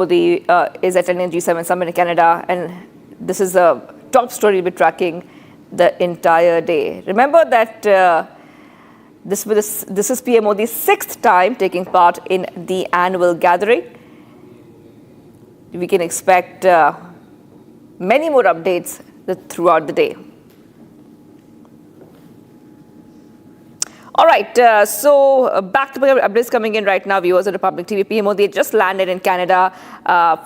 Modi is attending G7 summit in Canada, and this is a top story we're tracking the entire day. Remember that this is PM Modi's 6th time taking part in the annual gathering. We can expect many more updates throughout the day. All right, so back to updates coming in right now. Viewers of Republic TV, PM Modi just landed in Canada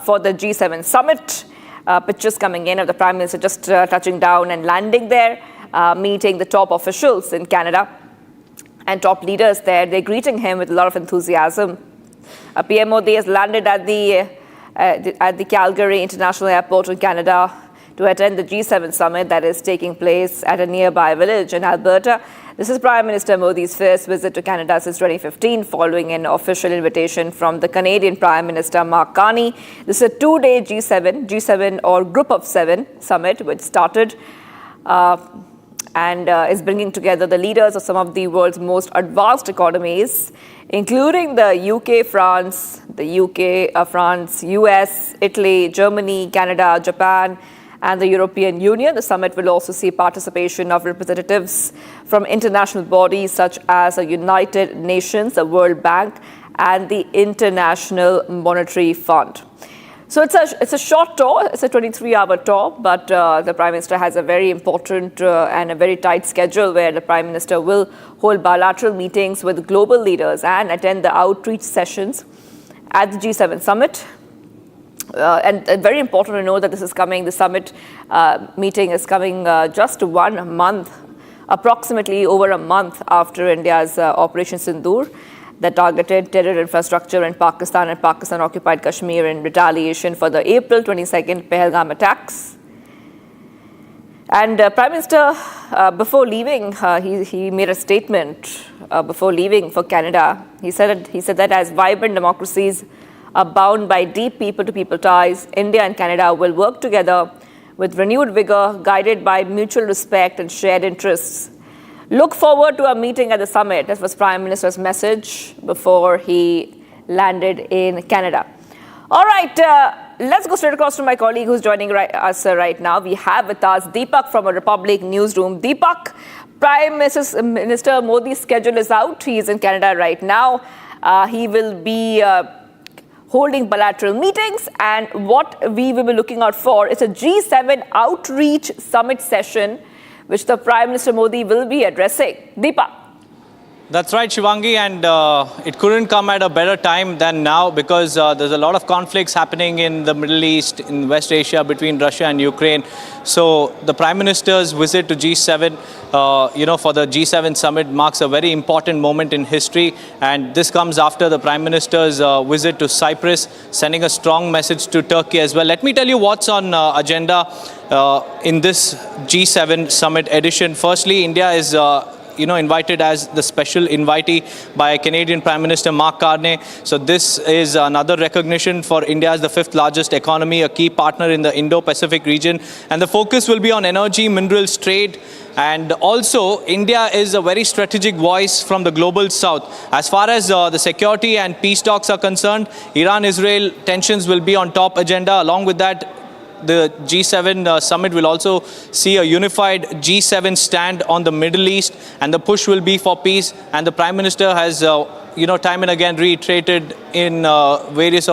for the G7 summit. Pictures coming in of the Prime Minister just touching down and landing there, meeting the top officials in Canada and top leaders there. They're greeting him with a lot of enthusiasm. PM Modi has landed at the Calgary International Airport in Canada to attend the G7 summit that is taking place at a nearby village in Alberta. This is Prime Minister Modi's first visit to Canada since 2015, following an official invitation from the Canadian Prime Minister Mark Carney. This is a two-day G7 or Group of Seven summit, which started and is bringing together the leaders of some of the world's most advanced economies, including the UK, France, US, Italy, Germany, Canada, Japan, and the European Union. The summit will also see participation of representatives from international bodies such as the United Nations, the World Bank, and the International Monetary Fund. So it's a short tour. It's a 23-hour tour, but the Prime Minister has a very important and a very tight schedule where the Prime Minister will hold bilateral meetings with global leaders and attend the outreach sessions at the G7 summit. And very important to know that this is coming, the summit meeting is coming just 1 month, approximately over a month after India's Operation Sindoor that targeted terror infrastructure in Pakistan and Pakistan-occupied Kashmir in retaliation for the April 22nd Pahalgam attacks. And Prime Minister, before leaving, he made a statement before leaving for Canada. He said that as vibrant democracies are bound by deep people-to-people ties, India and Canada will work together with renewed vigor, guided by mutual respect and shared interests. Look forward to a meeting at the summit. That was Prime Minister's message before he landed in Canada. All right, let's go straight across to my colleague who's joining us right now. We have with us Deepak from a Republic newsroom. Deepak, Prime Minister Modi's schedule is out. He is in Canada right now. He will be holding bilateral meetings, and what we will be looking out for is a G7 outreach summit session, which the Prime Minister Modi will be addressing. Deepak. That's right, Shivangi, and it couldn't come at a better time than now because there's a lot of conflicts happening in the Middle East, in West Asia, between Russia and Ukraine. So the Prime Minister's visit to G7, for the G7 summit marks a very important moment in history, and this comes after the Prime Minister's visit to Cyprus, sending a strong message to Turkey as well. Let me tell you what's on agenda in this G7 summit edition. Firstly, India is invited as the special invitee by Canadian Prime Minister Mark Carney. So this is another recognition for India as the 5th largest economy, a key partner in the Indo-Pacific region. And the focus will be on energy, minerals, trade. And also, India is a very strategic voice from the global south. As far as the security and peace talks are concerned, Iran-Israel tensions will be on top agenda. Along with that, the G7 summit will also see a unified G7 stand on the Middle East, and the push will be for peace. And the Prime Minister has time and again reiterated in various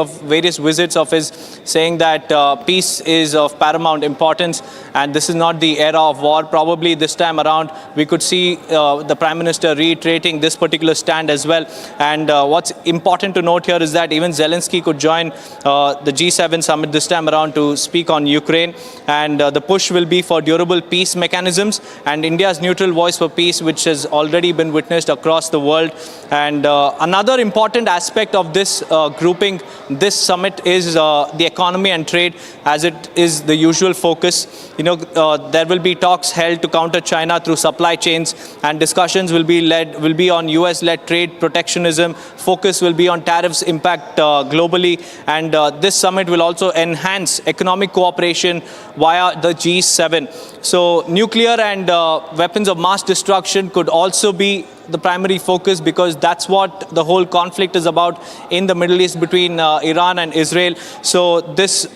visits of his, saying that peace is of paramount importance, and this is not the era of war. Probably this time around, we could see the Prime Minister reiterating this particular stand as well. And what's important to note here is that even Zelensky could join the G7 summit this time around to speak on Ukraine. And the push will be for durable peace mechanisms and India's neutral voice for peace, which has already been witnessed across the world. And another important aspect of this grouping, this summit, is the economy and trade, as it is the usual focus. There will be talks held to counter China through supply chains, and discussions will be on US-led trade protectionism. Focus will be on tariffs impact globally, and this summit will also enhance economic cooperation via the G7. So nuclear and weapons of mass destruction could also be the primary focus because that's what the whole conflict is about in the Middle East between Iran and Israel. So this,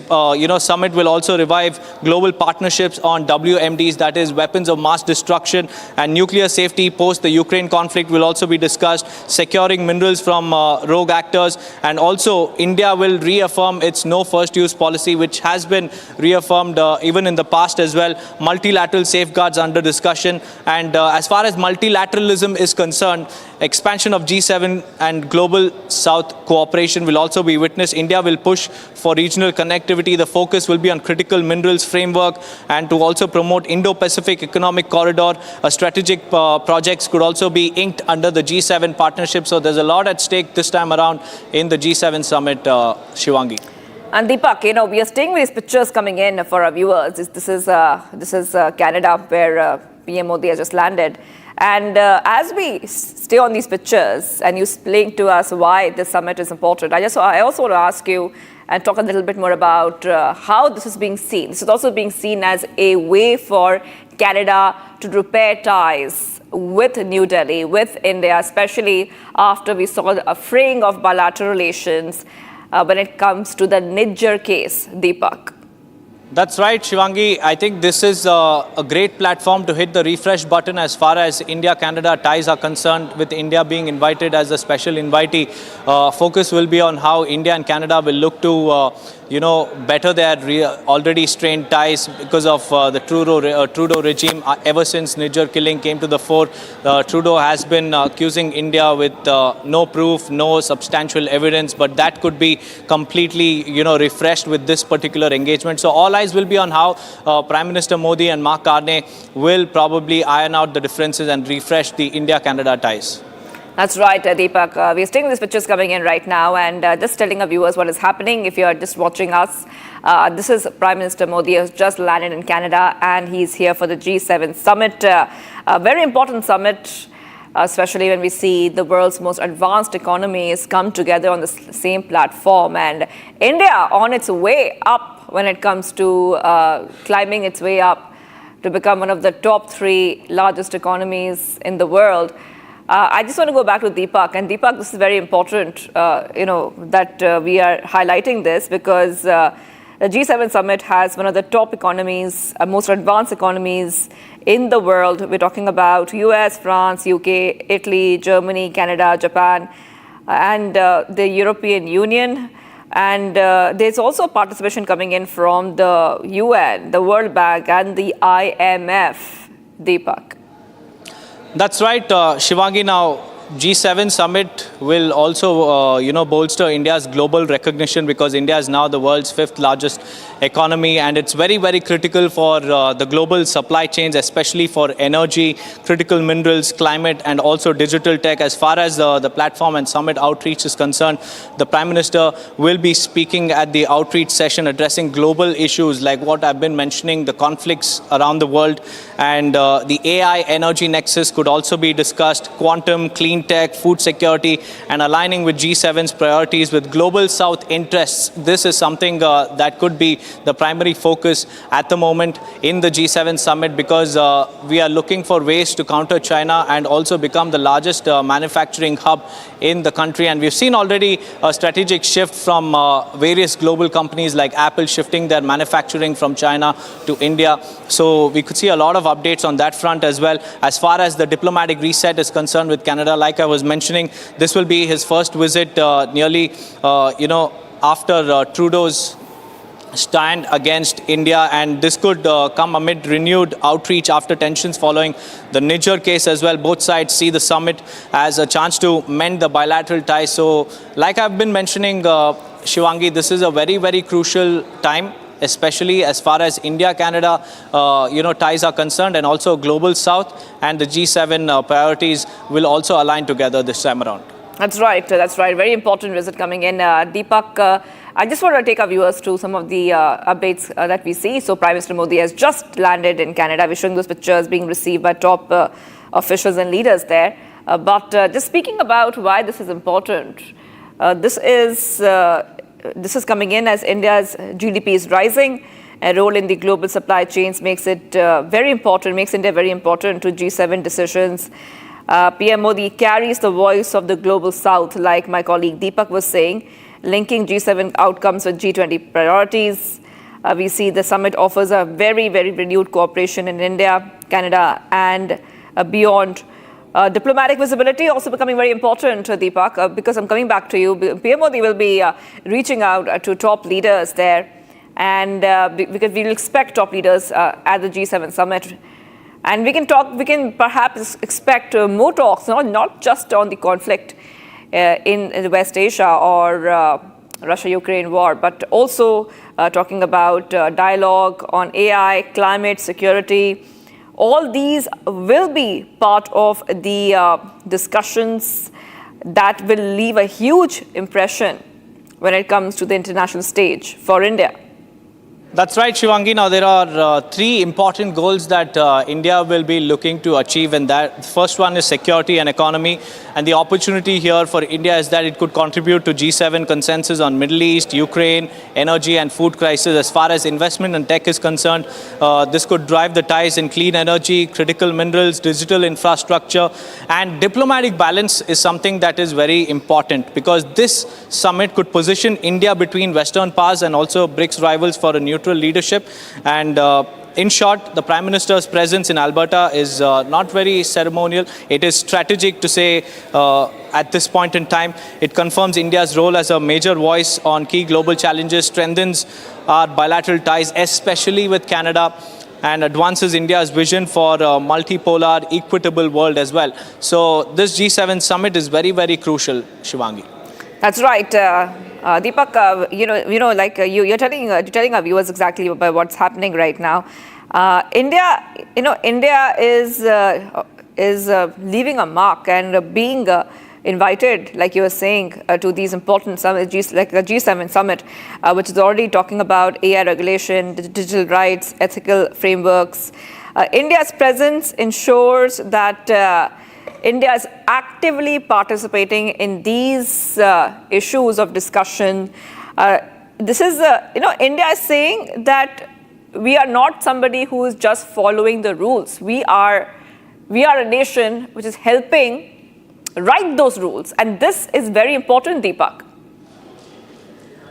summit will also revive global partnerships on WMDs, that is weapons of mass destruction, and nuclear safety post the Ukraine conflict will also be discussed, securing minerals from rogue actors, and also India will reaffirm its no first use policy, which has been reaffirmed even in the past as well. Multilateral safeguards under discussion, and as far as multilateralism is concerned, expansion of G7 and global South cooperation will also be witnessed. India will push for regional connectivity. The focus will be on critical minerals framework and to also promote Indo-Pacific Economic Corridor. Strategic projects could also be inked under the G7 partnership. So there's a lot at stake this time around in the G7 summit, Shivangi. And Deepak, we are staying with these pictures coming in for our viewers. This is Canada, where PM Modi has just landed. And as we stay on these pictures and you explain to us why this summit is important, I also want to ask you and talk a little bit more about how this is being seen. This is also being seen as a way for Canada to repair ties with New Delhi, with India, especially after we saw a fraying of bilateral relations when it comes to the Niger case, Deepak. That's right, Shivangi. I think this is a great platform to hit the refresh button as far as India-Canada ties are concerned, with India being invited as a special invitee. Focus will be on how India and Canada will look to better their already strained ties because of the Trudeau regime. Ever since Niger killing came to the fore, Trudeau has been accusing India with no proof, no substantial evidence, but that could be completely, refreshed with this particular engagement. So all eyes will be on how Prime Minister Modi and Mark Carney will probably iron out the differences and refresh the India-Canada ties. That's right, Deepak. We're seeing these pictures coming in right now and just telling our viewers what is happening. If you're just watching us, this is Prime Minister Modi has just landed in Canada and he's here for the G7 summit. A very important summit, especially when we see the world's most advanced economies come together on the same platform. And India on its way up when it comes to climbing its way up to become one of the top 3 largest economies in the world. I just want to go back to Deepak. And Deepak, this is very important, that we are highlighting this because the G7 summit has one of the top economies, most advanced economies in the world. We're talking about US, France, UK, Italy, Germany, Canada, Japan, and the European Union. And there's also participation coming in from the UN, the World Bank, and the IMF, Deepak. That's right, Shivangi. Now, G7 summit will also, bolster India's global recognition because India is now the world's 5th largest economy, and it's very, very critical for the global supply chains, especially for energy, critical minerals, climate, and also digital tech. As far as the platform and summit outreach is concerned, the Prime Minister will be speaking at the outreach session, addressing global issues like what I've been mentioning, the conflicts around the world, and the AI energy nexus could also be discussed, quantum, clean tech, food security, and aligning with G7's priorities with global South interests. This is something that could be the primary focus at the moment in the G7 summit because we are looking for ways to counter China and also become the largest manufacturing hub in the country. And we've seen already a strategic shift from various global companies like Apple shifting their manufacturing from China to India. So we could see a lot of updates on that front as well. As far as the diplomatic reset is concerned with Canada, like I was mentioning, this will be his first visit nearly, after Trudeau's stand against India, and this could come amid renewed outreach after tensions following the Niger case as well. Both sides see the summit as a chance to mend the bilateral ties. So, like I've been mentioning, Shivangi, this is a very, very crucial time, especially as far as India-Canada, ties are concerned, and also global South and the G7 priorities will also align together this time around. That's right. Very important visit coming in. Deepak, I just want to take our viewers to some of the updates that we see. So Prime Minister Modi has just landed in Canada. We're showing those pictures being received by top officials and leaders there. But just speaking about why this is important, this is coming in as India's GDP is rising. A role in the global supply chains makes it very important, makes India very important to G7 decisions. PM Modi carries the voice of the global south, like my colleague Deepak was saying, linking G7 outcomes with G20 priorities. We see the summit offers a very, very renewed cooperation in India, Canada, and beyond. Diplomatic visibility also becoming very important, Deepak, because I'm coming back to you. PM Modi will be reaching out to top leaders there, and because we will expect top leaders at the G7 summit. And we can perhaps expect more talks, not just on the conflict in West Asia or Russia-Ukraine war, but also talking about dialogue on AI, climate, security. All these will be part of the discussions that will leave a huge impression when it comes to the international stage for India. That's right, Shivangi. Now, there are three important goals that India will be looking to achieve, and that first one is security and economy. And the opportunity here for India is that it could contribute to G7 consensus on Middle East, Ukraine, energy and food crisis. As far as investment and tech is concerned, this could drive the ties in clean energy, critical minerals, digital infrastructure, and diplomatic balance is something that is very important, because this summit could position India between Western powers and also BRICS rivals for a neutral leadership. And in short, the Prime Minister's presence in Alberta is not very ceremonial. It is strategic to say at this point in time. It confirms India's role as a major voice on key global challenges, strengthens our bilateral ties, especially with Canada, and advances India's vision for a multipolar, equitable world as well. So this G7 summit is very, very crucial, Shivangi. That's right. Deepak, you're telling our viewers exactly about what's happening right now. India is leaving a mark and being invited, like you were saying, to these important summits, like the G7 summit, which is already talking about AI regulation, digital rights, ethical frameworks. India's presence ensures that India is actively participating in these issues of discussion. This is, India is saying that we are not somebody who is just following the rules. We are a nation which is helping write those rules. And this is very important, Deepak.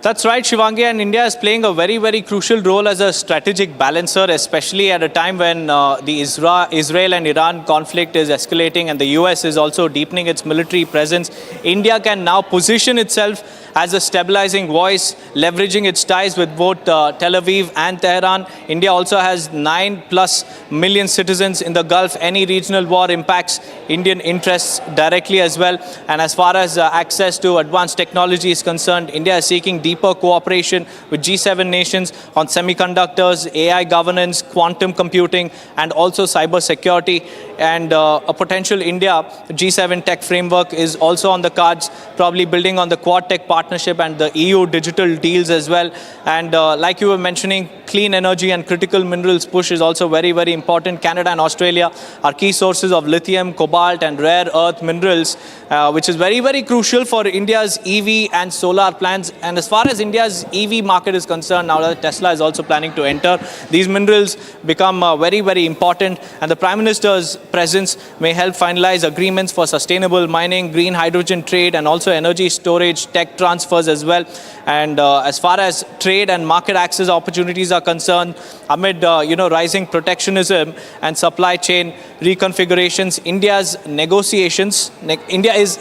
That's right, Shivangi, and India is playing a very, very crucial role as a strategic balancer, especially at a time when the Israel and Iran conflict is escalating and the US is also deepening its military presence. India can now position itself as a stabilizing voice, leveraging its ties with both Tel Aviv and Tehran. India also has 9+ million citizens in the Gulf. Any regional war impacts Indian interests directly as well. And as far as access to advanced technology is concerned, India is seeking deeper cooperation with G7 nations on semiconductors, AI governance, quantum computing, and also cyber security. And a potential India G7 tech framework is also on the cards, probably building on the Quad Tech partnership and the EU digital deals as well. And like you were mentioning, clean energy and critical minerals push is also very, very important. Canada and Australia are key sources of lithium, cobalt, and rare earth minerals, which is very, very crucial for India's EV and solar plans. And as far as India's EV market is concerned, now that Tesla is also planning to enter, these minerals become very, very important. And the Prime Minister's presence may help finalize agreements for sustainable mining, green hydrogen trade, and also energy storage, tech transfers as well. And as far as trade and market access opportunities are concerned, amid rising protectionism and supply chain reconfigurations, India is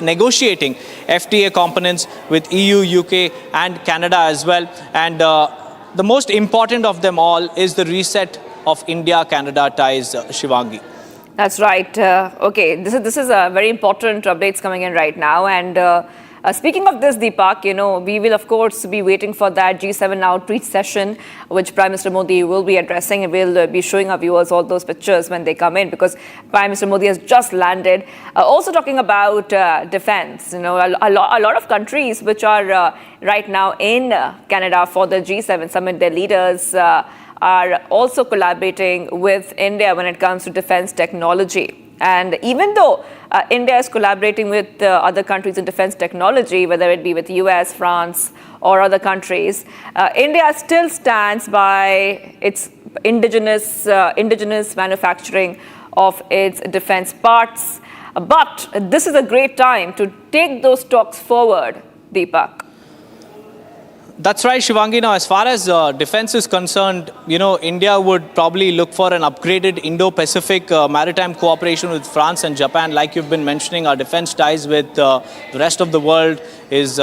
negotiating FTA components with EU, UK, and Canada as well. And the most important of them all is the reset of India-Canada ties, Shivangi. That's right. Okay, this is a very important updates coming in right now. And speaking of this, Deepak, we will of course be waiting for that G7 outreach session, which Prime Minister Modi will be addressing, and we'll be showing our viewers all those pictures when they come in, because Prime Minister Modi has just landed. Also talking about defense, a lot of countries which are right now in Canada for the G7 summit, their leaders are also collaborating with India when it comes to defense technology. And even though India is collaborating with other countries in defense technology, whether it be with US, France, or other countries, India still stands by its indigenous manufacturing of its defense parts. But this is a great time to take those talks forward, Deepak. That's right, Shivangi. Now, as far as defense is concerned, India would probably look for an upgraded Indo-Pacific maritime cooperation with France and Japan. Like you've been mentioning, our defense ties with the rest of the world is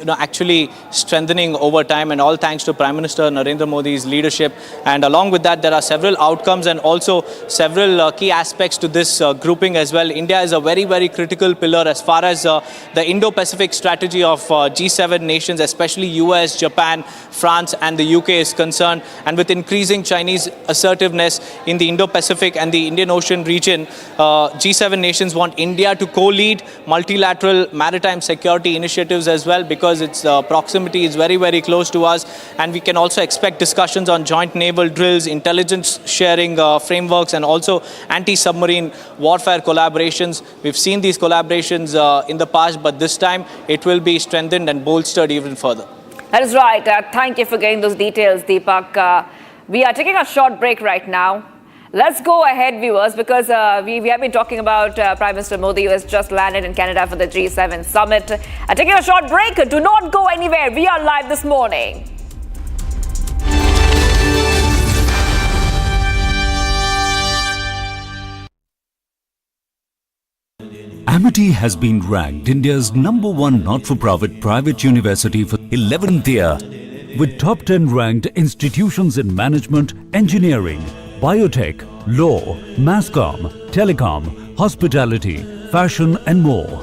actually strengthening over time, and all thanks to Prime Minister Narendra Modi's leadership. And along with that, there are several outcomes and also several key aspects to this grouping as well. India is a very, very critical pillar as far as the Indo-Pacific strategy of G7 nations, especially US, Japan, France and the UK is concerned. And with increasing Chinese assertiveness in the Indo-Pacific and the Indian Ocean region, G7 nations want India to co-lead multilateral maritime security initiatives as well, because its proximity is very, very close to us. And we can also expect discussions on joint naval drills, intelligence sharing frameworks, and also anti-submarine warfare collaborations. We've seen these collaborations in the past, but this time it will be strengthened and bolstered even further. That is right. Thank you for getting those details, Deepak. We are taking a short break right now. Let's go ahead, viewers, because we have been talking about Prime Minister Modi, who has just landed in Canada for the G7 summit. Taking a short break. Do not go anywhere. We are live this morning. Amity has been ranked India's #1 not-for-profit private university for 11th year, with top 10 ranked institutions in management, engineering, biotech, law, mass comm, telecom, hospitality, fashion and more.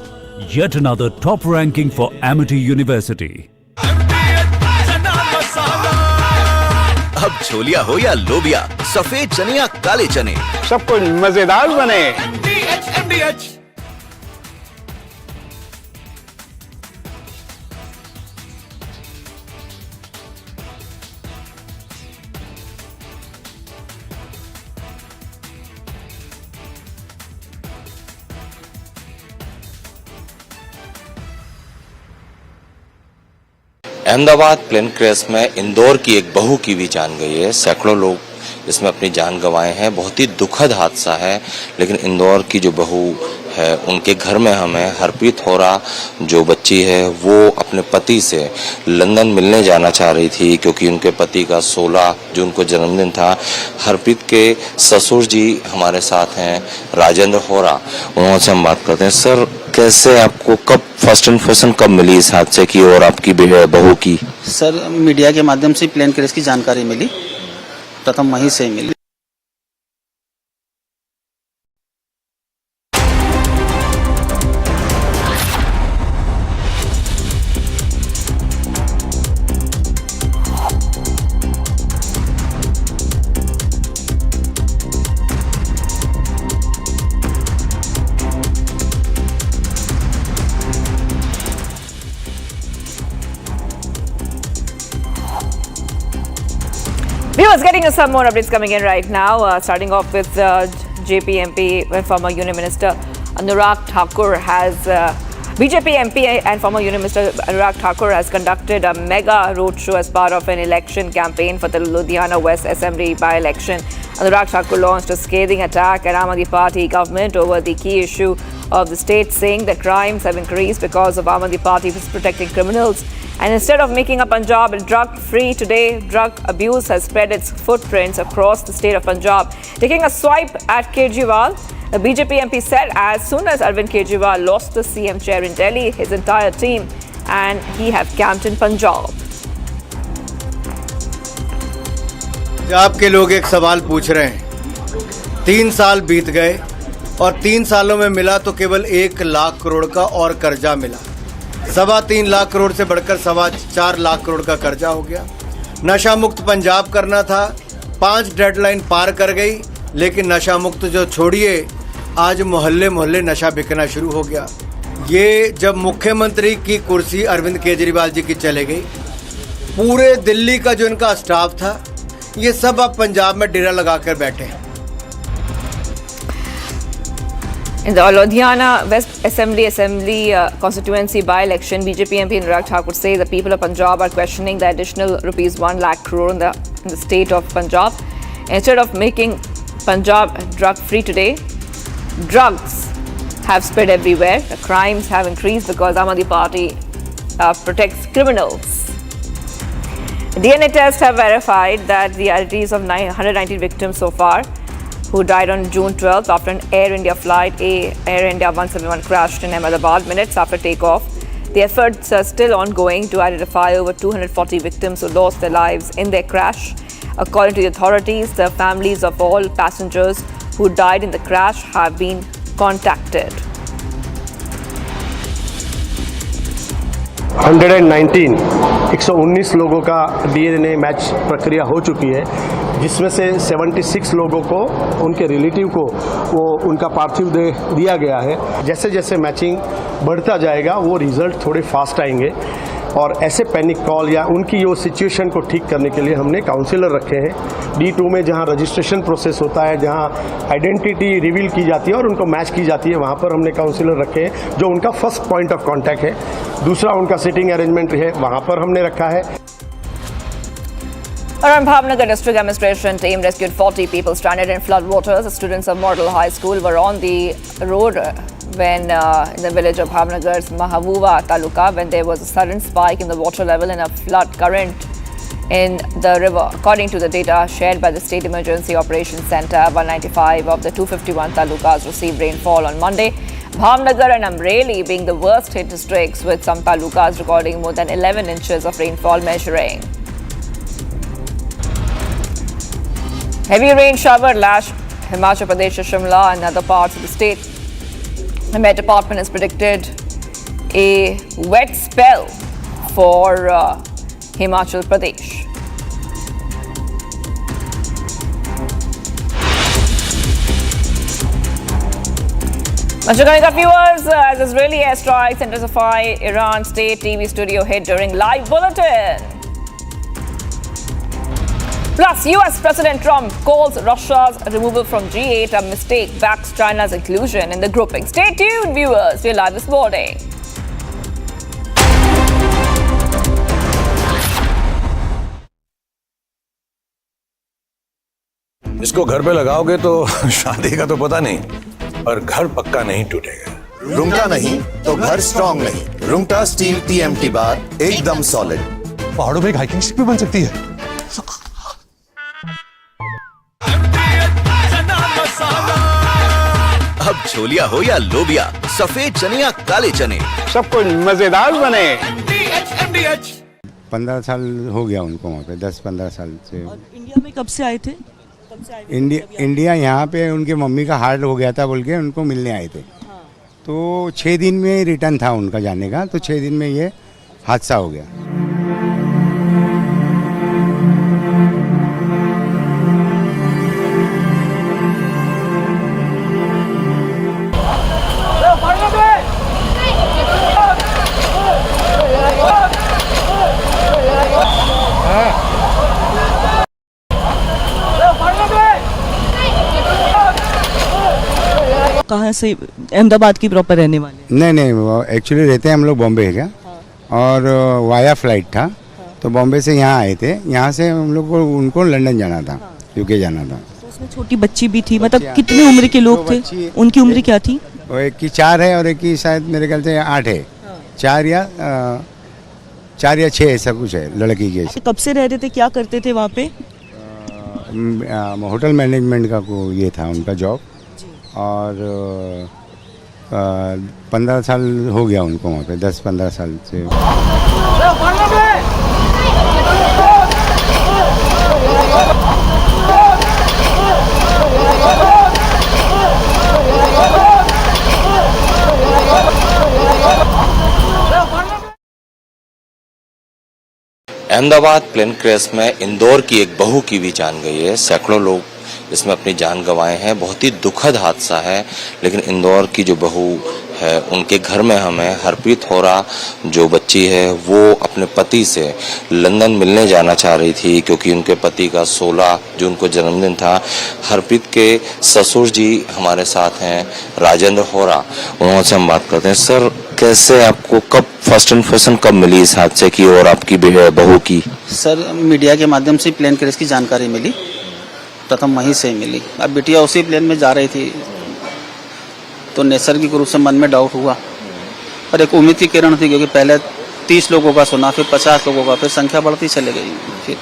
Yet another top ranking for Amity University. अब छोलिया हो या लोबिया, सफेद चने या काले चने, सब कुछ मजेदार बने। अहमदाबाद प्लेन क्रैश में इंदौर की एक बहू की भी जान गई है। सैकड़ों लोग इसमें अपनी जान गंवाए हैं। बहुत ही दुखद हादसा है, लेकिन इंदौर की जो बहू है उनके घर में हमें हरप्रीत होरा जो बच्ची है वो अपने पति से लंदन मिलने जाना चाह रही थी, क्योंकि उनके पति का 16 जून को जन्मदिन था। हरप्रीत के ससुर जी हमारे साथ हैं, राजेंद्र होरा, उनसे हम बात करते हैं। सर, कैसे आपको कब फर्स्ट इन्फॉर्मेशन कब मिली इस हादसे की और आपकी बहू की? सर, मीडिया के माध्यम से प्लेन क्रैश की जानकारी मिली, प्रथम वहीं से मिली। Viewers, getting us some more updates coming in right now. Starting off with JP MP and former Union Minister Anurag Thakur has BJP MP and former Union Minister Anurag Thakur has conducted a mega roadshow as part of an election campaign for the Ludhiana West Assembly by-election. Anurag Thakur launched a scathing attack at Aam Aadmi Party government over the key issue of the state, saying that crimes have increased because of Aam Aadmi Party protecting criminals. And instead of making Punjab drug-free today, drug abuse has spread its footprints across the state of Punjab. Taking a swipe at Kejriwal, the BJP MP said as soon as Arvind Kejriwal lost the CM chair in Delhi, his entire team and he have camped in Punjab. आपके लोग एक सवाल पूछ रहे हैं, 3 साल बीत गए और 3 सालों में मिला तो केवल 1 लाख करोड़ का और कर्जा मिला। 3.25 लाख करोड़ से बढ़कर 4.25 लाख करोड़ का कर्जा हो गया। नशा मुक्त पंजाब करना था, 5 डेडलाइन पार कर गई, लेकिन नशा मुक्त जो छोड़िए, आज मोहल्ले मोहल्ले नशा बिकना शुरू हो गया। ये जब मुख्यमंत्री की कुर्सी अरविंद केजरीवाल जी की चले गई, पूरे दिल्ली का जो इनका स्टाफ था, ये सब अब पंजाब में डेरा लगाकर बैठे हैं। In the Ludhiana West Assembly constituency by-election, BJP MP Anurag Thakur says the people of Punjab are questioning the additional rupees 1 lakh crore in the state of Punjab. Instead of making Punjab drug-free today, drugs have spread everywhere. The crimes have increased because Aam Aadmi Party protects criminals. DNA tests have verified that the identities of 119 victims so far who died on June 12th after an Air India flight, Air India 171 crashed in Ahmedabad minutes after takeoff. The efforts are still ongoing to identify over 240 victims who lost their lives in their crash. According to the authorities, the families of all passengers who died in the crash have been contacted. 119 लोगों का DNA match प्रक्रिया हो चुकी है, जिसमें से 76 लोगों को उनके रिलेटिव को वो उनका पार्थिव देह दिया गया है। जैसे जैसे मैचिंग बढ़ता जाएगा वो रिजल्ट थोड़े फास्ट आएंगे और ऐसे पैनिक कॉल या उनकी वो सिचुएशन को ठीक करने के लिए हमने काउंसलर रखे हैं। D2 में जहां रजिस्ट्रेशन प्रोसेस होता है, जहां आइडेंटिटी रिवील की जाती है और उनको मैच की जाती है, वहां पर हमने काउंसलर रखे हैं जो उनका फर्स्ट पॉइंट ऑफ कांटेक्ट है। दूसरा उनका सिटिंग अरेंजमेंट है, वहां पर हमने रखा है। Around Bhavnagar district administration team rescued 40 people stranded in flood waters. The students of Model High School were on the road when in the village of Bhavnagar's Mahavuva Taluka when there was a sudden spike in the water level and a flood current in the river. According to the data shared by the State Emergency Operations Centre, 195 of the 251 talukas received rainfall on Monday. Bhavnagar and Amreli being the worst hit districts, with some talukas recording more than 11 inches of rainfall measuring. Heavy rain shower lashed Himachal Pradesh, Shimla and other parts of the state. The Met Department has predicted a wet spell for Himachal Pradesh. Coming up, viewers, as Israeli airstrikes intensify, Iran state TV studio hit during live bulletin. Plus, US President Trump calls Russia's removal from G8 a mistake, backs China's inclusion in the grouping. Stay tuned, viewers. We're live this morning. इसको घर पे लगाओगे तो शादी का तो पता नहीं, पर घर पक्का नहीं टूटेगा। रुंगटा नहीं तो घर स्ट्रॉन्ग नहीं। रुंगटा स्टील TMT बार एकदम सॉलिड। पहाड़ों में एक हाइकिंग स्टिक भी बन सकती है। अब छोलिया हो या लोबिया, सफेद चने या काले चने, सब कुछ मजेदार बने। 15 साल हो गया उनको वहाँ पे, 10-15 साल से। और इंडिया में कब से आए थे? इंडिया यहाँ पे उनके मम्मी का हार्ट हो गया था बोल के उनको मिलने आए थे। हाँ। तो 6 दिन में रिटर्न था उनका जाने का, तो 6 दिन में ये हादसा हो गया। कहाँ से? अहमदाबाद की प्रॉपर रहने वाले? नहीं, वो एक्चुअली रहते हैं हम लोग बॉम्बे है क्या। हाँ। और वाया फ्लाइट था। हाँ। तो बॉम्बे से यहाँ आए थे, यहाँ से हम लोग को उनको लंदन जाना था। हाँ। UK जाना था। तो उसमें छोटी बच्ची भी थी, मतलब कितनी उम्र के लोग थे? उनकी उम्र क्या थी? वो एक की 4 है और एक की शायद मेरे ख्याल से 8 है। 4 या 6 ऐसा कुछ है लड़की की। कब से रह रहे थे, क्या करते थे वहाँ पे? होटल मैनेजमेंट का ये था उनका जॉब। और 15 साल हो गया उनको वहाँ पे, 10-15 साल से। अहमदाबाद प्लेन क्रैश में इंदौर की एक बहू की भी जान गई है। सैकड़ों लोग इसमें अपनी जान गंवाए हैं। बहुत ही दुखद हादसा है, लेकिन इंदौर की जो बहू है उनके घर में हमें हरप्रीत होरा जो बच्ची है वो अपने पति से लंदन मिलने जाना चाह रही थी, क्योंकि उनके पति का 16 जून को जन्मदिन था। हरप्रीत के ससुर जी हमारे साथ हैं, राजेंद्र होरा, उनसे हम बात करते हैं। सर, कैसे आपको कब फर्स्ट इन्फॉर्मेशन कब मिली इस हादसे की और आपकी बहू की? सर, मीडिया के माध्यम से प्लेन क्रैश की जानकारी मिली, प्रथम वहीं से मिली। अब बिटिया उसी प्लेन में जा रही थी तो नैसर्गिक रूप से मन में डाउट हुआ, पर एक उम्मीद की किरण थी, क्योंकि पहले 30 लोगों का सुना, फिर 50 लोगों का, फिर संख्या बढ़ती चली गई। फिर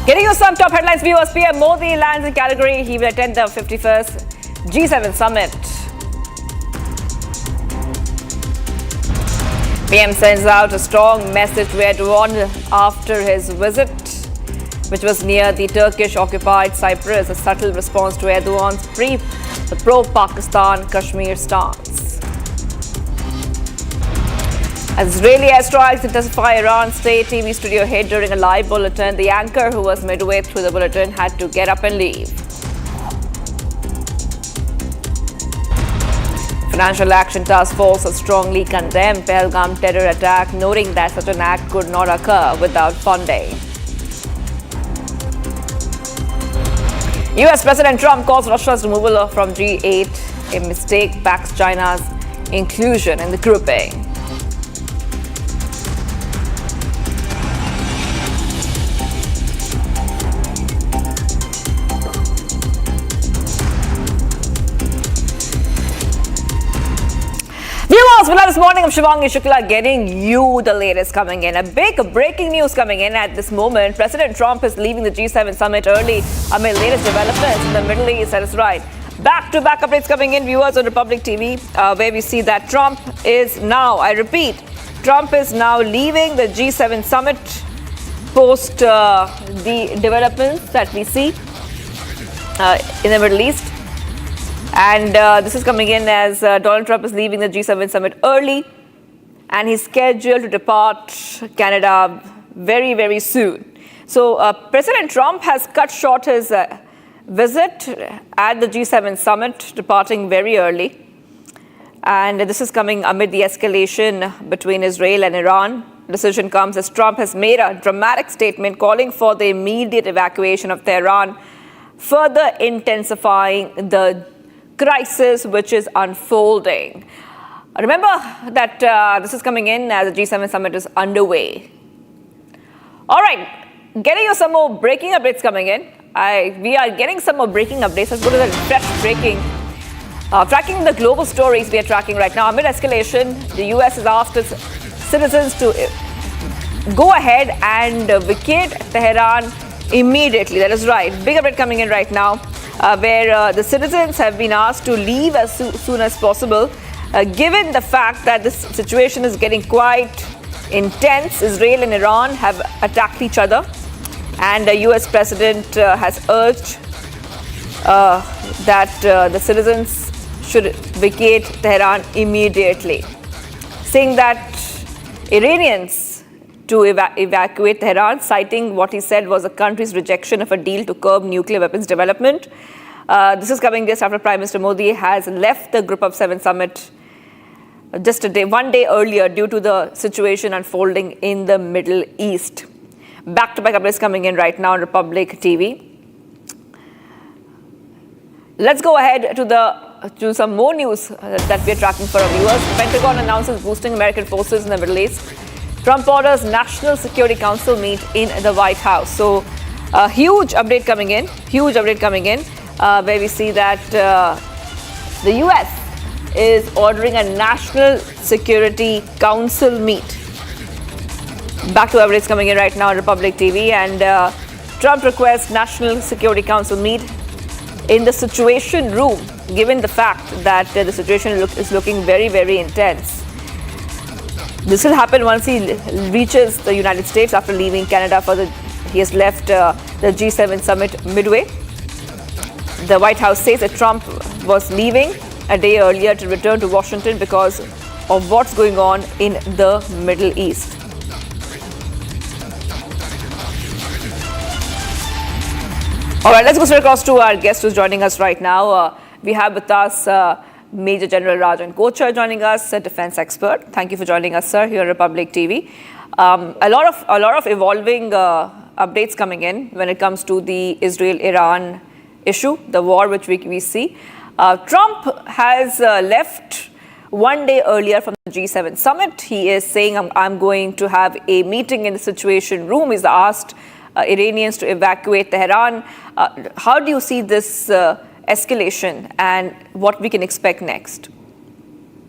Getting you some top headlines, viewers. PM Modi lands in Calgary. He will attend the 51st G7 summit. PM sends out a strong message to Erdogan after his visit, which was near the Turkish-occupied Cyprus, a subtle response to Erdogan's pro-Pakistan Kashmir stance. As Israeli airstrikes intensify, Iran's state TV studio hit during a live bulletin. The anchor, who was midway through the bulletin, had to get up and leave. Financial Action Task Force has strongly condemned Pahalgam terror attack, noting that such an act could not occur without funding. US President Trump calls Russia's removal from G8 a mistake, backs China's inclusion in the grouping. Viewers, well, this morning I'm Shivangi Shukla getting you the latest coming in. A big breaking news coming in at this moment. President Trump is leaving the G7 summit early amid latest developments in the Middle East. That is right. Back-to-back updates coming in, viewers, on Republic TV, where we see that Trump is now, I repeat, Trump is now leaving the G7 summit post the developments that we see in the Middle East. And this is coming in as Donald Trump is leaving the G7 summit early, and he's scheduled to depart Canada very, very soon. So President Trump has cut short his visit at the G7 summit, departing very early. And this is coming amid the escalation between Israel and Iran. The decision comes as Trump has made a dramatic statement calling for the immediate evacuation of Tehran, further intensifying the crisis which is unfolding. Remember that this is coming in as the G7 summit is underway. All right, getting you some more breaking updates coming in. We are getting some more breaking updates. Let's go to the fresh breaking. Tracking the global stories we are tracking right now. Amid escalation, the US has asked its citizens to go ahead and vacate Tehran immediately. That is right. Big update coming in right now. Where the citizens have been asked to leave as soon as possible, given the fact that this situation is getting quite intense. Israel and Iran have attacked each other, and the US president has urged that the citizens should vacate Tehran immediately, saying that Iranians to evacuate Tehran, citing what he said was the country's rejection of a deal to curb nuclear weapons development. This is coming just after Prime Minister Modi has left the Group of Seven summit just one day earlier due to the situation unfolding in the Middle East. Back-to-back updates coming in right now on Republic TV. Let's go ahead to some more news that we are tracking for our viewers. Pentagon announces boosting American forces in the Middle East. Trump orders National Security Council meet in the White House. So, a huge update coming in, where we see that the US is ordering a National Security Council meet. Back to updates coming in right now on Republic TV, and Trump requests National Security Council meet in the Situation Room, given the fact that the situation is looking very, very intense. This will happen once he reaches the United States after leaving Canada he has left the G7 summit midway. The White House says that Trump was leaving a day earlier to return to Washington because of what's going on in the Middle East. All right, let's go straight across to our guest who's joining us right now. We have with us Major General Rajan Kochar joining us, a defense expert. Thank you for joining us, sir, here on Republic TV. A lot of evolving updates coming in when it comes to the Israel-Iran issue, the war which we see. Trump has left one day earlier from the G7 summit. He is saying, I'm going to have a meeting in the Situation Room. He's asked Iranians to evacuate Tehran. How do you see this escalation and what we can expect next?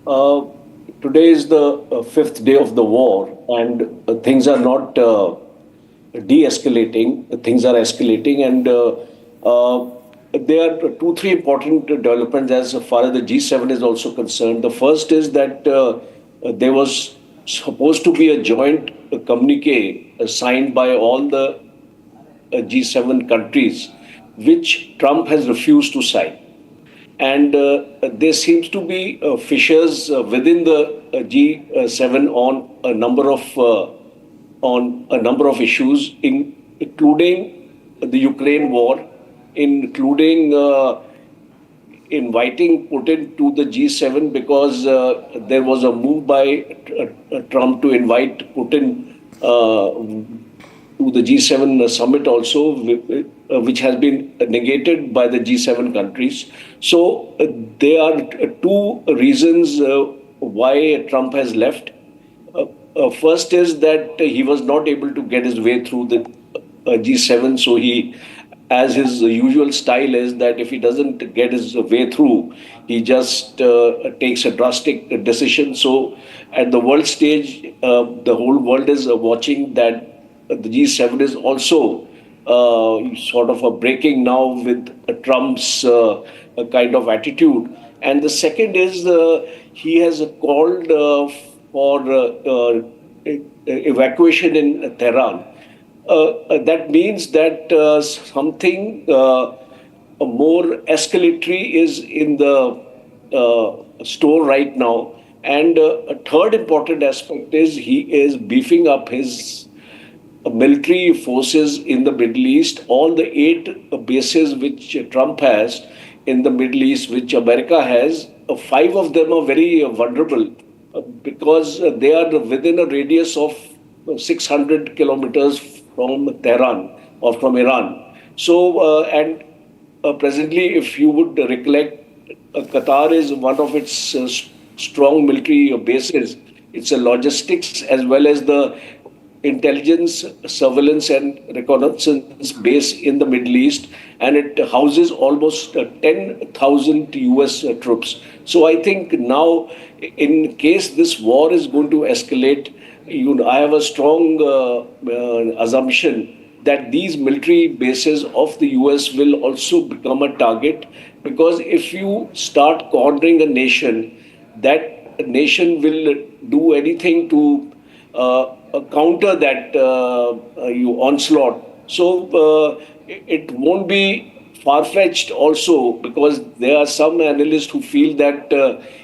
Today is the fifth day of the war, and things are not de-escalating. Things are escalating, and there are three important developments as far as the G7 is also concerned. The first is that there was supposed to be a joint communique signed by all the G7 countries, which Trump has refused to sign. And there seems to be fissures within the G7 on a number of issues, including the Ukraine war, including inviting Putin to the G7, because there was a move by Trump to invite Putin to the G7 summit also, which has been negated by the G7 countries. So there are two reasons why Trump has left. First is that he was not able to get his way through the G7. So he, as his usual style is, that if he doesn't get his way through, he just takes a drastic decision. So at the world stage, the whole world is watching that the G7 is also sort of a breaking now with Trump's kind of attitude. And the second is he has called for evacuation in Tehran. That means that something more escalatory is in the store right now. And a third important aspect is he is beefing up his military forces in the Middle East. All the 8 bases which Trump has in the Middle East, which America has, 5 of them are very vulnerable because they are within a radius of 600 kilometers from Tehran or from Iran. So, and presently, if you would recollect, Qatar is one of its strong military bases. It's a logistics as well as the intelligence, surveillance and reconnaissance base in the Middle East, and it houses almost 10,000 US troops. So I think now, in case this war is going to escalate, I have a strong assumption that these military bases of the US will also become a target, because if you start cornering a nation, that nation will do anything to counter that onslaught. So it won't be far-fetched also, because there are some analysts who feel that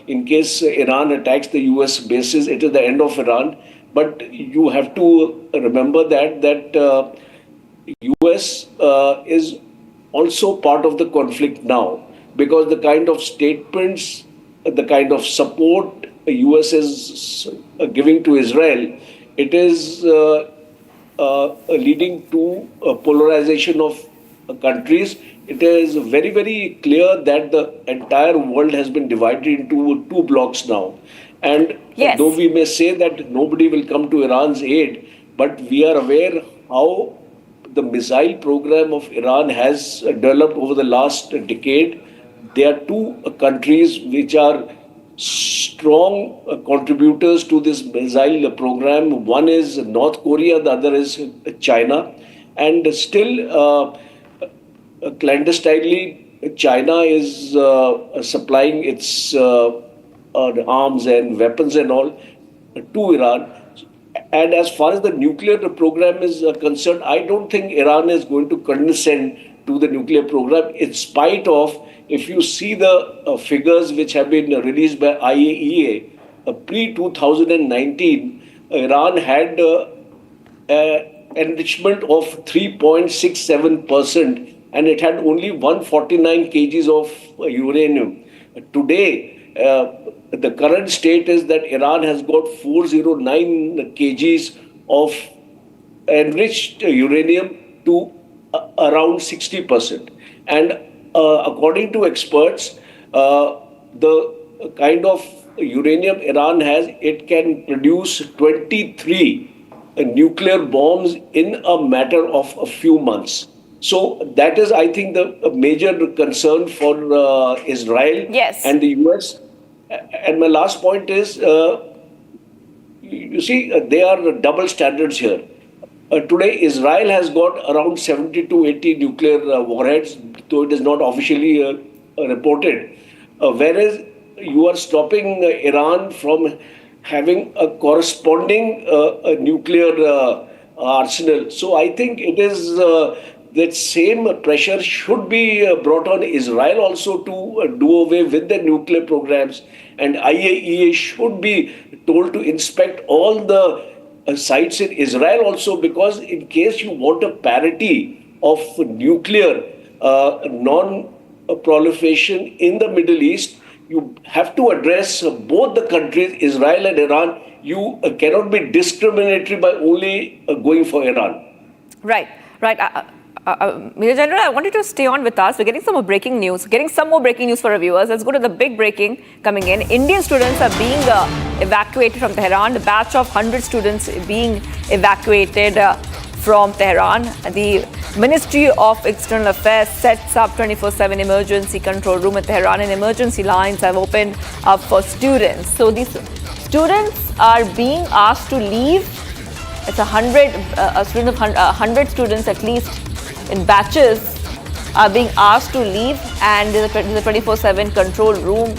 in case Iran attacks the US bases, it is the end of Iran. But you have to remember that US is also part of the conflict now, because the kind of statements, the kind of support the US is giving to Israel, it is leading to a polarization of countries. It is very, very clear that the entire world has been divided into 2 blocks now. And though we may say that nobody will come to Iran's aid, but we are aware how the missile program of Iran has developed over the last decade. There are 2 countries which are strong contributors to this missile program. One is North Korea, the other is China. And still, clandestinely, China is supplying its arms and weapons and all to Iran. And as far as the nuclear program is concerned, I don't think Iran is going to condescend to the nuclear program, in spite of, if you see the figures which have been released by IAEA, pre-2019, Iran had enrichment of 3.67%, and it had only 149 kgs of uranium. Today, the current state is that Iran has got 409 kgs of enriched uranium to around 60%. And according to experts, the kind of uranium Iran has, it can produce 23 nuclear bombs in a matter of a few months. So that is, I think, the major concern for Israel and the US. And my last point is, you see, there are double standards here. Today, Israel has got around 70 to 80 nuclear warheads, though it is not officially reported. Whereas you are stopping Iran from having a corresponding nuclear arsenal. So I think it is that same pressure should be brought on Israel also to do away with the nuclear programs, and IAEA should be told to inspect all the sites in Israel also, because in case you want a parity of nuclear non-proliferation in the Middle East, you have to address both the countries, Israel and Iran. You cannot be discriminatory by only going for Iran. Right. Major General, I want you to stay on with us. We're getting some more breaking news. For our viewers. Let's go to the big breaking coming in. Indian students are being evacuated from Tehran. A batch of 100 students being evacuated from Tehran. The Ministry of External Affairs sets up 24/7 emergency control room in Tehran, and emergency lines have opened up for students. So these students are being asked to leave. It's 100 students at least in batches are being asked to leave, and there's a 24/7 control room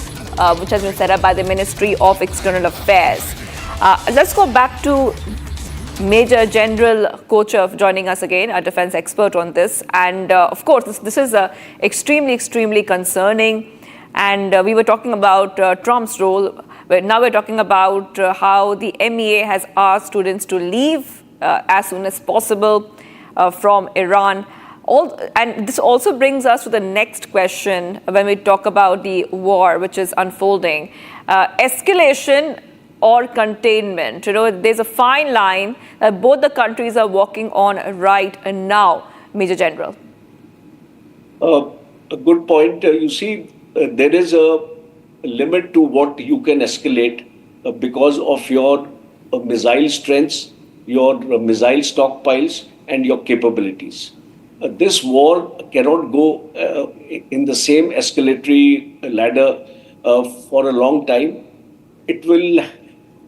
which has been set up by the Ministry of External Affairs. Let's go back to Major General Kochev joining us again, a defense expert on this. And of course, this is extremely concerning. And we were talking about Trump's role. Now we're talking about how the MEA has asked students to leave as soon as possible from Iran. And this also brings us to the next question when we talk about the war which is unfolding. Escalation or containment. There's a fine line that both the countries are walking on right now, Major General. A good point. You see, there is a limit to what you can escalate because of your missile strengths, your missile stockpiles, and your capabilities. This war cannot go in the same escalatory ladder for a long time. It will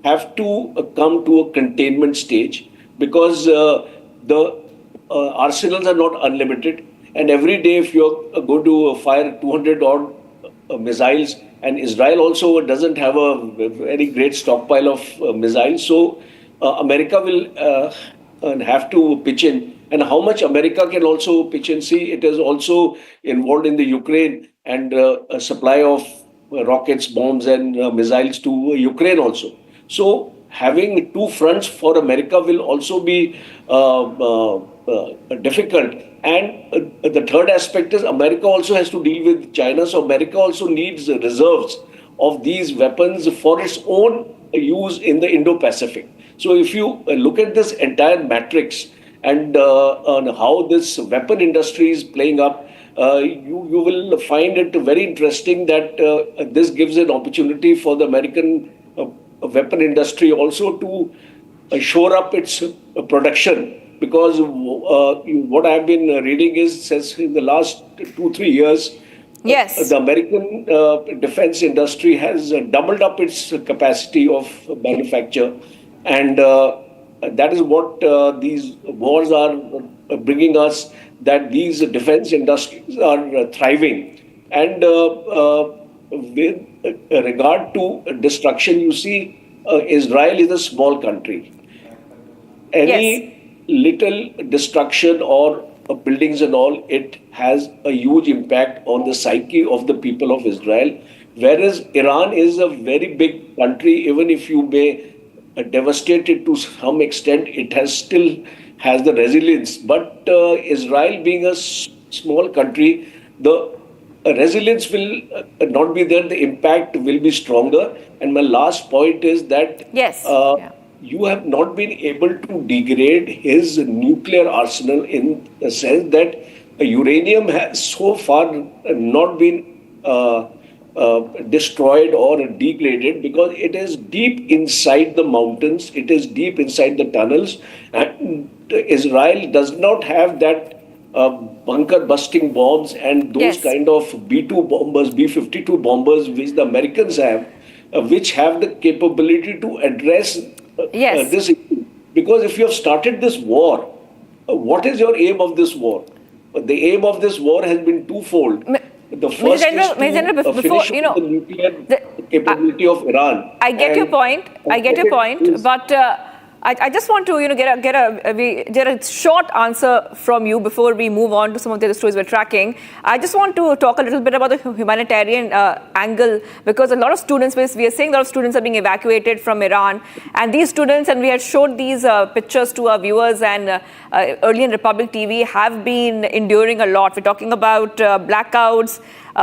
have to come to a containment stage, because the arsenals are not unlimited. And every day, if you're going to fire 200 odd missiles, and Israel also doesn't have a very great stockpile of missiles, so America will have to pitch in. And how much America can also pitch in? See, it is also involved in the Ukraine and a supply of rockets, bombs, and missiles to Ukraine also. So having two fronts for America will also be difficult. And the third aspect is America also has to deal with China. So America also needs reserves of these weapons for its own use in the Indo-Pacific. So if you look at this entire matrix and on how this weapon industry is playing up, you will find it very interesting that this gives an opportunity for the American weapon industry also to shore up its production, because what I've been reading is, says in the last 2-3 years, the American defense industry has doubled up its capacity of manufacture, and that is what these wars are bringing us, that these defense industries are thriving. And with regard to destruction, you see, Israel is a small country. Any little destruction or buildings and all, it has a huge impact on the psyche of the people of Israel. Whereas Iran is a very big country, even if you may devastate it to some extent, it still has the resilience. But Israel being a small country, the resilience will not be there, the impact will be stronger. And my last point is that you have not been able to degrade his nuclear arsenal, in the sense that uranium has so far not been destroyed or degraded, because it is deep inside the mountains, it is deep inside the tunnels, and Israel does not have that bunker busting bombs and those kind of B-2 bombers, B-52 bombers which the Americans have, which have the capability to address this issue. Because if you have started this war, what is your aim of this war? The aim of this war has been twofold. The first is to finish the nuclear capability of Iran. I get your point. But I just want to get a short answer from you before we move on to some of the other stories we're tracking. I just want to talk a little bit about the humanitarian angle, because a lot of students, we are seeing a lot of students are being evacuated from Iran, and these students, and we had showed these pictures to our viewers, and early in Republic TV, have been enduring a lot. We're talking about blackouts,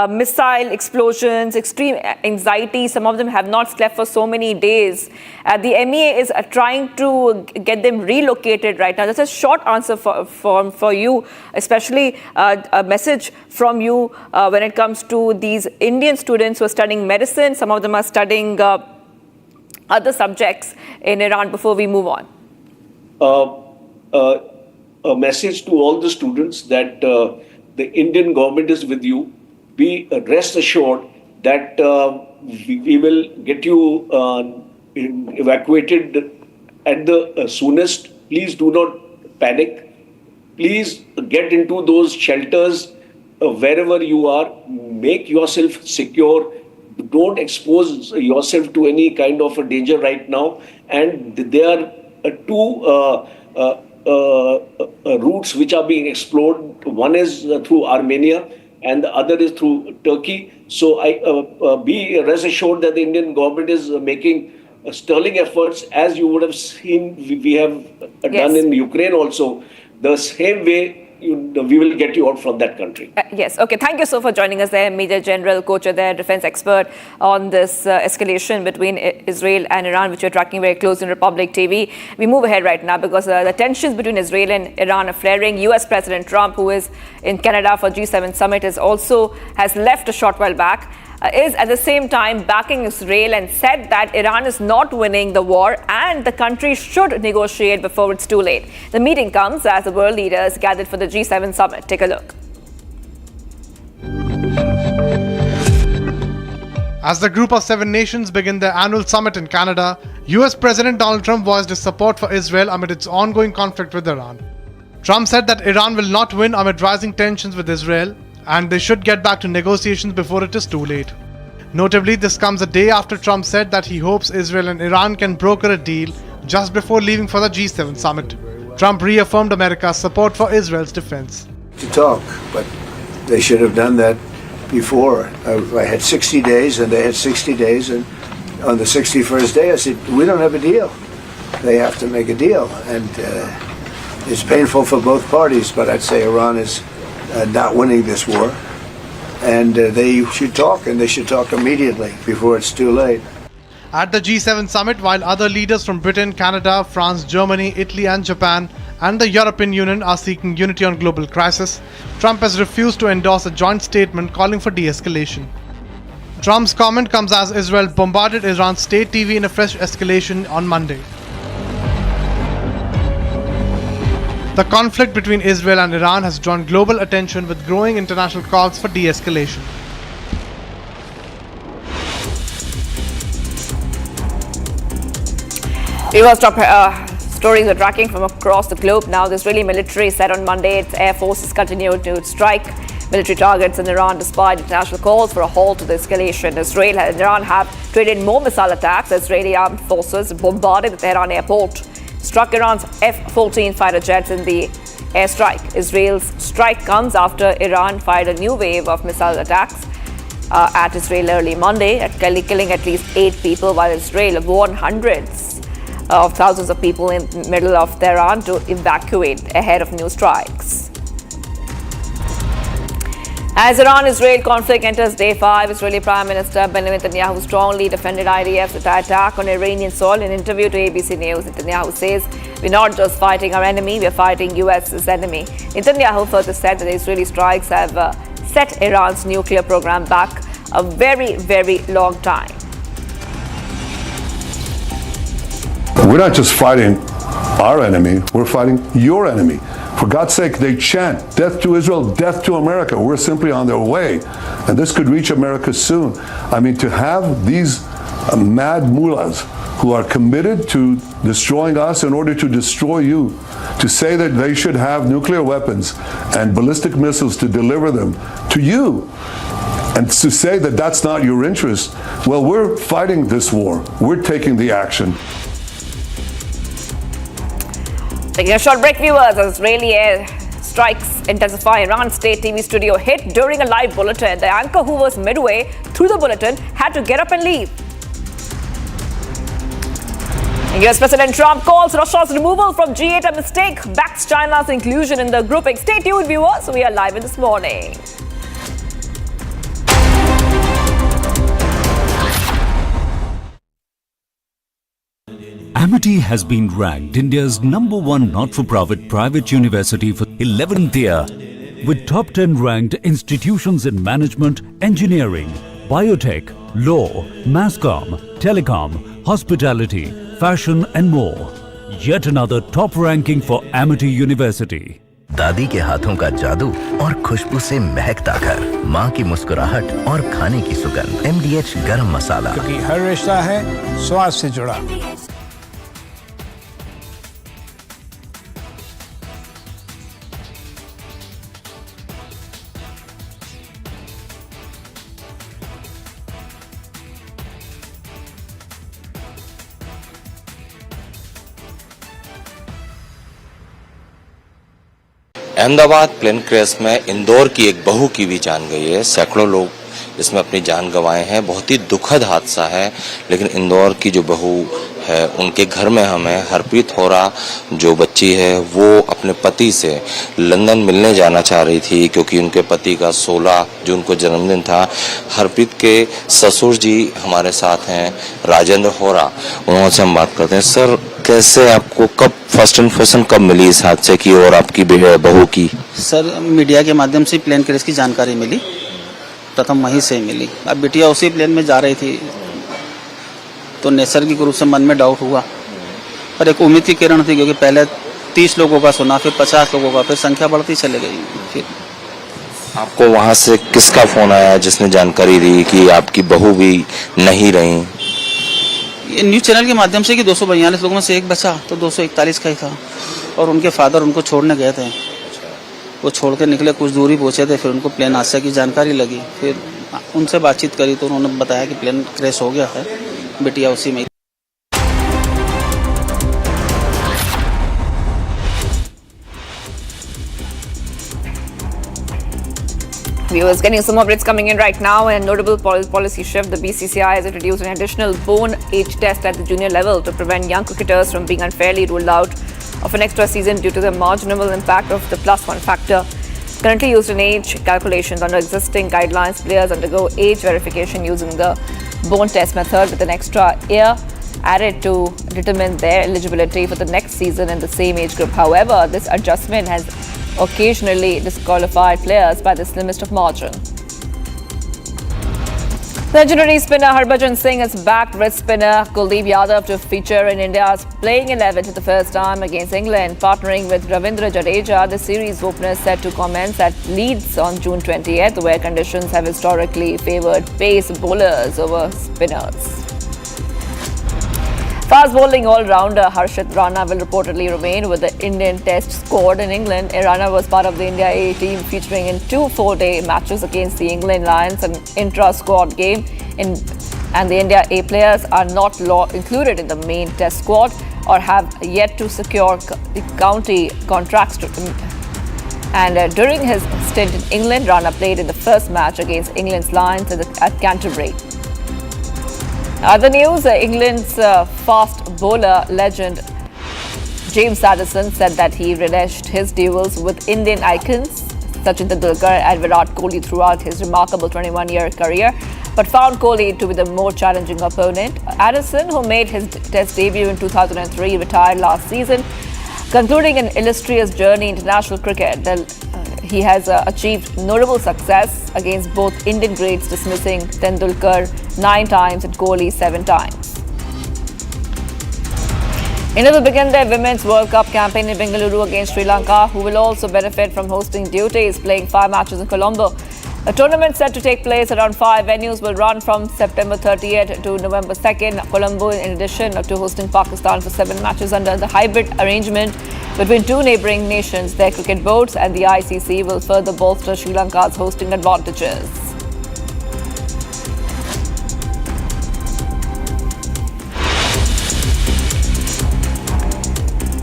missile explosions, extreme anxiety. Some of them have not slept for so many days. The MEA is trying to get them relocated right now. That's a short answer for you, especially a message from you when it comes to these Indian students who are studying medicine. Some of them are studying other subjects in Iran, before we move on. A message to all the students that the Indian government is with you. Be rest assured that we will get you evacuated at the soonest. Please do not panic. Please get into those shelters wherever you are. Make yourself secure. Don't expose yourself to any kind of a danger right now. And there are two routes which are being explored. One is through Armenia, and the other is through Turkey. So be rest assured that the Indian government is making sterling efforts, as you would have seen we have done in Ukraine also. The same way we will get you out from that country. Yes. Okay. Thank you so for joining us there, Major General Kocher there, defense expert on this escalation between Israel and Iran, which we're tracking very close in Republic TV. We move ahead right now because the tensions between Israel and Iran are flaring. US President Trump, who is in Canada for G7 summit, has left a short while back. Is at the same time backing Israel and said that Iran is not winning the war and the country should negotiate before it's too late. The meeting comes as the world leaders gathered for the G7 summit. Take a look. As the group of 7 nations begin their annual summit in Canada, US President Donald Trump voiced his support for Israel amid its ongoing conflict with Iran. Trump said that Iran will not win amid rising tensions with Israel, and they should get back to negotiations before it is too late. Notably, this comes a day after Trump said that he hopes Israel and Iran can broker a deal just before leaving for the G7 summit. Trump reaffirmed America's support for Israel's defense. To talk, but they should have done that before. I had 60 days and they had 60 days, and on the 61st day I said, we don't have a deal. They have to make a deal, and it's painful for both parties, but I'd say Iran is not winning this war, and they should talk, and they should talk immediately before it's too late. At the G7 summit, while other leaders from Britain, Canada, France, Germany, Italy and Japan and the European Union are seeking unity on global crisis, Trump has refused to endorse a joint statement calling for de-escalation. Trump's comment comes as Israel bombarded Iran's state TV in a fresh escalation on Monday. The conflict between Israel and Iran has drawn global attention with growing international calls for de-escalation. Viewers, top stories we're tracking from across the globe now. The Israeli military said on Monday its air forces continued to strike military targets in Iran despite international calls for a halt to the escalation. Israel and Iran have traded more missile attacks. Israeli armed forces bombarded the Tehran airport, struck Iran's F-14 fighter jets in the airstrike. Israel's strike comes after Iran fired a new wave of missile attacks at Israel early Monday, killing at least 8 people, while Israel warned hundreds of thousands of people in the middle of Tehran to evacuate ahead of new strikes. As Iran-Israel conflict enters day 5, Israeli Prime Minister Benjamin Netanyahu strongly defended IDF's attack on Iranian soil. In an interview to ABC News, Netanyahu says, "We're not just fighting our enemy, we're fighting US's enemy." Netanyahu further said that the Israeli strikes have set Iran's nuclear program back a very, very long time. We're not just fighting our enemy, we're fighting your enemy. For God's sake, they chant, death to Israel, death to America. We're simply on their way. And this could reach America soon. I mean, to have these mad mullahs who are committed to destroying us in order to destroy you, to say that they should have nuclear weapons and ballistic missiles to deliver them to you, and to say that that's not your interest, well, we're fighting this war. We're taking the action. Taking a short break, viewers, as Israeli air strikes intensify. Iran State TV studio hit during a live bulletin. The anchor, who was midway through the bulletin, had to get up and leave. US President Trump calls Russia's removal from G8 a mistake, backs China's inclusion in the grouping. Stay tuned, viewers. We are live in this morning. Amity has been ranked India's #1 not-for-profit private university for 11th year, with top 10 ranked institutions in management, engineering, biotech, law, masscom, telecom, hospitality, fashion and more. Yet another top ranking for Amity University. दादी के हाथों का जादू और खुशबू से महकता घर, माँ की मुस्कुराहट और खाने की सुगंध। MDH गरम मसाला, क्योंकि हर रिश्ता है स्वाद से जुड़ा। अहमदाबाद प्लेन क्रैश में इंदौर की एक बहू की भी जान गई है। सैकड़ों लोग इसमें अपनी जान गंवाए हैं। बहुत ही दुखद हादसा है, लेकिन इंदौर की जो बहू है उनके घर में हमें हरप्रीत होरा जो बच्ची है वो अपने पति से लंदन मिलने जाना चाह रही थी, क्योंकि उनके पति का 16 जून को जन्मदिन था। हरप्रीत के ससुर जी हमारे साथ हैं, राजेंद्र होरा, उनसे हम बात करते हैं। सर, कैसे आपको कब फर्स्ट इन्फॉर्मेशन कब मिली इस हादसे की और आपकी बहू की? सर, मीडिया के माध्यम से प्लेन क्रैश की जानकारी मिली, प्रथम वहीं से मिली। अब बिटिया उसी प्लेन में जा रही थी तो नैसर्गिक रूप से मन में डाउट हुआ, पर एक उम्मीद की किरण थी, क्योंकि पहले 30 लोगों का सुना, फिर 50 लोगों का, फिर संख्या बढ़ती चली गई। फिर आपको वहां से किसका फोन आया जिसने जानकारी दी कि आपकी बहू भी नहीं रही? ये न्यूज़ चैनल के माध्यम से कि 242 लोगों में से एक बचा, तो 241 का ही था, और उनके फादर उनको छोड़ने गए थे। वो छोड़ के निकले, कुछ दूरी पहुंचे थे, फिर उनको प्लेन हादसे की जानकारी लगी। फिर उनसे बातचीत करी तो उन्होंने बताया कि प्लेन क्रैश हो गया है, बिटिया उसी में। Viewers, getting some updates coming in right now. And a notable policy shift, the BCCI has introduced an additional bone age test at the junior level to prevent young cricketers from being unfairly ruled out of an extra season due to the marginal impact of the +1 factor. Currently used in age calculations under existing guidelines, players undergo age verification using the bone test method with an extra year added to determine their eligibility for the next season in the same age group. However, this adjustment has occasionally disqualified players by the slimmest of margin. Legendary spinner Harbhajan Singh has backed wrist spinner Kuldeep Yadav to feature in India's playing 11 for the first time against England. Partnering with Ravindra Jadeja, the series opener set to commence at Leeds on June 20th, where conditions have historically favoured pace bowlers over spinners. Fast bowling all-rounder Harshit Rana will reportedly remain with the Indian Test squad in England. Rana was part of the India A team featuring in 2 four-day matches against the England Lions, an intra-squad game. And the India A players are not included in the main Test squad or have yet to secure the county contracts. During his stint in England, Rana played in the first match against England's Lions at Canterbury. Other news, England's fast bowler legend James Addison said that he relished his duels with Indian icons Sachin Tendulkar and Virat Kohli throughout his remarkable 21-year career, but found Kohli to be the more challenging opponent. Addison, who made his Test debut in 2003, retired last season, concluding an illustrious journey in international cricket. he has achieved notable success against both Indian greats, dismissing Tendulkar 9 times and Kohli 7 times. India will begin their Women's World Cup campaign in Bengaluru against Sri Lanka, who will also benefit from hosting duties, playing 5 matches in Colombo. A tournament set to take place around 5 venues will run from September 30th to November 2nd. Colombo, in addition to hosting Pakistan for 7 matches under the hybrid arrangement between 2 neighbouring nations, their cricket boards and the ICC will further bolster Sri Lanka's hosting advantages.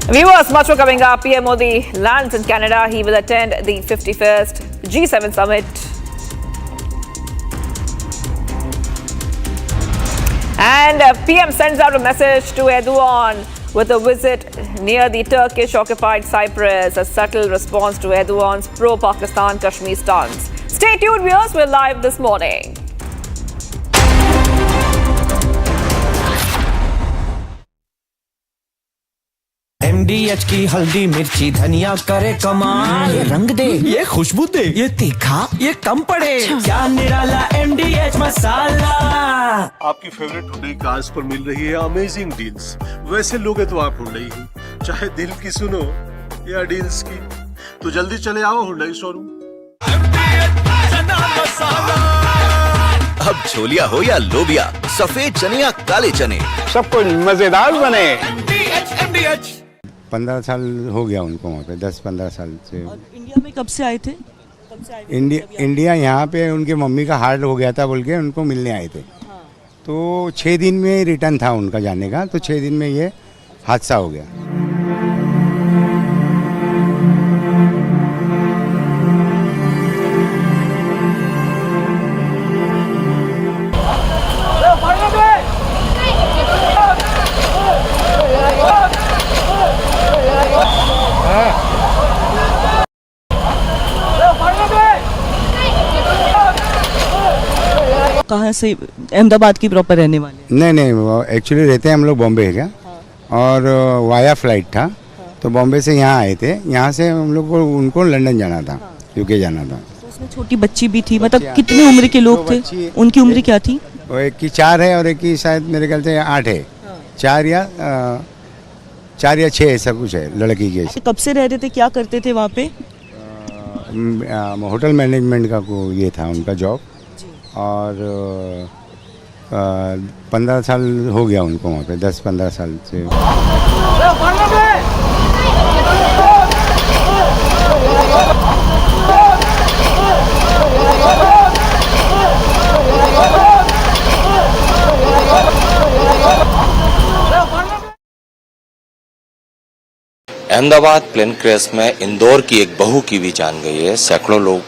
Viewers, much more coming up. PM Modi lands in Canada. He will attend the 51st G7 summit. And PM sends out a message to Erdogan with a visit near the Turkish-occupied Cyprus, a subtle response to Erdogan's pro-Pakistan Kashmir stance. Stay tuned, viewers. We're live this morning. MDH की हल्दी मिर्ची धनिया करे कमाल, ये रंग दे, ये खुशबू दे, ये तीखा, ये कम पड़े, क्या निराला MDH मसाला। आपकी फेवरेट हुंडई कार्स पर मिल रही है अमेजिंग डील्स। वैसे लोगे तो आप हुंडई ही, चाहे दिल की सुनो या डील्स की, तो जल्दी चले आओ हुंडई शोरूम। अब छोलिया हो या लोबिया, सफेद चने या काले चने, सब कुछ मजेदार बने। 15 साल हो गया उनको वहाँ पे, 10-15 साल से। और इंडिया में कब से आए थे? इंडिया यहाँ पे उनके मम्मी का हार्ट हो गया था बोल के उनको मिलने आए थे। हाँ। तो 6 दिन में रिटर्न था उनका जाने का, तो 6 दिन में ये हादसा हो गया। कहाँ से? अहमदाबाद की प्रॉपर रहने वाले? नहीं, वो एक्चुअली रहते हैं हम लोग बॉम्बे है क्या। हाँ। और वाया फ्लाइट था। हाँ। तो बॉम्बे से यहाँ आए थे, यहाँ से हम लोग को उनको लंदन जाना था। हाँ। यूके जाना था। तो उसमें छोटी बच्ची भी थी, मतलब कितनी उम्र के लोग थे? उनकी उम्र क्या थी? वो एक की 4 है और एक की शायद मेरे ख्याल से 8 है। 4 या 6 ऐसा कुछ है लड़की के। कब से रह रहे थे, क्या करते थे वहाँ पे? होटल मैनेजमेंट का ये था उनका जॉब। और 15 साल हो गया उनको वहाँ पे, 10-15 साल से। अहमदाबाद प्लेन क्रैश में इंदौर की एक बहू की भी जान गई है। सैकड़ों लोग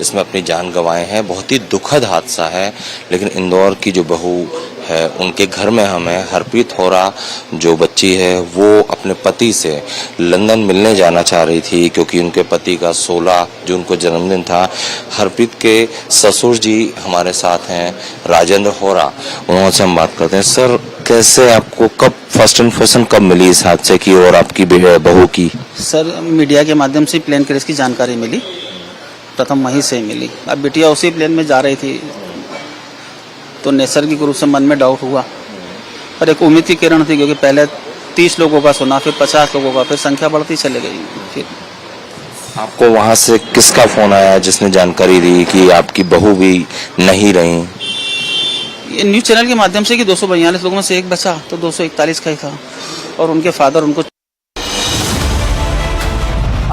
इसमें अपनी जान गंवाए हैं। बहुत ही दुखद हादसा है, लेकिन इंदौर की जो बहू है उनके घर में हमें हरप्रीत होरा जो बच्ची है वो अपने पति से लंदन मिलने जाना चाह रही थी, क्योंकि उनके पति का 16 जून को जन्मदिन था। हरप्रीत के ससुर जी हमारे साथ हैं, राजेंद्र होरा, उनसे हम बात करते हैं। सर, कैसे आपको कब फर्स्ट इन्फॉर्मेशन कब मिली इस हादसे की और आपकी बहू की? सर, मीडिया के माध्यम से प्लेन क्रैश की जानकारी मिली, प्रथम वहीं से मिली। अब बिटिया उसी प्लेन में जा रही थी, तो नैसर्गिक रूप से मन में डाउट हुआ, पर एक उम्मीद की किरण थी, क्योंकि पहले 30 लोगों का सुना, फिर 50 लोगों का, फिर संख्या बढ़ती चली गई। फिर आपको वहां से किसका फोन आया जिसने जानकारी दी कि आपकी बहू भी नहीं रही? ये न्यूज़ चैनल के माध्यम से कि 242 लोगों में से एक बचा, तो 241 का ही था, और उनके फादर उनको।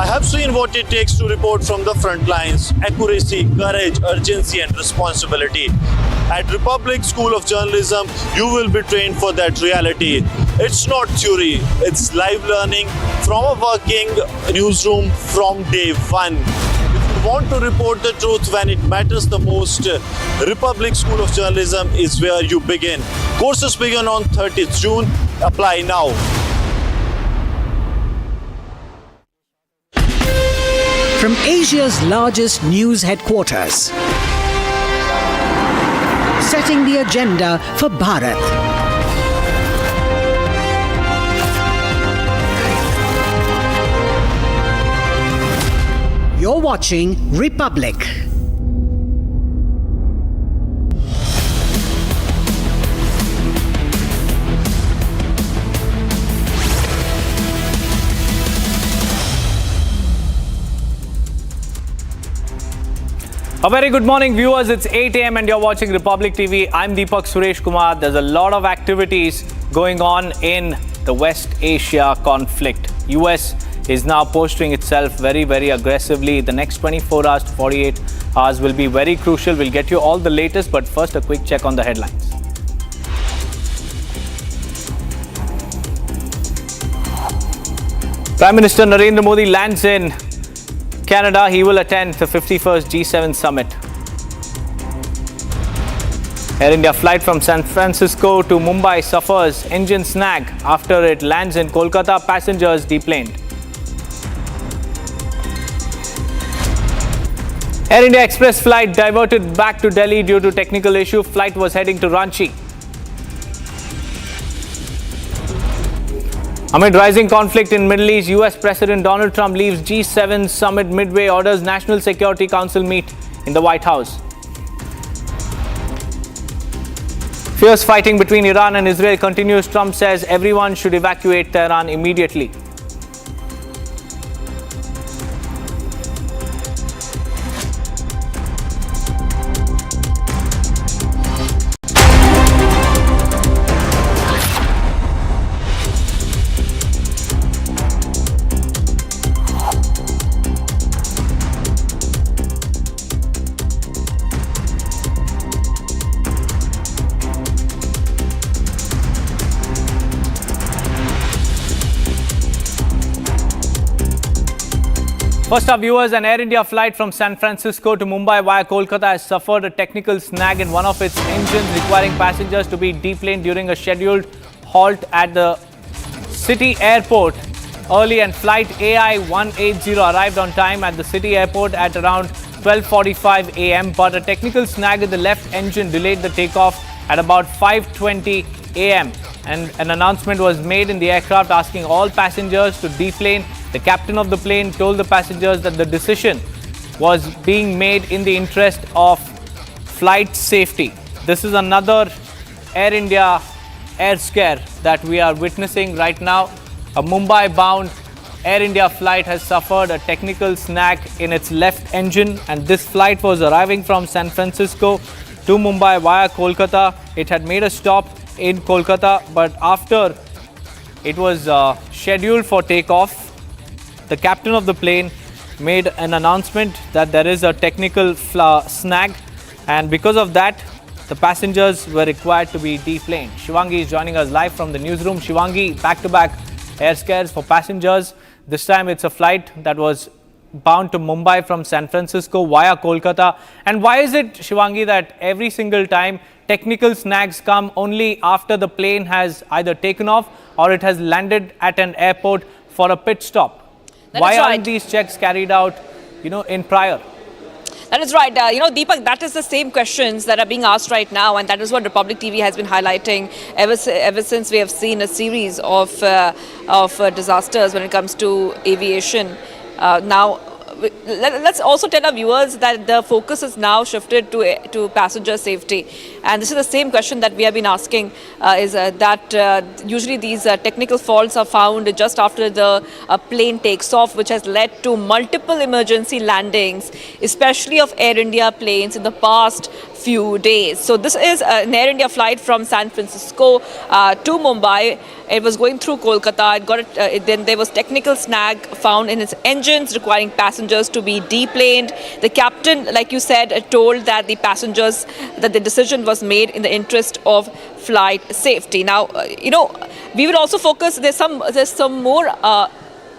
I have seen what it takes to report from the front lines. Accuracy, courage, urgency and responsibility. At Republic School of Journalism, you will be trained for that reality. It's not theory, it's live learning from a working newsroom from day one. If you want to report the truth when it matters the most, Republic School of Journalism is where you begin. Courses begin on 30th June. Apply now. From Asia's largest news headquarters, setting the agenda for Bharat. You're watching Republic. A very good morning, viewers. It's 8 a.m. and you're watching Republic TV. I'm Deepak Suresh Kumar. There's a lot of activities going on in the West Asia conflict. US is now posturing itself very, very aggressively. The next 24 hours to 48 hours will be very crucial. We'll get you all the latest, but first a quick check on the headlines. Prime Minister Narendra Modi lands in Canada. He will attend the 51st G7 summit. Air India flight from San Francisco to Mumbai suffers engine snag after it lands in Kolkata. Passengers deplaned. Air India Express flight diverted back to Delhi due to technical issue. Flight was heading to Ranchi. Amid rising conflict in Middle East, US President Donald Trump leaves G7 summit midway, orders National Security Council meet in the White House. Fierce fighting between Iran and Israel continues. Trump says everyone should evacuate Tehran immediately. First up, viewers, an Air India flight from San Francisco to Mumbai via Kolkata has suffered a technical snag in one of its engines, requiring passengers to be deplaned during a scheduled halt at the city airport early, and flight AI 180 arrived on time at the city airport at around 12:45 a.m. But a technical snag in the left engine delayed the takeoff at about 5:20 a.m. and an announcement was made in the aircraft asking all passengers to deplane. The captain of the plane told the passengers that the decision was being made in the interest of flight safety. This is another Air India air scare that we are witnessing right now. A Mumbai-bound Air India flight has suffered a technical snag in its left engine, and this flight was arriving from San Francisco to Mumbai via Kolkata. It had made a stop in Kolkata, but after it was scheduled for takeoff, the captain of the plane made an announcement that there is a technical snag, and because of that, the passengers were required to be deplaned. Shivangi is joining us live from the newsroom. Shivangi, back-to-back air scares for passengers. This time it's a flight that was bound to Mumbai from San Francisco via Kolkata. And why is it, Shivangi, that every single time technical snags come only after the plane has either taken off or it has landed at an airport for a pit stop? Why aren't these checks carried out, in prior? That is right. Deepak, that is the same questions that are being asked right now, and that is what Republic TV has been highlighting ever since we have seen a series of disasters when it comes to aviation. Now, let's also tell our viewers that the focus is now shifted to passenger safety, and this is the same question that we have been asking. Usually these technical faults are found just after the plane takes off, which has led to multiple emergency landings, especially of Air India planes in the past few days. So this is an Air India flight from San Francisco to Mumbai. It was going through Kolkata. Then there was technical snag found in its engines, requiring passengers to be deplaned. The captain, like you said, told that the passengers, that the decision was made in the interest of flight safety. Now, we will also focus. There's some more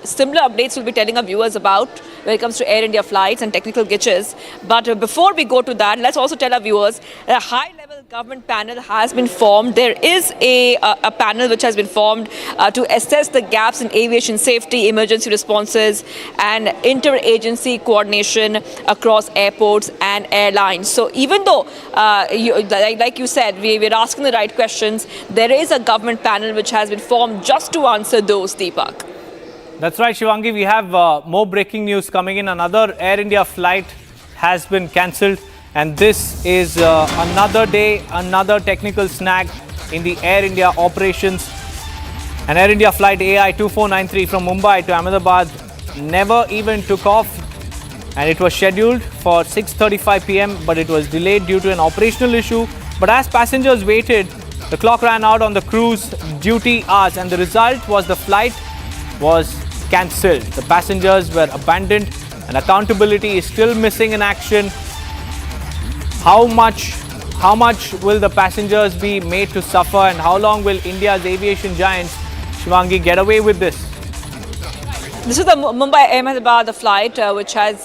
similar updates we'll be telling our viewers about when it comes to Air India flights and technical glitches. But before we go to that, let's also tell our viewers that a high-level government panel has been formed. There is a panel which has been formed to assess the gaps in aviation safety, emergency responses, and interagency coordination across airports and airlines. So even though, like you said, we're asking the right questions, there is a government panel which has been formed just to answer those, Deepak. That's right, Shivangi. We have more breaking news coming in. Another Air India flight has been cancelled. And this is another day, another technical snag in the Air India operations. An Air India flight AI2493 from Mumbai to Ahmedabad never even took off. And it was scheduled for 6:35 p.m. but it was delayed due to an operational issue. But as passengers waited, the clock ran out on the crew's duty hours and the result was the flight was cancelled. The passengers were abandoned and accountability is still missing in action. How much will the passengers be made to suffer and how long will India's aviation giants, Shivangi, get away with this? This is the Mumbai-Ahmedabad flight which has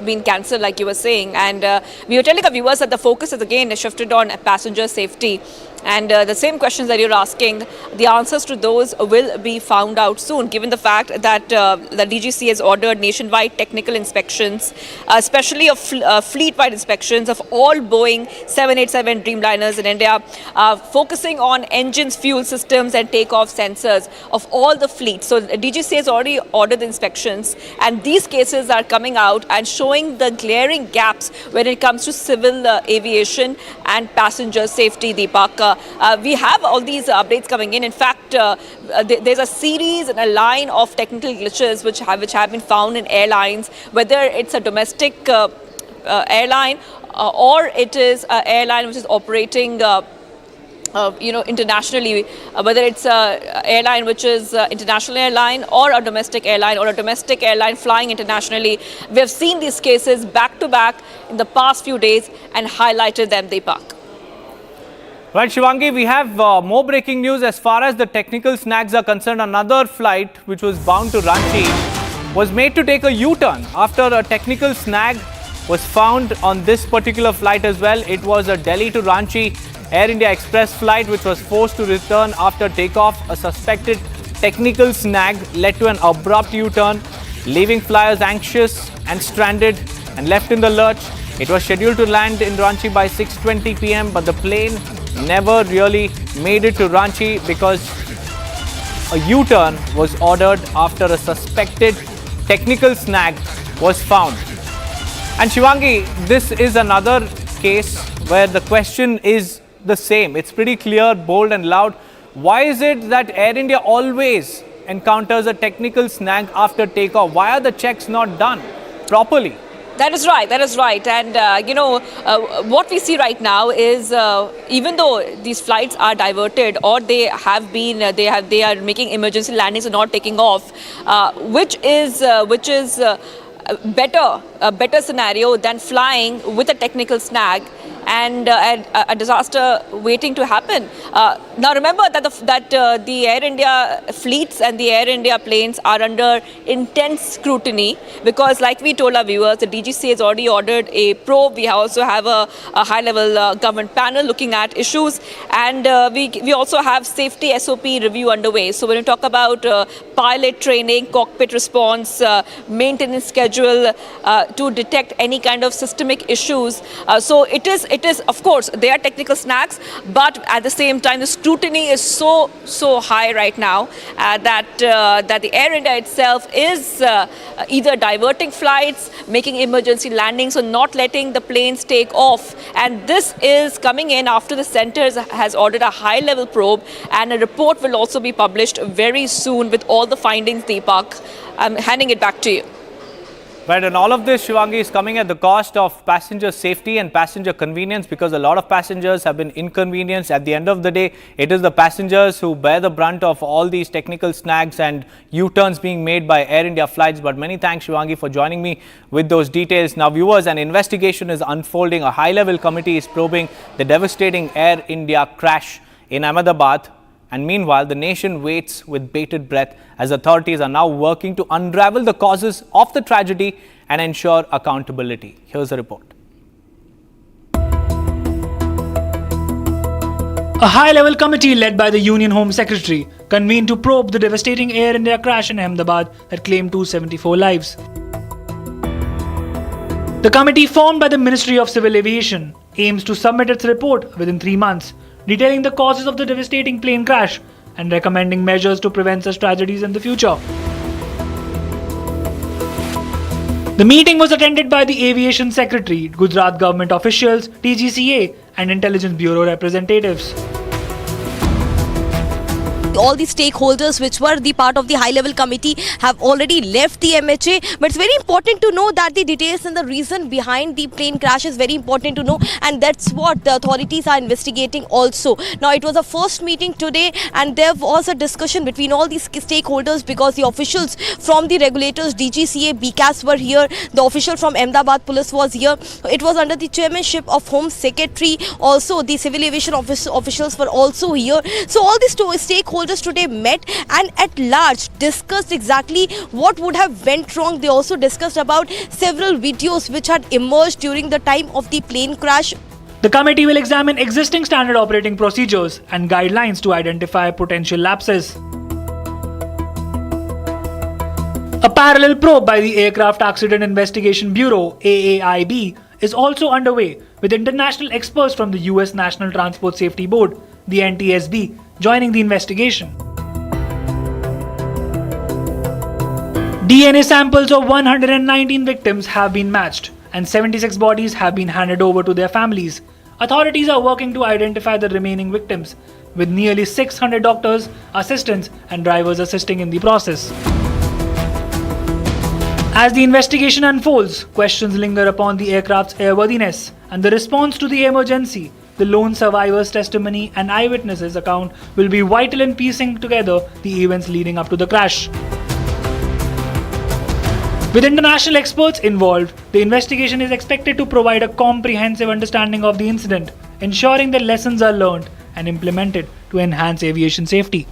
been cancelled, like you were saying, and we were telling our viewers that the focus is again shifted on passenger safety. And the same questions that you're asking, the answers to those will be found out soon, given the fact that the DGCA has ordered nationwide technical inspections, especially of fleet-wide inspections of all Boeing 787 Dreamliners in India, focusing on engines, fuel systems and takeoff sensors of all the fleet. So the DGCA has already ordered the inspections, and these cases are coming out and showing the glaring gaps when it comes to civil aviation and passenger safety, Deepak. We have all these updates coming in. In fact, there's a series and a line of technical glitches which have been found in airlines, whether it's a domestic airline or it is an airline which is operating internationally, whether it's an airline which is international airline or a domestic airline flying internationally. We have seen these cases back to back in the past few days and highlighted them, Deepak. Right, Shivangi, we have more breaking news as far as the technical snags are concerned. Another flight which was bound to Ranchi was made to take a U-turn after a technical snag was found on this particular flight as well. It was a Delhi to Ranchi Air India Express flight which was forced to return after takeoff. A suspected technical snag led to an abrupt U-turn, leaving flyers anxious and stranded and left in the lurch. It was scheduled to land in Ranchi by 6:20 p.m. but the plane never really made it to Ranchi because a U-turn was ordered after a suspected technical snag was found. And Shivangi, this is another case where the question is the same. It's pretty clear, bold and loud. Why is it that Air India always encounters a technical snag after takeoff? Why are the checks not done properly? That is right. And, what we see right now is even though these flights are diverted or they are making emergency landings and not taking off, which is a better scenario than flying with a technical snag and a disaster waiting to happen. Now remember that the Air India fleets and the Air India planes are under intense scrutiny because, like we told our viewers, the DGCA has already ordered a probe. We also have a high-level government panel looking at issues, and we also have safety SOP review underway. So when you talk about pilot training, cockpit response, maintenance schedule to detect any kind of systemic issues, so it is of course there are technical snags, but at the same time the scrutiny is so high right now that the Air India itself is either diverting flights, making emergency landings, or not letting the planes take off. And this is coming in after the centre has ordered a high-level probe, and a report will also be published very soon with all the findings. Deepak, I'm handing it back to you. Right, and all of this, Shivangi, is coming at the cost of passenger safety and passenger convenience because a lot of passengers have been inconvenienced. At the end of the day, it is the passengers who bear the brunt of all these technical snags and U-turns being made by Air India flights. But many thanks, Shivangi, for joining me with those details. Now, viewers, an investigation is unfolding. A high-level committee is probing the devastating Air India crash in Ahmedabad. And meanwhile, the nation waits with bated breath as authorities are now working to unravel the causes of the tragedy and ensure accountability. Here's the report. A high-level committee led by the Union Home Secretary convened to probe the devastating Air India crash in Ahmedabad that claimed 274 lives. The committee formed by the Ministry of Civil Aviation aims to submit its report within 3 months, detailing the causes of the devastating plane crash and recommending measures to prevent such tragedies in the future. The meeting was attended by the Aviation Secretary, Gujarat government officials, DGCA and Intelligence Bureau representatives. All the stakeholders which were the part of the high-level committee have already left the MHA, but it's very important to know that the details and the reason behind the plane crash is very important to know, and that's what the authorities are investigating also. Now, it was a first meeting today and there was a discussion between all these stakeholders because the officials from the regulators, DGCA, BCAS were here, the official from Ahmedabad police was here. It was under the chairmanship of Home Secretary, also the civil aviation officials were also here. So all these stakeholders today met and at large discussed exactly what would have went wrong. They also discussed about several videos which had emerged during the time of the plane crash. The committee will examine existing standard operating procedures and guidelines to identify potential lapses. A parallel probe by the Aircraft Accident Investigation Bureau, AAIB, is also underway with international experts from the US National Transport Safety Board, the NTSB, joining the investigation. DNA samples of 119 victims have been matched and 76 bodies have been handed over to their families. Authorities are working to identify the remaining victims, with nearly 600 doctors, assistants and drivers assisting in the process. As the investigation unfolds, questions linger upon the aircraft's airworthiness and the response to the emergency. The lone survivor's testimony and eyewitnesses' account will be vital in piecing together the events leading up to the crash. With international experts involved, the investigation is expected to provide a comprehensive understanding of the incident, ensuring that lessons are learned and implemented to enhance aviation safety.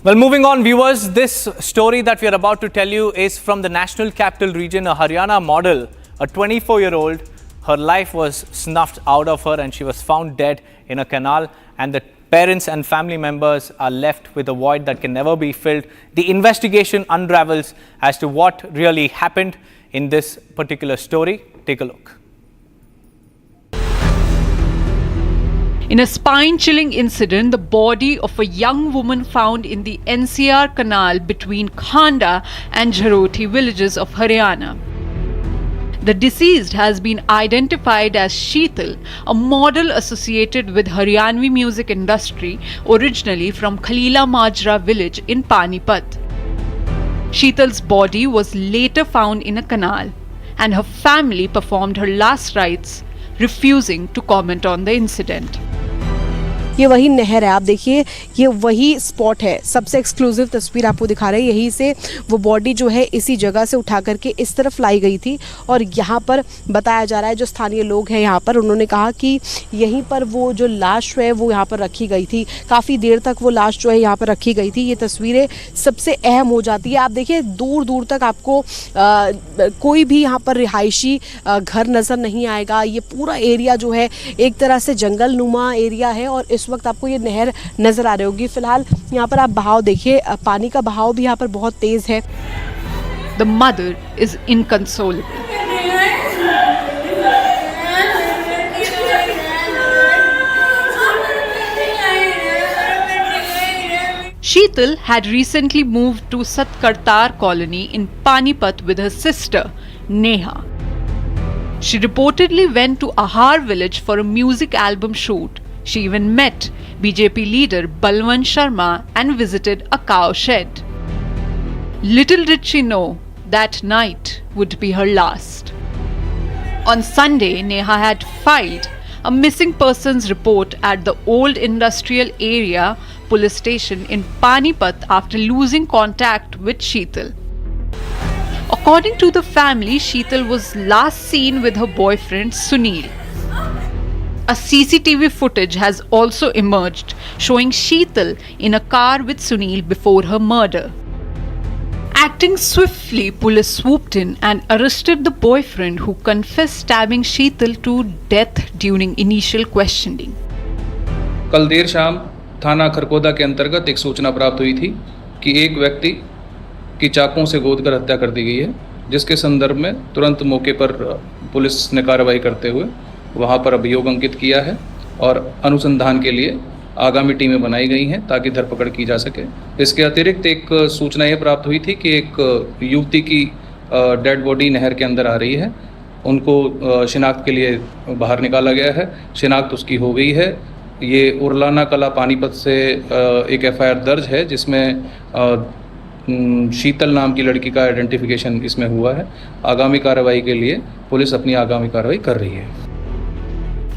Well, moving on, viewers, this story that we are about to tell you is from the National Capital Region. A Haryana model, a 24-year-old, her life was snuffed out of her and she was found dead in a canal, and the parents and family members are left with a void that can never be filled. The investigation unravels as to what really happened in this particular story. Take a look. In a spine-chilling incident, the body of a young woman found in the NCR canal between Khanda and Jharoti villages of Haryana. The deceased has been identified as Sheetal, a model associated with Haryanvi music industry, originally from Khalila Majra village in Panipat. Sheetal's body was later found in a canal, and her family performed her last rites, refusing to comment on the incident. ये वही नहर है, आप देखिए ये वही spot है, सबसे एक्सक्लूसिव तस्वीर आपको दिखा रहे हैं। यहीं से वो बॉडी जो है इसी जगह से उठा करके इस तरफ लाई गई थी और यहाँ पर बताया जा रहा है, जो स्थानीय लोग हैं यहाँ पर, उन्होंने कहा कि यहीं पर वो जो लाश है वो यहाँ पर रखी गई थी, काफ़ी देर तक वो लाश जो है यहाँ पर रखी गई थी। ये तस्वीरें सबसे अहम हो जाती है। आप देखिए दूर दूर तक आपको कोई भी यहाँ पर रिहायशी घर नज़र नहीं आएगा। ये पूरा एरिया जो है एक तरह से जंगल नुमा एरिया है और इस वक्त आपको ये नहर नजर आ रही होगी। फिलहाल यहाँ पर आप बहाव देखिए, पानी का बहाव भी यहाँ पर बहुत तेज है। The mother is inconsolable. Sheetal had recently moved to Satkartar colony in Panipat with her sister, Neha. She reportedly went to Ahar village for a music album shoot. She even met BJP leader Balwant Sharma and visited a cow shed. Little did she know that night would be her last. On Sunday, Neha had filed a missing persons report at the old industrial area police station in Panipat after losing contact with Sheetal. According to the family, Sheetal was last seen with her boyfriend Sunil. A CCTV footage has also emerged showing Sheetal in a car with Sunil before her murder. Acting swiftly, police swooped in and arrested the boyfriend who confessed stabbing Sheetal to death during initial questioning. कल देर शाम थाना खरकोदा के अंतर्गत एक सूचना प्राप्त हुई थी कि एक व्यक्ति की चाकुओं से गोदकर हत्या कर दी गई है, जिसके संदर्भ में तुरंत मौके पर पुलिस ने कार्रवाई करते हुए वहां पर अभियोग अंकित किया है और अनुसंधान के लिए आगामी टीमें बनाई गई हैं ताकि धरपकड़ की जा सके। इसके अतिरिक्त एक सूचना ये प्राप्त हुई थी कि एक युवती की डेड बॉडी नहर के अंदर आ रही है। उनको शिनाख्त के लिए बाहर निकाला गया है। शिनाख्त उसकी हो गई है। ये उरलाना कला पानीपत से एक FIR दर्ज है जिसमें शीतल नाम की लड़की का आइडेंटिफिकेशन इसमें हुआ है। आगामी कार्रवाई के लिए पुलिस अपनी आगामी कार्रवाई कर रही है।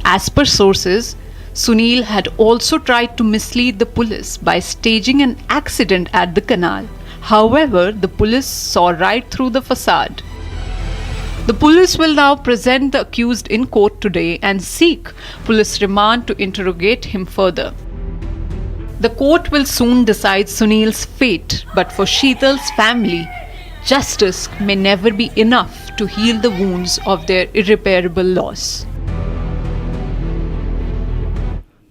As per sources, Sunil had also tried to mislead the police by staging an accident at the canal. However, the police saw right through the facade. The police will now present the accused in court today and seek police remand to interrogate him further. The court will soon decide Sunil's fate, but for Sheetal's family, justice may never be enough to heal the wounds of their irreparable loss.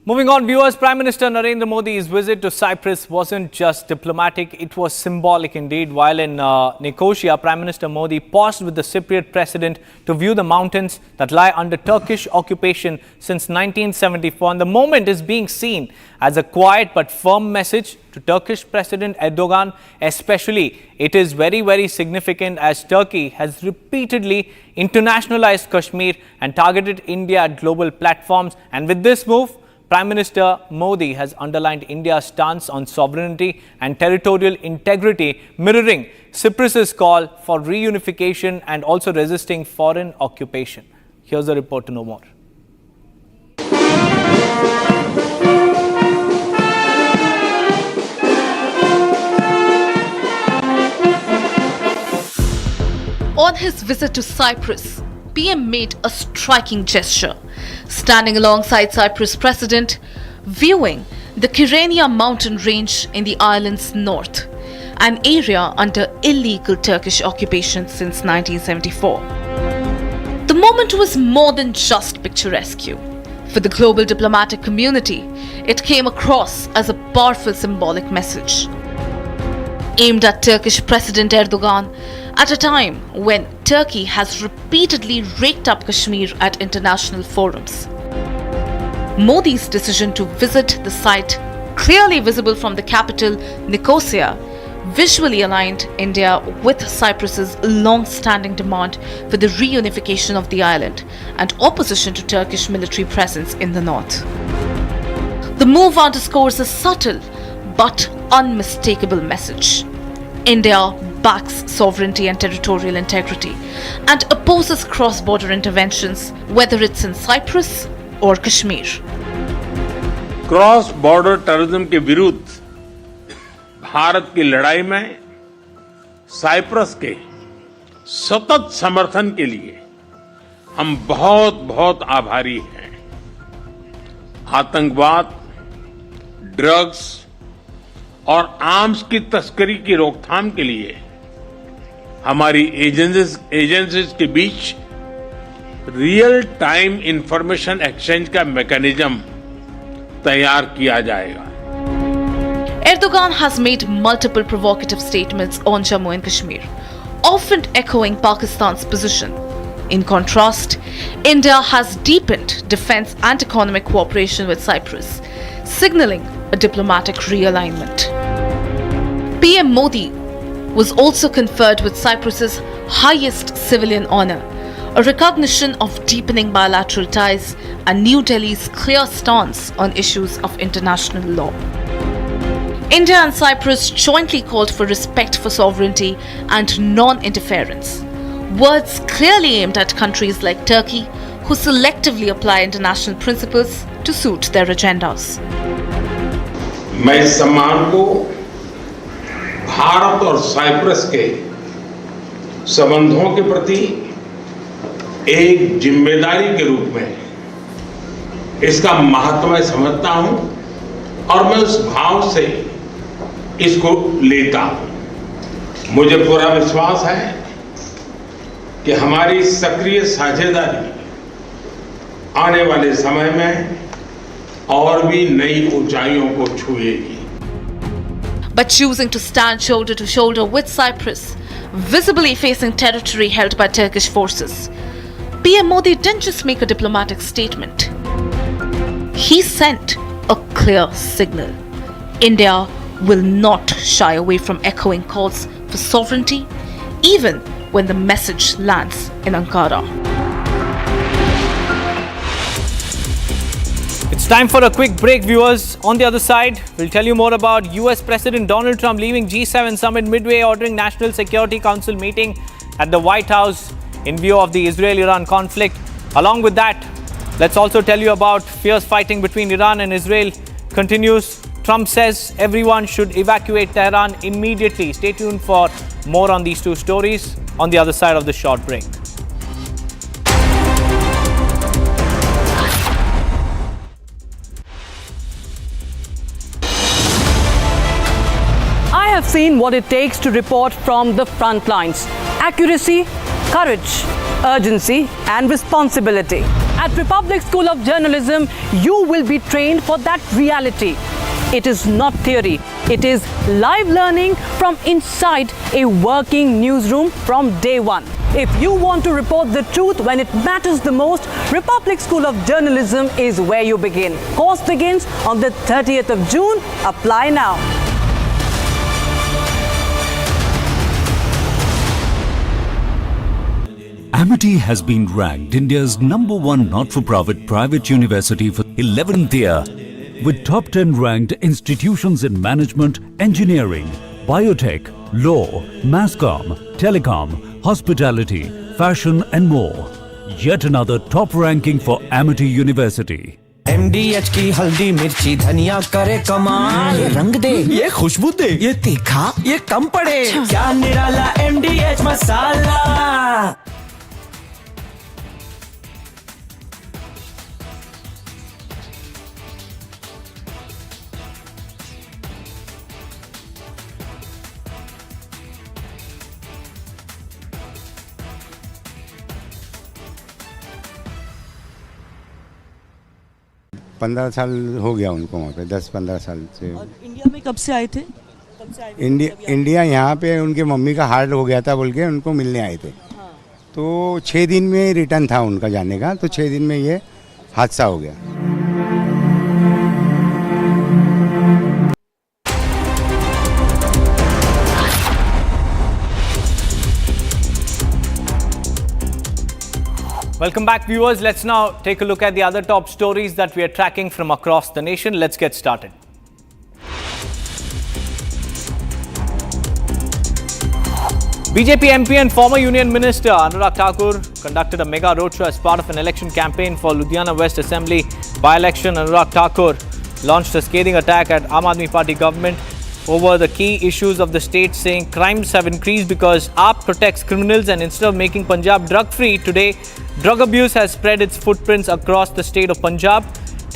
Moving on, viewers, Prime Minister Narendra Modi's visit to Cyprus wasn't just diplomatic, it was symbolic indeed. While in Nicosia, Prime Minister Modi paused with the Cypriot president to view the mountains that lie under Turkish occupation since 1974. And the moment is being seen as a quiet but firm message to Turkish President Erdogan. Especially, it is very, very significant as Turkey has repeatedly internationalized Kashmir and targeted India at global platforms. And with this move, Prime Minister Modi has underlined India's stance on sovereignty and territorial integrity, mirroring Cyprus's call for reunification and also resisting foreign occupation. Here's a report to know more. On his visit to Cyprus, PM made a striking gesture, standing alongside Cyprus President, viewing the Kyrenia mountain range in the island's north, an area under illegal Turkish occupation since 1974. The moment was more than just picturesque. For the global diplomatic community, it came across as a powerful symbolic message, aimed at Turkish President Erdogan at a time when Turkey has repeatedly raked up Kashmir at international forums. Modi's decision to visit the site, clearly visible from the capital Nicosia, visually aligned India with Cyprus's long-standing demand for the reunification of the island and opposition to Turkish military presence in the north. The move underscores a subtle but unmistakable message. India backs sovereignty and territorial integrity and opposes cross-border interventions, whether it's in Cyprus or Kashmir. Cross border terrorism के विरुद्ध भारत की लड़ाई में Cyprus के सतत समर्थन के लिए हम बहुत बहुत आभारी हैं। आतंकवाद, ड्रग्स और आर्म्स की तस्करी की रोकथाम के लिए हमारी एजेंसीज के बीच रियल टाइम इंफॉर्मेशन एक्सचेंज का मैकेनिज्म तैयार किया जाएगा। Erdogan has made multiple provocative statements on Jammu and Kashmir, often echoing Pakistan's position. In contrast, India has deepened defense and economic cooperation with Cyprus, signaling a diplomatic realignment. PM Modi was also conferred with Cyprus's highest civilian honor, a recognition of deepening bilateral ties and New Delhi's clear stance on issues of international law. India and Cyprus jointly called for respect for sovereignty and non-interference, words clearly aimed at countries like Turkey, who selectively apply international principles to suit their agendas. मैं इस सम्मान को भारत और Cyprus के संबंधों के प्रति एक जिम्मेदारी के रूप में इसका महत्व समझता हूं और मैं उस भाव से इसको लेता हूं। मुझे पूरा विश्वास है कि हमारी सक्रिय साझेदारी आने वाले समय में और भी नई ऊंचाइयों को छुएगी। But choosing to stand shoulder to shoulder with Cyprus, visibly facing territory held by Turkish forces, PM Modi didn't just make a diplomatic statement. He sent a clear clear signal. India will not shy away from echoing calls for sovereignty, even when the message lands in Ankara. It's time for a quick break, viewers. On the other side, we'll tell you more about US President Donald Trump leaving G7 summit midway, ordering National Security Council meeting at the White House in view of the Israel-Iran conflict. Along with that, let's also tell you about fierce fighting between Iran and Israel continues. Trump says everyone should evacuate Tehran immediately. Stay tuned for more on these two stories on the other side of the short break. I have seen what it takes to report from the front lines. Accuracy, courage, urgency, and responsibility. At Republic School of Journalism, you will be trained for that reality. It is not theory. It is live learning from inside a working newsroom from day one. If you want to report the truth when it matters the most, Republic School of Journalism is where you begin. Course begins on the 30th of June. Apply now. Amity has been ranked India's #1 not-for-profit private university for 11th year, with top 10 ranked institutions in management, engineering, biotech, law, mass comm, telecom, hospitality, fashion and more. Yet another top ranking for Amity University. MDH की हल्दी मिर्ची धनिया करे कमाल, ये रंग दे, ये खुशबू दे, ये तीखा, ये कम पड़े, क्या निराला MDH मसाला। पंद्रह साल हो गया उनको वहाँ पे, 10-15 साल से। और इंडिया में कब से आए थे? इंडिया यहाँ पे उनके मम्मी का हार्ट हो गया था बोल के उनको मिलने आए थे। हाँ। तो 6 दिन में रिटर्न था उनका जाने का, तो 6 दिन में ये हादसा हो गया। Welcome back, viewers. Let's now take a look at the other top stories that we are tracking from across the nation. Let's get started. BJP MP and former Union Minister Anurag Thakur conducted a mega roadshow as part of an election campaign for Ludhiana West Assembly by-election. Anurag Thakur launched a scathing attack at Aam Aadmi Party government over the key issues of the state, saying crimes have increased because AAP protects criminals, and instead of making Punjab drug-free, today drug abuse has spread its footprints across the state of Punjab.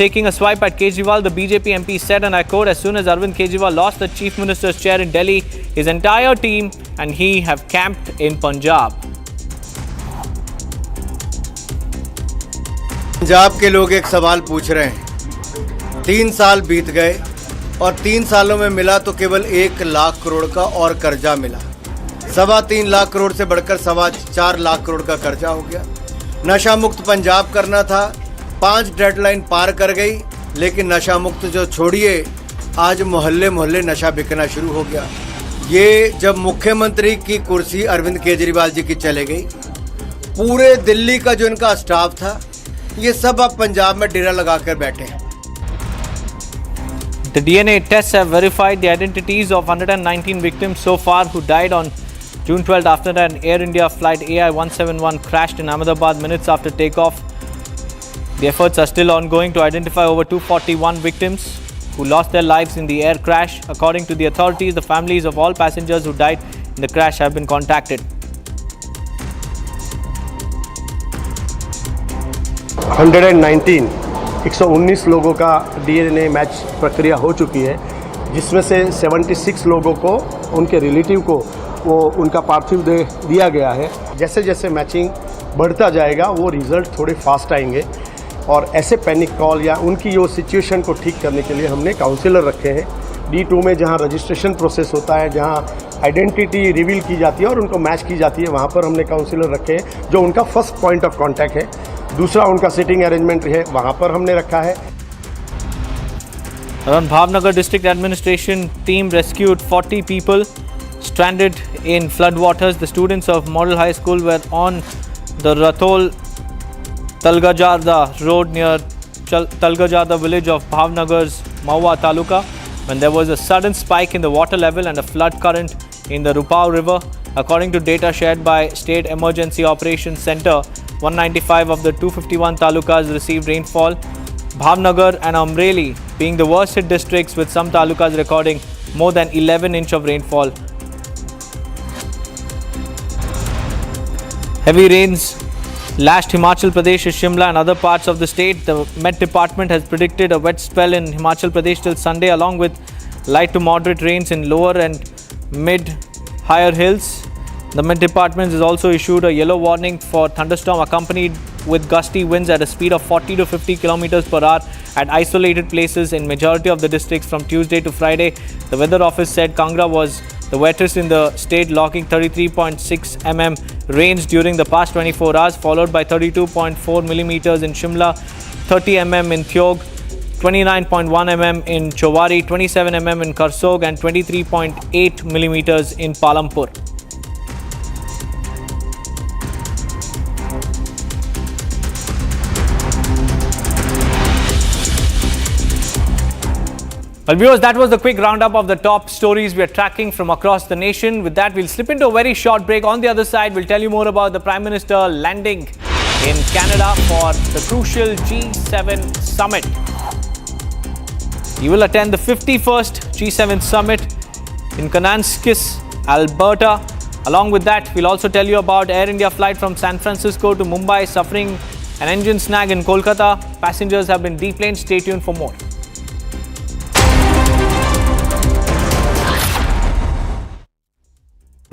Taking a swipe at Kejriwal, the BJP MP said, and I quote, "As soon as Arvind Kejriwal lost the Chief Minister's chair in Delhi, his entire team and he have camped in Punjab." Punjab के लोग एक सवाल पूछ रहे हैं। 3 साल बीत गए और 3 सालों में मिला तो केवल 1 लाख करोड़ का और कर्जा मिला। 3.25 लाख करोड़ से बढ़कर 4.25 लाख करोड़ का कर्जा हो गया। नशा मुक्त पंजाब करना था, 5 डेडलाइन पार कर गई, लेकिन नशा मुक्त जो छोड़िए, आज मोहल्ले मोहल्ले नशा बिकना शुरू हो गया। ये जब मुख्यमंत्री की कुर्सी अरविंद केजरीवाल जी की चले गई, पूरे दिल्ली का जो इनका स्टाफ था, ये सब अब पंजाब में डेरा लगा कर बैठे हैं। The DNA tests have verified the identities of 119 victims so far who died on June 12th after an Air India flight AI-171 crashed in Ahmedabad minutes after takeoff. The efforts are still ongoing to identify over 241 victims who lost their lives in the air crash. According to the authorities, the families of all passengers who died in the crash have been contacted. 119 लोगों का DNA match प्रक्रिया हो चुकी है, जिसमें से 76 लोगों को, उनके रिलेटिव को वो उनका पार्थिव देह दिया गया है। जैसे जैसे मैचिंग बढ़ता जाएगा वो रिज़ल्ट थोड़े फास्ट आएंगे, और ऐसे पैनिक कॉल या उनकी वो सिचुएशन को ठीक करने के लिए हमने काउंसलर रखे हैं। D2 में जहाँ रजिस्ट्रेशन प्रोसेस होता है, जहाँ आइडेंटिटी रिवील की जाती है और उनको मैच की जाती है, वहाँ पर हमने काउंसलर रखे हैं जो उनका फर्स्ट पॉइंट ऑफ कॉन्टैक्ट है। दूसरा उनका सिटिंग अरेंजमेंट है, वहाँ पर हमने रखा है। Around Bhavnagar district administration team rescued 40 people stranded in floodwaters. The students of Model High School were on the Rathol Talgajarda road near Talgajarda village of Bhavnagar's Maua Taluka when there was a sudden spike in the water level and a flood current in the Rupao river. According to data shared by State Emergency Operations Centre, 195 of the 251 talukas received rainfall. Bhavnagar and Amreli being the worst hit districts, with some talukas recording more than 11 inch of rainfall. Heavy rains lashed Himachal Pradesh, Shimla and other parts of the state. The Met Department has predicted a wet spell in Himachal Pradesh till Sunday, along with light to moderate rains in lower and mid-higher hills. The Met Department has also issued a yellow warning for thunderstorm accompanied with gusty winds at a speed of 40 to 50 kilometers per hour at isolated places in majority of the districts from Tuesday to Friday. The weather office said Kangra was the wettest in the state, logging 33.6 mm rains during the past 24 hours, followed by 32.4 millimeters in Shimla, 30 mm in Thyog, 29.1 mm in Chowari, 27 mm in Karsog and 23.8 millimeters in Palampur. Well, viewers, that was the quick roundup of the top stories we are tracking from across the nation. With that, we'll slip into a very short break. On the other side, we'll tell you more about the Prime Minister landing in Canada for the crucial G7 summit. He will attend the 51st G7 summit in Kananaskis, Alberta. Along with that, we'll also tell you about Air India flight from San Francisco to Mumbai suffering an engine snag in Kolkata. Passengers have been deplaned. Stay tuned for more.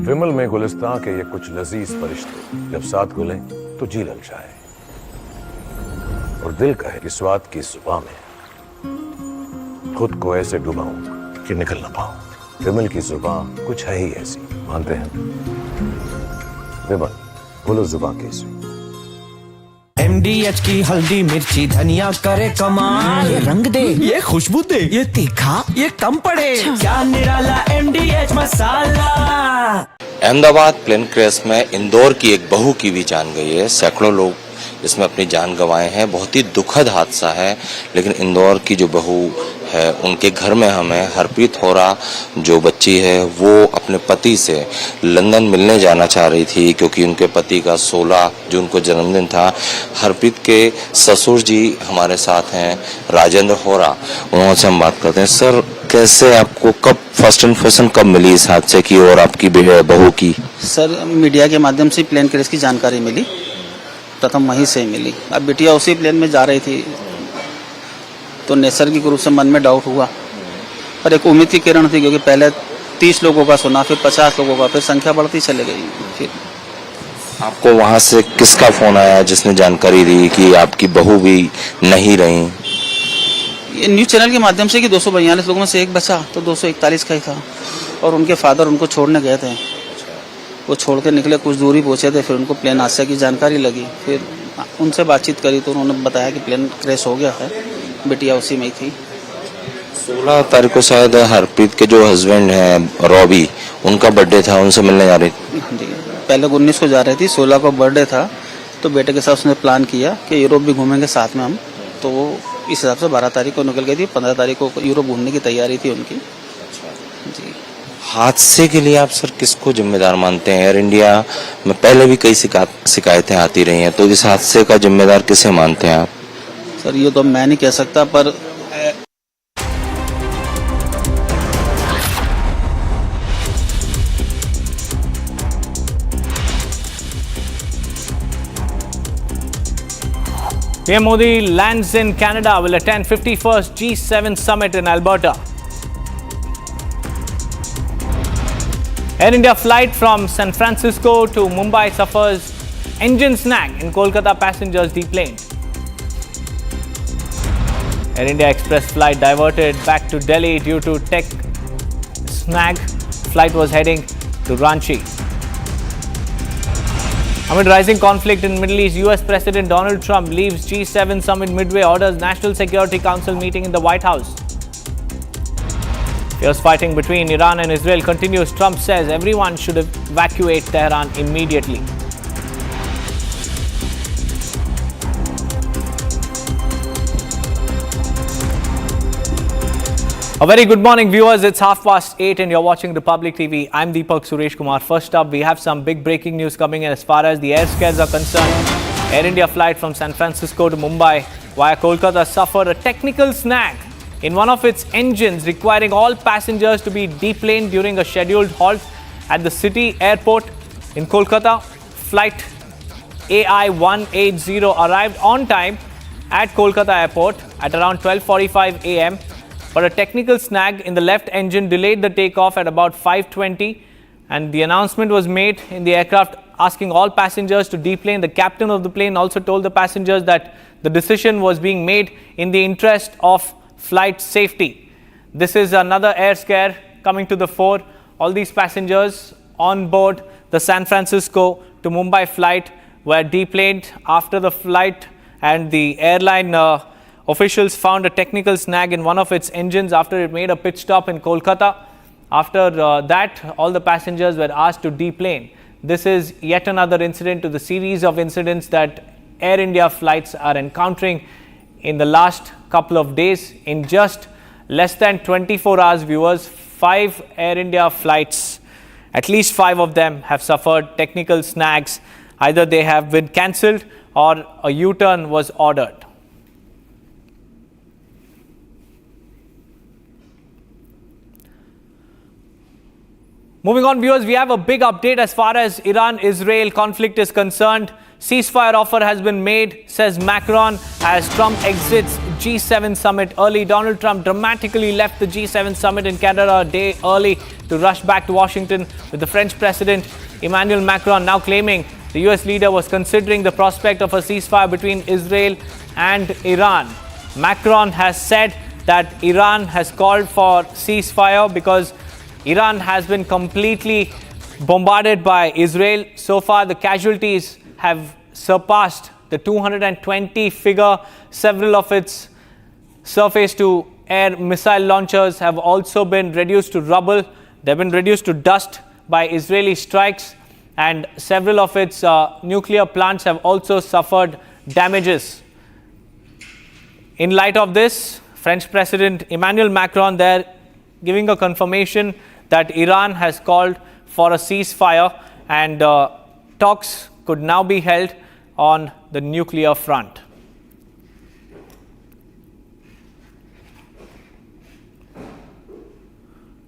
विमल में गुलिस्तां के ये कुछ लजीज फरिश्ते जब साथ घुलें तो जी ललचाए और दिल कहे कि स्वाद की जुबान में खुद को ऐसे डुबाऊं कि निकल ना पाऊं। विमल की जुबान कुछ है ही ऐसी, मानते हैं? विमल, बोलो जुबान कैसी? MDH की हल्दी मिर्ची धनिया करे कमाल, ये रंग दे, ये खुशबू दे, ये तीखा, ये कम पड़े, क्या निराला MDH मसाला। अहमदाबाद प्लेन क्रैश में इंदौर की एक बहू की भी जान गई है। सैकड़ों लोग इसमें अपनी जान गंवाए हैं। बहुत ही दुखद हादसा है, लेकिन इंदौर की जो बहू है उनके घर में हमें हरप्रीत होरा जो बच्ची है वो अपने पति से लंदन मिलने जाना चाह रही थी, क्योंकि उनके पति का 16 जून को जन्मदिन था। हरप्रीत के ससुर जी हमारे साथ हैं, राजेंद्र होरा, उनसे हम बात करते हैं। सर, कैसे आपको कब फर्स्ट इन्फॉर्मेशन कब मिली इस हादसे की और आपकी बहू की? सर, मीडिया के माध्यम से प्लेन क्रैश की जानकारी मिली, प्रथम वहीं से मिली। अब बिटिया उसी प्लेन में जा रही थी तो नैसर्गिक रूप से मन में डाउट हुआ, पर एक उम्मीद की किरण थी, क्योंकि पहले 30 लोगों का सुना, फिर 50 लोगों का, फिर संख्या बढ़ती चली गई। फिर आपको वहां से किसका फोन आया जिसने जानकारी दी कि आपकी बहू भी नहीं रही? ये न्यूज़ चैनल के माध्यम से कि 242 लोगों में से एक बचा, तो 241 का ही था, और उनके फादर उनको छोड़ने गए थे। वो छोड़ के निकले, कुछ दूरी पहुँचे थे, फिर उनको प्लेन हादसे की जानकारी लगी। फिर उनसे बातचीत करी तो उन्होंने बताया कि प्लेन क्रैश हो गया है, बिटिया उसी में ही थी। 16 तारीख को शायद हरप्रीत के जो हस्बैंड हैं रॉबी, उनका बर्थडे था, उनसे मिलने जा रही थी। जी, पहले 19 को जा रही थी, 16 को बर्थडे था, तो बेटे के साथ उसने प्लान किया कि यूरोप भी घूमेंगे साथ में हम, तो वो इस हिसाब से 12 तारीख को निकल गई थी। 15 तारीख को यूरोप घूमने की तैयारी थी उनकी। जी, हादसे के लिए आप सर किसको जिम्मेदार मानते हैं? एयर इंडिया में पहले भी कई शिकायतें आती रही हैं, तो इस हादसे का जिम्मेदार किसे मानते हैं आप? सर, ये तो मैं नहीं कह सकता, पर PM Modi lands in Canada, will attend 51st G7 summit in Alberta. Air India flight from San Francisco to Mumbai suffers engine snag in Kolkata, passengers deplaned. Air India Express flight diverted back to Delhi due to tech snag. Flight was heading to Ranchi. Amid rising conflict in Middle East, US President Donald Trump leaves G7 summit midway, orders National Security Council meeting in the White House. Fierce fighting between Iran and Israel continues. Trump says everyone should evacuate Tehran immediately. A very good morning, viewers. It's 8:30 and you're watching Republic TV. I'm Deepak Suresh Kumar. First up, we have some big breaking news coming in as far as the air scares are concerned. Air India flight from San Francisco to Mumbai via Kolkata suffered a technical snag in one of its engines, requiring all passengers to be deplaned during a scheduled halt at the city airport in Kolkata. Flight AI 180 arrived on time at Kolkata airport at around 12:45 a.m. But a technical snag in the left engine delayed the takeoff at about 5:20, and the announcement was made in the aircraft asking all passengers to deplane. The captain of the plane also told the passengers that the decision was being made in the interest of flight safety. This is another air scare coming to the fore. All these passengers on board the San Francisco to Mumbai flight were deplaned after the flight, and the airline officials found a technical snag in one of its engines after it made a pit stop in Kolkata. After that, all the passengers were asked to deplane. This is yet another incident to the series of incidents that Air India flights are encountering in the last couple of days. In just less than 24 hours, viewers, 5 Air India flights, at least 5 of them have suffered technical snags. Either they have been cancelled or a U-turn was ordered. Moving on, viewers, we have a big update as far as Iran-Israel conflict is concerned. Ceasefire offer has been made, says Macron, as Trump exits G7 summit early. Donald Trump dramatically left the G7 summit in Canada a day early to rush back to Washington, with the French President Emmanuel Macron now claiming the US leader was considering the prospect of a ceasefire between Israel and Iran. Macron has said that Iran has called for ceasefire because Iran has been completely bombarded by Israel. So far, the casualties have surpassed the 220 figure. Several of its surface-to-air missile launchers have also been reduced to rubble. They've been reduced to dust by Israeli strikes, and several of its nuclear plants have also suffered damages. In light of this, French President Emmanuel Macron there giving a confirmation that Iran has called for a ceasefire, and talks could now be held on the nuclear front.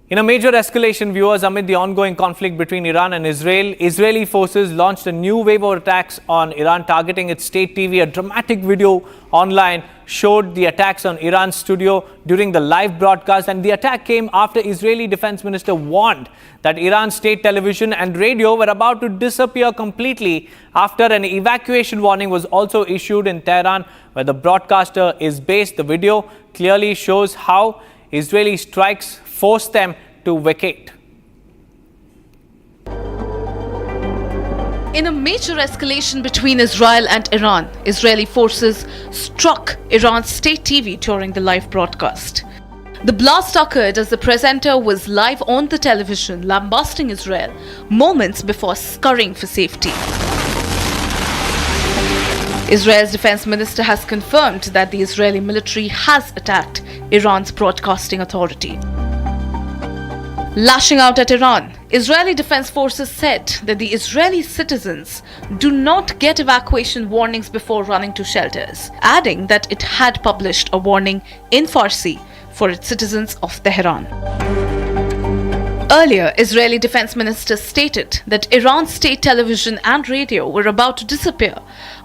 In a major escalation, viewers, amid the ongoing conflict between Iran and Israel, Israeli forces launched a new wave of attacks on Iran, targeting its state TV. A dramatic video online showed the attacks on Iran's studio during the live broadcast, and the attack came after Israeli Defense Minister warned that Iran's state television and radio were about to disappear completely after an evacuation warning was also issued in Tehran, where the broadcaster is based. The video clearly shows how Israeli strikes forced them to vacate. In a major escalation between Israel and Iran, Israeli forces struck Iran's state TV during the live broadcast. The blast occurred as the presenter was live on the television, lambasting Israel moments before scurrying for safety. Israel's defense minister has confirmed that the Israeli military has attacked Iran's broadcasting authority. Lashing out at Iran, Israeli defense forces said that the Israeli citizens do not get evacuation warnings before running to shelters, adding that it had published a warning in Farsi for its citizens of Tehran. Earlier, Israeli defense minister stated that Iran's state television and radio were about to disappear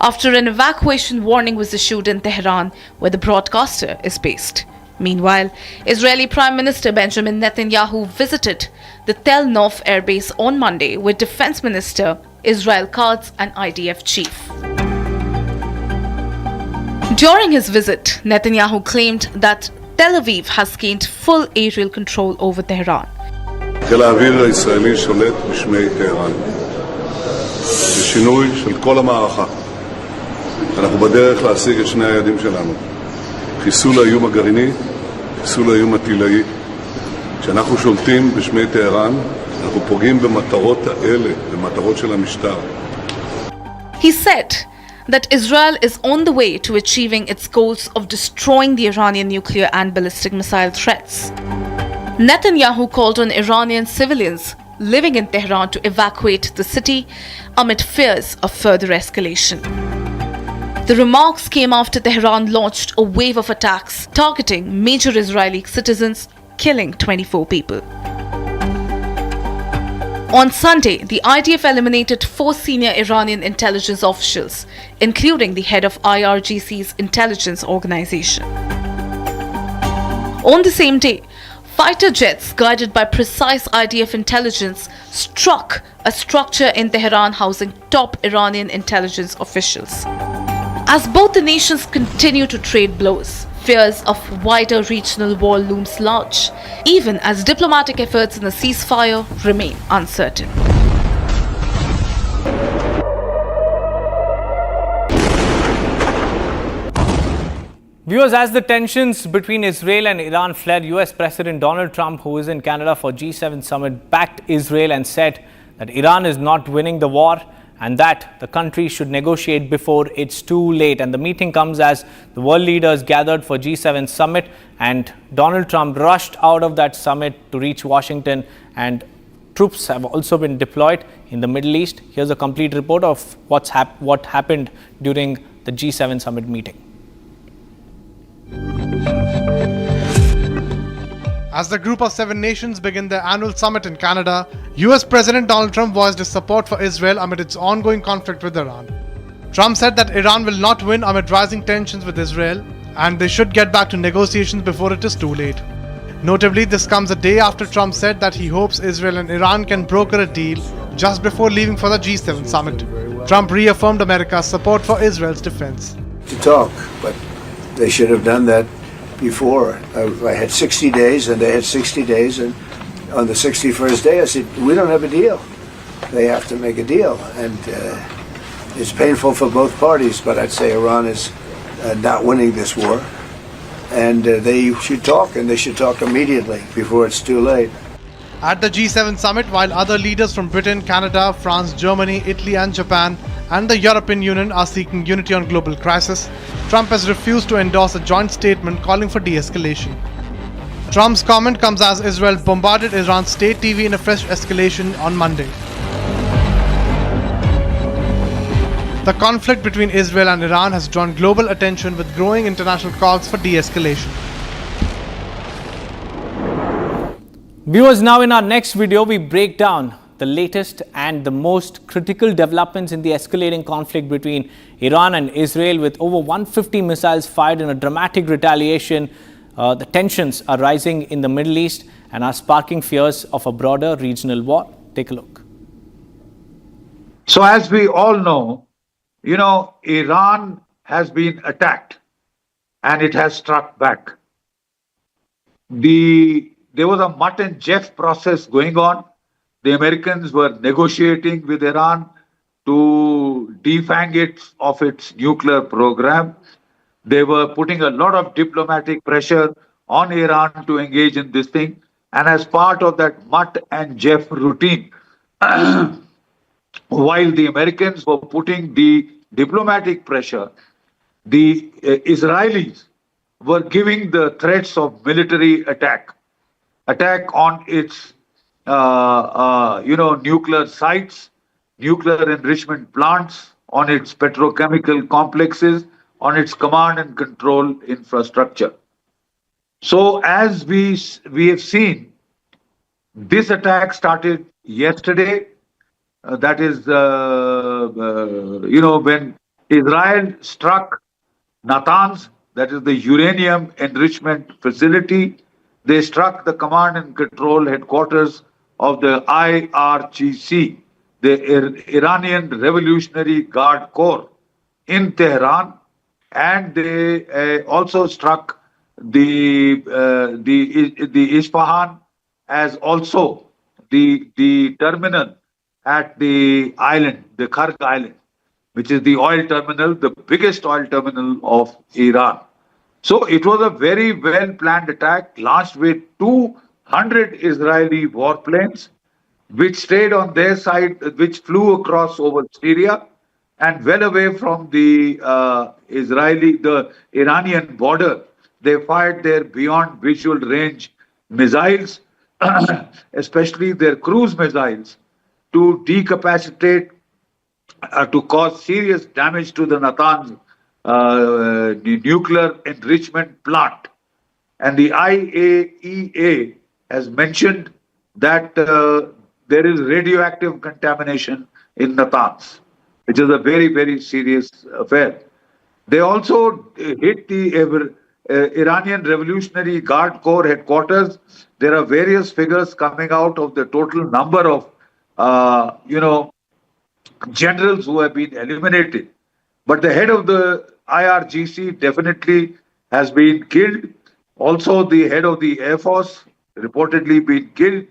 after an evacuation warning was issued in Tehran, where the broadcaster is based. Meanwhile, Israeli Prime Minister Benjamin Netanyahu visited the Tel Aviv Air Base on Monday with Defense Minister Israel Katz and IDF chief. During his visit, Netanyahu claimed that Tel Aviv has gained full aerial control over Tehran. חיל האוויר הישראלי שולט בשמי טהרן. זה שינוי של כל המערכה. אנחנו בדרך להשיג את שני היעדים שלנו. חיסול האיום הגרעיני, חיסול האיום הטילאי. כשאנחנו שולטים בשמי טהרן, אנחנו פוגעים במטרות האלה, במטרות של המשטר. He said that Israel is on the way to achieving its goals of destroying the Iranian nuclear and ballistic missile threats. Netanyahu called on Iranian civilians living in Tehran to evacuate the city amid fears of further escalation. The remarks came after Tehran launched a wave of attacks targeting major Israeli citizens, killing 24 people. On Sunday, the IDF eliminated 4 senior Iranian intelligence officials, including the head of IRGC's intelligence organization. On the same day, fighter jets guided by precise IDF intelligence struck a structure in Tehran housing top Iranian intelligence officials. As both the nations continue to trade blows, fears of wider regional war looms large, even as diplomatic efforts in a ceasefire remain uncertain. Viewers, as the tensions between Israel and Iran fled, US President Donald Trump, who is in Canada for G7 summit, backed Israel and said that Iran is not winning the war and that the country should negotiate before it's too late. And the meeting comes as the world leaders gathered for G7 summit, and Donald Trump rushed out of that summit to reach Washington, and troops have also been deployed in the Middle East. Here's a complete report of what happened during the G7 summit meeting. As the group of 7 nations begin their annual summit in Canada, US President Donald Trump voiced his support for Israel amid its ongoing conflict with Iran. Trump said that Iran will not win amid rising tensions with Israel, and they should get back to negotiations before it is too late. Notably, this comes a day after Trump said that he hopes Israel and Iran can broker a deal just before leaving for the G7 summit. Trump reaffirmed America's support for Israel's defense. To talk, but they should have done that before. I had 60 days and they had 60 days, and on the 61st day I said, we don't have a deal. They have to make a deal, and it's painful for both parties, but I'd say Iran is not winning this war, and they should talk, and they should talk immediately before it's too late. At the G7 summit, while other leaders from Britain, Canada, France, Germany, Italy and Japan and the European Union are seeking unity on global crisis, Trump has refused to endorse a joint statement calling for de-escalation. Trump's comment comes as Israel bombarded Iran's state TV in a fresh escalation on Monday. The conflict between Israel and Iran has drawn global attention with growing international calls for de-escalation. Viewers, now in our next video, we break down the latest and the most critical developments in the escalating conflict between Iran and Israel, with over 150 missiles fired in a dramatic retaliation. The tensions are rising in the Middle East and are sparking fears of a broader regional war. Take a look. So as we all know, Iran has been attacked and it has struck back. There was a mutt and Jeff process going on. The Americans were negotiating with Iran to defang it of its nuclear program. They were putting a lot of diplomatic pressure on Iran to engage in this thing. And as part of that mutt and Jeff routine, while the Americans were putting the diplomatic pressure, the Israelis were giving the threats of military attack on its nuclear sites, nuclear enrichment plants, on its petrochemical complexes, on its command and control infrastructure. So as we have seen, this attack started yesterday. That is, when Israel struck Natanz, that is the uranium enrichment facility. They struck the command and control headquarters of the IRGC, the Iranian Revolutionary Guard Corps in Tehran, and they also struck the Isfahan, as also the terminal at the island, the Kharg Island, which is the oil terminal, the biggest oil terminal of Iran. So it was a very well-planned attack launched with 2 100 Israeli warplanes, which stayed on their side, which flew across over Syria and well away from the the Iranian border. They fired their beyond visual range missiles, especially their cruise missiles, to decapacitate, to cause serious damage to the Natanz nuclear enrichment plant. And the IAEA has mentioned that there is radioactive contamination in Natanz, which is a very, very serious affair. They also hit the Iranian Revolutionary Guard Corps headquarters. There are various figures coming out of the total number of, generals who have been eliminated. But the head of the IRGC definitely has been killed. Also, the head of the Air Force reportedly been killed,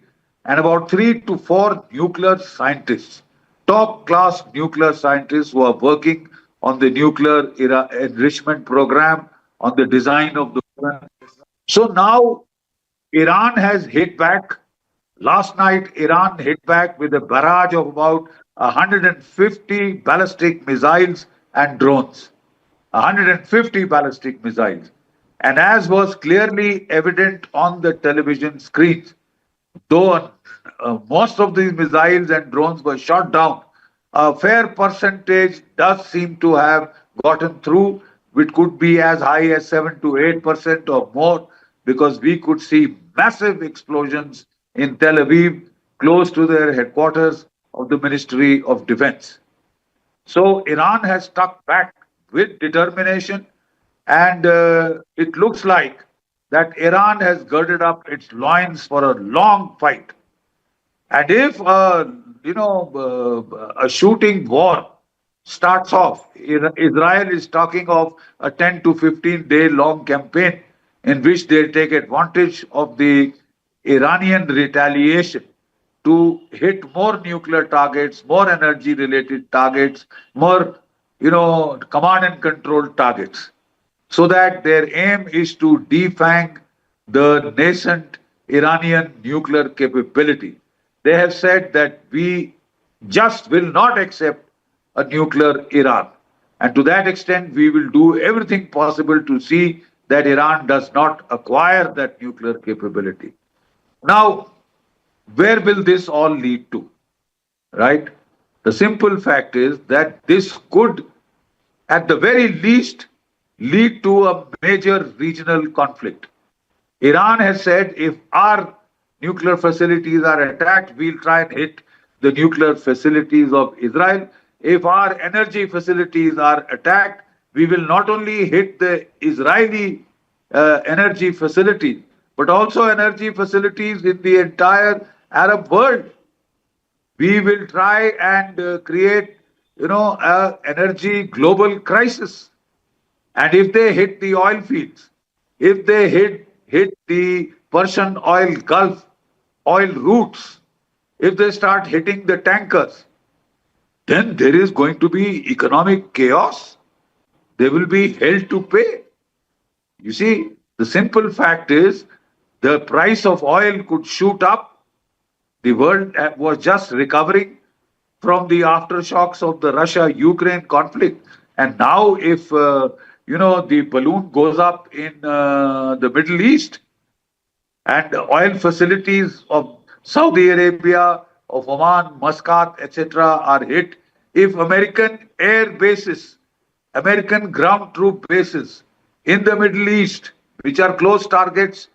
and about 3 to 4 nuclear scientists, top-class nuclear scientists who are working on the nuclear enrichment program, on the design of the weapon. So now Iran has hit back. Last night, Iran hit back with a barrage of about 150 ballistic missiles and drones. 150 ballistic missiles. And as was clearly evident on the television screens, though most of these missiles and drones were shot down, a fair percentage does seem to have gotten through, which could be as high as 7 to 8% or more, because we could see massive explosions in Tel Aviv, close to their headquarters of the Ministry of Defense. So Iran has stuck back with determination, and it looks like that Iran has girded up its loins for a long fight. And if a shooting war starts off, Israel is talking of a 10 to 15 day long campaign in which they'll take advantage of the Iranian retaliation to hit more nuclear targets, more energy related targets, more, command and control targets, so that their aim is to defang the nascent Iranian nuclear capability. They have said that we just will not accept a nuclear Iran. And to that extent, we will do everything possible to see that Iran does not acquire that nuclear capability. Now, where will this all lead to? Right? The simple fact is that this could, at the very least, lead to a major regional conflict. Iran has said if our nuclear facilities are attacked, we'll try and hit the nuclear facilities of Israel. If our energy facilities are attacked, we will not only hit the Israeli energy facilities, but also energy facilities in the entire Arab world. We will try and create, an energy global crisis. And if they hit the oil fields, if they hit the Persian oil Gulf, oil routes, if they start hitting the tankers, then there is going to be economic chaos. They will be held to pay. You see, the simple fact is the price of oil could shoot up. The world was just recovering from the aftershocks of the Russia-Ukraine conflict. And now if, the balloon goes up in the Middle East and the oil facilities of Saudi Arabia, of Oman, Muscat, etc. are hit, if American air bases, American ground troop bases in the Middle East, which are close targets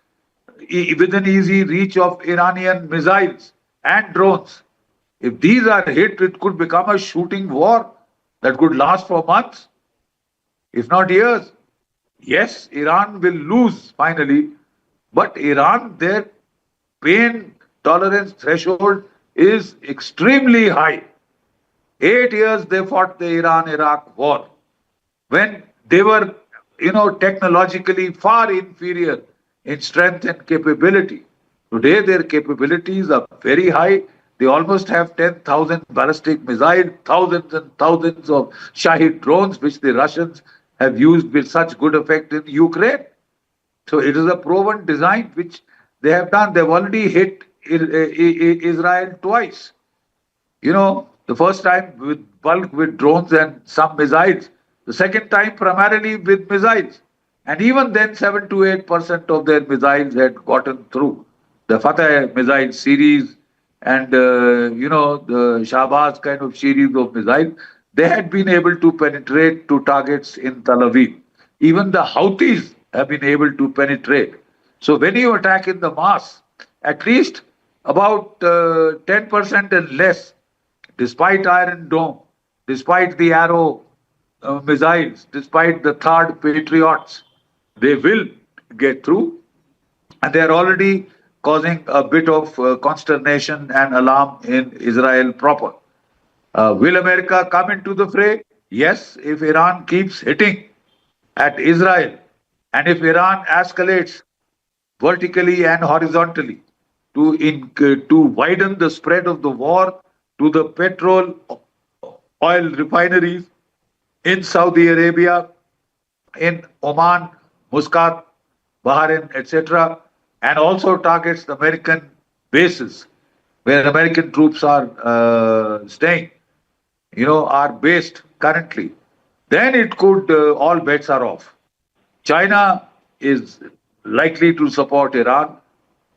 within easy reach of Iranian missiles and drones, if these are hit, it could become a shooting war that could last for months, if not years. Yes, Iran will lose finally, but Iran, their pain tolerance threshold is extremely high. 8 years they fought the Iran-Iraq war when they were, technologically far inferior in strength and capability. Today their capabilities are very high. They almost have 10,000 ballistic missiles, thousands and thousands of Shahid drones, which the Russians have used with such good effect in Ukraine. So it is a proven design which they have done. They've already hit Israel twice. You know, the first time with drones and some missiles. The second time primarily with missiles. And even then 7 to 8% of their missiles had gotten through. The Fatah missile series and, the Shahbaz kind of series of missiles, they had been able to penetrate to targets in Tel Aviv. Even the Houthis have been able to penetrate. So when you attack in the mass, at least about 10% and less, despite Iron Dome, despite the Arrow missiles, despite the third Patriots, they will get through. And they are already causing a bit of consternation and alarm in Israel proper. Will America come into the fray? Yes, if Iran keeps hitting at Israel and if Iran escalates vertically and horizontally to widen the spread of the war to the petrol oil refineries in Saudi Arabia, in Oman, Muscat, Bahrain, etc., and also targets the American bases where American troops are staying, are based currently, then it could, all bets are off. China is likely to support Iran.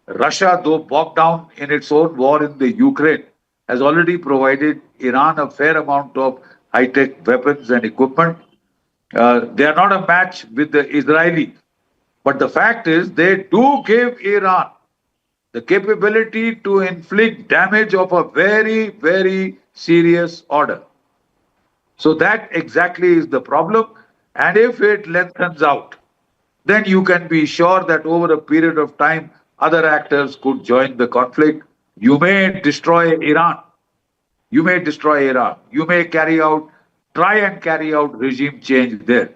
Russia, though bogged down in its own war in the Ukraine, has already provided Iran a fair amount of high-tech weapons and equipment. They are not a match with the Israelis. But the fact is, they do give Iran the capability to inflict damage of a very, very serious order. So that exactly is the problem. And if it lengthens out, then you can be sure that over a period of time, other actors could join the conflict. You may destroy Iran. You may try and carry out regime change there.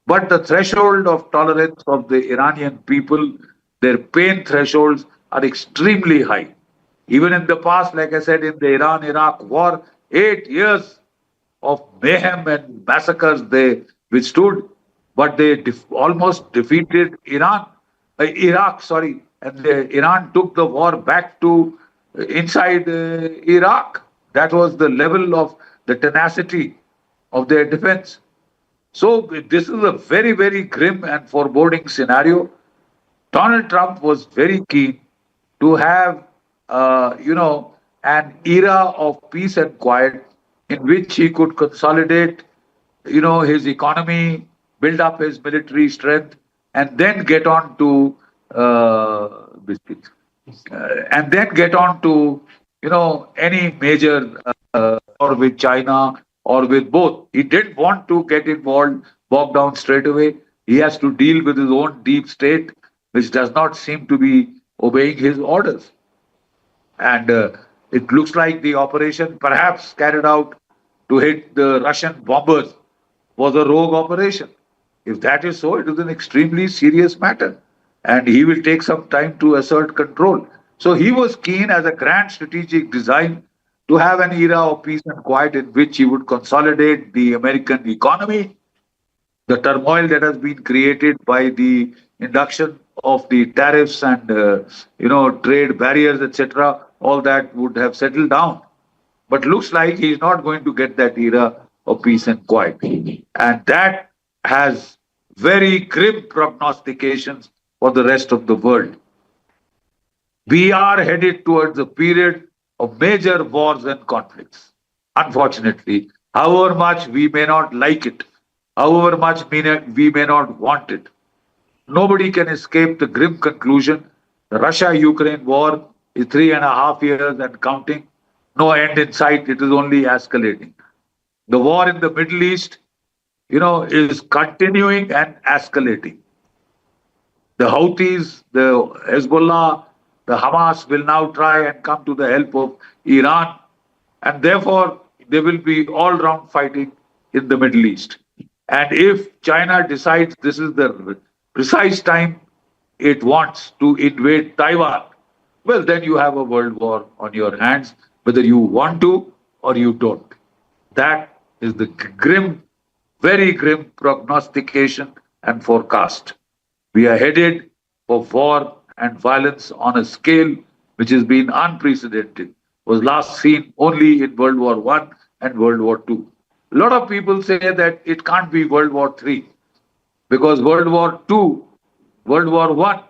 But the threshold of tolerance of the Iranian people, their pain thresholds are extremely high. Even in the past, like I said, in the Iran-Iraq war, 8 years of mayhem and massacres they withstood, but they almost defeated Iraq, and Iran took the war back to inside Iraq. That was the level of the tenacity of their defense. So this is a very, very grim and foreboding scenario. Donald Trump was very keen to have, an era of peace and quiet in which he could consolidate, his economy, build up his military strength, and then get on to any major or with China or with both. He didn't want to get bogged down straight away. He has to deal with his own deep state, which does not seem to be obeying his orders. And it looks like the operation, perhaps carried out to hit the Russian bombers, was a rogue operation. If that is so, it is an extremely serious matter. And he will take some time to assert control. So he was keen, as a grand strategic design, to have an era of peace and quiet in which he would consolidate the American economy. The turmoil that has been created by the induction of the tariffs and trade barriers, etc., all that would have settled down. But looks like he's not going to get that era of peace and quiet. And that has very grim prognostications for the rest of the world. We are headed towards a period of major wars and conflicts. Unfortunately, however much we may not like it, however much we may not want it, nobody can escape the grim conclusion. The Russia-Ukraine war is 3.5 years and counting. No end in sight. It is only escalating. The war in the Middle East, is continuing and escalating. The Houthis, the Hezbollah, the Hamas will now try and come to the help of Iran. And therefore, there will be all-round fighting in the Middle East. And if China decides this is the precise time it wants to invade Taiwan, well, then you have a world war on your hands, whether you want to or you don't. That is the grim, very grim prognostication and forecast. We are headed for war and violence on a scale which has been unprecedented was last seen only in World War I and World War II. A lot of people say that it can't be World War III because World War II, World War I,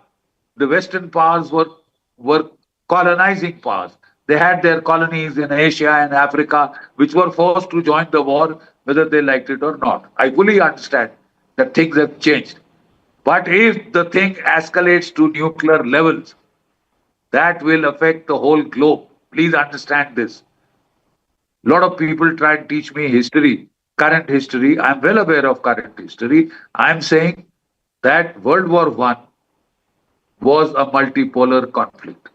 the Western powers were colonizing powers. They had their colonies in Asia and Africa, which were forced to join the war, whether they liked it or not. I fully understand that things have changed. But if the thing escalates to nuclear levels, that will affect the whole globe. Please understand this. A lot of people try and teach me history, current history. I'm well aware of current history. I'm saying that World War I was a multipolar conflict.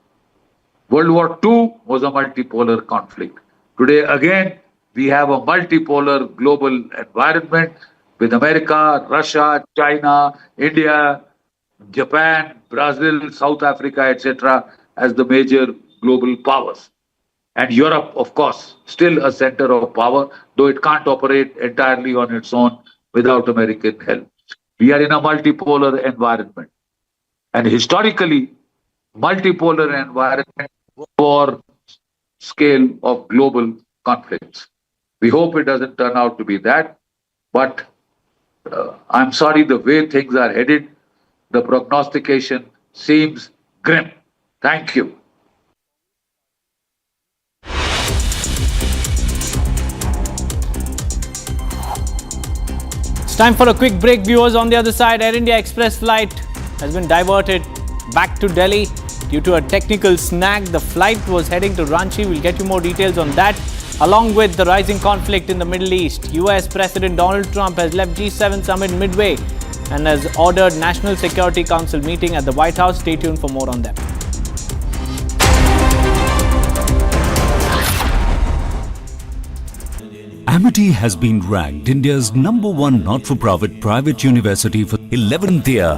World War II was a multipolar conflict. Today, again, we have a multipolar global environment with America, Russia, China, India, Japan, Brazil, South Africa, etc. as the major global powers. And Europe, of course, still a center of power, though it can't operate entirely on its own without American help. We are in a multipolar environment. And historically, multipolar environment for scale of global conflicts. We hope it doesn't turn out to be that, but I'm sorry, the way things are headed, the prognostication seems grim. Thank you. It's time for a quick break, viewers. On the other side, Air India Express flight has been diverted back to Delhi due to a technical snag. The flight was heading to Ranchi. We'll get you more details on that. Along with the rising conflict in the Middle East, US President Donald Trump has left G7 summit midway and has ordered National Security Council meeting at the White House. Stay tuned for more on that. Amity has been ranked India's #1 not-for-profit private university for 11th year,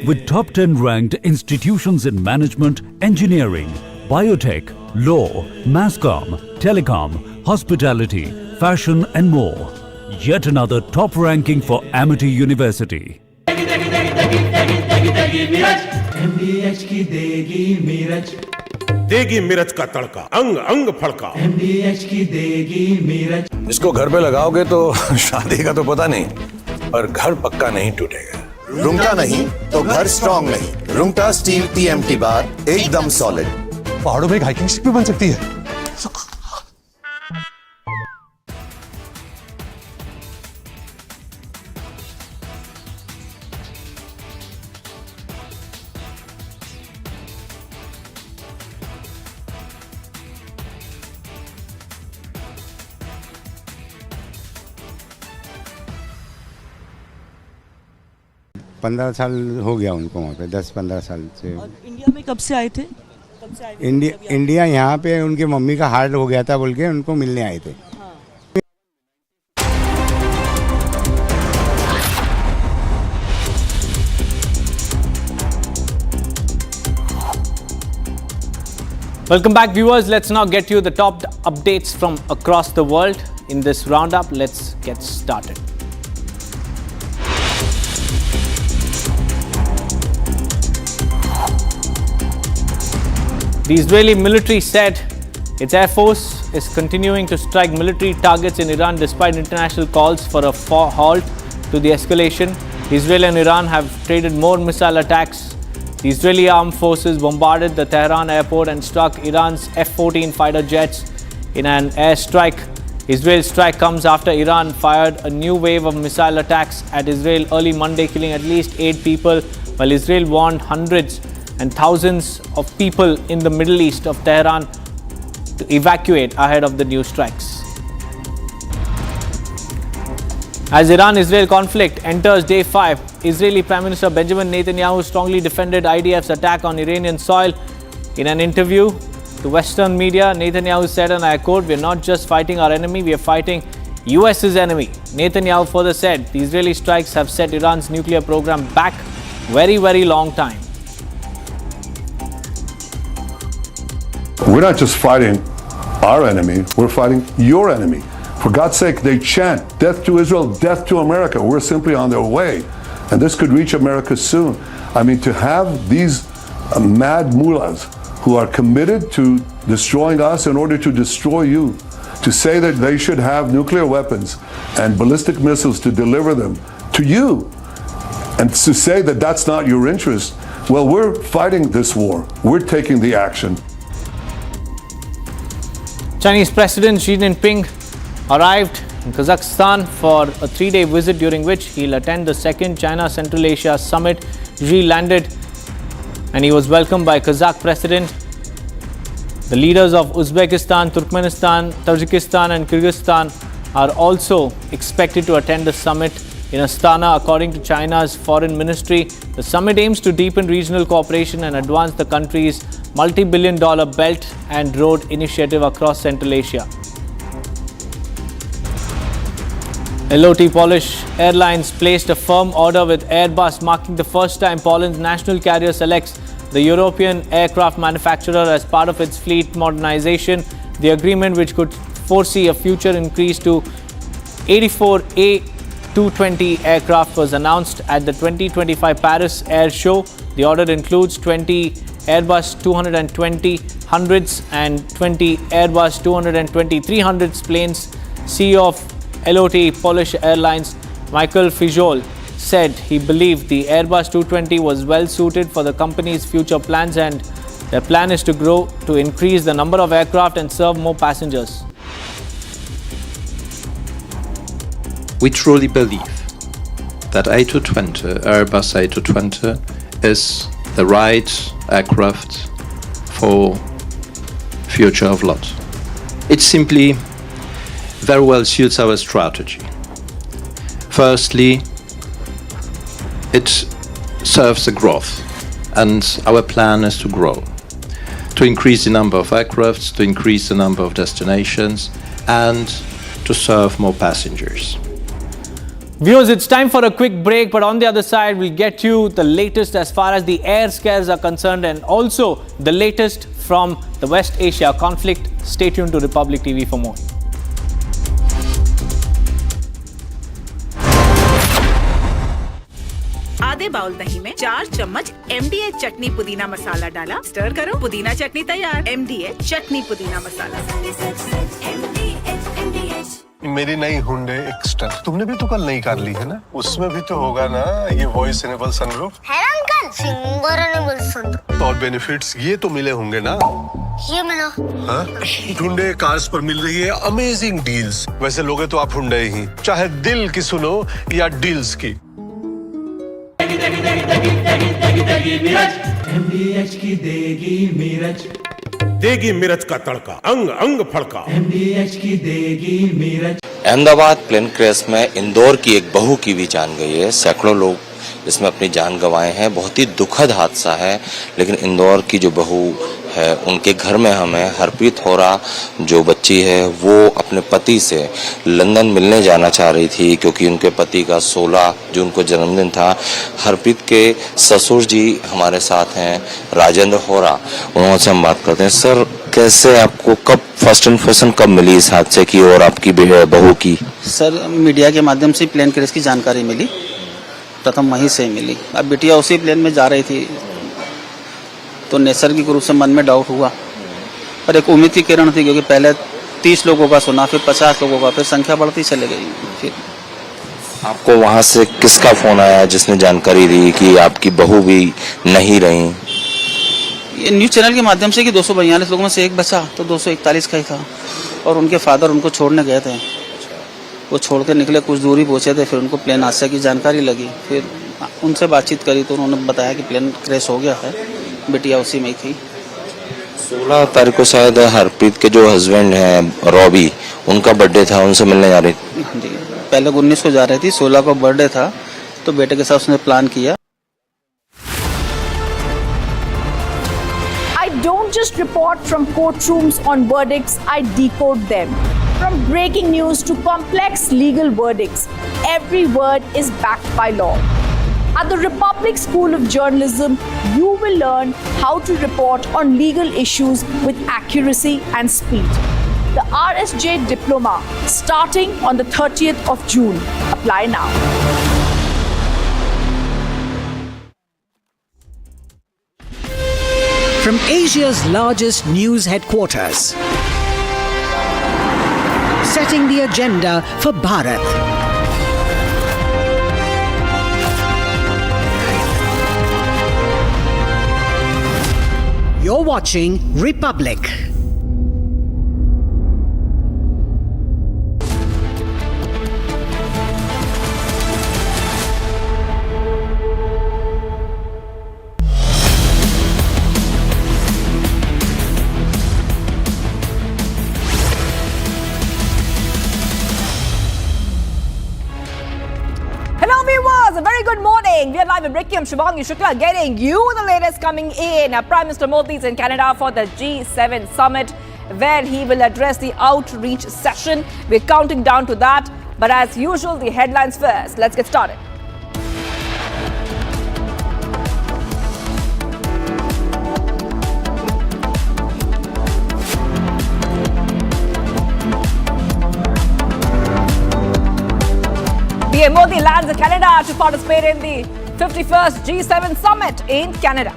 with top 10 ranked institutions in management, engineering, biotech, law, masscom, telecom, hospitality, fashion and more. Yet another top ranking for Amity University. MDH की देगी मीरज, देगी मिर्च का तड़का, अंग अंग फड़का। MDH की देगी मीरज। इसको घर पे लगाओगे तो शादी का तो पता नहीं, पर घर पक्का नहीं टूटेगा। रुंगटा नहीं तो घर स्ट्रॉन्ग नहीं। रुंगटा स्टील TMT बार एकदम सॉलिड। पहाड़ों में एक हाइकिंग स्टिक भी बन सकती है। पंद्रह साल हो गया उनको वहाँ पे, 10-15 साल से। और इंडिया में कब से आए थे? इंडिया यहाँ पे उनके मम्मी का हार्ट हो गया था बोल के उनको मिलने आए थे। Welcome back, viewers. Let's now get you the top updates from across the world in this roundup. Let's get started. The Israeli military said its air force is continuing to strike military targets in Iran despite international calls for a halt to the escalation. Israel and Iran have traded more missile attacks. The Israeli armed forces bombarded the Tehran airport and struck Iran's F-14 fighter jets in an airstrike. Israel's strike comes after Iran fired a new wave of missile attacks at Israel early Monday, killing at least 8 people, while Israel warned hundreds and thousands of people in the Middle East of Tehran to evacuate ahead of the new strikes. As Iran-Israel conflict enters day 5, Israeli Prime Minister Benjamin Netanyahu strongly defended IDF's attack on Iranian soil. In an interview to Western media, Netanyahu said, and I quote, "We are not just fighting our enemy, we are fighting US's enemy." Netanyahu further said, the Israeli strikes have set Iran's nuclear program back very, very long time. We're not just fighting our enemy, we're fighting your enemy. For God's sake, they chant, death to Israel, death to America. We're simply on their way. And this could reach America soon. I mean, to have these mad mullahs who are committed to destroying us in order to destroy you, to say that they should have nuclear weapons and ballistic missiles to deliver them to you, and to say that that's not your interest. Well, we're fighting this war. We're taking the action. Chinese President Xi Jinping arrived in Kazakhstan for a 3-day visit, during which he'll attend the second China Central Asia Summit. Xi landed and he was welcomed by Kazakh President. The leaders of Uzbekistan, Turkmenistan, Tajikistan and Kyrgyzstan are also expected to attend the summit in Astana, according to China's foreign ministry. The summit aims to deepen regional cooperation and advance the country's multi-billion-dollar Belt and Road Initiative across Central Asia. LOT Polish Airlines placed a firm order with Airbus, marking the first time Poland's national carrier selects the European aircraft manufacturer as part of its fleet modernization. The agreement, which could foresee a future increase to 84 A220 aircraft, was announced at the 2025 Paris Air Show. The order includes 20 Airbus 220-100s and 20 Airbus 220-300s planes. CEO of LOT Polish Airlines, Michael Fijol, said he believed the Airbus 220 was well suited for the company's future plans, and their plan is to grow to increase the number of aircraft and serve more passengers. We truly believe that A220, Airbus A220, is the right aircraft for future of LOT. It simply very well suits our strategy. Firstly, it serves the growth, and our plan is to grow, to increase the number of aircrafts, to increase the number of destinations, and to serve more passengers. Viewers, it's time for a quick break, but on the other side, we'll get you the latest as far as the air scares are concerned, and also the latest from the West Asia conflict. Stay tuned to Republic TV for more. आधे bowl दही में 4 चम्मच MDH चटनी पुदीना मसाला डाला, stir करो, पुदीना चटनी तैयार। MDH चटनी पुदीना मसाला। मेरी नई हुंडई एक्स्ट्रा तुमने भी तो कल नई कार ली है ना, उसमें भी तो होगा ना ये वॉइस इनेबल सनरूफ। है ना अंकल, सिंगर इनेबल सनरूफ। और बेनिफिट्स ये तो मिले होंगे ना? ये मिला। हाँ? हुंडई कार्स पर मिल रही है अमेजिंग डील्स। वैसे लोगे तो आप हुंडई ही, चाहे दिल की सुनो या डील्स की। MDH की देगी मिर्च, देगी मिर्च का तड़का, अंग अंग फड़का। MDH की देगी मिर्च। अहमदाबाद प्लेन क्रैश में इंदौर की एक बहू की भी जान गई है। सैकड़ों लोग इसमें अपनी जान गंवाए हैं। बहुत ही दुखद हादसा है, लेकिन इंदौर की जो बहू है उनके घर में हमें हरप्रीत होरा जो बच्ची है वो अपने पति से लंदन मिलने जाना चाह रही थी, क्योंकि उनके पति का 16 जून को जन्मदिन था। हरप्रीत के ससुर जी हमारे साथ हैं, राजेंद्र होरा, उनसे हम बात करते हैं। सर, कैसे आपको कब फर्स्ट इन्फॉर्मेशन कब मिली इस हादसे की और आपकी बहू की? सर, मीडिया के माध्यम से प्लेन क्रैश की जानकारी मिली, प्रथम वहीं से मिली। अब बिटिया उसी प्लेन में जा रही थी तो नैसर्गिक रूप से मन में डाउट हुआ, पर एक उम्मीद की किरण थी, क्योंकि पहले 30 लोगों का सुना, फिर 50 लोगों का, फिर संख्या बढ़ती चली गई। फिर आपको वहां से किसका फोन आया जिसने जानकारी दी कि आपकी बहू भी नहीं रही? ये न्यूज़ चैनल के माध्यम से कि 242 लोगों में से एक बचा, तो 241 का ही था, और उनके फादर उनको छोड़ने गए थे। वो छोड़ के निकले, कुछ दूरी पहुँचे थे, फिर उनको प्लेन हादसे की जानकारी लगी। फिर उनसे बातचीत करी तो उन्होंने बताया कि प्लेन क्रैश हो गया है, बिटिया उसी में ही थी। 16 तारीख को शायद हरप्रीत के जो हस्बैंड हैं रॉबी, उनका बर्थडे था, उनसे मिलने जा रही थी। हाँ जी, पहले 19 को जा रही थी, 16 को बर्थडे था, तो बेटे के साथ उसने प्लान किया। I don't just report from courtrooms on verdicts, I decode them. From breaking news to complex legal verdicts, every word is backed by law. At the Republic School of Journalism, you will learn how to report on legal issues with accuracy and speed. The RSJ Diploma, starting on the 30th of June. Apply now. From Asia's largest news headquarters, setting the agenda for Bharat. You're watching Republic. A very good morning. We are live in Ricky. I'm Shivangi Shukla getting you the latest coming in. Prime Minister Modi is in Canada for the G7 summit where he will address the outreach session. We're counting down to that. But as usual, the headlines first. Let's get started. PM Modi lands in Canada to participate in the 51st G7 summit in Canada.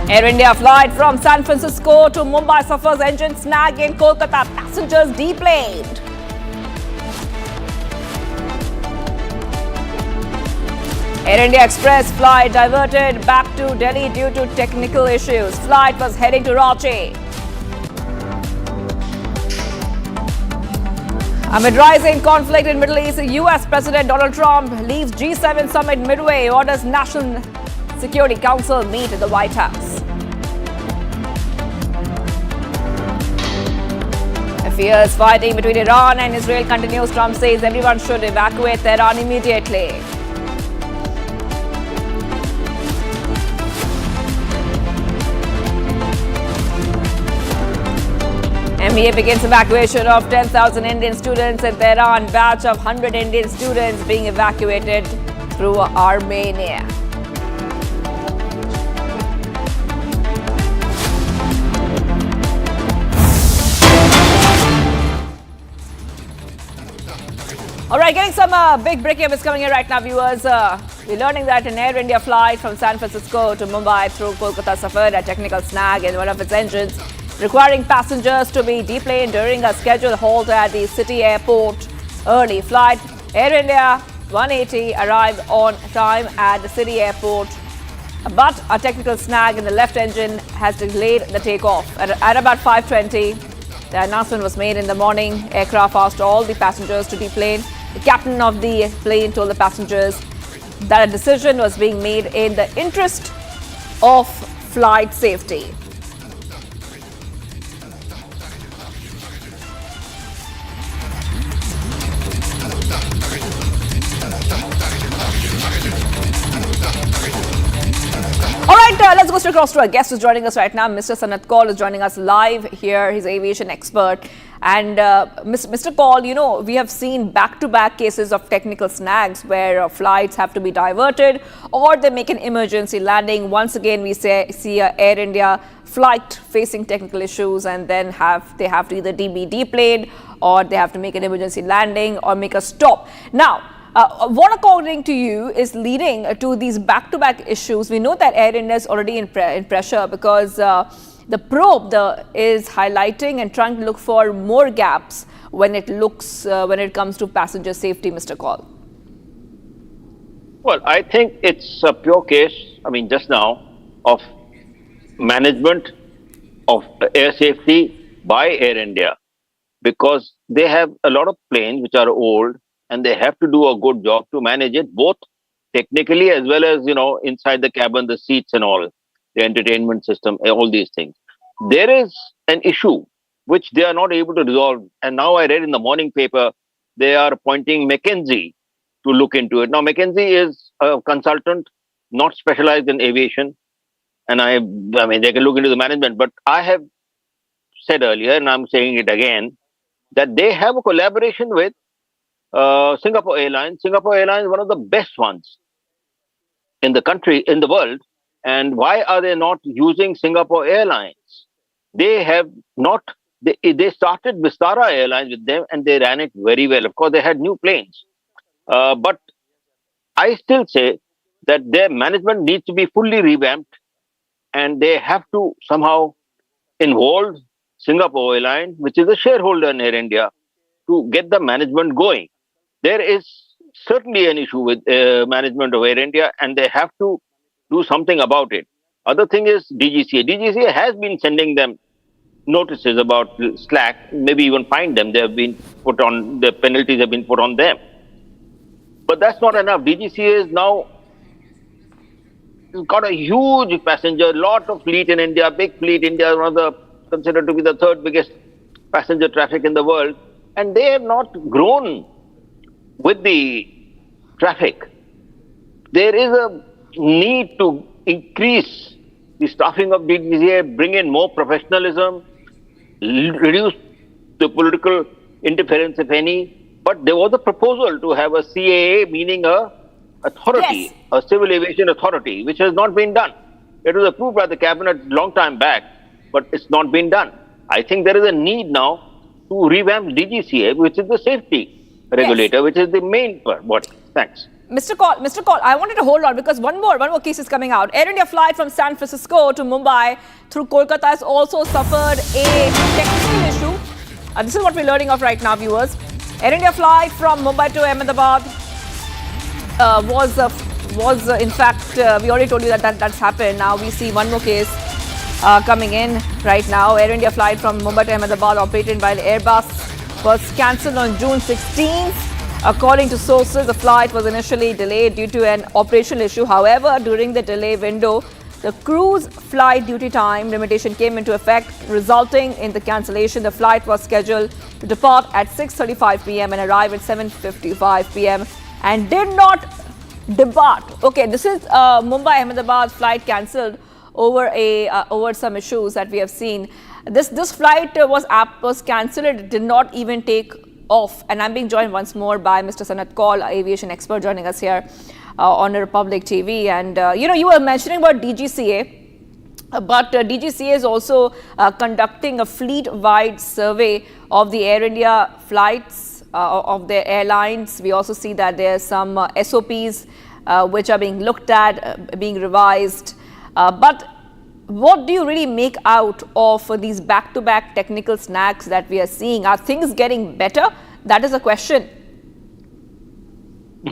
Air India flight from San Francisco to Mumbai suffers engine snag in Kolkata. Passengers deplaned. Air India Express flight diverted back to Delhi due to technical issues. Flight was heading to Ranchi. Amid rising conflict in Middle East, US President Donald Trump leaves G7 summit midway, orders National Security Council meet at the White House. A fierce fighting between Iran and Israel continues. Trump says everyone should evacuate Tehran immediately. MBA begins evacuation of 10,000 Indian students in Tehran. Batch of 100 Indian students being evacuated through Armenia. All right, getting some big breaking news coming in right now, viewers. We're learning that an Air India flight from San Francisco to Mumbai through Kolkata suffered a technical snag in one of its engines, requiring passengers to be deplaned during a scheduled halt at the city airport. Early flight Air India 180 arrived on time at the city airport, but a technical snag in the left engine has delayed the takeoff. At about 5:20, the announcement was made in the morning. Aircraft asked all the passengers to deplane. The captain of the plane told the passengers that a decision was being made in the interest of flight safety. All right, let's go straight across to our guest who's joining us right now. Mr. Sanat Kaul is joining us live here. He's an aviation expert. And Mr. Kaul, you know, we have seen back-to-back cases of technical snags where flights have to be diverted or they make an emergency landing. Once again, we see a Air India flight facing technical issues, and then they have to either be deplaned or they have to make an emergency landing or make a stop. Now, what, according to you, is leading to these back-to-back issues? We know that Air India is already in pressure because the probe is highlighting and trying to look for more gaps when it comes to passenger safety, Mr. Kaul. Well, I think it's a pure case, just now, of management of air safety by Air India, because they have a lot of planes which are old, and they have to do a good job to manage it, both technically as well as, inside the cabin, the seats and all, the entertainment system, all these things. There is an issue which they are not able to resolve. And now I read in the morning paper, they are appointing McKinsey to look into it. Now, McKinsey is a consultant, not specialized in aviation. And they can look into the management. But I have said earlier, and I'm saying it again, that they have a collaboration with Singapore Airlines. Singapore Airlines is one of the best ones in the country, in the world. And why are they not using Singapore Airlines? They have not, they started Vistara Airlines with them and they ran it very well. Of course, they had new planes. But I still say that their management needs to be fully revamped, and they have to somehow involve Singapore Airlines, which is a shareholder in Air India, to get the management going. There is certainly an issue with management of Air India, and they have to do something about it. Other thing is DGCA. DGCA has been sending them notices about slack, maybe even fined them. They have been put on, the penalties have been put on them. But that's not enough. DGCA is now got a huge passenger, lot of fleet in India, big fleet. India is one of the, considered to be the third biggest passenger traffic in the world. And they have not grown with the traffic. There is a need to increase the staffing of DGCA, bring in more professionalism, reduce the political interference, if any. But there was a proposal to have a CAA, meaning a authority, a civil aviation authority, which has not been done. It was approved by the cabinet long time back, but it's not been done. I think there is a need now to revamp DGCA, which is the safety regulator, which is the main body. Thanks. Mr. Call, I wanted to hold on because one more case is coming out. Air India flight from San Francisco to Mumbai through Kolkata has also suffered a technical issue. This is what we're learning of right now, viewers. Air India flight from Mumbai to Ahmedabad was in fact, we already told you that's happened. Now we see one more case coming in right now. Air India flight from Mumbai to Ahmedabad operated by Airbus was cancelled on June 16th. According to sources, the flight was initially delayed due to an operational issue. However, during the delay window, the cruise flight duty time limitation came into effect, resulting in the cancellation. The flight was scheduled to depart at 6:35 p.m. and arrive at 7:55 p.m. and did not depart. Okay, this is Mumbai-Ahmedabad flight cancelled over some issues that we have seen. This flight was cancelled. It did not even take off. And I'm being joined once more by Mr. Sanat Kaul, aviation expert, joining us here on Republic TV. And you were mentioning about DGCA, but DGCA is also conducting a fleet-wide survey of the Air India flights of their airlines. We also see that there are some SOPs which are being looked at, being revised. But what do you really make out of these back-to-back technical snags that we are seeing? Are things getting better? That is a question.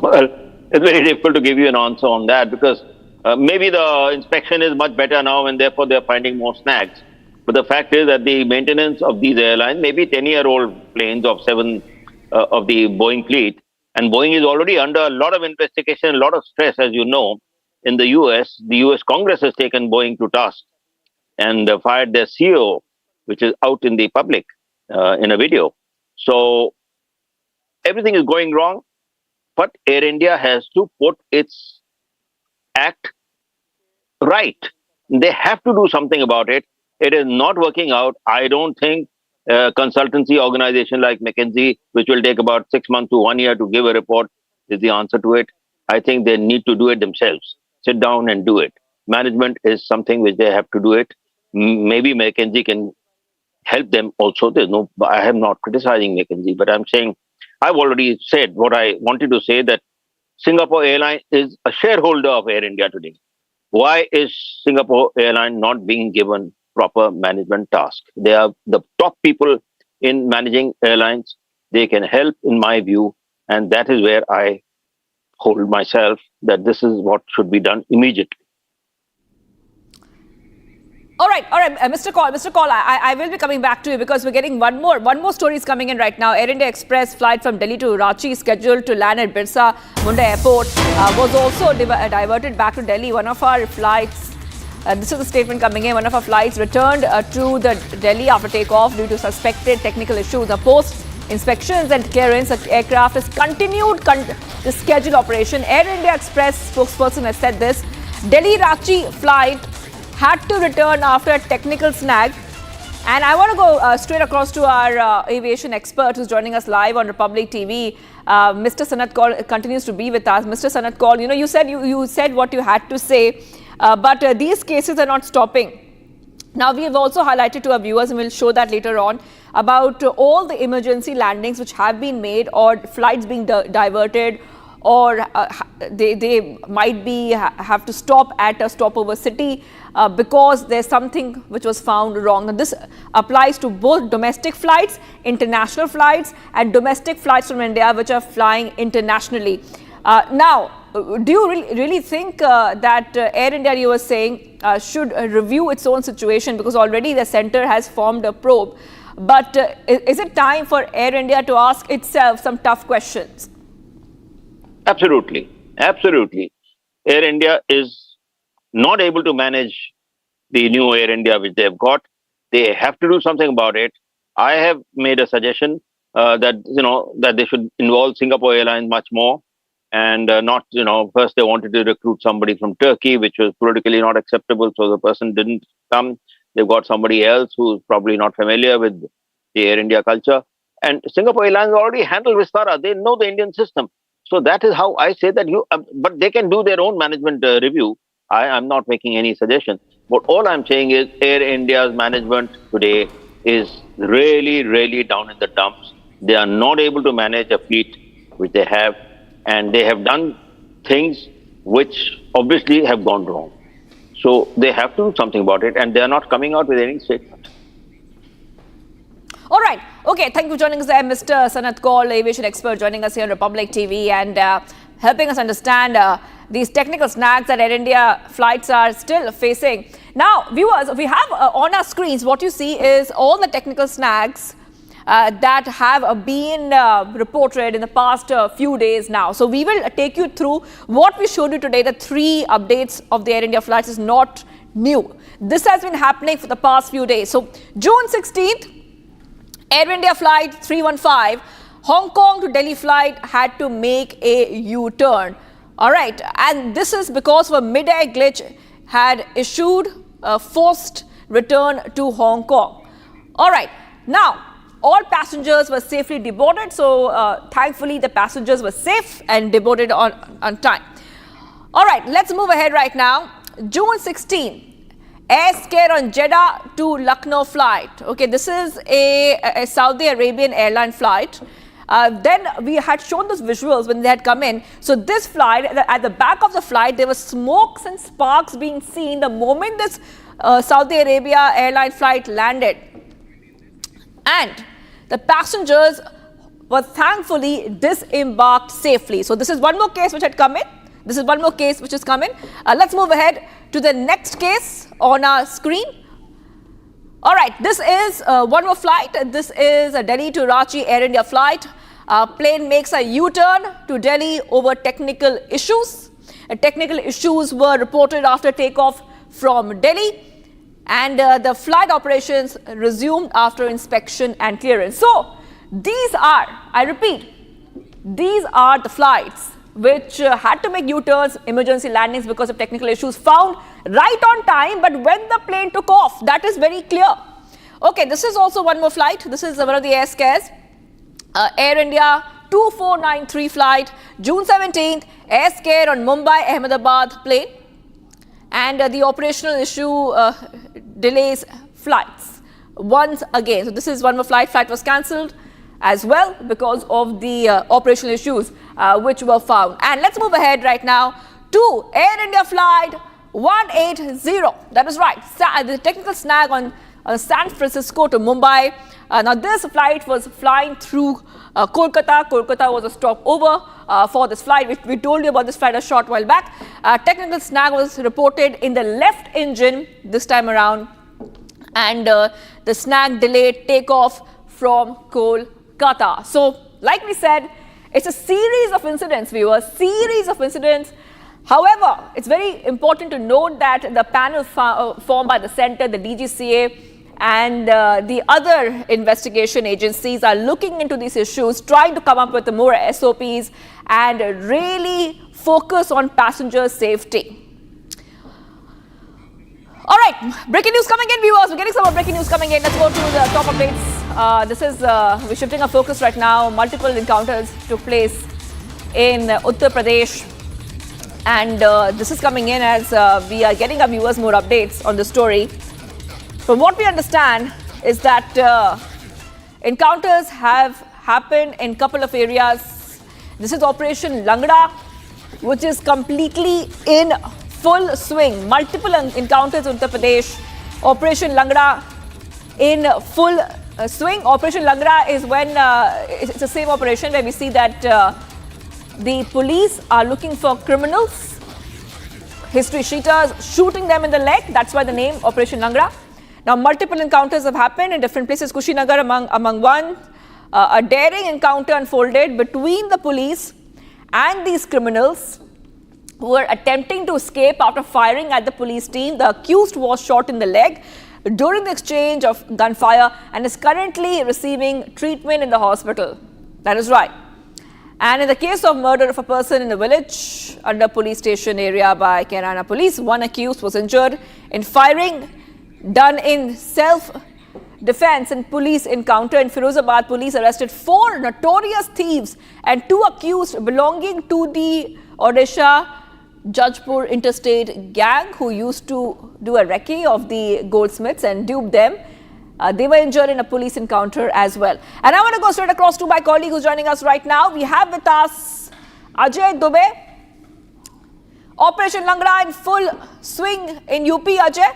Well, it's very difficult to give you an answer on that because maybe the inspection is much better now and therefore they're finding more snags. But the fact is that the maintenance of these airlines, maybe 10-year-old planes of of the Boeing fleet, and Boeing is already under a lot of investigation, a lot of stress, as you know. In the US, the US Congress has taken Boeing to task and fired their CEO, which is out in the public in a video. So everything is going wrong, but Air India has to put its act right. They have to do something about it. It is not working out. I don't think a consultancy organization like McKinsey, which will take about 6 months to 1 year to give a report, is the answer to it. I think they need to do it themselves. Sit down and do it. Management is something which they have to do it. Maybe McKinsey can help them also. I am not criticizing McKinsey, but I'm saying I've already said what I wanted to say, that Singapore Airlines is a shareholder of Air India today. Why is Singapore Airlines not being given proper management task? They are the top people in managing airlines. They can help, in my view, and that is where I hold myself, that this is what should be done immediately. All right, Mr. Kaul, I will be coming back to you because we're getting one more story is coming in right now. Air India Express flight from Delhi to Ranchi, scheduled to land at Birsa Munda Airport, was also diverted back to Delhi. One of our flights, this is the statement coming in, one of our flights returned to the Delhi after takeoff due to suspected technical issues. The post-inspections and clearance, the aircraft has continued the scheduled operation. Air India Express spokesperson has said this. Delhi-Ranchi flight had to return after a technical snag. And I want to go straight across to our aviation expert who's joining us live on Republic TV. Mr. Sanat Kaul continues to be with us. Mr. Sanat Kaul, you said what you had to say, but these cases are not stopping. Now, we have also highlighted to our viewers, and we'll show that later on, about all the emergency landings which have been made or flights being diverted or they might be have to stop at a stopover city because there's something which was found wrong. Now, this applies to both domestic flights, international flights, and domestic flights from India which are flying internationally. Now, do you really think that Air India, you were saying, should review its own situation, because already the centre has formed a probe? But is it time for Air India to ask itself some tough questions? Absolutely. Absolutely. Air India is not able to manage the new Air India which they've got. They have to do something about it. I have made a suggestion that they should involve Singapore Airlines much more, and not, first they wanted to recruit somebody from Turkey, which was politically not acceptable, so the person didn't come. They've got somebody else who's probably not familiar with the Air India culture. And Singapore Airlines already handled Vistara. They know the Indian system. So that is how I say that but they can do their own management review. I'm not making any suggestions. But all I'm saying is Air India's management today is really, really down in the dumps. They are not able to manage a fleet which they have, and they have done things which obviously have gone wrong. So they have to do something about it, and they are not coming out with any statement. All right. Okay. Thank you for joining us there, Mr. Sanath Kaul, aviation expert, joining us here on Republic TV and helping us understand these technical snags that Air India flights are still facing. Now, viewers, we have on our screens, what you see is all the technical snags that have been reported in the past few days now. So we will take you through what we showed you today. The 3 updates of the Air India flights is not new. This has been happening for the past few days. So June 16th, Air India flight 315, Hong Kong to Delhi flight had to make a U-turn. All right. And this is because of a mid-air glitch had issued a forced return to Hong Kong. All right. Now, all passengers were safely deboarded. So thankfully, the passengers were safe and deboarded on time. All right. Let's move ahead right now. June 16. Air scare on Jeddah to Lucknow flight. Okay, this is a Saudi Arabian airline flight. Then we had shown those visuals when they had come in. So this flight, at the back of the flight, there were smokes and sparks being seen the moment this Saudi Arabia airline flight landed. And the passengers were thankfully disembarked safely. So this is one more case which had come in. This is one more case which is coming. Let's move ahead to the next case on our screen. All right, this is one more flight. This is a Delhi to Ranchi Air India flight. Plane makes a U-turn to Delhi over technical issues. Technical issues were reported after takeoff from Delhi, and the flight operations resumed after inspection and clearance. So these are, I repeat, these are the flights which had to make U-turns, emergency landings because of technical issues found right on time, but when the plane took off, that is very clear. Okay, this is also one more flight. This is one of the air scares. Air India 2493 flight, June 17th, air scare on Mumbai Ahmedabad plane, and the operational issue delays flights once again. So this is one more flight. Flight was cancelled as well because of the operational issues which were found. And let's move ahead right now to Air India flight 180. That is right. The technical snag on San Francisco to Mumbai. Now this flight was flying through Kolkata. Kolkata was a stopover for this flight. We told you about this flight a short while back. Technical snag was reported in the left engine this time around, and the snag delayed takeoff from Kolkata. So, like we said, it's a series of incidents, viewers, series of incidents. However, it's very important to note that the panel formed by the centre, the DGCA, and the other investigation agencies are looking into these issues, trying to come up with more SOPs and really focus on passenger safety. All right, breaking news coming in, viewers. We're getting some more breaking news coming in. Let's go to the top updates. We're shifting our focus right now. Multiple encounters took place in Uttar Pradesh. And this is coming in as we are getting our viewers more updates on the story. From what we understand is that encounters have happened in a couple of areas This is Operation Langda, which is completely in full swing. Multiple encounters in Uttar Pradesh. Operation Langda in full swing. Operation Langda is when it's the same operation where we see that the police are looking for criminals, history cheaters, shooting them in the leg. That's why the name Operation Langda. Now, multiple encounters have happened in different places. Kushinagar among one. A daring encounter unfolded between the police and these criminals who were attempting to escape after firing at the police team. The accused was shot in the leg during the exchange of gunfire and is currently receiving treatment in the hospital. That is right. And in the case of murder of a person in a village under police station area by Kerala police, one accused was injured in firing done in self-defense and police encounter. In Firozabad, police arrested 4 notorious thieves and 2 accused belonging to the Odisha Jajpur interstate gang who used to do a recce of the goldsmiths and dupe them. They were injured in a police encounter as well. And I want to go straight across to my colleague who's joining us right now. We have with us Ajay Dubey. Operation Langda in full swing in UP, Ajay.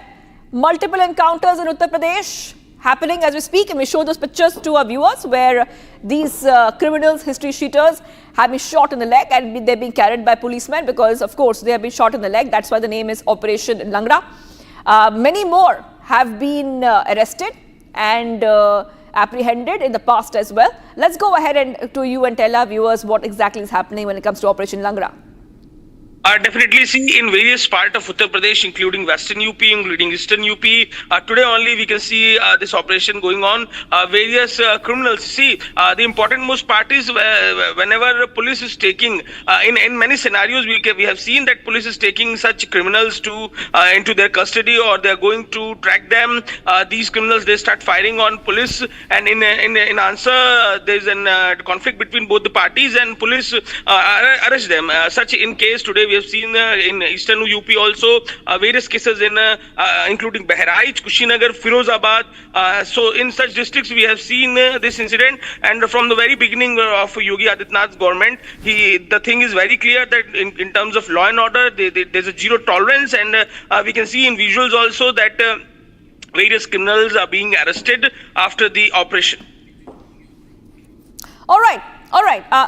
Multiple encounters in Uttar Pradesh happening as we speak. And we show those pictures to our viewers where these criminals, history cheaters have been shot in the leg and they're being carried by policemen because, of course, they have been shot in the leg. That's why the name is Operation Langda. Many more have been arrested and apprehended in the past as well. Let's go ahead and to you and tell our viewers what exactly is happening when it comes to Operation Langda. Definitely see in various parts of Uttar Pradesh, including Western UP, including Eastern UP. Today only we can see this operation going on. Various criminals. See, the important most part is whenever police is taking, in many scenarios we have seen that police is taking such criminals to into their custody or they are going to track them. These criminals, they start firing on police and in answer there is a conflict between both the parties and police arrest them. Such in case today we have seen in Eastern UP also various cases in including Bahraich, Kushinagar, Firozabad. So in such districts we have seen this incident, and from the very beginning of Yogi Adityanath's government, the thing is very clear that in terms of law and order, there's a zero tolerance, and we can see in visuals also that various criminals are being arrested after the operation. All right.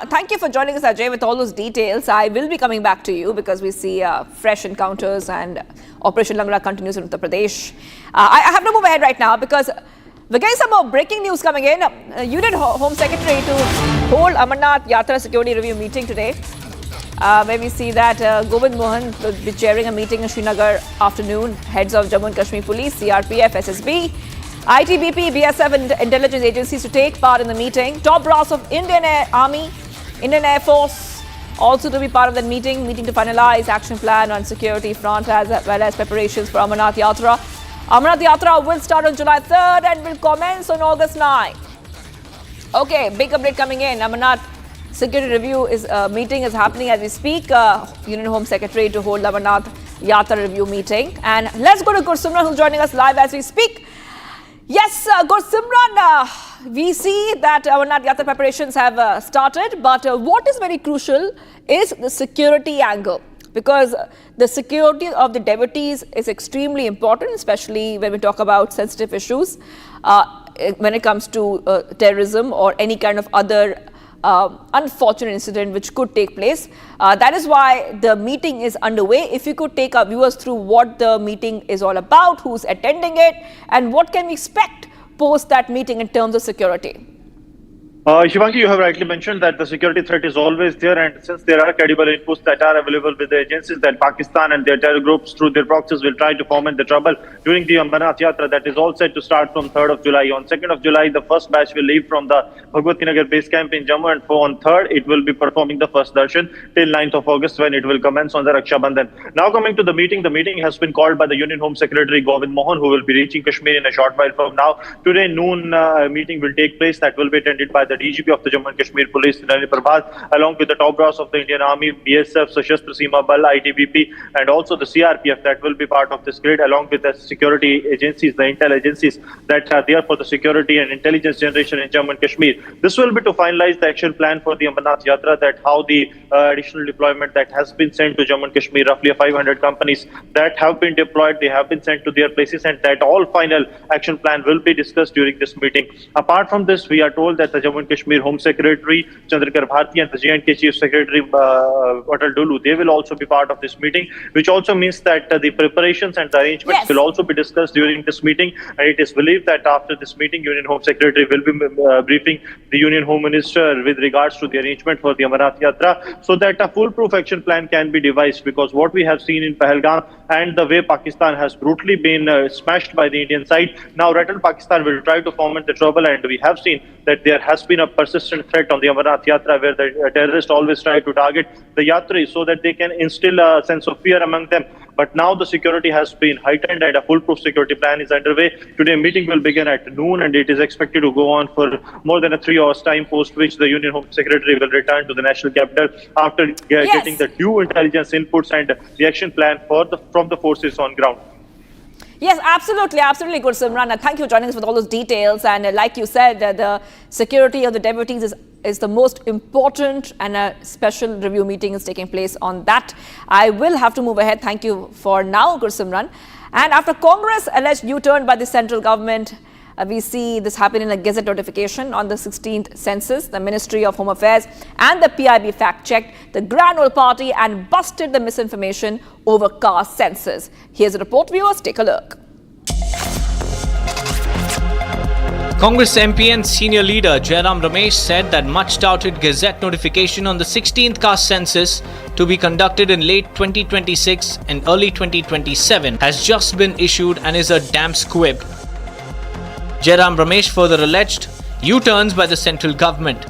Thank you for joining us, Ajay, with all those details. I will be coming back to you because we see fresh encounters and Operation Langda continues in Uttar Pradesh. I have to move ahead right now because we're getting some more breaking news coming in. Union Home Secretary to hold Amarnath Yatra Security Review meeting today, where we see that Govind Mohan will be chairing a meeting in Srinagar afternoon. Heads of Jammu and Kashmir Police, CRPF, SSB, ITBP, BSF and intelligence agencies to take part in the meeting. Top brass of Indian Army, Indian Air Force also to be part of that meeting to finalize action plan on security front as well as preparations for Amarnath Yatra. Amarnath Yatra will start on July 3rd and will commence on August 9th. Okay, big update coming in. Amarnath Security Review meeting is happening as we speak. Union Home Secretary to hold Amarnath Yatra Review meeting. And let's go to Gursimran, who's joining us live as we speak. Yes, Gursimran, we see that Amarnath Yatra preparations have started, but what is very crucial is the security angle, because the security of the devotees is extremely important, especially when we talk about sensitive issues when it comes to terrorism or any kind of other unfortunate incident which could take place. That is why the meeting is underway. If you could take our viewers through what the meeting is all about, who's attending it, and what can we expect post that meeting in terms of security. Shivangi, you have rightly mentioned that the security threat is always there, and since there are credible inputs that are available with the agencies that Pakistan and their terror groups through their proxies will try to foment the trouble during the Amarnath Yatra that is all set to start from 3rd of July. On 2nd of July, the first batch will leave from the Bhagwati Nagar base camp in Jammu, and on 3rd, it will be performing the first darshan till 9th of August when it will commence on the Raksha Bandhan. Now coming to the meeting has been called by the Union Home Secretary Govind Mohan, who will be reaching Kashmir in a short while from now. Today noon meeting will take place that will be attended by the the DGP of the Jammu and Kashmir Police, along with the top brass of the Indian Army, BSF, Sashastra Seema Bal, ITBP, and also the CRPF that will be part of this grid, along with the security agencies, the intel agencies that are there for the security and intelligence generation in Jammu and Kashmir. This will be to finalize the action plan for the Amarnath Yatra, that how the additional deployment that has been sent to Jammu and Kashmir, roughly 500 companies that have been deployed, they have been sent to their places, and that all final action plan will be discussed during this meeting. Apart from this, we are told that the Jammu and Kashmir Home Secretary Chandrakar Bharti and the J&K Chief Secretary Atal Dulu, they will also be part of this meeting, which also means that the preparations and the arrangements will also be discussed during this meeting. And it is believed that after this meeting, Union Home Secretary will be briefing the Union Home Minister with regards to the arrangement for the Amarnath Yatra, so that a foolproof action plan can be devised. Because what we have seen in Pahalgam and the way Pakistan has brutally been smashed by the Indian side, now rattled Pakistan will try to foment the trouble, and we have seen that there has been a persistent threat on the Amarnath Yatra, where the terrorists always try to target the Yatris so that they can instill a sense of fear among them. But now the security has been heightened and a foolproof security plan is underway. Today, meeting will begin at noon, and it is expected to go on for more than a 3 hours time, post which the Union Home Secretary will return to the national capital after getting the due intelligence inputs and the action plan from the forces on ground. Yes, absolutely, absolutely, Gursimran. Thank you for joining us with all those details. And like you said, the security of the devotees is the most important, and a special review meeting is taking place on that. I will have to move ahead. Thank you for now, Gursimran. And after Congress alleged U-turn by the central government, we see this happen in a Gazette notification on the 16th census. The Ministry of Home Affairs and the PIB fact-checked the Grand Old Party and busted the misinformation over caste census. Here's a report, viewers. Take a look. Congress MP and senior leader Jairam Ramesh said that much-touted Gazette notification on the 16th caste census to be conducted in late 2026 and early 2027 has just been issued and is a damn squib. Jairam Ramesh further alleged U-turns by the central government.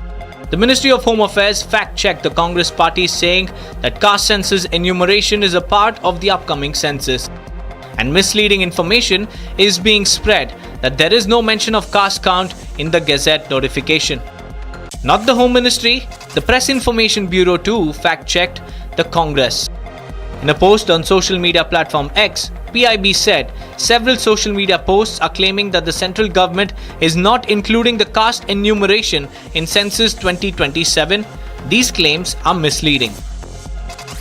The Ministry of Home Affairs fact-checked the Congress party, saying that caste census enumeration is a part of the upcoming census. And misleading information is being spread that there is no mention of caste count in the Gazette notification. Not the Home Ministry, the Press Information Bureau too fact-checked the Congress. In a post on social media platform X, PIB said several social media posts are claiming that the central government is not including the caste enumeration in Census 2027. These claims are misleading.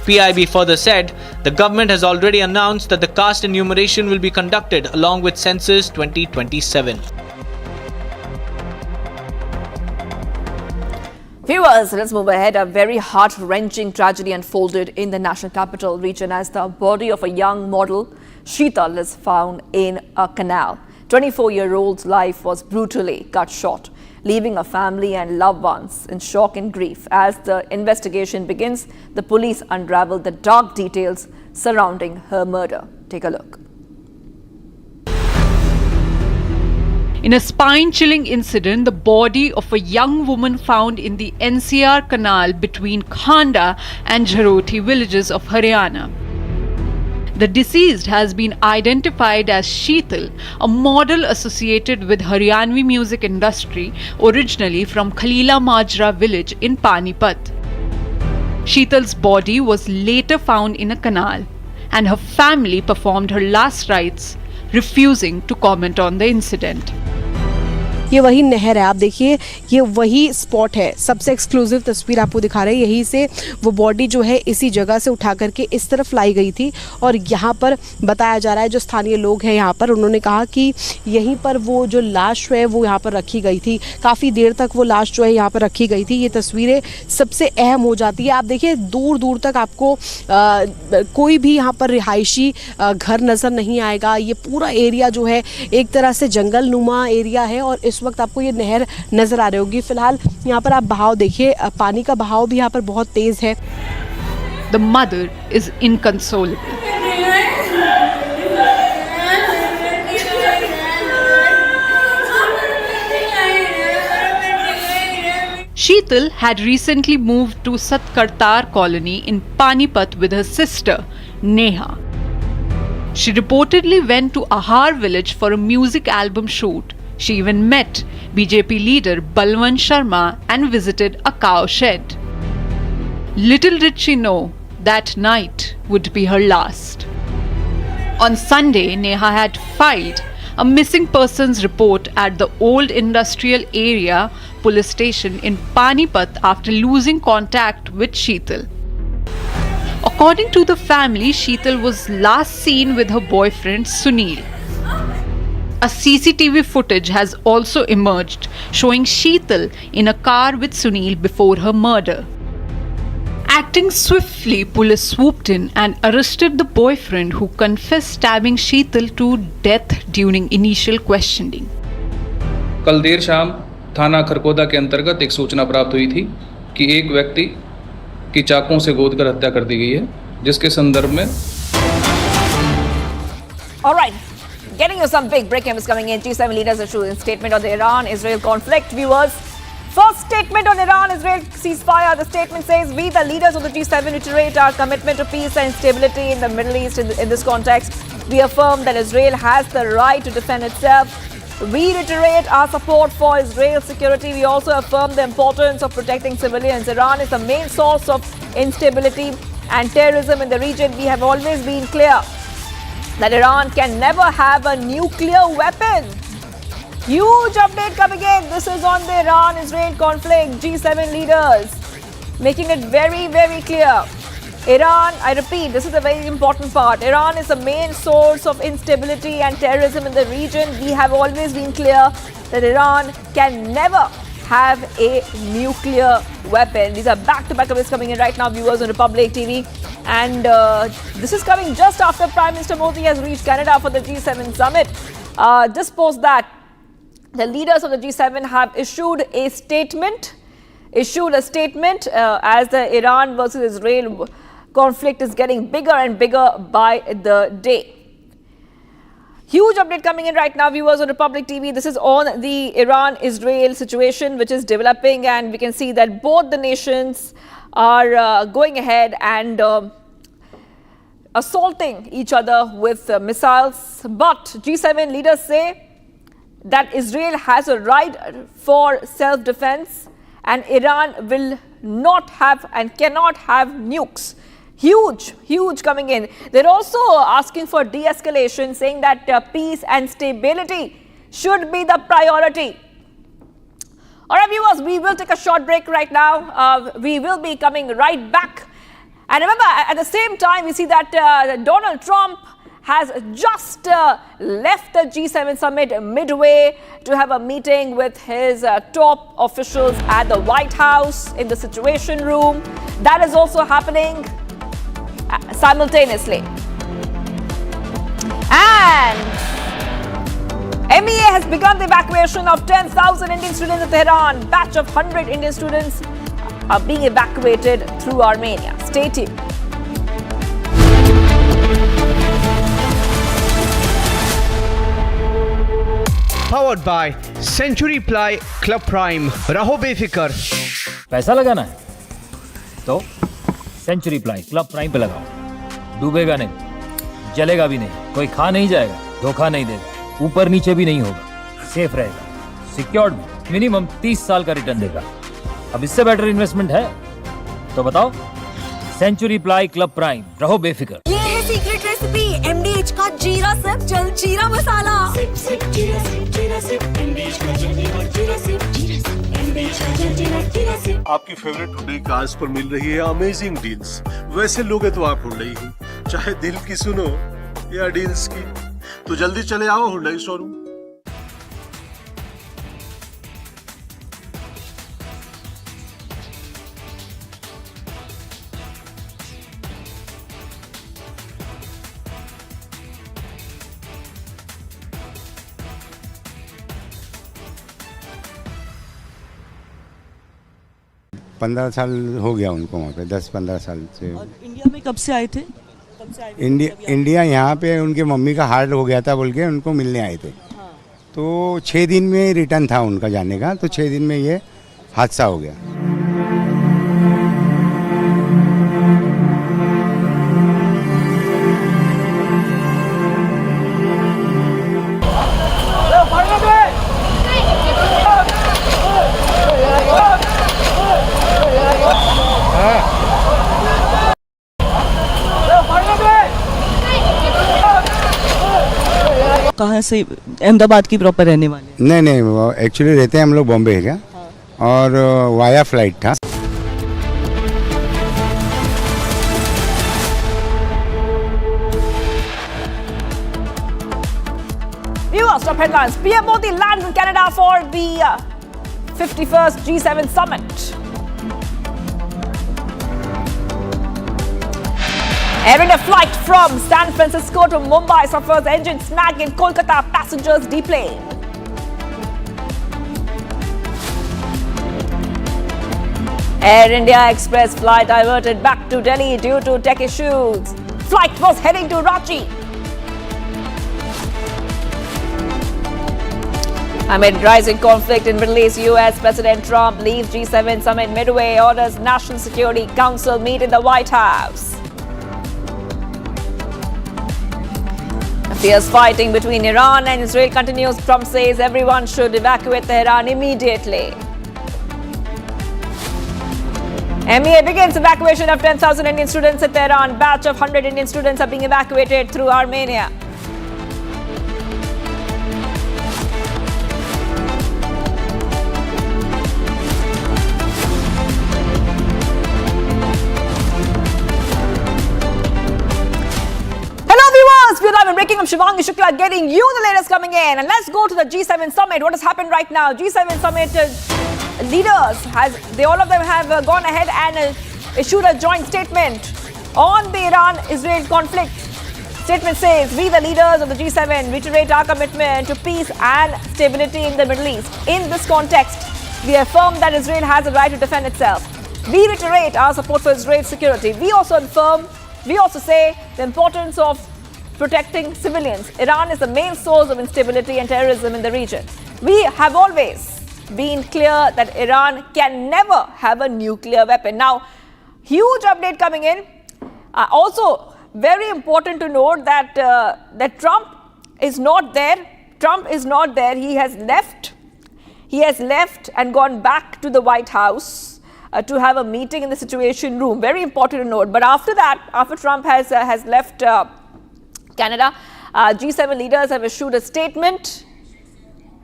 PIB further said the government has already announced that the caste enumeration will be conducted along with Census 2027. Viewers, let's move ahead. A very heart-wrenching tragedy unfolded in the National Capital Region as the body of a young model, Sheetal, is found in a canal. 24-year-old's life was brutally cut short, leaving a family and loved ones in shock and grief. As the investigation begins, the police unravel the dark details surrounding her murder. Take a look. In a spine-chilling incident, the body of a young woman found in the NCR canal between Khanda and Jharoti villages of Haryana. The deceased has been identified as Sheetal, a model associated with Haryanvi music industry, originally from Khalila Majra village in Panipat. Sheetal's body was later found in a canal, and her family performed her last rites, refusing to comment on the incident. ये वही नहर है, आप देखिए ये वही spot है। सबसे एक्सक्लूसिव तस्वीर आपको दिखा रहे हैं। यहीं से वो बॉडी जो है इसी जगह से उठा करके इस तरफ लाई गई थी और यहाँ पर बताया जा रहा है, जो स्थानीय लोग हैं यहाँ पर, उन्होंने कहा कि यहीं पर वो जो लाश है वो यहाँ पर रखी गई थी। काफ़ी देर तक वो लाश जो है यहाँ पर रखी गई थी। ये तस्वीरें सबसे अहम हो जाती है। आप देखिए दूर दूर तक आपको कोई भी यहाँ पर रिहायशी घर नज़र नहीं आएगा। ये पूरा एरिया जो है एक तरह से जंगल नुमा एरिया है और इस वक्त आपको ये नहर नजर आ रही होगी। फिलहाल यहाँ पर आप बहाव देखिए, पानी का बहाव भी यहाँ पर बहुत तेज है। The mother is inconsolable. Sheetal had recently moved to Satkartar colony in Panipat with her sister, Neha. She reportedly went to Ahar village for a music album shoot She even met BJP leader Balwant Sharma and visited a cow shed. Little did she know that night would be her last. On Sunday, Neha had filed a missing persons report at the old industrial area police station in Panipat after losing contact with Sheetal. According to the family, Sheetal was last seen with her boyfriend Sunil. A CCTV footage has also emerged showing Sheetal in a car with Sunil before her murder. Acting swiftly, police swooped in and arrested the boyfriend who confessed stabbing Sheetal to death during initial questioning. कल देर शाम थाना खरकोदा के अंतर्गत एक सूचना प्राप्त हुई थी कि एक व्यक्ति की चाकुओं से गोदकर हत्या कर दी गई है, जिसके संदर्भ में All right. Getting you some big breaking news coming in. G7 leaders issued a statement on the Iran-Israel conflict. Viewers, first statement on Iran-Israel ceasefire. The statement says, we, the leaders of the G7, reiterate our commitment to peace and stability in the Middle East. In this context, we affirm that Israel has the right to defend itself. We reiterate our support for Israel's security. We also affirm the importance of protecting civilians. Iran is the main source of instability and terrorism in the region. We have always been clear that Iran can never have a nuclear weapon. Huge update coming in. This is on the Iran-Israel conflict. G7 leaders making it very, very clear. Iran, I repeat, this is a very important part. Iran is the main source of instability and terrorism in the region. We have always been clear that Iran can never have a nuclear weapon. These are back-to-back updates coming in right now, viewers on Republic TV. And this is coming just after Prime Minister Modi has reached Canada for the G7 summit. Just post that, the leaders of the G7 have issued a statement as the Iran versus Israel conflict is getting bigger and bigger by the day. Huge update coming in right now, viewers on Republic TV. This is on the Iran-Israel situation, which is developing, and we can see that both the nations are going ahead and assaulting each other with missiles. But G7 leaders say that Israel has a right for self-defense and Iran will not have and cannot have nukes. Huge coming in. They're also asking for de-escalation, saying that peace and stability should be the priority. All right, viewers, we will take a short break right now. We will be coming right back. And remember, at the same time, we see that Donald Trump has just left the G7 summit midway to have a meeting with his top officials at the White House in the Situation Room. That is also happening simultaneously. And MEA has begun the evacuation of 10,000 Indian students in Tehran. Batch of 100 Indian students are being evacuated through Armenia. Stay tuned. Powered by Century Ply Club Prime. रहो बेफिक्र. पैसा लगाना है तो century ply club prime पे लगाओ. डूबेगा नहीं, जलेगा भी नहीं, कोई खा नहीं जाएगा, धोखा नहीं देगा, ऊपर नीचे भी नहीं होगा, सेफ रहेगा, सिक्योर्ड मिनिमम 30 साल का रिटर्न देगा. अब इससे बेटर इन्वेस्टमेंट है तो बताओ. सेंचुरी प्लाई क्लब प्राइम, रहो बेफिक्र. ये है सीक्रेट रेसिपी MDH का जीरा सिप जल जीरा मसाला. सिप सिप जीरा सिप MDH का जल जीरा सिप MDH का जल जीरा सिप. आपकी फेवरेट हुंडई कार्स पर मिल रही है अमेजिंग डील्स. वैसे लोगे तो आप हुंडई ही, चाहे दिल की सुनो या डील्स की, तो जल्दी चले आओ हुंडई शोरूम. पंद्रह साल हो गया उनको वहाँ पे, 10-15 साल से. और इंडिया में कब से आए थे? इंडिया यहाँ पे उनके मम्मी का हार्ट हो गया था बोल के उनको मिलने आए थे. तो 6 दिन में रिटर्न था उनका जाने का, तो 6 दिन में ये हादसा हो गया. कहाँ से? अहमदाबाद की प्रॉपर रहने वाले? नहीं नहीं, वो एक्चुअली रहते हैं हम लोग बॉम्बे है क्या, और वाया फ्लाइट था. Viewers, top headlines. PM Modi lands in Canada for the 51st G7 summit. Air India flight from San Francisco to Mumbai suffers engine snag in Kolkata. Passengers deplane. Air India Express flight diverted back to Delhi due to tech issues. Flight was heading to Ranchi. Amid rising conflict in Middle East, US President Trump leaves G7 summit midway, orders National Security Council meet in the White House. Fierce fighting between Iran and Israel continues. Trump says everyone should evacuate Tehran immediately. MEA begins evacuation of 10,000 Indian students at Tehran. Batch of 100 Indian students are being evacuated through Armenia. We're live and breaking. I'm Shivangi Shukla getting you the latest coming in. And let's go to the G7 summit. What has happened right now? G7 summit leaders, all of them have gone ahead and issued a joint statement on the Iran-Israel conflict. Statement says, we the leaders of the G7 reiterate our commitment to peace and stability in the Middle East. In this context, we affirm that Israel has a right to defend itself. We reiterate our support for Israel's security. We also say the importance of protecting civilians. Iran is the main source of instability and terrorism in the region. We have always been clear that Iran can never have a nuclear weapon. Now, huge update coming in. Also, very important to note that that Trump is not there. Trump is not there. He has left. He has left and gone back to the White House to have a meeting in the Situation Room. Very important to note. But after that, after Trump has left Canada, G7 leaders have issued a statement.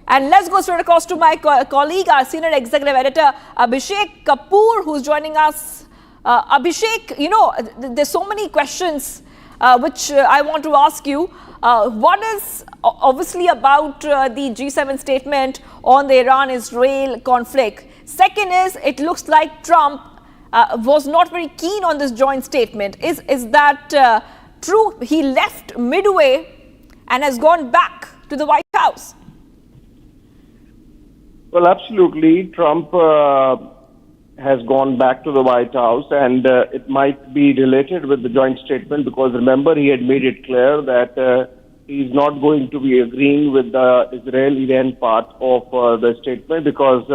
And let's go straight across to my colleague, our senior executive editor, Abhishek Kapoor, who's joining us. Abhishek, you know, there's so many questions which I want to ask you. One is obviously about the G7 statement on the Iran-Israel conflict. Second is, it looks like Trump was not very keen on this joint statement. Is that true? He left midway and has gone back to the White House. Well, absolutely. Trump has gone back to the White House, and it might be related with the joint statement because, remember, he had made it clear that he's not going to be agreeing with the Israel-Iran part of the statement because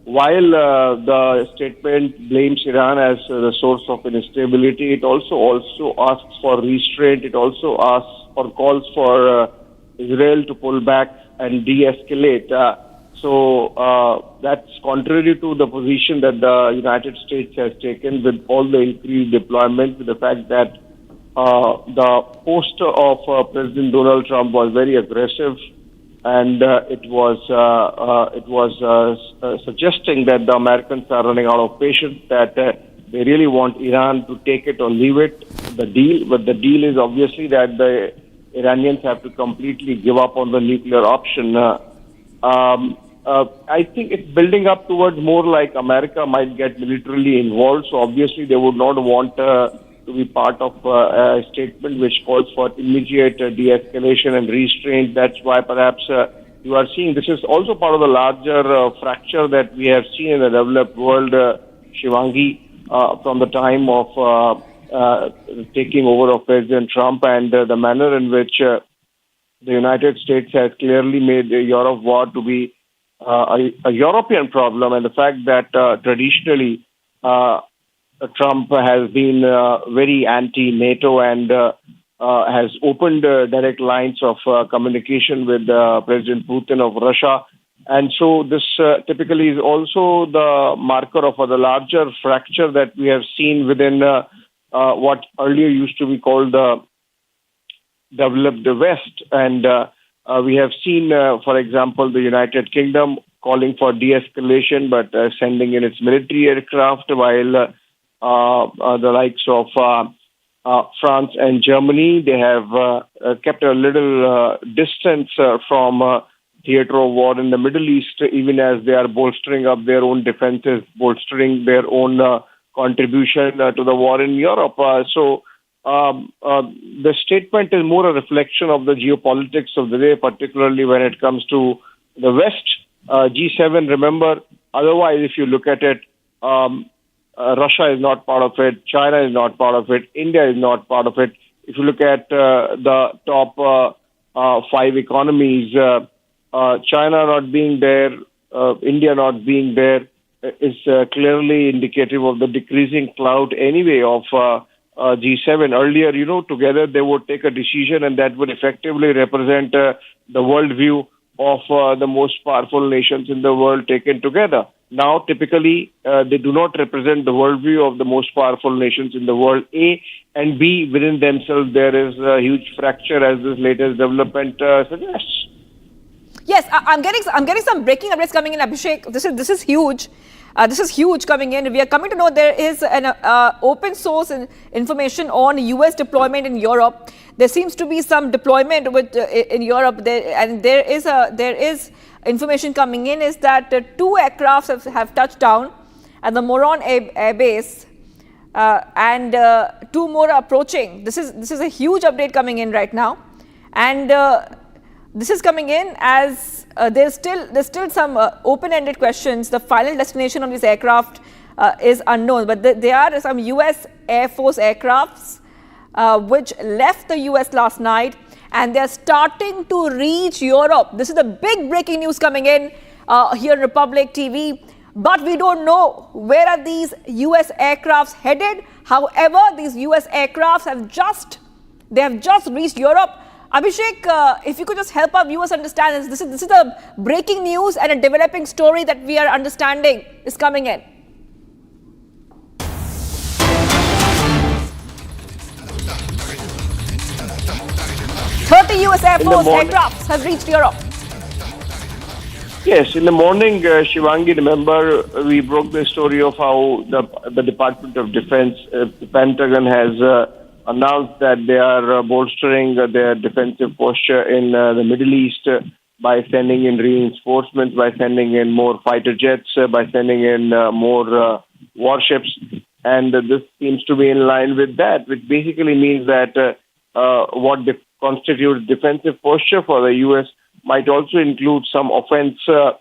while the statement blames Iran as the source of instability, it also asks for restraint. It also asks or calls for Israel to pull back and de-escalate. So that's contrary to the position that the United States has taken with all the increased deployment, with the fact that the poster of President Donald Trump was very aggressive, and it was suggesting that the Americans are running out of patience, that they really want Iran to take it or leave it, the deal. But the deal is obviously that the Iranians have to completely give up on the nuclear option. I think it's building up towards more like America might get militarily involved. So obviously they would not want to be part of a statement which calls for immediate de-escalation and restraint. That's why perhaps you are seeing this is also part of the larger fracture that we have seen in the developed world, Shivangi, from the time of taking over of President Trump, and the manner in which the United States has clearly made the Europe war to be a European problem, and the fact that traditionally Trump has been very anti-NATO and has opened direct lines of communication with President Putin of Russia. And so this typically is also the marker of the larger fracture that we have seen within what earlier used to be called the developed West. And We have seen, for example, the United Kingdom calling for de-escalation, but sending in its military aircraft, while the likes of France and Germany, they have kept a little distance from theater of war in the Middle East, even as they are bolstering up their own defenses, bolstering their own contribution to the war in Europe. So the statement is more a reflection of the geopolitics of the day, particularly when it comes to the West. G7, remember, otherwise, if you look at it, Russia is not part of it, China is not part of it, India is not part of it. If you look at the top 5 economies, China not being there, India not being there, is clearly indicative of the decreasing clout anyway of G7. Earlier, together they would take a decision and that would effectively represent the worldview of the most powerful nations in the world taken together. Now, typically, they do not represent the worldview of the most powerful nations in the world, A, and B, within themselves there is a huge fracture, as this latest development suggests. Yes, I'm getting some breaking updates coming in, Abhishek. This is huge. This is huge coming in. We are coming to know there is an open source information on US deployment in Europe. There seems to be some deployment in Europe, and there is information coming in is that 2 aircrafts have touched down at the Moron Air Base, and 2 more are approaching. This is a huge update coming in right now, and this is coming in as there's still some open-ended questions. The final destination of these aircraft is unknown, but there are some US Air Force aircrafts which left the US last night, and they're starting to reach Europe. This is the big breaking news coming in here on Republic TV. But we don't know where are these US aircrafts headed. However, these US aircrafts have just reached Europe. Abhishek, if you could just help our viewers understand this is the breaking news and a developing story that we are understanding is coming in. US Air Force aircrafts have reached Europe. Yes, in the morning, Shivangi, remember, we broke the story of how the Department of Defense, the Pentagon has announced that they are bolstering their defensive posture in the Middle East by sending in reinforcements, by sending in more fighter jets, by sending in more warships. And this seems to be in line with that, which basically means that what constitutes defensive posture for the U.S. might also include some offense to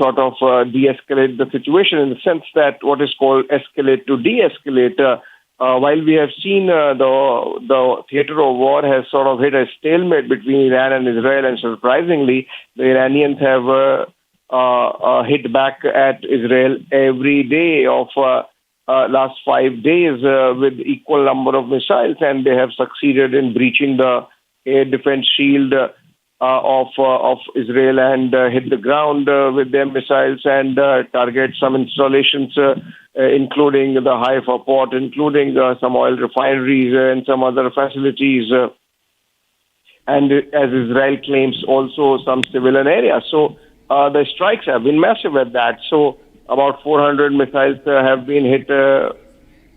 sort of de-escalate the situation, in the sense that what is called escalate to de-escalate. While we have seen the theater of war has sort of hit a stalemate between Iran and Israel, and surprisingly, the Iranians have hit back at Israel every day of last 5 days with equal number of missiles, and they have succeeded in breaching the air defense shield of Israel and hit the ground with their missiles and target some installations, including the Haifa port, including some oil refineries and some other facilities, and as Israel claims, also some civilian areas. So the strikes have been massive at that. So about 400 missiles have been hit,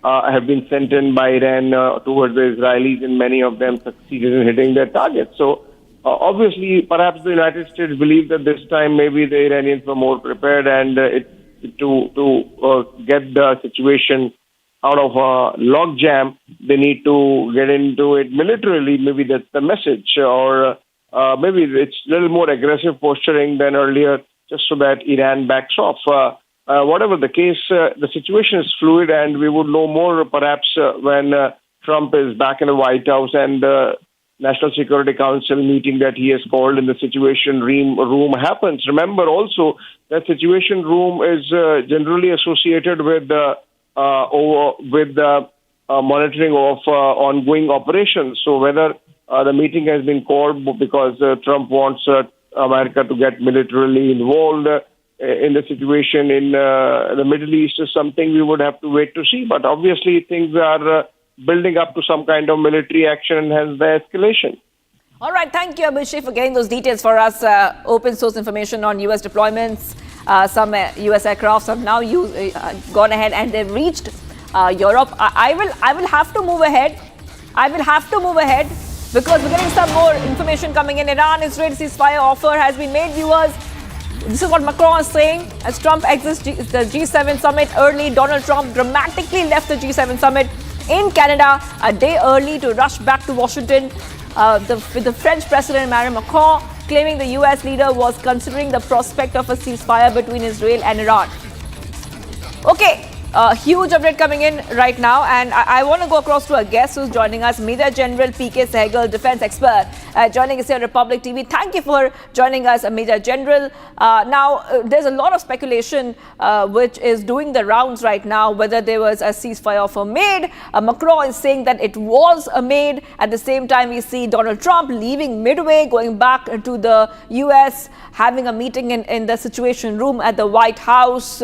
have been sent in by Iran towards the Israelis, and many of them succeeded in hitting their targets. So obviously, perhaps the United States believed that this time maybe the Iranians were more prepared, and to get the situation out of a logjam, they need to get into it militarily. Maybe that's the message, or maybe it's a little more aggressive posturing than earlier, just so that Iran backs off. Whatever the case, the situation is fluid, and we would know more perhaps when Trump is back in the White House and the National Security Council meeting that he has called in the Situation Room happens. Remember also that Situation Room is generally associated with the monitoring of ongoing operations. So whether the meeting has been called because Trump wants America to get militarily involved in the situation in the Middle East is something we would have to wait to see. But obviously things are building up to some kind of military action and hence the escalation. All right, thank you, Abhishek, for getting those details for us. Open source information on US deployments. Some US aircrafts have now gone ahead and they've reached Europe. I will have to move ahead. Because we're getting some more information coming in. Iran-Israel ceasefire offer has been made, viewers. This is what Macron is saying. As Trump exits the G7 summit early, Donald Trump dramatically left the G7 summit in Canada a day early to rush back to Washington with the French President Emmanuel Macron claiming the US leader was considering the prospect of a ceasefire between Israel and Iran. Okay. Huge update coming in right now, and I want to go across to a guest who's joining us, Major General P.K. Sehgal, defense expert, joining us here on Republic TV. Thank you for joining us, Major General. Now, there's a lot of speculation which is doing the rounds right now, whether there was a ceasefire offer made. Macron is saying that it was made. At the same time, we see Donald Trump leaving midway, going back to the U.S., having a meeting in the Situation Room at the White House.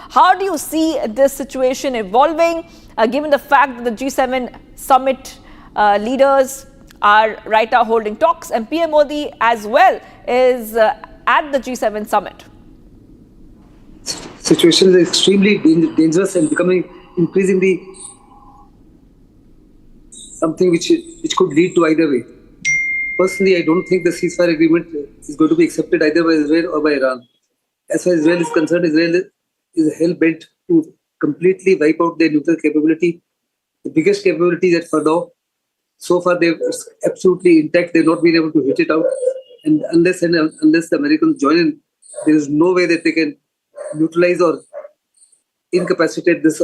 How do you see this situation evolving, given the fact that the G7 summit leaders are right now holding talks, and PM Modi as well is at the G7 summit? Situation is extremely dangerous and becoming increasingly something which could lead to either way. Personally, I don't think the ceasefire agreement is going to be accepted either by Israel or by Iran. As far as Israel is concerned, Israel is hell-bent to completely wipe out their nuclear capability. The biggest capability that for now, so far they're absolutely intact. They've not been able to hit it out. And unless the Americans join in, there is no way that they can neutralize or incapacitate this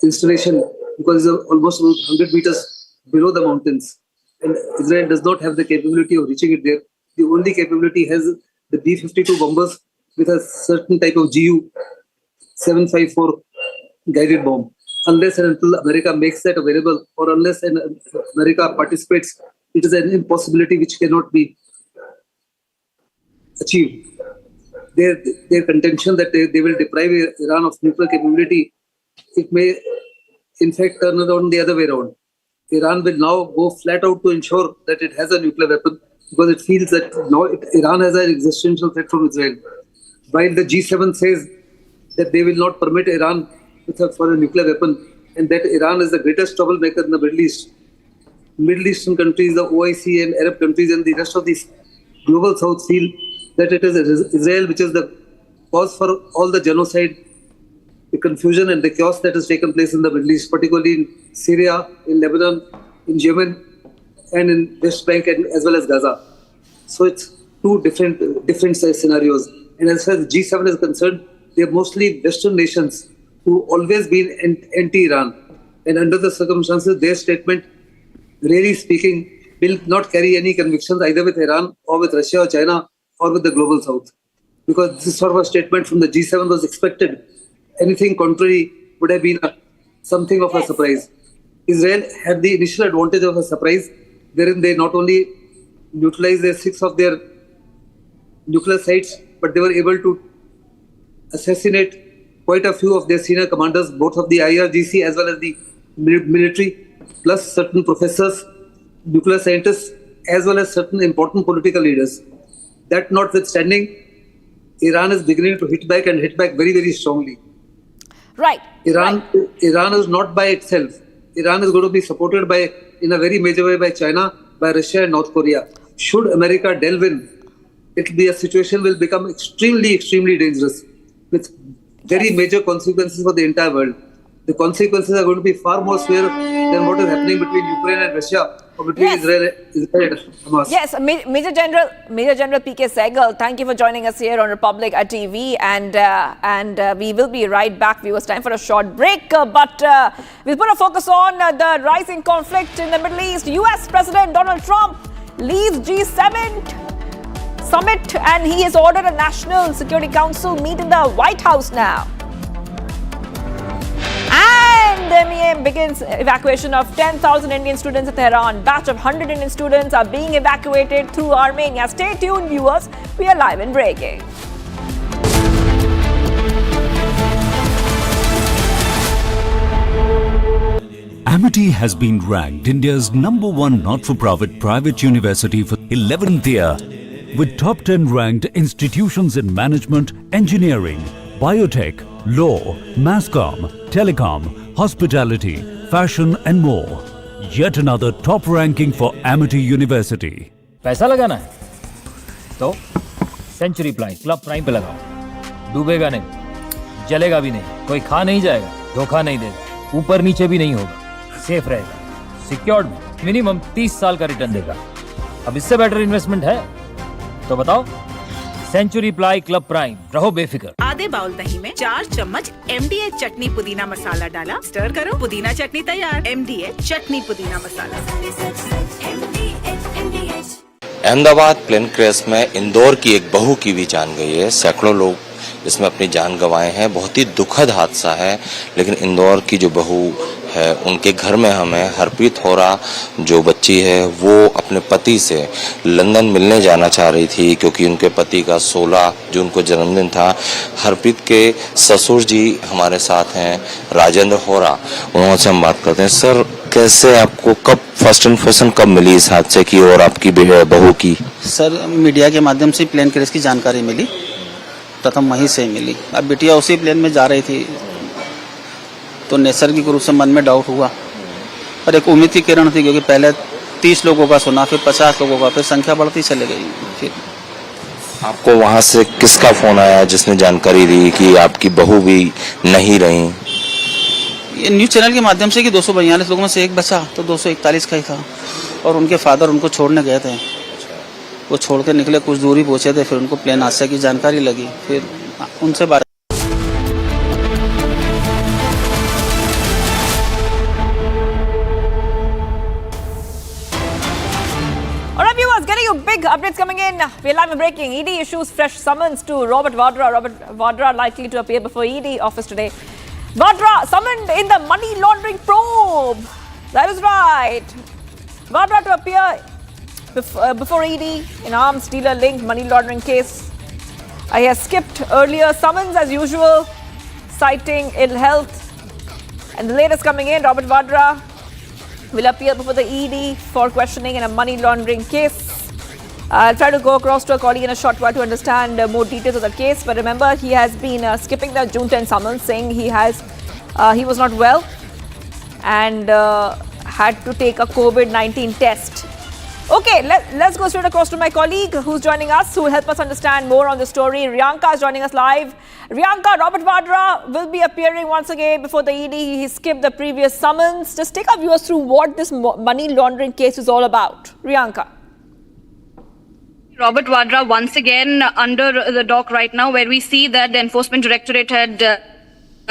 installation, because it's almost about 100 meters below the mountains. And Israel does not have the capability of reaching it there. The only capability has the B-52 bombers with a certain type of GU-754 guided bomb. Unless and until America makes that available, or unless America participates, it is an impossibility which cannot be achieved. Their contention that they will deprive Iran of nuclear capability, it may in fact turn around the other way around. Iran will now go flat out to ensure that it has a nuclear weapon, because it feels that now Iran has an existential threat from Israel. While the G7 says that they will not permit Iran for a nuclear weapon, and that Iran is the greatest troublemaker in the Middle East. Middle Eastern countries, the OIC and Arab countries and the rest of the global south feel that it is Israel which is the cause for all the genocide, the confusion and the chaos that has taken place in the Middle East, particularly in Syria, in Lebanon, in Yemen, and in West Bank, and as well as Gaza. So it's two different scenarios. And as far as G7 is concerned, they are mostly Western nations who always been anti-Iran. And under the circumstances, their statement, really speaking, will not carry any convictions either with Iran or with Russia or China or with the global south. Because this sort of a statement from the G7 was expected. Anything contrary would have been something of a surprise. Israel had the initial advantage of a surprise, wherein they not only neutralized 6 of their nuclear sites, but they were able to assassinate quite a few of their senior commanders, both of the IRGC as well as the military, plus certain professors, nuclear scientists, as well as certain important political leaders. That notwithstanding, Iran is beginning to hit back and hit back very, very strongly. Right. Iran is not by itself. Iran is going to be supported by, in a very major way, by China, by Russia and North Korea. Should America delve in, it will be a situation will become extremely, extremely dangerous, with very major consequences for the entire world. The consequences are going to be far more severe than what is happening between Ukraine and Russia, or between Israel and Hamas. Yes, Major General P.K. Sehgal, thank you for joining us here on Republic TV, and we will be right back. Viewers, time for a short break, but we'll put a focus on the rising conflict in the Middle East. U.S. President Donald Trump leaves G7 summit, and he has ordered a National Security Council meet in the White House now. And the MEM begins evacuation of 10,000 Indian students at Tehran. Batch of 100 Indian students are being evacuated through Armenia. Stay tuned, viewers. We are live and breaking. Amity has been ranked India's #1 not-for-profit private university for 11th year, with top 10 ranked institutions in management, engineering, biotech, law, masscom, telecom, hospitality, fashion and more. Yet another top ranking for Amity University. पैसा लगाना है तो century ply club prime पे लगाओ, डूबेगा नहीं, जलेगा भी नहीं, कोई खा नहीं जाएगा, धोखा नहीं देगा, ऊपर नीचे भी नहीं होगा, सेफ रहेगा, सिक्योर्ड मिनिमम 30 साल का रिटर्न देगा। अब इससे बेटर इन्वेस्टमेंट है तो बताओ। सेंचुरी प्लाई क्लब प्राइम, रहो बेफिक्र। आधे बाउल दही में 4 चम्मच MDH चटनी पुदीना मसाला डाला, स्टर करो, पुदीना चटनी तैयार। MDH चटनी पुदीना मसाला। अहमदाबाद प्लेन क्रैश में इंदौर की एक बहू की भी जान गई है। सैकड़ों लोग इसमें अपनी जान गंवाए हैं। बहुत ही दुखद हादसा है, लेकिन इंदौर की जो बहू है उनके घर में हमें हरप्रीत होरा जो बच्ची है वो अपने पति से लंदन मिलने जाना चाह रही थी, क्योंकि उनके पति का 16 जून को जन्मदिन था। हरप्रीत के ससुर जी हमारे साथ हैं, राजेंद्र होरा, उनसे हम बात करते हैं। सर, कैसे आपको कब फर्स्ट इन्फॉर्मेशन कब मिली इस हादसे की और आपकी बहू की? सर, मीडिया के माध्यम से प्लेन क्रैश की जानकारी मिली, प्रथम वहीं से मिली। अब बिटिया उसी प्लेन में जा रही थी तो नैसर्गिक रूप से मन में डाउट हुआ और एक उम्मीद की किरण थी, क्योंकि पहले 30 लोगों का सुना, फिर 50 लोगों का, फिर संख्या बढ़ती चली गई। फिर आपको वहां से किसका फोन आया जिसने जानकारी दी कि आपकी बहू भी नहीं रही? ये न्यूज़ चैनल के माध्यम से कि 242 लोगों में से एक बचा, तो 241 का ही था और उनके फादर उनको छोड़ने गए थे। वो छोड़ के निकले, कुछ दूरी पहुंचे थे, फिर उनको प्लेन हादसे की जानकारी लगी, फिर उनसे बात। Big updates coming in. We're live and breaking. ED issues fresh summons to Robert Vadra. Robert Vadra likely to appear before ED office today. Vadra summoned in the money laundering probe. That is right. Vadra to appear before ED in arms dealer linked money laundering case. He has skipped earlier summons as usual, citing ill health. And the latest coming in, Robert Vadra will appear before the ED for questioning in a money laundering case. I'll try to go across to a colleague in a short while to understand more details of the case. But remember, he has been skipping the June 10 summons, saying he was not well and had to take a COVID-19 test. Okay, let's go straight across to my colleague who's joining us, who will help us understand more on the story. Riyanka is joining us live. Riyanka, Robert Vadra will be appearing once again before the ED. He skipped the previous summons. Just take our viewers through what this money laundering case is all about. Riyanka. Robert Vadra once again under the dock right now, where we see that the Enforcement Directorate had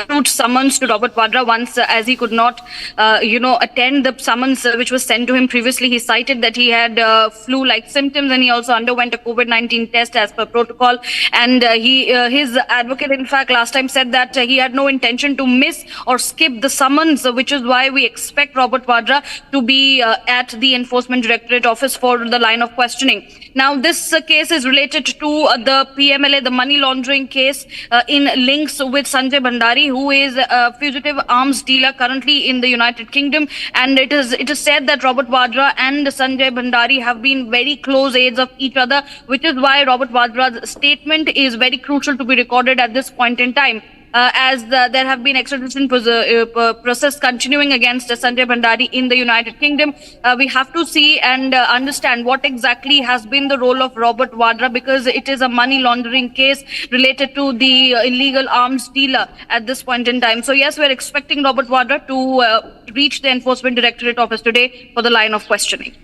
issued summons to Robert Vadra once as he could not, attend the summons which was sent to him previously. He cited that he had flu-like symptoms and he also underwent a COVID-19 test as per protocol. And his advocate, in fact, last time said that he had no intention to miss or skip the summons, which is why we expect Robert Vadra to be at the Enforcement Directorate office for the line of questioning. Now, this case is related to the PMLA, the money laundering case in links with Sanjay Bhandari, who is a fugitive arms dealer currently in the United Kingdom. And it is said that Robert Vadra and Sanjay Bhandari have been very close aides of each other, which is why Robert Vadra's statement is very crucial to be recorded at this point in time. There have been extradition process continuing against Sanjay Bhandari in the United Kingdom. We have to see and understand what exactly has been the role of Robert Vadra, because it is a money laundering case related to the illegal arms dealer at this point in time. So yes, we're expecting Robert Vadra to reach the Enforcement Directorate office today for the line of questioning.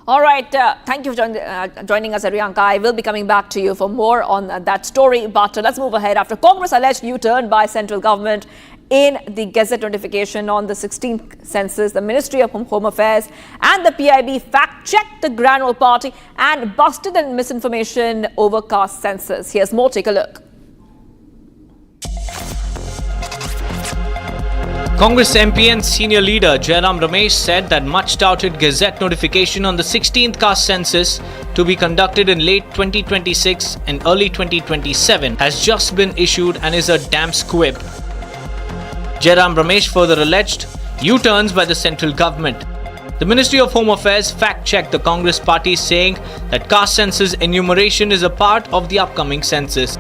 All right. Thank you for joining us, Riyanka. I will be coming back to you for more on that story. But let's move ahead. After Congress alleged U-turn by central government in the Gazette notification on the 16th census, the Ministry of Home Affairs and the PIB fact-checked the Granule Party and busted the misinformation over caste census. Here's more. Take a look. Congress MP and senior leader Jairam Ramesh said that much touted Gazette notification on the 16th caste census to be conducted in late 2026 and early 2027 has just been issued and is a damn squib. Jairam Ramesh further alleged U-turns by the central government. The Ministry of Home Affairs fact-checked the Congress party, saying that caste census enumeration is a part of the upcoming census.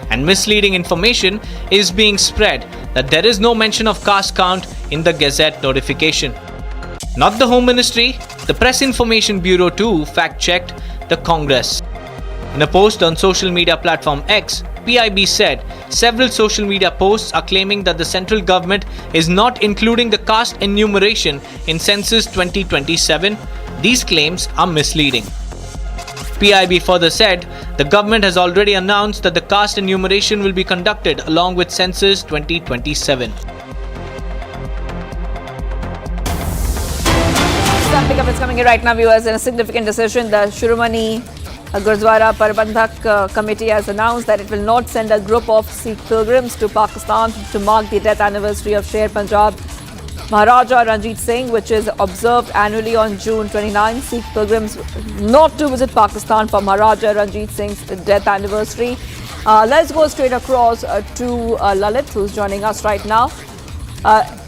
And misleading information is being spread that there is no mention of caste count in the Gazette notification. Not the Home Ministry, the Press Information Bureau too fact-checked the Congress. In a post on social media platform X, PIB said several social media posts are claiming that the central government is not including the caste enumeration in Census 2027. These claims are misleading. PIB further said the government has already announced that the caste enumeration will be conducted along with Census 2027. Some pickup is coming in right now, viewers. In a significant decision, the Shiromani Gurdwara Prabandhak Committee has announced that it will not send a group of Sikh pilgrims to Pakistan to mark the death anniversary of Sher Punjab Maharaja Ranjit Singh, which is observed annually on June 29. Sikh pilgrims not to visit Pakistan for Maharaja Ranjit Singh's death anniversary. Let's go straight across to Lalit, who's joining us right now.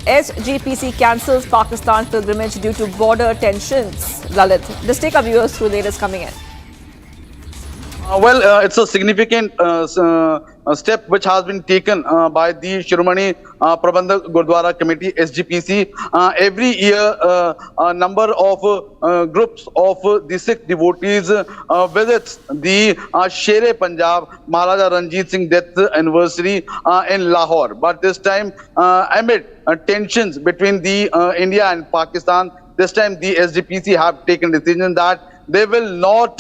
SGPC cancels Pakistan pilgrimage due to border tensions. Lalit, just take our viewers through the latest coming in. It's a significant step which has been taken by the Shiromani Prabandhak Gurdwara Committee, SGPC. Every year, a number of groups of the Sikh devotees visits the Sher Punjab Maharaja Ranjit Singh death anniversary in Lahore. But this time, amid tensions between the India and Pakistan, this time the SGPC have taken decision that they will not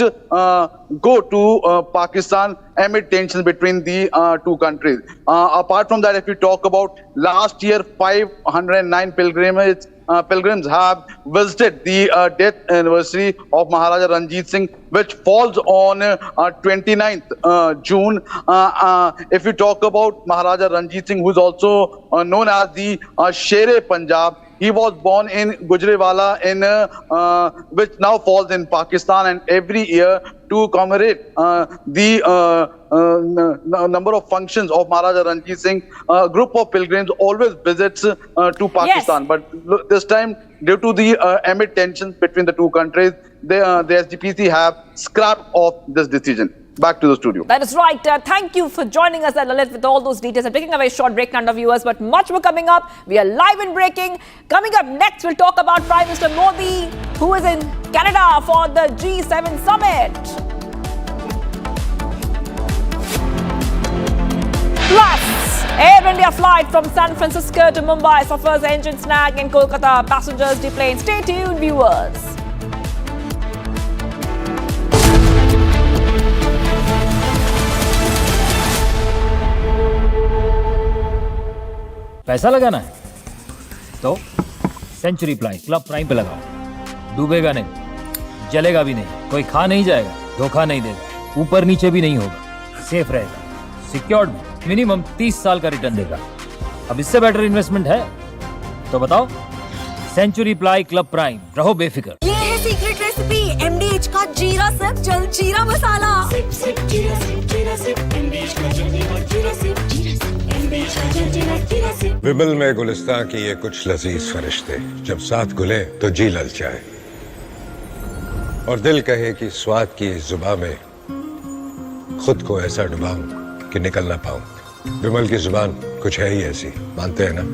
go to Pakistan amid tensions between the two countries. Apart from that, if we talk about last year, 509 pilgrims have visited the death anniversary of Maharaja Ranjit Singh, which falls on 29th June. If we talk about Maharaja Ranjit Singh, who is also known as the Sher Punjab, he was born in Gujranwala, which now falls in Pakistan, and every year to commemorate the number of functions of Maharaja Ranjit Singh, a group of pilgrims always visits to Pakistan. Yes. But this time, due to the amid tensions between the two countries, the SGPC have scrapped off this decision. Back to the studio. That is right. Thank you for joining us, Lalit, with all those details. I'm taking a very short break now, viewers, but much more coming up. We are live and breaking. Coming up next, we'll talk about Prime Minister Modi, who is in Canada for the G7 summit. Plus, Air India flight from San Francisco to Mumbai suffers engine snag in Kolkata. Passengers deplaned. Stay tuned, viewers. पैसा लगाना है तो century ply club prime पे लगाओ, डूबेगा नहीं, जलेगा भी नहीं, कोई खा नहीं जाएगा, धोखा नहीं देगा, ऊपर नीचे भी नहीं होगा, सेफ रहेगा, सिक्योर्ड, मिनिमम 30 साल का रिटर्न देगा। अब इससे बेटर इन्वेस्टमेंट है तो बताओ। सेंचुरी प्लाई क्लब प्राइम, रहो बेफिक्र। ये है सीक्रेट रेसिपी MDH का जीरा सिप जल जीरा मसाला। सिप सिप जीरा सिप जीरा सिप MDH का जल जीरा जीरा सिप जीरा सिप MDH का जल जीरा जीरा सिप। विमल में गुलिस्तां की ये कुछ लजीज फरिश्ते जब साथ घुले तो जी ललचाए और दिल कहे कि स्वाद की जुबान में खुद को ऐसा डुबाऊं कि निकल ना पाऊं। विमल की जुबान कुछ है ही ऐसी, मानते हैं ना?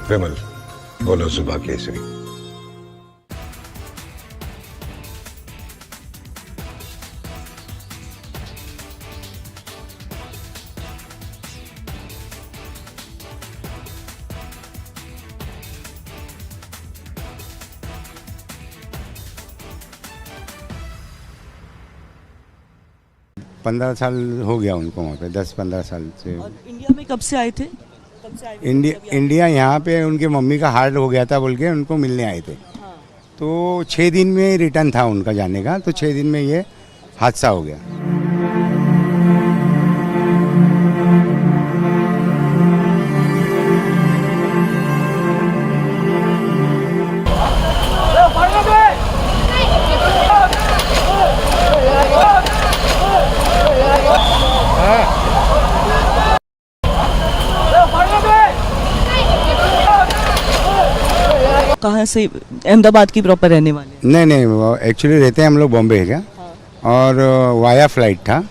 विमल, बोलो जुबा केसरी। पंद्रह साल हो गया उनको वहाँ पे, 10-15 साल से। और इंडिया में कब से आए थे? इंडिया यहाँ पे उनके मम्मी का हार्ट हो गया था बोल के उनको मिलने आए थे। हाँ। तो 6 दिन में रिटर्न था उनका जाने का, तो 6 दिन में ये हादसा हो गया। कहाँ से, अहमदाबाद की प्रॉपर रहने वाले? नहीं, वो एक्चुअली रहते हैं हम लोग बॉम्बे है और वाया फ्लाइट था,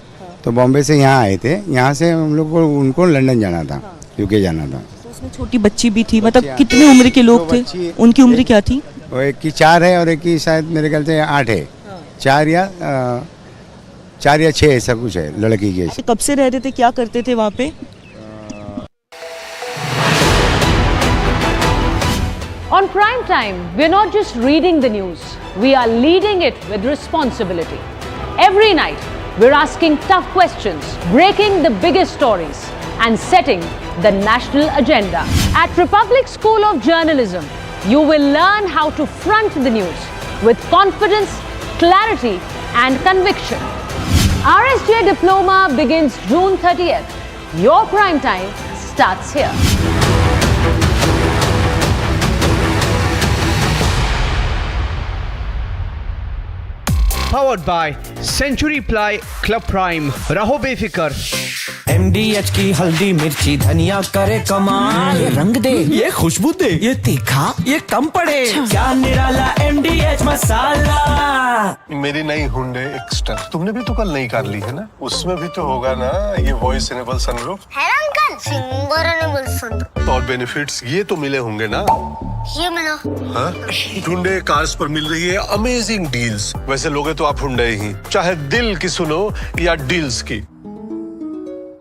तो बॉम्बे से यहाँ आए थे। यहाँ से हम लोग को उनको लंदन जाना था, यूके जाना था। तो उसमें छोटी बच्ची भी थी, मतलब कितने उम्र के लोग थे, उनकी उम्र क्या थी? वो एक की 4 है और एक की शायद मेरे ख्याल से 8 है। 4 या 6 ऐसा कुछ है लड़की की। कब से रह रहे थे, क्या करते थे वहाँ पे? On prime time, we're not just reading the news, we are leading it with responsibility. Every night, we're asking tough questions, breaking the biggest stories, and setting the national agenda. At Republic School of Journalism, you will learn how to front the news with confidence, clarity, and conviction. RSJ Diploma begins June 30th. Your prime time starts here. Powered by Century Ply Club Prime. रहो बेफिकर। MDH की हल्दी मिर्ची धनिया करे कमाल, ये रंग दे, ये खुशबू दे, ये तीखा, ये कम पड़े, क्या निराला MDH मसाला। मेरी नई हुंडई एक्स्ट्रा तुमने भी तो कल नई कार ली है ना, उसमें भी तो होगा ना ये वॉइस इनेबल सनरूफ है ना अंकल, सिंगर इनेबल सनरूफ। और बेनिफिट्स ये तो मिले होंगे ना? ये मिला। हाँ, हुंडई कार्स पर मिल रही है अमेजिंग डील्स। वैसे लोगे तो आप हुंडई ही, चाहे दिल की सुनो या डील्स की।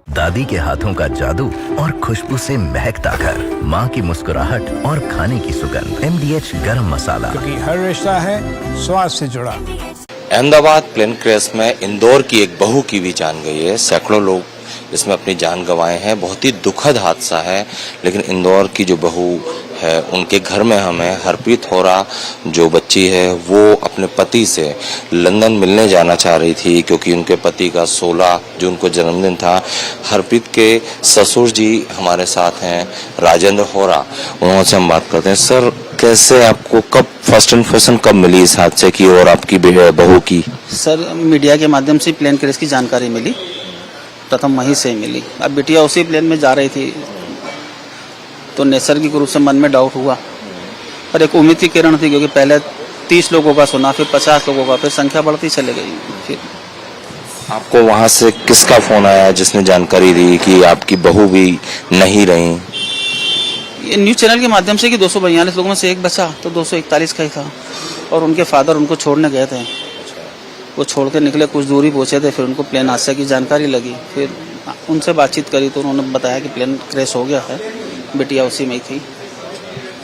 दादी के हाथों का जादू और खुशबू से महकता घर, माँ की मुस्कुराहट और खाने की सुगंध। MDH गरम मसाला, क्योंकि हर रिश्ता है स्वाद से जुड़ा। अहमदाबाद प्लेन क्रैश में इंदौर की एक बहू की भी जान गई है। सैकड़ों लोग इसमें अपनी जान गंवाए हैं। बहुत ही दुखद हादसा है, लेकिन इंदौर की जो बहू है उनके घर में हमें हरप्रीत होरा जो बच्ची है वो अपने पति से लंदन मिलने जाना चाह रही थी, क्योंकि उनके पति का 16 जून को जन्मदिन था। हरप्रीत के ससुर जी हमारे साथ हैं, राजेंद्र होरा, उनसे हम बात करते हैं। सर, कैसे आपको कब फर्स्ट इन्फॉर्मेशन कब मिली इस हादसे की और आपकी बहू की? सर, मीडिया के माध्यम से प्लेन क्रैश की जानकारी मिली, प्रथम वहीं से मिली। अब बिटिया उसी प्लेन में जा रही थी, तो नैसर्गिक रूप से मन में डाउट हुआ, पर एक उम्मीद की किरण थी, क्योंकि पहले 30 लोगों का सुना, फिर 50 लोगों का, फिर संख्या बढ़ती चली गई। फिर आपको वहां से किसका फोन आया जिसने जानकारी दी कि आपकी बहू भी नहीं रही? ये न्यूज़ चैनल के माध्यम से कि 242 लोगों में से एक बचा, तो 241 का ही था, और उनके फादर उनको छोड़ने गए थे। वो छोड़ के निकले, कुछ दूरी पहुँचे थे, फिर उनको प्लेन हादसे की जानकारी लगी। फिर उनसे बातचीत करी तो उन्होंने बताया कि प्लेन क्रैश हो गया है, बिटिया उसी में ही थी।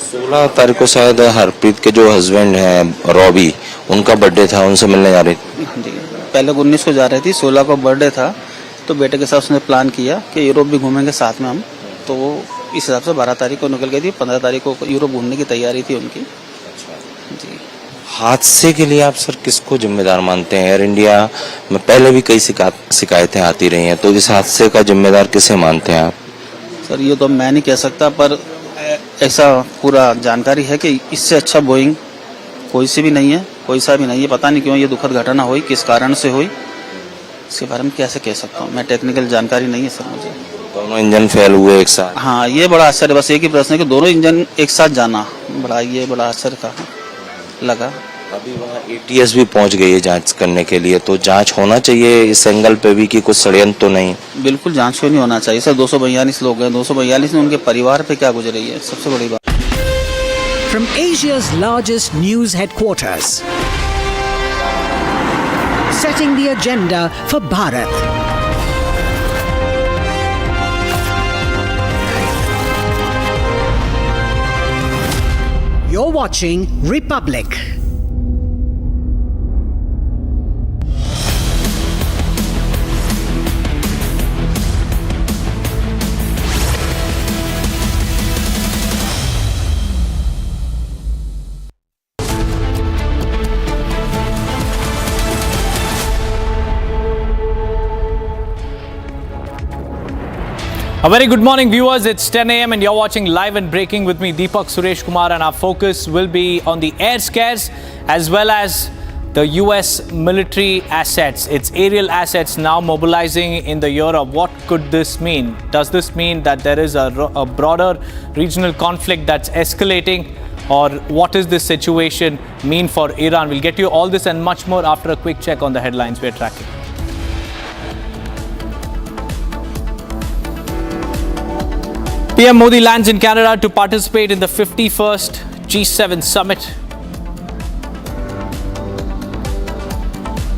16 तारीख को शायद हरप्रीत के जो हस्बैंड हैं रॉबी, उनका बर्थडे था, उनसे मिलने जा रही थी। हाँ जी, पहले 19 को जा रही थी, 16 को बर्थडे था, तो बेटे के साथ उसने प्लान किया कि यूरोप भी घूमेंगे साथ में हम, तो वो इस हिसाब से 12 तारीख को निकल गई थी। 15 तारीख को यूरोप घूमने की तैयारी थी उनकी। जी, हादसे के लिए आप सर किसको जिम्मेदार मानते हैं? एयर इंडिया में पहले भी कई शिकायतें आती रही हैं, तो इस हादसे का जिम्मेदार किसे मानते हैं आप? सर, ये तो मैं नहीं कह सकता, पर ऐसा पूरा जानकारी है कि इससे अच्छा बोइंग कोई सी भी नहीं है, कोई सा भी नहीं है। पता नहीं क्यों ये दुखद घटना हुई, किस कारण से हुई, इसके बारे में कैसे कह सकता हूँ मैं, टेक्निकल जानकारी नहीं है सर मुझे। दोनों इंजन फेल हुए एक साथ? हाँ, ये बड़ा आश्चर्य, बस एक ही प्रश्न है कि दोनों इंजन एक साथ जाना, बड़ा आश्चर्य का लगा। अभी वहाँ ATS भी पहुँच गई है जांच करने के लिए, तो जांच होना चाहिए इस एंगल पे भी कि कुछ षड्यंत्र तो नहीं? बिल्कुल जांच क्यों नहीं होना चाहिए सर। 242 लोग हैं, 242 में उनके परिवार पे क्या गुजरी है, सबसे बड़ी बात। From Asia's largest news headquarters, setting the agenda for Bharat. You're watching Republic. A very good morning, viewers. It's 10 a.m. and you're watching Live and Breaking with me, Deepak Suresh Kumar, and our focus will be on the air scares as well as the US military assets, its aerial assets now mobilizing in the Europe. What could this mean? Does this mean that there is a broader regional conflict that's escalating? Or what does this situation mean for Iran? We'll get you all this and much more after a quick check on the headlines we're tracking. PM Modi lands in Canada to participate in the 51st G7 summit.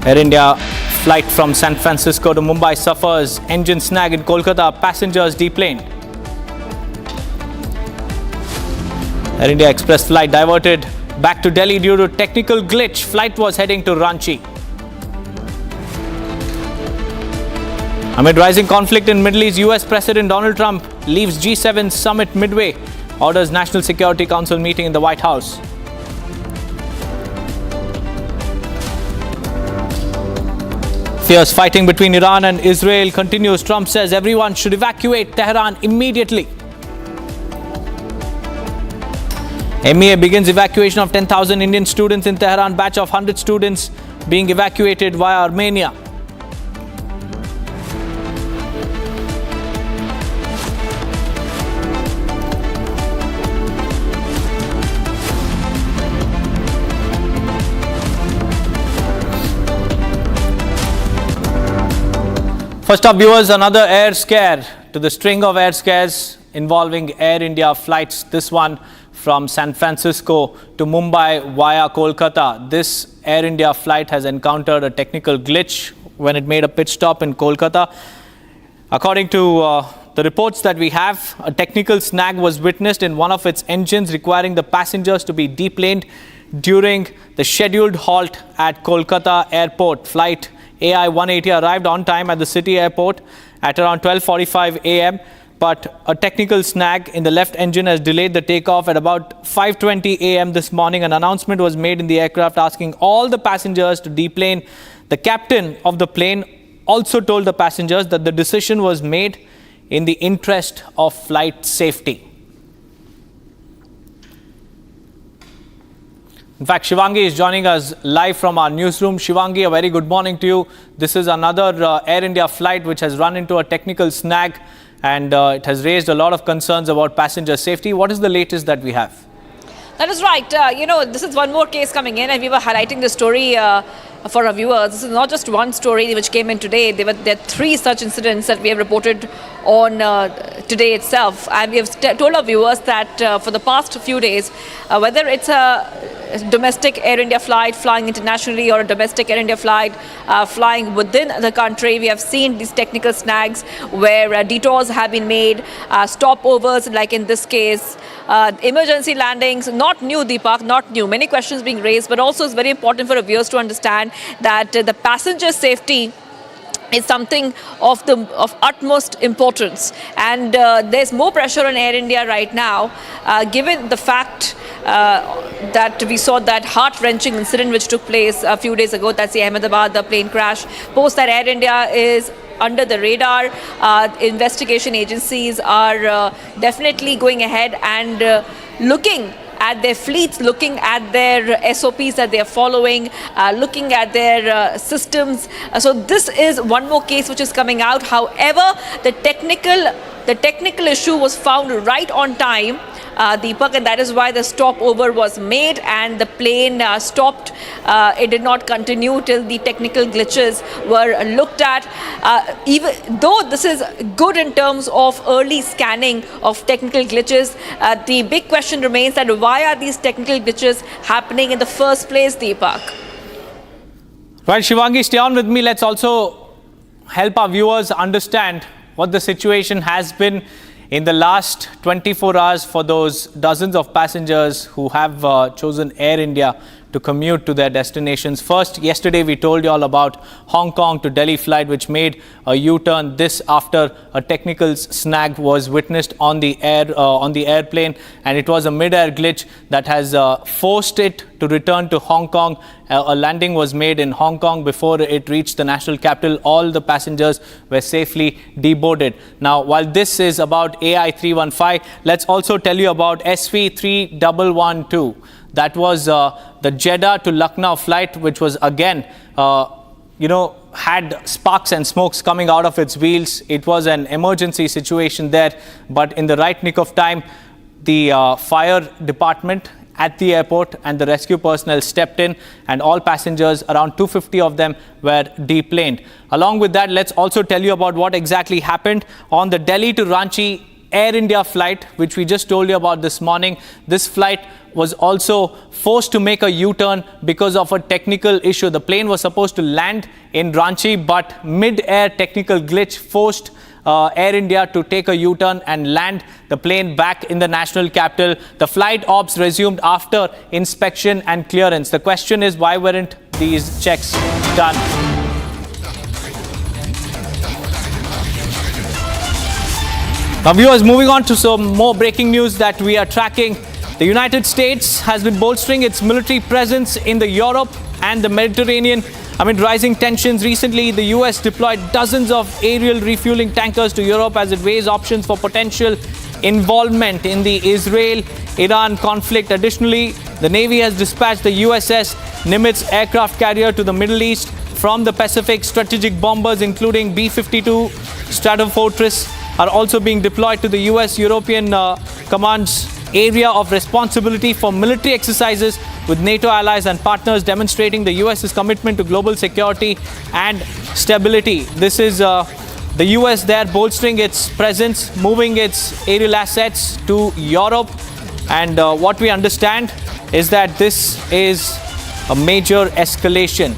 Air India flight from San Francisco to Mumbai suffers engine snag in Kolkata, passengers deplaned. Air India Express flight diverted back to Delhi due to technical glitch. Flight was heading to Ranchi. Amid rising conflict in Middle East, US President Donald Trump leaves G7 summit midway, orders National Security Council meeting in the White House. Fierce fighting between Iran and Israel continues. Trump says everyone should evacuate Tehran immediately. MEA begins evacuation of 10,000 Indian students in Tehran. Batch of 100 students being evacuated via Armenia. First up, viewers, another air scare to the string of air scares involving Air India flights. This one from San Francisco to Mumbai via Kolkata. This Air India flight has encountered a technical glitch when it made a pit stop in Kolkata. According to the reports that we have, a technical snag was witnessed in one of its engines, requiring the passengers to be deplaned during the scheduled halt at Kolkata Airport. Flight AI 180 arrived on time at the city airport at around 12:45 a.m. But a technical snag in the left engine has delayed the takeoff at about 5:20 a.m. this morning. An announcement was made in the aircraft asking all the passengers to deplane. The captain of the plane also told the passengers that the decision was made in the interest of flight safety. In fact, Shivangi is joining us live from our newsroom. Shivangi, a very good morning to you. This is another Air India flight which has run into a technical snag, and it has raised a lot of concerns about passenger safety. What is the latest that we have? That is right. This is one more case coming in, and we were highlighting the story for our viewers. This is not just one story which came in today. There are three such incidents that we have reported on today itself. And we have told our viewers that for the past few days, whether it's a domestic Air India flight flying internationally or a domestic Air India flight flying within the country, we have seen these technical snags where detours have been made, stopovers like in this case, emergency landings. Not new, Deepak, not new. Many questions being raised, but also it's very important for our viewers to understand that the passenger safety is something of utmost importance, and there's more pressure on Air India right now, given the fact that we saw that heart-wrenching incident which took place a few days ago. That's the Ahmedabad, the plane crash. Post that, Air India is under the radar. Investigation agencies are definitely going ahead and looking at their fleets, looking at their SOPs that they are following, looking at their systems. So this is one more case which is coming out. However, the technical issue was found right on time, Deepak, and that is why the stopover was made and the plane stopped. It did not continue till the technical glitches were looked at. Even though this is good in terms of early scanning of technical glitches, the big question remains that why are these technical glitches happening in the first place, Deepak? Right, Shivangi, stay on with me. Let's also help our viewers understand what the situation has been in the last 24 hours for those dozens of passengers who have chosen Air India to commute to their destinations. First, yesterday we told you all about Hong Kong to Delhi flight which made a U-turn. This after a technical snag was witnessed on the airplane, and it was a mid-air glitch that has forced it to return to Hong Kong. A landing was made in Hong Kong before it reached the national capital. All the passengers were safely deboarded. Now, while this is about AI315, let's also tell you about SV3112. That was the Jeddah to Lucknow flight, which was again, had sparks and smokes coming out of its wheels. It was an emergency situation there, but in the right nick of time, the fire department at the airport, and the rescue personnel stepped in, and all passengers, around 250 of them, were deplaned. Along with that, let's also tell you about what exactly happened on the Delhi to Ranchi Air India flight, which we just told you about this morning. This flight was also forced to make a U-turn because of a technical issue. The plane was supposed to land in Ranchi, but mid-air technical glitch forced Air India to take a U-turn and land the plane back in the national capital. The flight ops resumed after inspection and clearance. The question is, why weren't these checks done? Now, viewers, moving on to some more breaking news that we are tracking. The United States has been bolstering its military presence in the Europe and the Mediterranean amid rising tensions. Recently, the US deployed dozens of aerial refueling tankers to Europe as it weighs options for potential involvement in the Israel-Iran conflict. Additionally, the Navy has dispatched the USS Nimitz aircraft carrier to the Middle East from the Pacific. Strategic bombers, including B-52 Stratofortress, are also being deployed to the US-European Command's area of responsibility for military exercises with NATO allies and partners, demonstrating the US's commitment to global security and stability. This is the US there bolstering its presence, moving its aerial assets to Europe. And what we understand is that this is a major escalation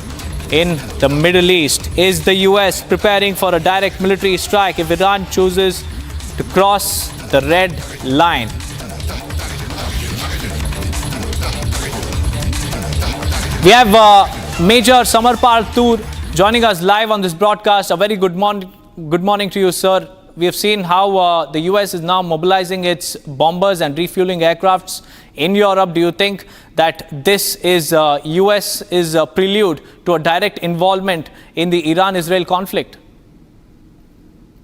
in the Middle East. Is the US preparing for a direct military strike if Iran chooses to cross the red line? We have Major Samarpal Tur joining us live on this broadcast. A very good morning to you, sir. We have seen how the US is now mobilizing its bombers and refueling aircrafts in Europe. Do you think that this is US is a prelude to a direct involvement in the Iran-Israel conflict?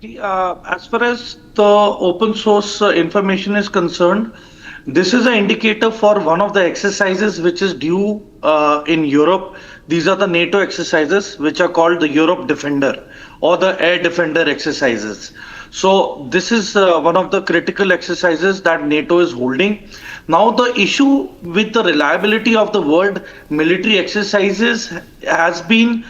As far as the open source information is concerned, this is an indicator for one of the exercises which is due in Europe. These are the NATO exercises which are called the Europe Defender or the Air Defender exercises. So this is one of the critical exercises that NATO is holding. Now the issue with the reliability of the world military exercises has been,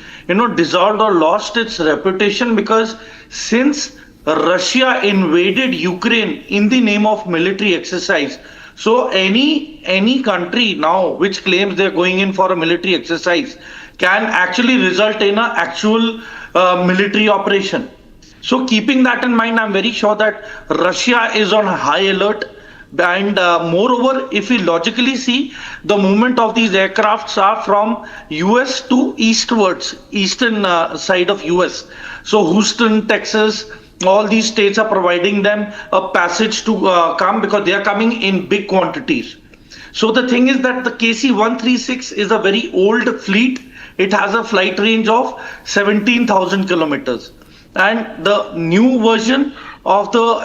dissolved or lost its reputation, because since Russia invaded Ukraine in the name of military exercise, so any country now which claims they're going in for a military exercise can actually result in an actual military operation. So keeping that in mind, I'm very sure that Russia is on high alert. And moreover, if we logically see, the movement of these aircrafts are from US to eastwards, eastern side of US. So Houston, Texas, all these states are providing them a passage to come, because they are coming in big quantities. So the thing is that the KC-136 is a very old fleet. It has a flight range of 17,000 kilometers. And the new version of the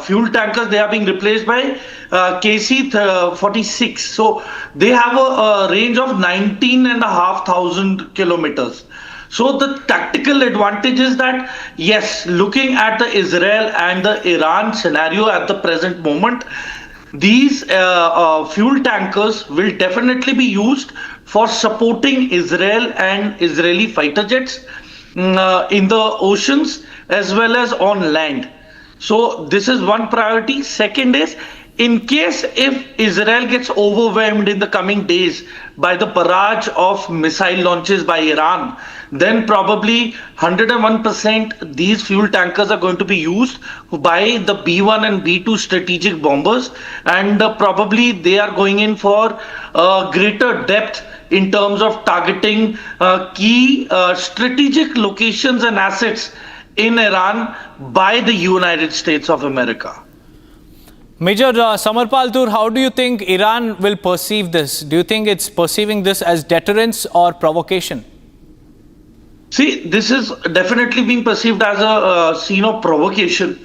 fuel tankers, they are being replaced by KC-46. So they have a range of 19,500 kilometers. So the tactical advantage is that, yes, looking at the Israel and the Iran scenario at the present moment, these fuel tankers will definitely be used for supporting Israel and Israeli fighter jets in the oceans as well as on land. So this is one priority. Second is, in case if Israel gets overwhelmed in the coming days by the barrage of missile launches by Iran, then probably 101% these fuel tankers are going to be used by the B-1 and B-2 strategic bombers, and probably they are going in for greater depth in terms of targeting key strategic locations and assets in Iran by the United States of America. Major Samarpal Tur, how do you think Iran will perceive this? Do you think it's perceiving this as deterrence or provocation? See, this is definitely being perceived as a scene of provocation.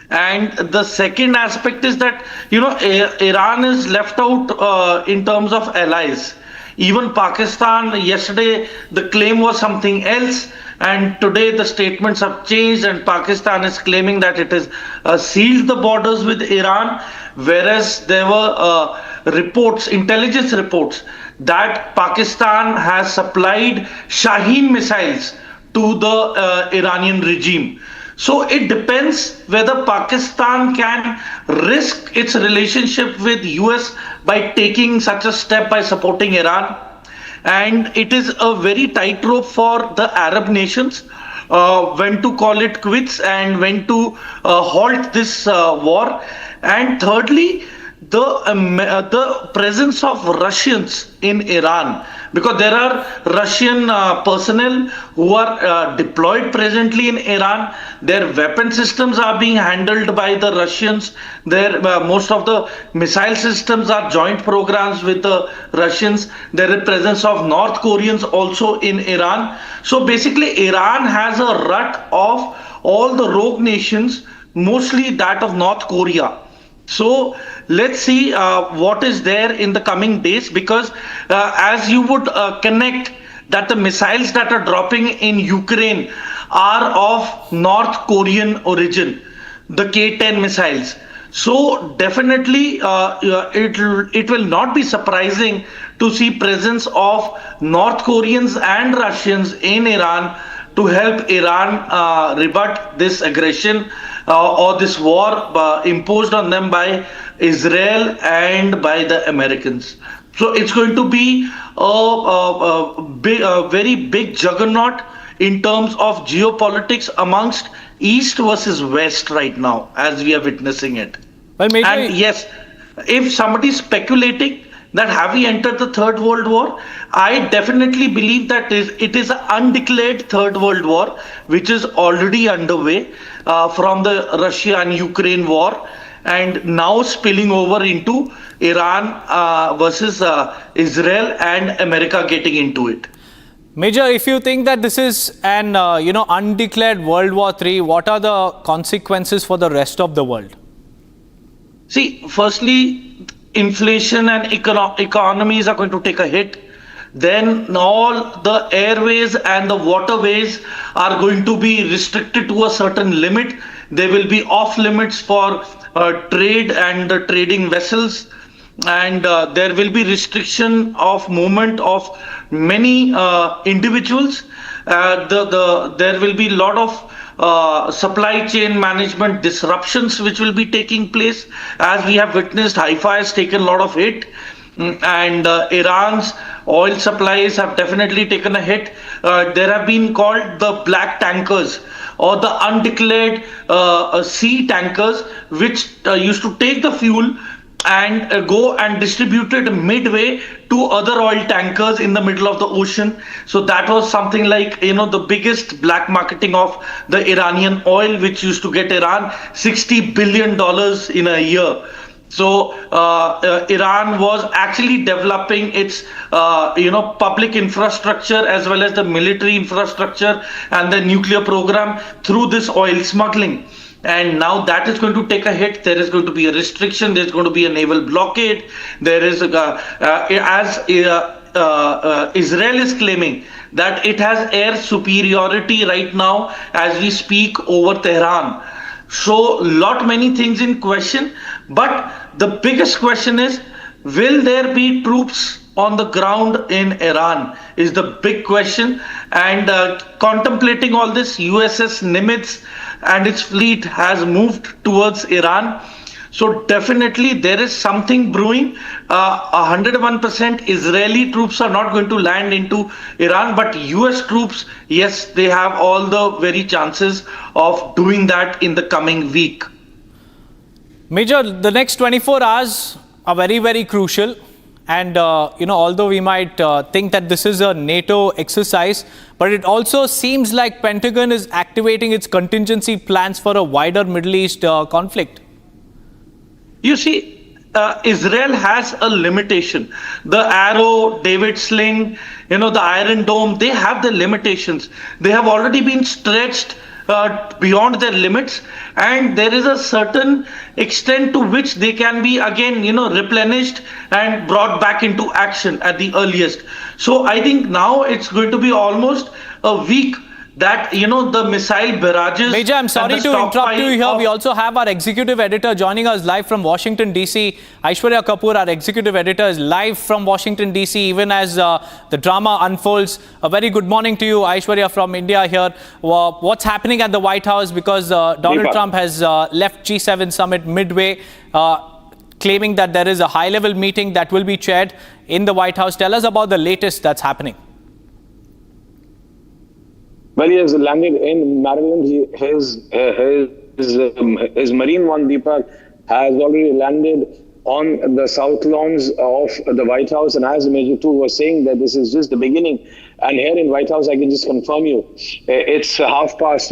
And the second aspect is that, Iran is left out in terms of allies. Even Pakistan, yesterday, the claim was something else. And today the statements have changed, and Pakistan is claiming that it has sealed the borders with Iran, whereas there were reports, intelligence reports, that Pakistan has supplied Shaheen missiles to the Iranian regime. So it depends whether Pakistan can risk its relationship with US by taking such a step by supporting Iran. And it is a very tightrope for the Arab nations when to call it quits and when to halt this war. And thirdly, the presence of Russians in Iran, because there are Russian personnel who are deployed presently in Iran. Their weapon systems are being handled by the Russians. Most of the missile systems are joint programs with the Russians. There is presence of North Koreans also in Iran. So basically, Iran has a rut of all the rogue nations, mostly that of North Korea. So let's see what is there in the coming days, because as you would connect that the missiles that are dropping in Ukraine are of North Korean origin, the K-10 missiles. So definitely it will not be surprising to see presence of North Koreans and Russians in Iran to help Iran rebut this aggression or this war imposed on them by Israel and by the Americans. So it's going to be a very big juggernaut in terms of geopolitics amongst East versus West right now, as we are witnessing it. And yes, if somebody is speculating that have we entered the Third World War, I definitely believe that it is an undeclared Third World War, which is already underway from the Russia and Ukraine war, and now spilling over into Iran versus Israel and America getting into it. Major, if you think that this is an undeclared World War III, what are the consequences for the rest of the world? See, firstly, inflation and economies are going to take a hit. Then all the airways and the waterways are going to be restricted to a certain limit. There will be off limits for trade and the trading vessels, and there will be restriction of movement of many individuals. There will be a lot of supply chain management disruptions which will be taking place. As we have witnessed, Haifa has taken a lot of hit, and Iran's oil supplies have definitely taken a hit. There have been called the black tankers or the undeclared sea tankers, which used to take the fuel and go and distribute it midway to other oil tankers in the middle of the ocean. So that was something like, the biggest black marketing of the Iranian oil, which used to get Iran $60 billion in a year. So Iran was actually developing its, public infrastructure as well as the military infrastructure and the nuclear program through this oil smuggling. And now that is going to take a hit. There is going to be a restriction. There's going to be a naval blockade. There is, Israel is claiming that it has air superiority right now as we speak over Tehran. So many things in question. But the biggest question is, will there be troops on the ground in Iran is the big question. And contemplating all this, USS Nimitz and its fleet has moved towards Iran. So definitely there is something brewing. 101% Israeli troops are not going to land into Iran, but US troops, yes, they have all the very chances of doing that in the coming week. Major, the next 24 hours are very, very crucial. And, although we might think that this is a NATO exercise, but it also seems like Pentagon is activating its contingency plans for a wider Middle East conflict. You see, Israel has a limitation. The Arrow, David Sling, the Iron Dome, they have the limitations. They have already been stretched beyond their limits, and there is a certain extent to which they can be again, replenished and brought back into action at the earliest. So I think now it's going to be almost a week that, the missile barrages. Major, I'm sorry and to the interrupt you stockpile here. of- We also have our executive editor joining us live from Washington, D.C. Aishwarya Kapoor, our executive editor, is live from Washington, D.C. even as the drama unfolds. A very good morning to you, Aishwarya, from India here. What's happening at the White House? Because Donald Trump has left G7 summit midway, claiming that there is a high-level meeting that will be chaired in the White House. Tell us about the latest that's happening. Well, he has landed in Maryland. His Marine One, Deepak, has already landed on the south lawns of the White House. And as Major Tool was saying, that this is just the beginning. And here in White House, I can just confirm you, it's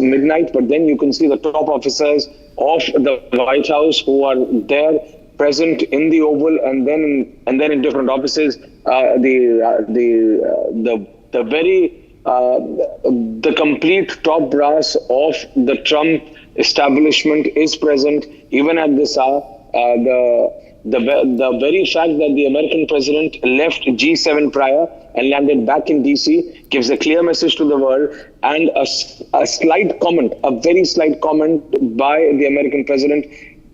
midnight, but then you can see the top officers of the White House who are there, present in the Oval, and then in different offices. The complete top brass of the Trump establishment is present even at this hour. The very fact that the American president left G7 prior and landed back in DC gives a clear message to the world, and a slight comment, a very slight comment by the American president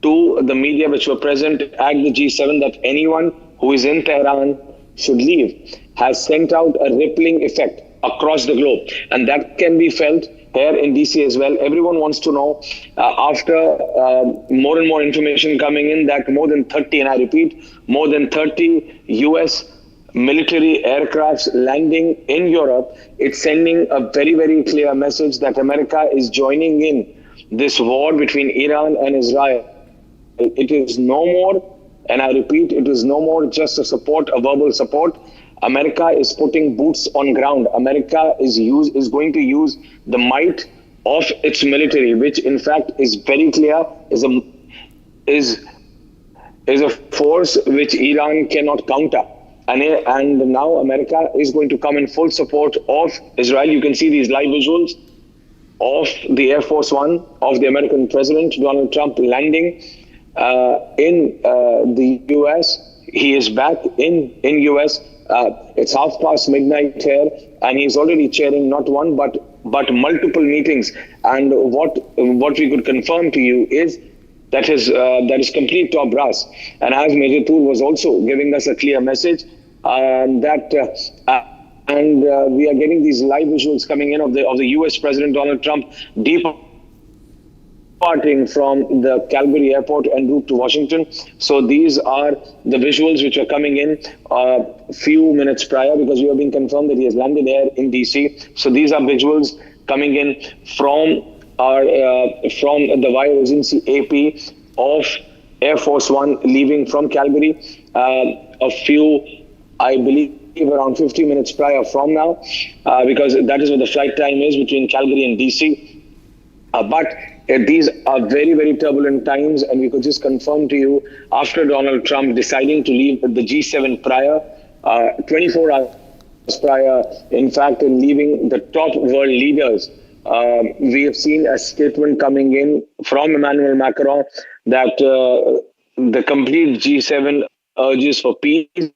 to the media which were present at the G7 that anyone who is in Tehran should leave, has sent out a rippling effect across the globe, and that can be felt here in DC as well. Everyone wants to know, after more and more information coming in, that more than 30, and I repeat, more than 30 US military aircrafts landing in Europe. It's sending a very, very clear message that America is joining in this war between Iran and Israel. It is no more, and I repeat, it is no more just a verbal support. America is putting boots on ground. America is going to use the might of its military, which in fact is very clear, is a force which Iran cannot counter. And now America is going to come in full support of Israel. You can see these live visuals of the Air Force One of the American President Donald Trump landing in the US. He is back in US. It's midnight here, and he's already chairing not one but multiple meetings. And what we could confirm to you is that is complete top brass. And as Major Tool was also giving us a clear message, we are getting these live visuals coming in of the US President Donald Trump departing from the Calgary Airport en route to Washington. So these are the visuals which are coming in a few minutes prior, because we have been confirmed that he has landed here in DC. So these are visuals coming in from the Wire Agency AP of Air Force One leaving from Calgary a few, I believe, around 50 minutes prior from now, because that is what the flight time is between Calgary and DC. But these are very, very turbulent times, and we could just confirm to you, after Donald Trump deciding to leave the G7 prior, 24 hours prior, in fact, in leaving the top world leaders, we have seen a statement coming in from Emmanuel Macron that the complete G7 urges for peace.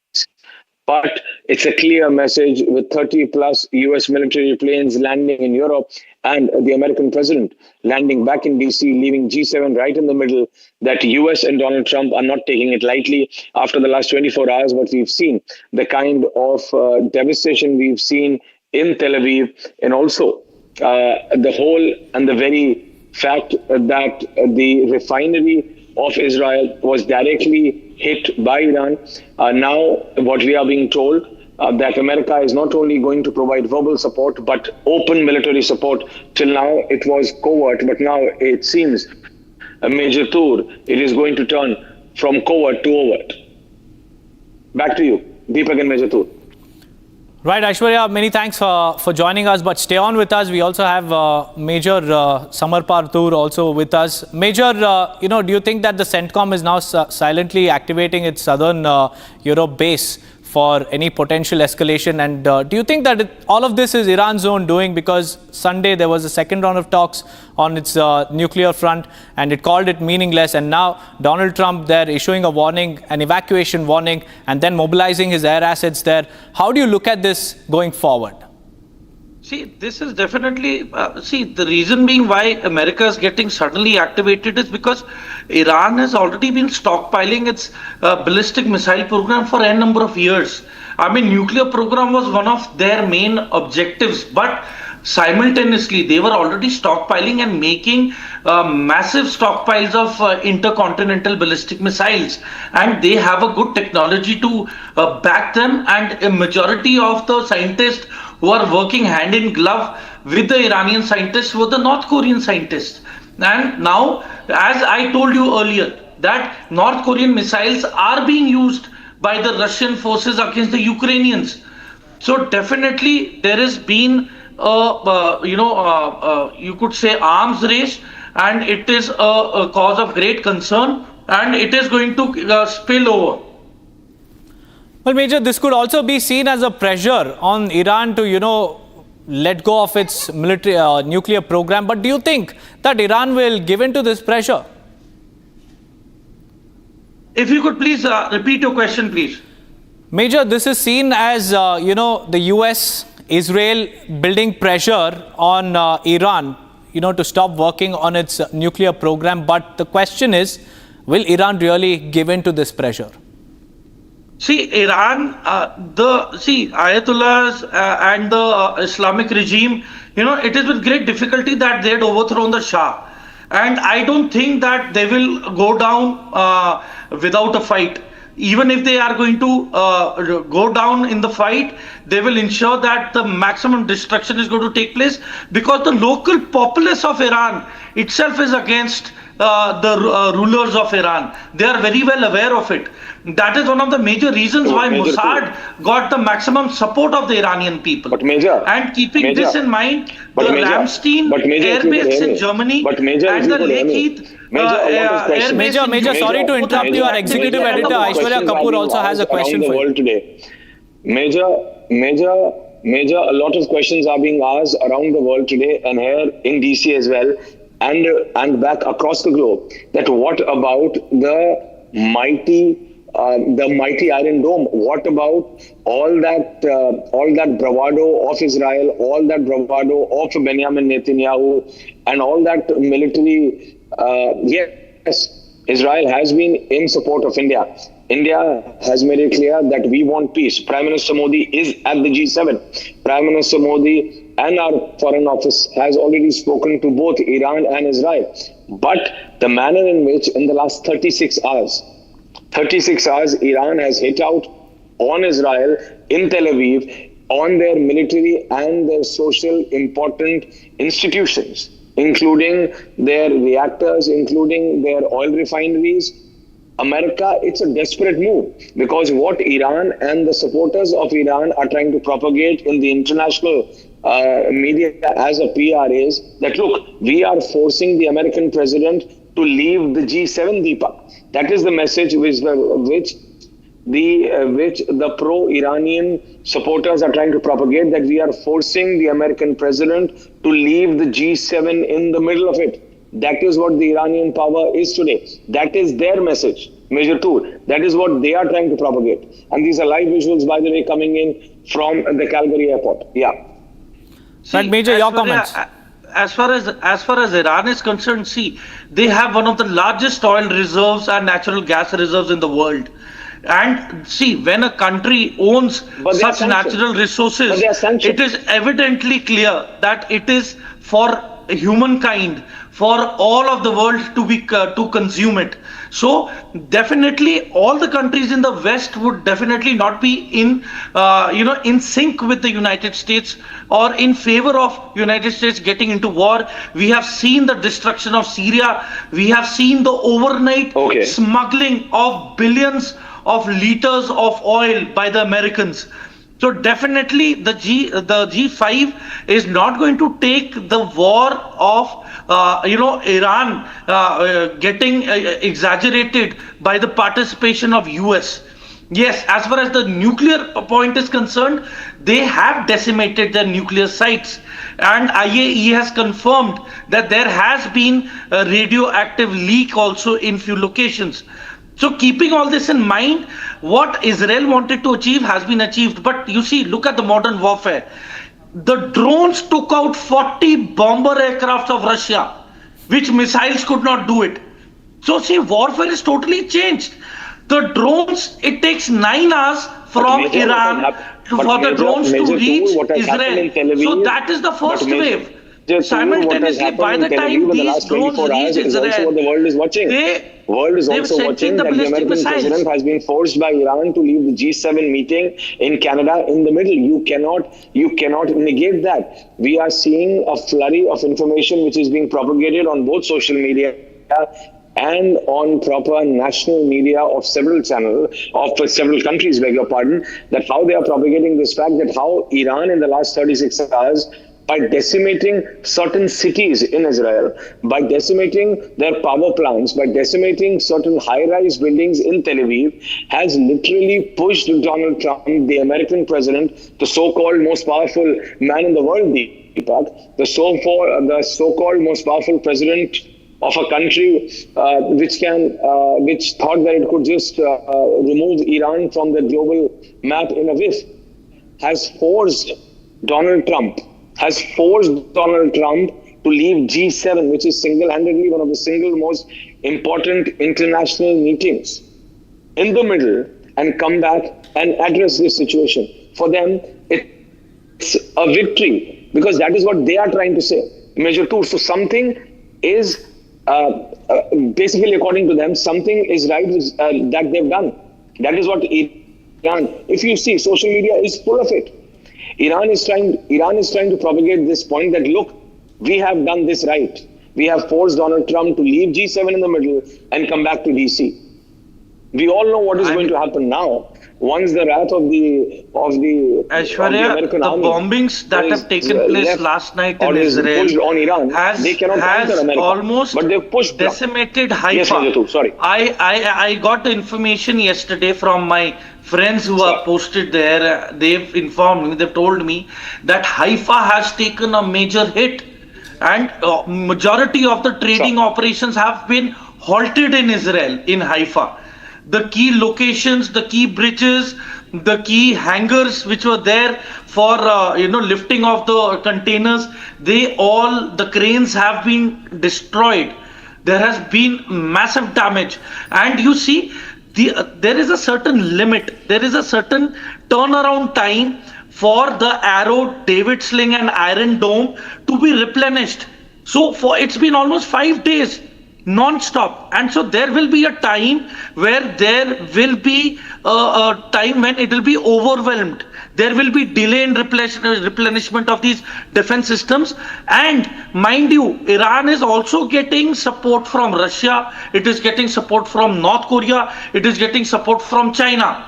But it's a clear message with 30 plus US military planes landing in Europe and the American president landing back in DC, leaving G7 right in the middle, that US and Donald Trump are not taking it lightly after the last 24 hours. What we've seen, the kind of devastation we've seen in Tel Aviv, and also the whole and the very fact that the refinery of Israel was directly hit by Iran. Now, what we are being told, that America is not only going to provide verbal support, but open military support. Till now, it was covert, but now it seems, a Major Tour, it is going to turn from covert to overt. Back to you, Deepak and Major Tour. Right, Aishwarya, many thanks for joining us, but stay on with us. We also have Major Samarpar Tour also with us. Major, do you think that the CENTCOM is now silently activating its southern Europe base for any potential escalation? And do you think that all of this is Iran's own doing? Because Sunday there was a second round of talks on its nuclear front, and it called it meaningless. And now Donald Trump there issuing a warning, an evacuation warning, and then mobilizing his air assets there. How do you look at this going forward? See, this is definitely, the reason being why America is getting suddenly activated is because Iran has already been stockpiling its ballistic missile program for n number of years. I mean, nuclear program was one of their main objectives, but simultaneously they were already stockpiling and making massive stockpiles of intercontinental ballistic missiles, and they have a good technology to back them, and a majority of the scientists who are working hand in glove with the Iranian scientists were the North Korean scientists. And now, as I told you earlier, that North Korean missiles are being used by the Russian forces against the Ukrainians. So definitely there has been you could say arms race, and it is a cause of great concern, and it is going to spill over. Well, Major, this could also be seen as a pressure on Iran to, let go of its military nuclear program. But do you think that Iran will give in to this pressure? If you could please repeat your question, please. Major, this is seen as, the US, Israel building pressure on Iran, to stop working on its nuclear program. But the question is, will Iran really give in to this pressure? See, Iran, Ayatollahs and the Islamic regime, it is with great difficulty that they had overthrown the Shah. And I don't think that they will go down without a fight. Even if they are going to go down in the fight, they will ensure that the maximum destruction is going to take place, because the local populace of Iran itself is against the rulers of Iran. They are very well aware of it. That is one of the major reasons why Mossad got the maximum support of the Iranian people. And keeping this in mind, the Ramstein air base in Germany and the Lakeheath Major, sorry to interrupt you. Our executive editor Aishwarya Kapoor also has a question for you. Today. Major, a lot of questions are being asked around the world today, and here in DC as well, and back across the globe, that what about the mighty Iron Dome? What about all that bravado of Israel, all that bravado of Benjamin Netanyahu, and all that military? Yes, Israel has been in support of India. India has made it clear that we want peace. Prime Minister Modi is at the G7. Prime Minister Modi and our Foreign Office has already spoken to both Iran and Israel. But the manner in which in the last 36 hours, Iran has hit out on Israel in Tel Aviv, on their military and their social important institutions, including their reactors, including their oil refineries. America, it's a desperate move, because what Iran and the supporters of Iran are trying to propagate in the international media as a PR is that, look, we are forcing the American president to leave the G7, Deepa. That is the message which the pro-Iranian supporters are trying to propagate, that we are forcing the American president to leave the G7 in the middle of it. That is what the Iranian power is today. That is their message, Major Tool. That is what they are trying to propagate. And these are live visuals, by the way, coming in from the Calgary airport. Yeah. But Major, your comments. As far as Iran is concerned, they have one of the largest oil reserves and natural gas reserves in the world. And when a country owns such natural resources, it is evidently clear that it is for humankind, for all of the world to consume it. So definitely all the countries in the West would definitely not be in sync with the United States or in favor of United States getting into war. We have seen the destruction of Syria. We have seen the overnight smuggling of billions of liters of oil by the Americans. So definitely the G5 is not going to take the war of Iran getting exaggerated by the participation of US. Yes, as far as the nuclear point is concerned, they have decimated their nuclear sites, and IAEA has confirmed that there has been a radioactive leak also in few locations. So keeping all this in mind, what Israel wanted to achieve has been achieved. But you see, look at the modern warfare. the drones took out 40 bomber aircraft of Russia, which missiles could not do it. So see, warfare is totally changed. The drones, it takes 9 hours from Iran for the drones to reach Israel. So that is the first wave. Simultaneously, by the time these drones reach Israel, the world is watching. The world is also watching that the American president has been forced by Iran to leave the G7 meeting in Canada in the middle. You cannot negate that. We are seeing a flurry of information which is being propagated on both social media and on proper national media of several countries, beg your pardon, that how they are propagating this fact that how Iran in the last 36 hours, by decimating certain cities in Israel, by decimating their power plants, by decimating certain high-rise buildings in Tel Aviv, has literally pushed Donald Trump, the American president, the so-called most powerful man in the world, Deepak, the so-called most powerful president of a country which thought that it could just remove Iran from the global map in a whiff, has forced Donald Trump to leave G7, which is single-handedly one of the single most important international meetings, in the middle, and come back and address this situation. For them, it's a victory, because that is what they are trying to say. Measure 2. So something is, basically according to them, something is right that they've done. That is what Iran, if you see, social media is full of it. Iran is trying to propagate this point that, look, we have done this right. We have forced Donald Trump to leave G7 in the middle and come back to DC. We all know what is going to happen now. Once the wrath of the American army, bombings that have taken place last night in Israel on Iran, has almost decimated Haifa. Yes, Rajatu, sorry. I got the information yesterday from my friends who are posted there. They've informed me, they've told me that Haifa has taken a major hit, and majority of the trading operations have been halted in Israel, in Haifa. The key locations, the key bridges, the key hangars which were there for lifting of the containers, the cranes have been destroyed. There has been massive damage, and you see, there is a certain limit, there is a certain turnaround time for the Arrow, David Sling and Iron Dome to be replenished. So it's been almost 5 days non-stop, and so there will be a time where there will be a time when it will be overwhelmed. There will be delay in replenishment of these defense systems, and mind you, Iran is also getting support from Russia, it is getting support from North Korea, it is getting support from China.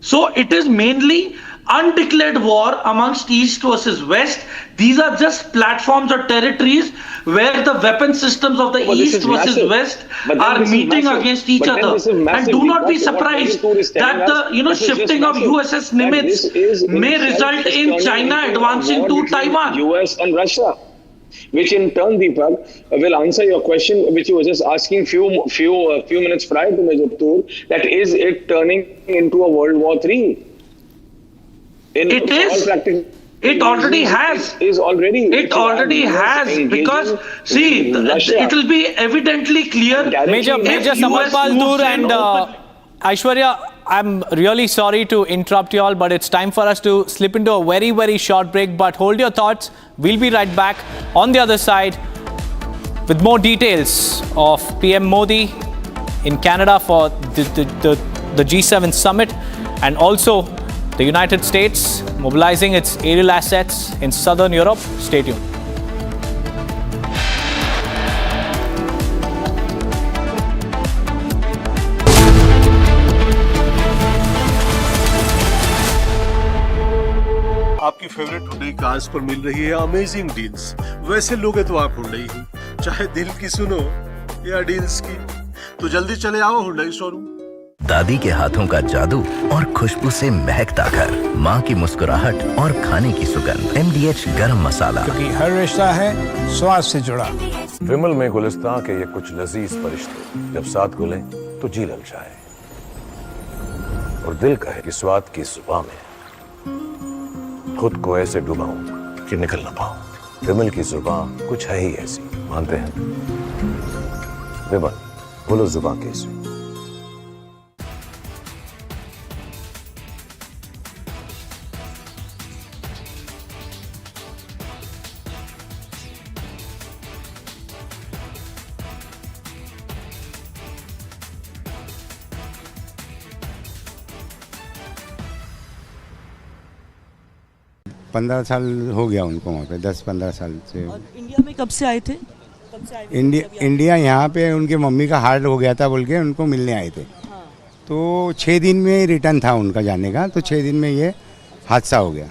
So it is mainly undeclared war amongst East versus West. These are just platforms or territories where the weapon systems of the East versus West are meeting against each other. And do not be surprised that the shifting of USS Nimitz may result in China advancing to Taiwan. US and Russia, which in turn, Deepak, will answer your question, which you were just asking few minutes prior to Major Tour, that is it turning into a World War III? It is. It already has. It already has, because see, it will be evidently clear. Major Samarpal Dur and Aishwarya, I'm really sorry to interrupt you all, but it's time for us to slip into a very, very short break. But hold your thoughts. We'll be right back on the other side with more details of PM Modi in Canada for the G7 summit, and also the United States mobilizing its aerial assets in southern Europe. Stay tuned. आपकी favourite Hyundai cars पर मिल रही है amazing deals. वैसे लोगे तो आप Hyundai ही, चाहे दिल की सुनो या डील्स की, तो जल्दी चले आओ हुंडई शोरूम। दादी के हाथों का जादू और खुशबू से महकता घर, माँ की मुस्कुराहट और खाने की सुगंध, MDH गरम मसाला, क्योंकि हर रिश्ता है स्वाद से जुड़ा। विमल में गुलिस्तां के ये कुछ लजीज फरिश्ते जब साथ घुलें तो जी ललचाए और दिल कहे कि स्वाद की जुबां में खुद को ऐसे डुबाऊं कि निकल ना पाऊं। विमल की जुबान कुछ है ही ऐसी, मानते हैं? विमल, बोलो जुबान कैसी? पंद्रह साल हो गया उनको वहाँ पे, 10-15 साल से। और इंडिया में कब से आए थे? इंडिया यहाँ पे उनके मम्मी का हार्ट हो गया था बोल के उनको मिलने आए थे। तो 6 दिन में रिटर्न था उनका जाने का, तो 6 दिन में ये हादसा हो गया।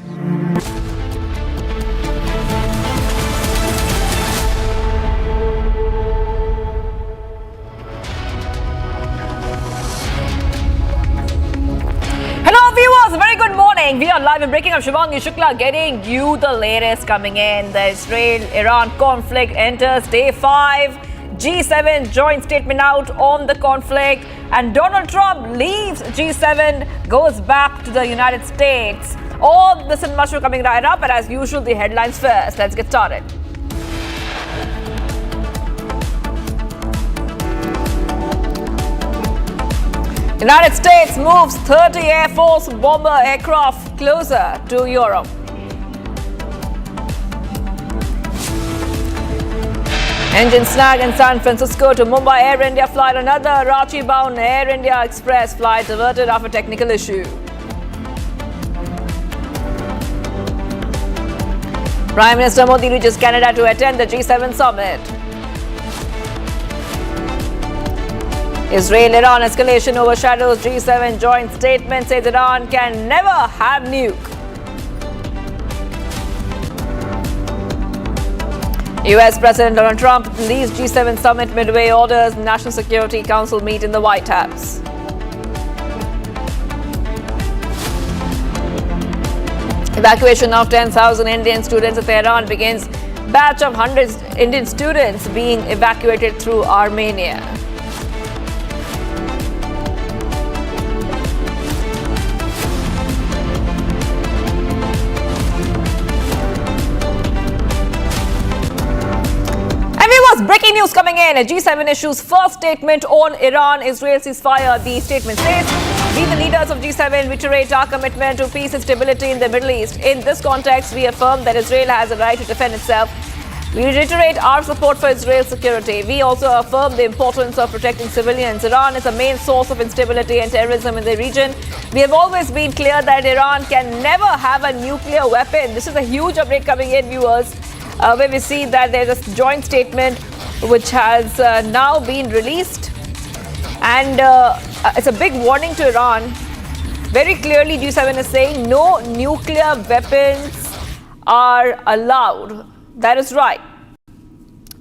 Viewers, very good morning. We are live and breaking up. Shivangi Shukla getting you the latest coming in. The Israel-Iran conflict enters day 5. G7 joint statement out on the conflict. And Donald Trump leaves G7, goes back to the United States. All this and much more coming right up. But as usual, the headlines first. Let's get started. United States moves 30 Air Force bomber aircraft closer to Europe. Engine snag in San Francisco to Mumbai Air India flight. Another Ranchi-bound Air India Express flight diverted after technical issue. Prime Minister Modi reaches Canada to attend the G7 summit. Israel-Iran escalation overshadows G7 joint statement, says Iran can never have nuke. US President Donald Trump leaves G7 summit midway, orders National Security Council meet in the White House. Evacuation of 10,000 Indian students at Tehran begins. Batch of hundreds Indian students being evacuated through Armenia. Breaking news coming in. G7 issues first statement on Iran-Israel ceasefire. The statement says, we the leaders of G7 reiterate our commitment to peace and stability in the Middle East. In this context, we affirm that Israel has a right to defend itself. We reiterate our support for Israel's security. We also affirm the importance of protecting civilians. Iran is a main source of instability and terrorism in the region. We have always been clear that Iran can never have a nuclear weapon. This is a huge update coming in, viewers, where we see that there's a joint statement which has now been released, and it's a big warning to Iran. Very clearly, G7 is saying no nuclear weapons are allowed. That is right.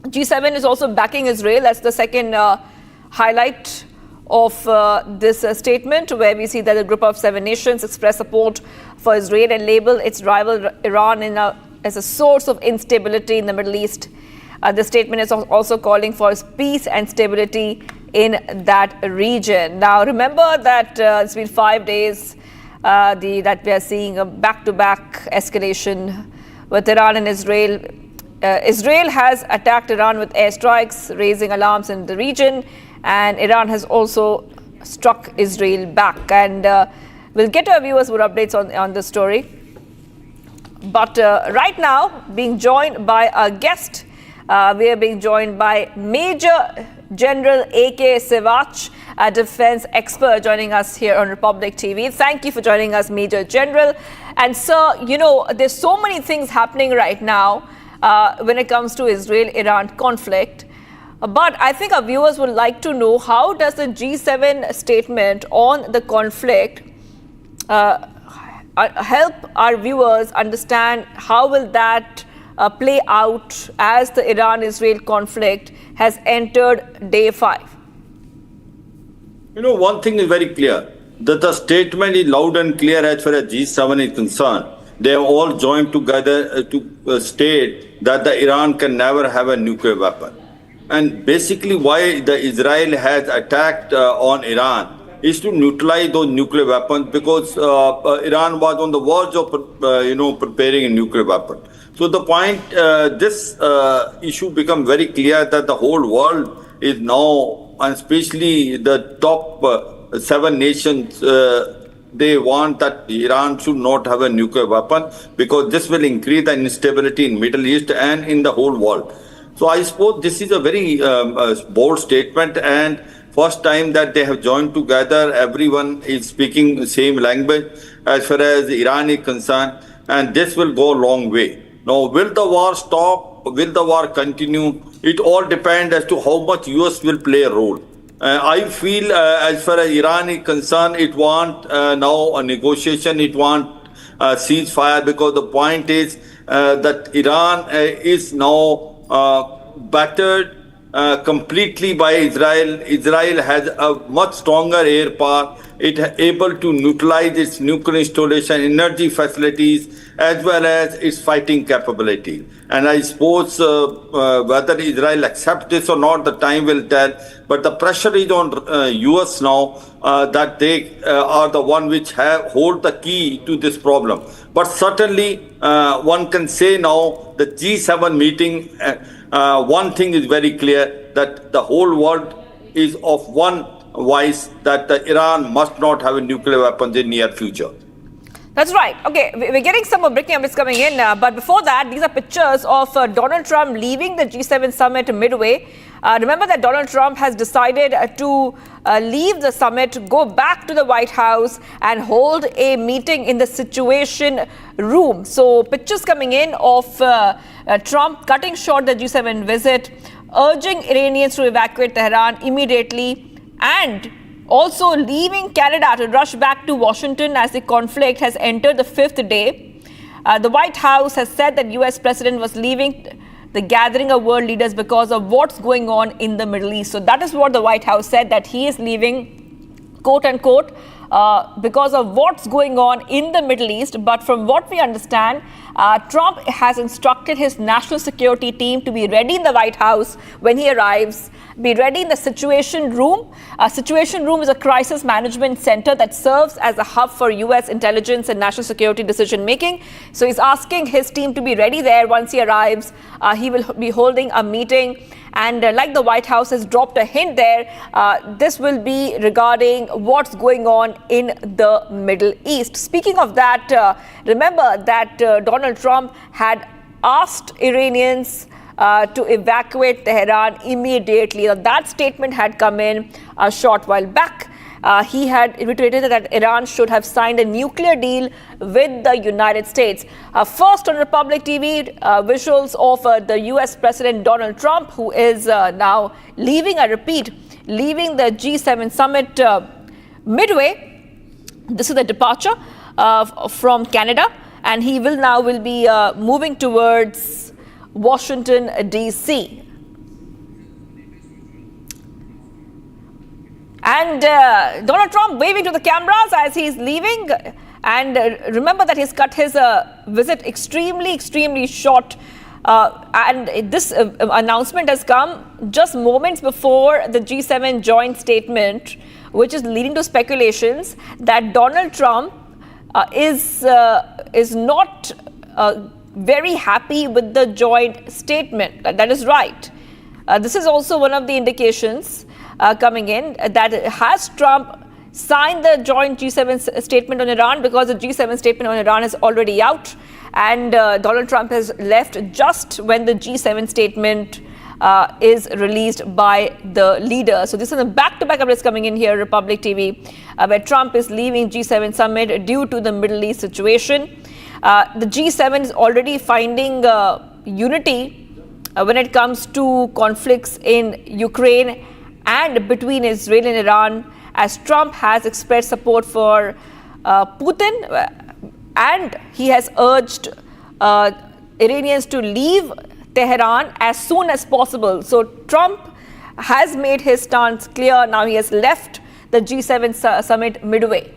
G7 is also backing Israel. That's the second highlight of this statement, where we see that a group of 7 nations express support for Israel and label its rival Iran as a source of instability in the Middle East. The statement is also calling for peace and stability in that region. Now, remember that it's been 5 days that we are seeing a back-to-back escalation with Iran and Israel. Israel has attacked Iran with airstrikes, raising alarms in the region, and Iran has also struck Israel back. And we'll get our viewers more updates on this story. But right now, being joined by a guest, we are being joined by Major General A.K. Sivach, a defense expert, joining us here on Republic TV. Thank you for joining us, Major General. And sir, you know, there's so many things happening right now when it comes to Israel-Iran conflict. But I think our viewers would like to know, how does the G7 statement on the conflict help our viewers understand how will that play out as the Iran-Israel conflict has entered day 5? You know, one thing is very clear, that the statement is loud and clear as far as G7 is concerned. They have all joined together to state that the Iran can never have a nuclear weapon. And basically why the Israel has attacked on Iran is to neutralize those nuclear weapons because Iran was on the verge of, preparing a nuclear weapon. So the point, this issue becomes very clear that the whole world is now, and especially the top 7 nations, they want that Iran should not have a nuclear weapon because this will increase the instability in Middle East and in the whole world. So I suppose this is a very bold statement, and first time that they have joined together, everyone is speaking the same language as far as Iran is concerned, and this will go a long way. Now, will the war stop? Will the war continue? It all depends as to how much US will play a role. I feel as far as Iran is concerned, it wants now a negotiation, it wants a ceasefire, because the point is that Iran is now battered completely by Israel. Israel has a much stronger air power. It is able to neutralize its nuclear installation, energy facilities, as well as its fighting capability. And I suppose whether Israel accepts this or not, the time will tell. But the pressure is on US now that they are the one which hold the key to this problem. But certainly one can say now the G7 meeting, one thing is very clear, that the whole world is of one voice, that Iran must not have a nuclear weapons in near future. That's right. Okay, we're getting some more breaking updates coming in. But before that, these are pictures of Donald Trump leaving the G7 summit midway. Remember that Donald Trump has decided to leave the summit, go back to the White House and hold a meeting in the Situation Room. So pictures coming in of Trump cutting short the G7 visit, urging Iranians to evacuate Tehran immediately, and also leaving Canada to rush back to Washington as the conflict has entered the 5th day. The White House has said that US President was leaving the gathering of world leaders because of what's going on in the Middle East. So that is what the White House said, that he is leaving, quote unquote, because of what's going on in the Middle East. But from what we understand, Trump has instructed his national security team to be ready in the White House when he arrives, be ready in the Situation Room. Situation Room is a crisis management center that serves as a hub for US intelligence and national security decision making. So he's asking his team to be ready there once he arrives. He will be holding a meeting. And like the White House has dropped a hint there, this will be regarding what's going on in the Middle East. Speaking of that, remember that Donald Trump had asked Iranians to evacuate Tehran immediately. Now, that statement had come in a short while back. He had reiterated that Iran should have signed a nuclear deal with the United States. First on Republic TV, visuals of the US President Donald Trump, who is now leaving, I repeat, leaving the G7 summit midway. This is the departure from Canada, and he will be moving towards Washington, D.C. And Donald Trump waving to the cameras as he's leaving. And remember that he's cut his visit extremely short. And this announcement has come just moments before the G7 joint statement, which is leading to speculations that Donald Trump is not very happy with the joint statement. That is right. This is also one of the indications coming in, that has Trump signed the joint G7 statement on Iran, because the G7 statement on Iran is already out, and Donald Trump has left just when the G7 statement is released by the leader. So this is a back-to-back updates coming in here, Republic TV, where Trump is leaving G7 summit due to the Middle East situation. The G7 is already finding unity when it comes to conflicts in Ukraine and between Israel and Iran, as Trump has expressed support for Putin, and he has urged Iranians to leave Tehran as soon as possible. So Trump has made his stance clear. Now he has left the G7 summit midway.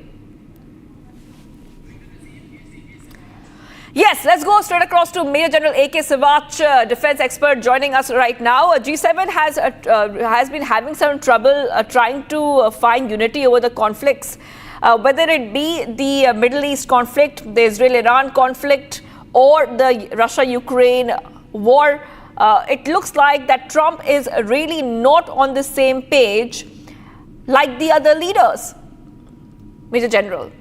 Yes, let's go straight across to Major General A.K. Sivach, defense expert, joining us right now. G7 has been having some trouble trying to find unity over the conflicts, whether it be the Middle East conflict, the Israel-Iran conflict, or the Russia-Ukraine war. It looks like that Trump is really not on the same page like the other leaders. Major General.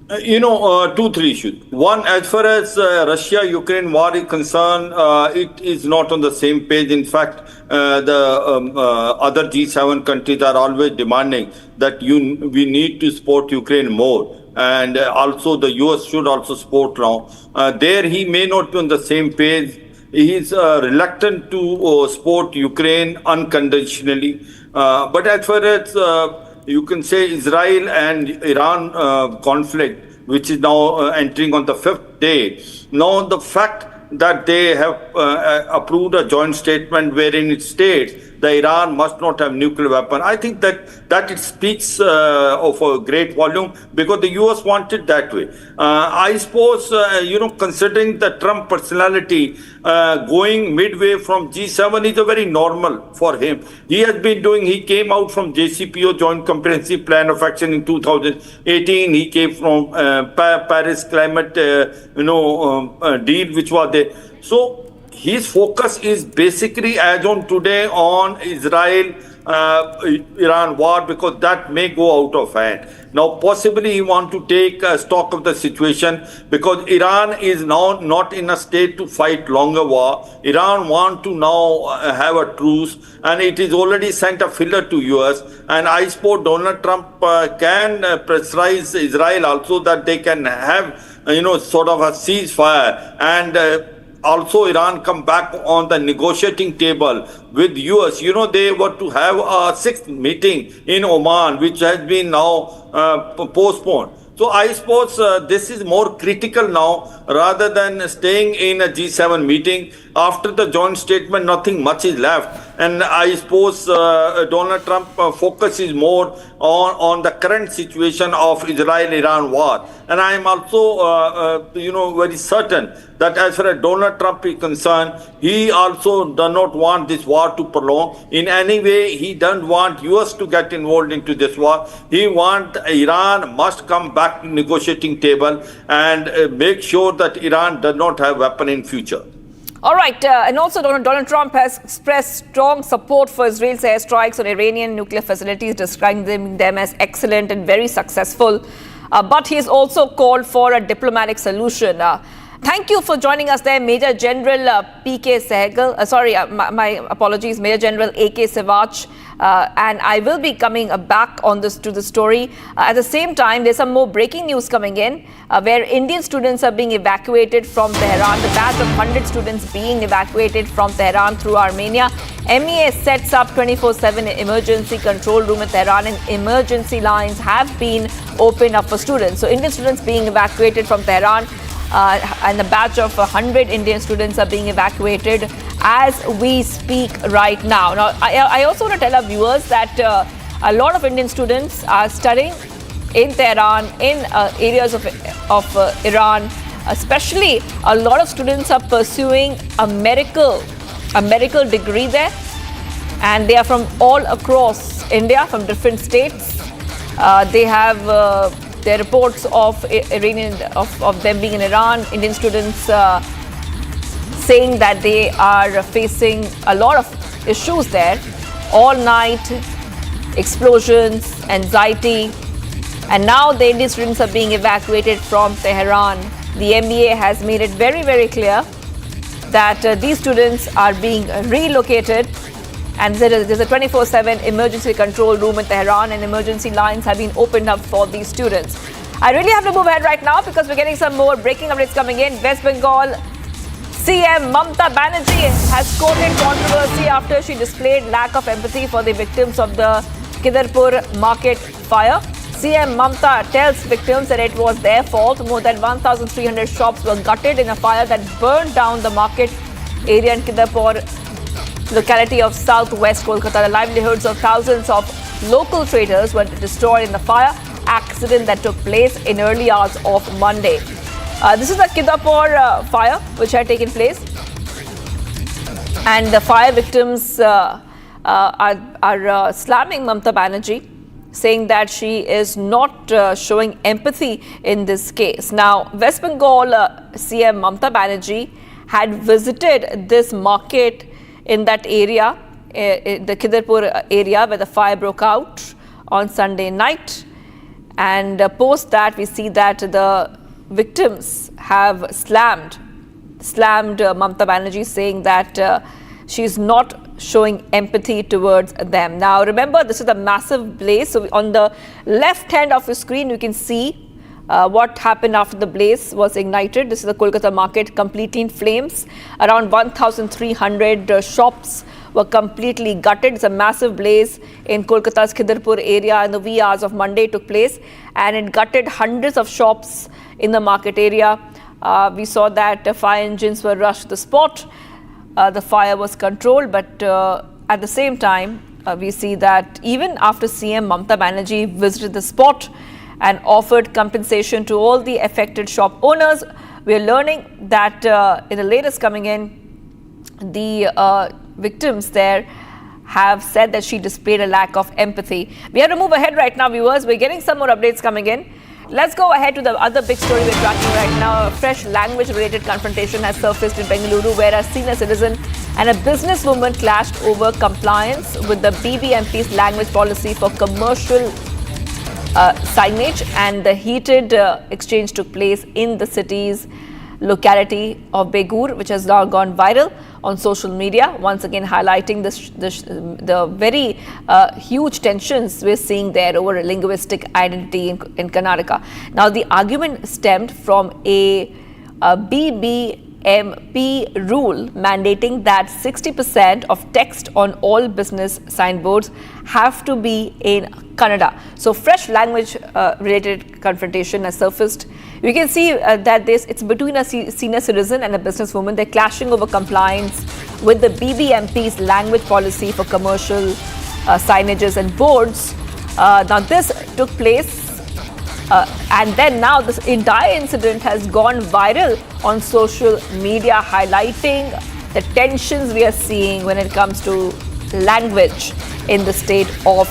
Two, three issues. One, as far as Russia-Ukraine war is concerned, it is not on the same page. In fact, the other G7 countries are always demanding that we need to support Ukraine more. And also the US should also support now. There he may not be on the same page. He is reluctant to support Ukraine unconditionally. But as far as you can say Israel and Iran conflict, which is now entering on the 5th day. Now the fact that they have approved a joint statement wherein it states that Iran must not have nuclear weapon. I think that it speaks of a great volume because the US wanted that way. I suppose, considering the Trump personality, going midway from G7 is a very normal for him. He came out from JCPO, Joint Comprehensive Plan of Action in 2018. He came from Paris Climate, deal which was there. So his focus is basically as on today on Israel Iran war because that may go out of hand. Now possibly he want to take stock of the situation because Iran is now not in a state to fight longer war. Iran want to now have a truce and it is already sent a filler to US, and I suppose Donald Trump can pressurize Israel also that they can have sort of a ceasefire and also Iran come back on the negotiating table with US. They were to have a 6th meeting in Oman, which has been now postponed. So I suppose this is more critical now rather than staying in a G7 meeting. After the joint statement, nothing much is left. And I suppose Donald Trump focus is more on the current situation of Israel-Iran war. And I am also, very certain that as far as Donald Trump is concerned, he also does not want this war to prolong. In any way, he doesn't want US to get involved into this war. He wants Iran must come back to negotiating table and make sure that Iran does not have weapon in future. All right, and also Donald Trump has expressed strong support for Israel's airstrikes on Iranian nuclear facilities, describing them as excellent and very successful. But he has also called for a diplomatic solution. Thank you for joining us there, Major General P.K. Sehgal. My apologies, Major General A.K. Sivach. And I will be coming back on to the story. At the same time, there's some more breaking news coming in where Indian students are being evacuated from Tehran. The batch of 100 students being evacuated from Tehran through Armenia. MEA sets up 24/7 emergency control room in Tehran, and emergency lines have been opened up for students. So Indian students being evacuated from Tehran. And a batch of 100 Indian students are being evacuated as we speak right now. Now, I also want to tell our viewers that a lot of Indian students are studying in Tehran, in areas of Iran. Especially, a lot of students are pursuing a medical degree there, and they are from all across India, from different states. They have there are reports of them being in Iran, Indian students saying that they are facing a lot of issues there. All night, explosions, anxiety. And now the Indian students are being evacuated from Tehran. The MEA has made it very, very clear that these students are being relocated. And there's a 24/7 emergency control room in Tehran, and emergency lines have been opened up for these students. I really have to move ahead right now because we're getting some more breaking updates coming in. West Bengal CM Mamata Banerjee has courted controversy after she displayed lack of empathy for the victims of the Kidarpur market fire. CM Mamata tells victims that it was their fault. More than 1,300 shops were gutted in a fire that burned down the market area in Kidarpur locality of southwest Kolkata. The livelihoods of thousands of local traders were destroyed in the fire accident that took place in early hours of Monday. This is the Kidapur fire which had taken place, and the fire victims are slamming Mamata Banerjee, saying that she is not showing empathy in this case. Now, West Bengal CM Mamata Banerjee had visited this market in that area, in the Kidapur area where the fire broke out on Sunday night. And post that, we see that the victims have slammed Mamata Banerjee, saying that she is not showing empathy towards them. Now, remember, this is a massive blaze. So, on the left hand of your screen, you can see what happened after the blaze was ignited. This is the Kolkata market, completely in flames. Around 1,300 shops were completely gutted. It's a massive blaze in Kolkata's Kidapur area in the wee hours of Monday took place, and it gutted hundreds of shops in the market area. We saw that fire engines were rushed to the spot. The fire was controlled, but at the same time, we see that even after CM Mamata Banerjee visited the spot and offered compensation to all the affected shop owners, we are learning that in the latest coming in, the victims there have said that she displayed a lack of empathy. We have to move ahead right now, viewers. We're getting some more updates coming in. Let's go ahead to the other big story we're tracking right now. A fresh language-related confrontation has surfaced in Bengaluru, where a senior citizen and a businesswoman clashed over compliance with the BBMP's language policy for commercial signage, and the heated exchange took place in the city's locality of Bengaluru, which has now gone viral on social media, once again highlighting the very huge tensions we're seeing there over a linguistic identity in Karnataka. Now, the argument stemmed from a BBMP rule mandating that 60% of text on all business signboards have to be in Kannada. So, fresh language-related confrontation has surfaced. We can see that it's between a senior citizen and a businesswoman. They're clashing over compliance with the BBMP's language policy for commercial signages and boards. Now, this took place, and then now this entire incident has gone viral on social media, highlighting the tensions we are seeing when it comes to language in the state of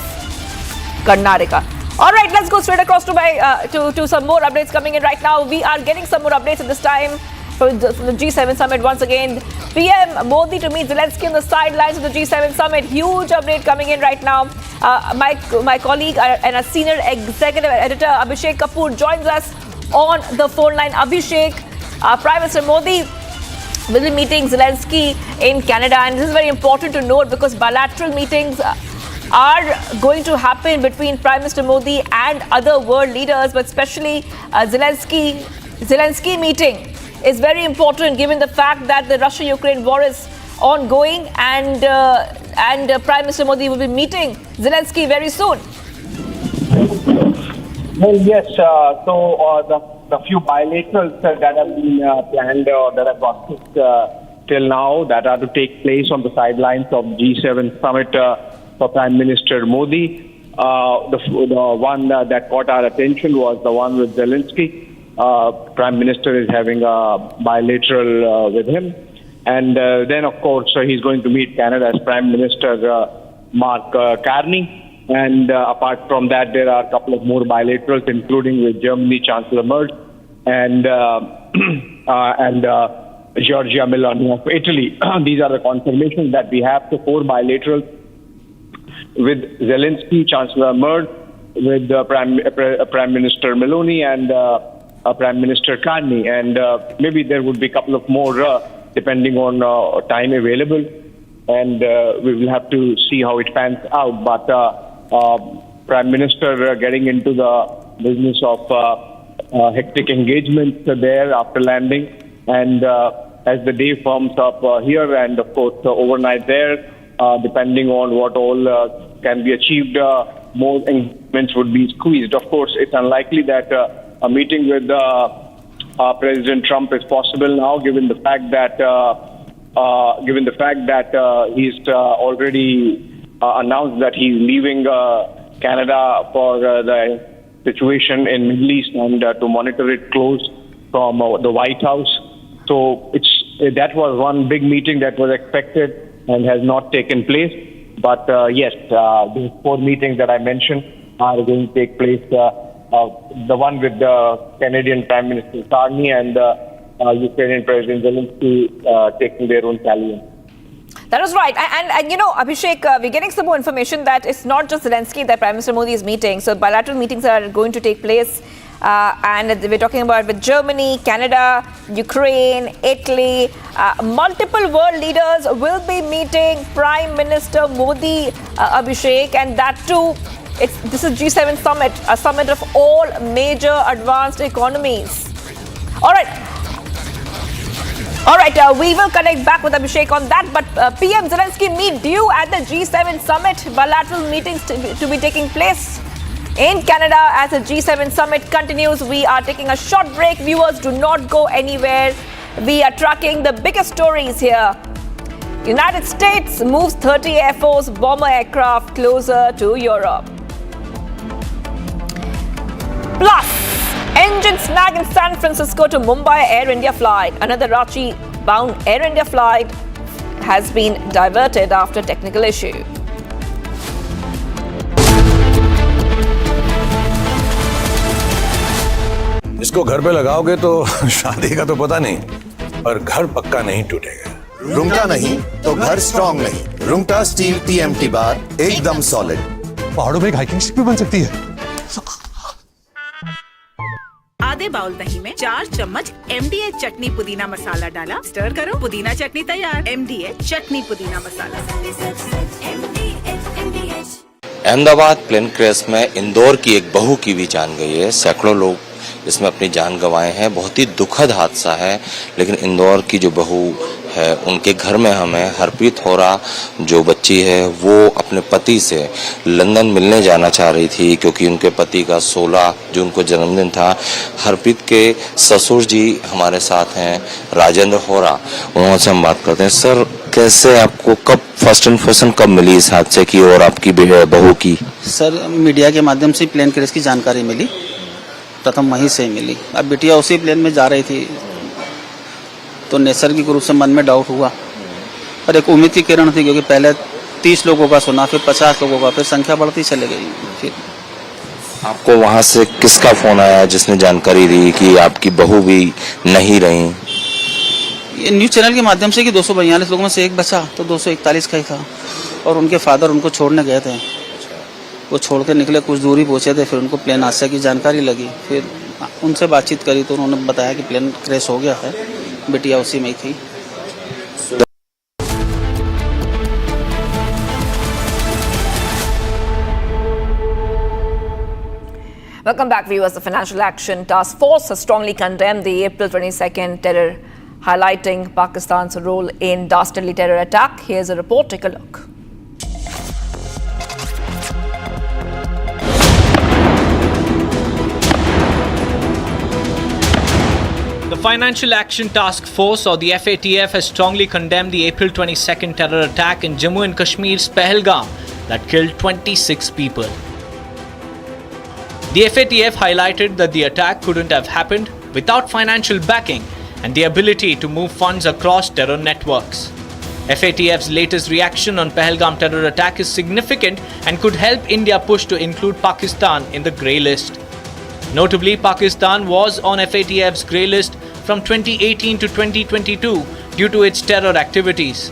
Karnataka. All right, let's go straight across to some more updates coming in right now. We are getting some more updates at this time from the G7 summit once again. PM Modi to meet Zelensky on the sidelines of the G7 summit. Huge update coming in right now. My colleague and a senior executive editor, Abhishek Kapoor, joins us on the phone line. Abhishek, Prime Minister Modi will be meeting Zelensky in Canada, and this is very important to note because bilateral meetings are going to happen between Prime Minister Modi and other world leaders, but especially Zelensky meeting is very important given the fact that the Russia-Ukraine war is ongoing, and Prime Minister Modi will be meeting Zelensky very soon. Well, yes. The few bilaterals that have been planned or that have got till now that are to take place on the sidelines of G7 summit for Prime Minister Modi. The one that caught our attention was the one with Zelensky. Prime Minister is having a bilateral with him. And then, of course, he's going to meet Canada's Prime Minister Mark Carney. And apart from that, there are a couple of more bilaterals, including with Germany Chancellor Merz and Giorgia Meloni of Italy. These are the confirmations that we have. So 4 bilaterals with Zelensky, Chancellor Merz, with Prime Minister Meloni, and Prime Minister Carney. And maybe there would be a couple of more depending on time available. And we will have to see how it pans out. But Prime Minister getting into the business of hectic engagements there after landing, and as the day firms up here and of course overnight there, depending on what all can be achieved, more engagements would be squeezed. Of course, it's unlikely that a meeting with President Trump is possible now, given the fact that he's already announced that he's leaving Canada for the situation in Middle East and to monitor it close. from the White House. So that was one big meeting that was expected and has not taken place. But yes, these 4 meetings that I mentioned are going to take place. The one with the Canadian Prime Minister Carney and Ukrainian President Zelensky taking their own tally. That is right. And you know, Abhishek, we're getting some more information that it's not just Zelensky that Prime Minister Modi is meeting. So bilateral meetings are going to take place. And we're talking about with Germany, Canada, Ukraine, Italy. Multiple world leaders will be meeting Prime Minister Modi, Abhishek, and that too. This is G7 summit, a summit of all major advanced economies. All right, we will connect back with Abhishek on that. But PM Zelensky meet due at the G7 summit. Bilateral meetings to be taking place in Canada as the G7 summit continues. We are taking a short break. Viewers, do not go anywhere. We are tracking the biggest stories here. United States moves 30 Air Force bomber aircraft closer to Europe. Plus, engine snag in San Francisco to Mumbai Air India flight. Another Ranchi-bound Air India flight has been diverted after technical issue. इसको घर पे लगाओगे तो शादी का तो पता नहीं, पर घर पक्का नहीं टूटेगा। रुंगटा नहीं तो घर स्ट्रॉन्ग नहीं। रुंगटा स्टील TMT बार एकदम सॉलिड। पहाड़ों में एक हाइकिंग स्टिक भी बन सकती है। आधे बाउल दही में 4 चम्मच MDH चटनी पुदीना मसाला डाला, स्टर करो, पुदीना चटनी तैयार। MDH चटनी पुदीना मसाला। अहमदाबाद प्लेन क्रैश में इंदौर की एक बहू की भी जान गई है। सैकड़ों लोग इसमें अपनी जान गंवाए हैं। बहुत ही दुखद हादसा है, लेकिन इंदौर की जो बहू है उनके घर में हमें हरप्रीत होरा जो बच्ची है वो अपने पति से लंदन मिलने जाना चाह रही थी, क्योंकि उनके पति का 16 जून को जन्मदिन था। हरप्रीत के ससुर जी हमारे साथ हैं, राजेंद्र होरा, उनसे हम बात करते हैं। सर, कैसे आपको कब फर्स्ट इन्फॉर्मेशन कब मिली इस हादसे की और आपकी बहू की? सर, मीडिया के माध्यम से प्लेन क्रैश की जानकारी मिली, प्रथम वहीं से मिली। अब बिटिया उसी प्लेन में जा रही थी तो नैसर्गिक रूप से मन में डाउट हुआ, पर एक उम्मीद की किरण थी, क्योंकि पहले 30 लोगों का सुना, फिर 50 लोगों का, फिर संख्या बढ़ती चली गई। फिर आपको वहां से किसका फोन आया जिसने जानकारी दी कि आपकी बहू भी नहीं रही? ये न्यूज़ चैनल के माध्यम से कि 242 लोगों में से एक बचा, तो 241 का ही था, और उनके फादर उनको छोड़ने गए थे। वो छोड़ के निकले, कुछ दूरी पहुंचे थे, फिर उनको प्लेन हादसे की जानकारी लगी। फिर उनसे बातचीत करी तो उन्होंने बताया कि प्लेन क्रैश हो गया है, बिटिया उसी में ही थी। Welcome back, viewers. The Financial Action Task Force has strongly condemned the April 22nd terror, highlighting Pakistan's role in dastardly terror attack. Here's a report. Take a look. The Financial Action Task Force, or the FATF, has strongly condemned the April 22nd terror attack in Jammu and Kashmir's Pahalgam that killed 26 people. The FATF highlighted that the attack couldn't have happened without financial backing and the ability to move funds across terror networks. FATF's latest reaction on Pahalgam terror attack is significant and could help India push to include Pakistan in the grey list. Notably, Pakistan was on FATF's grey list from 2018 to 2022 due to its terror activities.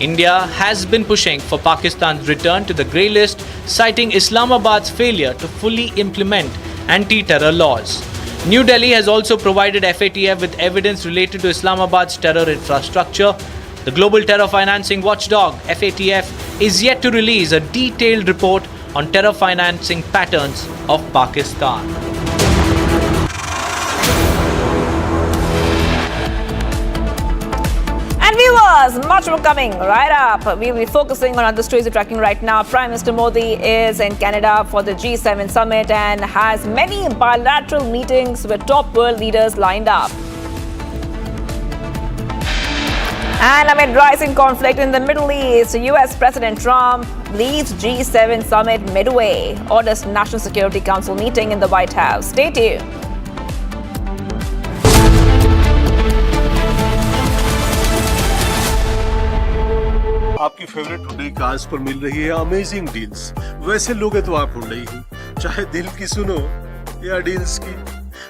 India has been pushing for Pakistan's return to the grey list, citing Islamabad's failure to fully implement anti-terror laws. New Delhi has also provided FATF with evidence related to Islamabad's terror infrastructure. The global terror financing watchdog, FATF, is yet to release a detailed report on terror financing patterns of Pakistan. And viewers, much more coming right up. We'll be focusing on other stories we're tracking right now. Prime Minister Modi is in Canada for the G7 summit and has many bilateral meetings with top world leaders lined up. And amid rising conflict in the Middle East, US President Trump leaves G7 summit midway, orders National Security Council meeting in the White House. Stay tuned. आपकी favourite Hyundai cars पर मिल रही है amazing deals. वैसे लोगे तो आप Hyundai ही, चाहे दिल की सुनो या डील्स की,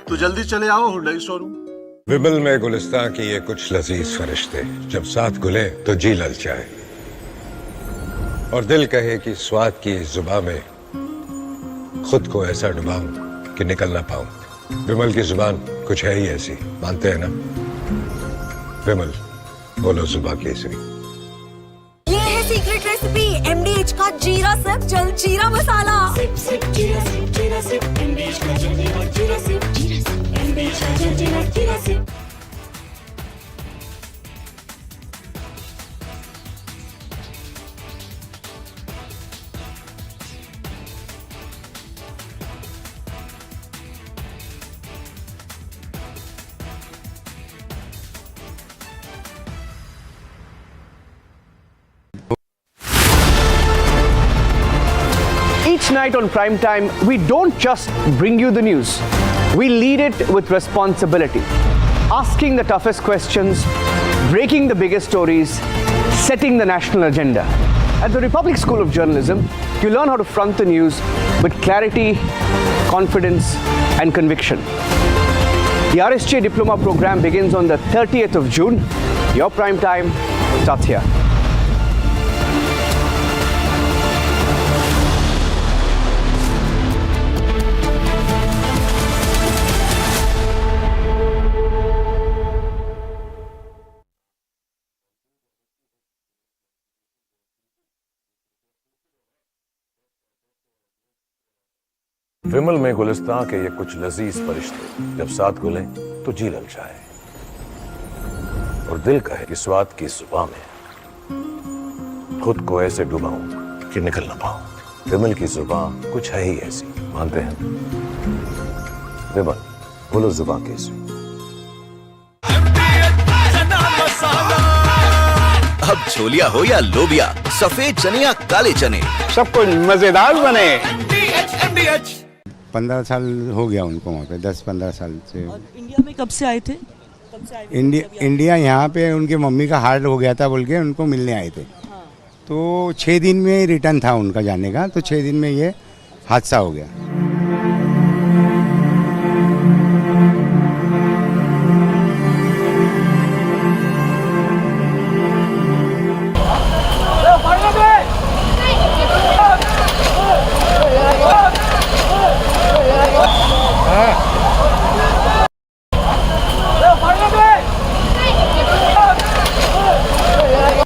तो जल्दी चले आओ हुंडई शोरूम। विमल में गुलिस्तां की ये कुछ लजीज फरिश्ते जब साथ घुले तो जी ललचाए और दिल कहे कि स्वाद की इस जुबान में खुद को ऐसा डुबाऊं कि निकल ना पाऊं। विमल की जुबान कुछ है ही ऐसी, मानते हैं ना? विमल, बोलो जुबान केसरी। ये है सीक्रेट रेसिपी MDH का जीरा सिप जल जीरा मसाला। सिप सिप जीरा सिप जीरा सिप MDH का जल जीरा सिप MDH का जल जीरा SIP. Each night on Prime Time, we don't just bring you the news. We lead it with responsibility, asking the toughest questions, breaking the biggest stories, setting the national agenda. At the Republic School of Journalism, you learn how to front the news with clarity, confidence, and conviction. The RSJ Diploma program begins on the 30th of June. Your Prime Time starts here. विमल में गुलिस्तां के ये कुछ लजीज फरिश्ते जब साथ घुले तो जी ललचाए और दिल कहे कि स्वाद की जुबान में खुद को ऐसे डुबाऊं कि निकल ना पाऊं। विमल की जुबान कुछ है ही ऐसी, मानते हैं? विमल, बोलो जुबान कैसी। अब छोलिया हो या लोबिया, सफेद चने या काले चने, सब कुछ मजेदार बने। 15 साल हो गया उनको वहाँ पे, 10-15 साल से। और इंडिया में कब से आए थे? इंडिया यहाँ पे उनके मम्मी का हार्ट हो गया था बोल के उनको मिलने आए थे। हाँ। तो 6 दिन में रिटर्न था उनका जाने का, तो 6 दिन में ये हादसा हो गया।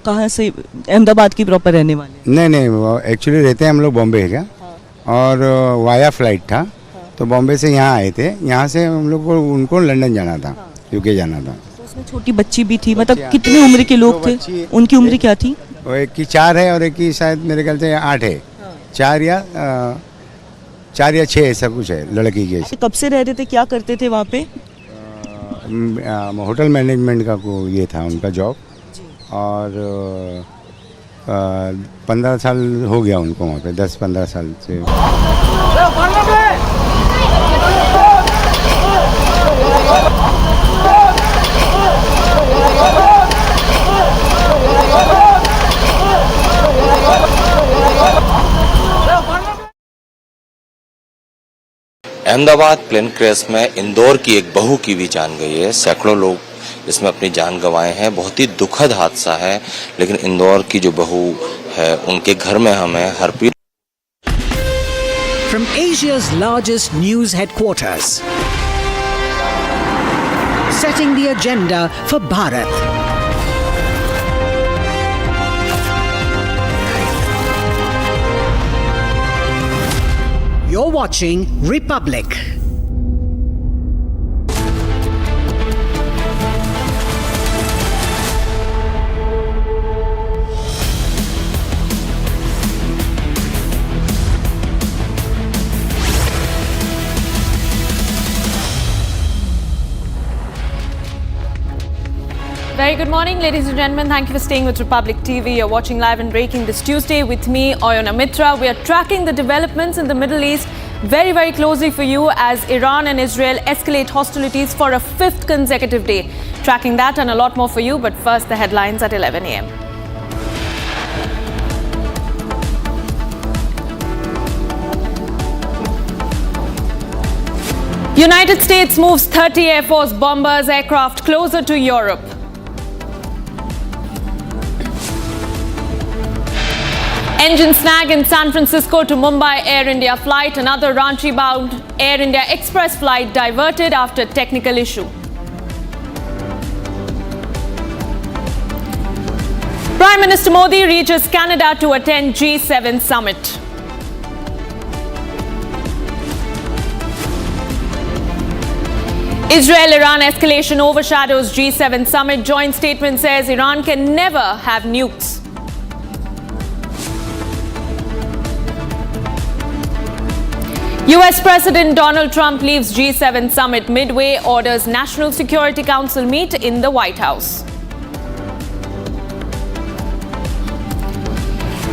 कहाँ से? अहमदाबाद की प्रॉपर रहने वाले? नहीं, वो एक्चुअली रहते हैं हम लोग बॉम्बे का। हाँ। और वाया फ्लाइट था। हाँ। तो बॉम्बे से यहाँ आए थे, यहाँ से हम लोग को उनको लंदन जाना था। हाँ। UK जाना था। तो उसमें छोटी बच्ची भी थी, मतलब कितने उम्र के लोग थे? उनकी उम्र क्या थी? वो एक की 4 है और एक की शायद मेरे ख्याल से 8 है। 4 या 6 ऐसा कुछ है लड़की के। कब से रह रहे थे, क्या करते थे वहाँ पे? होटल मैनेजमेंट का ये था उनका जॉब। और 15 साल हो गया उनको वहाँ पे, 10-15 साल से। अहमदाबाद प्लेन क्रैश में इंदौर की एक बहू की भी जान गई है। सैकड़ों लोग इसमें अपनी जान गंवाए हैं। बहुत ही दुखद हादसा है, लेकिन इंदौर की जो बहू है उनके घर में हमें हर पीढ़ी। From Asia's largest news headquarters, setting the agenda for Bharat. You're watching Republic. Very good morning, ladies and gentlemen. Thank you for staying with Republic TV. You're watching live and breaking this Tuesday with me, Oyona Mitra. We are tracking the developments in the Middle East very, very closely for you as Iran and Israel escalate hostilities for a 5th consecutive day. Tracking that and a lot more for you, but first the headlines at 11 a.m. United States moves 30 Air Force bombers aircraft closer to Europe. Engine snag in San Francisco to Mumbai Air India flight. Another Ranchi-bound Air India Express flight diverted after technical issue. Prime Minister Modi reaches Canada to attend G7 summit. Israel-Iran escalation overshadows G7 summit. Joint statement says Iran can never have nukes. US President Donald Trump leaves G7 summit midway, orders National Security Council meet in the White House.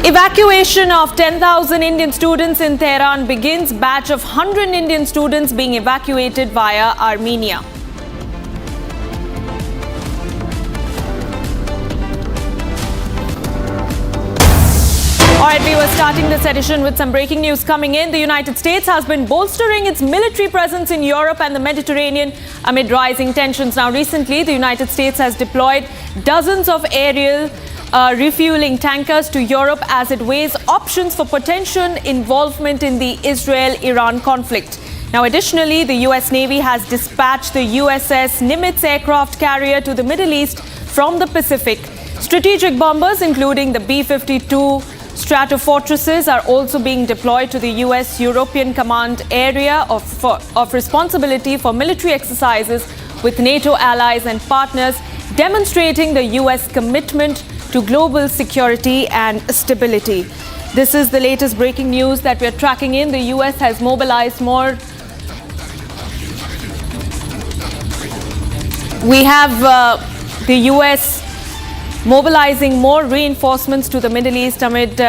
Evacuation of 10,000 Indian students in Tehran begins. Batch of 100 Indian students being evacuated via Armenia. All right, we were starting this edition with some breaking news coming in. The United States has been bolstering its military presence in Europe and the Mediterranean amid rising tensions. Now, recently, the United States has deployed dozens of aerial refueling tankers to Europe as it weighs options for potential involvement in the Israel-Iran conflict. Now, additionally, the U.S. Navy has dispatched the USS Nimitz aircraft carrier to the Middle East from the Pacific. Strategic bombers, including the B-52 Stratofortresses, are also being deployed to the U.S.-European Command area of responsibility for military exercises with NATO allies and partners, demonstrating the U.S. commitment to global security and stability. This is the latest breaking news that we're tracking in. The U.S. has mobilized more. We have the U.S. mobilizing more reinforcements to the Middle East amid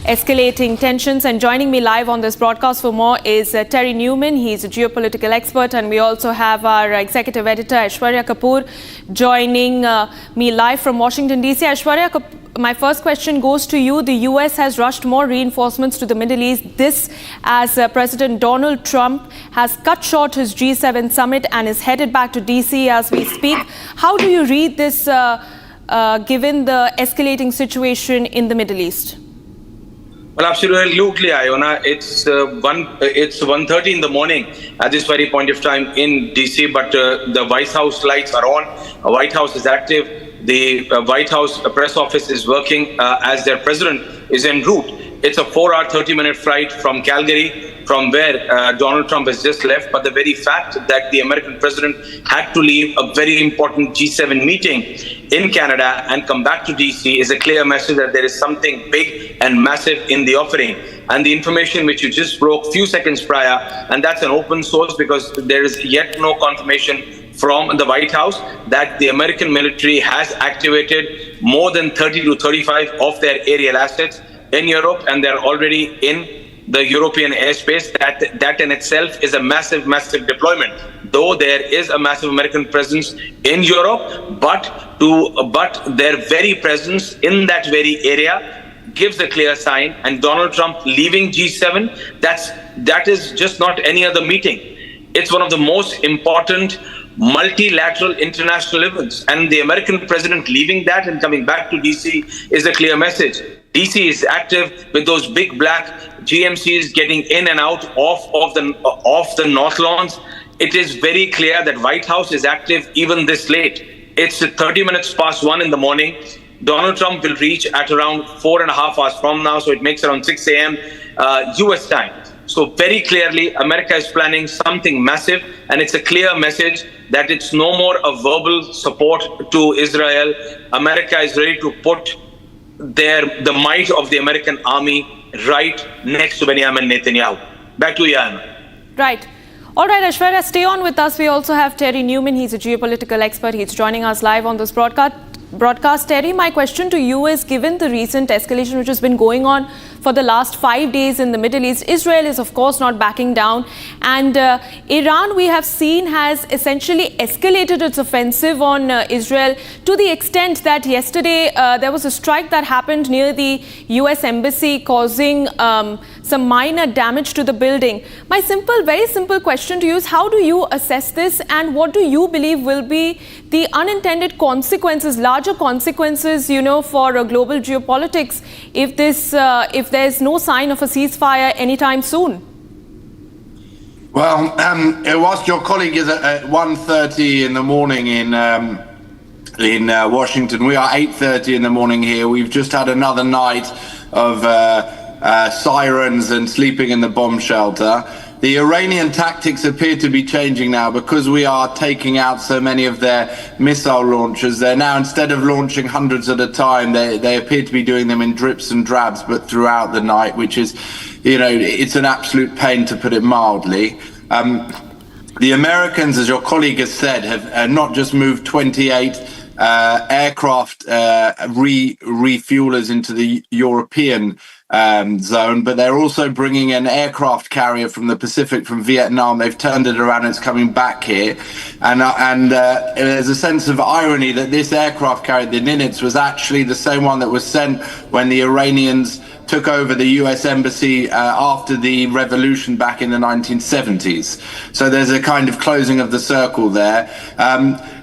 escalating tensions. And joining me live on this broadcast for more is Terry Newman. He's a geopolitical expert. And we also have our executive editor, Aishwarya Kapoor, joining me live from Washington, D.C. Aishwarya, my first question goes to you. The U.S. has rushed more reinforcements to the Middle East. This as President Donald Trump has cut short his G7 summit and is headed back to D.C. as we speak. How do you read this given the escalating situation in the Middle East? Well, absolutely, Iona. It's 1:30 in the morning at this very point of time in DC, but the White House lights are on. White House is active. The White House press office is working as their president is en route. It's a 4-hour, 30-minute flight from Calgary, from where Donald Trump has just left. But the very fact that the American president had to leave a very important G7 meeting in Canada and come back to DC is a clear message that there is something big and massive in the offering. And the information which you just broke a few seconds prior, and that's an open source because there is yet no confirmation from the White House that the American military has activated more than 30 to 35 of their aerial assets in Europe, and they're already in the European airspace. That in itself is a massive, massive deployment. Though there is a massive American presence in Europe, but their very presence in that very area gives a clear sign. And Donald Trump leaving G7, that is just not any other meeting. It's one of the most important multilateral international events, and the American president leaving that and coming back to DC is a clear message. DC is active with those big black GMCs getting in and out of the North Lawns. It is very clear that White House is active even this late. It's 30 minutes past 1 in the morning. Donald Trump will reach at around 4.5 hours from now, so it makes around 6 a.m. US time. So very clearly, America is planning something massive, and it's a clear message that it's no more a verbal support to Israel. America is ready to put the might of the American army right next to Benjamin Netanyahu. Back to you, Anna. Right. All right, Aishwarya, stay on with us. We also have Terry Newman. He's a geopolitical expert. He's joining us live on this broadcast. broadcast. Terry, my question to you is, given the recent escalation which has been going on for the last 5 days in the Middle East, Israel is of course not backing down, and Iran, we have seen, has essentially escalated its offensive on Israel to the extent that yesterday there was a strike that happened near the US embassy, causing some minor damage to the building. My very simple question to you is, how do you assess this, and what do you believe will be the unintended consequences, larger consequences, for global geopolitics if there's no sign of a ceasefire anytime soon? Well, whilst your colleague is at 1:30 in the morning in Washington, we are 8:30 in the morning here. We've just had another night of sirens and sleeping in the bomb shelter. The Iranian tactics appear to be changing now because we are taking out so many of their missile launchers. They're now, instead of launching hundreds at a time, they appear to be doing them in drips and drabs, but throughout the night, which is, it's an absolute pain, to put it mildly. The Americans, as your colleague has said, have not just moved 28 aircraft refuelers into the European zone, but they're also bringing an aircraft carrier from the Pacific, from Vietnam. They've turned it around, it's coming back here, and there's a sense of irony that this aircraft carrier, the Nimitz, was actually the same one that was sent when the Iranians took over the US embassy after the revolution back in the 1970s. So there's a kind of closing of the circle there.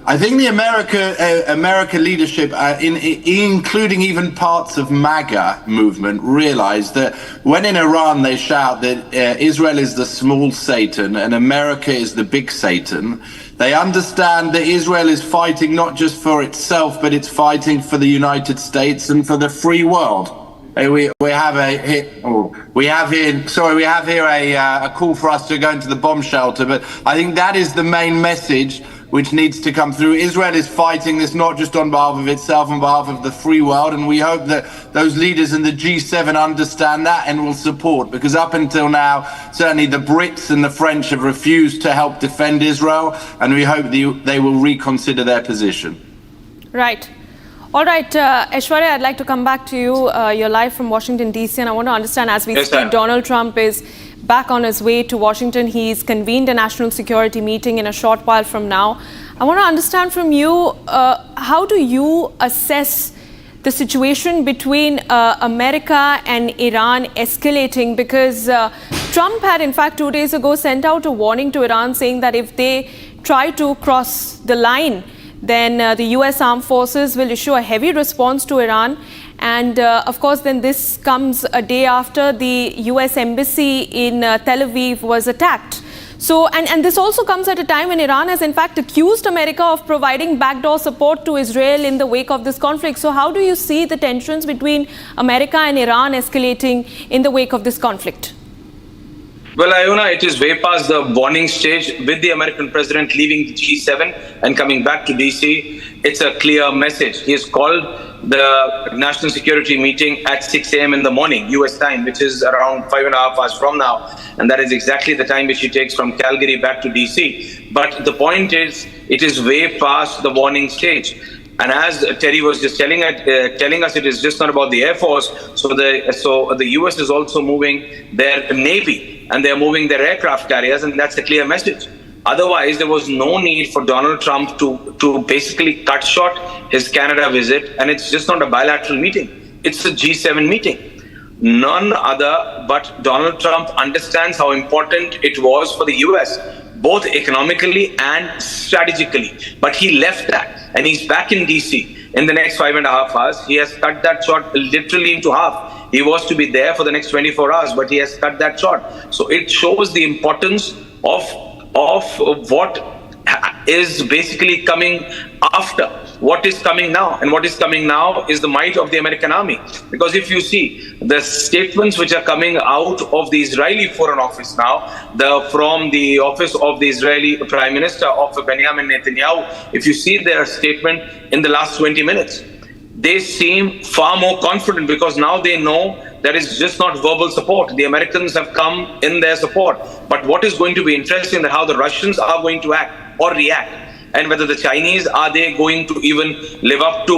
I think the America leadership, including even parts of MAGA movement, realized that when in Iran they shout that Israel is the small Satan and America is the big Satan, they understand that Israel is fighting not just for itself, but it's fighting for the United States and for the free world. We have here a call for us to go into the bomb shelter, but I think that is the main message which needs to come through. Israel is fighting this not just on behalf of itself, on behalf of the free world, and we hope that those leaders in the G7 understand that and will support, because up until now, certainly the Brits and the French have refused to help defend Israel, and we hope they will reconsider their position. Right. All right, Aishwarya, I'd like to come back to you. You're live from Washington, D.C., and I want to understand, as we speak, Donald Trump is back on his way to Washington. He's convened a national security meeting in a short while from now. I want to understand from you, how do you assess the situation between America and Iran escalating? Because Trump had, in fact, 2 days ago sent out a warning to Iran, saying that if they try to cross the line, then the US armed forces will issue a heavy response to Iran. And of course, then this comes a day after the US embassy in Tel Aviv was attacked. So, and this also comes at a time when Iran has in fact accused America of providing backdoor support to Israel in the wake of this conflict. So how do you see the tensions between America and Iran escalating in the wake of this conflict? Well, Iona, it is way past the warning stage. With the American president leaving the G7 and coming back to DC, it's a clear message. He has called the national security meeting at 6 a.m. in the morning, US time, which is around 5.5 hours from now. And that is exactly the time which he takes from Calgary back to DC. But the point is, it is way past the warning stage. And as Terry was just telling us, it is just not about the Air Force. So the US is also moving their Navy, and they're moving their aircraft carriers, and that's a clear message. Otherwise, there was no need for Donald Trump to basically cut short his Canada visit, and it's just not a bilateral meeting. It's a G7 meeting. None other but Donald Trump understands how important it was for the US, both economically and strategically. But he left that, and he's back in DC in the next 5.5 hours. He has cut that short literally into half. He was to be there for the next 24 hours, but he has cut that short. So it shows the importance of what is basically coming after, what is coming now. And what is coming now is the might of the American army. Because if you see the statements which are coming out of the Israeli Foreign Office now, from the office of the Israeli Prime Minister, of Benjamin Netanyahu, if you see their statement in the last 20 minutes, they seem far more confident, because now they know that it's just not verbal support. The Americans have come in their support. But what is going to be interesting is how the Russians are going to act or react. and whether the Chinese, are they going to even live up to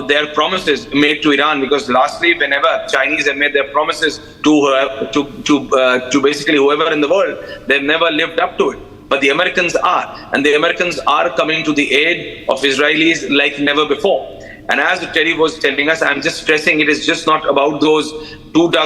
their promises made to Iran? Because lastly, whenever Chinese have made their promises to basically whoever in the world, they've never lived up to it. But the Americans are, and the Americans are coming to the aid of Israelis like never before. And as Terry was telling us, I'm just stressing, it is just not about those 24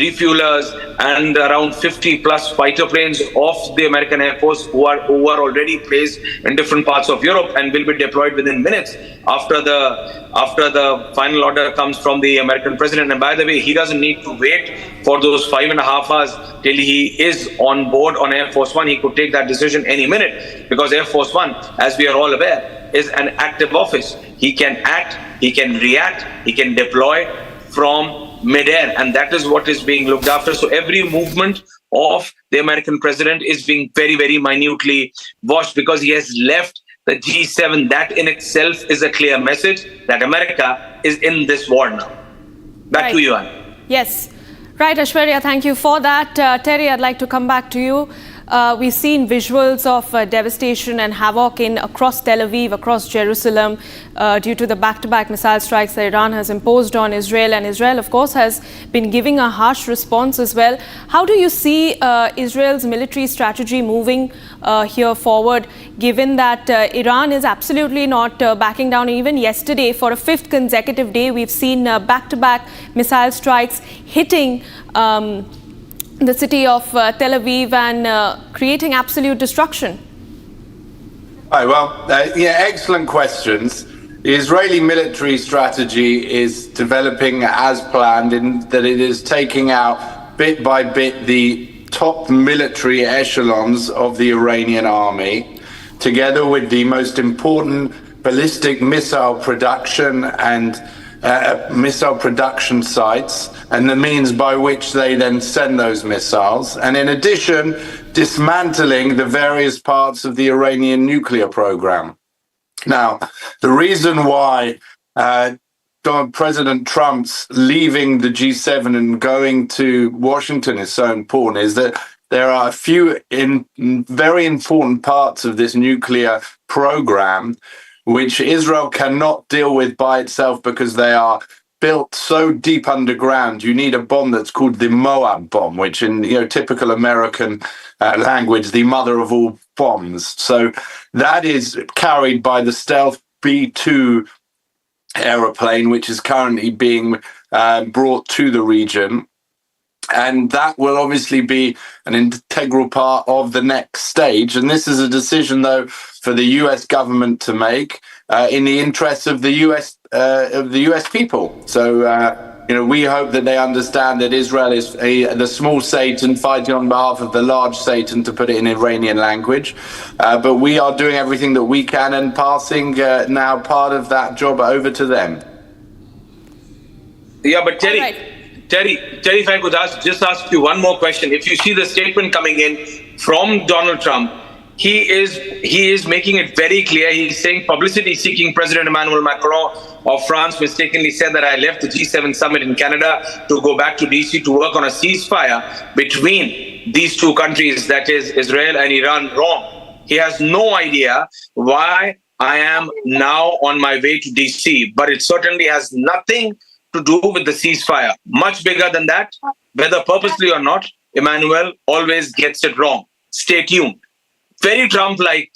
refuelers and around 50 plus fighter planes of the American Air Force who are already placed in different parts of Europe and will be deployed within minutes after the final order comes from the American president. And by the way, he doesn't need to wait for those 5.5 hours till he is on board on Air Force One. He could take that decision any minute, because Air Force One, as we are all aware, is an active office. He can act, he can react, he can deploy from midair, and that is what is being looked after. So every movement of the American president is being very, very minutely watched, because he has left the G7. That in itself is a clear message that America is in this war now. Back to you, Anne. Yes. Right, Aishwarya, thank you for that. Terry, I'd like to come back to you. We've seen visuals of devastation and havoc across Tel Aviv, across Jerusalem, due to the back-to-back missile strikes that Iran has imposed on Israel. And Israel, of course, has been giving a harsh response as well. How do you see Israel's military strategy moving here forward, given that Iran is absolutely not backing down? Even yesterday, for a 5th consecutive day, we've seen back-to-back missile strikes hitting the city of Tel Aviv and creating absolute destruction. Right, well, excellent questions. The Israeli military strategy is developing as planned, in that it is taking out bit by bit the top military echelons of the Iranian army, together with the most important ballistic missile production and missile production sites, and the means by which they then send those missiles. And in addition, dismantling the various parts of the Iranian nuclear program. Now, the reason why President Trump's leaving the G7 and going to Washington is so important is that there are a few very important parts of this nuclear program which Israel cannot deal with by itself, because they are built so deep underground. You need a bomb that's called the Moab bomb, which in typical American language, the mother of all bombs. So that is carried by the stealth B-2 aeroplane, which is currently being brought to the region. And that will obviously be an integral part of the next stage. And this is a decision, though, for the US government to make in the interests of the US people. So, we hope that they understand that Israel is the small Satan fighting on behalf of the large Satan, to put it in Iranian language. But we are doing everything that we can and passing now part of that job over to them. Yeah, but Terry, if I could just ask you one more question. If you see the statement coming in from Donald Trump, he is making it very clear. He's saying publicity-seeking President Emmanuel Macron of France mistakenly said that I left the G7 summit in Canada to go back to DC to work on a ceasefire between these two countries, that is Israel and Iran, wrong. He has no idea why I am now on my way to DC, but it certainly has nothing to do with the ceasefire. Much bigger than that, whether purposely or not, Emmanuel always gets it wrong. Stay tuned. Very Trump-like,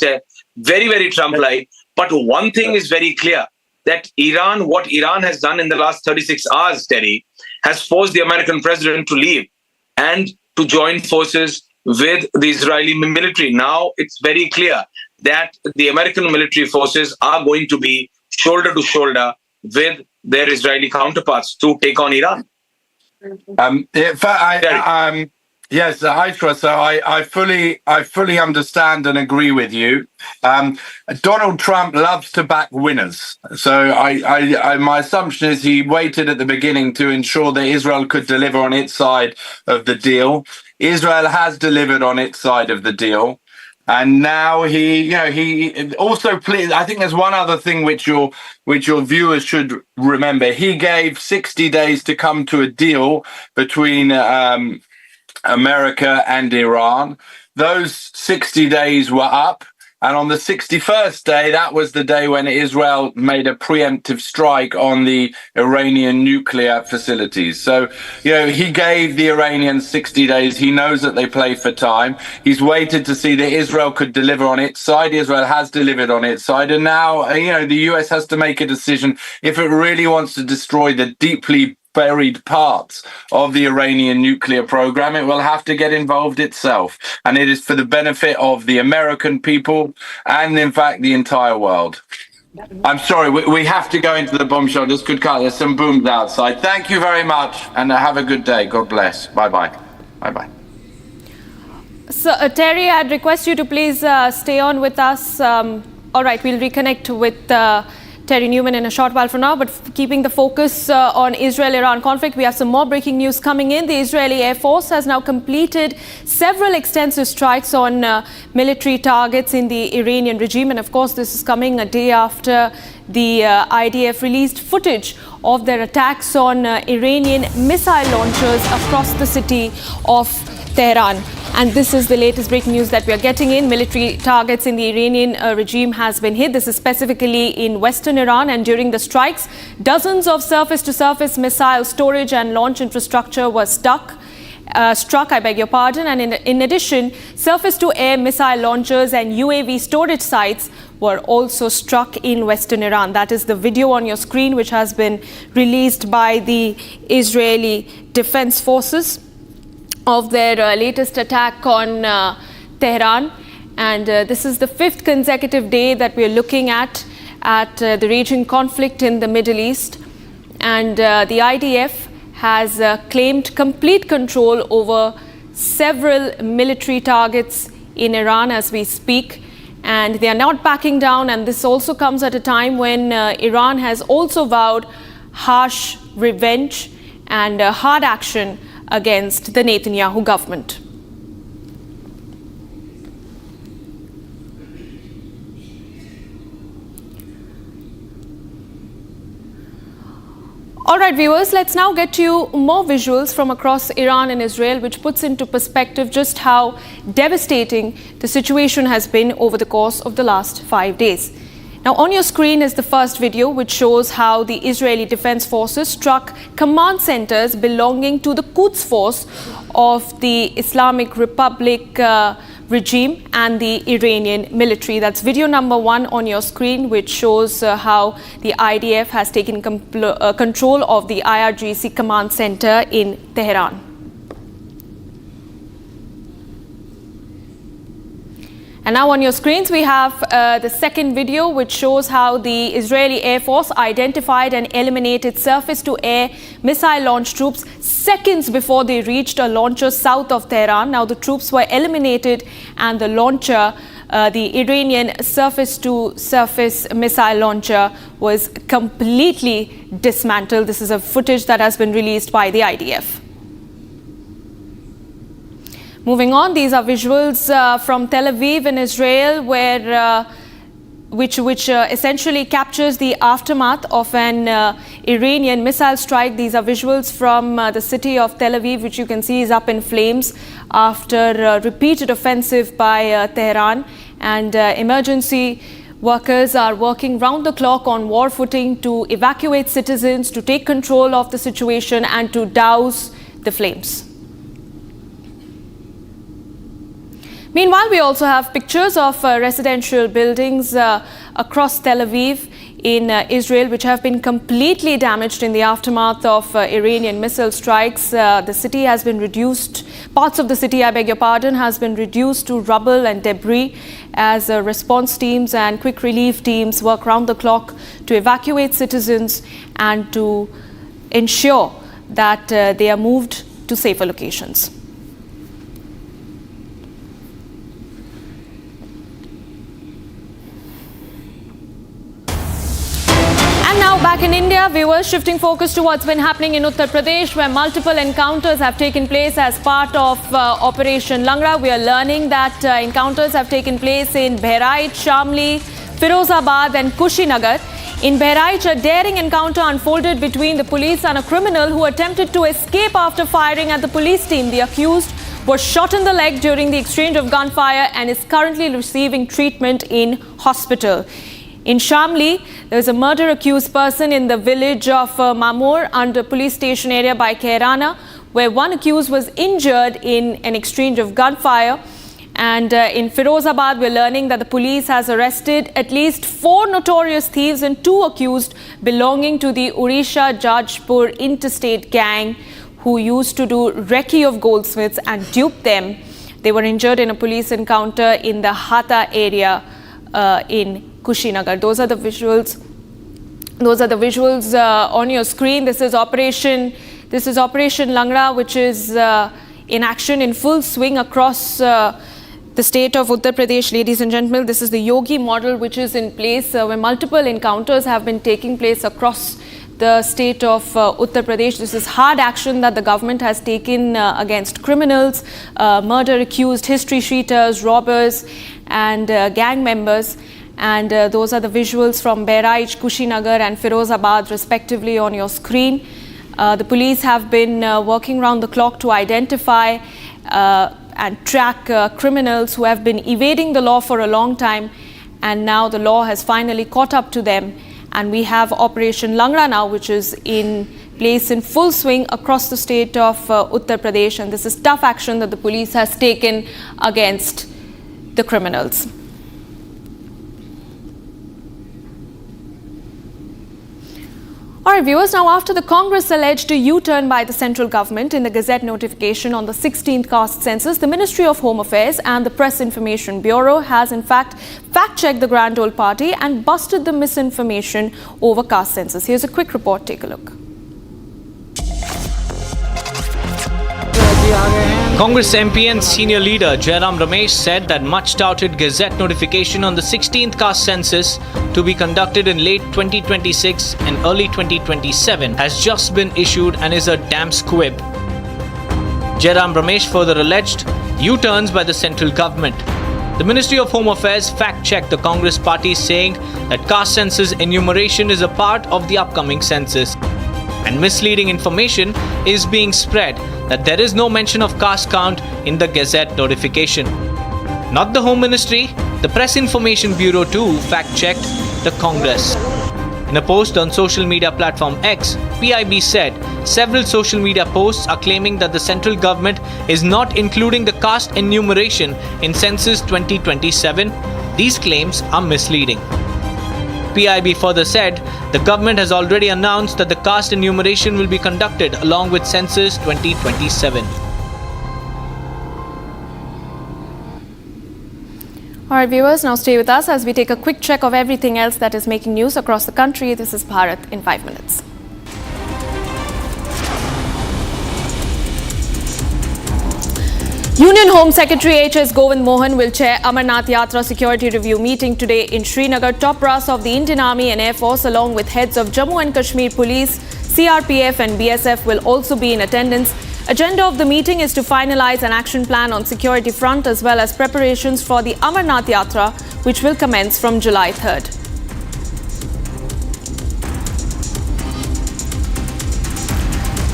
very, very Trump-like. But one thing is very clear, that what Iran has done in the last 36 hours, Terry, has forced the American president to leave and to join forces with the Israeli military. Now it's very clear that the American military forces are going to be shoulder to shoulder with their Israeli counterparts to take on Iran. Yes, Aishra, so I fully understand and agree with you. Donald Trump loves to back winners. So my assumption is he waited at the beginning to ensure that Israel could deliver on its side of the deal. Israel has delivered on its side of the deal. And now he also, I think there's one other thing which your viewers should remember. He gave 60 days to come to a deal between America and Iran. Those 60 days were up. And on the 61st day, that was the day when Israel made a preemptive strike on the Iranian nuclear facilities. So, he gave the Iranians 60 days. He knows that they play for time. He's waited to see that Israel could deliver on its side. Israel has delivered on its side. And now, the US has to make a decision if it really wants to destroy the deeply buried parts of the Iranian nuclear program. It will have to get involved itself. And it is for the benefit of the American people and, in fact, the entire world. I'm sorry, we have to go into the bomb shelter. This could cut. There's some booms outside. Thank you very much, and have a good day. God bless. Bye-bye. Bye-bye. So, Terry, I'd request you to please stay on with us. All right, we'll reconnect with Terry Newman in a short while from now, but keeping the focus on Israel-Iran conflict, we have some more breaking news coming in. The Israeli Air Force has now completed several extensive strikes on military targets in the Iranian regime. And of course, this is coming a day after the IDF released footage of their attacks on Iranian missile launchers across the city of Tehran. And this is the latest breaking news that we are getting in. Military targets in the Iranian regime has been hit. This is specifically in western Iran. And during the strikes, dozens of surface-to-surface missile storage and launch infrastructure was struck, And in addition, surface-to-air missile launchers and UAV storage sites were also struck in western Iran. That is the video on your screen, which has been released by the Israeli Defense Forces of their latest attack on Tehran. And this is the fifth consecutive day that we are looking at the raging conflict in the Middle East. And the IDF has claimed complete control over several military targets in Iran as we speak. And they are not backing down. And this also comes at a time when Iran has also vowed harsh revenge and hard action against the Netanyahu government. All right, viewers, let's now get to you more visuals from across Iran and Israel, which puts into perspective just how devastating the situation has been over the course of the last 5 days. Now, on your screen is the first video, which shows how the Israeli Defense Forces struck command centers belonging to the Quds Force of the Islamic Republic regime and the Iranian military. That's video number 1 on your screen, which shows how the IDF has taken control of the IRGC command center in Tehran. And now on your screens, we have the second video, which shows how the Israeli Air Force identified and eliminated surface-to-air missile launch troops seconds before they reached a launcher south of Tehran. Now, the troops were eliminated and the launcher, the Iranian surface-to-surface missile launcher, was completely dismantled. This is a footage that has been released by the IDF. Moving on, these are visuals from Tel Aviv in Israel, which essentially captures the aftermath of an Iranian missile strike. These are visuals from the city of Tel Aviv, which you can see is up in flames after a repeated offensive by Tehran. And emergency workers are working round the clock on war footing to evacuate citizens, to take control of the situation and to douse the flames. Meanwhile, we also have pictures of residential buildings across Tel Aviv in Israel, which have been completely damaged in the aftermath of Iranian missile strikes. The city has been reduced, parts of the city, has been reduced to rubble and debris as response teams and quick relief teams work round the clock to evacuate citizens and to ensure that they are moved to safer locations. Now back in India, viewers, shifting focus to what's been happening in Uttar Pradesh, where multiple encounters have taken place as part of Operation Langra. We are learning that encounters have taken place in Bahraich, Shamli, Firozabad and Kushinagar. In Bahraich, a daring encounter unfolded between the police and a criminal who attempted to escape after firing at the police team. The accused was shot in the leg during the exchange of gunfire and is currently receiving treatment in hospital. In Shamli, there is a murder-accused person in the village of Mamur under police station area by Kairana, where one accused was injured in an exchange of gunfire. And in Firozabad, we're learning that the police has arrested at least 4 notorious thieves and 2 accused belonging to the Odisha Jajpur interstate gang who used to do recce of goldsmiths and dupe them. They were injured in a police encounter in the Hata area in Kushinagar. Those are the visuals. Those are the visuals on your screen. This is Operation Langra, which is in action in full swing across the state of Uttar Pradesh. Ladies and gentlemen, this is the Yogi model which is in place where multiple encounters have been taking place across the state of Uttar Pradesh. This is hard action that the government has taken against criminals, murder accused, history sheeters, robbers and gang members. And those are the visuals from Behraich, Kushinagar and Firozabad respectively on your screen. The police have been working round the clock to identify and track criminals who have been evading the law for a long time, and now the law has finally caught up to them. And we have Operation Langra now, which is in place in full swing across the state of Uttar Pradesh, and this is tough action that the police has taken against the criminals. All right, viewers, now after the Congress alleged a U-turn by the central government in the Gazette notification on the 16th caste census, the Ministry of Home Affairs and the Press Information Bureau has in fact fact-checked the Grand Old Party and busted the misinformation over caste census. Here's a quick report. Take a look. Congress MP and senior leader Jairam Ramesh said that much-touted Gazette notification on the 16th caste census to be conducted in late 2026 and early 2027 has just been issued and is a damn squib. Jairam Ramesh further alleged U-turns by the central government. The Ministry of Home Affairs fact-checked the Congress party, saying that caste census enumeration is a part of the upcoming census. And misleading information is being spread that there is no mention of caste count in the Gazette notification. Not the Home Ministry, the Press Information Bureau too fact-checked the Congress. In a post on social media platform X, PIB said several social media posts are claiming that the central government is not including the caste enumeration in Census 2027. These claims are misleading. PIB further said the government has already announced that the caste enumeration will be conducted along with Census 2027. All right, viewers, now stay with us as we take a quick check of everything else that is making news across the country. This is Bharat in 5 minutes. Union Home Secretary H.S. Govind Mohan will chair Amarnath Yatra security review meeting today in Srinagar. Top brass of the Indian Army and Air Force along with heads of Jammu and Kashmir Police, CRPF and BSF will also be in attendance. Agenda of the meeting is to finalize an action plan on security front as well as preparations for the Amarnath Yatra, which will commence from July 3rd.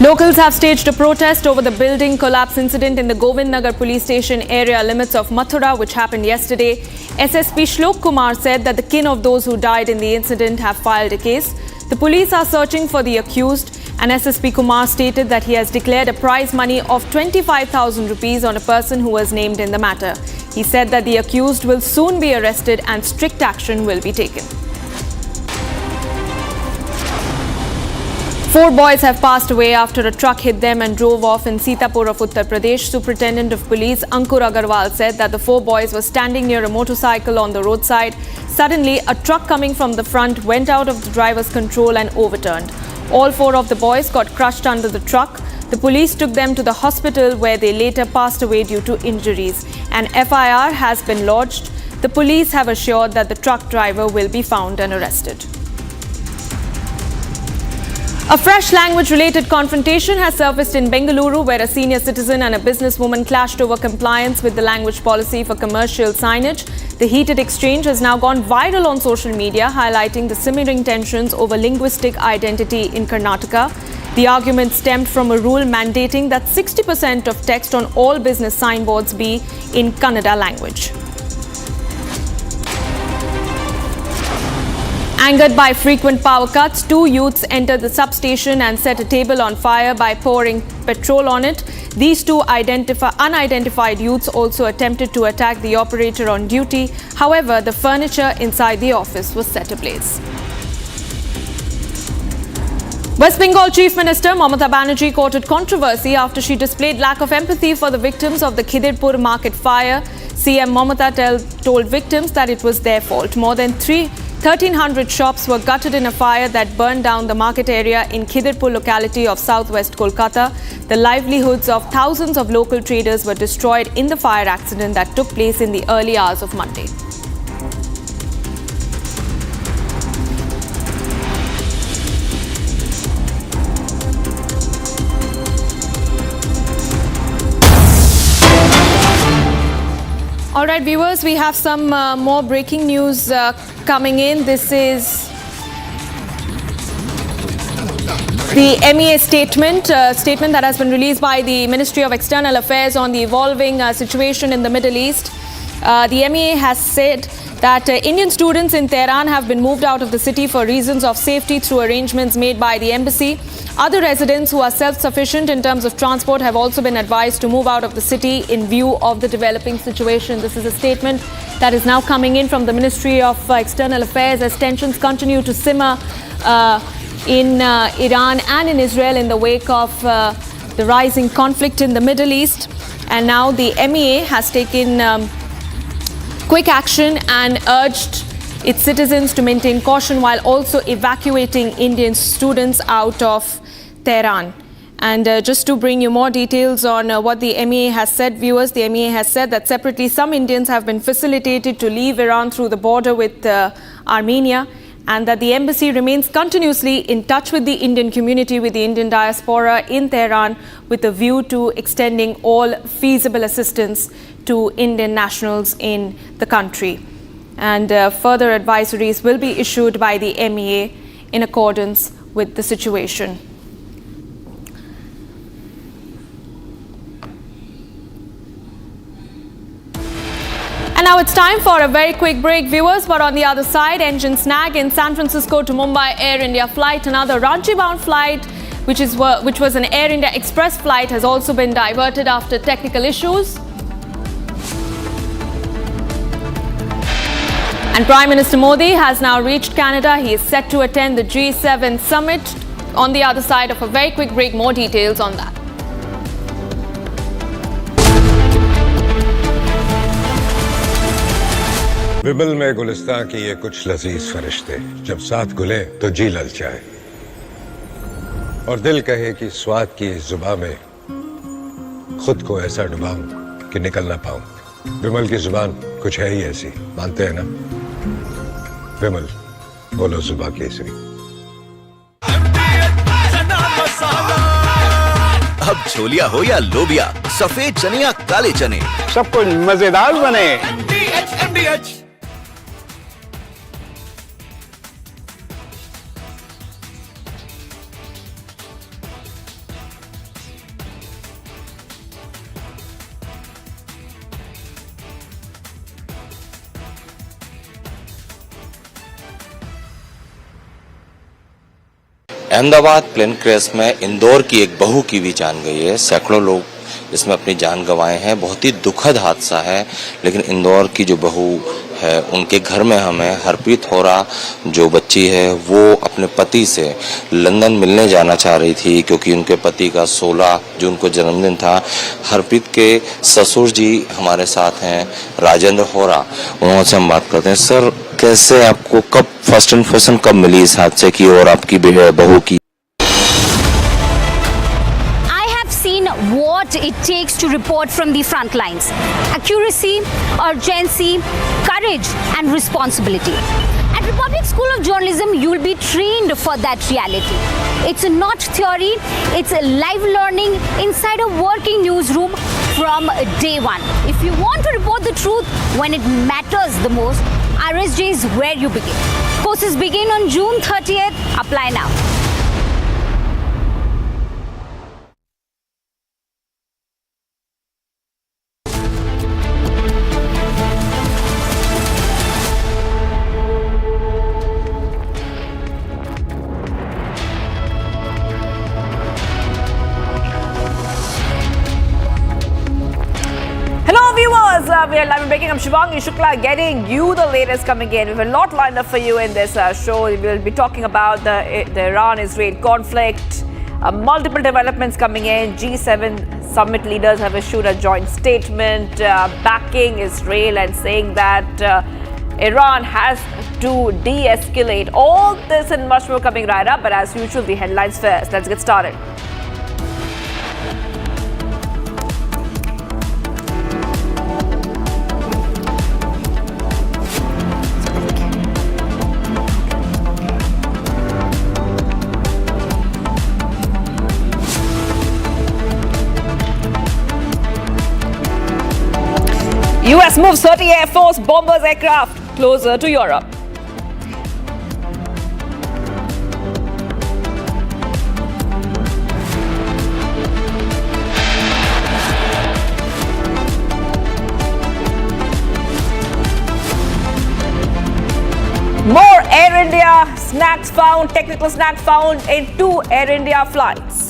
Locals have staged a protest over the building collapse incident in the Govindnagar police station area limits of Mathura, which happened yesterday. SSP Shlok Kumar said that the kin of those who died in the incident have filed a case. The police are searching for the accused, and SSP Kumar stated that he has declared a prize money of 25,000 rupees on a person who was named in the matter. He said that the accused will soon be arrested and strict action will be taken. 4 boys have passed away after a truck hit them and drove off in Sitapur of Uttar Pradesh. Superintendent of Police Ankur Agarwal said that the 4 boys were standing near a motorcycle on the roadside. Suddenly, a truck coming from the front went out of the driver's control and overturned. All 4 of the boys got crushed under the truck. The police took them to the hospital where they later passed away due to injuries. An FIR has been lodged. The police have assured that the truck driver will be found and arrested. A fresh language-related confrontation has surfaced in Bengaluru, where a senior citizen and a businesswoman clashed over compliance with the language policy for commercial signage. The heated exchange has now gone viral on social media, highlighting the simmering tensions over linguistic identity in Karnataka. The argument stemmed from a rule mandating that 60% of text on all business signboards be in Kannada language. Angered by frequent power cuts, two youths entered the substation and set a table on fire by pouring petrol on it. These two unidentified youths also attempted to attack the operator on duty. However, the furniture inside the office was set ablaze. West Bengal Chief Minister Mamata Banerjee courted controversy after she displayed lack of empathy for the victims of the Khidirpur market fire. CM Mamata told victims that it was their fault. More than 1,300 shops were gutted in a fire that burned down the market area in Khidirpur locality of southwest Kolkata. The livelihoods of thousands of local traders were destroyed in the fire accident that took place in the early hours of Monday. All right, viewers, we have some more breaking news coming in. This is the MEA statement that has been released by the Ministry of External Affairs on the evolving situation in the Middle East. The MEA has said that Indian students in Tehran have been moved out of the city for reasons of safety through arrangements made by the embassy. Other residents who are self-sufficient in terms of transport have also been advised to move out of the city in view of the developing situation. This is a statement that is now coming in from the Ministry of External Affairs as tensions continue to simmer in Iran and in Israel in the wake of the rising conflict in the Middle East. And now the MEA has taken quick action and urged its citizens to maintain caution while also evacuating Indian students out of Tehran. And just to bring you more details on what the MEA has said, viewers, the MEA has said that separately some Indians have been facilitated to leave Iran through the border with Armenia, and that the embassy remains continuously in touch with the Indian community, with the Indian diaspora in Tehran, with a view to extending all feasible assistance to Indian nationals in the country. And further advisories will be issued by the MEA in accordance with the situation. And now it's time for a very quick break, viewers. But on the other side, engine snag in San Francisco to Mumbai Air India flight. Another Ranchi-bound flight, which was an Air India Express flight, has also been diverted after technical issues. And Prime Minister Modi has now reached Canada. He is set to attend the G7 summit. On the other side of a very quick break, more details on that. विमल में गुलिस्तां की ये कुछ लजीज फरिश्ते जब साथ गुले तो जी ललचाए और दिल कहे कि स्वाद की जुबान में खुद को ऐसा डुबाऊं कि निकल ना पाऊं। विमल की जुबान कुछ है ही ऐसी, मानते हैं ना? विमल, बोलो जुबा केसरी। अब छोलिया हो या लोबिया, सफेद चने या काले चने, सब कुछ मजेदार बने। अहमदाबाद प्लेन क्रैश में इंदौर की एक बहू की भी जान गई है। सैकड़ों लोग इसमें अपनी जान गंवाए हैं। बहुत ही दुखद हादसा है, लेकिन इंदौर की जो बहू है उनके घर में हमें हरप्रीत होरा जो बच्ची है वो अपने पति से लंदन मिलने जाना चाह रही थी, क्योंकि उनके पति का 16 जून को जन्मदिन था। हरप्रीत के ससुर जी हमारे साथ हैं, राजेंद्र होरा, उनसे हम बात करते हैं। सर, कैसे आपको कब फर्स्ट इन्फॉर्मेशन कब मिली इस हादसे की और आपकी बहू की? What it takes to report from the front lines. Accuracy, urgency, courage and responsibility. At Republic School of Journalism, you will be trained for that reality. It's not theory, it's a live learning inside a working newsroom from day one. If you want to report the truth when it matters the most, RSJ is where you begin. Courses begin on June 30th. Apply now. we are live and breaking. I'm Shivangi Shukla, getting you the latest coming in. We have a lot lined up for you in this show. We'll be talking about the Iran-Israel conflict, multiple developments coming in. G7 summit leaders have issued a joint statement backing Israel and saying that Iran has to de-escalate. All this and much more coming right up. But as usual, the headlines first. Let's get started. US moves 30 Air Force bombers aircraft closer to Europe. More Air India snacks found, technical snacks found in 2 Air India flights.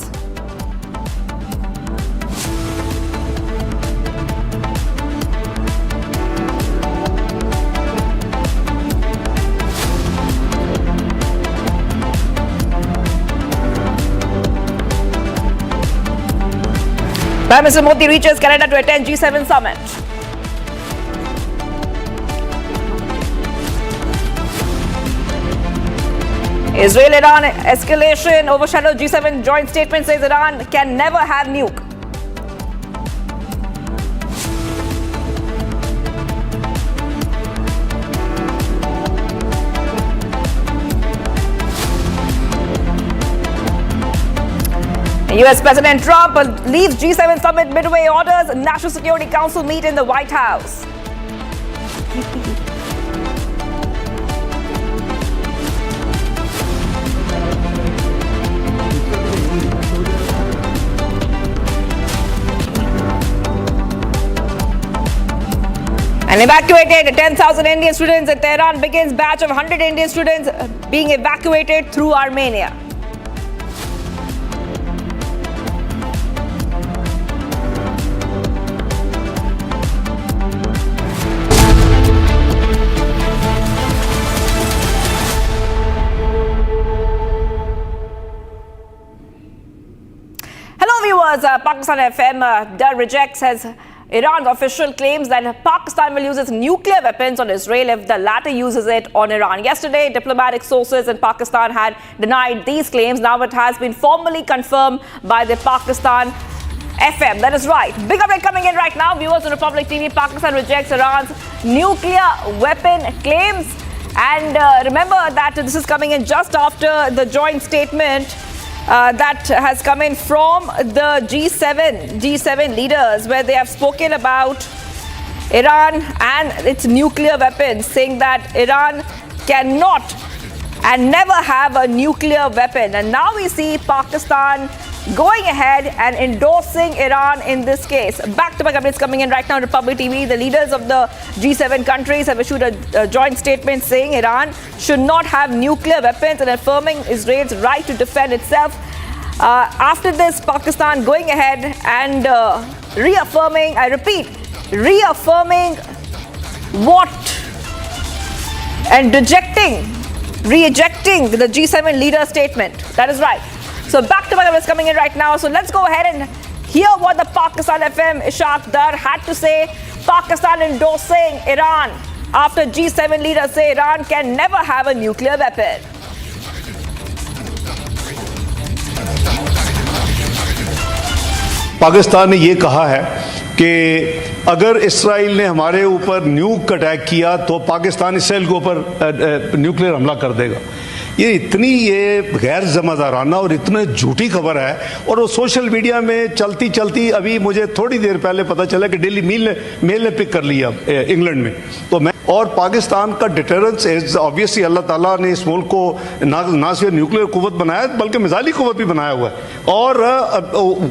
Prime Minister Modi reaches Canada to attend G7 summit. Israel-Iran escalation overshadowed G7 joint statement, says Iran can never have nuke. US President Trump leaves G7 summit midway, orders National Security Council meet in the White House. And evacuated 10,000 Indian students in Tehran, begins batch of 100 Indian students being evacuated through Armenia. Pakistan FM rejects Iran's official claims that Pakistan will use its nuclear weapons on Israel if the latter uses it on Iran. Yesterday, diplomatic sources in Pakistan had denied these claims. Now it has been formally confirmed by the Pakistan FM. That is right. Big update coming in right now. Viewers on Republic TV, Pakistan rejects Iran's nuclear weapon claims. And remember that this is coming in just after the joint statement that has come in from the G7 leaders, where they have spoken about Iran and its nuclear weapons, saying that Iran cannot and never have a nuclear weapon. And now we see Pakistan going ahead and endorsing Iran in this case. Back-to-back updates coming in right now on Republic TV. The leaders of the G7 countries have issued a joint statement saying Iran should not have nuclear weapons and affirming Israel's right to defend itself. After this, Pakistan going ahead and reaffirming, I repeat, reaffirming what and rejecting the G7 leader statement. That is right. So back-to-back updates coming in right now. So let's go ahead and hear what the Pakistan FM Ishaq Dar had to say. Pakistan endorsing Iran after G7 leaders say Iran can never have a nuclear weapon. Pakistan ने ये कहा है कि अगर Israel ने हमारे ऊपर न्यूक attack किया तो पाकिस्तान इसराइल के ऊपर न्यूक्लियर हमला कर देगा। ये गैर ज़िम्मेदाराना और इतनी झूठी खबर है, और वो सोशल मीडिया में चलती चलती अभी मुझे थोड़ी देर पहले पता चला कि डेली मेल ने पिक कर लिया इंग्लैंड में। तो मैं और पाकिस्तान का डिटरेंस इज ऑब्वियसली अल्लाह ताला ने इस मुल्क को ना सिर्फ न्यूक्लियर कुव्वत बनाया बल्कि मिसाइली कुव्वत भी बनाया हुआ है और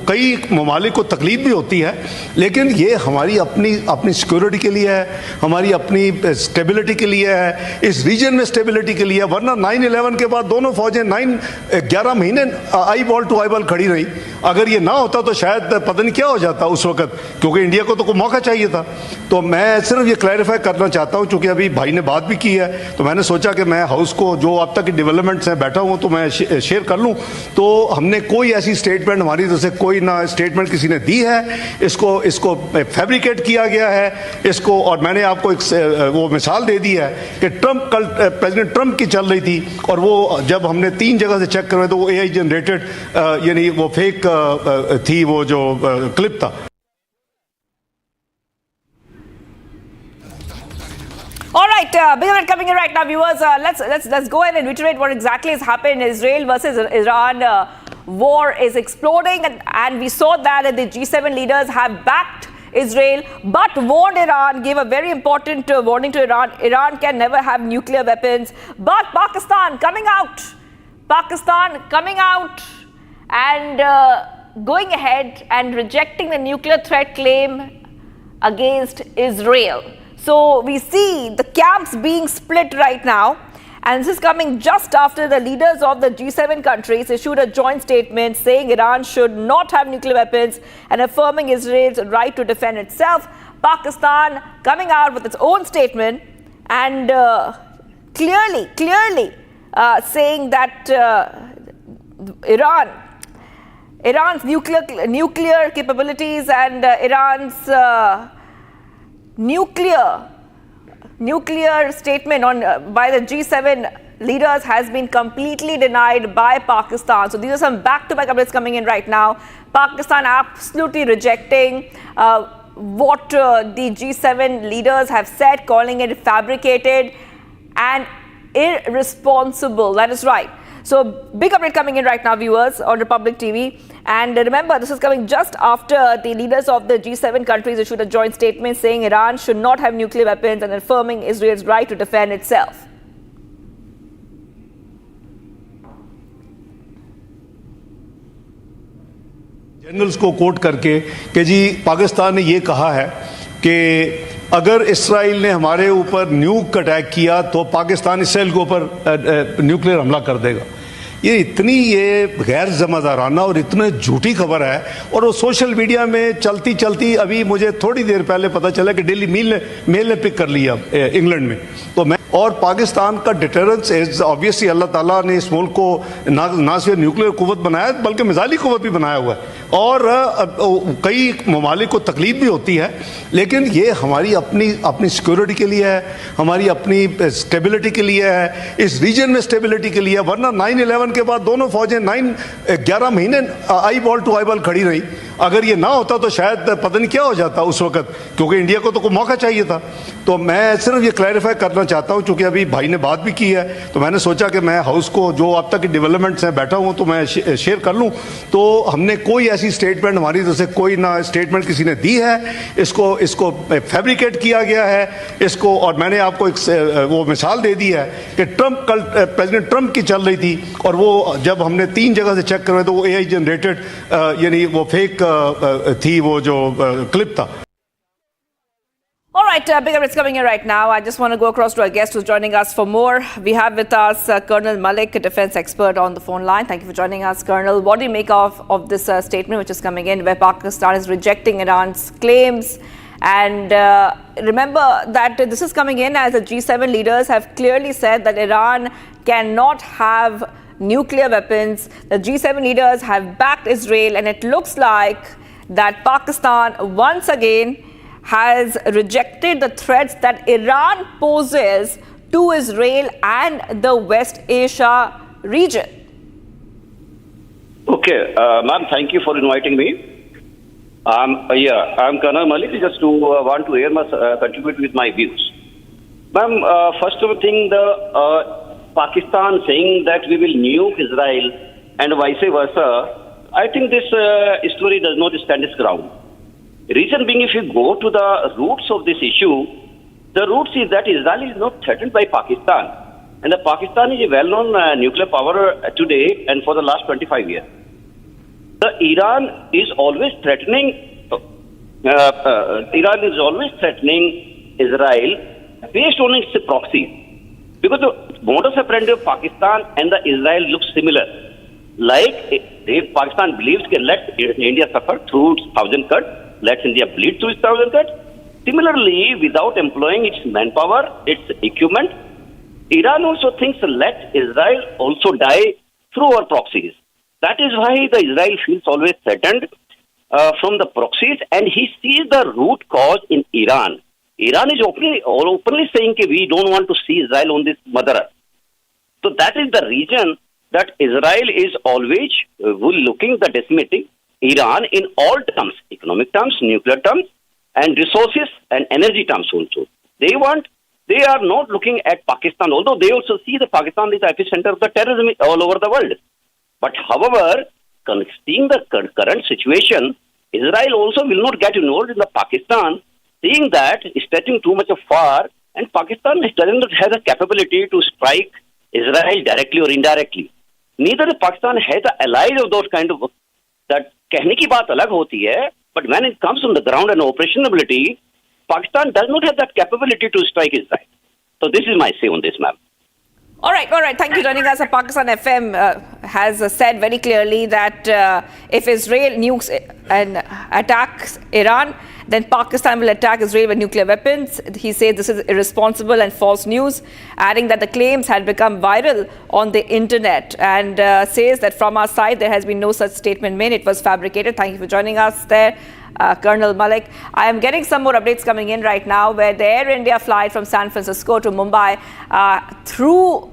कई ममालिक को तकलीफ भी होती है, लेकिन ये हमारी अपनी सिक्योरिटी के लिए है, हमारी अपनी स्टेबिलिटी के लिए है, इस रीजन में स्टेबिलिटी के लिए है। वरना 9/11 के बाद दोनों फौजें 11 महीने eyeball to eyeball खड़ी रही। अगर ये ना होता तो शायद पता नहीं क्या हो जाता उस वक्त, क्योंकि इंडिया को तो कोई मौका चाहिए था। तो मैं सिर्फ ये क्लैरिफाई करना चाहता हूँ, चूँकि अभी भाई ने बात भी की है, तो मैंने सोचा कि मैं हाउस को जो अब तक की डेवलपमेंट्स हैं बैठा हूँ तो मैं शेयर कर लूँ। तो हमने कोई ऐसी स्टेटमेंट हमारी तरफ से कोई ना स्टेटमेंट किसी ने दी है, इसको फैब्रिकेट किया गया है इसको। और मैंने आपको एक वो मिसाल दे दी है कि कल प्रेसिडेंट ट्रंप की चल रही थी और वो जब हमने 3 जगह से चेक करवाए तो वो AI जनरेटेड यानी वो फेक थी वो जो क्लिप था। All right, big event coming in right now, viewers. Let's go ahead and reiterate what exactly has happened. Israel versus Iran war is exploding, and we saw that the G7 leaders have backed Israel, but warned Iran, gave a very important warning to Iran. Iran can never have nuclear weapons. But Pakistan coming out and going ahead and rejecting the nuclear threat claim against Israel. So we see the camps being split right now, and this is coming just after the leaders of the G7 countries issued a joint statement saying Iran should not have nuclear weapons and affirming Israel's right to defend itself. Pakistan coming out with its own statement and clearly saying that Iran's nuclear capabilities and Iran's nuclear statement by the G7 leaders has been completely denied by Pakistan. So these are some back-to-back updates coming in right now. Pakistan absolutely rejecting what the G7 leaders have said, calling it fabricated and irresponsible. That is right. So big update coming in right now, viewers, on Republic TV. And remember, this is coming just after the leaders of the G7 countries issued a joint statement saying Iran should not have nuclear weapons and affirming Israel's right to defend itself. Generals को coat करके कि जी पाकिस्तान ने ये कहा है कि अगर Israel ने हमारे ऊपर न्यूक अटैक किया तो पाकिस्तान इसराइल के ऊपर न्यूक्लियर हमला कर देगा। ये गैर ज़िम्मेदाराना और इतने झूठी खबर है, और वो सोशल मीडिया में चलती अभी मुझे थोड़ी देर पहले पता चला कि डेली मेल ने पिक कर लिया इंग्लैंड में। तो मैं और पाकिस्तान का डिटरेंस इज ऑब्वियसली अल्लाह ताला ने इस मुल्क को ना सिर्फ न्यूक्लियर कुव्वत बनाया बल्कि मिसाइली कुव्वत भी बनाया हुआ है, और कई ममालिक को तकलीफ भी होती है, लेकिन ये हमारी अपनी सिक्योरिटी के लिए है, हमारी अपनी स्टेबिलिटी के लिए है, इस रीजन में स्टेबिलिटी के लिए है। वरना 9/11 के बाद दोनों फौजें 11 महीने eyeball to eyeball खड़ी रही। अगर ये ना होता तो शायद पता नहीं क्या हो जाता उस वक्त, क्योंकि इंडिया को तो कोई मौका चाहिए था। तो मैं सिर्फ ये क्लैरिफाई करना चाहता हूँ, चूँकि अभी भाई ने बात भी की है, तो मैंने सोचा कि मैं हाउस को जो अब तक की डेवलपमेंट्स हैं बैठा हूँ तो मैं शेयर कर लूँ। तो हमने कोई ऐसी स्टेटमेंट हमारी तरफ से कोई ना स्टेटमेंट किसी ने दी है, इसको फैब्रिकेट किया गया है इसको। और मैंने आपको एक वो मिसाल दे दी है कि कल प्रेसिडेंट ट्रंप की चल रही थी और वो जब हमने 3 जगह से चेक करवाए तो वो AI जनरेटेड यानी वो फेक थी वो जो क्लिप था। All right, big updates coming in right now. I just want to go across to our guest who's joining us for more. We have with us Colonel Malik, a defense expert, on the phone line. Thank you for joining us, Colonel. What do you make of this statement which is coming in where Pakistan is rejecting Iran's claims? And remember that this is coming in as the G7 leaders have clearly said that Iran cannot have nuclear weapons. The G7 leaders have backed Israel, and it looks like that Pakistan once again has rejected the threats that Iran poses to Israel and the West Asia region. Okay, ma'am, thank you for inviting me. I'm Colonel Malik, just to want to contribute with my views. Ma'am, first thing, Pakistan saying that we will nuke Israel and vice versa, I think this story does not stand its ground. Reason being, if you go to the roots of this issue, The root is that Israel is not threatened by Pakistan. And Pakistan is a well-known nuclear power today and for the last 25 years. Iran is always threatening Israel based on its proxies. Because the modus operandi of Pakistan and the Israel look similar. Like if Pakistan believes that let India suffer through its 1,000 cuts, let India bleed through its 1,000 cuts. Similarly, without employing its manpower, its equipment, Iran also thinks let Israel also die through our proxies. That is why the Israel feels always threatened from the proxies, and he sees the root cause in Iran. Iran is openly saying that we don't want to see Israel on this mother earth. So that is the reason that Israel is always looking the decimating Iran in all terms, economic terms, nuclear terms, and resources and energy terms also. They are not looking at Pakistan, although they also see that Pakistan is the epicenter of the terrorism all over the world. But however, seeing the current situation, Israel also will not get involved in the Pakistan, seeing that it's stretching too much of far, and Pakistan doesn't have the capability to strike Israel directly or indirectly. Neither Pakistan has the allies of those kind of, that कहने की बात अलग होती है, but when it comes on the ground and operationability, Pakistan does not have that capability to strike Israel. So this is my say on this, ma'am. All right. Thank you for joining us. Pakistan FM has said very clearly that if Israel nukes and attacks Iran, then Pakistan will attack Israel with nuclear weapons. He said this is irresponsible and false news, adding that the claims had become viral on the internet, and says that from our side there has been no such statement made. It was fabricated. Thank you for joining us there, Colonel Malik. I am getting some more updates coming in right now, where the Air India flight from San Francisco to Mumbai through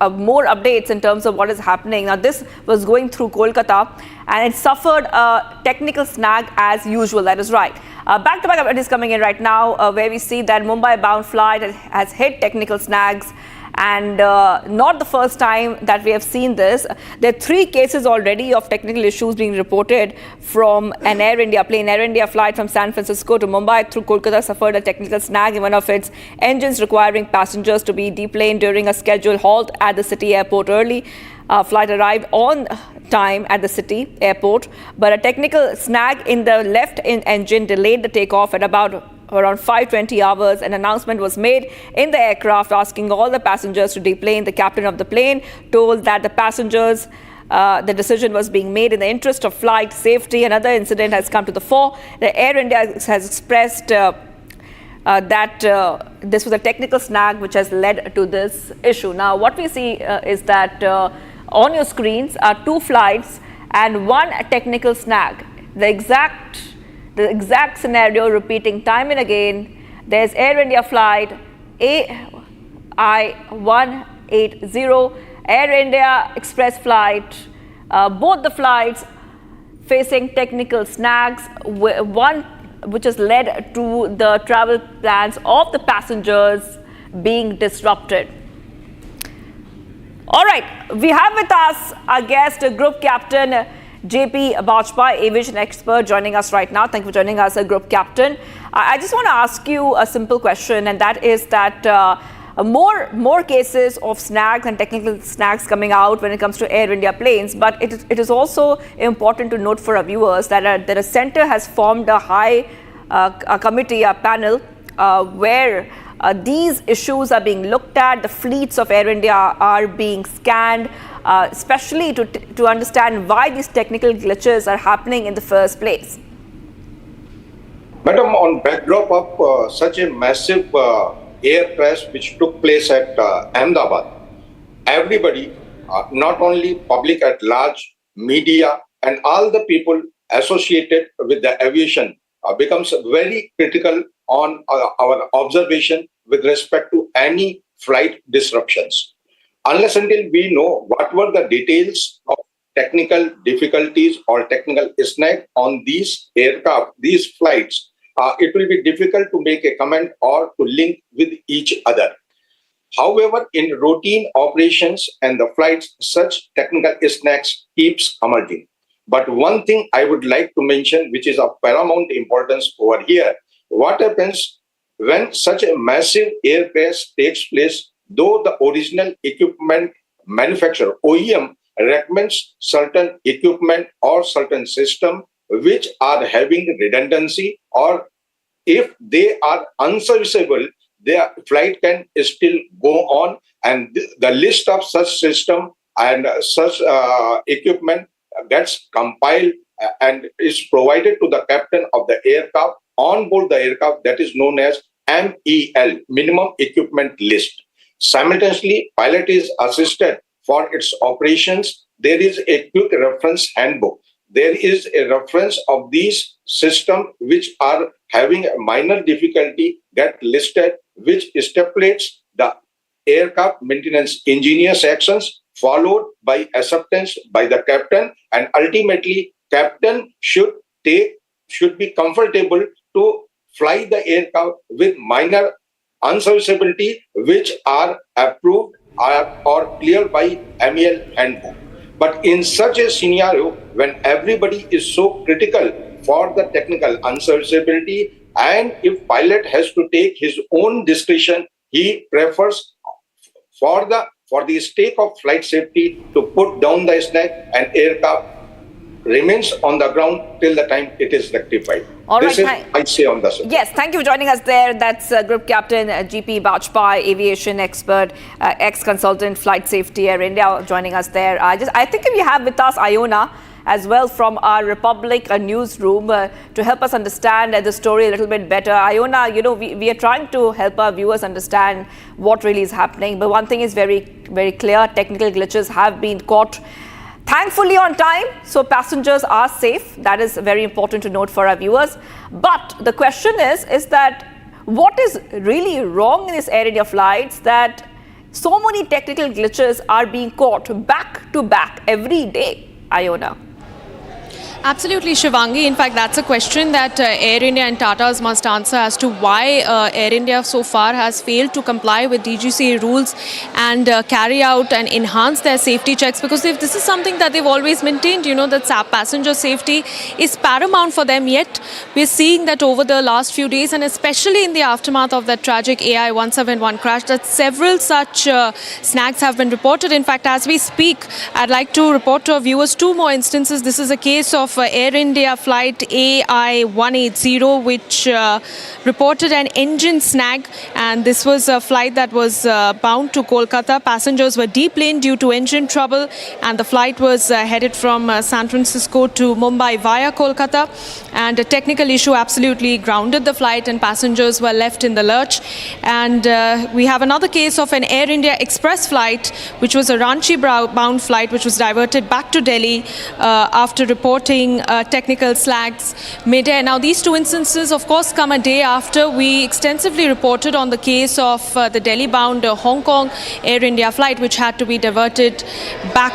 more updates in terms of what is happening. Now, this was going through Kolkata, and it suffered a technical snag as usual. That is right. Back-to-back updates coming in right now, where we see that Mumbai-bound flight has hit technical snags. And not the first time that we have seen this. There are 3 cases already of technical issues being reported from an Air India plane. Air India flight from San Francisco to Mumbai through Kolkata suffered a technical snag in one of its engines, requiring passengers to be deplaned during a scheduled halt at the city airport early. Flight arrived on time at the city airport, but a technical snag in the left engine delayed the takeoff at around 5:20 hours. An announcement was made in the aircraft asking all the passengers to deplane. The captain of the plane told that the passengers, the decision was being made in the interest of flight safety. Another incident has come to the fore. The Air India has expressed that this was a technical snag which has led to this issue. Now, what we see is that on your screens are 2 flights and 1 technical snag. The exact scenario repeating time and again. There's Air India flight AI-180, Air India Express flight, both the flights facing technical snags, one which has led to the travel plans of the passengers being disrupted. All right, we have with us our guest, Group Captain JP Bajpai, aviation expert, joining us right now. Thank you for joining us, Group Captain. I just want to ask you a simple question, and that is that more cases of snags and technical snags coming out when it comes to Air India planes. But it is also important to note for our viewers that a center has formed a high committee, a panel, where these issues are being looked at. The fleets of Air India are being scanned, especially to understand why these technical glitches are happening in the first place. Madam, on backdrop of such a massive air crash which took place at Ahmedabad, everybody, not only public at large, media, and all the people associated with the aviation becomes very critical on our observation with respect to any flight disruptions. Unless until we know what were the details of technical difficulties or technical snag on these aircraft, these flights, it will be difficult to make a comment or to link with each other. However, in routine operations and the flights, such technical snags keeps emerging. But one thing I would like to mention, which is of paramount importance over here, what happens when such a massive air crash takes place, though the original equipment manufacturer, OEM, recommends certain equipment or certain system which are having redundancy, or if they are unserviceable, their flight can still go on, and the list of such system and such equipment gets compiled and is provided to the captain of the aircraft on board the aircraft, that is known as MEL, minimum equipment list. Simultaneously, pilot is assisted for its operations. There is a quick reference handbook. There is a reference of these systems which are having a minor difficulty get listed, which stipulates the aircraft maintenance engineer's actions, followed by acceptance by the captain, and ultimately captain should be comfortable to fly the aircraft with minor unserviceability, which are approved or cleared by MEL handbook. But in such a scenario, when everybody is so critical for the technical unserviceability, and if pilot has to take his own discretion, he prefers for the sake of flight safety to put down the snag, and aircraft remains on the ground till the time it is rectified. All this right, is I say on the subject. Yes, thank you for joining us there. That's Group Captain GP Bajpai, aviation expert, ex-consultant, flight safety, Air India, joining us there. I think we have with us Iona as well from our Republic newsroom to help us understand the story a little bit better. Iona, we are trying to help our viewers understand what really is happening. But one thing is very, very clear. Technical glitches have been caught, thankfully, on time, so passengers are safe. That is very important to note for our viewers. But the question is that what is really wrong in this Air India flights that so many technical glitches are being caught back to back every day, Iona? Absolutely, Shivangi. In fact, that's a question that Air India and Tatas must answer as to why Air India so far has failed to comply with DGCA rules and carry out and enhance their safety checks, because this is something that they've always maintained, that passenger safety is paramount for them. Yet we're seeing that over the last few days, and especially in the aftermath of that tragic AI-171 crash, that several such snags have been reported. In fact, as we speak, I'd like to report to our viewers two more instances. This is a case of Air India flight AI-180, which reported an engine snag, and this was a flight that was bound to Kolkata. Passengers were deplaned due to engine trouble, and the flight was headed from San Francisco to Mumbai via Kolkata, and a technical issue absolutely grounded the flight, and passengers were left in the lurch. And we have another case of an Air India Express flight, which was a Ranchi-bound flight, which was diverted back to Delhi after reporting technical snags mid-air. Now, these two instances, of course, come a day after we extensively reported on the case of the Delhi-bound Hong Kong Air India flight, which had to be diverted back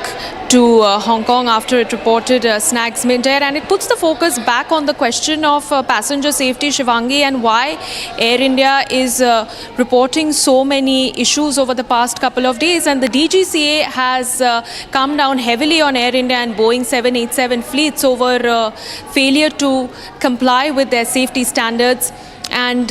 to Hong Kong after it reported snags mid-air. And it puts the focus back on the question of passenger safety, Shivangi, and why Air India is reporting so many issues over the past couple of days. And the DGCA has come down heavily on Air India and Boeing 787 fleets over failure to comply with their safety standards. And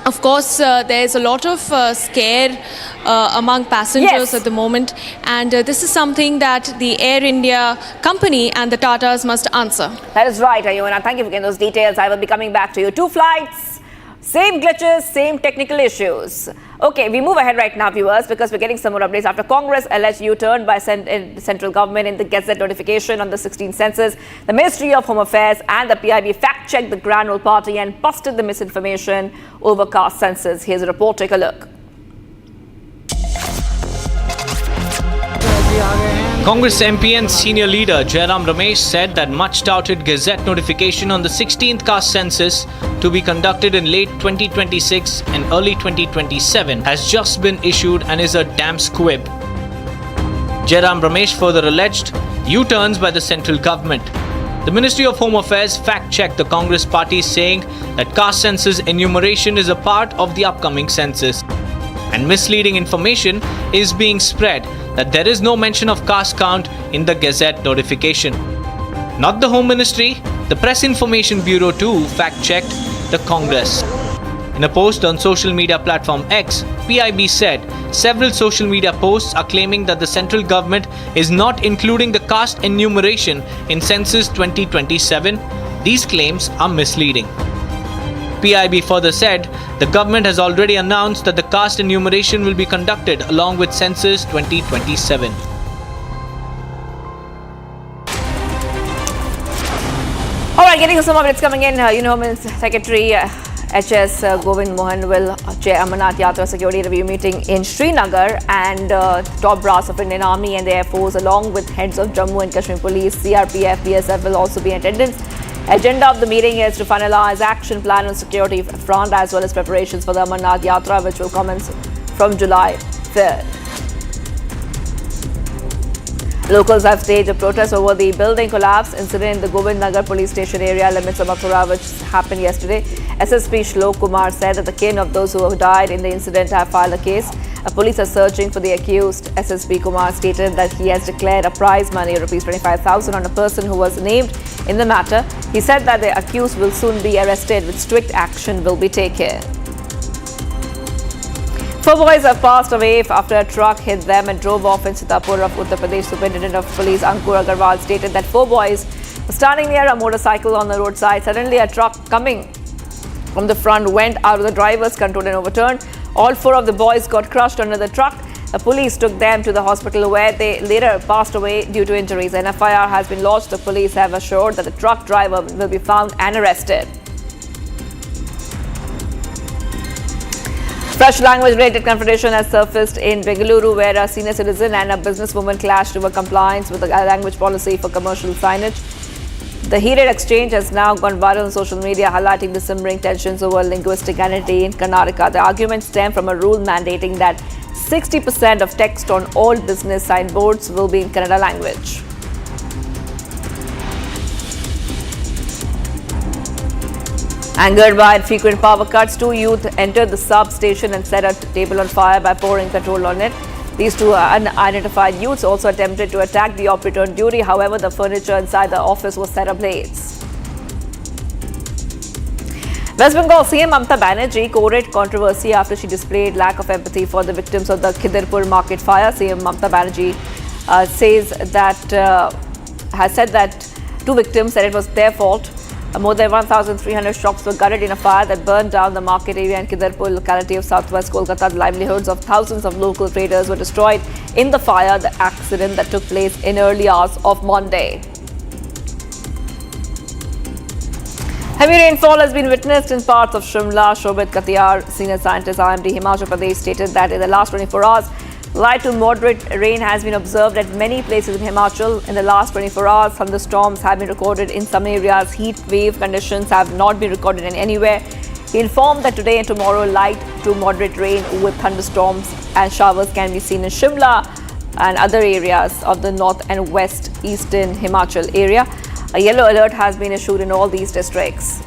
of course, there's a lot of scare among passengers at the moment, and this is something that the Air India company and the Tatas must answer. That is right, Iona. Thank you for getting those details. I will be coming back to you. Two flights, same glitches, same technical issues. Okay, we move ahead right now, viewers, because we're getting some more updates after Congress alleged U-turn by central government in the Gazette notification on the 16th census. The Ministry of Home Affairs and the PIB fact-checked the Grand Old Party and busted the misinformation over caste census. Here's a report. Take a look. Congress MP and senior leader Jairam Ramesh said that much-touted Gazette notification on the 16th caste census to be conducted in late 2026 and early 2027 has just been issued and is a damn squib. Jairam Ramesh further alleged U-turns by the central government. The Ministry of Home Affairs fact-checked the Congress party, saying that caste census enumeration is a part of the upcoming census. And misleading information is being spread that there is no mention of caste count in the Gazette notification. Not the Home Ministry, the Press Information Bureau too fact-checked the Congress. In a post on social media platform X, PIB said several social media posts are claiming that the central government is not including the caste enumeration in Census 2027. These claims are misleading. PIB further said the government has already announced that the caste enumeration will be conducted along with Census 2027. All right, getting some of it's coming in. Home Secretary HS Govind Mohan will chair Amarnath Yatra Security Review meeting in Srinagar, and top brass of Indian Army and the Air Force along with heads of Jammu and Kashmir Police, CRPF, BSF will also be in attendance. Agenda of the meeting is to finalize action plan on security front as well as preparations for the Amarnath Yatra, which will commence from July 3rd. Locals have staged a protest over the building collapse incident in the Govind Nagar police station area limits of Mathura, which happened yesterday. SSP Shlok Kumar said that the kin of those who have died in the incident have filed a case. Police are searching for the accused. SSP Kumar stated that he has declared a prize money of ₹25,000 on a person who was named in the matter. He said that the accused will soon be arrested with strict action will be taken. 4 boys have passed away after a truck hit them and drove off in Sitapur of Uttar Pradesh. Superintendent of Police Ankur Agarwal stated that 4 boys were standing near a motorcycle on the roadside. Suddenly, a truck coming from the front went out of the driver's control and overturned. All 4 of the boys got crushed under the truck. The police took them to the hospital where they later passed away due to injuries. An FIR has been lodged. The police have assured that the truck driver will be found and arrested. Fresh language-related confrontation has surfaced in Bengaluru, where a senior citizen and a businesswoman clashed over compliance with the language policy for commercial signage. The heated exchange has now gone viral on social media, highlighting the simmering tensions over linguistic identity in Karnataka. The argument stemmed from a rule mandating that 60% of text on all business signboards will be in Kannada language. Angered by frequent power cuts, 2 youth entered the substation and set a table on fire by pouring petrol on it. These 2 unidentified youths also attempted to attack the operator on duty. However, the furniture inside the office was set ablaze. West Bengal CM Mamata Banerjee courted controversy after she displayed lack of empathy for the victims of the Khidirpur market fire. CM Mamata Banerjee has said that 2 victims said it was their fault. More than 1,300 shops were gutted in a fire that burned down the market area in Khidirpur locality of southwest Kolkata. The livelihoods of thousands of local traders were destroyed in the fire, the accident that took place in early hours of Monday. Heavy rainfall has been witnessed in parts of Shimla. Shobit Katiyar, senior scientist IMD Himachal Pradesh, stated that in the last 24 hours, light to moderate rain has been observed at many places in Himachal. In the last 24 hours, thunderstorms have been recorded in some areas. Heat wave conditions have not been recorded in anywhere. He informed that today and tomorrow, light to moderate rain with thunderstorms and showers can be seen in Shimla and other areas of the north and west eastern Himachal area. A yellow alert has been issued in all these districts.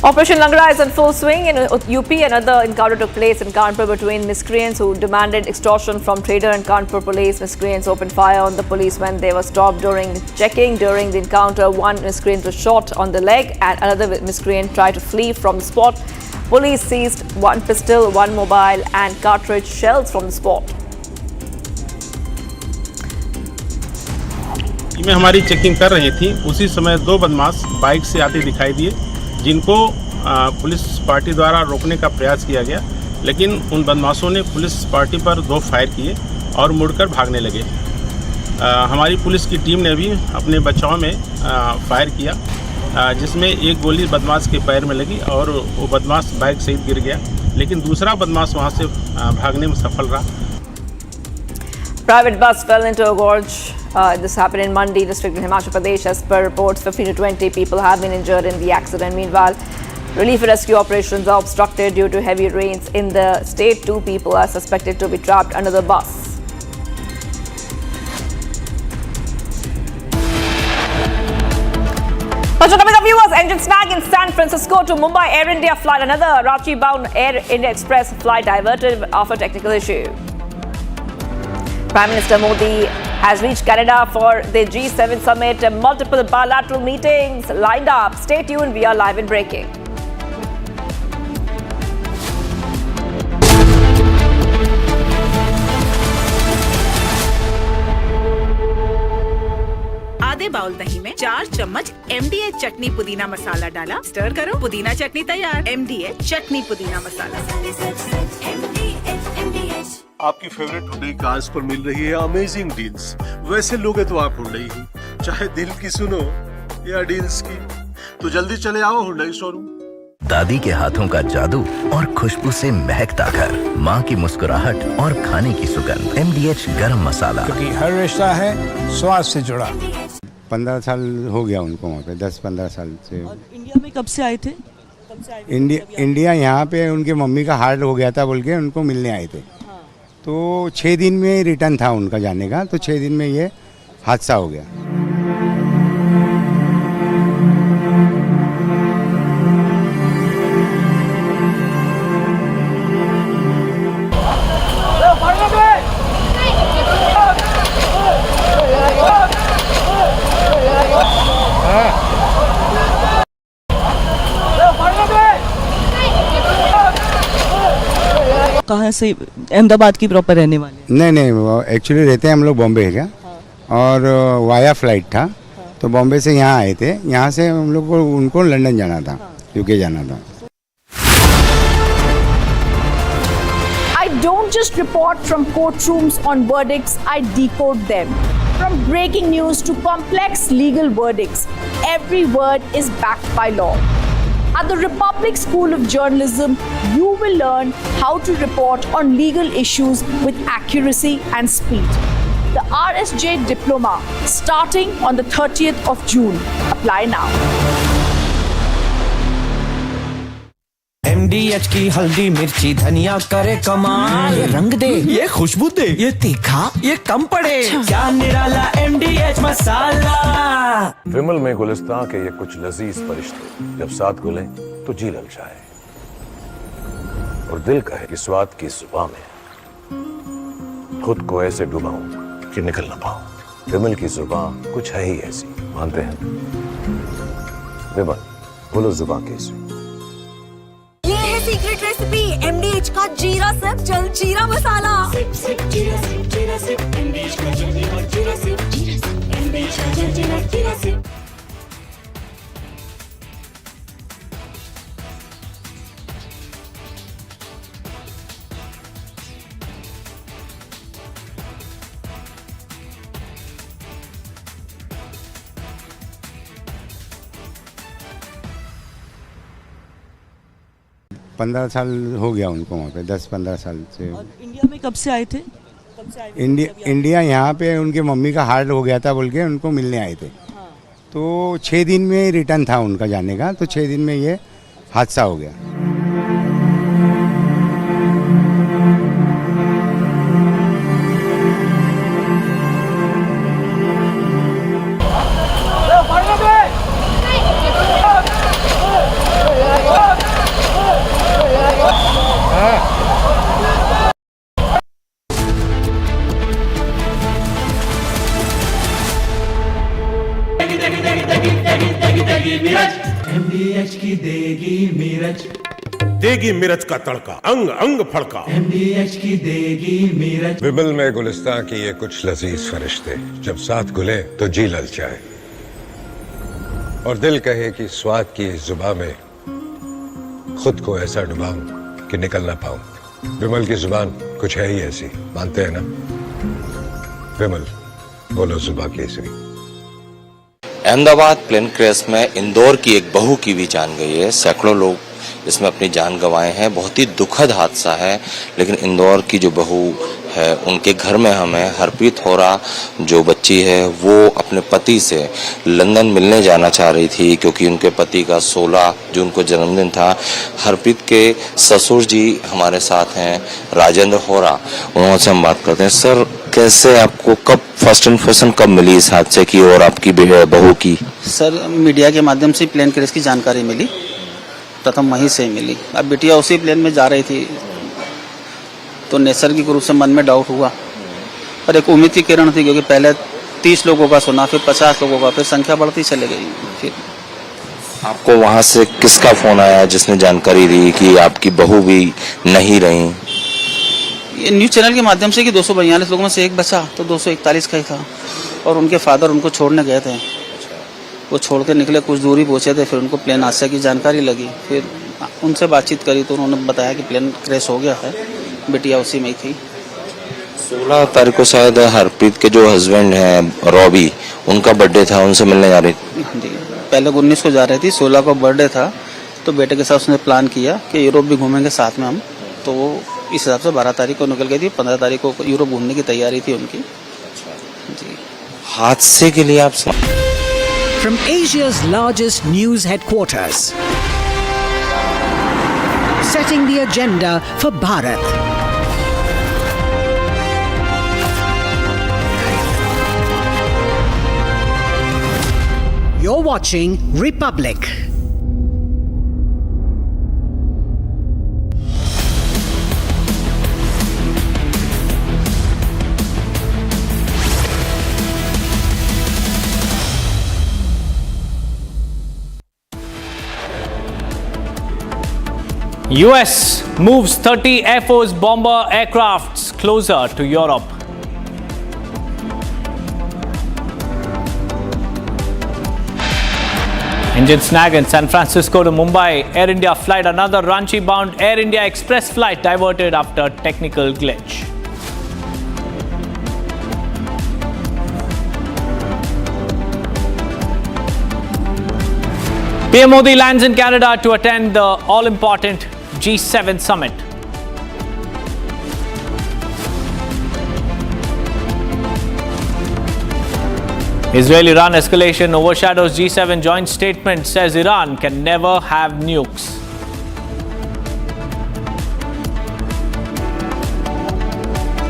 Operation Langra is in full swing in UP. Another encounter took place in Kanpur between miscreants who demanded extortion from trader and Kanpur police. Miscreants opened fire on the police when they were stopped during checking. During the encounter, 1 miscreant was shot on the leg and another miscreant tried to flee from the spot. Police seized 1 pistol, 1 mobile and cartridge shells from the spot. में हमारी checking कर रही थी, उसी समय 2 बदमाश bike से आते दिखाई दिए, जिनको पुलिस पार्टी द्वारा रोकने का प्रयास किया गया, लेकिन उन बदमाशों ने पुलिस पार्टी पर 2 फायर किए और मुड़कर भागने लगे। हमारी पुलिस की टीम ने भी अपने बचाव में फायर किया, जिसमें 1 गोली बदमाश के पैर में लगी और वो बदमाश बाइक सहित गिर गया, लेकिन दूसरा बदमाश वहां से भागने में सफल रहा। Private bus fell into a gorge. This happened in Mandi district in Himachal Pradesh. As per reports, 15 to 20 people have been injured in the accident. Meanwhile, relief and rescue operations are obstructed due to heavy rains in the state. 2 people are suspected to be trapped under the bus. Viewers, engine snag in San Francisco to Mumbai Air India flight. Another Ranchi-bound Air India Express flight diverted after technical issue. Prime Minister Modi has reached Canada for the G7 summit. Multiple bilateral meetings lined up. Stay tuned. We are live in breaking. आधे bowl दही में 4 चम्मच MDH चटनी पुदीना मसाला डाला, stir करो, पुदीना चटनी तैयार। MDH चटनी पुदीना मसाला। आपकी फेवरेट हुंडई कार्स पर मिल रही है अमेजिंग डील्स। वैसे लोगे तो आप हुंडई ही, चाहे दिल की सुनो या डील्स की, तो जल्दी चले आओ हुंडई शोरूम। दादी के हाथों का जादू और खुशबू से महकता घर, माँ की मुस्कुराहट और खाने की सुगंध। MDH गरम मसाला, क्योंकि हर रिश्ता है स्वाद से जुड़ा। 15 साल हो गया उनको वहाँ पे, 10-15 साल से। और इंडिया में कब से आए थे? इंडिया यहाँ पे उनके मम्मी का हार्ट हो गया था बोल के उनको मिलने आए थे। तो 6 दिन में रिटर्न था उनका जाने का, तो 6 दिन में ये हादसा हो गया। कहाँ से? अहमदाबाद की प्रॉपर रहने वाले? नहीं, वो एक्चुअली रहते हैं हम लोग बॉम्बे है क्या। और वाया फ्लाइट था, तो बॉम्बे से यहाँ आए थे। यहाँ से हम लोग को उनको लंदन जाना था, UK जाना था। I don't just report from courtrooms on verdicts, I decode them. From breaking news to complex legal verdicts, every word is backed by law. At the Republic School of Journalism, you will learn how to report on legal issues with accuracy and speed. The RSJ Diploma, starting on the 30th of June. Apply now. MDH की हल्दी मिर्ची धनिया करे कमाल, ये रंग दे, ये खुशबू दे, ये तीखा, ये कम पड़े, क्या निराला MDH मसाला। विमल में गुलिस्तां के ये कुछ लजीज फरिश्ते जब साथ घुलें तो जी ललचाए, और दिल कहे कि स्वाद की जुबान में खुद को ऐसे डुबाऊं कि निकल ना पाऊं। विमल की जुबान कुछ है ही ऐसी, मानते हैं? विमल, बोलो जुबान कैसी? सीक्रेट रेसिपी MDH का जीरा सिप जलजीरा मसाला। सिप सिप जीरा सिप MDH का जलजीरा सिप MDH का जलजीरा सिप। पंद्रह साल हो गया उनको वहाँ पे, 10-15 साल से। और इंडिया में कब से आए थे? इंडिया यहाँ पे उनके मम्मी का हार्ट हो गया था बोल के उनको मिलने आए थे। तो 6 दिन में रिटर्न था उनका जाने का, तो 6 दिन में ये हादसा हो गया। MDH की देगी मिर्च, देगी मिर्च का तड़का, अंग अंग फड़का। MDH की देगी मिर्च। विमल में गुलिस्तां की ये कुछ लजीज फरिश्ते जब साथ घुले तो जी ललचाए, और दिल कहे कि स्वाद की जुबान में खुद को ऐसा डुबाऊं कि निकल ना पाऊं। विमल की जुबान कुछ है ही ऐसी, मानते हैं ना? विमल, बोलो जुबान कैसी? अहमदाबाद प्लेन क्रैश में इंदौर की एक बहू की भी जान गई है। सैकड़ों लोग इसमें अपनी जान गंवाए हैं। बहुत ही दुखद हादसा है, लेकिन इंदौर की जो बहू है उनके घर में हमें हरप्रीत होरा जो बच्ची है वो अपने पति से लंदन मिलने जाना चाह रही थी, क्योंकि उनके पति का 16 जून को जन्मदिन था। हरप्रीत के ससुर जी हमारे साथ हैं, राजेंद्र होरा, उनसे हम बात करते हैं। सर, कैसे आपको कब फर्स्ट इन्फॉर्मेशन कब मिली इस हादसे की और आपकी बहू की? सर, मीडिया के माध्यम से प्लेन क्रैश की जानकारी मिली, प्रथम वहीं से मिली। अब बिटिया उसी प्लेन में जा रही थी, तो नैसर्गिक रूप से मन में डाउट हुआ, पर एक उम्मीद की किरण थी, क्योंकि पहले 30 लोगों का सुना, फिर 50 लोगों का, फिर संख्या बढ़ती चली गई। फिर आपको वहां से किसका फोन आया जिसने जानकारी दी कि आपकी बहू भी नहीं रही? ये न्यूज़ चैनल के माध्यम से कि 242 लोगों में से एक बचा, तो 241 का ही था। और उनके फादर उनको छोड़ने गए थे, वो छोड़ के निकले, कुछ दूरी पहुँचे थे, फिर उनको प्लेन हादसे की जानकारी लगी। फिर उनसे बातचीत करी तो उन्होंने बताया कि प्लेन क्रैश हो गया है, बिटिया उसी में ही थी। 16 तारीख को शायद हरप्रीत के जो हस्बैंड हैं रॉबी, उनका बर्थडे था, उनसे मिलने जा रही थी। हाँ जी, पहले 19 को जा रही थी, 16 को बर्थडे था, तो बेटे के साथ उसने प्लान किया कि यूरोप भी घूमेंगे साथ में हम, तो वो इस हिसाब से 12 तारीख को निकल गई थी। 15 तारीख को यूरोप घूमने की तैयारी थी उनकी जी। हादसे के लिए आपसे From Asia's largest news headquarters, setting the agenda for Bharat. You're watching Republic. US moves 30 Air Force bomber aircrafts closer to Europe. Engine snag in San Francisco to Mumbai. Air India flight, another Ranchi-bound Air India Express flight diverted after technical glitch. PM Modi lands in Canada to attend the all-important G7 summit. Israel-Iran escalation overshadows G7 joint statement, says Iran can never have nukes.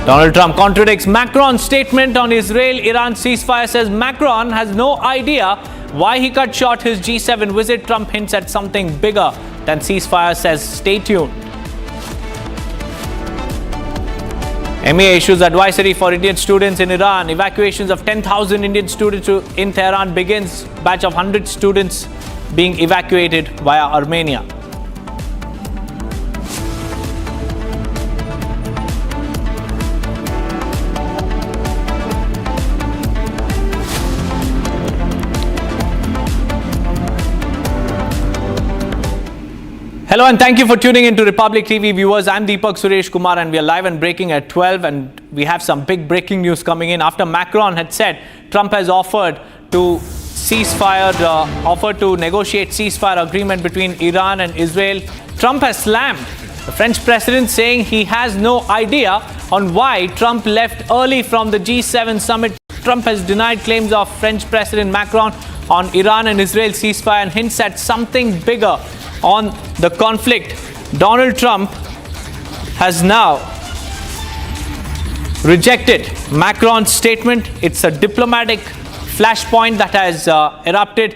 Donald Trump contradicts Macron's statement on Israel-Iran ceasefire, says Macron has no idea why he cut short his G7 visit. Trump hints at something bigger than ceasefire, says stay tuned. MEA issues advisory for Indian students in Iran. Evacuations of 10,000 Indian students in Tehran begins. Batch of 100 students being evacuated via Armenia. Hello and thank you for tuning into Republic TV viewers. I'm Deepak Suresh Kumar and we are live and breaking at 12, and we have some big breaking news coming in. After Macron had said Trump has offered to negotiate ceasefire agreement between Iran and Israel, Trump has slammed the French president, saying he has no idea on why Trump left early from the G7 summit. Trump has denied claims of French President Macron on Iran and Israel ceasefire and hints at something bigger on the conflict. Donald Trump has now rejected Macron's statement. It's a diplomatic flashpoint that has erupted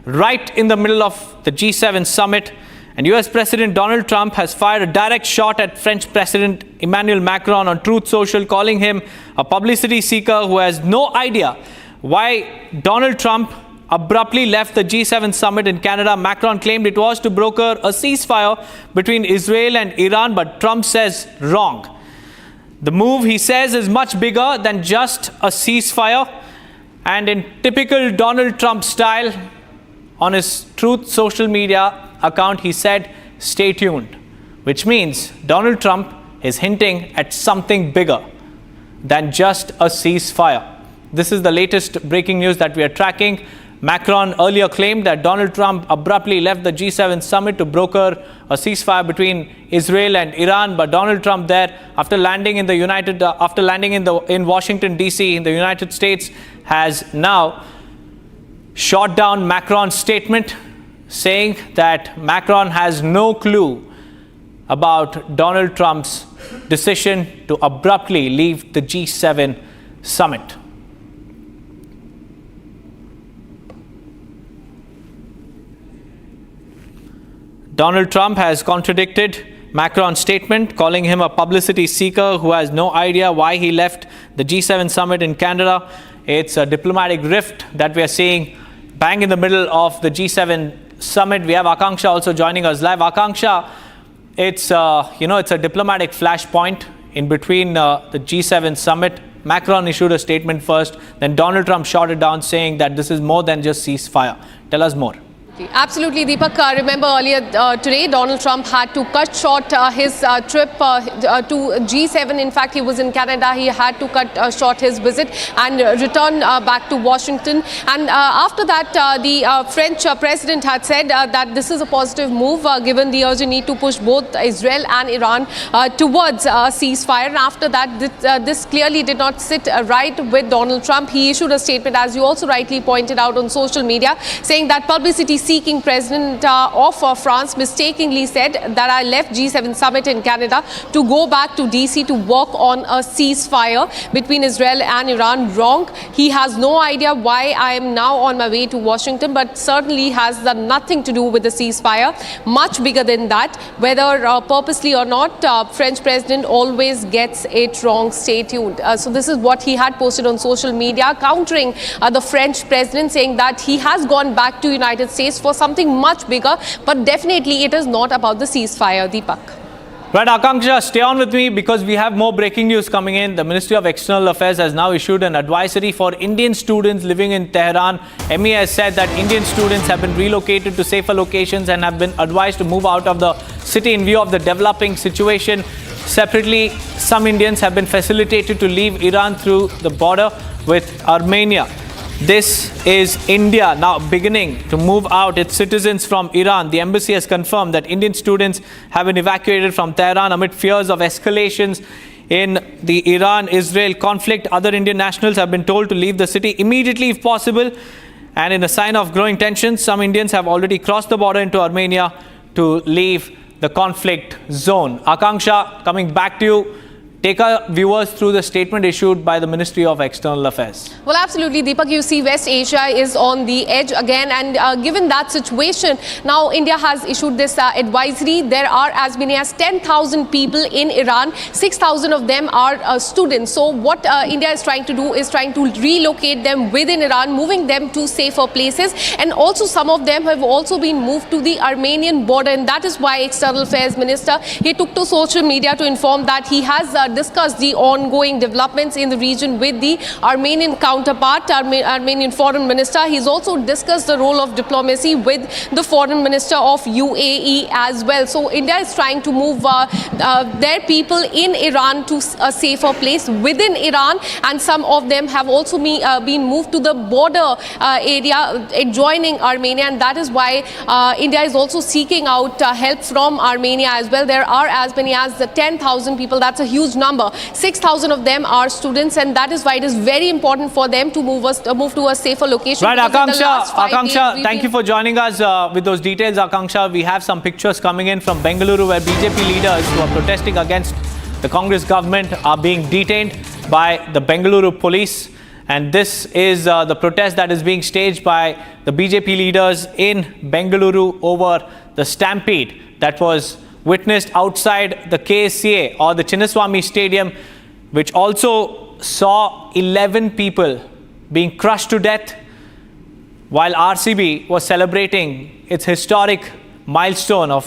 right in the middle of the G7 summit. And US President Donald Trump has fired a direct shot at French President Emmanuel Macron on Truth Social, calling him a publicity seeker who has no idea why Donald Trump abruptly left the G7 summit in Canada. Macron claimed it was to broker a ceasefire between Israel and Iran, but Trump says wrong. The move, he says, is much bigger than just a ceasefire. And in typical Donald Trump style, on his Truth social media account, he said, stay tuned, which means Donald Trump is hinting at something bigger than just a ceasefire. This is the latest breaking news that we are tracking. Macron earlier claimed that Donald Trump abruptly left the G7 summit to broker a ceasefire between Israel and Iran, but Donald Trump there, after landing in in Washington D.C. in the United States, has now shot down Macron's statement, saying that Macron has no clue about Donald Trump's decision to abruptly leave the G7 summit. Donald Trump has contradicted Macron's statement, calling him a publicity seeker who has no idea why he left the G7 summit in Canada. It's a diplomatic rift that we are seeing bang in the middle of the G7 summit. We have Akanksha also joining us live. Akanksha, it's a diplomatic flashpoint. in between the G7 summit. Macron issued a statement first, then Donald Trump shot it down, saying that this is more than just ceasefire. Tell us more. Absolutely, Deepak. Remember earlier today, Donald Trump had to cut short his trip to G7. In fact, he was in Canada. He had to cut short his visit and return back to Washington. And after that, the French president had said that this is a positive move, given the urgent need to push both Israel and Iran towards a ceasefire. And after that, this clearly did not sit right with Donald Trump. He issued a statement, as you also rightly pointed out, on social media, saying that publicity-seeking president of France mistakenly said that I left G7 summit in Canada to go back to DC to work on a ceasefire between Israel and Iran. Wrong. He has no idea why I am now on my way to Washington, but certainly has done nothing to do with the ceasefire. Much bigger than that. Whether purposely or not, French president always gets it wrong. Stay tuned. So this is what he had posted on social media, countering the French president, saying that he has gone back to United States for something much bigger, but definitely it is not about the ceasefire. Deepak. Right, Akanksha, stay on with me because we have more breaking news coming in. The Ministry of External Affairs has now issued an advisory for Indian students living in Tehran. MEA has said that Indian students have been relocated to safer locations and have been advised to move out of the city in view of the developing situation. Separately, some Indians have been facilitated to leave Iran through the border with Armenia. This is India now beginning to move out its citizens from Iran. The embassy has confirmed that Indian students have been evacuated from Tehran amid fears of escalations in the Iran-Israel conflict. Other Indian nationals have been told to leave the city immediately if possible. And in a sign of growing tensions, some Indians have already crossed the border into Armenia to leave the conflict zone. Akanksha, coming back to you. Take our viewers through the statement issued by the Ministry of External Affairs. Well, absolutely, Deepak. You see, West Asia is on the edge again. And given that situation, now India has issued this advisory. There are as many as 10,000 people in Iran. 6,000 of them are students. So what India is trying to do is trying to relocate them within Iran, moving them to safer places. And also some of them have also been moved to the Armenian border. And that is why External Affairs Minister, he took to social media to inform that he has discussed the ongoing developments in the region with the Armenian counterpart, Armenian foreign minister. He's also discussed the role of diplomacy with the foreign minister of UAE as well. So India is trying to move their people in Iran to a safer place within Iran, and some of them have also been moved to the border area adjoining Armenia, and that is why India is also seeking out help from Armenia as well. There are as many as 10,000 people. That's a huge number. 6,000 of them are students, and that is why it is very important for them to move to a safer location. Right, Akanksha, thank you for joining us with those details. Akanksha, we have some pictures coming in from Bengaluru where BJP leaders who are protesting against the Congress government are being detained by the Bengaluru police. And this is the protest that is being staged by the BJP leaders in Bengaluru over the stampede that was witnessed outside the KSCA or the Chinnaswamy Stadium, which also saw 11 people being crushed to death while RCB was celebrating its historic milestone of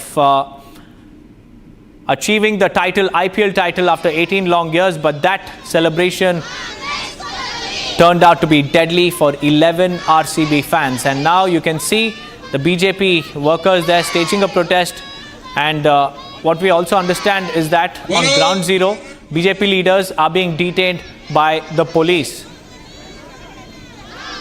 achieving the IPL title after 18 long years. But that celebration turned out to be deadly for 11 RCB fans. And now you can see the BJP workers there staging a protest. And what we also understand is that on ground zero, BJP leaders are being detained by the police.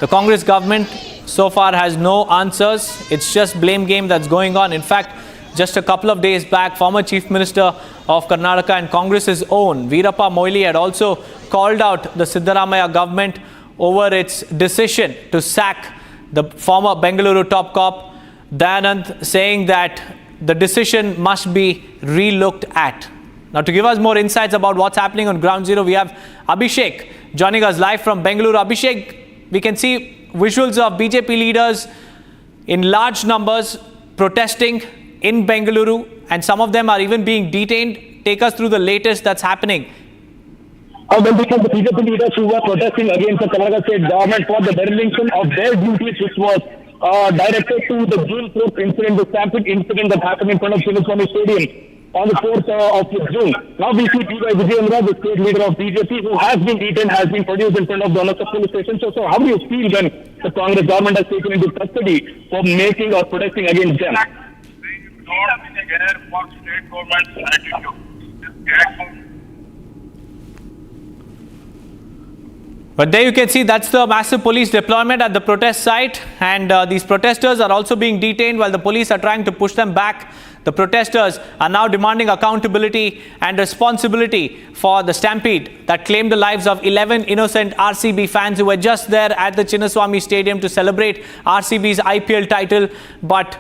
The Congress government so far has no answers. It's just blame game that's going on. In fact, just a couple of days back, former Chief Minister of Karnataka and Congress's own Veerappa Moily had also called out the Siddaramaiah government over its decision to sack the former Bengaluru top cop Dayanand, saying that the decision must be re-looked at. Now, to give us more insights about what's happening on ground zero, we have Abhishek joining us live from Bengaluru. Abhishek, we can see visuals of BJP leaders in large numbers protesting in Bengaluru, and some of them are even being detained. Take us through the latest that's happening. Well, these are the BJP leaders who were protesting against the Karnataka state government for the dereliction of their duties, which was directed to the June 4th incident, the stampede incident that happened in front of Chinnaswamy Stadium. on the 4th of June. Now we see P.Y. Vijayendra, the state leader of BJP, who has been detained, has been produced in front of the Donosa police station. So how do you feel when the Congress government has taken into custody for making or protesting against them? But there you can see that's the massive police deployment at the protest site, and these protesters are also being detained while the police are trying to push them back. The protesters are now demanding accountability and responsibility for the stampede that claimed the lives of 11 innocent RCB fans who were just there at the Chinnaswamy Stadium to celebrate RCB's IPL title. But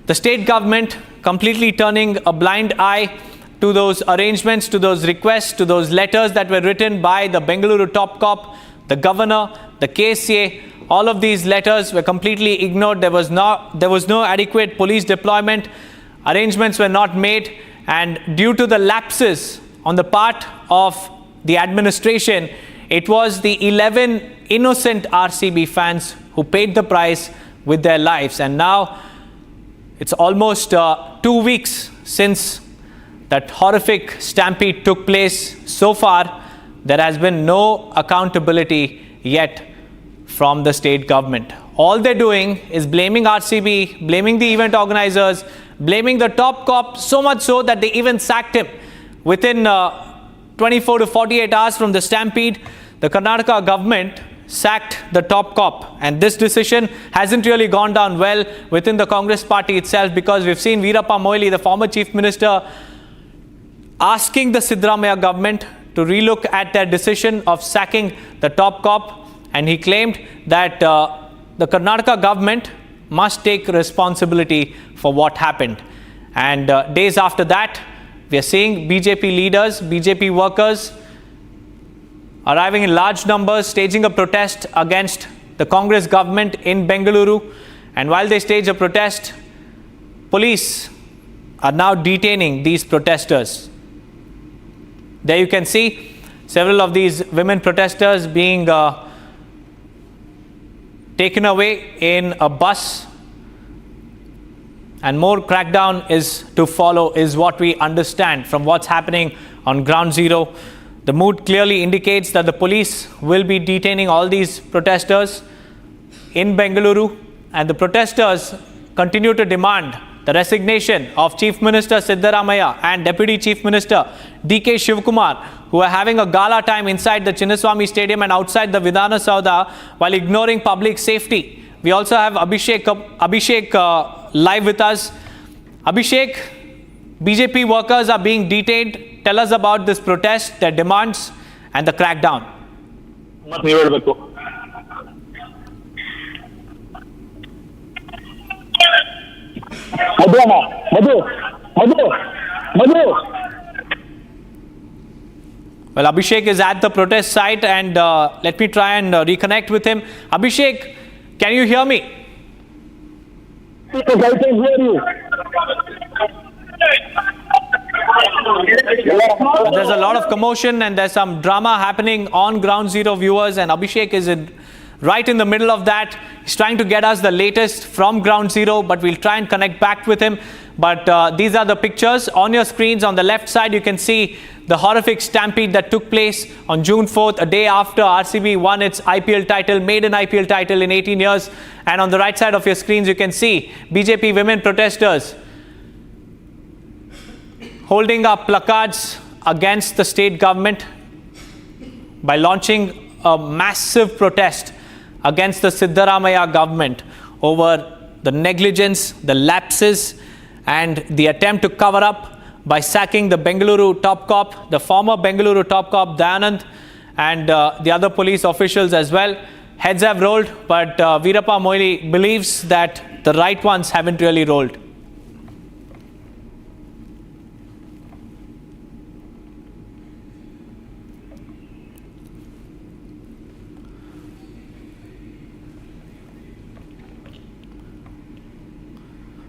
the state government completely turning a blind eye to those arrangements, to those requests, to those letters that were written by the Bengaluru top cop, the governor, the KCA. All of these letters were completely ignored. There was no adequate police deployment. Arrangements were not made, and due to the lapses on the part of the administration, it was the 11 innocent RCB fans who paid the price with their lives. And now it's almost 2 weeks since that horrific stampede took place. So far, there has been no accountability yet from the state government. All they're doing is blaming RCB, blaming the event organizers, blaming the top cop, so much so that they even sacked him. Within 24 to 48 hours from the stampede, the Karnataka government sacked the top cop. And this decision hasn't really gone down well within the Congress party itself, because we've seen Veerappa Moily, the former chief minister, asking the Siddaramaiah government to relook at their decision of sacking the top cop. And he claimed that the Karnataka government must take responsibility for what happened. And days after that, we are seeing BJP leaders, BJP workers arriving in large numbers, staging a protest against the Congress government in Bengaluru. And while they stage a protest, police are now detaining these protesters. There you can see several of these women protesters being taken away in a bus, and more crackdown is to follow, is what we understand from what's happening on ground zero. The mood clearly indicates that the police will be detaining all these protesters in Bengaluru, and the protesters continue to demand the resignation of Chief Minister Siddaramaiah and Deputy Chief Minister D.K. Shivkumar, who are having a gala time inside the Chinnaswamy Stadium and outside the Vidhana Saudha while ignoring public safety. We also have Abhishek live with us. Abhishek, BJP workers are being detained. Tell us about this protest, their demands and the crackdown. Well, Abhishek is at the protest site, and let me try and reconnect with him. Abhishek, can you hear me? I can hear you. There's a lot of commotion and there's some drama happening on ground zero, viewers, and Abhishek is right in the middle of that. He's trying to get us the latest from ground zero, but we'll try and connect back with him. But these are the pictures on your screens. On the left side, you can see the horrific stampede that took place on June 4th, a day after RCB won its IPL title, made an IPL title in 18 years. And on the right side of your screens, you can see BJP women protesters holding up placards against the state government by launching a massive protest against the Siddaramaiah government over the negligence, the lapses, and the attempt to cover up by sacking the Bengaluru top cop, the former Bengaluru top cop Dayanand, and the other police officials as well. Heads have rolled, but Veerappa Moily believes that the right ones haven't really rolled.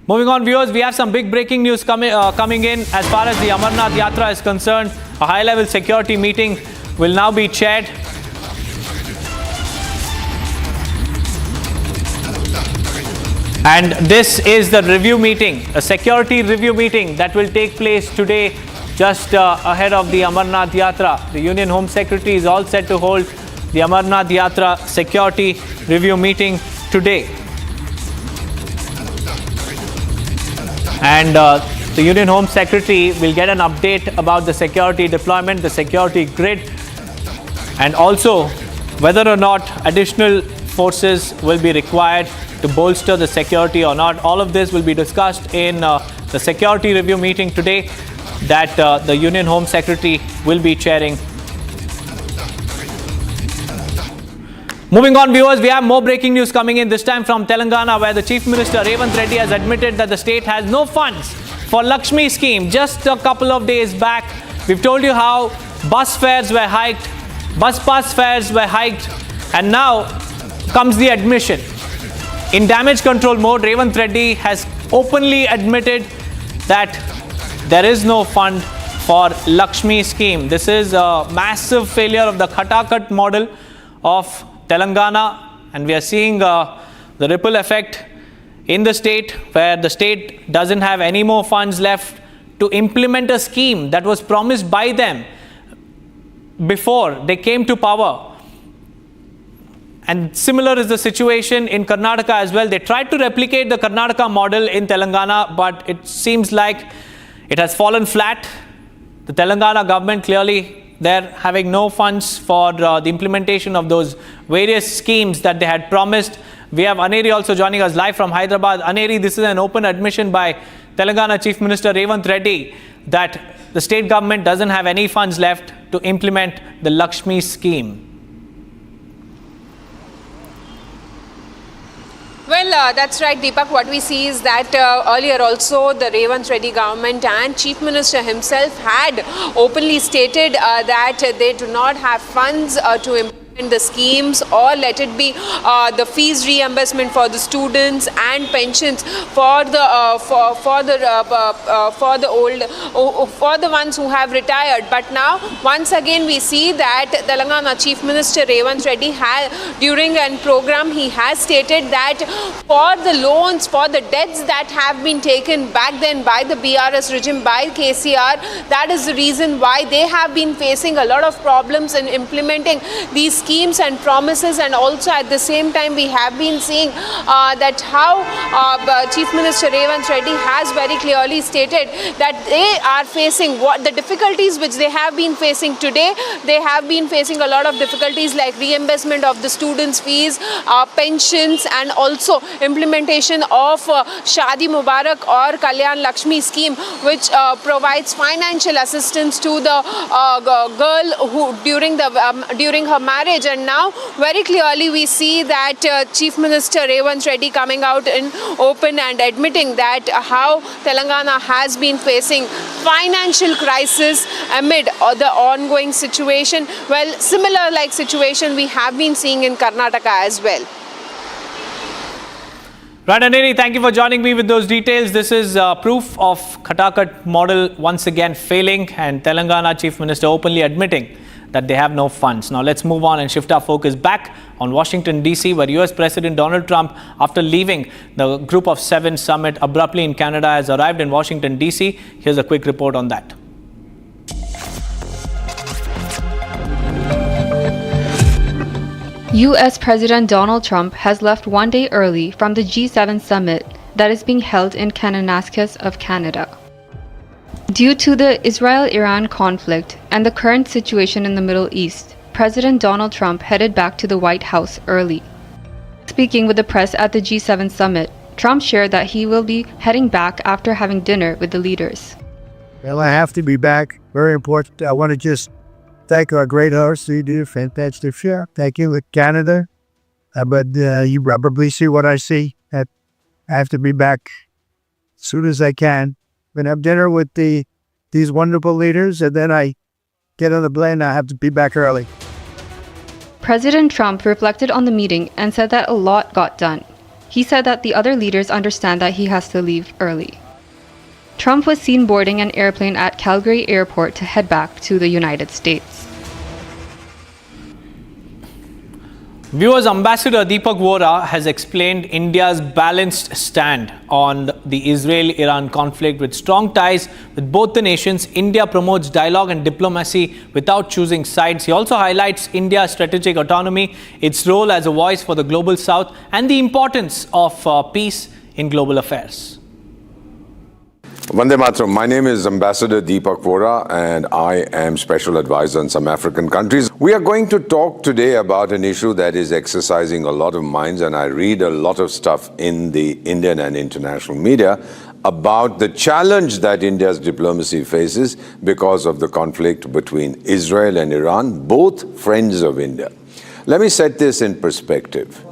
Moving on, viewers, we have some big breaking news coming in as far as the Amarnath Yatra is concerned. A high-level security meeting will now be chaired. And this is the review meeting, a security review meeting that will take place today just ahead of the Amarnath Yatra. The Union Home Secretary is all set to hold the Amarnath Yatra security review meeting today. And the Union Home Secretary will get an update about the security deployment, the security grid, and also whether or not additional forces will be required to bolster the security or not. All of this will be discussed in the security review meeting today that the Union Home Secretary will be chairing. Moving on, viewers, we have more breaking news coming in, this time from Telangana, where the Chief Minister Revanth Reddy has admitted that the state has no funds for Lakshmi scheme. Just a couple of days back, we've told you how bus fares were hiked, bus pass fares were hiked, and now comes the admission. In damage control mode, Revanth Reddy has openly admitted that there is no fund for Lakshmi scheme. This is a massive failure of the Khatakat model of Telangana, and we are seeing the ripple effect in the state, where the state doesn't have any more funds left to implement a scheme that was promised by them before they came to power. And similar is the situation in Karnataka as well. They tried to replicate the Karnataka model in Telangana, but it seems like it has fallen flat. The Telangana government clearly, they're having no funds for the implementation of those various schemes that they had promised. We have Aneri also joining us live from Hyderabad. Aneri, this is an open admission by Telangana Chief Minister Revanth Reddy that the state government doesn't have any funds left to implement the Lakshmi scheme. Well, that's right, Deepak. What we see is that earlier also the Revanth Reddy government and Chief Minister himself had openly stated that they do not have funds to implement the schemes, or let it be the fees reimbursement for the students and pensions for the ones who have retired. But now once again we see that Telangana Chief Minister Revanth Reddy during a program he has stated that for the loans, for the debts that have been taken back then by the BRS regime, by KCR, that is the reason why they have been facing a lot of problems in implementing these schemes and promises. And also at the same time we have been seeing that how Chief Minister Revanth Reddy has very clearly stated that they are facing the difficulties which they have been facing today. They have been facing a lot of difficulties like reimbursement of the students' fees, pensions, and also implementation of Shadi Mubarak or Kalyan Lakshmi scheme, which provides financial assistance to the girl who during her marriage. And now very clearly we see that Chief Minister Revanth Reddy coming out in open and admitting that how Telangana has been facing financial crisis amid the ongoing situation. Well, similar like situation we have been seeing in Karnataka as well. Right, Aneri, thank you for joining me with those details. This is proof of Khatakat model once again failing, and Telangana Chief Minister openly admitting that they have no funds. Now let's move on and shift our focus back on Washington DC, where US President Donald Trump, after leaving the Group of 7 summit abruptly in Canada, has arrived in Washington DC. Here's a quick report on that. US President Donald Trump has left one day early from the G7 summit that is being held in Kananaskis of Canada. Due to the Israel-Iran conflict and the current situation in the Middle East, President Donald Trump headed back to the White House early. Speaking with the press at the G7 summit, Trump shared that he will be heading back after having dinner with the leaders. Well, I have to be back. Very important. I want to just thank our great host. You did a fantastic show. Thank you, Canada. But you probably see what I see. I have to be back as soon as I can. I'm going to have dinner with these wonderful leaders, and then I get on the plane. I have to be back early. President Trump reflected on the meeting and said that a lot got done. He said that the other leaders understand that he has to leave early. Trump was seen boarding an airplane at Calgary Airport to head back to the United States. Viewers, Ambassador Deepak Vora has explained India's balanced stand on the Israel-Iran conflict. With strong ties with both the nations, India promotes dialogue and diplomacy without choosing sides. He also highlights India's strategic autonomy, its role as a voice for the global south, and the importance of peace in global affairs. Vande Mataram. My name is Ambassador Deepak Vora and I am Special Advisor on some African countries. We are going to talk today about an issue that is exercising a lot of minds, and I read a lot of stuff in the Indian and international media about the challenge that India's diplomacy faces because of the conflict between Israel and Iran, both friends of India. Let me set this in perspective.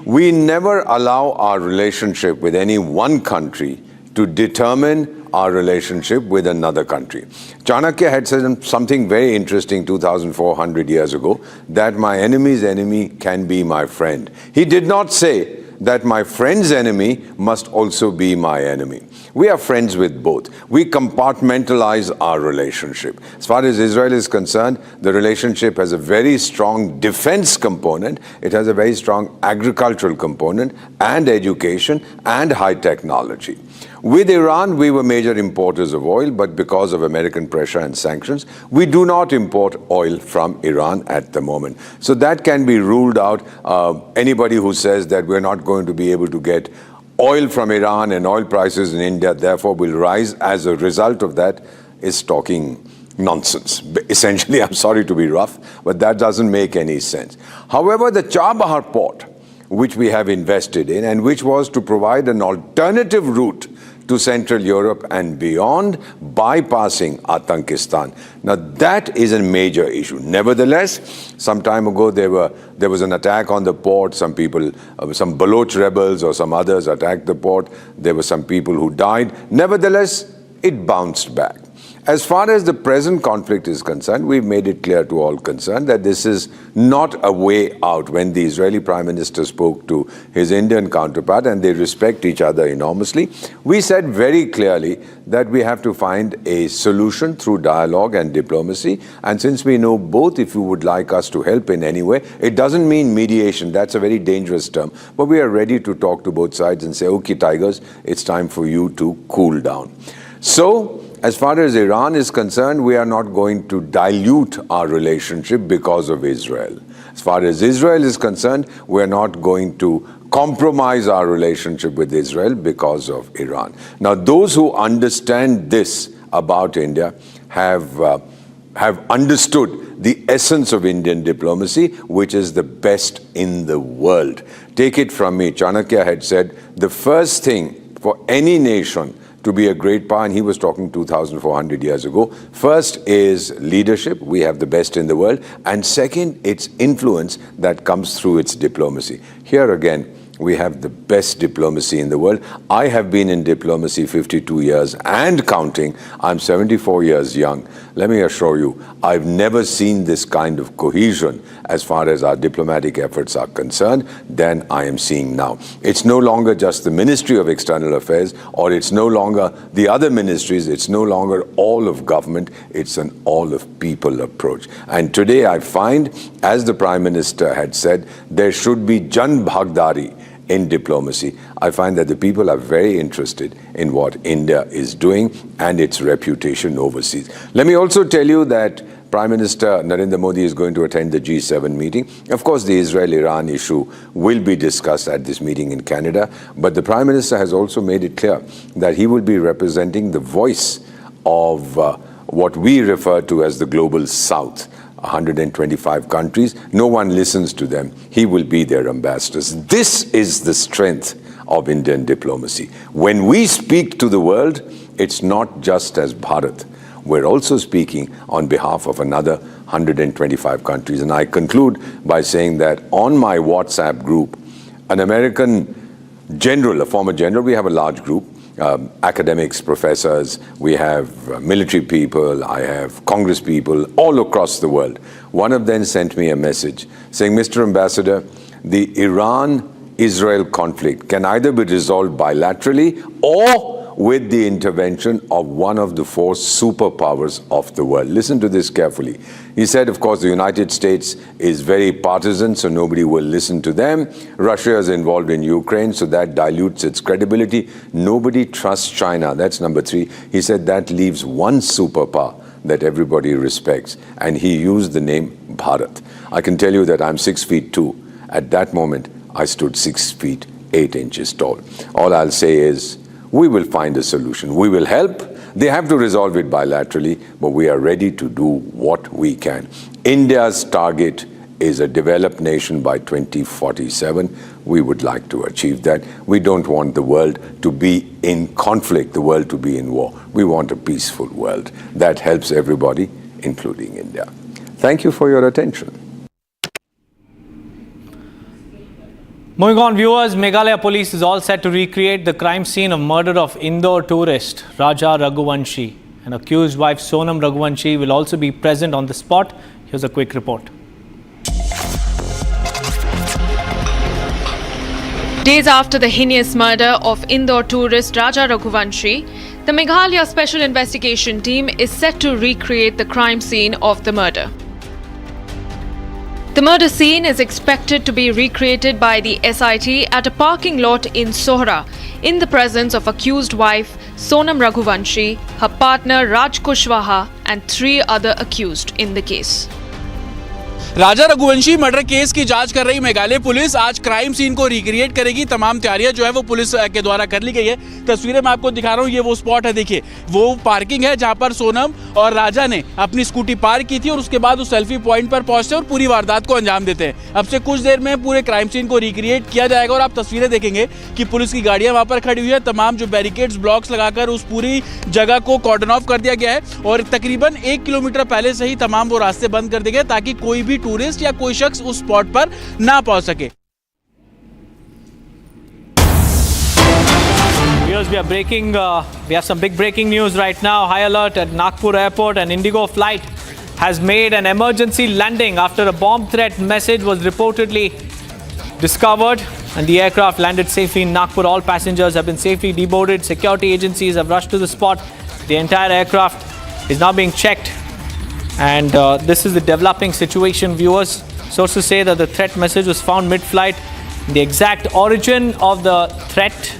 We never allow our relationship with any one country to determine our relationship with another country. Chanakya had said something very interesting 2,400 years ago, that my enemy's enemy can be my friend. He did not say that my friend's enemy must also be my enemy. We are friends with both. We compartmentalize our relationship. As far as Israel is concerned, the relationship has a very strong defense component. It has a very strong agricultural component and education and high technology. With Iran, we were major importers of oil, but because of American pressure and sanctions, we do not import oil from Iran at the moment. So that can be ruled out. Anybody who says that we're not going to be able to get oil from Iran and oil prices in India therefore will rise as a result of that is talking nonsense. Essentially, I'm sorry to be rough, but that doesn't make any sense. However, the Chabahar port, which we have invested in and which was to provide an alternative route to Central Europe and beyond, bypassing Atankistan. Now that is a major issue. Nevertheless, some time ago there was an attack on the port. Some people, some Baloch rebels or some others attacked the port. There were some people who died. Nevertheless, it bounced back. As far as the present conflict is concerned, we've made it clear to all concerned that this is not a way out. When the Israeli Prime Minister spoke to his Indian counterpart, and they respect each other enormously, we said very clearly that we have to find a solution through dialogue and diplomacy. And since we know both, if you would like us to help in any way, it doesn't mean mediation. That's a very dangerous term. But we are ready to talk to both sides and say, okay, tigers, it's time for you to cool down. So, as far as Iran is concerned, we are not going to dilute our relationship because of Israel. As far as Israel is concerned, we are not going to compromise our relationship with Israel because of Iran. Now, those who understand this about India have understood the essence of Indian diplomacy, which is the best in the world. Take it from me, Chanakya had said, the first thing for any nation to be a great power, and he was talking 2,400 years ago. First is leadership. We have the best in the world. And second, its influence that comes through its diplomacy. Here again, we have the best diplomacy in the world. I have been in diplomacy 52 years and counting. I'm 74 years young. Let me assure you, I've never seen this kind of cohesion as far as our diplomatic efforts are concerned than I am seeing now. It's no longer just the Ministry of External Affairs, or it's no longer the other ministries. It's no longer all of government. It's an all of people approach. And today I find, as the Prime Minister had said, there should be Jan Bhagdari in diplomacy. I find that the people are very interested in what India is doing and its reputation overseas. Let me also tell you that Prime Minister Narendra Modi is going to attend the G7 meeting. Of course, the Israel-Iran issue will be discussed at this meeting in Canada, but the Prime Minister has also made it clear that he will be representing the voice of what we refer to as the global south. 125 countries. No one listens to them. He will be their ambassadors. This is the strength of Indian diplomacy. When we speak to the world, it's not just as Bharat. We're also speaking on behalf of another 125 countries. And I conclude by saying that on my WhatsApp group, an American general, a former general, we have a large group, academics, professors, we have military people, I have Congress people all across the world. One of them sent me a message saying, Mr. Ambassador, the Iran-Israel conflict can either be resolved bilaterally or with the intervention of one of the four superpowers of the world. Listen to this carefully. He said, of course, the United States is very partisan, so nobody will listen to them. Russia is involved in Ukraine, so that dilutes its credibility. Nobody trusts China. That's number 3. He said that leaves one superpower that everybody respects, and he used the name Bharat. I can tell you that I'm 6 feet 2. At that moment, I stood 6 feet 8 inches tall. All I'll say is, we will find a solution. We will help. They have to resolve it bilaterally, but we are ready to do what we can. India's target is a developed nation by 2047. We would like to achieve that. We don't want the world to be in conflict, the world to be in war. We want a peaceful world that helps everybody, including India. Thank you for your attention. Moving on, viewers, Meghalaya police is all set to recreate the crime scene of murder of Indore tourist Raja Raghuvanshi. An accused wife Sonam Raghuvanshi will also be present on the spot. Here's a quick report. Days after the heinous murder of Indore tourist Raja Raghuvanshi, the Meghalaya Special Investigation Team is set to recreate the crime scene of the murder. The murder scene is expected to be recreated by the SIT at a parking lot in Sohra in the presence of accused wife Sonam Raghuvanshi, her partner Raj Kushwaha and 3 other accused in the case. Raja Raghuvanshi murder case की जांच कर रही Meghalaya police आज crime scene को recreate करेगी। तमाम तैयारियां जो है वो पुलिस के द्वारा कर ली गई है। तस्वीरें मैं आपको दिखा रहा हूं, ये वो स्पॉट है, देखिए वो पार्किंग है जहां पर सोनम और राजा ने अपनी स्कूटी पार्क की थी और उसके बाद उस सेल्फी पॉइंट पर पहुंचते और पूरी वारदात को अंजाम देते हैं। अब से कुछ देर में पूरे क्राइम सीन को रिक्रिएट किया जाएगा और आप तस्वीरें देखेंगे कि पुलिस की गाड़ियां वहां पर खड़ी हुई है। तमाम जो बैरिकेड्स ब्लॉक्स लगाकर उस पूरी जगह को कॉर्डन ऑफ कर दिया गया है और तकरीबन 1 किलोमीटर पहले से ही तमाम वो रास्ते बंद कर दिए गए ताकि कोई भी टूरिस्ट या कोई शख्स उस स्पॉट पर ना पहुंच सके। We have some big breaking news right now. High alert at Nagpur Airport. An Indigo flight has made an emergency landing after a bomb threat message was reportedly discovered, and the aircraft landed safely in Nagpur. All passengers have been safely deboarded. Security agencies have rushed to the spot. The entire aircraft is now being checked, and this is the developing situation, viewers. Sources say that the threat message was found mid-flight. The exact origin of the threat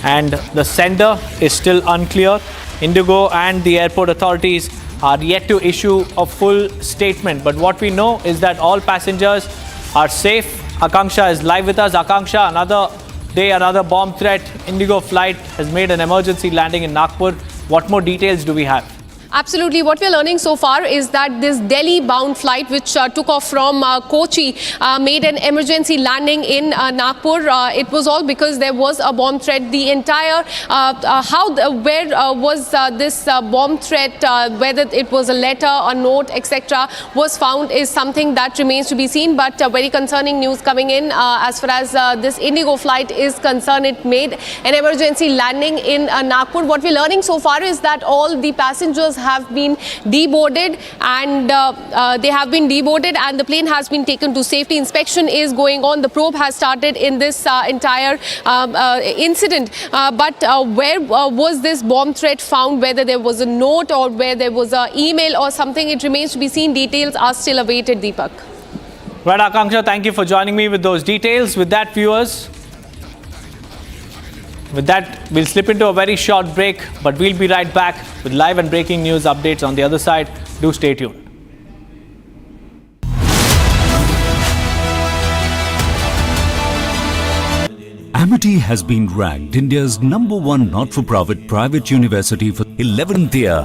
and the sender is still unclear. Indigo and the airport authorities are yet to issue a full statement. But what we know is that all passengers are safe. Akanksha is live with us. Akanksha, another day, another bomb threat. Indigo flight has made an emergency landing in Nagpur. What more details do we have? Absolutely. What we're learning so far is that this Delhi-bound flight, which took off from Kochi, made an emergency landing in Nagpur. It was all because there was a bomb threat. The entire where was this bomb threat, whether it was a letter, a note, etc., was found is something that remains to be seen. But very concerning news coming in as far as this Indigo flight is concerned. It made an emergency landing in Nagpur. What we're learning so far is that all the passengers have been deboarded, and the plane has been taken to safety. Inspection is going on. The probe has started in this entire incident. But where was this bomb threat found? Whether there was a note or where there was an email or something, it remains to be seen. Details are still awaited, Deepak. Right, Akanksha, thank you for joining me with those details. With that, viewers, with that, we'll slip into a very short break, but we'll be right back with live and breaking news updates on the other side. Do stay tuned. Amity has been ranked India's #1 not-for-profit private university for 11th year,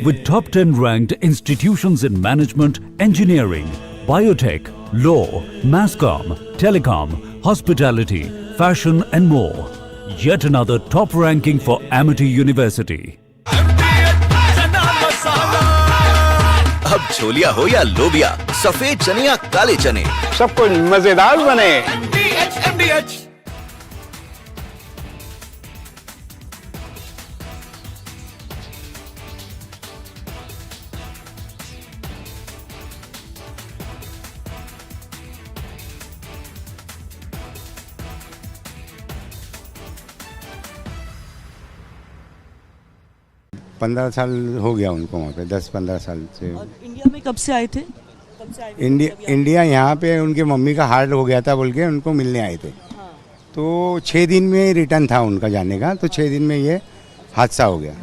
with top 10 ranked institutions in management, engineering, biotech, law, masscom, telecom, hospitality, fashion and more. Yet another top ranking for Amity University. अब छोलिया हो या लोबिया, सफेद चने या काले चने, सब कुछ मजेदार बने। MDH 15 साल हो गया उनको वहाँ पे, 10-15 साल से। और इंडिया में कब से आए थे? इंडिया यहाँ पे उनके मम्मी का हार्ट हो गया था बोल के उनको मिलने आए थे। तो 6 दिन में रिटर्न था उनका जाने का, तो 6 दिन में ये हादसा हो गया।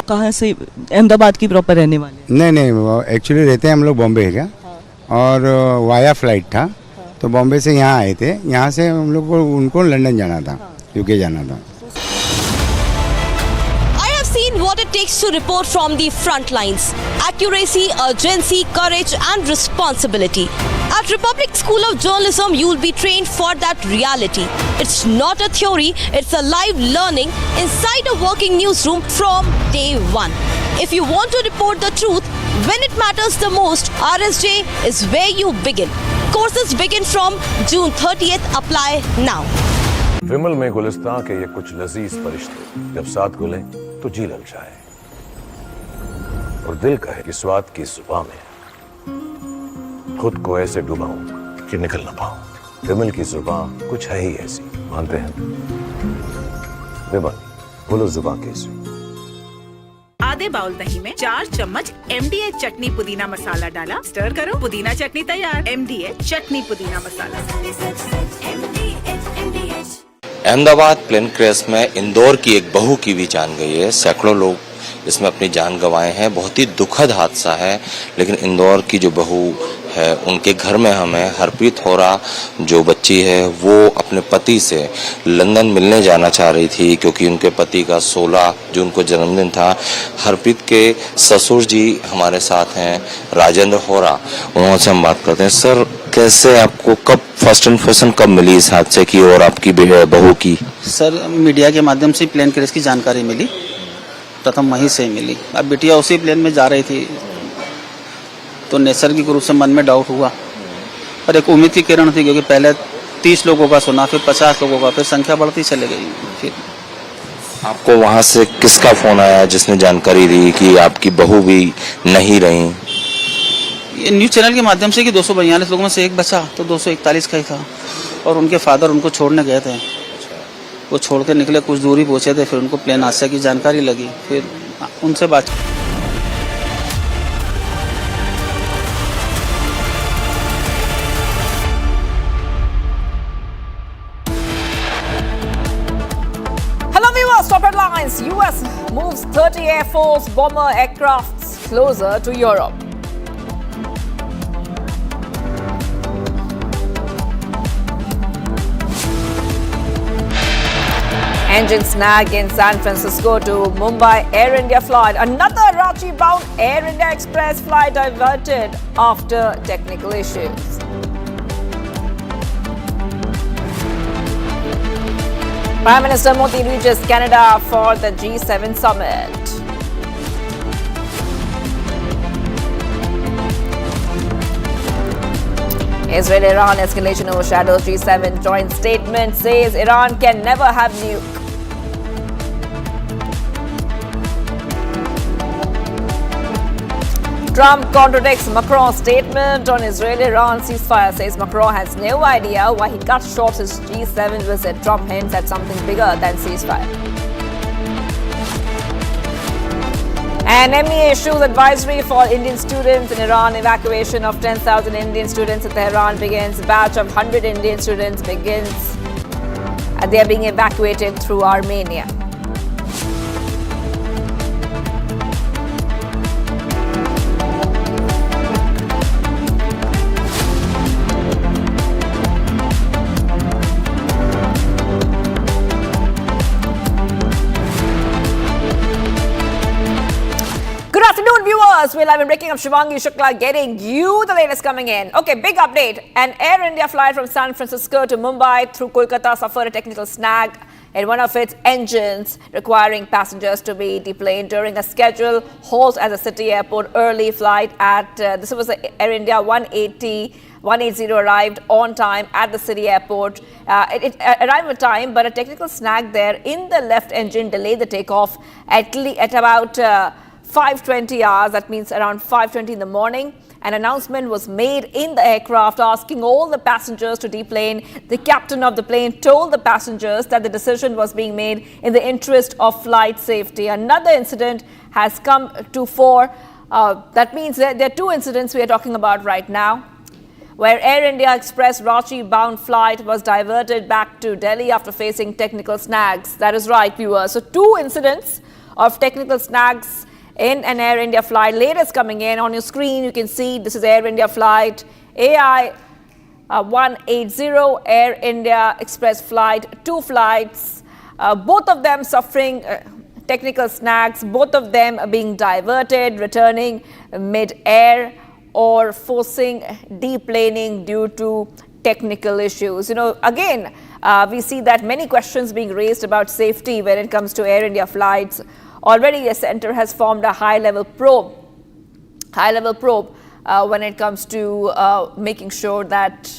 कहाँ से? अहमदाबाद की प्रॉपर रहने वाले? नहीं, एक्चुअली रहते हैं हम लोग बॉम्बे है क्या, और वाया फ्लाइट था, तो बॉम्बे से यहाँ आए थे। यहाँ से हम लोग को उनको लंदन जाना था, यूके जाना था। What it takes to report from the front lines. Accuracy, urgency, courage and responsibility. At Republic School of Journalism, you will be trained for that reality. It's not a theory, it's a live learning inside a working newsroom from day one. If you want to report the truth when it matters the most, RSJ is where you begin. Courses begin from June 30th. Apply now. विमल में गुलिस्तां के ये कुछ लजीज फरिश्ते जब साथ घुले तो जी ललचाए और दिल कहे कि स्वाद की जुबान में खुद को ऐसे डुबाऊं कि निकल ना पाऊं। विमल की जुबान कुछ है ही ऐसी, मानते हैं? विमल, बोलो जुबान कैसी? आधे बाउल दही में 4 चम्मच MDH चटनी पुदीना मसाला डाला, स्टर करो, पुदीना चटनी तैयार। MDH चटनी पुदीना मसाला। अहमदाबाद प्लेन क्रैश में इंदौर की एक बहू की भी जान गई है। सैकड़ों लोग इसमें अपनी जान गंवाए हैं। बहुत ही दुखद हादसा है, लेकिन इंदौर की जो बहू है उनके घर में हमें हरप्रीत होरा जो बच्ची है वो अपने पति से लंदन मिलने जाना चाह रही थी, क्योंकि उनके पति का 16 जून को जन्मदिन था। हरप्रीत के ससुर जी हमारे साथ हैं, राजेंद्र होरा, उनसे हम बात करते हैं। सर, कैसे आपको कब फर्स्ट इन्फॉर्मेशन कब मिली इस हादसे की और आपकी बहू की? सर, मीडिया के माध्यम से प्लेन क्रैश की जानकारी मिली, प्रथम वहीं से मिली। अब बिटिया उसी प्लेन में जा रही थी तो नैसर्गिक रूप से मन में डाउट हुआ, पर एक उम्मीद की किरण थी, क्योंकि पहले 30 लोगों का सुना, फिर 50 लोगों का, फिर संख्या बढ़ती चली गई। फिर आपको वहां से किसका फोन आया जिसने जानकारी दी कि आपकी बहू भी नहीं रही? ये न्यूज़ चैनल के माध्यम से कि 242 लोगों में से एक बचा, तो 241 का ही था, और उनके फादर उनको छोड़ने गए थे। वो छोड़ के निकले, कुछ दूरी पहुंचे थे, फिर उनको प्लेन हादसे की जानकारी लगी, फिर उनसे बात। Hello viewers, top headlines. US moves 30 Air Force bomber aircrafts closer to Europe. Engine snag in San Francisco to Mumbai Air India flight. Another Ranchi-bound Air India Express flight diverted after technical issues. Prime Minister Modi reaches Canada for the G7 summit. Israel-Iran escalation overshadows G7 joint statement, says Iran can never have nuke. Trump contradicts Macron's statement on Israel-Iran ceasefire, says Macron has no idea why he cut short his G7 visit. Trump hints at something bigger than ceasefire. And MEA issues advisory for Indian students in Iran. Evacuation of 10,000 Indian students in Tehran begins. Batch of 100 Indian students begins. They are being evacuated through Armenia. We'll have been breaking up Shivangi Shukla, getting you the latest coming in. Okay, big update. An Air India flight from San Francisco to Mumbai through Kolkata suffered a technical snag in one of its engines, requiring passengers to be deplaned during a scheduled halt at the city airport. Early flight at, this was Air India 180 arrived on time at the city airport. It arrived on time, but a technical snag there in the left engine delayed the takeoff at about 5:20 hours. That means around 5:20 in the morning. An announcement was made in the aircraft asking all the passengers to deplane. The captain of the plane told the passengers that the decision was being made in the interest of flight safety. Another incident has come to fore. That means that there are two incidents we are talking about right now, where Air India Express Ranchi-bound flight was diverted back to Delhi after facing technical snags. That is right, viewers. So two incidents of technical snags in an Air India flight. Latest coming in on your screen, you can see this is Air India flight AI 180, Air India Express flight, two flights, both of them suffering technical snags, both of them being diverted, returning mid-air or forcing deplaning due to technical issues. You know, again, we see that many questions being raised about safety when it comes to Air India flights. Already, the centre has formed a high-level probe when it comes to making sure that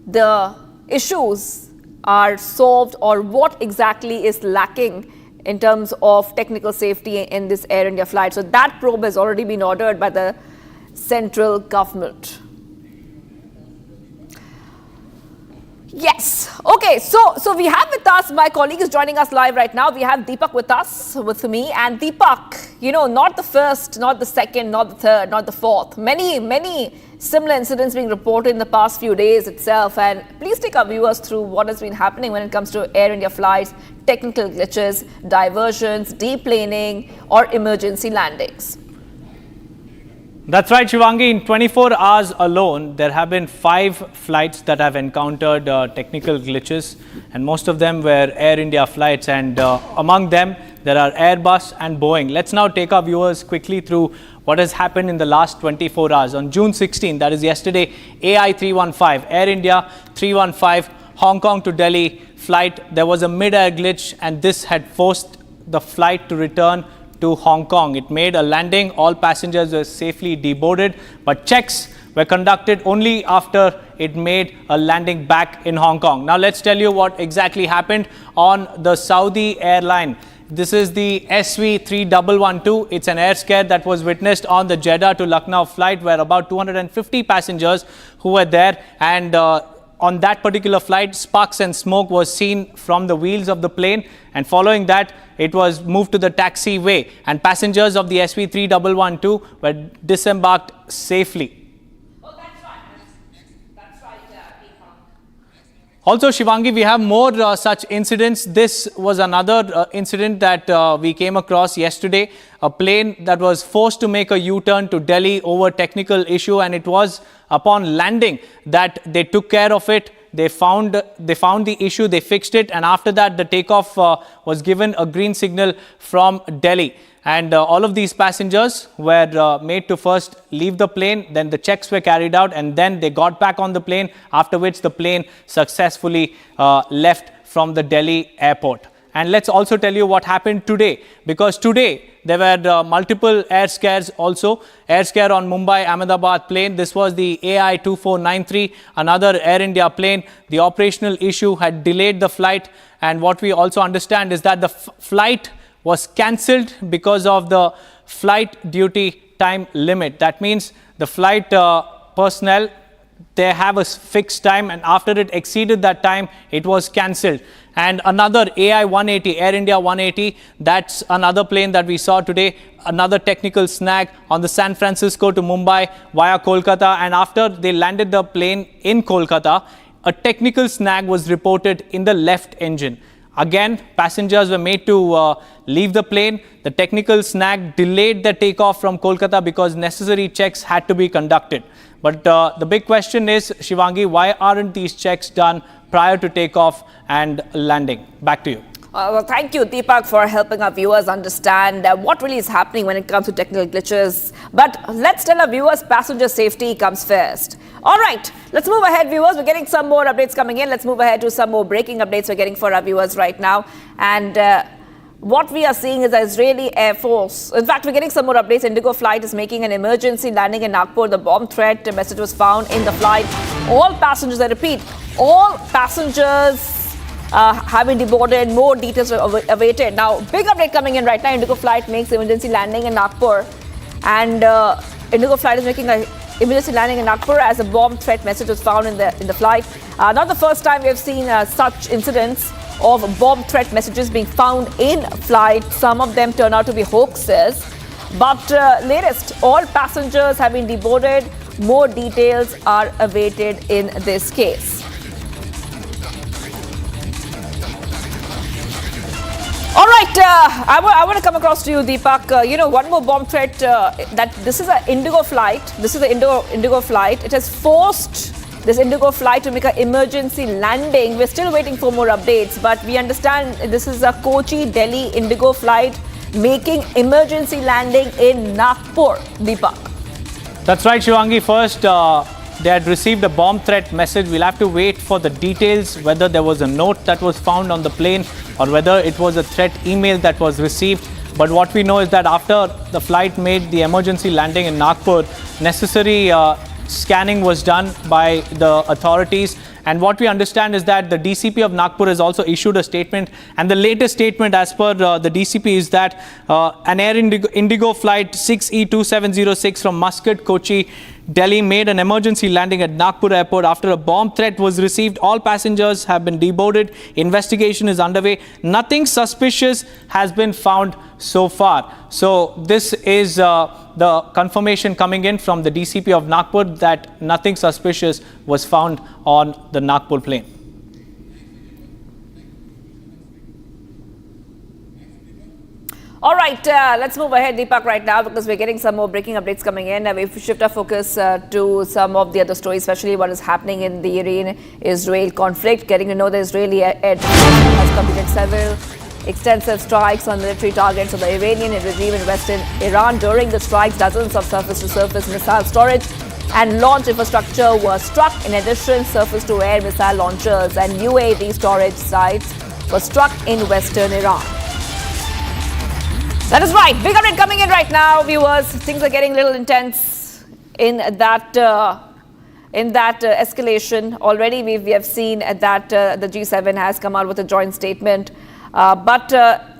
the issues are solved, or what exactly is lacking in terms of technical safety in this Air India flight. So that probe has already been ordered by the central government. Yes. Okay. So we have with us, my colleague is joining us live right now. We have Deepak with us, with me. And Deepak, you know, not the first, not the second, not the third, not the fourth. Many similar incidents being reported in the past few days itself. And please take our viewers through what has been happening when it comes to Air India flights, technical glitches, diversions, deplaning, or emergency landings. That's right, Shivangi. In 24 hours alone, there have been 5 flights that have encountered technical glitches, and most of them were Air India flights, and among them, there are Airbus and Boeing. Let's now take our viewers quickly through what has happened in the last 24 hours. On June 16, that is yesterday, AI 315, Air India 315, Hong Kong to Delhi flight, there was a mid-air glitch, and this had forced the flight to return to Hong Kong. It made a landing, all passengers were safely deboarded, but checks were conducted only after it made a landing back in Hong Kong. Now let's tell you what exactly happened on the Saudi airline. This is the SV3112. It's an air scare that was witnessed on the Jeddah to Lucknow flight, where about 250 passengers who were there, and on that particular flight, sparks and smoke was seen from the wheels of the plane, and following that, it was moved to the taxiway, and passengers of the SV3112 were disembarked safely. Also, Shivangi, we have more such incidents. This was another incident that we came across yesterday. A plane that was forced to make a U-turn to Delhi over technical issue, and it was upon landing that they took care of it. They found the issue, they fixed it, and after that the takeoff was given a green signal from Delhi. And all of these passengers were made to first leave the plane, then the checks were carried out, and then they got back on the plane, after which the plane successfully left from the Delhi airport. And let's also tell you what happened today, because today there were multiple air scares also. Air scare on Mumbai Ahmedabad plane. This was the AI 2493, another Air India plane. The operational issue had delayed the flight, and what we also understand is that the flight was cancelled because of the flight duty time limit. That means the flight personnel, they have a fixed time, and after it exceeded that time, it was cancelled. And another AI 180, Air India 180, that's another plane that we saw today, another technical snag on the San Francisco to Mumbai via Kolkata. And after they landed the plane in Kolkata, a technical snag was reported in the left engine. Again, passengers were made to leave the plane. The technical snag delayed the takeoff from Kolkata because necessary checks had to be conducted. But the big question is, Shivangi, why aren't these checks done prior to takeoff and landing? Back to you. Thank you, Deepak, for helping our viewers understand what really is happening when it comes to technical glitches. But let's tell our viewers passenger safety comes first. All right, let's move ahead, viewers. We're getting some more updates coming in. Let's move ahead to some more breaking updates we're getting for our viewers right now. And what we are seeing is the Israeli Air Force. In fact, we're getting some more updates. Indigo flight is making an emergency landing in Nagpur. The bomb threat message was found in the flight. All passengers, I repeat, all passengers have been deboarded. More details are awaited. Now, big update coming in right now. Indigo flight makes emergency landing in Nagpur. And Indigo flight is making an emergency landing in Nagpur as a bomb threat message was found in the flight. Not the first time we have seen such incidents of bomb threat messages being found in flight. Some of them turn out to be hoaxes. But latest, all passengers have been deboarded. More details are awaited in this case. All right, I want to come across to you, Deepak. One more bomb threat. That this is an Indigo flight. This is an Indigo flight. It has forced this Indigo flight to make an emergency landing. We're still waiting for more updates, but we understand this is a Kochi-Delhi Indigo flight making emergency landing in Nagpur. Deepak. That's right, Shivangi. First, they had received a bomb threat message. We'll have to wait for the details, whether there was a note that was found on the plane or whether it was a threat email that was received. But what we know is that after the flight made the emergency landing in Nagpur, necessary scanning was done by the authorities. And what we understand is that the DCP of Nagpur has also issued a statement. And the latest statement as per the DCP is that an Air Indigo flight 6E2706 from Muscat, Kochi, Delhi made an emergency landing at Nagpur airport after a bomb threat was received. All passengers have been deboarded. Investigation is underway. Nothing suspicious has been found so far. So this is the confirmation coming in from the DCP of Nagpur that nothing suspicious was found on the Nagpur plane. All right, let's move ahead, Deepak, right now because we're getting some more breaking updates coming in. We shift our focus to some of the other stories, especially what is happening in the Iran-Israel conflict. Getting to know the Israeli air defense has completed several extensive strikes on military targets of the Iranian regime in western Iran. During the strikes, dozens of surface-to-surface missile storage and launch infrastructure were struck. In addition, surface-to-air missile launchers and UAV storage sites were struck in western Iran. That is right. Big update coming in right now, viewers. Things are getting a little intense in that escalation. Already we have seen that the G7 has come out with a joint statement. But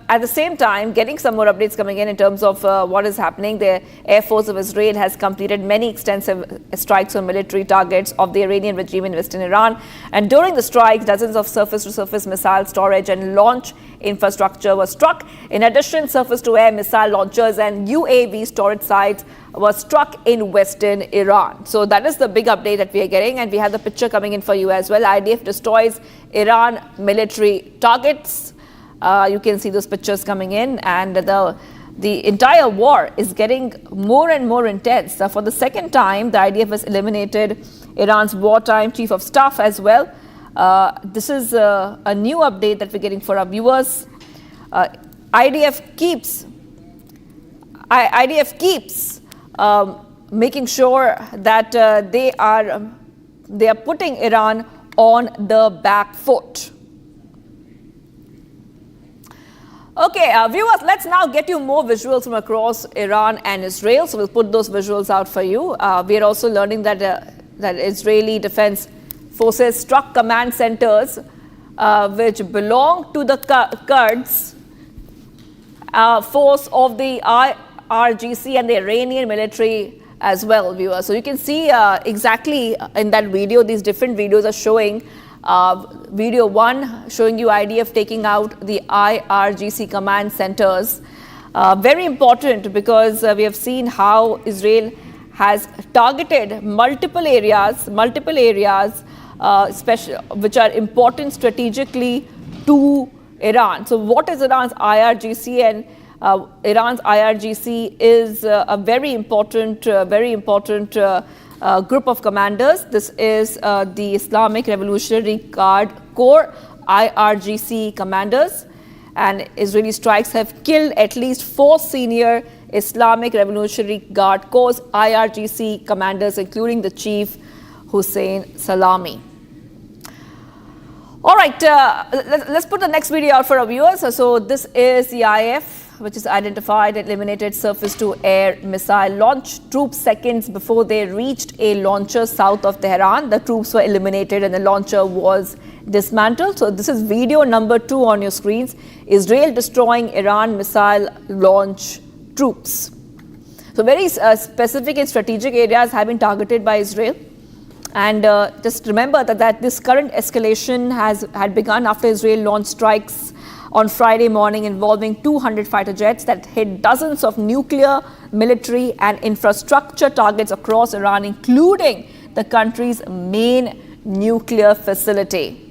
at the same time, getting some more updates coming in terms of what is happening. The Air Force of Israel has completed many extensive strikes on military targets of the Iranian regime in western Iran. And during the strikes, dozens of surface-to-surface missile storage and launch infrastructure was struck. In addition, surface-to-air missile launchers and UAV storage sites were struck in western Iran. So that is the big update that we are getting. And we have the picture coming in for you as well. IDF destroys Iran military targets. You can see those pictures coming in, and the entire war is getting more and more intense. For the second time, the IDF has eliminated Iran's wartime chief of staff as well. This is a new update that we're getting for our viewers. IDF keeps making sure that they are putting Iran on the back foot. Okay, viewers, let's now get you more visuals from across Iran and Israel. So we'll put those visuals out for you. We are also learning that Israeli Defense Forces struck command centers which belong to the Kurds force of the IRGC and the Iranian military as well, viewers. So you can see exactly in that video, these different videos are showing. Video 1 showing you IDF taking out the IRGC command centers. Very important because we have seen how Israel has targeted multiple areas, which are important strategically to Iran. So what is Iran's IRGC? And Iran's IRGC is a very important group of commanders. This is the Islamic Revolutionary Guard Corps, IRGC commanders. and Israeli strikes have killed at least 4 senior Islamic Revolutionary Guard Corps IRGC commanders, including the chief Hussein Salami. All right, let's put the next video out for our viewers. So this is the IF, which is identified and eliminated surface-to-air missile launch. Troops seconds before they reached a launcher south of Tehran. The troops were eliminated and the launcher was dismantled. So this is video number 2 on your screens. Israel destroying Iran missile launch troops. So very specific and strategic areas have been targeted by Israel. And just remember that this current escalation had begun after Israel launched strikes on Friday morning involving 200 fighter jets that hit dozens of nuclear, military and infrastructure targets across Iran, including the country's main nuclear facility.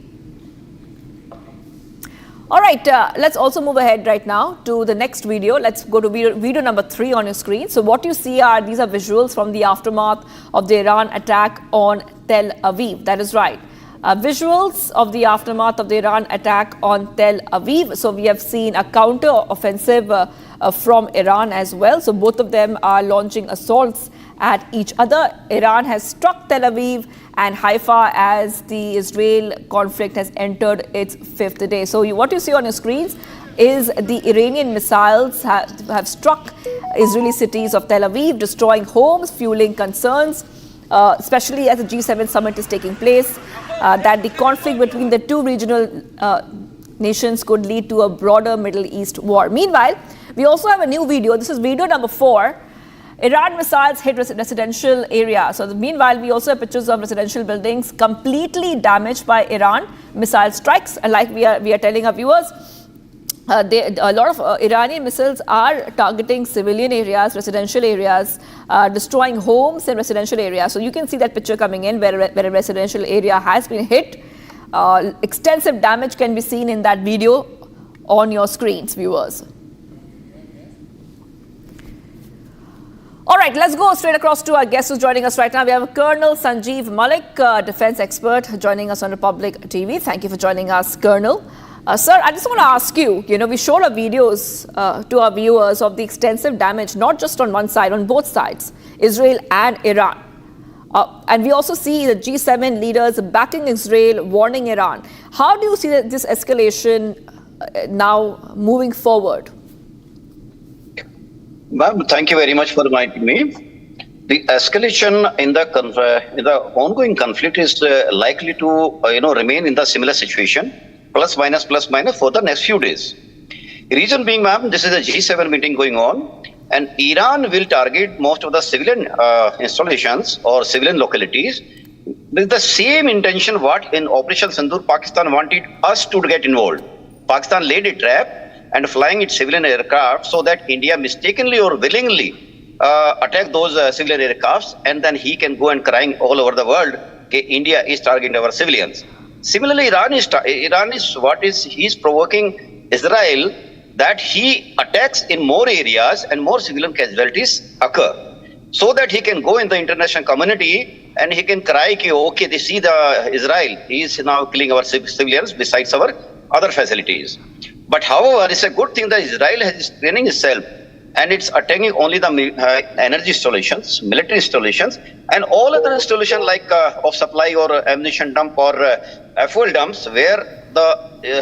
All right, let's also move ahead right now to the next video. Let's go to video number 3 on your screen. So what you see these are visuals from the aftermath of the Iran attack on Tel Aviv. That is right. Visuals of the aftermath of the Iran attack on Tel Aviv. So we have seen a counter-offensive from Iran as well. So both of them are launching assaults at each other. Iran has struck Tel Aviv and Haifa as the Israel conflict has entered its 5th day. So what you see on your screens is the Iranian missiles have struck Israeli cities of Tel Aviv, destroying homes, fueling concerns, especially as the G7 summit is taking place, that the conflict between the two regional nations could lead to a broader Middle East war. Meanwhile, we also have a new video. This is video number 4. Iran missiles hit residential area. So meanwhile, we also have pictures of residential buildings completely damaged by Iran missile strikes. And like we are telling our viewers, a lot of Iranian missiles are targeting civilian areas, residential areas, destroying homes and residential areas. So you can see that picture coming in where a residential area has been hit. Extensive damage can be seen in that video on your screens, viewers. All right, let's go straight across to our guest who's joining us right now. We have Colonel Sanjeev Malik, defense expert, joining us on Republic TV. Thank you for joining us, Colonel. Sir, I just want to ask you, we showed our videos to our viewers of the extensive damage, not just on one side, on both sides, Israel and Iran. And we also see the G7 leaders backing Israel, warning Iran. How do you see this escalation now moving forward? Ma'am, thank you very much for inviting me. The escalation in the ongoing conflict is likely to remain in the similar situation, plus minus for the next few days. Reason being, ma'am, this is a G7 meeting going on, and Iran will target most of the civilian installations or civilian localities with the same intention what in Operation Sindoor Pakistan wanted us to get involved. Pakistan laid a trap and flying its civilian aircraft so that India mistakenly or willingly attack those civilian aircrafts, and then he can go and crying all over the world, okay, India is targeting our civilians. Similarly, he's provoking Israel that he attacks in more areas and more civilian casualties occur, so that he can go in the international community and he can cry, okay, they see the Israel, he is now killing our civilians besides our other facilities. But however, it's a good thing that Israel is training itself and it's attacking only the energy installations, military installations, and all other installations like of supply or ammunition dump or fuel dumps, where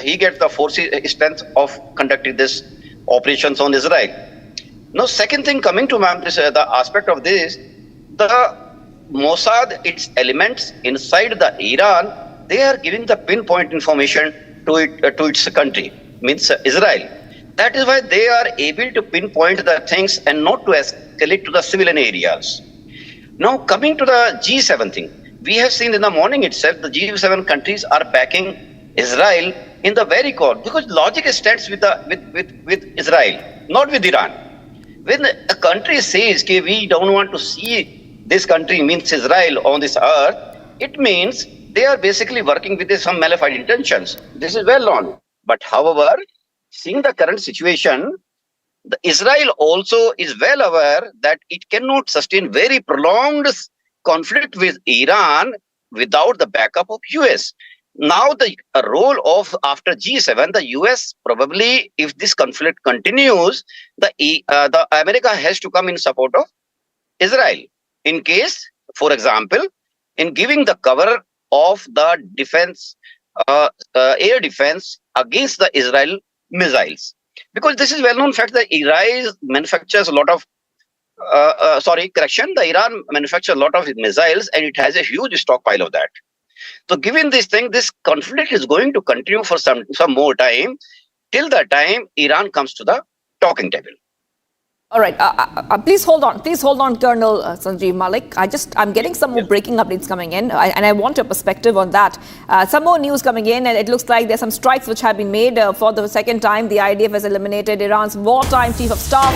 he gets the forces strength of conducting this operations on Israel. Now, second thing coming to ma'am, the aspect of this, the Mossad, its elements inside the Iran, they are giving the pinpoint information to its country, means Israel. That is why they are able to pinpoint the things and not to escalate to the civilian areas. Now, coming to the G7 thing, we have seen in the morning itself, the G7 countries are backing Israel in the very core, because logic stands with Israel, not with Iran. When a country says that we don't want to see this country, means Israel, on this earth, it means they are basically working with some malefied intentions. This is well known. But however, seeing the current situation, Israel also is well aware that it cannot sustain very prolonged conflict with Iran without the backup of US. Now the role of after G7, the US probably, if this conflict continues, the America has to come in support of Israel. In case, for example, in giving the cover of the defense, air defense against the Israel missiles, because this is well-known fact that Iran manufactures a lot of the Iran manufactures a lot of missiles, and it has a huge stockpile of that. So given this thing, this conflict is going to continue for some more time, till the time Iran comes to the talking table. All right, please hold on, Colonel Sanjeev Malik. I'm getting some more breaking updates coming in, and I want your perspective on that. Some more news coming in, and it looks like there's some strikes which have been made. For the second time, the IDF has eliminated Iran's wartime chief of staff,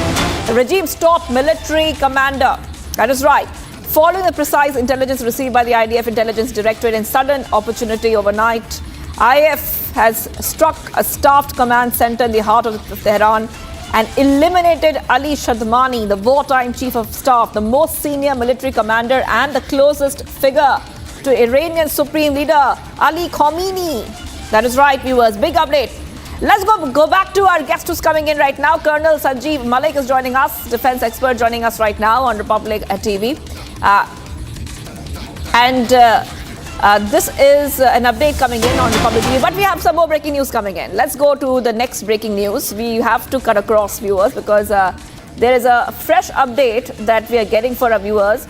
the regime's top military commander. That is right. Following the precise intelligence received by the IDF Intelligence Directorate in sudden opportunity overnight, IF has struck a staffed command center in the heart of Tehran and eliminated Ali Shadmani, the wartime chief of staff, the most senior military commander and the closest figure to Iranian Supreme Leader Ali Khamenei. That is right, viewers. Big update. Let's go back to our guest who's coming in right now. Colonel Sanjeev Malik is joining us, defense expert joining us right now on Republic TV. This is an update coming in on Republic TV, but we have some more breaking news coming in. Let's go to the next breaking news. We have to cut across, viewers, because there is a fresh update that we are getting for our viewers.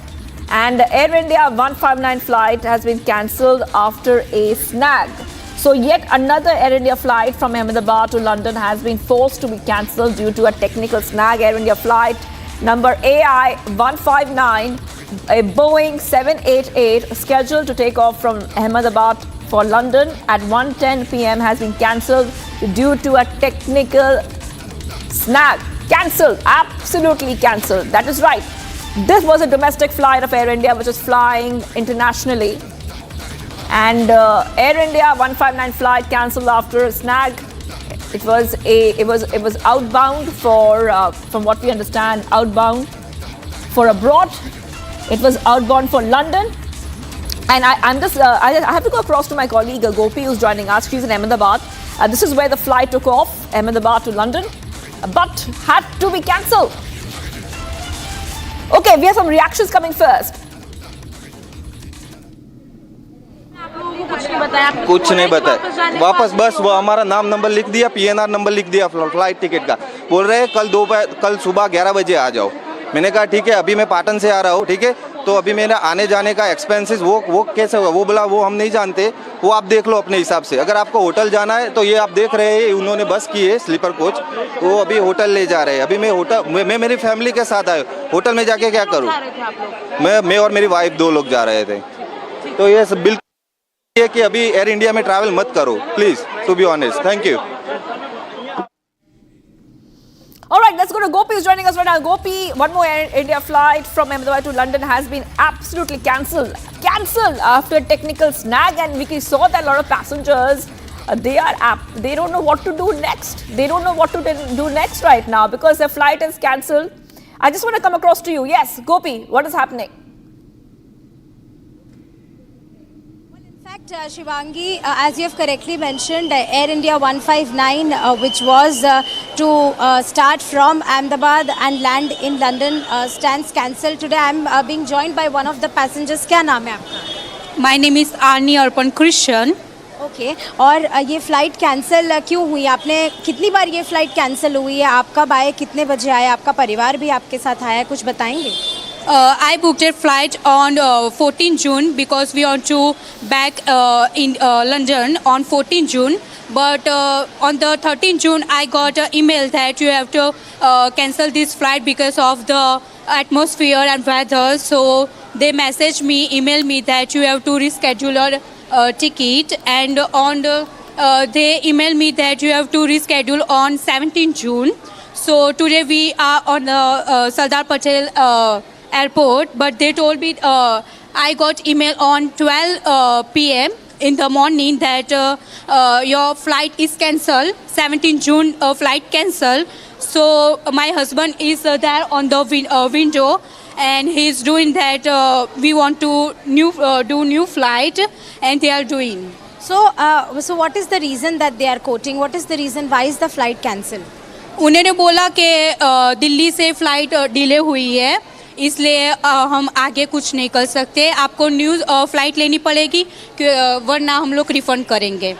And the Air India 159 flight has been cancelled after a snag. So yet another Air India flight from Ahmedabad to London has been forced to be cancelled due to a technical snag. Air India flight number AI 159, a Boeing 788 scheduled to take off from Ahmedabad for London at 1:10 p.m. has been cancelled due to a technical snag. Cancelled, absolutely cancelled. That is right. This was a domestic flight of Air India which is flying internationally. And Air India 159 flight cancelled after a snag. It was outbound for, from what we understand, outbound for abroad. It was outbound for London. And I have to go across to my colleague Gopi, who's joining us. She's in Ahmedabad. This is where the flight took off, Ahmedabad to London, but had to be cancelled. Okay, we have some reactions coming first. कुछ नहीं बताया, वापस बस वो हमारा नाम number लिख दिया, PNR नंबर लिख दिया फ्लाइट टिकट का, बोल रहे हैं कल सुबह 11 बजे आ जाओ। मैंने कहा ठीक है, अभी मैं पाटन से आ रहा हूँ, ठीक है, तो अभी मेरा आने जाने का एक्सपेंसेस वो कैसे होगा, वो बोला वो हम नहीं जानते, वो आप देख लो अपने हिसाब से। अगर आपको होटल जाना है तो ये आप देख रहे हैं, उन्होंने बस की है स्लीपर कोच, वो अभी होटल ले जा रहे हैं। अभी मैं मेरी फैमिली के साथ आया, होटल में जाके क्या करूँ? मैं और मेरी वाइफ 2 लोग जा रहे थे। तो ये सब बिल्कुल है कि अभी एयर इंडिया में ट्रैवल मत करो, please, to be honest. Thank you. All right, let's go to Gopi, who's joining us right now. Gopi, one more Air India flight from Ahmedabad to London has been absolutely cancelled. Cancelled after a technical snag, and we saw that a lot of passengers, they don't know what to do next. They don't know what to do next right now because their flight is cancelled. I just want to come across to you. Yes, Gopi, what is happening? Shivangi, as you have correctly mentioned, Air India 159, which was to start from Ahmedabad and land in London, stands cancelled today. I am being joined by one of the passengers. क्या नाम है आपका? My name is Arnie Arpan Christian. Okay. और ये flight cancel क्यों हुई? आपने कितनी बार ये फ्लाइट कैंसिल हुई है? आप कब आए? कितने बजे आए? आपका परिवार भी आपके साथ आया है? कुछ बताएंगे? I booked a flight on 14 June because we want to back in London on 14 June. But on the 13th June, I got an email that you have to cancel this flight because of the atmosphere and weather. So they messaged me, emailed me that you have to reschedule your ticket. And on they emailed me that you have to reschedule on 17 June. So today we are on the Sardar Patel airport, but they told me I got email on 12 p.m. in the morning that your flight is cancelled, 17 June flight cancelled. So my husband is there on the window and he's doing that we want to do new flight and they are doing. So what is the reason that they are quoting? What is the reason? Why is the flight cancelled? उन्होंने बोला कि दिल्ली से flight delay हुई है, इसलिए हम आगे कुछ नहीं कर सकते, आपको न्यू फ़्लाइट लेनी पड़ेगी वरना हम लोग रिफ़ंड करेंगे।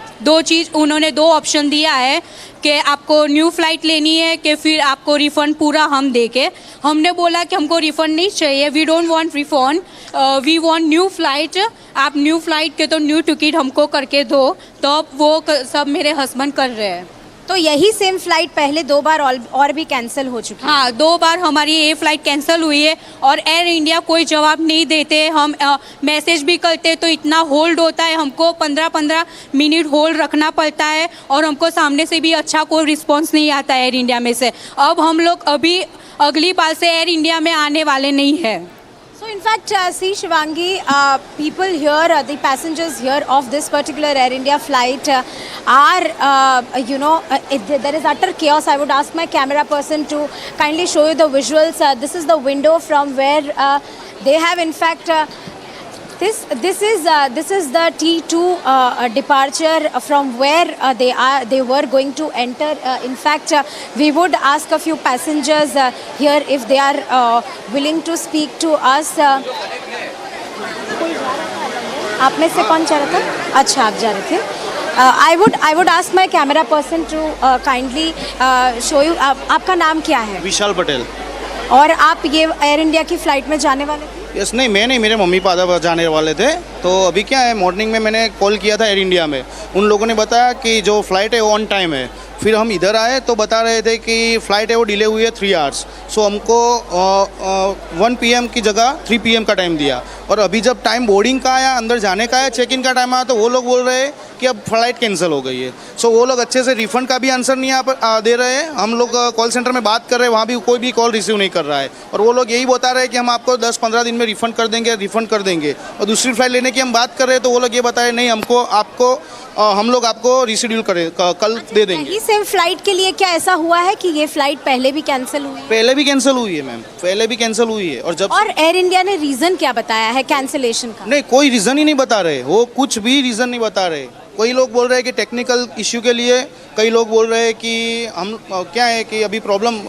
उन्होंने दो ऑप्शन दिया है कि आपको न्यू फ़्लाइट लेनी है कि फिर आपको रिफ़ंड पूरा हम देंगे। हमने बोला कि हमको रिफ़ंड नहीं चाहिए, we don't want refund, we want new flight. आप न्यू फ़्लाइट के तो न्यू टिकट हमको करके दो, तो वो सब मेरे हस्बैंड कर रहे हैं। तो यही सेम फ्लाइट पहले 2 बार और भी कैंसिल हो चुकी है। हाँ, 2 बार हमारी ये फ़्लाइट कैंसिल हुई है और एयर इंडिया कोई जवाब नहीं देते। हम मैसेज भी करते तो इतना होल्ड होता है, हमको 15-15 मिनट होल्ड रखना पड़ता है और हमको सामने से भी अच्छा कोई रिस्पॉन्स नहीं आता एयर इंडिया में से। अब हम लोग अभी अगली बार से एयर इंडिया में आने वाले नहीं हैं। So in fact, see Shivangi, people here, the passengers here of this particular Air India flight are, there is utter chaos. I would ask my camera person to kindly show you the visuals. This is the window from where they have in fact, this is the T2 departure from where they were going to enter. In fact, we would ask a few passengers here if they are willing to speak to us. आप में से कौन जा रहा था? अच्छा, आप जा रहे थे। I would ask my camera person to kindly show you. आपका नाम क्या है? विशाल पटेल। और आप ये एयर इंडिया की फ़्लाइट में जाने वाले थे? यस, नहीं मैं नहीं, मेरे मम्मी पापा जाने वाले थे। तो अभी क्या है, मॉर्निंग में मैंने कॉल किया था एयर इंडिया में, उन लोगों ने बताया कि जो फ़्लाइट है वो ऑन टाइम है। फिर हम इधर आए तो बता रहे थे कि फ़्लाइट है वो डिले हुई है 3 आवर्स। सो हमको 1 PM की जगह 3 PM का टाइम दिया। और अभी जब टाइम बोर्डिंग का आया, अंदर जाने का है, चेक इन का टाइम आया, तो वो लोग बोल रहे हैं कि अब फ़्लाइट कैंसिल हो गई है। सो वो लोग अच्छे से रिफ़ंड का भी आंसर नहीं दे रहे हैं। हम लोग कॉल सेंटर में बात कर रहे हैं, वहाँ भी कोई भी कॉल रिसीव नहीं कर रहा है। और वो लोग यही बता रहे हैं कि हम आपको 10-15 दिन में रिफ़ंड कर देंगे। और दूसरी फ़्लाइट लेने की हम बात कर रहे हैं तो वो लोग ये बताए नहीं, हम लोग आपको रिशेड्यूल कल दे देंगे। यही सेम फ्लाइट के लिए क्या ऐसा हुआ है कि ये फ्लाइट पहले भी कैंसिल हुई है? पहले भी कैंसिल हुई है मैम, पहले भी कैंसिल हुई है। और एयर इंडिया ने रीज़न क्या बताया है कैंसिलेशन का? नहीं, कोई रीज़न ही नहीं बता रहे, वो कुछ भी रीज़न नहीं बता रहे। कई लोग बोल रहे हैं कि टेक्निकल इश्यू के लिए, कई लोग बोल रहे हैं कि हम क्या है कि अभी प्रॉब्लम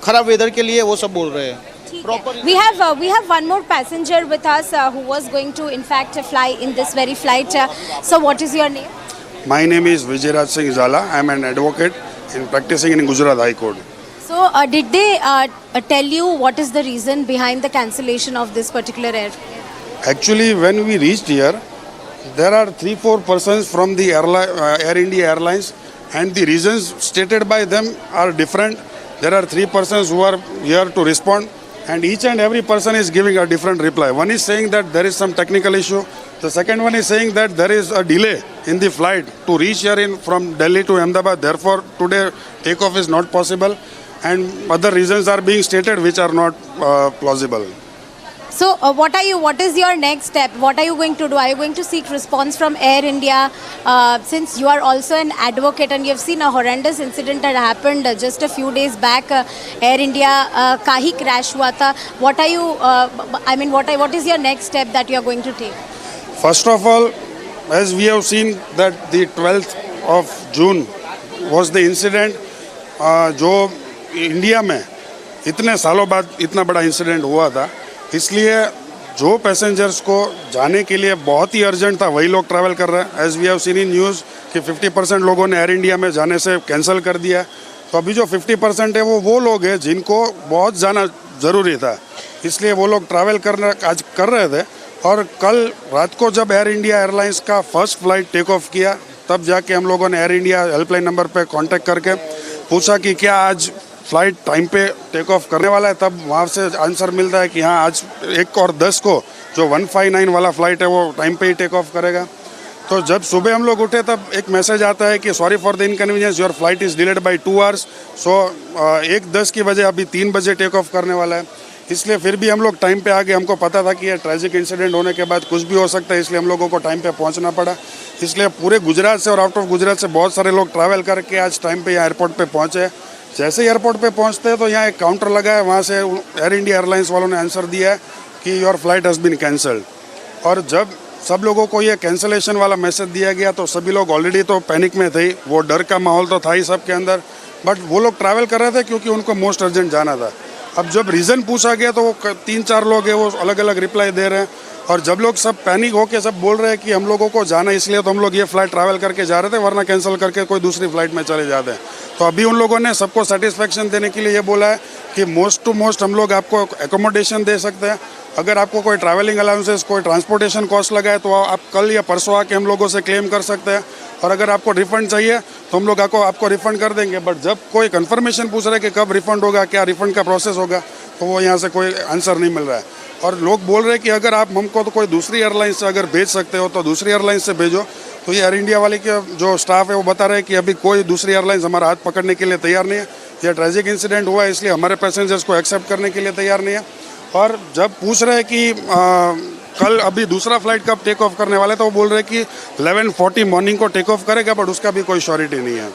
खराब वेदर के लिए, वो सब बोल रहे हैं। We have one more passenger with us who was going to in fact fly in this very flight. So what is your name? My name is Vijay Singh Zala. I am an advocate practicing in Gujarat High Court. So did they tell you what is the reason behind the cancellation of this particular airplane? Actually, when we reached here, there are 3-4 persons from the Air India Airlines, and the reasons stated by them are different. There are 3 persons who are here to respond, and each and every person is giving a different reply. One is saying that there is some technical issue. The second one is saying that there is a delay in the flight to reach here from Delhi to Ahmedabad. Therefore, today takeoff is not possible, and other reasons are being stated which are not plausible. So what is your next step? What are you going to do? Are you going to seek response from Air India? Since you are also an advocate and you have seen a horrendous incident that happened just a few days back, Air India का ही crash हुआ था. What are you? What is your next step that you are going to take? First of all, as we have seen that the 12th of June was the incident जो India में इतने सालों बाद इतना बड़ा incident हुआ था, इसलिए जो पैसेंजर्स को जाने के लिए बहुत ही अर्जेंट था वही लोग ट्रैवल कर रहे हैं। As we have seen in news कि 50% लोगों ने एयर इंडिया में जाने से कैंसिल कर दिया। तो अभी जो 50% है वो लोग हैं जिनको बहुत जाना ज़रूरी था, इसलिए वो लोग ट्रैवल आज कर रहे थे। और कल रात को जब एयर इंडिया एयरलाइंस का फर्स्ट फ्लाइट टेक ऑफ किया, तब जाके हम लोगों ने एयर इंडिया हेल्पलाइन नंबर पे कांटेक्ट करके पूछा कि क्या आज फ्लाइट टाइम पे टेक ऑफ करने वाला है। तब वहाँ से आंसर मिलता है कि हाँ, आज 1:10 को जो 159 वाला फ़्लाइट है वो टाइम पे ही टेक ऑफ करेगा। तो जब सुबह हम लोग उठे तब एक मैसेज आता है कि sorry for the inconvenience, your flight is delayed by 2 hours. So 1:10 की बजाय अभी 3 बजे टेक ऑफ करने वाला है। इसलिए फिर भी हम लोग टाइम पे आ गए। हमको पता था कि ये ट्रैजिक इंसिडेंट होने के बाद कुछ भी हो सकता है, इसलिए हम लोगों को टाइम पे पहुंचना पड़ा। इसलिए पूरे गुजरात से और आउट ऑफ गुजरात से बहुत सारे लोग ट्रैवल करके आज टाइम पे यहाँ एयरपोर्ट पे पहुँचे। जैसे ही एयरपोर्ट पे पहुँचते हैं तो यहाँ एक काउंटर लगा है, वहाँ से एयर इंडिया एयरलाइंस वालों ने आंसर दिया है कि your flight has been cancelled. और जब सब लोगों को ये कैंसलेशन वाला मैसेज दिया गया तो सभी लोग ऑलरेडी तो पैनिक में थे, वो डर का माहौल तो था ही सबके अंदर, बट वो लोग ट्रैवल कर रहे थे क्योंकि उनको मोस्ट अर्जेंट जाना था। अब जब रीज़न पूछा गया तो वो 3-4 लोग हैं वो अलग अलग रिप्लाई दे रहे हैं, और जब लोग सब पैनिक होके सब बोल रहे हैं कि हम लोगों को जाना इसलिए तो हम लोग ये फ़्लाइट ट्रैवल करके जा रहे थे, वरना कैंसिल करके कोई दूसरी फ़्लाइट में चले जाते हैं। तो अभी उन लोगों ने सबको सेटिस्फेक्शन देने के लिए ये बोला है कि मोस्ट टू मोस्ट हम लोग आपको एकोमोडेशन दे सकते हैं। अगर आपको कोई ट्रैवलिंग अलाउंसेस, कोई ट्रांसपोर्टेशन कॉस्ट लगा है तो आप कल या परसों आके हम लोगों से क्लेम कर सकते हैं, और अगर आपको रिफ़ंड चाहिए तो हम लोग आपको रिफ़ंड कर देंगे। बट जब कोई कंफर्मेशन पूछ रहे हैं कि कब रिफ़ंड होगा, क्या रिफ़ंड का प्रोसेस होगा, तो वो यहाँ से कोई आंसर नहीं मिल रहा है। और लोग बोल रहे हैं कि अगर आप हमको तो कोई दूसरी एयरलाइन से अगर भेज सकते हो तो दूसरी एयरलाइन से भेजो। तो ये एयर इंडिया वाले के जो स्टाफ है वो बता रहे हैं कि अभी कोई दूसरी एयरलाइंस हमारा हाथ पकड़ने के लिए तैयार नहीं है। यह ट्रेजिक इंसिडेंट हुआ है इसलिए हमारे पैसेंजर्स को एक्सेप्ट करने के लिए तैयार नहीं है। और जब पूछ रहे हैं कि कल अभी दूसरा फ्लाइट कब टेक ऑफ करने वाले, तो वो बोल रहे हैं कि 11:40 मॉर्निंग को टेक ऑफ करेगा, बट उसका भी कोई श्योरिटी नहीं है।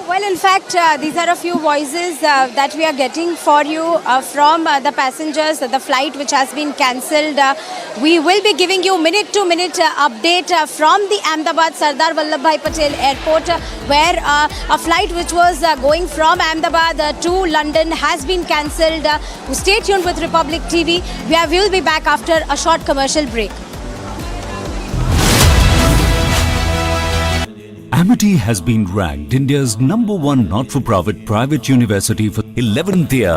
Well, in fact, these are a few voices that we are getting for you from the passengers, the flight which has been cancelled. We will be giving you minute-to-minute update from the Ahmedabad Sardar Vallabhbhai Patel Airport, where a flight which was going from Ahmedabad to London has been cancelled. Stay tuned with Republic TV. We will be back after a short commercial break. Amity has been ranked India's #1 not-for-profit private university for 11th year,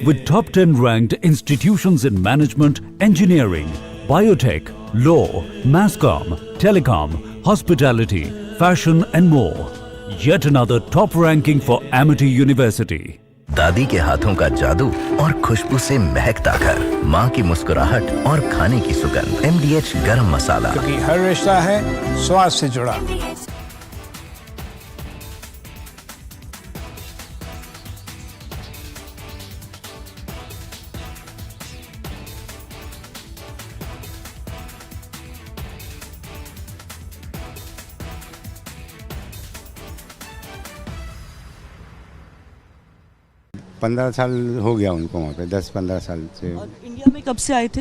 with top 10 ranked institutions in management, engineering, biotech, law, masscom, telecom, hospitality, fashion and more. Yet another top ranking for Amity University. दादी के हाथों का जादू और खुशबू से महकता घर, माँ की मुस्कुराहट और खाने की सुगंध, MDH गरम मसाला, क्योंकि हर रिश्ता है स्वाद से जुड़ा। पंद्रह साल हो गया उनको वहाँ पे, 10-15 साल से। और इंडिया में कब से आए थे?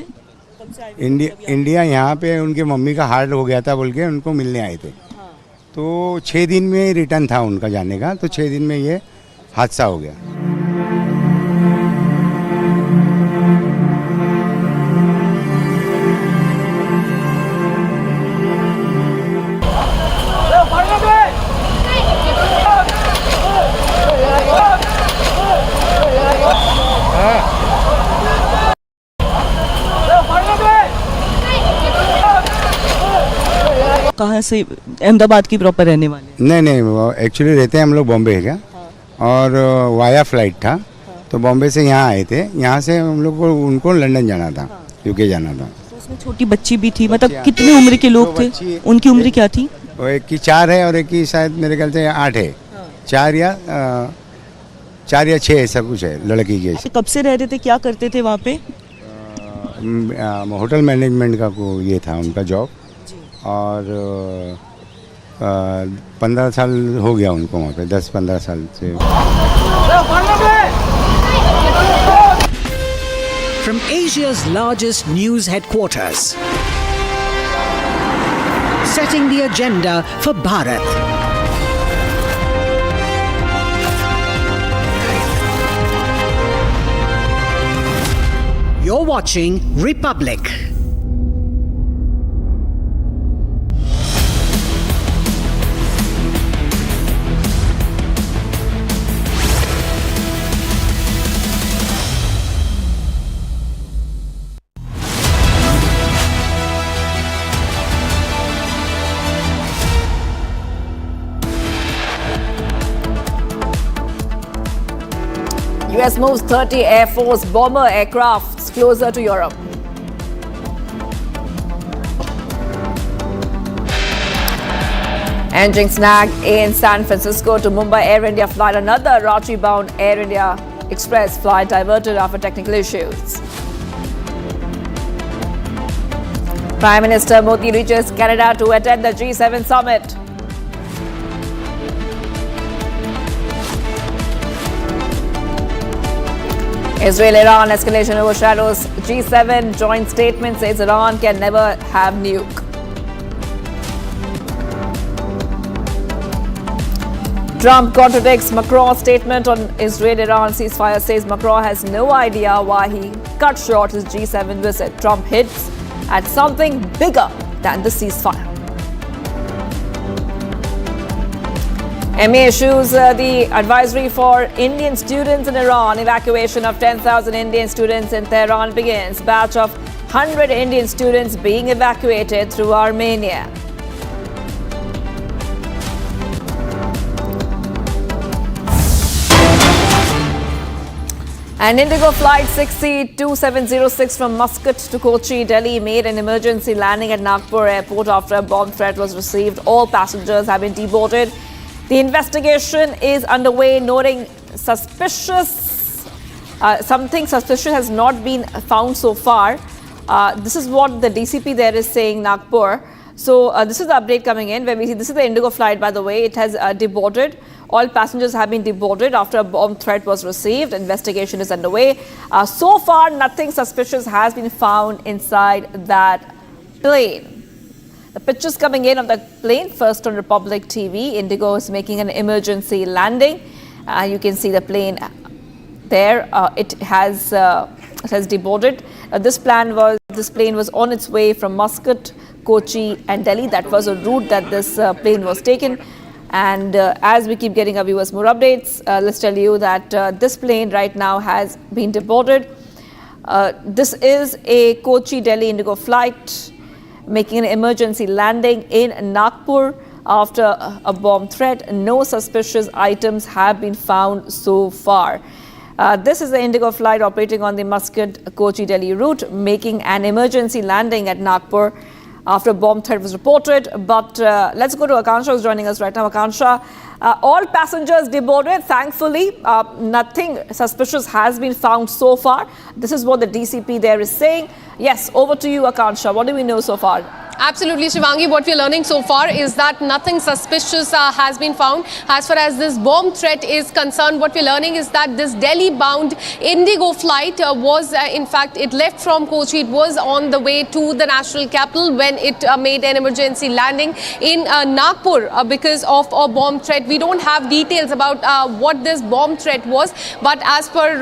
इंडिया यहाँ पे उनके मम्मी का हार्ट हो गया था बोल के उनको मिलने आए थे। तो 6 दिन में रिटर्न था उनका जाने का, तो 6 दिन में ये हादसा हो गया। कहाँ से? अहमदाबाद की प्रॉपर रहने वाले? नहीं, वो एक्चुअली रहते हैं हम लोग बॉम्बे है, और वाया फ्लाइट था, तो बॉम्बे से यहाँ आए थे। यहाँ से हम लोग को उनको लंदन जाना था, UK जाना था। तो उसमें छोटी बच्ची भी थी, मतलब कितनी उम्र के लोग थे? उनकी उम्र क्या थी? वो एक की 4 है और एक की शायद मेरे ख्याल से 8 है। 4 या 6 ऐसा कुछ है लड़की के। कब से रह रहे थे, क्या करते थे वहाँ पे? होटल मैनेजमेंट का को ये था उनका जॉब, और 15 साल हो गया उनको वहाँ पे, 10-15 साल से। From Asia's largest news headquarters, setting the agenda for Bharat. You're watching Republic. US moves 30 Air Force bomber aircrafts closer to Europe. Engine snag in San Francisco to Mumbai Air India flight. Another Ranchi-bound Air India Express flight diverted after technical issues. Prime Minister Modi reaches Canada to attend the G7 summit. Israel-Iran escalation overshadows G7 joint statement, says Iran can never have nuke. Trump contradicts Macron's statement on Israel-Iran ceasefire, says Macron has no idea why he cut short his G7 visit. Trump hints at something bigger than the ceasefire. MA issues the advisory for Indian students in Iran. Evacuation of 10,000 Indian students in Tehran begins. Batch of 100 Indian students being evacuated through Armenia. An Indigo flight 602706 from Muscat to Kochi, Delhi made an emergency landing at Nagpur airport after a bomb threat was received. All passengers have been deboarded. The investigation is underway, noting something suspicious has not been found so far. This is what the DCP there is saying, Nagpur. So this is the update coming in where we see this is the Indigo flight, by the way. It has deboarded. All passengers have been deboarded after a bomb threat was received. Investigation is underway. So far, nothing suspicious has been found inside that plane. The pictures coming in of the plane, first on Republic TV. Indigo is making an emergency landing. You can see the plane there. It has deboarded. This plane was on its way from Muscat, Kochi and Delhi. That was a route that this plane was taken. And as we keep getting our viewers more updates, let's tell you that this plane right now has been deboarded. This is a Kochi-Delhi Indigo flight making an emergency landing in Nagpur after a bomb threat. No suspicious items have been found so far. This is the Indigo flight operating on the Muscat-Kochi-Delhi route, making an emergency landing at Nagpur after a bomb threat was reported. But let's go to Akansha, who's joining us right now. Akansha, all passengers deboarded. Thankfully, nothing suspicious has been found so far. This is what the DCP there is saying. Yes, over to you, Akansha. What do we know so far? Absolutely, Shivangi. What we're learning so far is that nothing suspicious has been found. As far as this bomb threat is concerned, what we're learning is that this Delhi-bound Indigo flight was, in fact, it left from Kochi. It was on the way to the national capital when it made an emergency landing in Nagpur because of a bomb threat. We don't have details about what this bomb threat was, but as per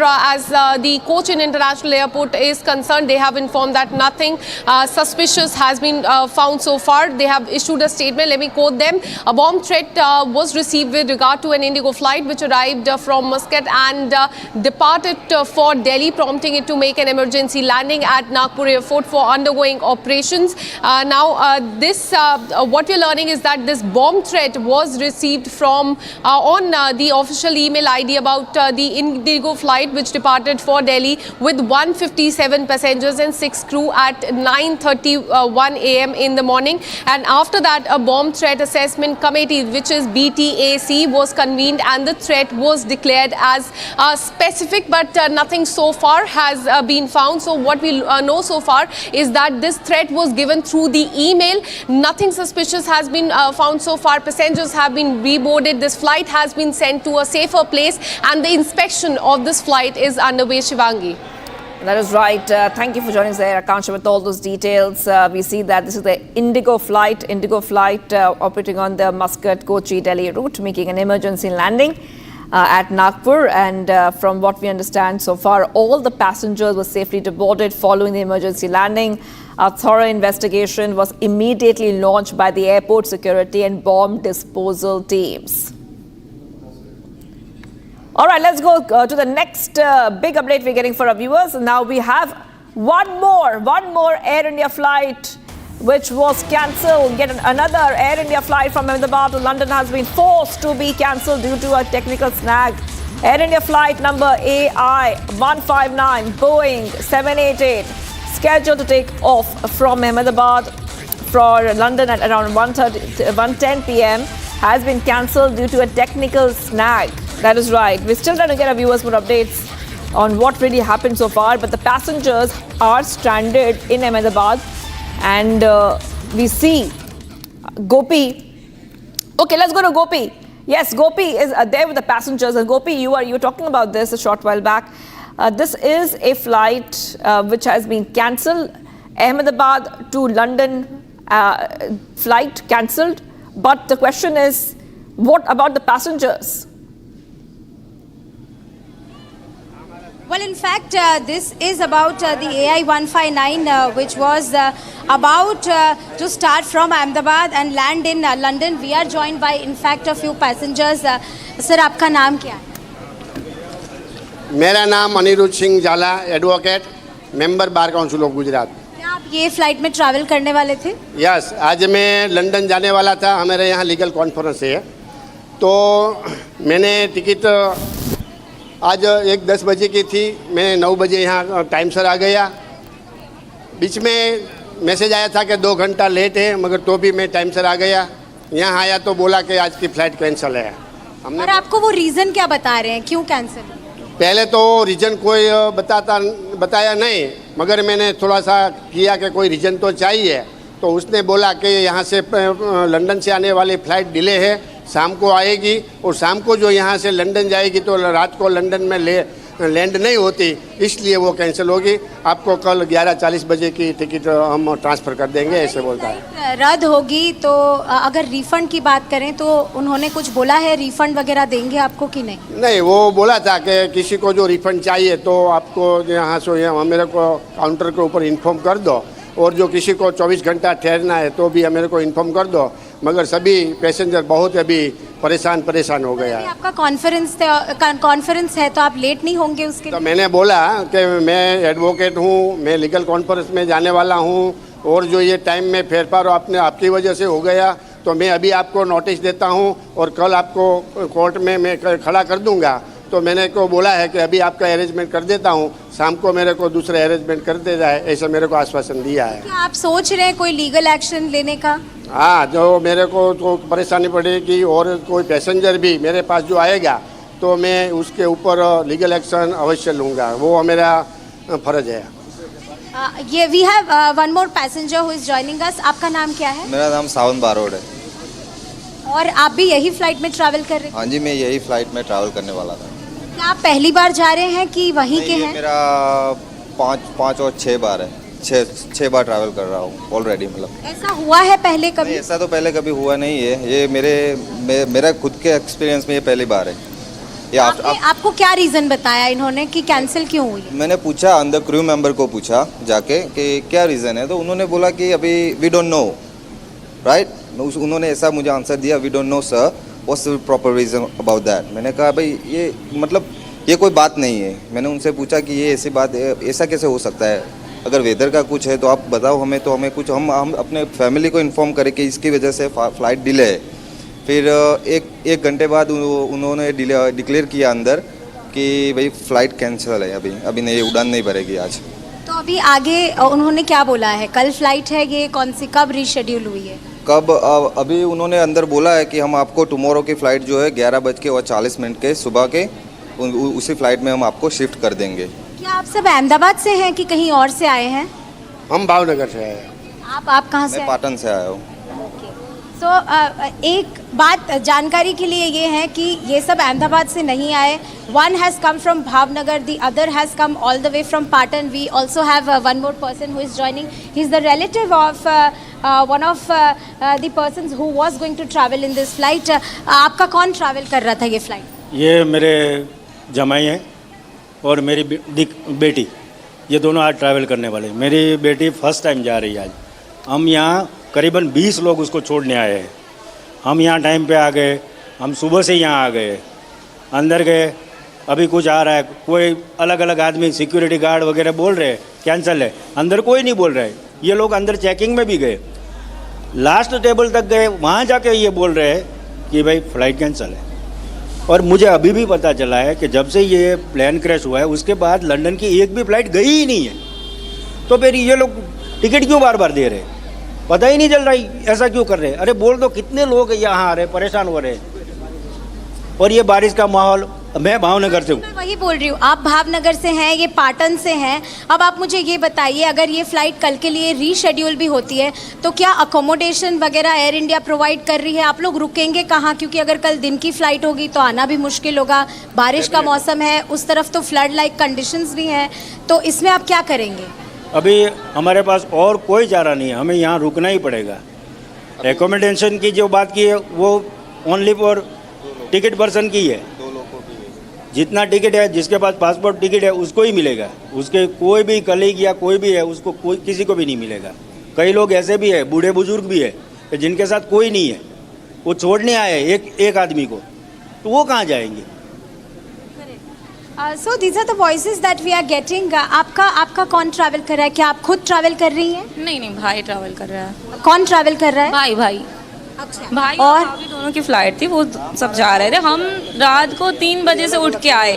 the Cochin International Airport is concerned, they have informed that nothing suspicious has been found so far. They have issued a statement. Let me quote them. A bomb threat was received with regard to an Indigo flight which arrived from Muscat and departed for Delhi, prompting it to make an emergency landing at Nagpur airport for undergoing operations. What we're learning is that this bomb threat was received from on the official email ID about the Indigo flight which departed for Delhi with 157 passengers and 6 crew at 9:31 a.m. in the morning. And after that, a bomb threat assessment committee, which is BTAC, was convened and the threat was declared as specific, but nothing so far has been found. So what we know so far is that this threat was given through the email. Nothing suspicious has been found so far. Passengers have been reboarded. This flight has been sent to a safer place and the inspection of this flight is underway, Shivangi. That is right. Thank you for joining us there, Akansha, with all those details. We see that this is the Indigo flight operating on the Muscat-Kochi-Delhi route, making an emergency landing at Nagpur. And from what we understand so far, all the passengers were safely deboarded following the emergency landing. A thorough investigation was immediately launched by the airport security and bomb disposal teams. All right, let's go to the next big update we're getting for our viewers. Now we have one more Air India flight which was cancelled. Yet another Air India flight from Ahmedabad to London has been forced to be cancelled due to a technical snag. Air India flight number AI-159 Boeing 788 scheduled to take off from Ahmedabad for London at around 1:10 p.m. has been cancelled due to a technical snag. That is right. We're still trying to get our viewers more updates on what really happened so far, but the passengers are stranded in Ahmedabad, and we see Gopi. Okay, let's go to Gopi. Yes, Gopi is there with the passengers. And Gopi, you were talking about this a short while back. This is a flight which has been cancelled. Ahmedabad to London flight cancelled. But the question is, What about the passengers? Well, in fact, this is about the AI 159, which was about to start from Ahmedabad and land in London. We are joined by, in fact, a few passengers. Sir, आपका नाम क्या है? मेरा नाम अनिरुद्ध सिंह जाला, advocate, member bar council of Gujarat. क्या आप ये फ्लाइट में ट्रैवल करने वाले थे? यस, आज मैं लंदन जाने वाला था, हमारे यहाँ लीगल कॉन्फ्रेंस है, तो मैंने टिकट आज 10 बजे की थी, मैं 9 बजे यहाँ टाइम सर आ गया। बीच में मैसेज आया था कि 2 घंटा लेट है, मगर तो भी मैं टाइम सर आ गया। यहाँ आया तो बोला कि आज की फ़्लाइट कैंसिल है। और आपको वो रीज़न क्या बता रहे हैं, क्यों कैंसिल? पहले तो रीज़न कोई बताया नहीं, मगर मैंने थोड़ा सा किया कि कोई रीज़न तो चाहिए, तो उसने बोला कि यहाँ से लंदन से आने वाली फ़्लाइट डिले है, शाम को आएगी, और शाम को जो यहाँ से लंदन जाएगी तो रात को लंदन में लैंड नहीं होती, इसलिए वो कैंसिल होगी। आपको कल 11:40 बजे की टिकट हम ट्रांसफ़र कर देंगे, ऐसे बोलता है। रद्द होगी तो अगर रिफ़ंड की बात करें तो उन्होंने कुछ बोला है, रिफ़ंड वगैरह देंगे आपको कि नहीं? नहीं, वो बोला था कि किसी को जो रिफ़ंड चाहिए तो आपको यहाँ से मेरे को काउंटर के ऊपर इन्फॉर्म कर दो, और जो किसी को 24 घंटा ठहरना है तो भी मेरे को इन्फॉर्म कर दो, मगर सभी पैसेंजर बहुत अभी परेशान हो गया है। आपका कॉन्फ्रेंस है तो आप लेट नहीं होंगे उसके लिए? तो मैंने बोला कि मैं एडवोकेट हूँ, मैं लीगल कॉन्फ्रेंस में जाने वाला हूँ, और जो ये टाइम में फेरफार आपकी वजह से हो गया, तो मैं अभी आपको नोटिस देता हूँ और कल आपको कोर्ट में मैं खड़ा कर दूँगा। तो मैंने को बोला है कि अभी आपका अरेंजमेंट कर देता हूँ, शाम को मेरे को दूसरा अरेंजमेंट कर दे जाए, ऐसा मेरे को आश्वासन दिया है। क्या आप सोच रहे हैं कोई लीगल एक्शन लेने का? हाँ, जो मेरे को तो परेशानी पड़ेगी, और कोई पैसेंजर भी मेरे पास जो आएगा तो मैं उसके ऊपर लीगल एक्शन अवश्य लूँगा, वो मेरा फ़र्ज है। ये we have one more passenger who is joining us. आपका नाम क्या है? मेरा नाम सावन बारोड है। और आप भी यही फ्लाइट में ट्रैवल कर रहे हैं? हाँ जी, मैं यही फ्लाइट में ट्रैवल करने वाला था। क्या आप पहली बार जा रहे हैं कि वहीं के हैं? मेरा 5 और 6 बार है, 6 बार ट्रैवल कर रहा हूँ ऑलरेडी। मतलब ऐसा हुआ है पहले कभी? ऐसा तो पहले कभी हुआ नहीं है, ये मेरा खुद के एक्सपीरियंस में ये पहली बार है। ये आपको क्या रीज़न बताया इन्होंने कि कैंसिल क्यों हुई? मैंने पूछा, अंदर क्रू मेंबर को पूछा जाके कि क्या रीज़न है, तो उन्होंने बोला कि अभी वी डोंट नो, राइट। उन्होंने ऐसा मुझे आंसर दिया, we don't know sir, what's the proper reason about that. मैंने कहा भाई ये मतलब ये कोई बात नहीं है। मैंने उनसे पूछा कि ये ऐसी बात, ऐसा कैसे हो सकता है, अगर वेदर का कुछ है तो आप बताओ हमें, तो हमें कुछ हम अपने फैमिली को इन्फॉर्म करें कि इसकी वजह से फ़्लाइट डिले है। फिर एक घंटे बाद उन्होंने डिक्लेयर किया अंदर कि भाई फ़्लाइट कैंसिल है, अभी नहीं, उड़ान नहीं भरेगी आज। तो अभी आगे उन्होंने क्या बोला है? कल फ्लाइट है, ये कौन सी कब रीशेड्यूल हुई है? कब? अभी उन्होंने अंदर बोला है कि हम आपको टुमारो की फ़्लाइट जो है 11:40 के सुबह के उसी फ्लाइट में हम आपको शिफ्ट कर देंगे। क्या आप सब अहमदाबाद से हैं कि कहीं और से आए हैं? हम भावनगर से आए हैं। आप कहाँ से? मैं पाटन से आया हूँ। तो एक बात जानकारी के लिए ये है कि ये सब अहमदाबाद से नहीं आए। One has come from Bhavnagar, the other has come all the way from Patan. We also have one more person who is joining. He is the relative of one of the persons who was going to travel in this flight. आपका कौन travel कर रहा था ये flight? ये मेरे जमाई हैं और मेरी बेटी, ये दोनों आज ट्रैवल करने वाले। मेरी बेटी फर्स्ट टाइम जा रही है आज। हम यहाँ करीबन 20 लोग उसको छोड़ने आए हैं। हम यहाँ टाइम पे आ गए, हम सुबह से यहाँ आ गए, अंदर गए, अभी कुछ आ रहा है, कोई अलग अलग आदमी सिक्योरिटी गार्ड वगैरह बोल रहे हैं कैंसिल है, अंदर कोई नहीं बोल रहा है। ये लोग अंदर चेकिंग में भी गए, लास्ट टेबल तक गए, वहाँ जाके ये बोल रहे हैं कि भाई फ़्लाइट कैंसिल है। और मुझे अभी भी पता चला है कि जब से ये प्लेन क्रैश हुआ है उसके बाद लंदन की एक भी फ़्लाइट गई ही नहीं है। तो फिर ये लोग टिकट क्यों बार बार दे रहे हैं, पता ही नहीं चल रहा है ऐसा क्यों कर रहे हैं। अरे बोल दो, कितने लोग यहाँ आ रहे हैं, परेशान हो रहे हैं। और ये बारिश का माहौल, मैं भावनगर से हूँ। मैं वही बोल रही हूँ, आप भावनगर से हैं, ये पाटन से हैं। अब आप मुझे ये बताइए, अगर ये फ़्लाइट कल के लिए रीशेड्यूल भी होती है तो क्या अकोमोडेशन वगैरह एयर इंडिया प्रोवाइड कर रही है? आप लोग रुकेंगे कहाँ? क्योंकि अगर कल दिन की फ़्लाइट होगी तो आना भी मुश्किल होगा, बारिश का मौसम है, उस तरफ तो फ्लड लाइक कंडीशंस भी हैं, तो इसमें आप क्या करेंगे? अभी हमारे पास और कोई चारा नहीं है, हमें यहाँ रुकना ही पड़ेगा। एकोमोडेशन की जो बात की है वो ओनली फॉर टिकट पर्सन की है। जितना टिकट है, जिसके पास पासपोर्ट टिकट है उसको ही मिलेगा, उसके कोई भी कलीग या कोई भी है उसको कोई किसी को भी नहीं मिलेगा। कई लोग ऐसे भी है, बूढ़े बुजुर्ग भी है जिनके साथ कोई नहीं है, वो छोड़ने आए एक आदमी को, तो वो कहाँ जाएंगे? So these are the voices that we are getting. आपका कौन ट्रैवल कर रहा है? क्या आप खुद ट्रैवल कर रही हैं? नहीं, भाई ट्रैवल कर रहा है। कौन ट्रैवल कर रहा है? भाई। अच्छा। भाई और भाभी दोनों की फ्लाइट थी, वो सब जा रहे थे। हम रात को 3 बजे से उठ के आए,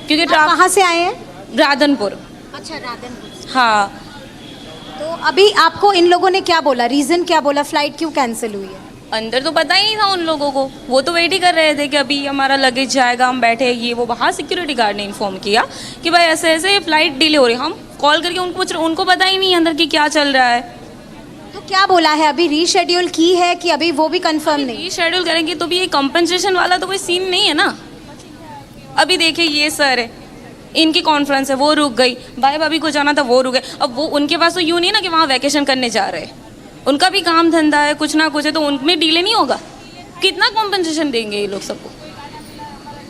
क्योंकि कहाँ से आए हैं? राधनपुर। अच्छा, राधनपुर। हाँ। तो अभी आपको इन लोगों ने क्या बोला, रीजन क्या बोला, फ्लाइट क्यों कैंसिल हुई है? अंदर तो पता ही नहीं था उन लोगों को, वो तो वेट ही कर रहे थे कि अभी हमारा लगेज जाएगा, हम बैठे ये वो। बाहर सिक्योरिटी गार्ड ने इन्फॉर्म किया कि भाई ऐसे ऐसे फ्लाइट डिले हो रही है। हम कॉल करके उनको पता ही नहीं अंदर की क्या चल रहा है। तो क्या बोला है, अभी रीशेड्यूल की है कि अभी वो भी कंफर्म नहीं? रीशेड्यूल करेंगे तो भी ये कंपनसेशन वाला तो कोई सीन नहीं है ना। अभी देखिए ये सर है, इनकी कॉन्फ्रेंस है, वो रुक गई। भाई भाभी को जाना था, वो रुक गए। अब वो उनके पास तो यूँ नहीं ना कि वहाँ वैकेशन करने जा रहे हैं, उनका भी काम धंधा है, कुछ ना कुछ है, तो उनमें डिले नहीं होगा। कितना कॉम्पनसेशन देंगे ये लोग सबको?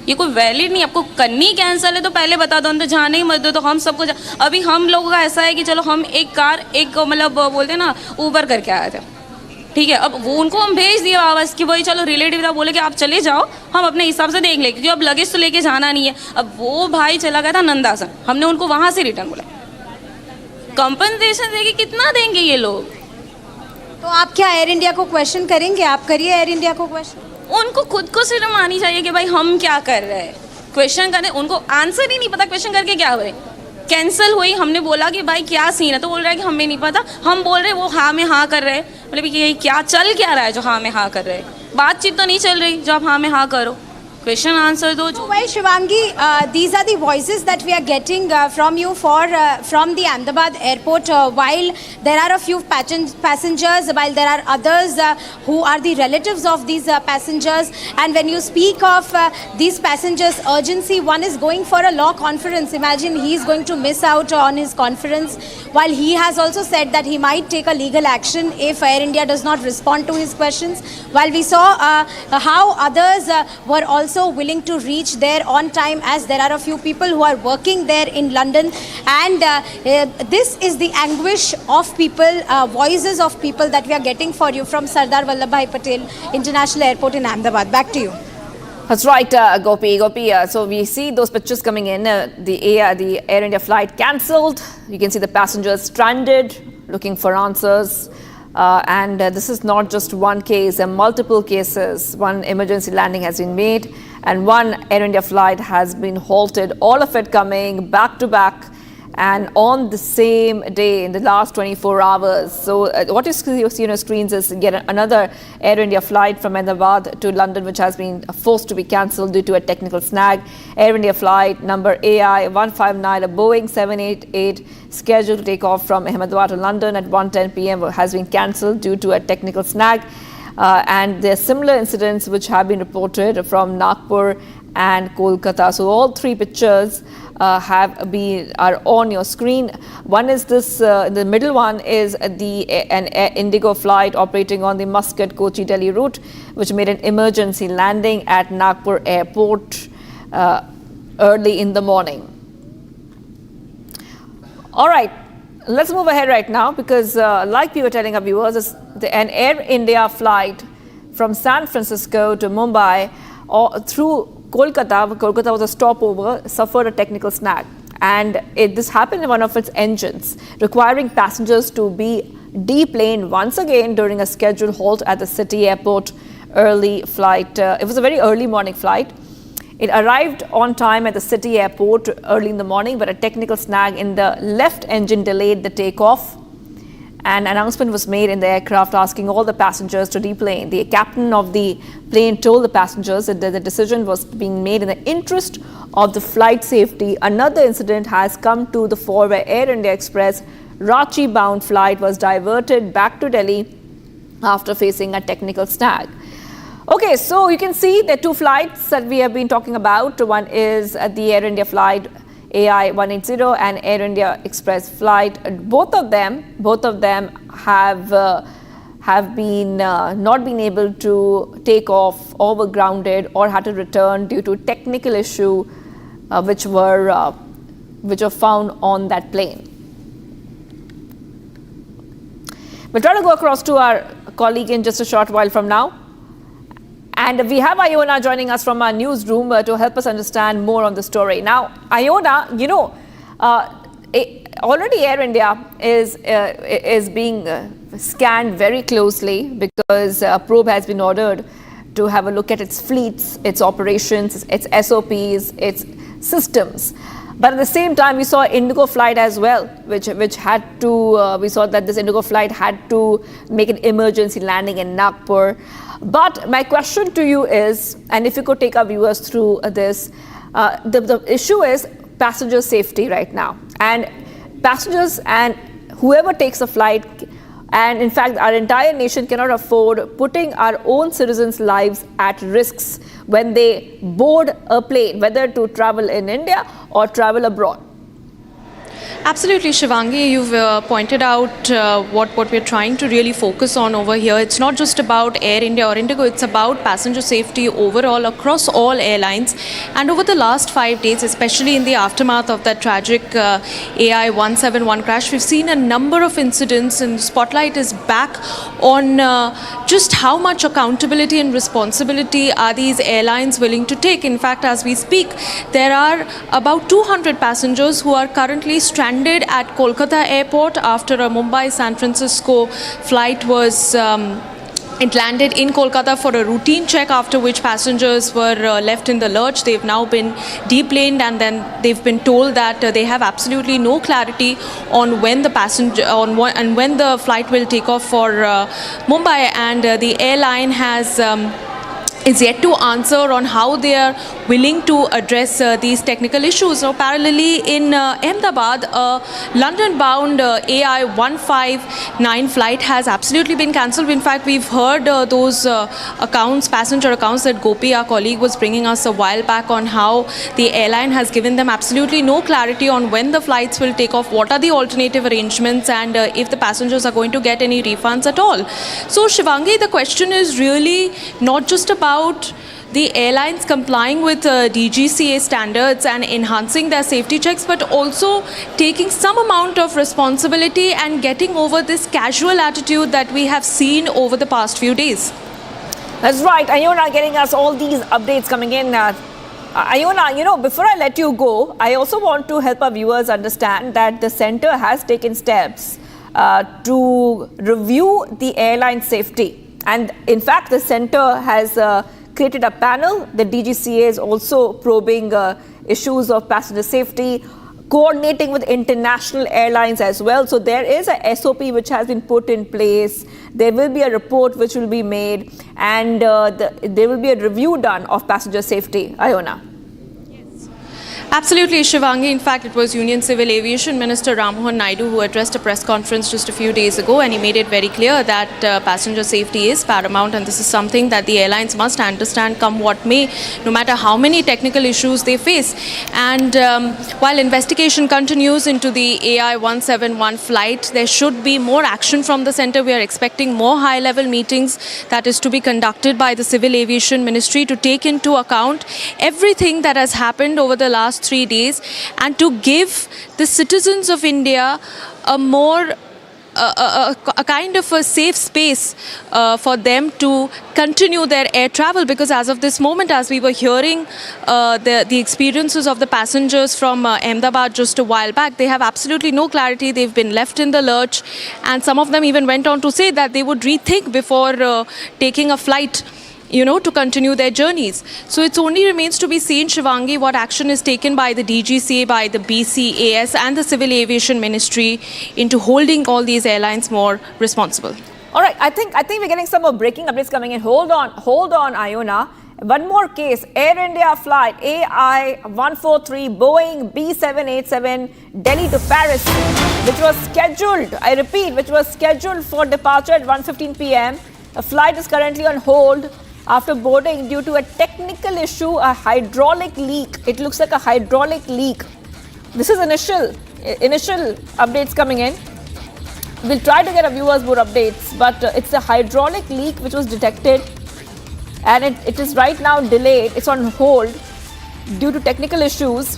ये कोई वैलिड नहीं। आपको करनी कैंसिल है तो पहले बता दो, अंदर जाने ही मत दो। तो हम सबको अभी हम लोगों का ऐसा है कि चलो हम एक कार मतलब बोलते हैं ना, ऊबर करके आए थे, ठीक है। अब वो उनको हम भेज दिए वापस कि वही चलो रिलेटिव था, बोले कि आप चले जाओ, हम अपने हिसाब से देख लें, क्योंकि अब लगेज तो लेके जाना नहीं है। अब वो भाई चला गया था नंदासन, हमने उनको वहाँ से रिटर्न बोला। कंपनसेशन देंगे, कितना देंगे ये लोग? तो आप क्या एयर इंडिया को क्वेश्चन करेंगे? आप करिए एयर इंडिया को क्वेश्चन। उनको खुद को शर्म आनी चाहिए कि भाई हम क्या कर रहे हैं। क्वेश्चन करने उनको आंसर ही नहीं पता, क्वेश्चन करके क्या करें? कैंसिल हुई, हमने बोला कि भाई क्या सीन है, तो बोल रहा है कि हमें नहीं पता। हम बोल रहे हैं, वो हाँ में हाँ कर रहे हैं। मतलब कि क्या चल क्या रहा है जो हाँ में हाँ कर रहे हैं? बातचीत तो नहीं चल रही जो आप हाँ में हाँ करो, क्वेश्चन आंसर दो। Well, Shivangi, these are the voices that we are getting from you from the Ahmedabad airport. While there are a few passengers, while there are others who are the relatives of these passengers, and when you speak of these passengers' urgency, one is going for a law conference. Imagine he is going to miss out on his conference. While he has also said that he might take a legal action if Air India does not respond to his questions. While we saw how others were also willing to reach there on time, as there are a few people who are working there in London, and this is the anguish of people, voices of people that we are getting for you from Sardar Vallabhbhai Patel International Airport in Ahmedabad. Back to you. That's right, Gopi. So we see those pictures coming in. The Air India flight cancelled. You can see the passengers stranded, looking for answers. And this is not just one case, there are multiple cases. One emergency landing has been made and one Air India flight has been halted, all of it coming back to back and on the same day in the last 24 hours. So what you see on your screens is yet another Air India flight from Ahmedabad to London, which has been forced to be cancelled due to a technical snag. Air India flight number AI-159, a Boeing 788 scheduled to take off from Ahmedabad to London at 1:10 p.m. has been cancelled due to a technical snag. And there are similar incidents which have been reported from Nagpur and Kolkata. So all three pictures are on your screen. One is this, the middle one is an Indigo flight operating on the Muscat-Kochi-Delhi route, which made an emergency landing at Nagpur airport early in the morning. All right, let's move ahead right now because like we were telling our viewers, an Air India flight from San Francisco to Mumbai through Kolkata was a stopover, suffered a technical snag. And this happened in one of its engines, requiring passengers to be deplaned once again during a scheduled halt at the city airport early flight. It was a very early morning flight. It arrived on time at the city airport early in the morning, but a technical snag in the left engine delayed the takeoff. An announcement was made in the aircraft asking all the passengers to deplane. The captain of the plane told the passengers that the decision was being made in the interest of the flight safety. Another incident has come to the fore where Air India Express Ranchi-bound flight was diverted back to Delhi after facing a technical snag. Okay, so you can see the two flights that we have been talking about. One is the Air India flight AI-180 and Air India Express flight. Both of them have have been not been able to take off or were grounded or had to return due to technical issue which were found on that plane. We'll try to go across to our colleague in just a short while from now. And we have Iona joining us from our newsroom to help us understand more on the story. Now, Iona, you know, already Air India is being scanned very closely because a probe has been ordered to have a look at its fleets, its operations, its SOPs, its systems. But at the same time, we saw Indigo flight as well, which had to, we saw that this Indigo flight had to make an emergency landing in Nagpur. But my question to you is, and if you could take our viewers through this, the issue is passenger safety right now. And passengers and whoever takes a flight, and in fact, our entire nation cannot afford putting our own citizens' lives at risks when they board a plane, whether to travel in India or travel abroad. Absolutely, Shivangi. You've pointed out what we're trying to really focus on over here. It's not just about Air India or Indigo, it's about passenger safety overall across all airlines. And over the last 5 days, especially in the aftermath of that tragic AI-171 crash, we've seen a number of incidents, and the spotlight is back on just how much accountability and responsibility are these airlines willing to take. In fact, as we speak, there are about 200 passengers who are currently stranded at Kolkata Airport after a Mumbai-San Francisco flight was it landed in Kolkata for a routine check, after which passengers were left in the lurch. They've now been deplaned, and then they've been told that they have absolutely no clarity on when the when the flight will take off for Mumbai, and the airline is yet to answer on how they are willing to address these technical issues. Now, parallelly in Ahmedabad, a London-bound AI-159 flight has absolutely been cancelled. In fact, we've heard those passenger accounts that Gopi, our colleague, was bringing us a while back on how the airline has given them absolutely no clarity on when the flights will take off, what are the alternative arrangements, and if the passengers are going to get any refunds at all. So, Shivangi, the question is really not just about the airlines complying with DGCA standards and enhancing their safety checks, but also taking some amount of responsibility and getting over this casual attitude that we have seen over the past few days. That's right. Iona getting us all these updates coming in. Iona, you know, before I let you go, I also want to help our viewers understand that the centre has taken steps to review the airline safety. And in fact, the centre has created a panel. The DGCA is also probing issues of passenger safety, coordinating with international airlines as well. So there is a SOP which has been put in place. There will be a report which will be made, and there will be a review done of passenger safety. Iona. Absolutely, Shivangi. In fact, it was Union Civil Aviation Minister Rammohan Naidu who addressed a press conference just a few days ago, and he made it very clear that passenger safety is paramount, and this is something that the airlines must understand come what may, no matter how many technical issues they face. And while investigation continues into the AI-171 flight, there should be more action from the centre. We are expecting more high-level meetings that is to be conducted by the Civil Aviation Ministry to take into account everything that has happened over the last 3 days, and to give the citizens of India a more a kind of a safe space for them to continue their air travel, because as of this moment, as we were hearing the experiences of the passengers from Ahmedabad just a while back, they have absolutely no clarity. They've been left in the lurch, and some of them even went on to say that they would rethink before taking a flight, you know, to continue their journeys. So it only remains to be seen, Shivangi, what action is taken by the DGCA, by the BCAS and the Civil Aviation Ministry into holding all these airlines more responsible. All right, I think we're getting some more breaking updates coming in. Hold on, Iona. One more case, Air India flight AI-143 Boeing B787 Delhi to Paris, which was scheduled, I repeat, which was scheduled for departure at 1:15 p.m. The flight is currently on hold after boarding due to a technical issue, a hydraulic leak. It looks like a hydraulic leak. This is initial updates coming in. we'll try to get our viewers more updates, but it's a hydraulic leak which was detected, and it is right now delayed. It's on hold due to technical issues.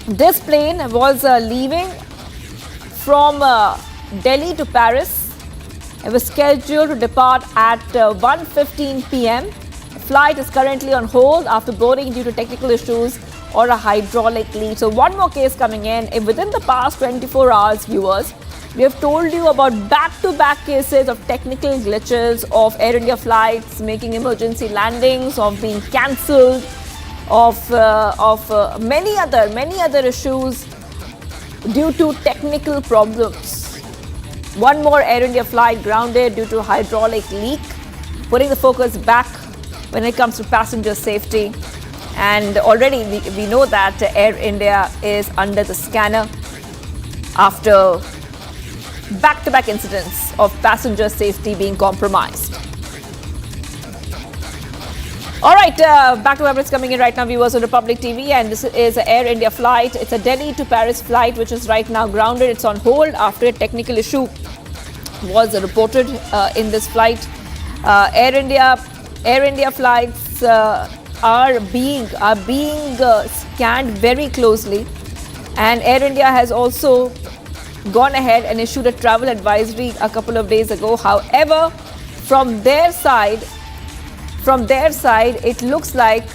This plane was leaving from Delhi to Paris. It was scheduled to depart at 1:15 p.m. The flight is currently on hold after boarding due to technical issues or a hydraulic leak. So one more case coming in. Within the past 24 hours, viewers, we have told you about back-to-back cases of technical glitches of Air India flights making emergency landings, of being cancelled, of many other issues due to technical problems. One more Air India flight grounded due to hydraulic leak, putting the focus back when it comes to passenger safety. And already we know that Air India is under the scanner after back-to-back incidents of passenger safety being compromised. All right, back to updates coming in right now, viewers on Republic TV, and this is an Air India flight. It's a Delhi to Paris flight, which is right now grounded. It's on hold after a technical issue was reported in this flight. Air India flights are being scanned very closely, and Air India has also gone ahead and issued a travel advisory a couple of days ago. However, from their side, it looks like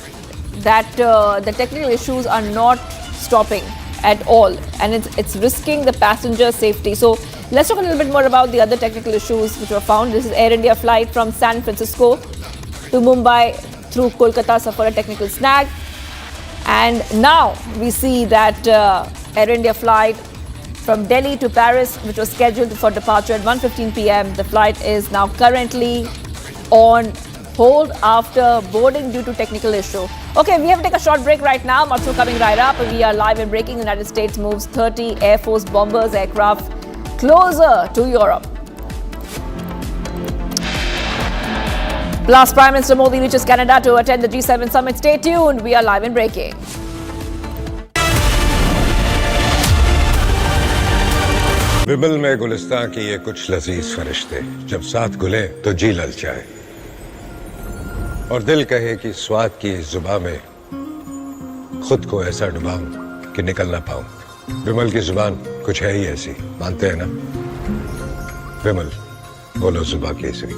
that the technical issues are not stopping at all, and it's risking the passenger safety. So let's talk a little bit more about the other technical issues which were found. This is Air India flight from San Francisco to Mumbai through Kolkata suffered a technical snag, and now we see that Air India flight from Delhi to Paris, which was scheduled for departure at 1:15 p.m. The flight is now currently on hold after boarding due to technical issue. Okay, we have to take a short break right now. Matsu coming right up. We are live and breaking. The United States moves 30 Air Force bombers aircraft closer to Europe. Plus, Prime Minister Modi reaches Canada to attend the G7 summit. Stay tuned. We are live and breaking. विमल में गुलिस्तां की ये कुछ लजीज फरिश्ते जब साथ घुले तो जी ललचाए और दिल कहे कि स्वाद की इस जुबां में खुद को ऐसा डुबाऊं कि निकल ना पाऊं। विमल की जुबान कुछ है ही ऐसी, मानते हैं ना? विमल, बोलो जुबां केसरी।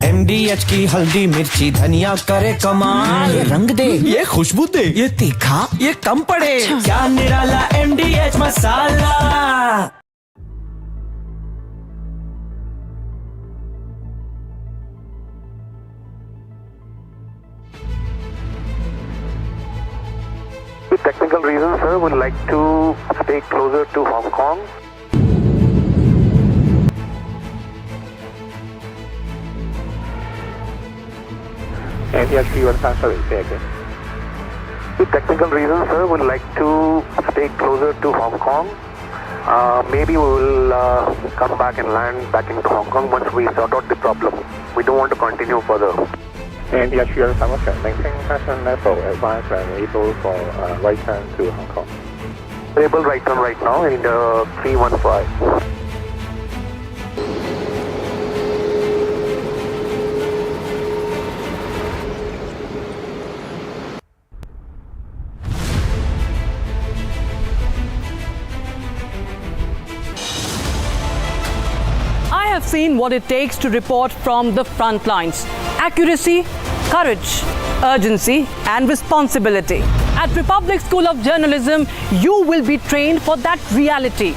MDH की हल्दी मिर्ची धनिया करे कमाल, ये रंग दे, ये खुशबू दे, ये तीखा, ये कम पड़े, क्या निराला MDH masala. With technical reasons, sir, would like to stay closer to Hong Kong. And yes, you are sorry, say again. With technical reasons, sir, would like to stay closer to Hong Kong. Maybe we will come back and land back into Hong Kong once we sort out the problem. We don't want to continue further. And yes, you are maintain passion level advance and able for right turn to Hong Kong. Able right turn right now in the 315. I have seen what it takes to report from the front lines. Accuracy, courage, urgency and responsibility. At Republic School of Journalism, you will be trained for that reality.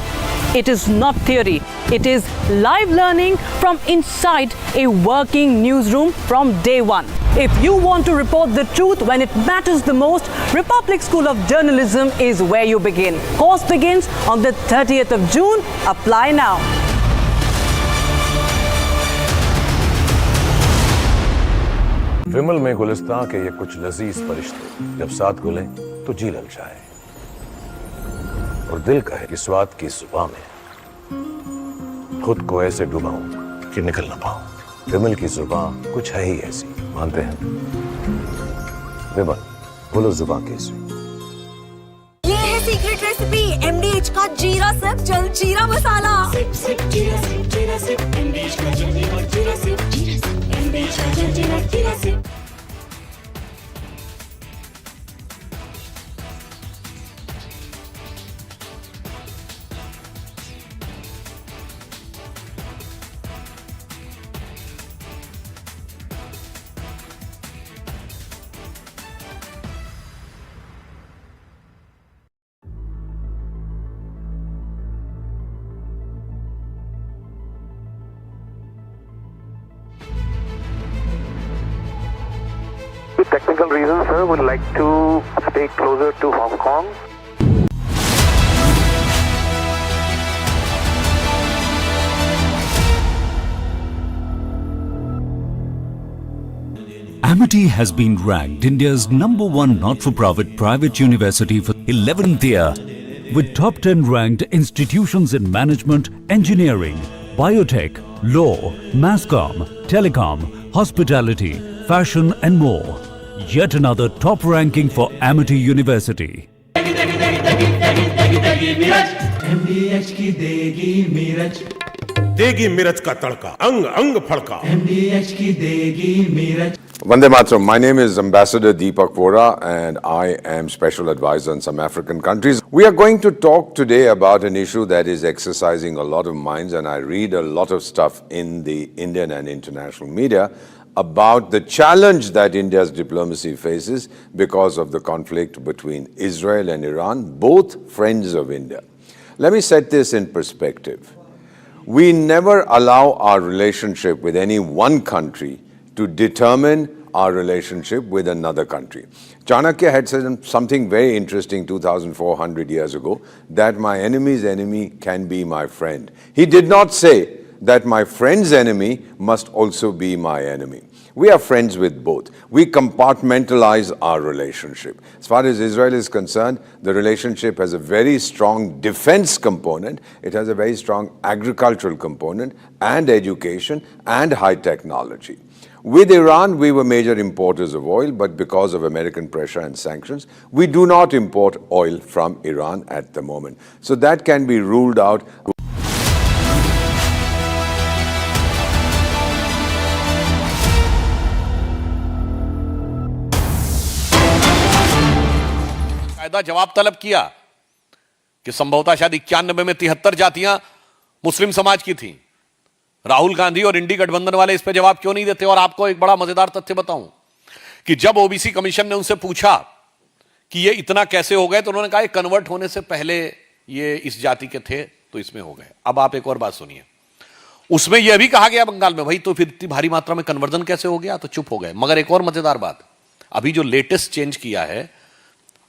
It is not theory. It is live learning from inside a working newsroom from day one. If you want to report the truth when it matters the most, Republic School of Journalism is where you begin. Course begins on the 30th of June. Apply now. विमल में गुलिस्तां के ये कुछ लजीज फरिश्ते जब साथ घुले तो जी ललचाए और दिल कहे कि स्वाद की जुबां में खुद को ऐसे डुबाऊं कि निकल ना पाऊं। विमल की जुबां कुछ है ही ऐसी, मानते हैं? विमल, बोलो जुबां कैसी। ये है सीक्रेट रेसिपी MD एमडीएच का जीरा सिप जल जीरा मसाला। सिप सिप जीरा सिप जीरा सिप एमडीएच का जल जीरा सिप एमडीएच का जल जीरा SIP. With technical reasons, sir, would like to stay closer to Hong Kong. Amity has been ranked India's #1 not-for-profit private university for 11th year, with top 10 ranked institutions in management, engineering, biotech, law, masscom, telecom, hospitality, fashion and more. Yet another top ranking for Amity University. MDH की देगी मीरज, देगी मिर्च का तड़का, अंग अंग फड़का। MDH की देगी Miraj. Vande Mataram. My name is Ambassador Deepak Vora and I am Special Advisor on some African countries. We are going to talk today about an issue that is exercising a lot of minds, and I read a lot of stuff in the Indian and international media about the challenge that India's diplomacy faces because of the conflict between Israel and Iran, both friends of India. Let me set this in perspective. We never allow our relationship with any one country to determine our relationship with another country. Chanakya had said something very interesting 2,400 years ago, that my enemy's enemy can be my friend. He did not say that my friend's enemy must also be my enemy. We are friends with both. We compartmentalize our relationship. As far as Israel is concerned, the relationship has a very strong defense component. It has a very strong agricultural component and education and high technology. With Iran, we were major importers of oil, but because of American pressure and sanctions, we do not import oil from Iran at the moment. So that can be ruled out. जवाब तलब किया कि संभवतः शायद 91 में 73 जातियां मुस्लिम समाज की थीं। राहुल गांधी और इंडी गठबंधन वाले इस पे जवाब क्यों नहीं देते? और आपको एक बड़ा मजेदार तथ्य बताऊं कि जब ओबीसी कमीशन ने उनसे पूछा कि ये इतना कैसे हो गए, तो उन्होंने कहा कन्वर्ट होने से पहले ये इस जाति के थे तो इसमें हो गए। अब आप एक और बात सुनिए, उसमें यह भी कहा गया बंगाल में, भाई तो फिर इतनी भारी मात्रा में कन्वर्जन कैसे हो गया? तो चुप हो गए। मगर एक और मजेदार बात, अभी जो लेटेस्ट चेंज किया है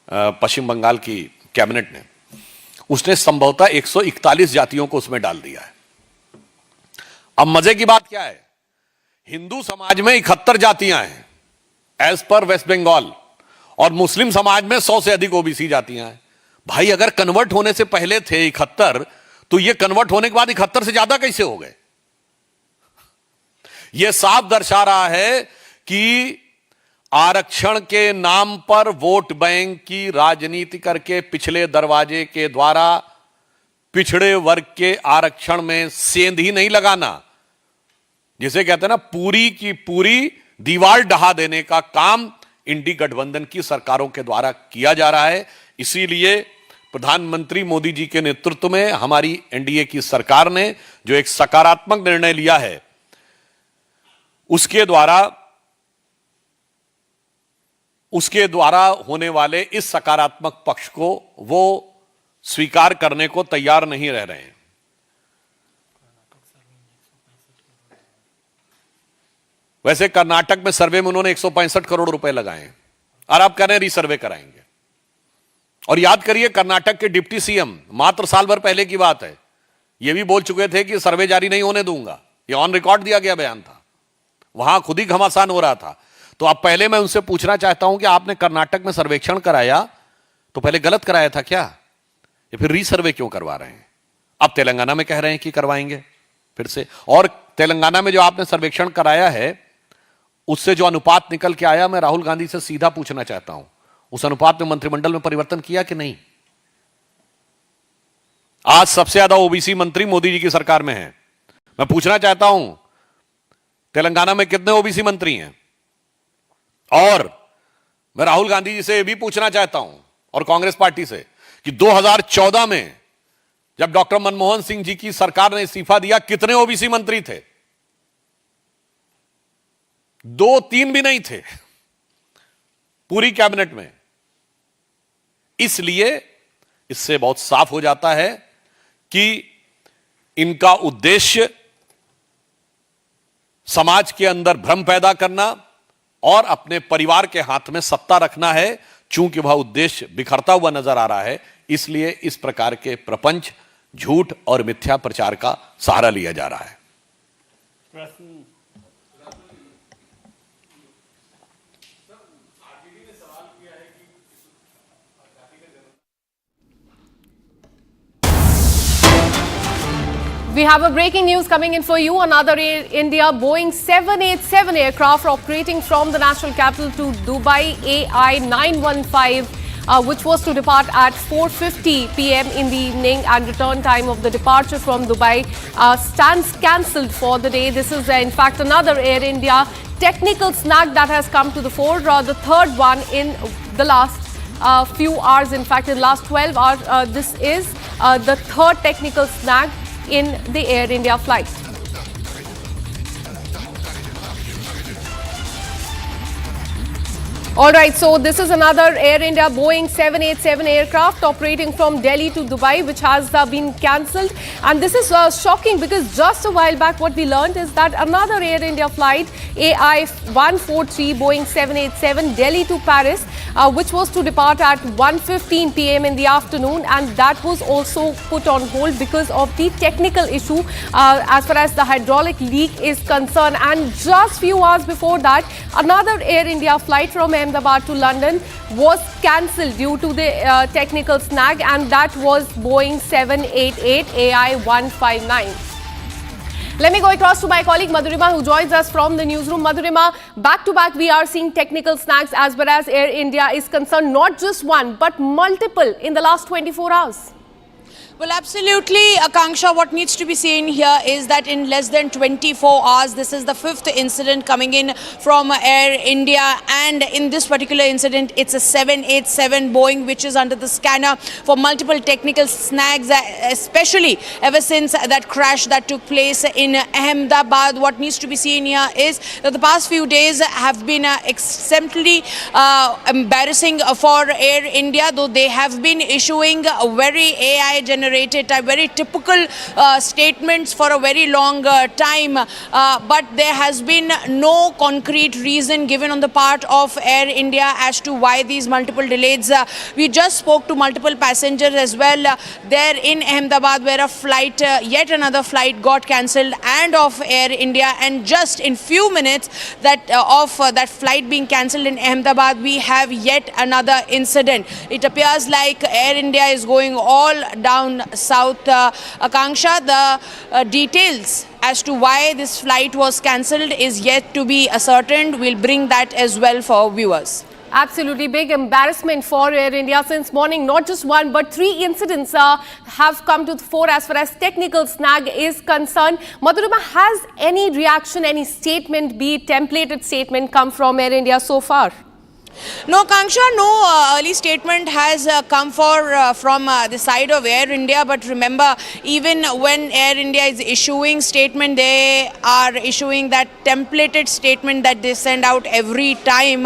पश्चिम बंगाल की कैबिनेट ने, उसने संभवतः 141 जातियों को उसमें डाल दिया है। अब मजे की बात क्या है, हिंदू समाज में 71 जातियां हैं एज पर वेस्ट बंगाल, और मुस्लिम समाज में 100 से अधिक ओबीसी जातियां हैं। भाई अगर कन्वर्ट होने से पहले थे 71, तो ये कन्वर्ट होने के बाद 71 से ज्यादा कैसे हो गए? यह साफ दर्शा रहा है कि आरक्षण के नाम पर वोट बैंक की राजनीति करके पिछले दरवाजे के द्वारा पिछड़े वर्ग के आरक्षण में सेंध ही नहीं लगाना, जिसे कहते हैं ना पूरी की पूरी दीवार ढहा देने का काम इंडी गठबंधन की सरकारों के द्वारा किया जा रहा है। इसीलिए प्रधानमंत्री मोदी जी के नेतृत्व में हमारी एनडीए की सरकार ने जो एक सकारात्मक निर्णय लिया है, उसके द्वारा होने वाले इस सकारात्मक पक्ष को वो स्वीकार करने को तैयार नहीं रह रहे हैं। वैसे कर्नाटक में सर्वे में उन्होंने 165 करोड़ रुपए लगाए हैं और आप कह रहे हैं रीसर्वे कराएंगे। और याद करिए, कर्नाटक के डिप्टी सीएम मात्र साल भर पहले की बात है, यह भी बोल चुके थे कि सर्वे जारी नहीं होने दूंगा। यह ऑन रिकॉर्ड दिया गया बयान था, वहां खुद ही घमासान हो रहा था। तो अब पहले मैं उनसे पूछना चाहता हूं कि आपने कर्नाटक में सर्वेक्षण कराया तो पहले गलत कराया था क्या, या फिर रीसर्वे क्यों करवा रहे हैं? अब तेलंगाना में कह रहे हैं कि करवाएंगे फिर से। और तेलंगाना में जो आपने सर्वेक्षण कराया है उससे जो अनुपात निकल के आया, मैं राहुल गांधी से सीधा पूछना चाहता हूं, उस अनुपात में मंत्रिमंडल में परिवर्तन किया कि नहीं? आज सबसे ज्यादा ओबीसी मंत्री मोदी जी की सरकार में हैं। मैं पूछना चाहता हूं, तेलंगाना में कितने ओबीसी मंत्री हैं? और मैं राहुल गांधी जी से यह भी पूछना चाहता हूं और कांग्रेस पार्टी से कि 2014 में जब डॉक्टर मनमोहन सिंह जी की सरकार ने इस्तीफा दिया, कितने ओबीसी मंत्री थे? 2-3 भी नहीं थे पूरी कैबिनेट में। इसलिए इससे बहुत साफ हो जाता है कि इनका उद्देश्य समाज के अंदर भ्रम पैदा करना और अपने परिवार के हाथ में सत्ता रखना है। चूंकि वह उद्देश्य बिखरता हुआ नजर आ रहा है, इसलिए इस प्रकार के प्रपंच, झूठ और मिथ्या प्रचार का सहारा लिया जा रहा है। We have a breaking news coming in for you. Another Air India Boeing 787 aircraft operating from the national capital to Dubai AI915, which was to depart at 4:50 p.m. in the evening and return time of the departure from Dubai stands cancelled for the day. This is in fact another Air India technical snag that has come to the fore, the third one in the last few hours. In fact, in the last 12 hours, this is the third technical snag in the Air India flight. All right, so this is another Air India Boeing 787 aircraft operating from Delhi to Dubai, which has been cancelled. And this is shocking because just a while back what we learned is that another Air India flight, AI143 Boeing 787 Delhi to Paris, which was to depart at 1:15 p.m. in the afternoon, and that was also put on hold because of the technical issue as far as the hydraulic leak is concerned. And just few hours before that, another Air India flight from Ahmedabad to London was cancelled due to the technical snag, and that was Boeing 788 AI159. Let me go across to my colleague Madhurima, who joins us from the newsroom. Madhurima, back to back we are seeing technical snags as far as Air India is concerned, not just one but multiple in the last 24 hours. Well, absolutely, Akanksha. What needs to be seen here is that in less than 24 hours, this is the fifth incident coming in from Air India. And in this particular incident, it's a 787 Boeing, which is under the scanner for multiple technical snags, especially ever since that crash that took place in Ahmedabad. What needs to be seen here is that the past few days have been exemplary embarrassing for Air India, though they have been issuing a very AI-generated, very typical statements for a very long time, but there has been no concrete reason given on the part of Air India as to why these multiple delays. We just spoke to multiple passengers as well there in Ahmedabad, where a flight, yet another flight got cancelled and of Air India, and just in few minutes that of that flight being cancelled in Ahmedabad, we have yet another incident. It appears like Air India is going all down south. Akanksha, the details as to why this flight was cancelled is yet to be ascertained. We'll bring that as well for viewers. Absolutely big embarrassment for Air India since morning. Not just one but three incidents have come to the fore as far as technical snag is concerned. Madhurima, has any reaction, any statement, be it templated statement, come from Air India so far? No, Kanksha, no early statement has come from the side of Air India. But remember, even when Air India is issuing statement, they are issuing that templated statement that they send out every time.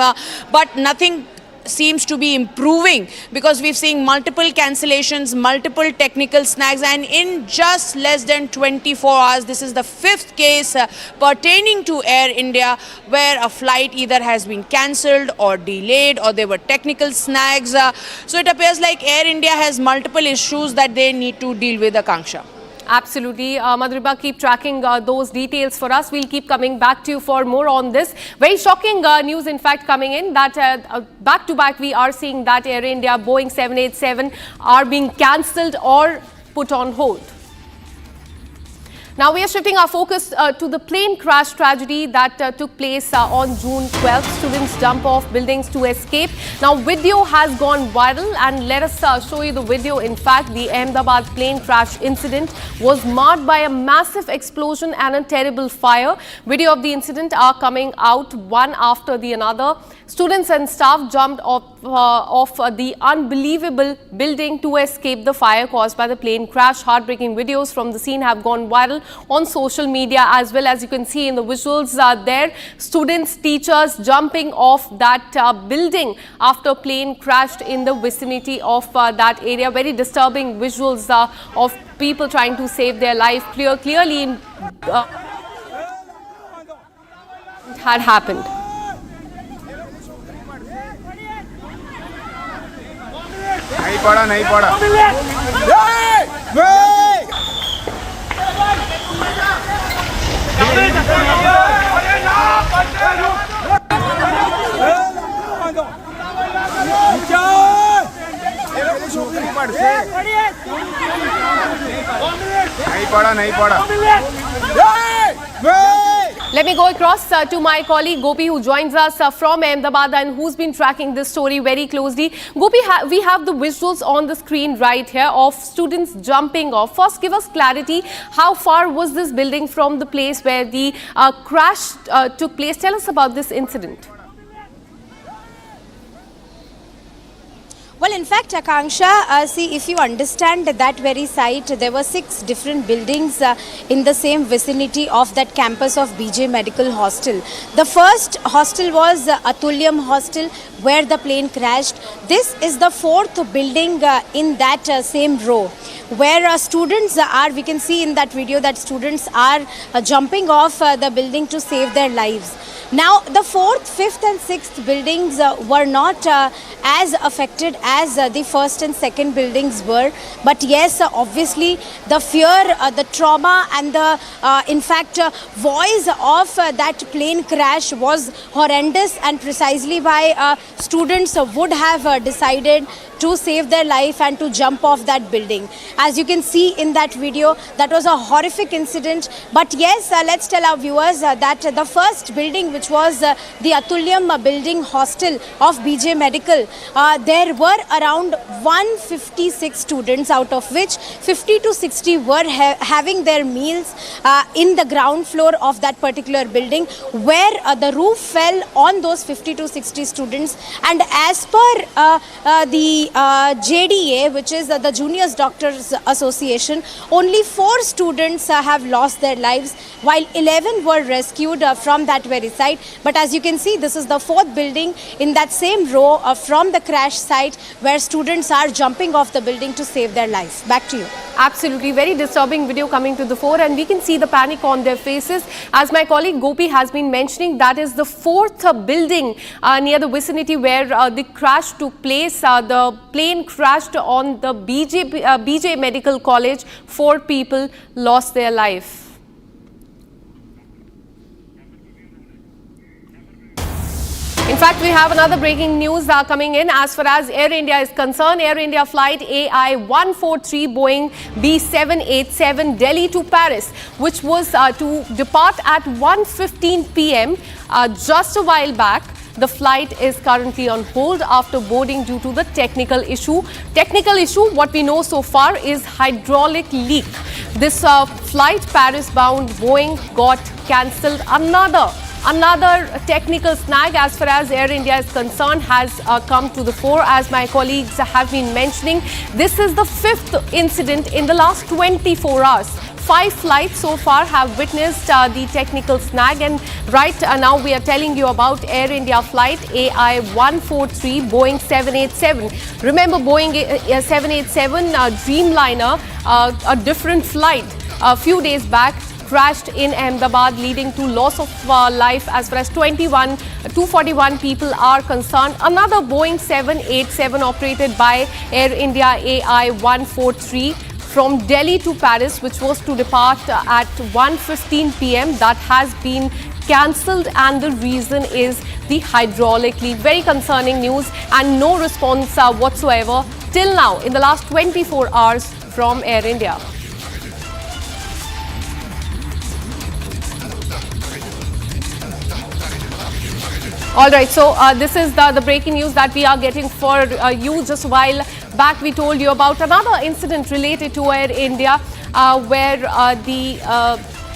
But nothing seems to be improving, because we've seen multiple cancellations, multiple technical snags, and in just less than 24 hours, this is the fifth case pertaining to Air India where a flight either has been cancelled or delayed, or there were technical snags. So it appears like Air India has multiple issues that they need to deal with, Akanksha. Absolutely. Madhurima, keep tracking those details for us. We'll keep coming back to you for more on this. Very shocking news, in fact, coming in that back to back we are seeing that Air India Boeing 787 are being cancelled or put on hold. Now we are shifting our focus to the plane crash tragedy that took place on June 12th. Students jump off buildings to escape. Now video has gone viral, and let us show you the video. In fact, the Ahmedabad plane crash incident was marred by a massive explosion and a terrible fire. Video of the incident are coming out one after the another. Students and staff jumped off the unbelievable building to escape the fire caused by the plane crash. Heartbreaking videos from the scene have gone viral on social media, as well as you can see in the visuals there. Students, teachers jumping off that building after plane crashed in the vicinity of that area. Very disturbing visuals of people trying to save their life. Clearly had happened. नहीं पड़ा नहीं पड़ा Let me go across to my colleague Gopi, who joins us from Ahmedabad and who's been tracking this story very closely. Gopi, we have the visuals on the screen right here of students jumping off. First, give us clarity. How far was this building from the place where the crash took place? Tell us about this incident. Well, in fact, Akanksha, see, if you understand that very site, there were 6 different buildings in the same vicinity of that campus of BJ Medical Hostel. The first hostel was Atulyam Hostel, where the plane crashed. This is the 4th building in that same row, where students are, we can see in that video that students are jumping off the building to save their lives. Now, the 4th, 5th and 6th buildings were not as affected as the 1st and 2nd buildings were. But yes, obviously, the fear, the trauma and the, in fact, voice of that plane crash was horrendous, and precisely why students would have decided to save their life and to jump off that building. As you can see in that video, that was a horrific incident. But yes, let's tell our viewers that the first building, which was the Atulyam building hostel of BJ Medical, there were around 156 students, out of which 50 to 60 were having their meals in the ground floor of that particular building, where the roof fell on those 50 to 60 students. And as per the JDA, which is the Juniors Doctors Association, only 4 students have lost their lives, while 11 were rescued from that very site. But as you can see, this is the 4th building in that same row from the crash site, where students are jumping off the building to save their lives. Back to you. Absolutely, very disturbing video coming to the fore, and we can see the panic on their faces. As my colleague Gopi has been mentioning, that is the 4th building near the vicinity where the crash took place. The plane crashed on the BJ Medical College. 4 people lost their life. In fact, we have another breaking news coming in. As far as Air India is concerned, Air India flight AI-143 Boeing B787 Delhi to Paris, which was to depart at 1:15 p.m. Just a while back. The flight is currently on hold after boarding due to the technical issue. What we know so far is hydraulic leak. This flight, Paris-bound Boeing, got cancelled. Another technical snag, as far as Air India is concerned, has come to the fore. As my colleagues have been mentioning, this is the 5th incident in the last 24 hours. 5 flights so far have witnessed the technical snag, and right now we are telling you about Air India flight AI-143 Boeing 787. Remember, Boeing 787 Dreamliner, a different flight a few days back, crashed in Ahmedabad, leading to loss of life as far as 241 people are concerned. Another Boeing 787 operated by Air India AI-143 from Delhi to Paris, which was to depart at 1:15 p.m. that has been cancelled, and the reason is the hydraulic leak. Very concerning news, and no response whatsoever till now in the last 24 hours from Air India. All right, so this is the breaking news that we are getting for you. Just a while back, we told you about another incident related to Air India where the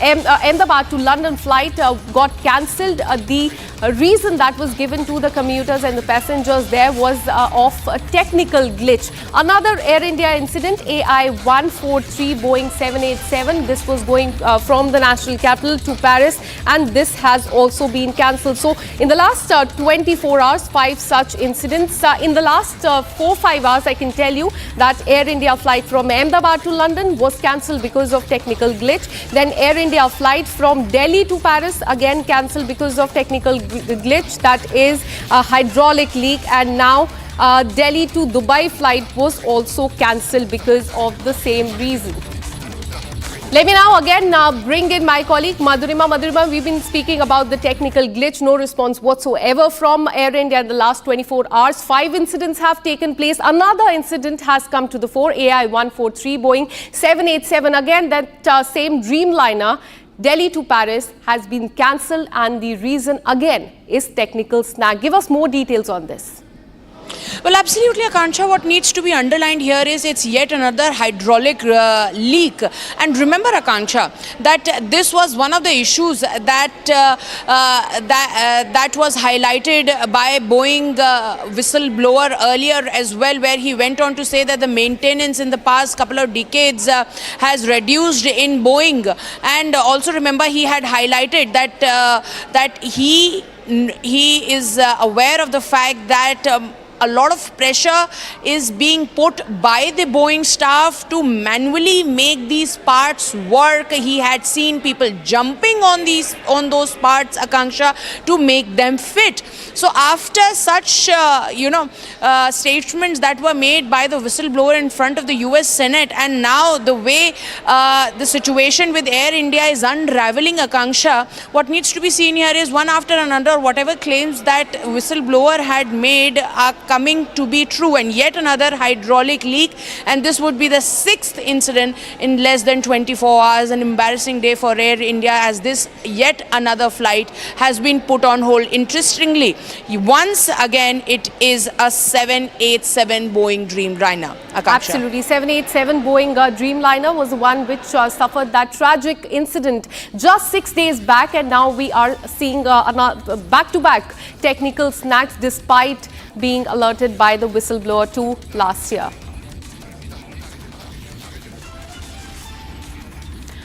Ahmedabad to London flight got cancelled. The reason that was given to the commuters and the passengers there was of a technical glitch. Another Air India incident, AI-143 Boeing 787. This was going from the national capital to Paris, and this has also been cancelled. So in the last 24 hours, 5 such incidents. In the last 4-5 hours, I can tell you that Air India flight from Ahmedabad to London was cancelled because of technical glitch. Then Air India flight from Delhi to Paris again cancelled because of technical glitch, that is a hydraulic leak. And now Delhi to Dubai flight was also cancelled because of the same reason. Let me now again bring in my colleague Madhurima. Madhurima, we've been speaking about the technical glitch. No response whatsoever from Air India in the last 24 hours. 5 incidents have taken place. Another incident has come to the fore. AI-143 Boeing 787. Again, that same Dreamliner, Delhi to Paris, has been cancelled, and the reason again is technical snag. Give us more details on this. Well, absolutely, Akansha. What needs to be underlined here is it's yet another hydraulic leak. And remember, Akansha, that this was one of the issues that that was highlighted by Boeing whistleblower earlier as well, where he went on to say that the maintenance in the past couple of decades has reduced in Boeing. And also remember, he had highlighted that that he is aware of the fact that a lot of pressure is being put by the Boeing staff to manually make these parts work. He had seen people jumping on those parts, Akanksha, to make them fit. So after such statements that were made by the whistleblower in front of the US Senate, and now the way the situation with Air India is unraveling, Akanksha, what needs to be seen here is one after another, whatever claims that whistleblower had made are coming to be true, and yet another hydraulic leak. And this would be the 6th incident in less than 24 hours. An embarrassing day for Air India, as this yet another flight has been put on hold. Interestingly, once again, it is a 787 Boeing Dreamliner. Akansha. Absolutely. 787 Boeing Dreamliner was the one which suffered that tragic incident just 6 days back, and now we are seeing back-to-back technical snags despite being alerted by the whistleblower too last year.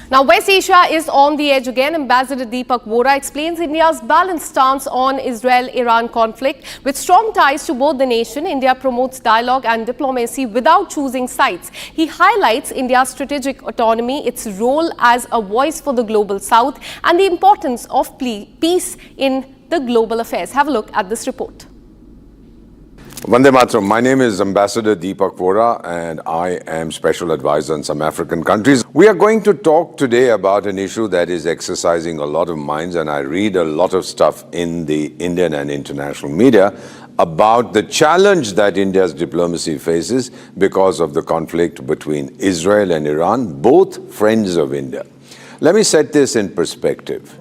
Now, West Asia is on the edge again. Ambassador Deepak Vora explains India's balanced stance on Israel-Iran conflict. With strong ties to both the nation, India promotes dialogue and diplomacy without choosing sides. He highlights India's strategic autonomy, its role as a voice for the global south, and the importance of peace in the global affairs. Have a look at this report. Vande Mataram. My name is Ambassador Deepak Vora, and I am Special Advisor on some African countries. We are going to talk today about an issue that is exercising a lot of minds, and I read a lot of stuff in the Indian and international media about the challenge that India's diplomacy faces because of the conflict between Israel and Iran, both friends of India. Let me set this in perspective.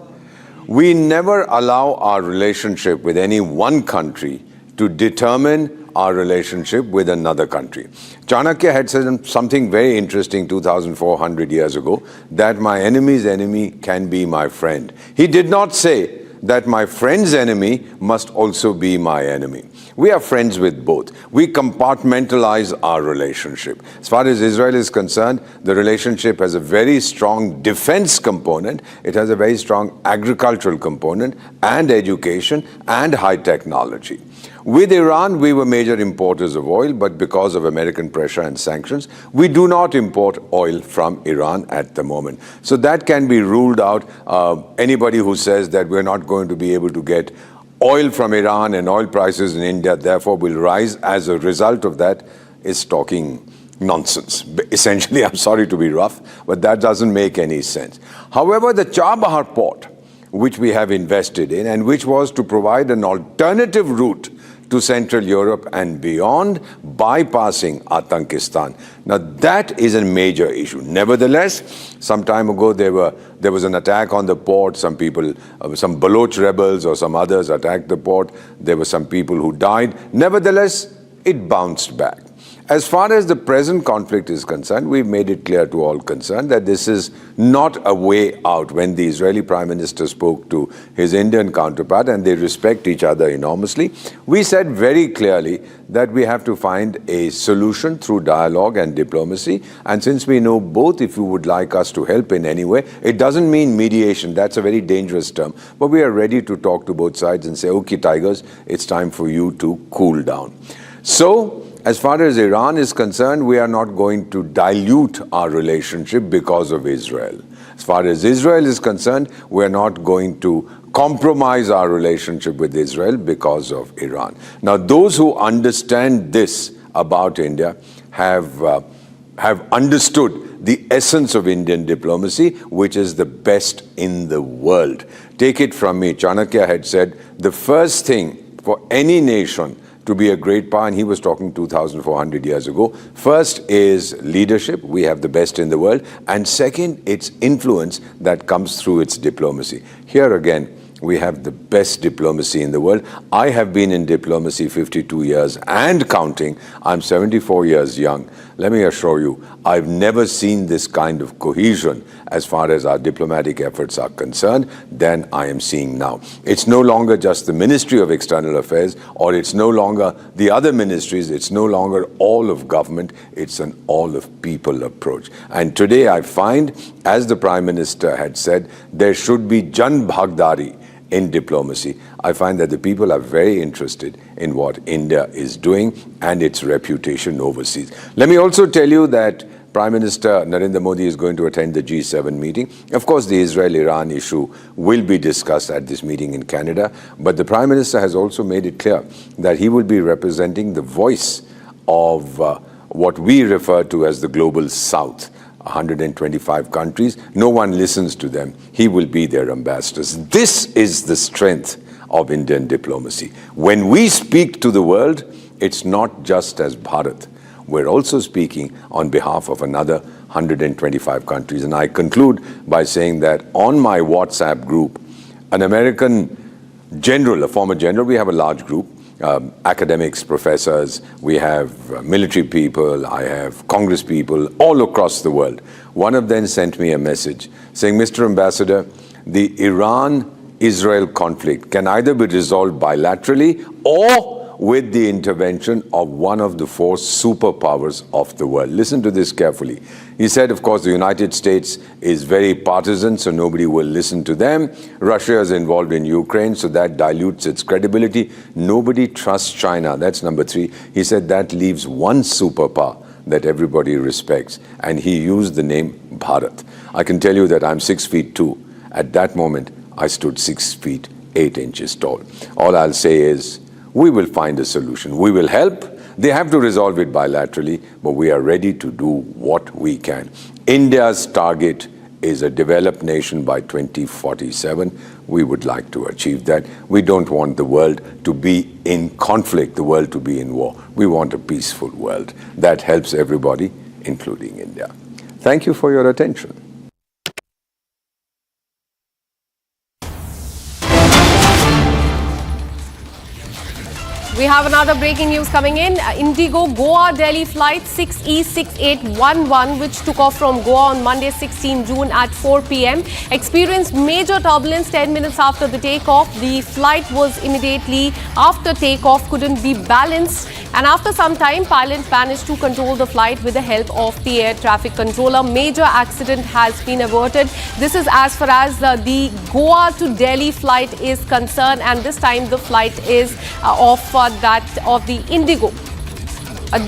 We never allow our relationship with any one country to determine our relationship with another country. Chanakya had said something very interesting 2,400 years ago, that my enemy's enemy can be my friend. He did not say that my friend's enemy must also be my enemy. We are friends with both. We compartmentalize our relationship. As far as Israel is concerned, the relationship has a very strong defense component. It has a very strong agricultural component, and education, and high technology. With Iran, we were major importers of oil, but because of American pressure and sanctions, we do not import oil from Iran at the moment. So that can be ruled out. Anybody who says that we're not going to be able to get oil from Iran and oil prices in India therefore will rise as a result of that is talking nonsense. Essentially, I'm sorry to be rough, but that doesn't make any sense. However, the Chabahar port, which we have invested in and which was to provide an alternative route to Central Europe and beyond, bypassing Atankistan. Now that is a major issue. Nevertheless, some time ago there was an attack on the port. Some people, some Baloch rebels or some others attacked the port. There were some people who died. Nevertheless, it bounced back. As far as the present conflict is concerned, we've made it clear to all concerned that this is not a way out. When the Israeli Prime Minister spoke to his Indian counterpart, and they respect each other enormously, we said very clearly that we have to find a solution through dialogue and diplomacy. And since we know both, if you would like us to help in any way, it doesn't mean mediation. That's a very dangerous term. But we are ready to talk to both sides and say, okay, tigers, it's time for you to cool down. So, as far as Iran is concerned, we are not going to dilute our relationship because of Israel. As far as Israel is concerned, we are not going to compromise our relationship with Israel because of Iran. Now, those who understand this about India have understood the essence of Indian diplomacy, which is the best in the world. Take it from me, Chanakya had said, the first thing for any nation to be a great power, and he was talking 2,400 years ago. First is leadership. We have the best in the world. And second, it's influence that comes through its diplomacy. Here again, we have the best diplomacy in the world. I have been in diplomacy 52 years and counting. I'm 74 years young. Let me assure you, I've never seen this kind of cohesion as far as our diplomatic efforts are concerned than I am seeing now. It's no longer just the Ministry of External Affairs, or it's no longer the other ministries. It's no longer all of government. It's an all of people approach. And today I find, as the Prime Minister had said, there should be Jan Bhagdari in diplomacy. I find that the people are very interested in what India is doing and its reputation overseas. Let me also tell you that Prime Minister Narendra Modi is going to attend the G7 meeting. Of course, the Israel-Iran issue will be discussed at this meeting in Canada, but the Prime Minister has also made it clear that he will be representing the voice of what we refer to as the Global South. 125 countries, no one listens to them. He will be their ambassador. This is the strength of Indian diplomacy. When we speak to the world, it's not just as Bharat. We're also speaking on behalf of another 125 countries. And I conclude by saying that on my WhatsApp group, an American general, a former general, we have a large group, academics, professors, we have military people, I have Congress people all across the world. One of them sent me a message saying, Mr. Ambassador, the Iran-Israel conflict can either be resolved bilaterally or with the intervention of one of the four superpowers of the world. Listen to this carefully. He said, of course, the United States is very partisan, so nobody will listen to them. Russia is involved in Ukraine, so that dilutes its credibility. Nobody trusts China. That's number 3. He said that leaves one superpower that everybody respects, and he used the name Bharat. I can tell you that I'm 6'2". At that moment, I stood 6 feet 8 inches tall. All I'll say is, we will find a solution. We will help. They have to resolve it bilaterally, but we are ready to do what we can. India's target is a developed nation by 2047. We would like to achieve that. We don't want the world to be in conflict, the world to be in war. We want a peaceful world that helps everybody, including India. Thank you for your attention. We have another breaking news coming in. Indigo Goa-Delhi flight 6E6811, which took off from Goa on Monday 16 June at 4 p.m. experienced major turbulence 10 minutes after the takeoff. The flight was immediately after takeoff, couldn't be balanced. And after some time, pilot managed to control the flight with the help of the air traffic controller. Major accident has been averted. This is as far as the Goa to Delhi flight is concerned. And this time the flight is of the Indigo,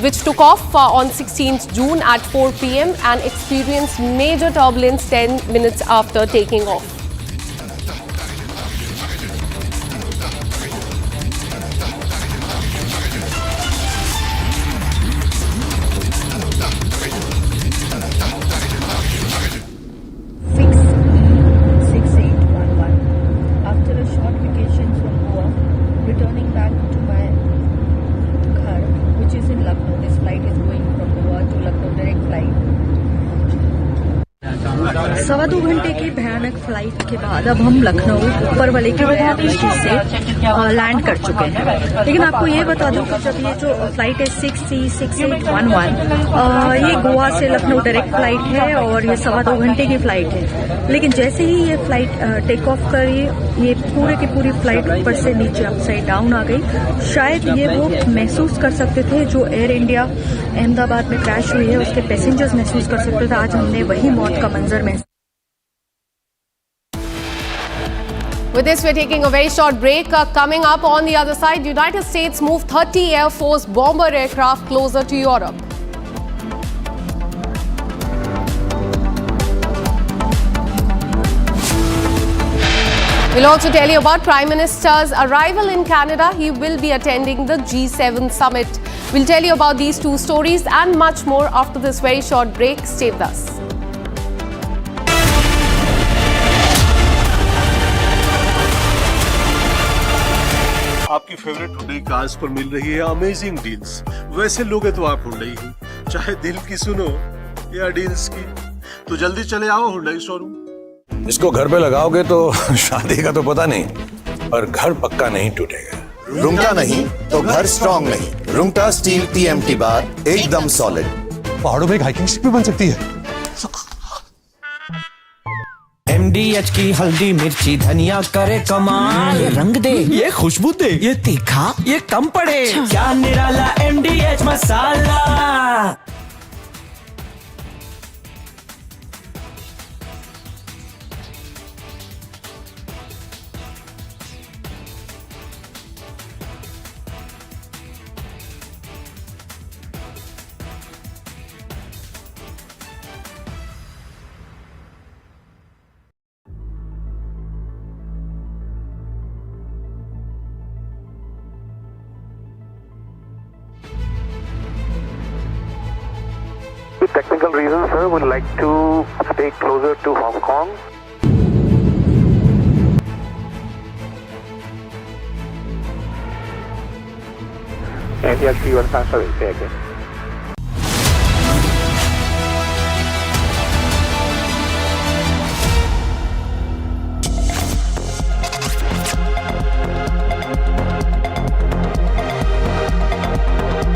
which took off on 16th June at 4 p.m. and experienced major turbulence 10 minutes after taking off. After a short vacation from Goa, returning back to my Lucknow. This flight is going from Goa to Lucknow, direct flight. 2.25 घंटे की भयानक flight के बाद अब हम लखनऊ ऊपर वाले की दृष्टि से लैंड कर चुके हैं। लेकिन आपको ये बता दूं कि जब ये जो फ्लाइट है 6C6811 ये गोवा से लखनऊ डायरेक्ट फ्लाइट है और ये 2.25 घंटे की फ्लाइट है। लेकिन जैसे ही ये फ्लाइट टेक ऑफ करी, ये पूरे की पूरी फ्लाइट ऊपर से नीचे अपसाइड डाउन आ गई। शायद ये वो महसूस कर सकते थे जो एयर इंडिया अहमदाबाद में क्रैश हुई है, उसके पैसेंजर्स महसूस कर सकते थे। आज हमने वही मौत का मंजर में। With this, we're taking a very short break. Coming up on the other side, United States move 30 Air Force bomber aircraft closer to Europe. We'll also tell you about Prime Minister's arrival in Canada. He will be attending the G7 summit. We'll tell you about these two stories and much more after this very short break. Stay with us. आपकी favourite Hyundai cars पर मिल रही है amazing deals. वैसे लोगे तो आप Hyundai ही, चाहे दिल की सुनो या डील्स की, तो जल्दी चले आओ हुंडई शोरूम। इसको घर पे लगाओगे तो शादी का तो पता नहीं, पर घर पक्का नहीं टूटेगा। रुंगटा नहीं तो घर स्ट्रॉन्ग नहीं। रुंगटा स्टील TMT बार एकदम सॉलिड। पहाड़ों में एक हाइकिंग शिप भी बन सकती है। MDH की हल्दी मिर्ची धनिया करे कमाल। ये रंग दे, ये खुशबू दे, ये तीखा, ये कम पड़े। क्या निराला MDH masala. Technical reasons, sir, would like to stay closer to Hong Kong. And yes, you are transferring, say again.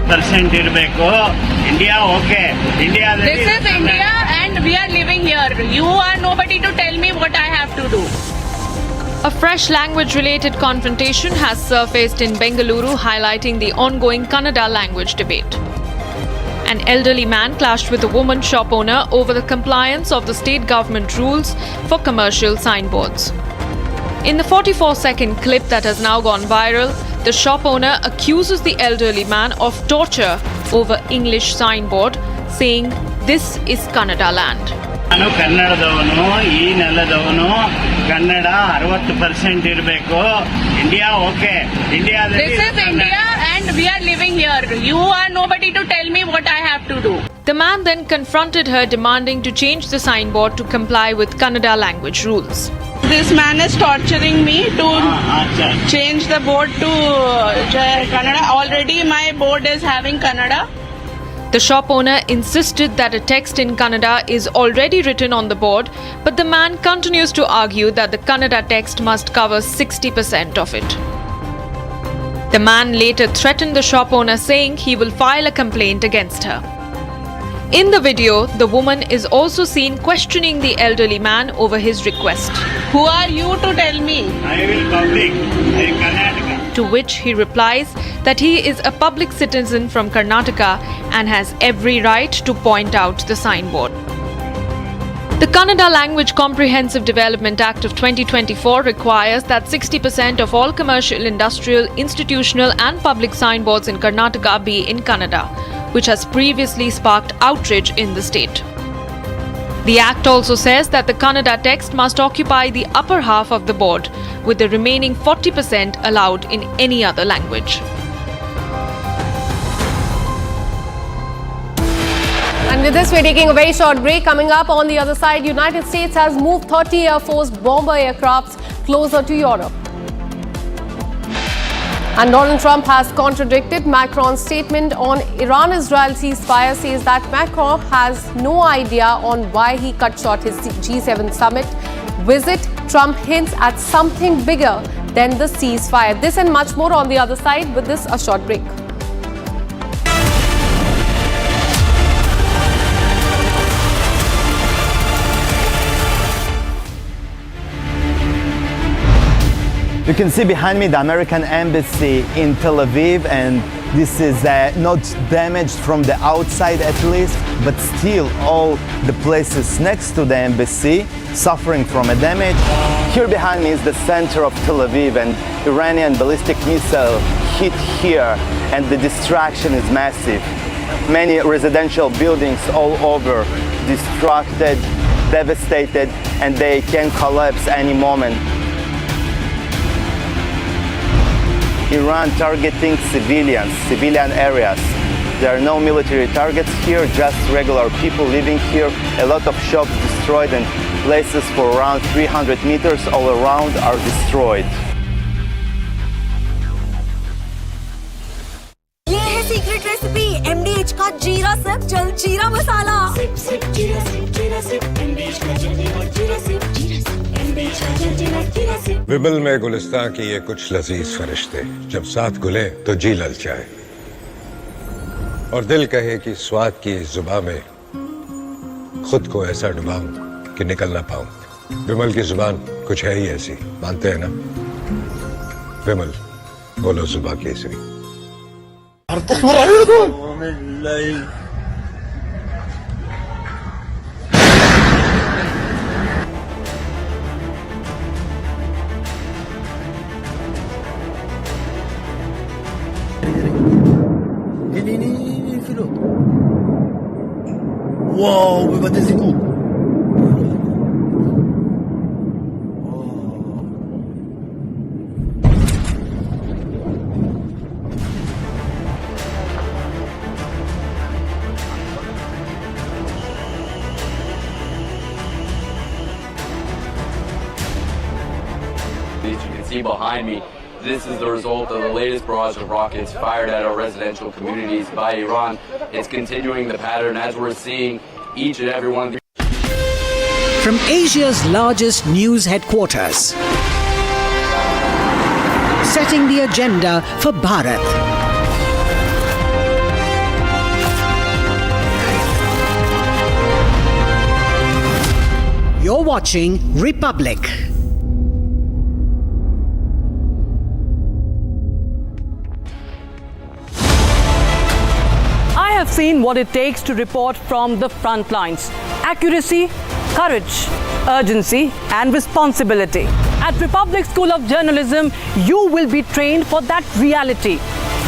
% ಇರಬೇಕು India okay India This is India and we are living here. You are nobody to tell me what I have to do. A fresh language-related confrontation has surfaced in Bengaluru, highlighting the ongoing Kannada language debate. An elderly man clashed with a woman shop owner over the compliance of the state government rules for commercial signboards. In the 44-second clip that has now gone viral, the shop owner accuses the elderly man of torture over English signboard, saying, "This is Kannada land." ನಾನು ಕನ್ನಡದವನು, ಈ ನೆಲದವನು, ಕನ್ನಡ 60% ಇರಬೇಕು India okay India. This is India and we are living here. You are nobody to tell me what I have to do. The man then confronted her, demanding to change the signboard to comply with Kannada language rules. This man is torturing me to change the board to Kannada. Already my board is having Kannada. The shop owner insisted that a text in Kannada is already written on the board, but the man continues to argue that the Kannada text must cover 60% of it. The man later threatened the shop owner, saying he will file a complaint against her. In the video, the woman is also seen questioning the elderly man over his request. Who are you to tell me? I will public. I Karnataka. To which he replies that he is a public citizen from Karnataka and has every right to point out the signboard. The Kannada Language Comprehensive Development Act of 2024 requires that 60% of all commercial, industrial, institutional and public signboards in Karnataka be in Kannada, which has previously sparked outrage in the state. The Act also says that the Kannada text must occupy the upper half of the board, with the remaining 40% allowed in any other language. And with this, we're taking a very short break. Coming up on the other side, United States has moved 30 Air Force bomber aircrafts closer to Europe. And Donald Trump has contradicted Macron's statement on Iran-Israel ceasefire, says that Macron has no idea on why he cut short his G7 summit visit. Trump hints at something bigger than the ceasefire. This and much more on the other side. With this, a short break. You can see behind me the American embassy in Tel Aviv, and this is not damaged from the outside at least, but still all the places next to the embassy suffering from a damage. Here behind me is the center of Tel Aviv, and Iranian ballistic missile hit here, and the destruction is massive. Many residential buildings all over destructed, devastated, and they can collapse any moment. Iran targeting civilian areas. There are no military targets here, just regular people living here. A lot of shops destroyed and places for around 300 meters all around are destroyed. ये है secret recipe MDH का जीरा SIP जल जीरा मसाला। SIP SIP जीरा SIP MDH का जल जीरा सिप MDH का जल जीरा सिप। विमल में गुलिस्तां की ये कुछ लजीज फरिश्ते जब साथ घुले तो जी ललचाए और दिल कहे कि स्वाद की इस जुबान में खुद को ऐसा डुबाऊं कि निकल ना पाऊं। विमल की जुबान कुछ है ही ऐसी, मानते हैं ना? विमल, बोलो जुबान Kesari. Wow, bebate ziku. As you can see behind me, this is the result of the latest barrage of rockets fired at our residential communities by Iran. It's continuing the pattern as we're seeing each and every one. From Asia's largest news headquarters, setting the agenda for Bharat. You're watching Republic. I have seen what it takes to report from the front lines. Accuracy, courage, urgency, and responsibility. At Republic School of Journalism, you will be trained for that reality.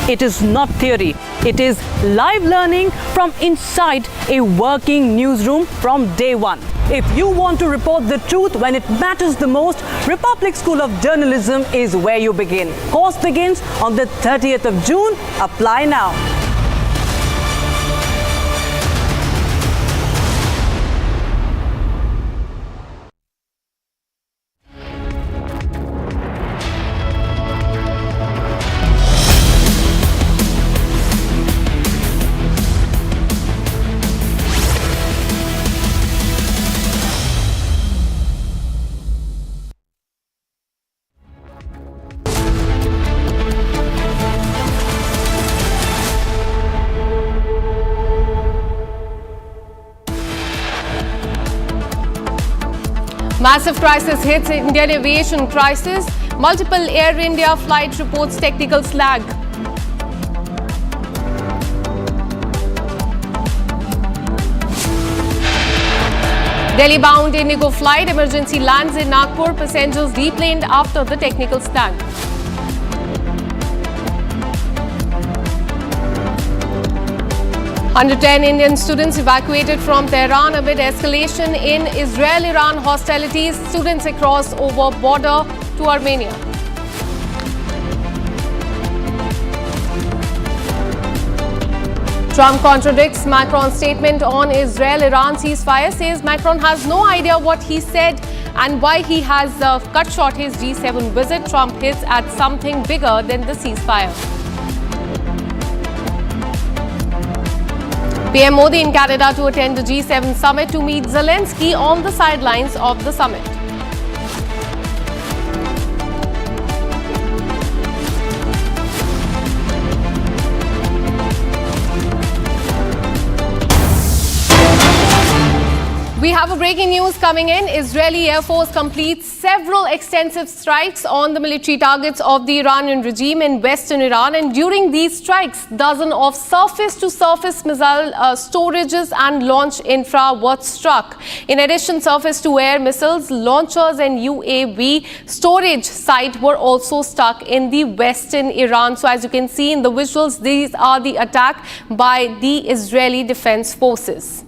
It is not theory. It is live learning from inside a working newsroom from day one. If you want to report the truth when it matters the most, Republic School of Journalism is where you begin. Course begins on the 30th of June. Apply now. Massive crisis hits Indian aviation crisis. Multiple Air India flight reports technical snag. Delhi-bound Indigo flight emergency lands in Nagpur. Passengers deplaned after the technical snag. Under 10 Indian students evacuated from Tehran amid escalation in Israel-Iran hostilities. Students across over border to Armenia. Trump contradicts Macron's statement on Israel-Iran ceasefire, says Macron has no idea what he said and why he has cut short his G7 visit. Trump hints at something bigger than the ceasefire. PM Modi in Canada to attend the G7 summit to meet Zelensky on the sidelines of the summit. We have a breaking news coming in. Israeli Air Force completes several extensive strikes on the military targets of the Iranian regime in western Iran. And during these strikes, dozens of surface-to-surface missile storages and launch infra was struck. In addition, surface-to-air missiles, launchers and UAV storage site were also stuck in the western Iran. So as you can see in the visuals, these are the attack by the Israeli Defense Forces.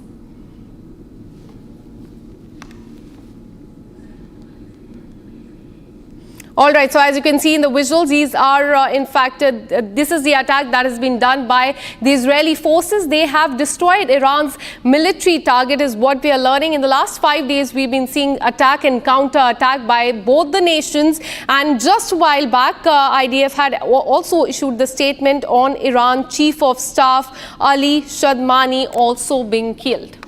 All right, so as you can see in the visuals, these are in fact, this is the attack that has been done by the Israeli forces. They have destroyed Iran's military target is what we are learning. In the last 5 days, we've been seeing attack and counter-attack by both the nations. And just a while back, IDF had also issued the statement on Iran Chief of Staff Ali Shadmani also being killed.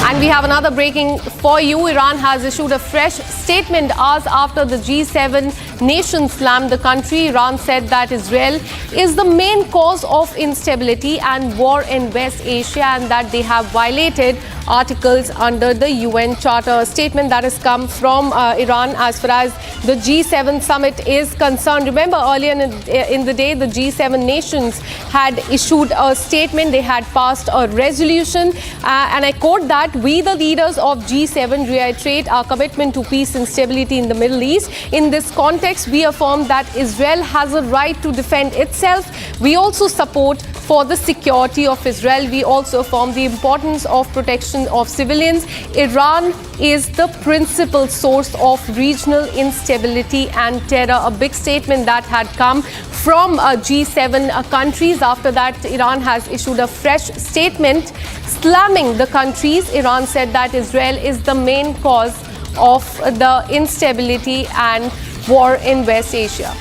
And we have another breaking for you. Iran has issued a fresh statement hours after the G7 nations slammed the country. Iran said that Israel is the main cause of instability and war in West Asia and that they have violated articles under the UN Charter. A statement that has come from Iran as far as the G7 summit is concerned. Remember, earlier in the day, the G7 nations had issued a statement. They had passed a resolution and I quote that, "We, the leaders of G7, reiterate our commitment to peace and stability in the Middle East. In this context, we affirm that Israel has a right to defend itself. We also support for the security of Israel. We also affirm the importance of protection of civilians. Iran is the principal source of regional instability and terror." A big statement that had come from G7 countries. After that, Iran has issued a fresh statement slamming the countries. Iran said that Israel is the main cause of the instability and war in West Asia.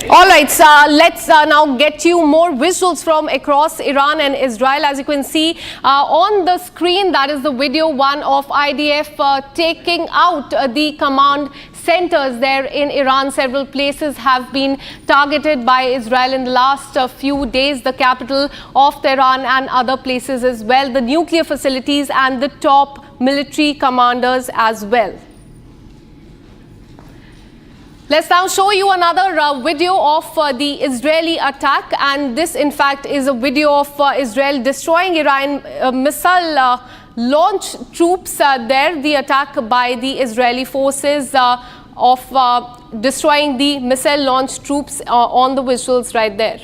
All right, so let's now get you more visuals from across Iran and Israel. As you can see on the screen, that is the video one of IDF taking out the command centers there in Iran. Several places have been targeted by Israel in the last few days, the capital of Tehran and other places as well, the nuclear facilities and the top military commanders as well. Let's now show you another video of the Israeli attack, and this in fact is a video of Israel destroying Iran missile launch troops there. The attack by the Israeli forces of destroying the missile launch troops on the visuals right there.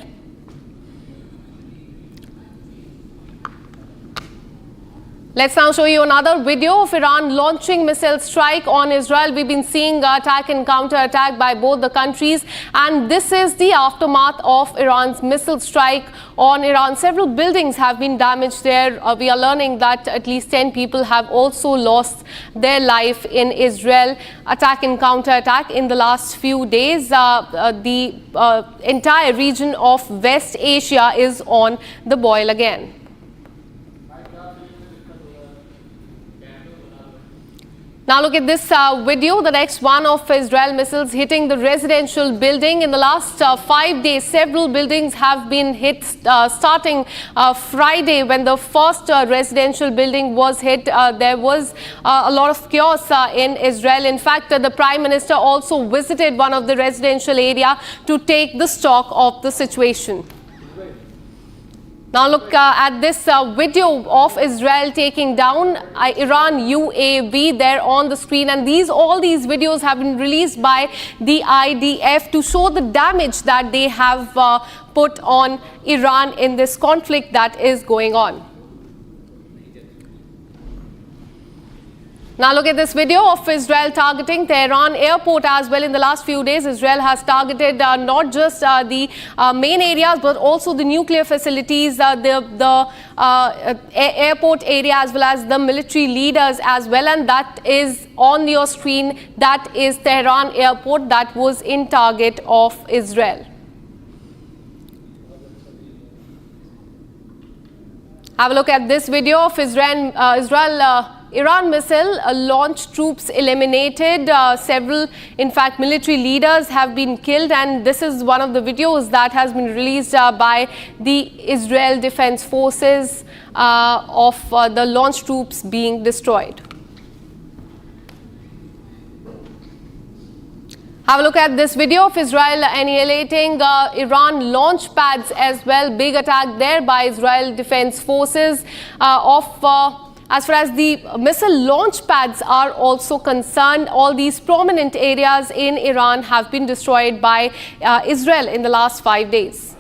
Let's now show you another video of Iran launching missile strike on Israel. We've been seeing attack and counter-attack by both the countries, and this is the aftermath of Iran's missile strike on Iran. Several buildings have been damaged there. We are learning that at least 10 people have also lost their life in Israel. Attack and counter-attack in the last few days. The entire region of West Asia is on the boil again. Now look at this video, the next one of Israel missiles hitting the residential building. In the last 5 days, several buildings have been hit, starting Friday when the first residential building was hit. There was a lot of chaos in Israel. In fact, the Prime Minister also visited one of the residential area to take the stock of the situation. All right, so let's now show you another video of Iran launching missile strike on Israel. We've been seeing attack and counter-attack in the last few days. The capital of Tehran and other places as well, the nuclear facilities and the top military commanders as well. Now look at this video of Israel taking down Iran UAV there on the screen, and all these videos have been released by the IDF to show the damage that they have put on Iran in this conflict that is going on. Now look at this video of Israel targeting Tehran airport as well. In the last few days, Israel has targeted not just the main areas but also the nuclear facilities, the airport area as well as the military leaders as well. And that is on your screen. That is Tehran airport that was in target of Israel. Have a look at this video of Iran missile launch, troops eliminated, several, in fact, military leaders have been killed, and this is one of the videos that has been released by the Israel Defense Forces of the launch troops being destroyed. Have a look at this video of Israel annihilating Iran launch pads as well. Big attack there by Israel Defense Forces as far as the missile launch pads are also concerned. All these prominent areas in Iran have been destroyed by Israel in the last 5 days.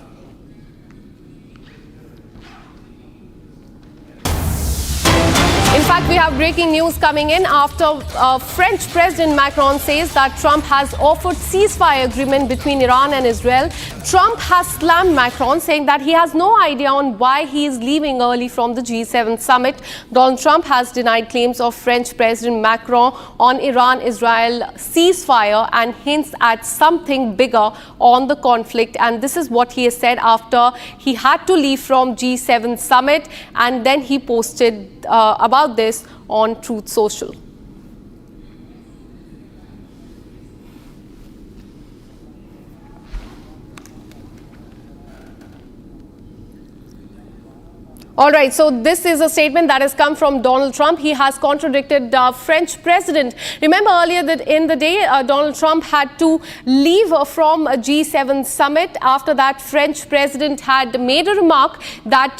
In fact, we have breaking news coming in after French President Macron says that Trump has offered ceasefire agreement between Iran and Israel. Trump has slammed Macron, saying that he has no idea on why he is leaving early from the G7 summit. Donald Trump has denied claims of French President Macron on Iran-Israel ceasefire and hints at something bigger on the conflict. And this is what he has said after he had to leave from G7 summit, and then he posted about this on Truth Social. All right, so this is a statement that has come from Donald Trump. He has contradicted the French president. Remember earlier that in the day, Donald Trump had to leave from a G7 summit. After that, French president had made a remark that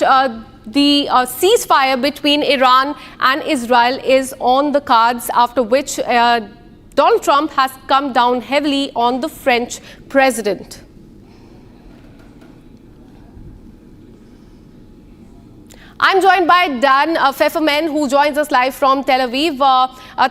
the ceasefire between Iran and Israel is on the cards, after which Donald Trump has come down heavily on the French president. I'm joined by Dan Pfefferman, who joins us live from Tel Aviv.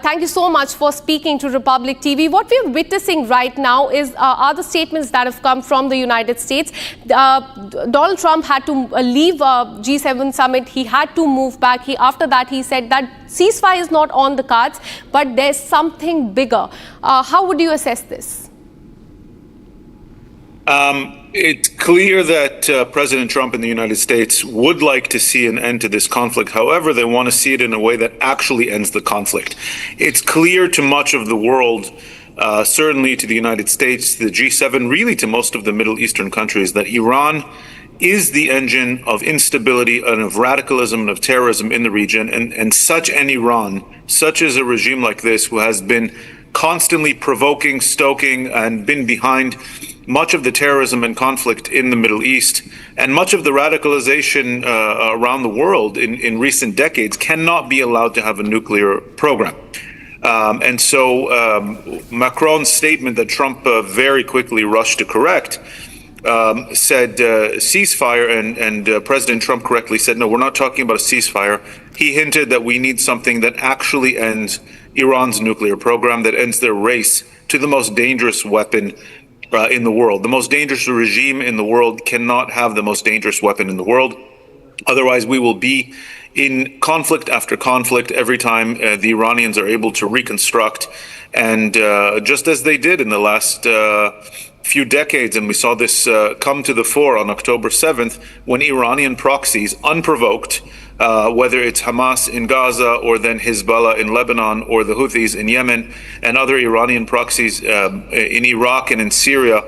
Thank you so much for speaking to Republic TV. What we're witnessing right now are the statements that have come from the United States. Donald Trump had to leave G7 summit. He had to move back. After that, he said that ceasefire is not on the cards, but there's something bigger. How would you assess this? It's clear that President Trump in the United States would like to see an end to this conflict. However, they want to see it in a way that actually ends the conflict. It's clear to much of the world, certainly to the United States, the G7, really to most of the Middle Eastern countries, that Iran is the engine of instability and of radicalism and of terrorism in the region. And such an Iran, such as a regime like this, who has been constantly provoking, stoking, and been behind much of the terrorism and conflict in the Middle East and much of the radicalization around the world in recent decades, cannot be allowed to have a nuclear program. And so Macron's statement that Trump very quickly rushed to correct said ceasefire, and President Trump correctly said, no, we're not talking about a ceasefire. He hinted that we need something that actually ends Iran's nuclear program, that ends their race to the most dangerous weapon in the world. The most dangerous regime in the world cannot have the most dangerous weapon in the world. Otherwise, we will be in conflict after conflict every time the Iranians are able to reconstruct. And just as they did in the last few decades, and we saw this come to the fore on October 7th, when Iranian proxies, unprovoked, whether it's Hamas in Gaza or then Hezbollah in Lebanon or the Houthis in Yemen and other Iranian proxies in Iraq and in Syria,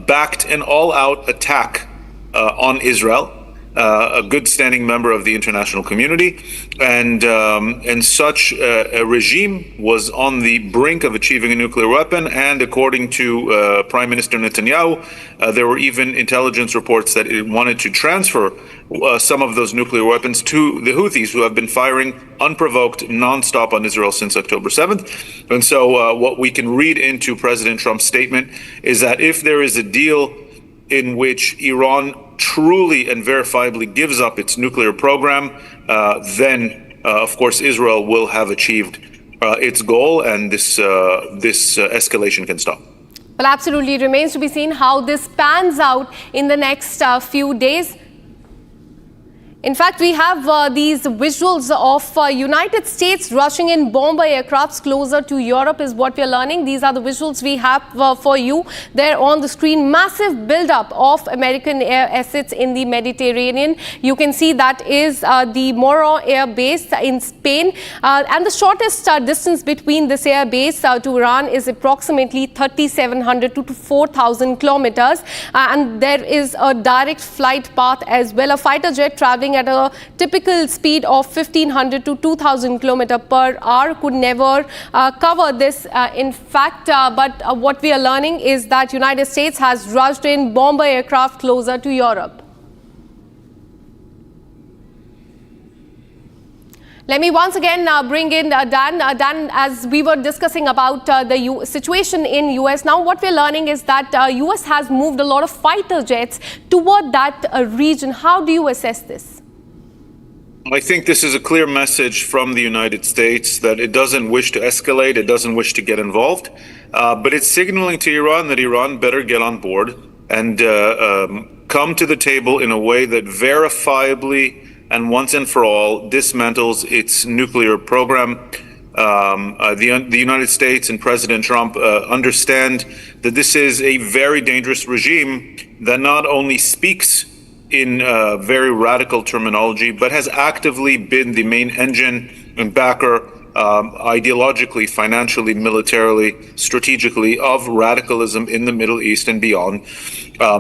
backed an all-out attack on Israel. a good standing member of the international community, and such a regime was on the brink of achieving a nuclear weapon. And according to Prime Minister Netanyahu, there were even intelligence reports that it wanted to transfer some of those nuclear weapons to the Houthis, who have been firing unprovoked, non-stop on Israel since October 7th. And so what we can read into President Trump's statement is that if there is a deal in which Iran truly and verifiably gives up its nuclear program, then, of course, Israel will have achieved its goal, and this escalation can stop. Well, absolutely. It remains to be seen how this pans out in the next few days. In fact, we have these visuals of United States rushing in bomber aircrafts closer to Europe is what we are learning. These are the visuals we have for you there on the screen. Massive buildup of American air assets in the Mediterranean. You can see that is the Morro Air Base in Spain. And the shortest distance between this air base to Iran is approximately 3,700 to 4,000 kilometers. And there is a direct flight path as well. A fighter jet traveling at a typical speed of 1,500 to 2,000 kilometers per hour could never cover this. In fact, but what we are learning is that United States has rushed in bomber aircraft closer to Europe. Let me once again bring in Dan. Dan, as we were discussing about the situation in US, now what we're learning is that US has moved a lot of fighter jets toward that region. How do you assess this? I think this is a clear message from the United States that it doesn't wish to escalate, it doesn't wish to get involved, but it's signaling to Iran that Iran better get on board and come to the table in a way that verifiably and once and for all dismantles its nuclear program. The United States and President Trump understand that this is a very dangerous regime that not only speaks in very radical terminology, but has actively been the main engine and backer ideologically, financially, militarily, strategically of radicalism in the Middle East and beyond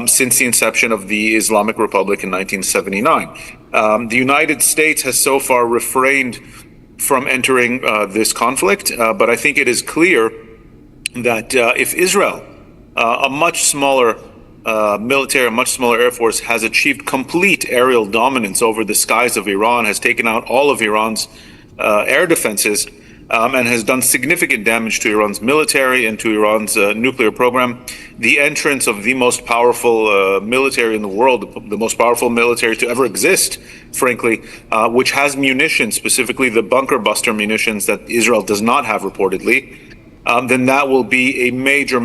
since the inception of the Islamic Republic in 1979. The United States has so far refrained from entering this conflict, but I think it is clear that if Israel, a much smaller military, a much smaller air force, has achieved complete aerial dominance over the skies of Iran, has taken out all of Iran's air defenses, and has done significant damage to Iran's military and to Iran's nuclear program. The entrance of the most powerful military in the world, the most powerful military to ever exist, frankly, which has munitions, specifically the bunker buster munitions that Israel does not have reportedly, then that will be a major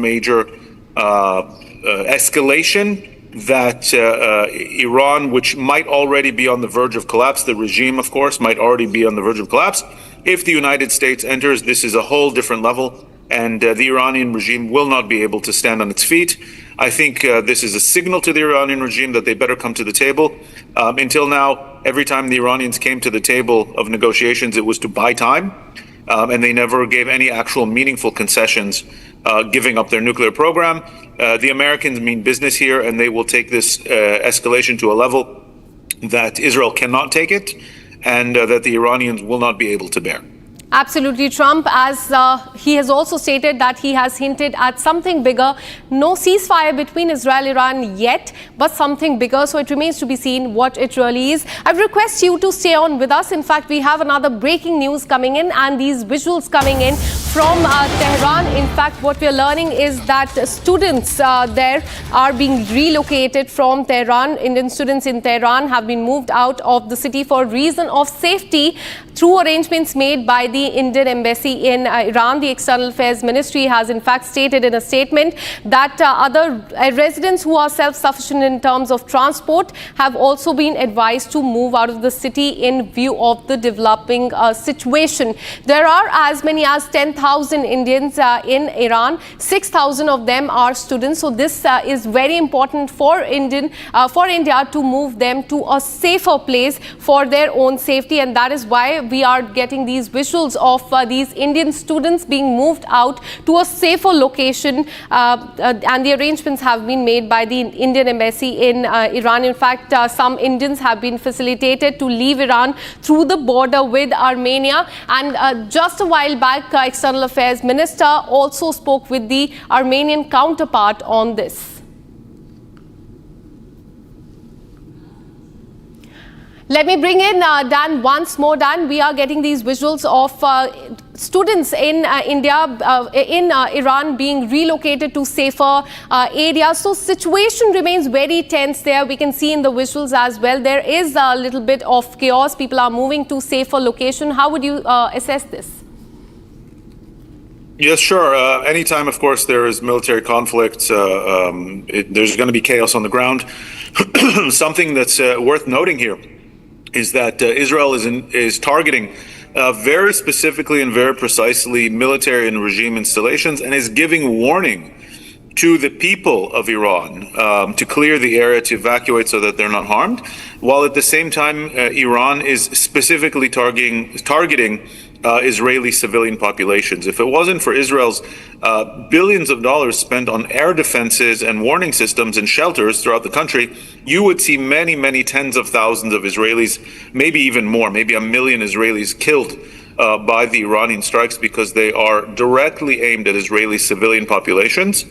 escalation that Iran, which might already be on the verge of collapse, the regime, of course, might already be on the verge of collapse. If the United States enters, this is a whole different level, and the Iranian regime will not be able to stand on its feet. I think this is a signal to the Iranian regime that they better come to the table. Until now, every time the Iranians came to the table of negotiations, it was to buy time, and they never gave any actual meaningful concessions giving up their nuclear program. The Americans mean business here, and they will take this escalation to a level that Israel cannot take it, and that the Iranians will not be able to bear. Absolutely. Trump, as he has also stated that he has hinted at something bigger. No ceasefire between Israel and Iran yet, but something bigger. So it remains to be seen what it really is. I request you to stay on with us. In fact, we have another breaking news coming in, and these visuals coming in from Tehran. In fact, what we are learning is that students there are being relocated from Tehran. Indian students in Tehran have been moved out of the city for reason of safety through arrangements made by the Indian embassy in Iran. The External Affairs Ministry has in fact stated in a statement that other residents who are self-sufficient in terms of transport have also been advised to move out of the city in view of the developing situation. There are as many as 10,000 Indians in Iran. 6,000 of them are students. So this is very important for India to move them to a safer place for their own safety, and that is why we are getting these visuals visuals of these Indian students being moved out to a safer location, and the arrangements have been made by the Indian embassy in Iran. In fact, some Indians have been facilitated to leave Iran through the border with Armenia, and just a while back, External Affairs Minister also spoke with the Armenian counterpart on this. Let me bring in Dan once more. Dan, we are getting these visuals of students in Iran being relocated to safer areas. So situation remains very tense there. We can see in the visuals as well. There is a little bit of chaos. People are moving to safer location. How would you assess this? Yes, sure. Anytime, of course, there is military conflict, there's going to be chaos on the ground. Something that's worth noting here is that Israel is targeting very specifically and very precisely military and regime installations, and is giving warning to the people of Iran to clear the area, to evacuate so that they're not harmed, while at the same time Iran is specifically targeting Israeli civilian populations. If it wasn't for Israel's billions of dollars spent on air defenses and warning systems and shelters throughout the country, you would see many, many tens of thousands of Israelis, maybe even more, maybe 1 million Israelis killed by the Iranian strikes, because they are directly aimed at Israeli civilian populations.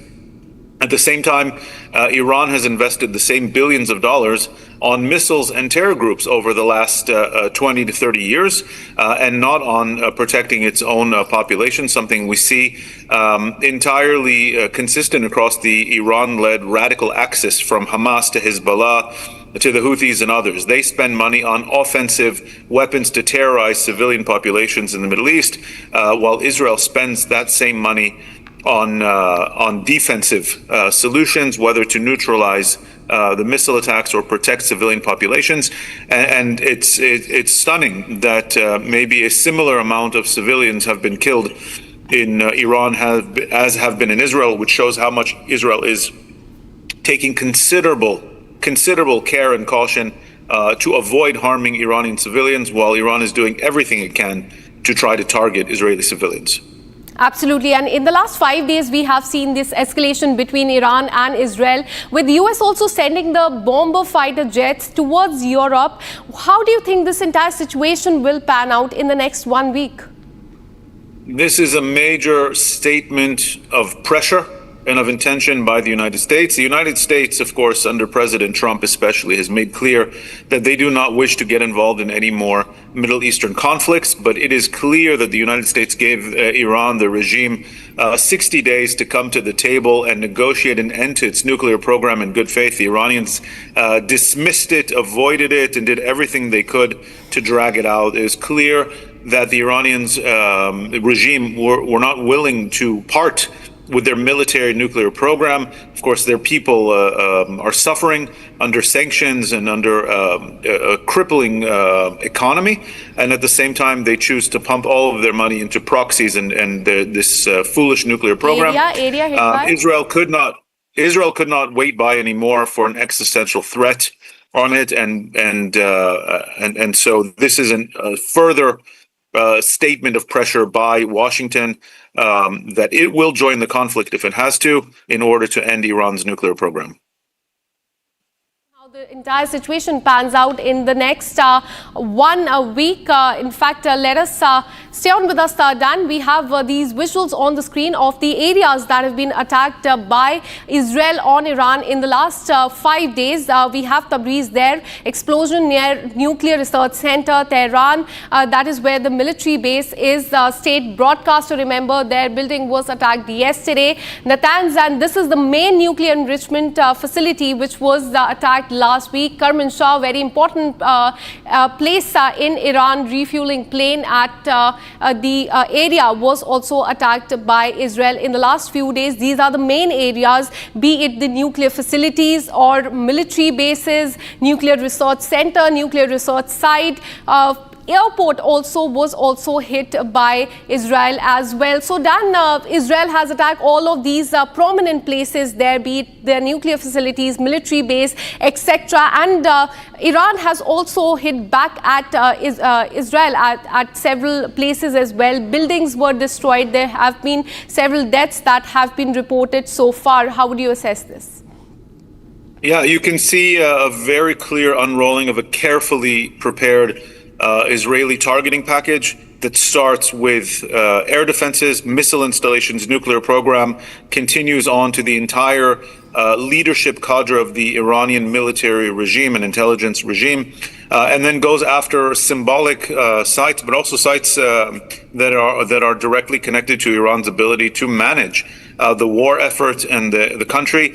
At the same time, Iran has invested the same billions of dollars on missiles and terror groups over the last 20 to 30 years, and not on protecting its own population, something we see entirely consistent across the Iran-led radical axis from Hamas to Hezbollah to the Houthis and others. They spend money on offensive weapons to terrorize civilian populations in the Middle East, while Israel spends that same money on defensive solutions, whether to neutralize the missile attacks or protect civilian populations. And it's stunning that maybe a similar amount of civilians have been killed in Iran as have been in Israel, which shows how much Israel is taking considerable care and caution to avoid harming Iranian civilians, while Iran is doing everything it can to try to target Israeli civilians. Absolutely. And in the last 5 days, we have seen this escalation between Iran and Israel, with the US also sending the bomber fighter jets towards Europe. How do you think this entire situation will pan out in the next 1 week? This is a major statement of pressure and of intention by the United States. The United States, of course, under President Trump especially, has made clear that they do not wish to get involved in any more Middle Eastern conflicts, but it is clear that the United States gave Iran, the regime, 60 days to come to the table and negotiate an end to its nuclear program in good faith. The Iranians dismissed it, avoided it, and did everything they could to drag it out. It is clear that the Iranians regime were not willing to part with their military nuclear program. Of course, their people are suffering under sanctions and under a crippling economy. And at the same time, they choose to pump all of their money into proxies and this foolish nuclear program. Israel could not wait by anymore for an existential threat on it. And so this is a further statement of pressure by Washington that it will join the conflict if it has to, in order to end Iran's nuclear program. How the entire situation pans out in the next 1 week. In fact, let us stay on with us, Dan. We have these visuals on the screen of the areas that have been attacked by Israel on Iran in the last 5 days. We have Tabriz there, explosion near Nuclear Research Center, Tehran. That is where the military base is. State broadcaster, remember, their building was attacked yesterday. Natanz, and this is the main nuclear enrichment facility which was attacked last week. Kermanshah, very important place in Iran, refueling plane at the area was also attacked by Israel in the last few days. These are the main areas, be it the nuclear facilities or military bases, nuclear research center, nuclear research site. airport was also hit by Israel as well. So Dan, Israel has attacked all of these prominent places there, be it their nuclear facilities, military base, etc. And Iran has also hit back at Israel at several places as well. Buildings were destroyed. There have been several deaths that have been reported so far. How would you assess this? Yeah, you can see a very clear unrolling of a carefully prepared Israeli targeting package that starts with air defenses, missile installations, nuclear program, continues on to the entire leadership cadre of the Iranian military regime and intelligence regime, and then goes after symbolic sites, but also sites that are directly connected to Iran's ability to manage the war effort and the country.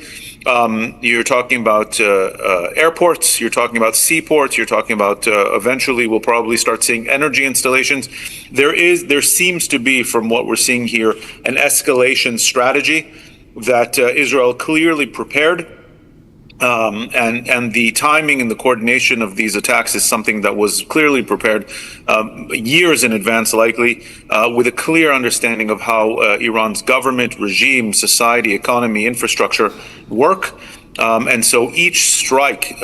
You're talking about airports, you're talking about seaports, you're talking about eventually we'll probably start seeing energy installations. There seems to be, from what we're seeing here, an escalation strategy that Israel clearly prepared. And the timing and the coordination of these attacks is something that was clearly prepared years in advance, likely, with a clear understanding of how Iran's government, regime, society, economy, infrastructure work. And so each strike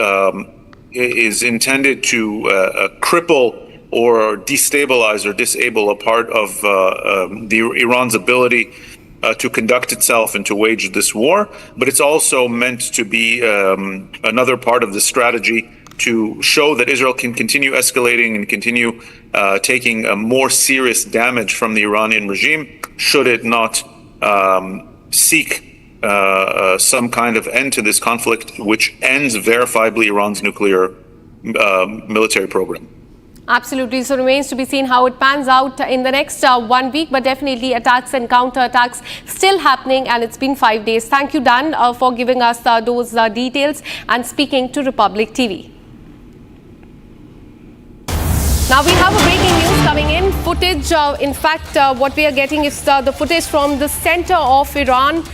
is intended to cripple or destabilize or disable a part of Iran's ability to conduct itself and to wage this war, but it's also meant to be another part of the strategy to show that Israel can continue escalating and continue taking more serious damage from the Iranian regime should it not seek some kind of end to this conflict, which ends verifiably Iran's nuclear military program. Absolutely. So remains to be seen how it pans out in the next 1 week, but definitely attacks and counterattacks still happening, and it's been 5 days. Thank you, Dan, for giving us those details and speaking to Republic TV. Now we have a breaking news coming in. Footage, in fact, what we are getting is the footage from the center of Iran.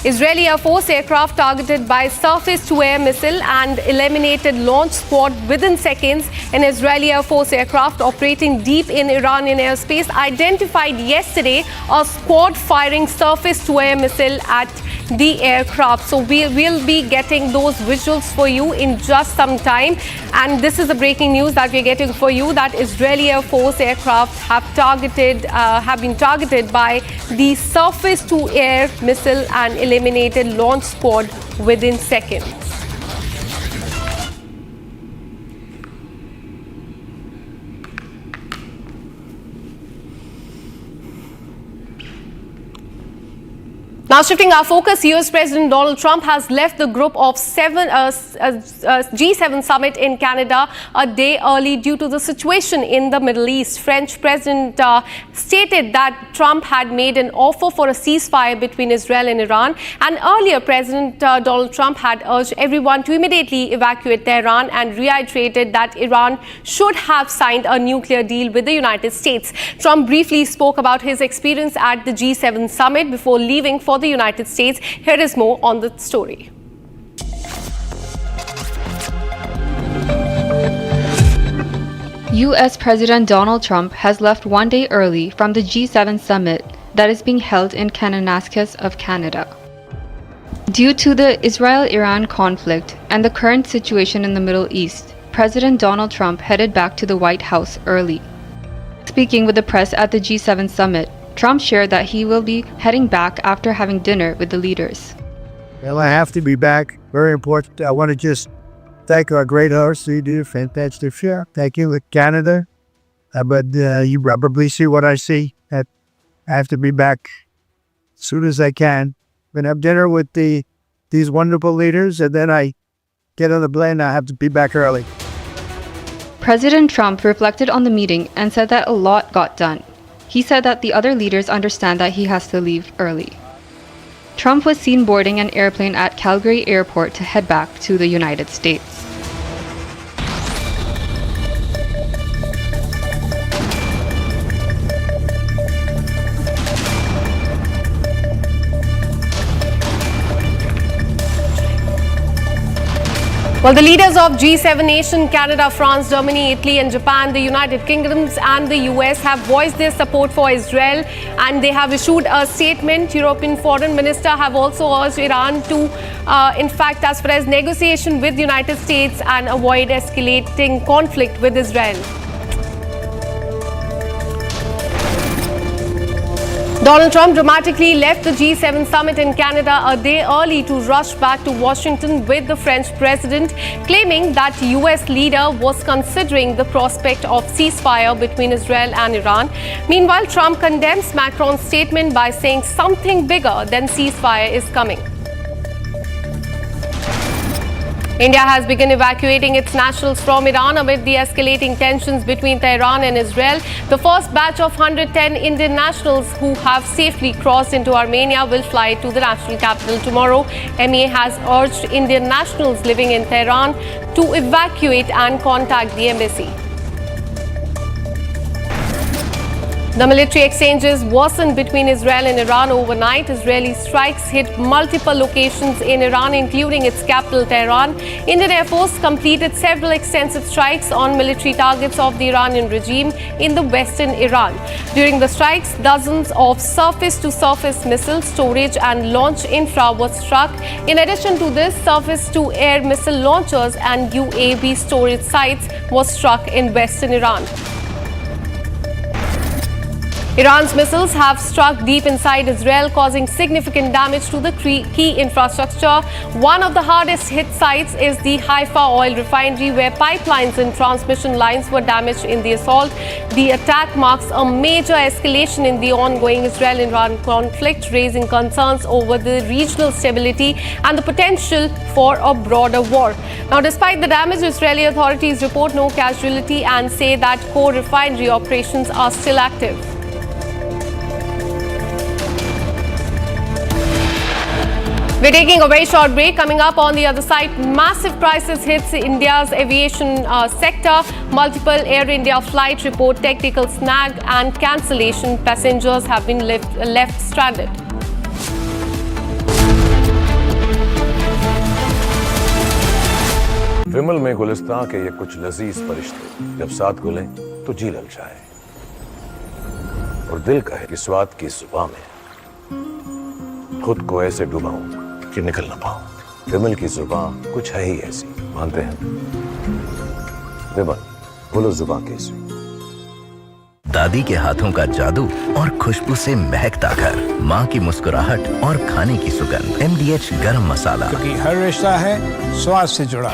Israeli Air Force aircraft targeted by surface-to-air missile and eliminated launch squad within seconds. An Israeli Air Force aircraft operating deep in Iranian airspace identified yesterday a squad firing surface-to-air missile at the aircraft. So we will be getting those visuals for you in just some time. And this is the breaking news that we're getting for you, that Israeli Air Force aircraft have been targeted by the surface-to-air missile and eliminated launch squad within seconds. Now shifting our focus, US President Donald Trump has left the group of G7 summit in Canada a day early due to the situation in the Middle East. French President stated that Trump had made an offer for a ceasefire between Israel and Iran. And earlier, President Donald Trump had urged everyone to immediately evacuate Tehran and reiterated that Iran should have signed a nuclear deal with the United States. Trump briefly spoke about his experience at the G7 summit before leaving for the United States. Here is more on the story. US President Donald Trump has left 1 day early from the G7 summit that is being held in Kananaskis of Canada. Due to the Israel-Iran conflict and the current situation in the Middle East, President Donald Trump headed back to the White House early. Speaking with the press at the G7 summit, Trump shared that he will be heading back after having dinner with the leaders. Well, I have to be back. Very important. I want to just thank our great host. You did a fantastic show. Thank you, Canada. But you probably see what I see. I have to be back as soon as I can. I'm going to have dinner with these wonderful leaders, and then I get on the plane. I have to be back early. President Trump reflected on the meeting and said that a lot got done. He said that the other leaders understand that he has to leave early. Trump was seen boarding an airplane at Calgary Airport to head back to the United States. Well, the leaders of G7 nation, Canada, France, Germany, Italy and Japan, the United Kingdoms and the US have voiced their support for Israel, and they have issued a statement. European Foreign Minister have also urged Iran to, in fact, as far as negotiation with the United States and avoid escalating conflict with Israel. Donald Trump dramatically left the G7 summit in Canada a day early to rush back to Washington with the French president, claiming that US leader was considering the prospect of ceasefire between Israel and Iran. Meanwhile, Trump condemns Macron's statement by saying something bigger than ceasefire is coming. India has begun evacuating its nationals from Iran amid the escalating tensions between Tehran and Israel. The first batch of 110 Indian nationals who have safely crossed into Armenia will fly to the national capital tomorrow. MEA has urged Indian nationals living in Tehran to evacuate and contact the embassy. The military exchanges worsened between Israel and Iran overnight. Israeli strikes hit multiple locations in Iran, including its capital, Tehran. Indian Air Force completed several extensive strikes on military targets of the Iranian regime in the western Iran. During the strikes, dozens of surface-to-surface missile storage and launch infra was struck. In addition to this, surface-to-air missile launchers and UAV storage sites was struck in western Iran. Iran's missiles have struck deep inside Israel, causing significant damage to the key infrastructure. One of the hardest hit sites is the Haifa oil refinery, where pipelines and transmission lines were damaged in the assault. The attack marks a major escalation in the ongoing Israel-Iran conflict, raising concerns over the regional stability and the potential for a broader war. Now, despite the damage, Israeli authorities report no casualty and say that core refinery operations are still active. We're taking a very short break. Coming up on the other side, massive crisis hits India's aviation sector. Multiple Air India flights report technical snag and cancellation. Passengers have been left stranded. विमल में गुलिस्तां के ये कुछ लजीज फरिश्ते जब साथ गुलें तो जी लल जाए और दिल कहे कि स्वाद की जुबान में खुद को ऐसे डुबाऊं कि निकल ना पाऊं। विमल की जुबान कुछ है ही ऐसी, मानते हैं? विमल, बोलो जुबान कैसी? दादी के हाथों का जादू और खुशबू से महकता घर, माँ की मुस्कुराहट और खाने की सुगंध। MDH गरम मसाला, क्योंकि हर रिश्ता है स्वाद से जुड़ा।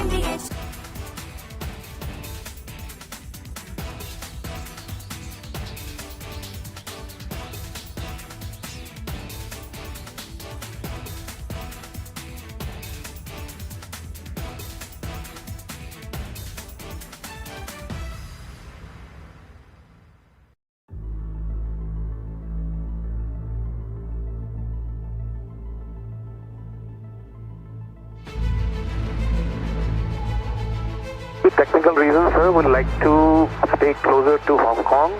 Technical reasons, sir, would like to stay closer to Hong Kong.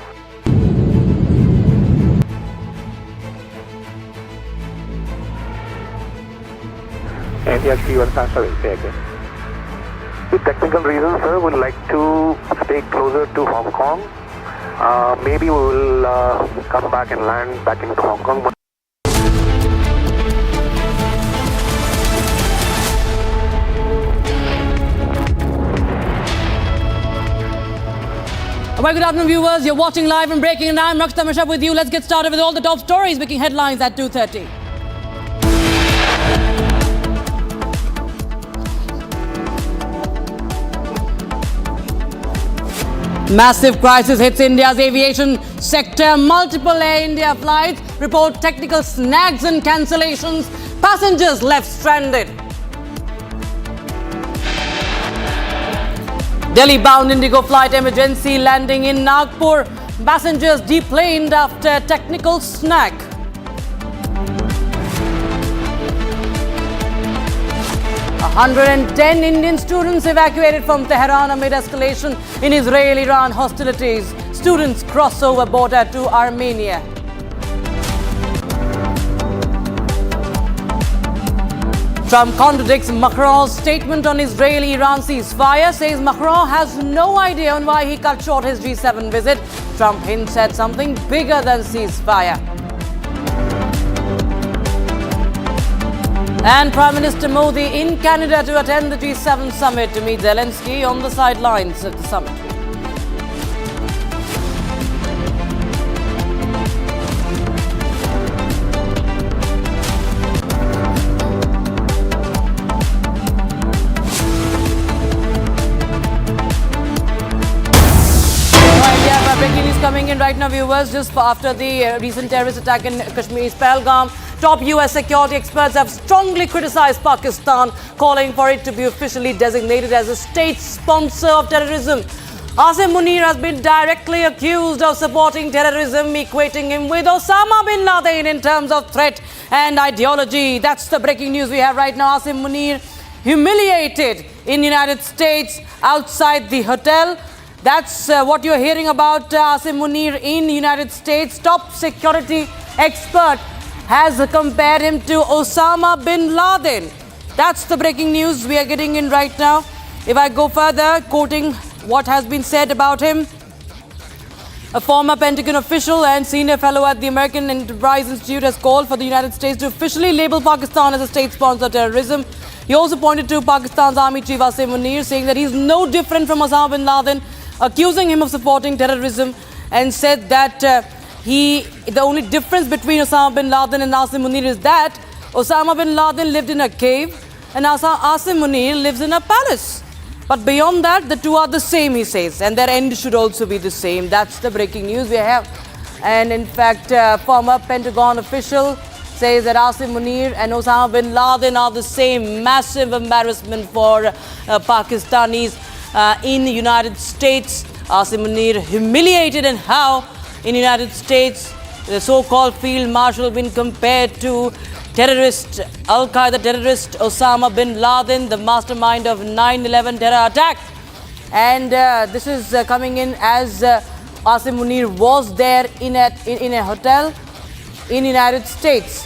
And yes, you are sorry, say again. With technical reasons, sir, would like to stay closer to Hong Kong. Maybe we will come back and land back into Hong Kong. Well, good afternoon, viewers. You're watching live and breaking, and I'm Rakshita Mishra with you. Let's get started with all the top stories making headlines at 2:30. Massive crisis hits India's aviation sector. Multiple Air India flights report technical snags and cancellations. Passengers left stranded. Delhi-bound Indigo flight emergency landing in Nagpur. Passengers deplaned after technical snag. A 110 Indian students evacuated from Tehran amid escalation in Israel-Iran hostilities. Students cross over border to Trump contradicts Macron's statement on Israel-Iran ceasefire, says Macron has no idea on why he cut short his G7 visit. Trump hints at something bigger than ceasefire. And Prime Minister Modi in Canada to attend the G7 summit to meet Zelensky on the sidelines of the summit. Breaking news coming in right now, viewers. Just after the recent terrorist attack in Kashmir's Pahalgam, top US security experts have strongly criticized Pakistan, calling for it to be officially designated as a state sponsor of terrorism. Asim Munir has been directly accused of supporting terrorism, equating him with Osama bin Laden in terms of threat and ideology. That's the breaking news we have right now. Asim Munir humiliated in the United States outside the hotel. That's what you're hearing about Asim Munir in the United States. Top security expert has compared him to Osama bin Laden. That's the breaking news we are getting in right now. If I go further, quoting what has been said about him, a former Pentagon official and senior fellow at the American Enterprise Institute has called for the United States to officially label Pakistan as a state sponsor of terrorism. He also pointed to Pakistan's Army Chief Asim Munir, saying that he's no different from Osama bin Laden, accusing him of supporting terrorism, and said that the only difference between Osama bin Laden and Asim Munir is that Osama bin Laden lived in a cave and Asim Munir lives in a palace. But beyond that, the two are the same, he says, and their end should also be the same. That's the breaking news we have. And in fact, former Pentagon official says that Asim Munir and Osama bin Laden are the same. Massive embarrassment for Pakistanis in the United States. Asim Munir humiliated, and how in the United States the so-called field marshal been compared to terrorist, Al-Qaeda terrorist Osama bin Laden, the mastermind of 9/11 terror attack. And this is coming in as Asim Munir was there in a hotel in the United States.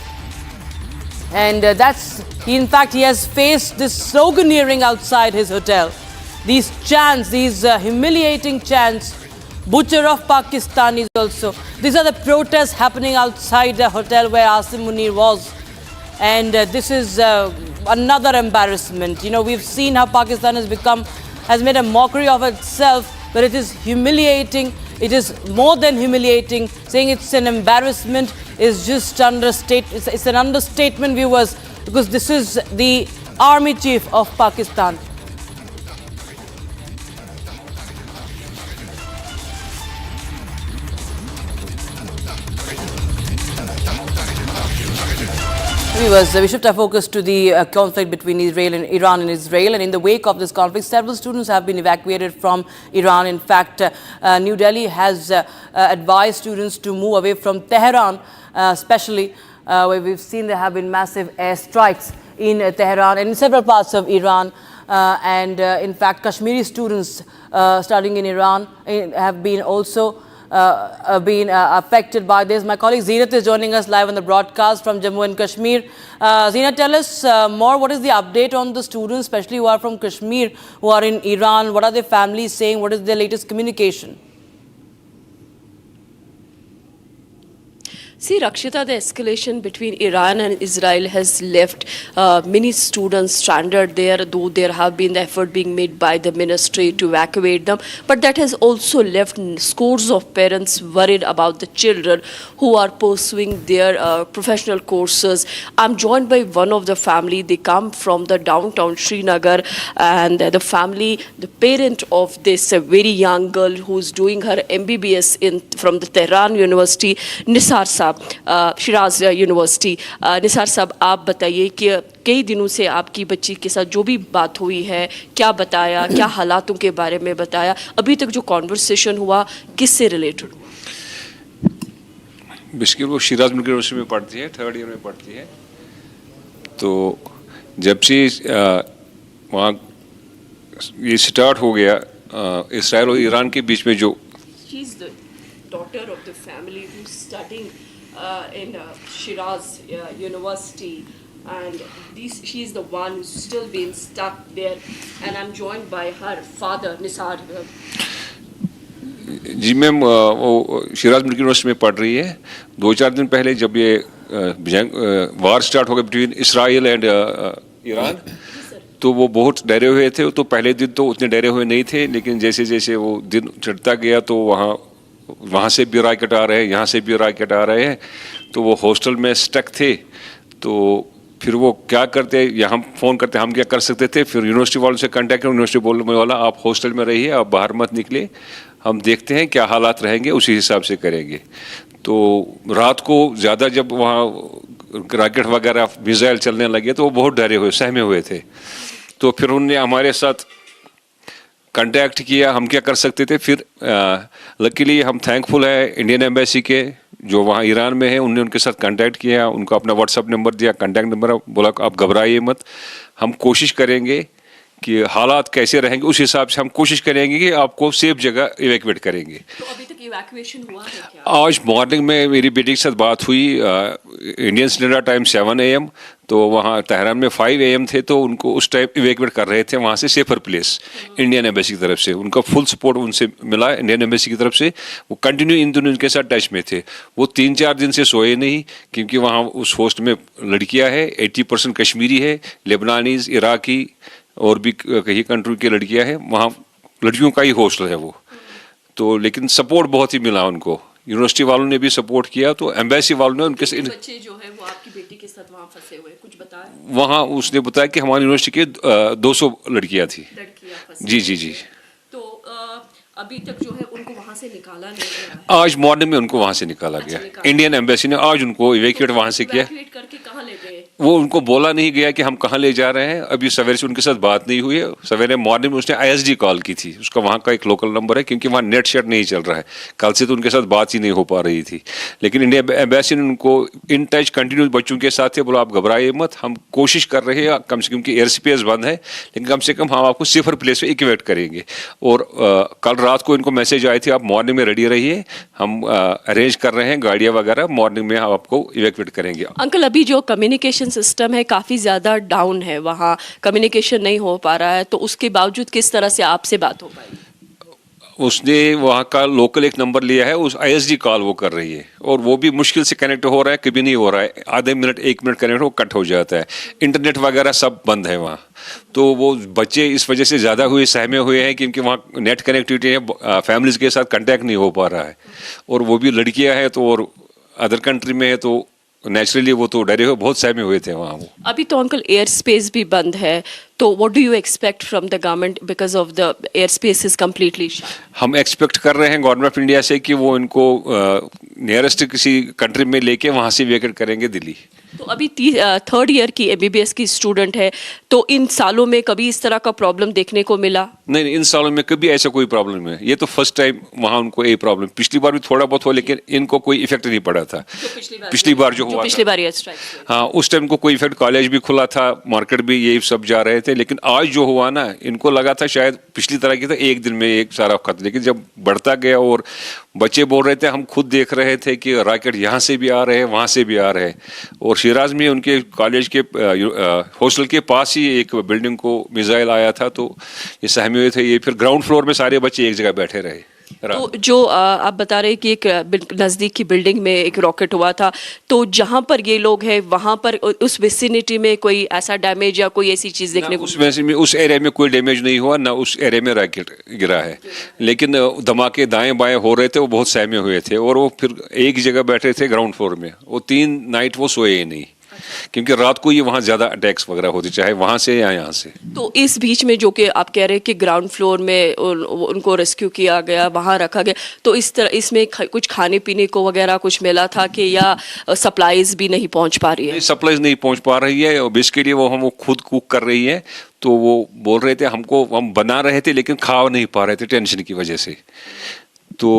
And in fact, he has faced this sloganeering outside his hotel. These chants, these humiliating chants, butcher of Pakistanis also. These are the protests happening outside the hotel where Asim Munir was. And this is another embarrassment. You know, we've seen how Pakistan has made a mockery of itself, but it is humiliating. It is more than humiliating. Saying it's an embarrassment is just it's an understatement, viewers, because this is the army chief of Pakistan. Viewers, we shift our focus to the conflict between Iran and Israel. And in the wake of this conflict, several students have been evacuated from Iran. In fact, New Delhi has advised students to move away from Tehran, especially where we've seen there have been massive airstrikes in Tehran and in several parts of Iran. In fact, Kashmiri students studying in Iran have been also affected by this. My colleague Zeenat is joining us live on the broadcast from Jammu and Kashmir. Zeenat, tell us more. What is the update on the students, especially who are from Kashmir, who are in Iran? What are their families saying? What is their latest communication? See, Rakshita, the escalation between Iran and Israel has left many students stranded there, though there have been the effort being made by the ministry to evacuate them. But that has also left scores of parents worried about the children who are pursuing their professional courses. I'm joined by one of the family. They come from the downtown Srinagar, and the family, the parent of this very young girl who's doing her MBBS from the Tehran University, Nisar Saab, Siraj university. Nisar साहब, आप बताइए कि कई दिनों से आपकी बच्ची के साथ जो भी बात हुई है, क्या बताया, क्या हालातों के बारे में बताया, अभी तक जो कॉन्वर्सेशन हुआ किससे रिलेटेड? बेसिकली वो शिराज मेडिकल यूनिवर्सिटी में पढ़ती है, 3rd ईयर में पढ़ती है. तो जब से वहाँ ये स्टार्ट हो गया इसराइल और ईरान के बीच में, जो She is the daughter of the family who's studying in Shiraz University. and she is the one who's still been stuck there, and I'm joined by her father, Nisar. जी ma'am, वो Shiraz medical university में पढ़ रही है। 2-4 दिन पहले जब ये वार स्टार्ट हो गया बिटवीन इसराइल एंड ईरान, तो वो बहुत डरे हुए थे। तो पहले दिन तो उतने डरे हुए नहीं थे, लेकिन जैसे जैसे वो दिन चढ़ता गया तो वहाँ से भी रॉकेट आ रहे हैं, यहाँ से भी रॉकेट आ रहे हैं। तो वो हॉस्टल में स्टक थे। तो फिर वो क्या करते, यहाँ फ़ोन करते, हम क्या कर सकते थे। फिर यूनिवर्सिटी वालों से कांटेक्ट किया। यूनिवर्सिटी बोलने वाला आप हॉस्टल में रहिए, आप बाहर मत निकले, हम देखते हैं क्या हालात रहेंगे, उसी हिसाब से करेंगे। तो रात को ज़्यादा जब वहाँ रॉकेट वगैरह मिसाइल चलने लगे तो वो बहुत डरे हुए, सहमे हुए थे। तो फिर उन्होंने हमारे साथ कांटेक्ट किया, हम क्या कर सकते थे। फिर लकीली हम थैंकफुल है इंडियन एम्बेसी के जो वहाँ ईरान में है, उन्होंने उनके साथ कांटेक्ट किया, उनको अपना व्हाट्सअप नंबर दिया, कांटेक्ट नंबर, बोला आप घबराइए मत, हम कोशिश करेंगे कि हालात कैसे रहेंगे उस हिसाब से हम कोशिश करेंगे कि आपको सेफ जगह इवैक्यूएट करेंगे। तो अभी तक इवैक्यूएशन हुआ है क्या? आज मॉर्निंग में मेरी बेटी के साथ बात हुई, इंडियन स्टैंडर्ड टाइम 7 AM, तो वहाँ तेहरान में 5 AM थे, तो उनको उस टाइम इवैक्यूएट कर रहे थे वहाँ से सेफर प्लेस। इंडियन एम्बेसी की तरफ से उनका फुल सपोर्ट उनसे मिला, इंडियन एम्बेसी की तरफ से। वो कंटिन्यू इन दोनों के साथ टच में थे। वो 3-4 दिन से सोए नहीं, क्योंकि वहाँ उस होस्ट में लड़कियाँ हैं, 80% कश्मीरी है, लेबनानीज, इराकी और भी कई कंट्री की लड़कियां हैं। वहाँ लड़कियों का ही हॉस्टल है वो। तो लेकिन सपोर्ट बहुत ही मिला उनको, यूनिवर्सिटी वालों ने भी सपोर्ट किया, तो एम्बेसी वालों ने उनके बच्चे जो है वो आपकी बेटी के साथ वहाँ फंसे हुए, कुछ बताया? वहाँ उसने बताया कि हमारी यूनिवर्सिटी के 200 लड़कियाँ थी। जी जी जी। तो अभी तक जो है उनको वहाँ से निकाला नहीं गया? आज मॉर्निंग में उनको वहाँ से निकाला गया। इंडियन एम्बेसी ने आज उनको इवैक्यूएट वहाँ से किया। करके कहाँ ले गए? वो उनको बोला नहीं गया कि हम कहाँ ले जा रहे हैं। अभी सवेरे से उनके साथ बात नहीं हुई है। सवेरे मॉर्निंग में उसने ISD कॉल की थी, उसका वहाँ का एक लोकल नंबर है, क्योंकि वहाँ नेट शेट नहीं चल रहा है। कल से तो उनके साथ बात ही नहीं हो पा रही थी। लेकिन इंडियन एम्बेसी ने उनको इन टच कंटिन्यू बच्चों के साथ है, बोला आप घबराइए मत, हम कोशिश कर रहे हैं कम से कम की एयर स्पेस बंद है, लेकिन कम से कम हम आपको सेफर प्लेस पे इवैक्यूएट करेंगे। और कल रात को इनको मैसेज आई थी आप मॉर्निंग में रेडी रहिए, हम अरेंज कर रहे हैं गाड़ियाँ वगैरह, मॉर्निंग में हम आपको इवैक्यूएट करेंगे। अंकल, अभी जो कम्युनिकेशन सिस्टम है काफ़ी ज़्यादा डाउन है, वहाँ कम्युनिकेशन नहीं हो पा रहा है, तो उसके बावजूद किस तरह से आपसे बात हो पाई? उसने वहाँ का लोकल एक नंबर लिया है, उस ISD कॉल वो कर रही है, और वो भी मुश्किल से कनेक्ट हो रहा है, कभी नहीं हो रहा है, आधे मिनट 1 मिनट कनेक्ट हो कट हो जाता है। इंटरनेट वगैरह सब बंद है वहाँ। तो वो बच्चे इस वजह से ज़्यादा हुए, सहमे हुए हैं, क्योंकि वहाँ नेट कनेक्टिविटी है, फैमिलीज़ के साथ कॉन्टैक्ट नहीं हो पा रहा है, और वो भी लड़कियाँ हैं तो और अदर कंट्री में है, तो नेचुरली वो तो डरे हुए, बहुत सहमे हुए थे वहाँ वो। अभी तो अंकल एयर स्पेस भी बंद है, तो what do you expect from the government because of the air space is completely shut? हम एक्सपेक्ट कर रहे हैं गवर्नमेंट ऑफ इंडिया से कि वो इनको नियरेस्ट किसी कंट्री में लेके वहाँ से इवैक्यूएट करेंगे दिल्ली। तो अभी 3rd ईयर की MBBS की स्टूडेंट है, तो इन सालों में कभी इस तरह का प्रॉब्लम देखने को मिला? नहीं, इन सालों में कभी ऐसा कोई प्रॉब्लम है। ये तो फर्स्ट टाइम वहाँ उनको ये प्रॉब्लम, पिछली बार भी थोड़ा बहुत हो, लेकिन इनको कोई इफेक्ट नहीं पड़ा था। पिछली बार जो हुआ, पिछली बार हाँ, उस टाइम को कोई इफेक्ट, कॉलेज भी खुला था, मार्केट भी, ये सब जा रहे थे। लेकिन आज जो हुआ ना, इनको लगा था शायद पिछली तरह की, तो एक दिन में एक सारा खत्म, लेकिन जब बढ़ता गया और बच्चे बोल रहे थे, हम खुद देख रहे थे कि रॉकेट यहाँ से भी आ रहे हैं, वहाँ से भी आ रहे हैं। और शिराज में उनके कॉलेज के हॉस्टल के पास ही एक बिल्डिंग को मिसाइल आया था, तो ये सहमे हुए थे। ये फिर ग्राउंड फ्लोर में सारे बच्चे एक जगह बैठे रहे। तो जो आप बता रहे कि एक नज़दीक की बिल्डिंग में एक रॉकेट हुआ था, तो जहाँ पर ये लोग हैं वहाँ पर उस विसिनिटी में कोई ऐसा डैमेज या कोई ऐसी चीज़ देखने को? उस एरिया में कोई डैमेज नहीं हुआ, ना उस एरिया में रॉकेट गिरा है, लेकिन धमाके दाएं बाएं हो रहे थे, वो बहुत सहमे हुए थे। और वो फिर एक जगह बैठे थे ग्राउंड फ्लोर में, वो 3 नाइट वो सोए ही नहीं, क्योंकि रात को ये वहाँ ज़्यादा अटैक्स वगैरह होते, चाहे वहाँ से या यहाँ से। तो इस बीच में जो कि आप कह रहे हैं कि ग्राउंड फ्लोर में उनको रेस्क्यू किया गया, वहाँ रखा गया, तो इस तरह इसमें कुछ खाने पीने को वगैरह कुछ मिला था कि, या सप्लाईज भी नहीं पहुँच पा रही है? सप्लाईज नहीं पहुँच पा रही है, और बेसिकली वो खुद कुक कर रही है। तो वो बोल रहे थे हमको, हम बना रहे थे लेकिन खा नहीं पा रहे थे टेंशन की वजह से। तो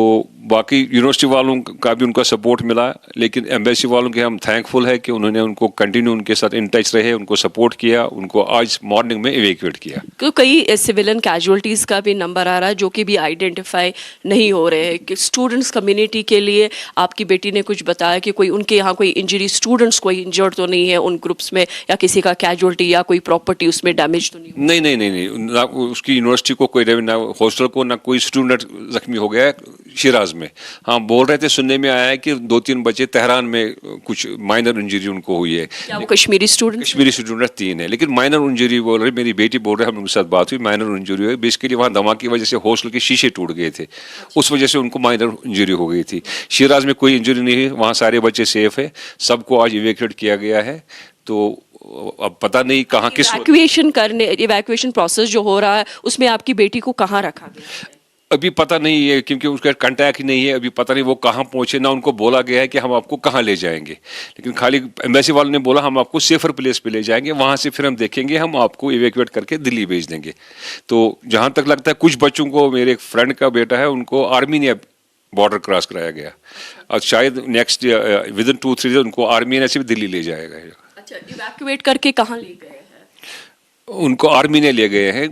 बाकी यूनिवर्सिटी वालों का भी उनका सपोर्ट मिला, लेकिन एम्बेसी वालों के हम थैंकफुल है कि उन्होंने उनको कंटिन्यू उनके साथ इन टच रहे, उनको सपोर्ट किया, उनको आज मॉर्निंग में इवैक्यूएट किया। तो कई सिविलियन कैजुअलिटीज़ का भी नंबर आ रहा है जो कि भी आइडेंटिफाई नहीं हो रहे हैं कि स्टूडेंट्स कम्युनिटी के लिए। आपकी बेटी ने कुछ बताया कि कोई उनके यहाँ कोई इंजरी, स्टूडेंट्स कोई इंजर्ड तो नहीं है उन ग्रुप्स में, या किसी का कैजुअलिटी या कोई प्रॉपर्टी उसमें डैमेज तो नहीं? नहीं, ना उसकी यूनिवर्सिटी को कोई, ना हॉस्टल को, ना कोई स्टूडेंट जख्मी हो गया है शिराज में। हाँ, बोल रहे थे, सुनने में आया है कि 2-3 बच्चे तेहरान में कुछ माइनर इंजरी उनको हुई है। क्या वो कश्मीरी स्टूडेंट? कश्मीरी स्टूडेंट 3 है, लेकिन माइनर इंजरी बोल रहे, मेरी बेटी बोल रहे, हम उनके साथ बात हुई, माइनर इंजरी हुई। बेसिकली वहाँ धमाके की वजह से हॉस्टल के शीशे टूट गए थे, उस वजह से उनको माइनर इंजरी हो गई थी। शिराज में कोई इंजरी नहीं है, वहाँ सारे बच्चे सेफ है, सबको आज इवैक्यूएट किया गया है। तो अब पता नहीं कहाँ किस इवैक्यूएशन प्रोसेस जो हो रहा है उसमें आपकी बेटी को कहाँ रखा गया? अभी पता नहीं है, क्योंकि उसका कांटेक्ट ही नहीं है। अभी पता नहीं वो कहाँ पहुंचे, ना उनको बोला गया है कि हम आपको कहाँ ले जाएंगे, लेकिन खाली एम्बेसी वालों ने बोला हम आपको सेफर प्लेस पे ले जाएंगे, वहाँ से फिर हम देखेंगे, हम आपको इवैक्यूएट करके दिल्ली भेज देंगे। तो जहाँ तक लगता है कुछ बच्चों को, मेरे एक फ्रेंड का बेटा है, उनको आर्मीनिया बॉर्डर क्रॉस कराया गया, और शायद नेक्स्ट विदिन 2-3 डेज उनको आर्मीनिया से भी दिल्ली ले जाएगा। अच्छा, इवैक्यूएट करके कहाँ ले गए? उनको आर्मी ने ले गए हैं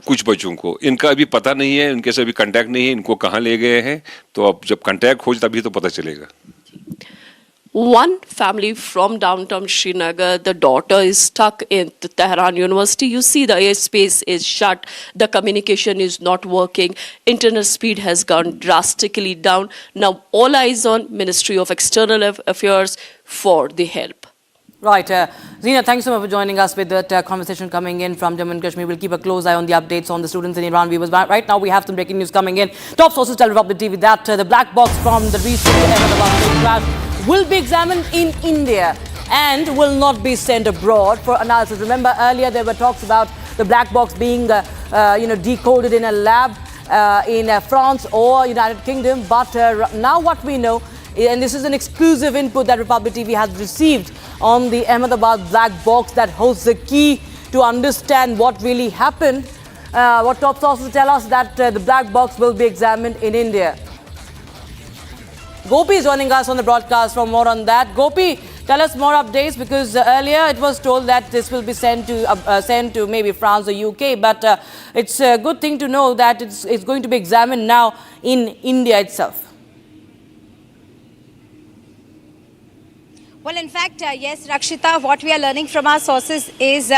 कुछ बच्चों को, इनका अभी पता नहीं है, उनके से अभी कांटेक्ट नहीं है, इनको कहाँ ले गए हैं। तो अब जब कांटेक्ट हो तभी तो पता चलेगा। One family from downtown Srinagar, the daughter is stuck in the Tehran University. You see the airspace is shut, the communication is not working, internet speed has gone drastically down. Now all eyes on Ministry of External Affairs for the help. Right. Zina, thanks so much for joining us with that conversation coming in from Jammu and Kashmir. We'll keep a close eye on the updates on the students in Iran. Viewers, right now we have some breaking news coming in. Top sources tell Republic TV that the black box from the recent Ahmedabad plane crash will be examined in India and will not be sent abroad for analysis. Remember, earlier there were talks about the black box being decoded in a lab in France or United Kingdom. But now what we know, and this is an exclusive input that Republic TV has received on the Ahmedabad black box that holds the key to understand what really happened. What top sources tell us that the black box will be examined in India. Gopi is joining us on the broadcast for more on that. Gopi, tell us more updates, because earlier it was told that this will be sent to maybe France or UK, but it's a good thing to know that it's going to be examined now in India itself. Well, in fact, yes, Rakshita, what we are learning from our sources is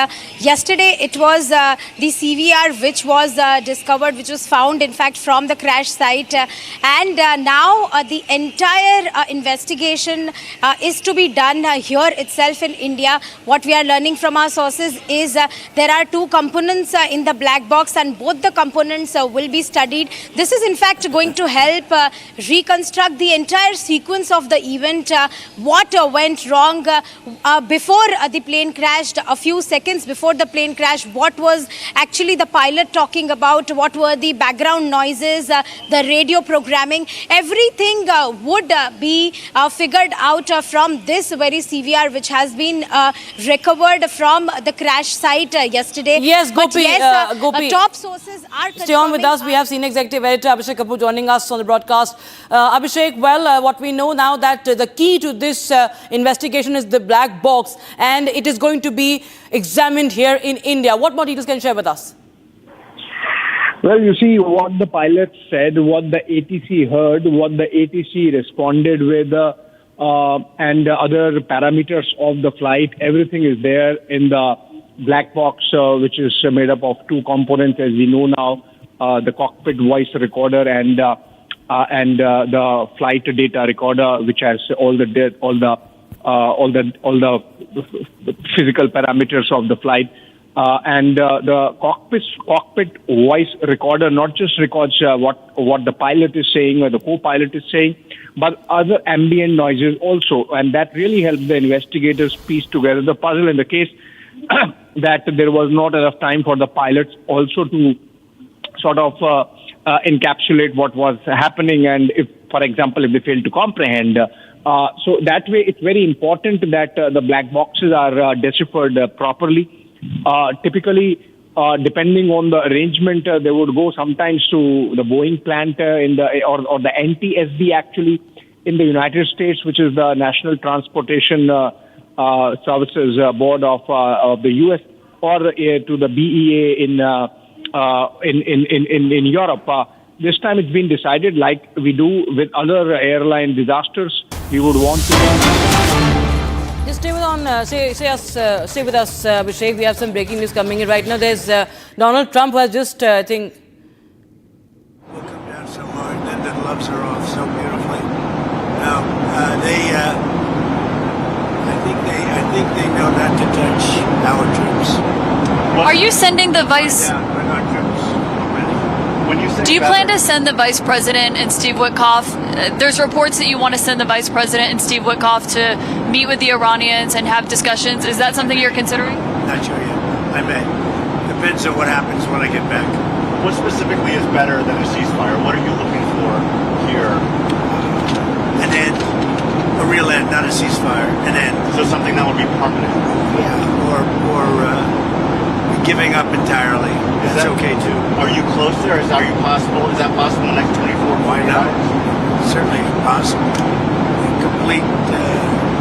yesterday it was the CVR which was discovered, which was found, in fact, from the crash site. And now the entire investigation is to be done here itself in India. What we are learning from our sources is there are 2 components in the black box, and both the components will be studied. This is, in fact, going to help reconstruct the entire sequence of the event, what went wrong before the plane crashed, a few seconds before the plane crash, what was actually the pilot talking about, what were the background noises, the radio programming, everything would be figured out from this very CVR which has been recovered from the crash site yesterday. Yes, Gopi, but yes, Gopi, top sources are stay on with us. We have senior executive editor Abhishek Kapoor joining us on the broadcast. Abhishek, well, what we know now that the key to this investigation is the black box, and it is going to be examined here in India. What more details can you share with us? Well, you see, what the pilot said, what the ATC heard, what the ATC responded with, and other parameters of the flight, everything is there in the black box, which is made up of 2 components, as we know now, the cockpit voice recorder and the flight data recorder, which has all the physical parameters of the flight. And the cockpit voice recorder not just records what the pilot is saying or the co-pilot is saying, but other ambient noises also. And that really helps the investigators piece together the puzzle in the case that there was not enough time for the pilots also to sort of encapsulate what was happening, and if, for example, if they fail to comprehend. So that way, it's very important that the black boxes are deciphered properly. Typically, depending on the arrangement, they would go sometimes to the Boeing plant or the NTSB actually in the United States, which is the National Transportation Services Board of the U.S., or to the BEA in Europe. This time it's been decided, like we do with other airline disasters, we would want to. Just stay with us, Abhishek. We have some breaking news coming in right now. There's Donald Trump who has just, I think. Will come down so hard, and then the gloves are off so beautifully. Now I think they know not to touch our troops. Are you sending the vice? Do you plan to send the Vice President and Steve Witkoff? There's reports that you want to send the Vice President and Steve Witkoff to meet with the Iranians and have discussions. Is that something you're considering? Not sure yet. I may. Depends on what happens when I get back. What specifically is better than a ceasefire? What are you looking for here? An end. A real end, not a ceasefire. An end. So something that would be permanent? Yeah. Or giving up entirely. That's okay too. Are you close there? Is that possible? Is that possible in the next 24 hours? Why not? Certainly possible. Complete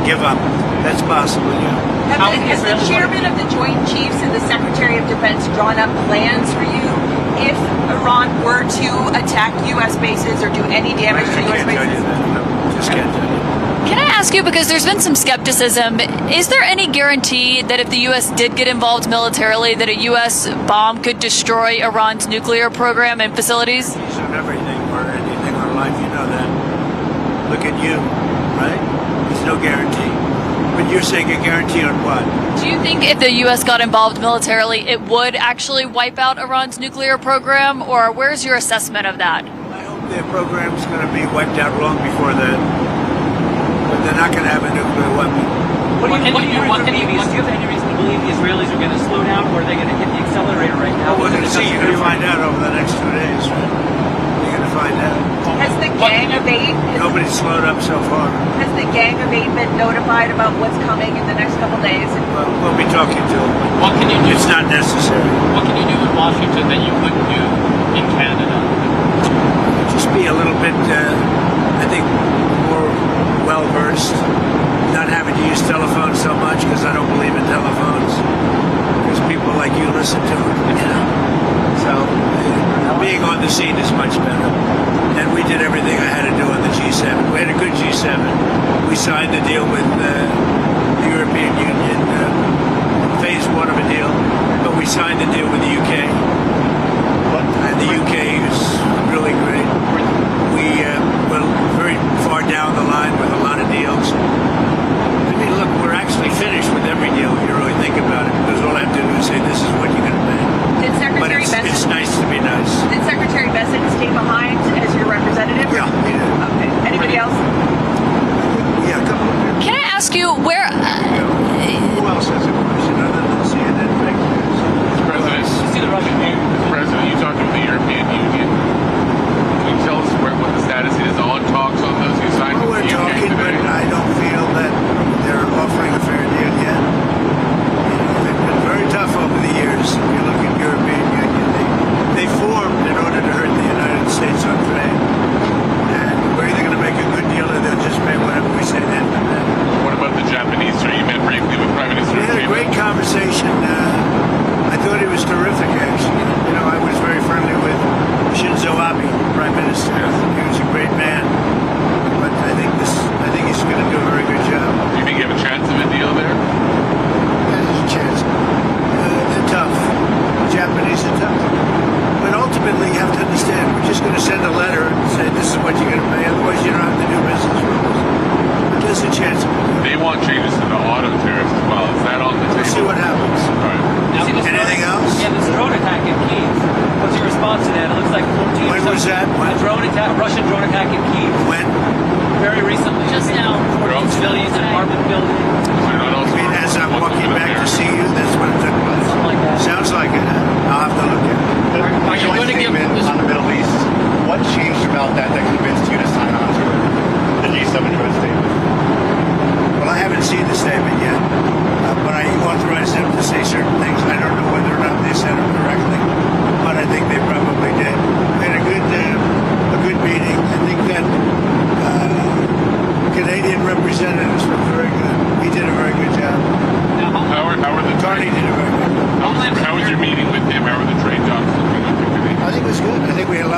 give up. That's possible, yeah. Has the chairman of the Joint Chiefs and the Secretary of Defense drawn up plans for you if Iran were to attack U.S. bases or do any damage to U.S. bases? I can't tell you that. I just can't tell you. Can I ask you, because there's been some skepticism, is there any guarantee that if the U.S. did get involved militarily, that a U.S. bomb could destroy Iran's nuclear program and facilities? Use of everything or anything on life, you know that. Look at you, right? There's no guarantee. But you're saying a guarantee on what? Do you think if the U.S. got involved militarily, it would actually wipe out Iran's nuclear program? Or where's your assessment of that? I hope their program's going to be wiped out long before that. But they're not going to have a nuclear weapon. Do you have any reason to believe the Israelis are going to slow down, or are they going to hit the accelerator right now? Well, we're going to see. You're going to find out over the next 2 days, right? You're going to find out. Has the gang of 8... Nobody's slowed up so far. Has the gang of 8 been notified about what's coming in the next couple days? Well, we'll be talking to them. What can you do? It's not necessary. What can you do in Washington that you couldn't do in Canada? Just be a little bit, I think, more well-versed, not having to use telephones so much because I don't believe in telephones. There's people like you listen to them, you know. So being on the scene is much better. And we did everything I had to do on the G7. We had a good G7. We signed the deal with the European Union, phase 1 of a deal, but we signed the deal with the UK. And the UK is really great. We were very far down the line with a lot of deals. I mean, look, we're actually finished with every deal if you really think about it, because all I have to do is say, this is what you're going to pay. Did Secretary Bessent... It's nice to be nice. Did Secretary Bessent stay behind as your representative? Yeah, he did. Okay. Anybody else? Yeah, a couple of people. Can I ask you where... Who else has a question other than CNN fake news? President, you talked with the European Union. Can you tell us what the status is on talks on those who signed with the UK talking, today? but I don't feel that they're offering a fair deal yet. They've been very tough over the years. If you look at European Union, they formed in order to hurt the United States on trade. And we're either going to make a good deal or they'll just pay whatever we say then. What about the Japanese tour? You met briefly with Prime Minister We had a great conversation. I thought he was terrific, actually. You know, I was very friendly with Shinzo Abe, Prime Minister. He was a great man. But I think he's going to do a very good job. Do you think you have a chance of a deal there? There's a chance. They're tough. The Japanese are tough. But ultimately, you have to understand, we're just going to send a letter and say, this is what you're going to pay. Otherwise, you don't have to do business with us. But there's a chance. They want changes to the auto tariffs as well. Is that on the table? We'll see what happens. Right. Anything else? Yeah, this drone attack in Kyiv. What's your response to that? It looks like 14... When was that? Russian drone attack in Kyiv. When? Very recently. Just now. Civilians in an apartment building. You mean as I'm walking back to see you? That's what it took place. Something like that. Sounds like it. I'll have to look at it. Are you going to give on the Middle East? What changed about that convinced you to sign on to it? The G7 joint statement. Well, I haven't seen the statement yet, but I authorized them to say certain things. I don't know whether or not they said them correctly.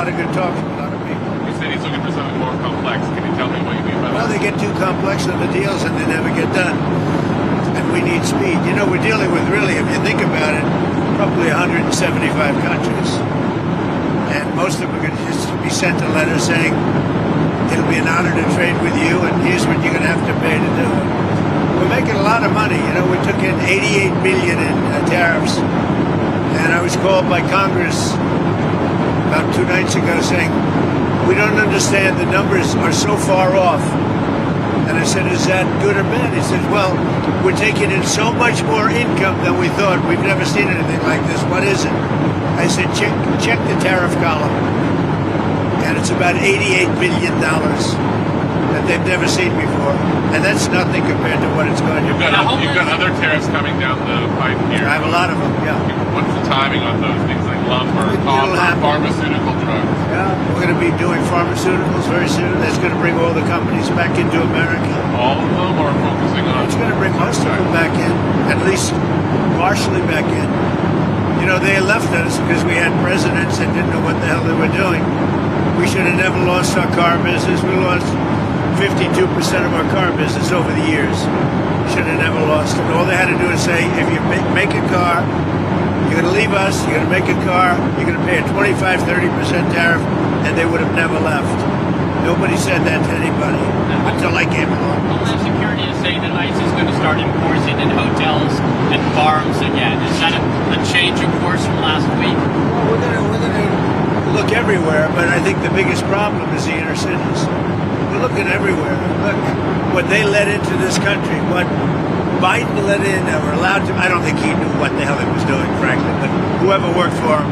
lot of good talk from a lot of people. You said he's looking for something more complex. Can you tell me what you mean by Well, that? they get too complex on the deals and they never get done. And we need speed. You know, we're dealing with really, if you think about it, probably 175 countries. And most of them are going to just be sent a letter saying, it'll be an honor to trade with you and here's what you're going to have to pay to do it. We're making a lot of money. You know, we took in $88 billion in tariffs. And I was called by Congress about 2 nights ago saying, we don't understand, the numbers are so far off. And I said, is that good or bad? He said, well, we're taking in so much more income than we thought. We've never seen anything like this. What is it? I said, check the tariff column. And it's about $88 billion that they've never seen before. And that's nothing compared to what it's going to be. You've got other tariffs coming down the pipe here. I have a lot of them, yeah. What's the timing on those things like lumber, copper, pharmaceutical drugs? Yeah, we're going to be doing pharmaceuticals very soon. That's going to bring all the companies back into America. All of them, or focusing on? It's going to bring most of them back in, at least partially back in. You know, they left us because we had presidents that didn't know what the hell they were doing. We should have never lost our car business. We lost 52% of our car business over the years. Should have never lost it. All they had to do is say, if you make a car, you're going to leave us, you're going to make a car, you're going to pay a 25-30% tariff, and they would have never left. Nobody said that to anybody until I came along. Homeland Security is saying that ICE is going to start enforcing in hotels and farms again. Is that a change of course from last week? Well, we're going to look everywhere, but I think the biggest problem is the inner cities. We're looking everywhere. Look, what they let into this country, what Biden let in, that were allowed to, I don't think he knew what the hell he was doing, frankly, but whoever worked for him,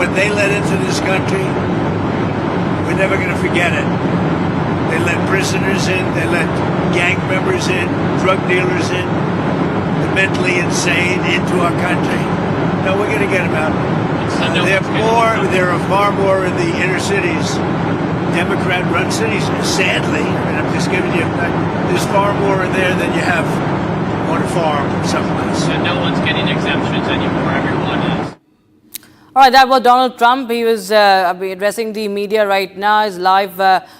what they let into this country, we're never going to forget it. They let prisoners in, they let gang members in, drug dealers in, the mentally insane into our country. No, we're going to get them out. There are far more in the inner cities, Democrat-run cities, sadly. I mean, I'm just giving you, there's far more in there than you have on a farm someplace. So no one's getting exemptions anymore, everyone is. All right, that was Donald Trump. He was addressing the media right now. His live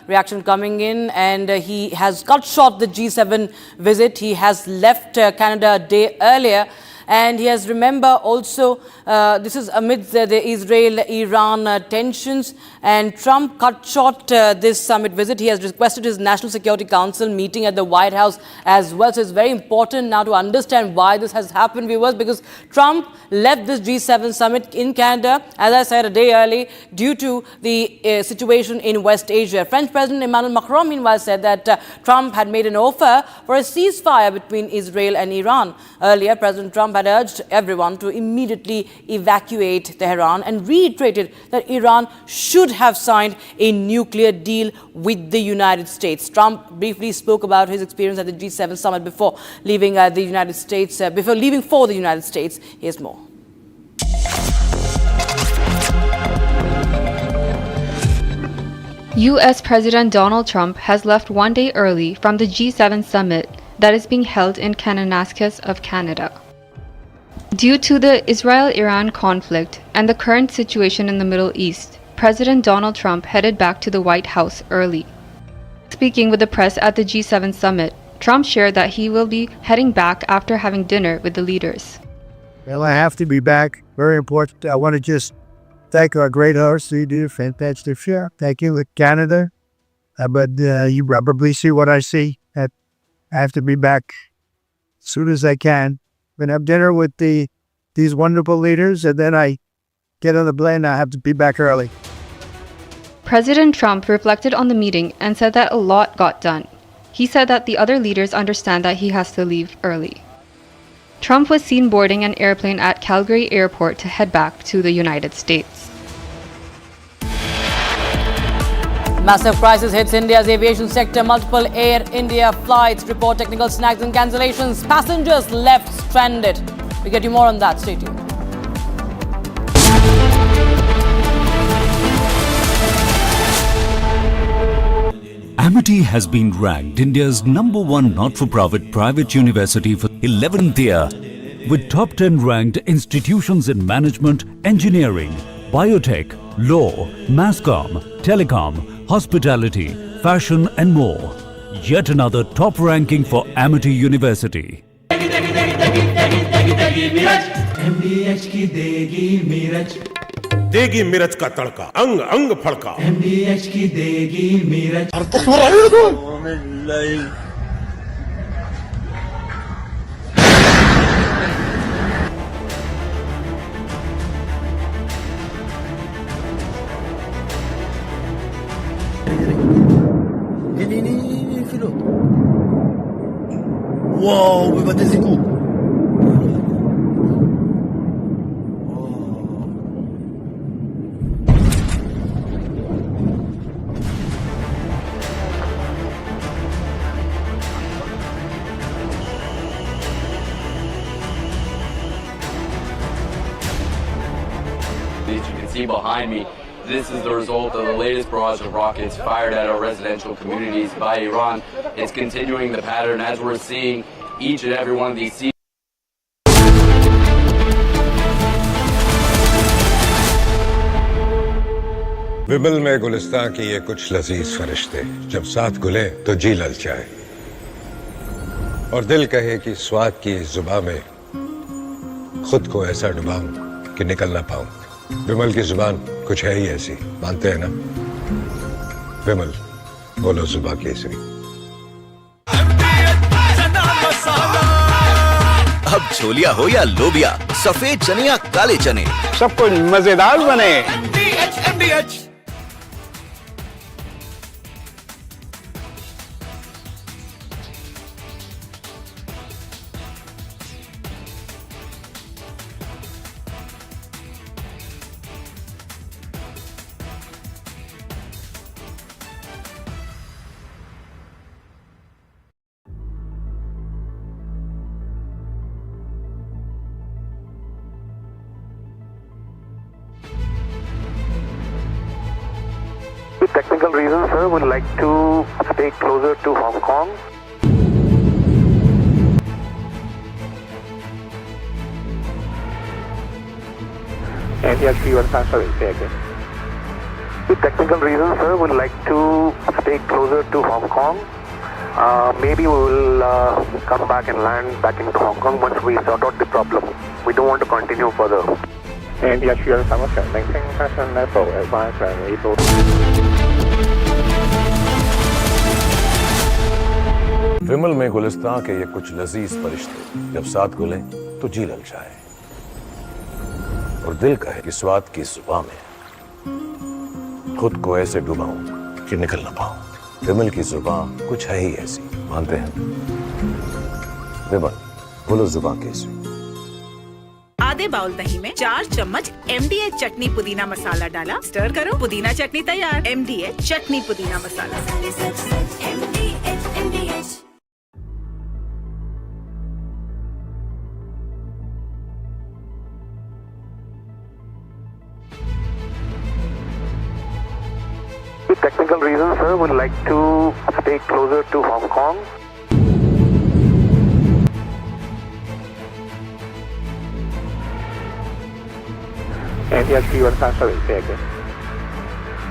reaction coming in, and he has cut short the G7 visit. He has left Canada a day earlier. And he has, remember, also, this is amidst the Israel-Iran tensions, and Trump cut short this summit visit. He has requested his National Security Council meeting at the White House as well. So it's very important now to understand why this has happened, viewers, because Trump left this G7 summit in Canada, as I said, a day early due to the situation in West Asia. French President Emmanuel Macron, meanwhile, said that Trump had made an offer for a ceasefire between Israel and Iran. Earlier, President Trump had urged everyone to immediately evacuate Tehran and reiterated that Iran should have signed a nuclear deal with the United States. Trump briefly spoke about his experience at the G7 summit before leaving the United States, before leaving for the United States. Here's more. U.S. President Donald Trump has left one day early from the G7 summit that is being held in Kananaskis of Canada. Due to the Israel-Iran conflict and the current situation in the Middle East, President Donald Trump headed back to the White House early. Speaking with the press at the G7 summit, Trump shared that he will be heading back after having dinner with the leaders. Well, I have to be back. Very important. I want to just thank our great host. You did a fantastic show. Thank you, Canada. But you probably see what I see. I have to be back as soon as I can. I'm going to have dinner with these wonderful leaders, and then I get on the plane. I have to be back early. President Trump reflected on the meeting and said that a lot got done. He said that the other leaders understand that he has to leave early. Trump was seen boarding an airplane at Calgary Airport to head back to the United States. Massive crisis hits India's aviation sector. Multiple Air India flights report technical snags and cancellations. Passengers left stranded. We get you more on that. Stay tuned. Amity has been ranked India's #1 not-for-profit private university for 11th year, with top 10 ranked institutions in management, engineering, biotech, law, masscom, telecom, hospitality, fashion and more. Yet another top ranking for Amity University. MDH की देगी मीरज, देगी मिर्च का तड़का, अंग अंग फड़का। MDH की देगी Miraj. Ini filo. Wow, bebates iku. As you can see behind me, this is the result of the latest barrage of rockets fired at our residential communities by Iran. It's continuing the pattern as we're seeing each and every one of these विमल में गुलिस्तां की ये कुछ लजीज फरिश्ते जब साथ गुले तो जी ललचाए और दिल कहे कि स्वाद की इस जुबान में खुद को ऐसा डुबाऊं कि निकल ना पाऊं। विमल की जुबान कुछ है ही ऐसी, मानते हैं ना? विमल बोलो जुबान केसरी। अब छोलिया हो या लोबिया, सफेद चने या काले चने, सब कुछ मजेदार बने। MDH With technical reasons, sir, would like to stay closer to Hong Kong. And yes, you are sorry, say again. With technical reasons, sir, would like to stay closer to Hong Kong. Maybe we will come back and land back in Hong Kong once we sort out the problem. We don't want to continue further. And yes, you are sorry, maintain passion level, advance and able. विमल में गुलिस्तां के ये कुछ लजीज फरिश्ते जब साथ गुले तो जी ललचाए और दिल कहे कि स्वाद की जुबान में खुद को ऐसे डुबाऊं कि निकल ना पाऊं। विमल की जुबान कुछ है ही ऐसी, मानते हैं? विमल बोलो जुबान केसरी। आधे बाउल दही में 4 चम्मच MDH चटनी पुदीना मसाला डाला, स्टर करो, पुदीना चटनी तैयार। MDH चटनी पुदीना मसाला। With technical reasons, sir, would like to stay closer to Hong Kong. And yes, you are sorry, say again.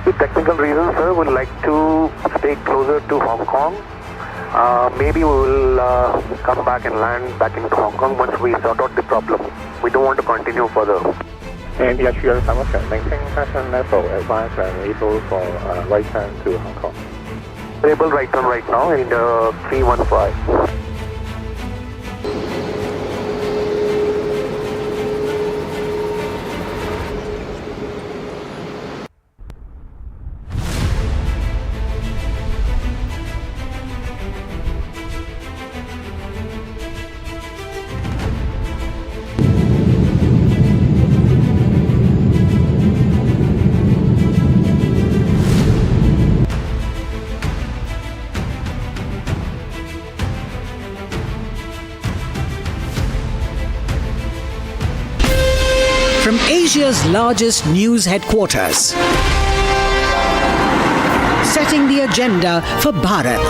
With technical reasons, sir, would like to stay closer to Hong Kong. Maybe we will come back and land back in Hong Kong once we sort out the problem. We don't want to continue further. And yes, you are sorry, maintain passion level, advance and able for right turn to Hong Kong. Able right turn right now in 315. From Asia's largest news headquarters, setting the agenda for Bharat.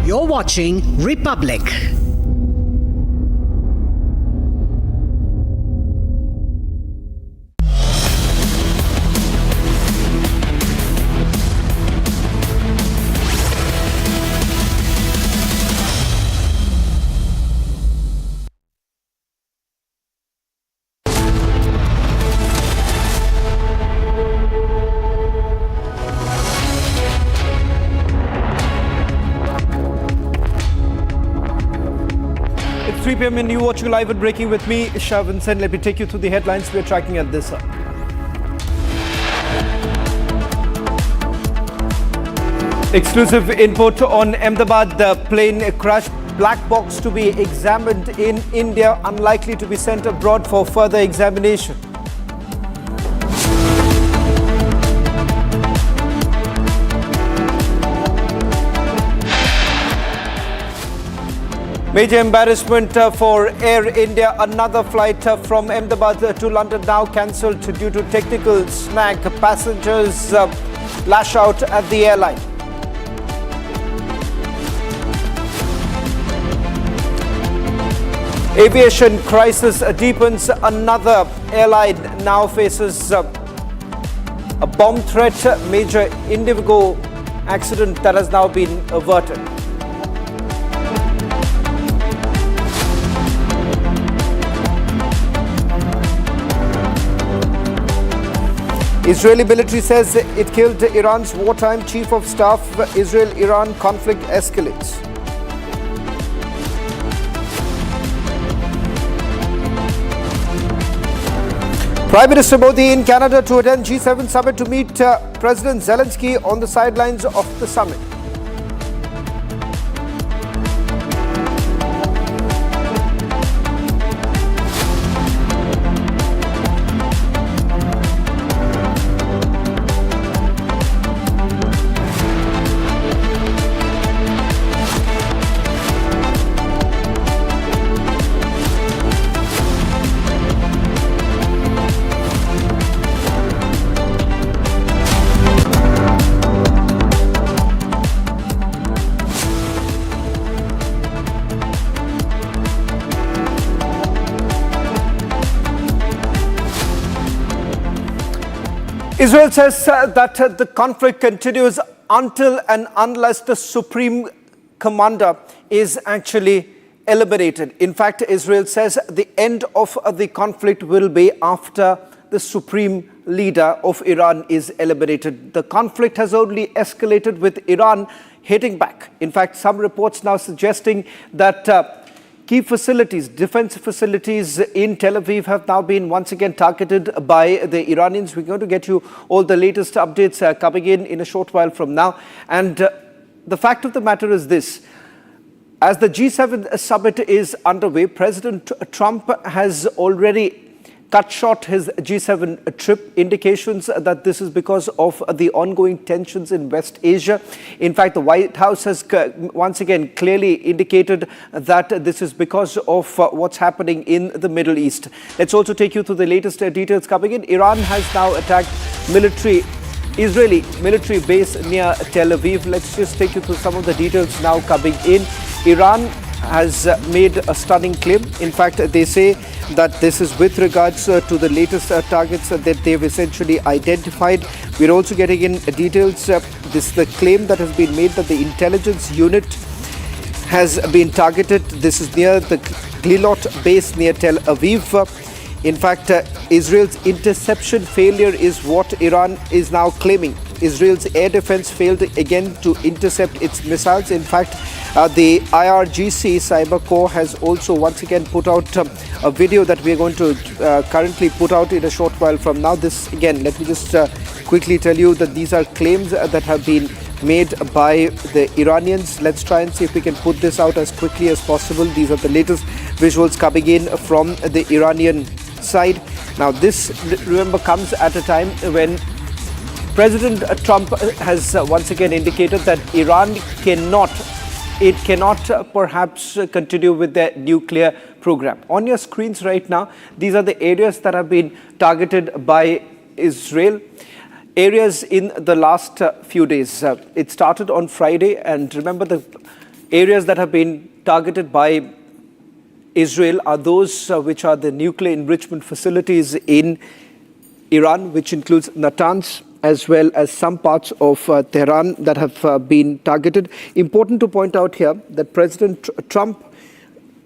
You're watching Republic. It's 3 p.m. and you're watching live and breaking with me, Shavan Sen. Let me take you through the headlines we're tracking at this hour. Exclusive input on Ahmedabad, the plane crash. Black box to be examined in India, unlikely to be sent abroad for further examination. Major embarrassment for Air India. Another flight from Ahmedabad to London now cancelled due to technical snag. Passengers lash out at the airline. Aviation crisis deepens. Another airline now faces a bomb threat. Major Indigo accident that has now been averted. Israeli military says it killed Iran's wartime chief of staff. Israel-Iran conflict escalates. Prime Minister Modi in Canada to attend G7 summit to meet President Zelensky on the sidelines of the summit. Israel says that the conflict continues until and unless the supreme commander is actually eliminated. In fact, Israel says the end of the conflict will be after the supreme leader of Iran is eliminated. The conflict has only escalated with Iran hitting back. In fact, some reports now suggesting that key facilities, defense facilities in Tel Aviv have now been once again targeted by the Iranians. We're going to get you all the latest updates coming in a short while from now. And the fact of the matter is this. As the G7 summit is underway, President Trump has already cut short his G7 trip. Indications that this is because of the ongoing tensions in West Asia. In fact, the White House has once again clearly indicated that this is because of what's happening in the Middle East. Let's also take you through the latest details coming in. Iran has now attacked Israeli military base near Tel Aviv. Let's just take you through some of the details now coming in. Iran has made a stunning claim. In fact, they say that this is with regards to the latest targets that they've essentially identified. We're also getting in details. This is the claim that has been made that the intelligence unit has been targeted. This is near the Glilot base near Tel Aviv. In fact, Israel's interception failure is what Iran is now claiming. Israel's air defense failed again to intercept its missiles. In fact, the IRGC Cyber Corps has also once again put out a video that we are going to currently put out in a short while from now. This again, let me just quickly tell you that these are claims that have been made by the Iranians. Let's try and see if we can put this out as quickly as possible. These are the latest visuals coming in from the Iranian side. Now this, remember, comes at a time when President Trump has once again indicated that Iran cannot perhaps continue with their nuclear program. On your screens right now, these are the areas that have been targeted by Israel. Areas in the last few days. It started on Friday, and remember the areas that have been targeted by Israel are those which are the nuclear enrichment facilities in Iran, which includes Natanz, as well as some parts of Tehran that have been targeted. Important to point out here that President Trump,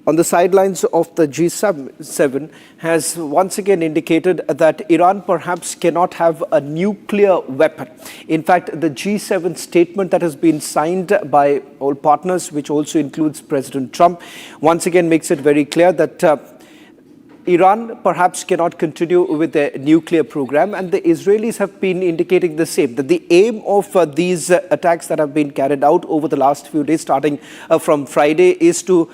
on the sidelines of the G7, has once again indicated that Iran perhaps cannot have a nuclear weapon. In fact, the G7 statement that has been signed by all partners, which also includes President Trump, once again makes it very clear that Iran perhaps cannot continue with their nuclear program, and the Israelis have been indicating the same, that the aim of these attacks that have been carried out over the last few days, starting from Friday, is to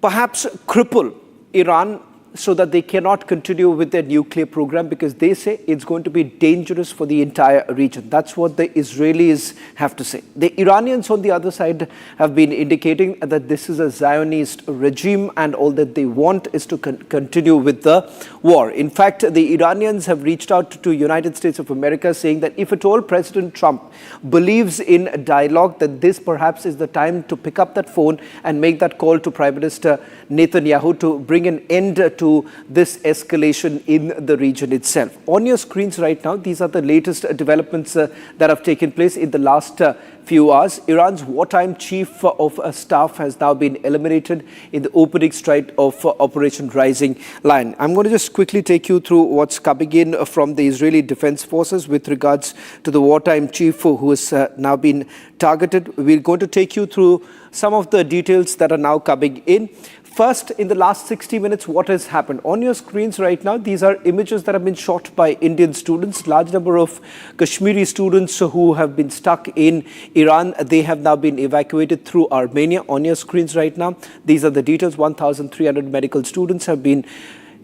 perhaps cripple Iran so that they cannot continue with their nuclear program, because they say it's going to be dangerous for the entire region. That's what the Israelis have to say. The Iranians on the other side have been indicating that this is a Zionist regime and all that they want is to continue with the war. In fact, the Iranians have reached out to United States of America saying that if at all President Trump believes in dialogue, that this perhaps is the time to pick up that phone and make that call to Prime Minister Netanyahu to bring an end to this escalation in the region itself. On your screens right now, these are the latest developments that have taken place in the last few hours. Iran's wartime chief of staff has now been eliminated in the opening strike of Operation Rising Lion. I'm going to just quickly take you through what's coming in from the Israeli Defense Forces with regards to the wartime chief who has now been targeted. We're going to take you through some of the details that are now coming in. First, in the last 60 minutes, what has happened? On your screens right now, these are images that have been shot by Indian students. Large number of Kashmiri students who have been stuck in Iran. They have now been evacuated through Armenia. On your screens right now, these are the details. 1,300 medical students have been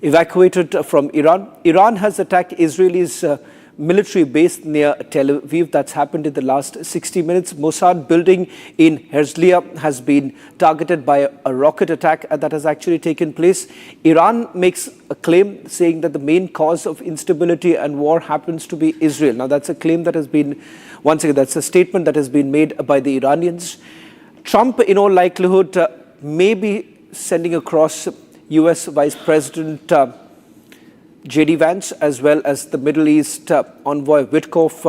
evacuated from Iran. Iran has attacked Israelis' military base near Tel Aviv. That's happened in the last 60 minutes. Mossad building in Herzliya has been targeted by a rocket attack that has actually taken place. Iran makes a claim saying that the main cause of instability and war happens to be Israel. Now that's a claim that has been, once again, that's a statement that has been made by the Iranians. Trump, in all likelihood, may be sending across US Vice President J.D. Vance, as well as the Middle East envoy Witkoff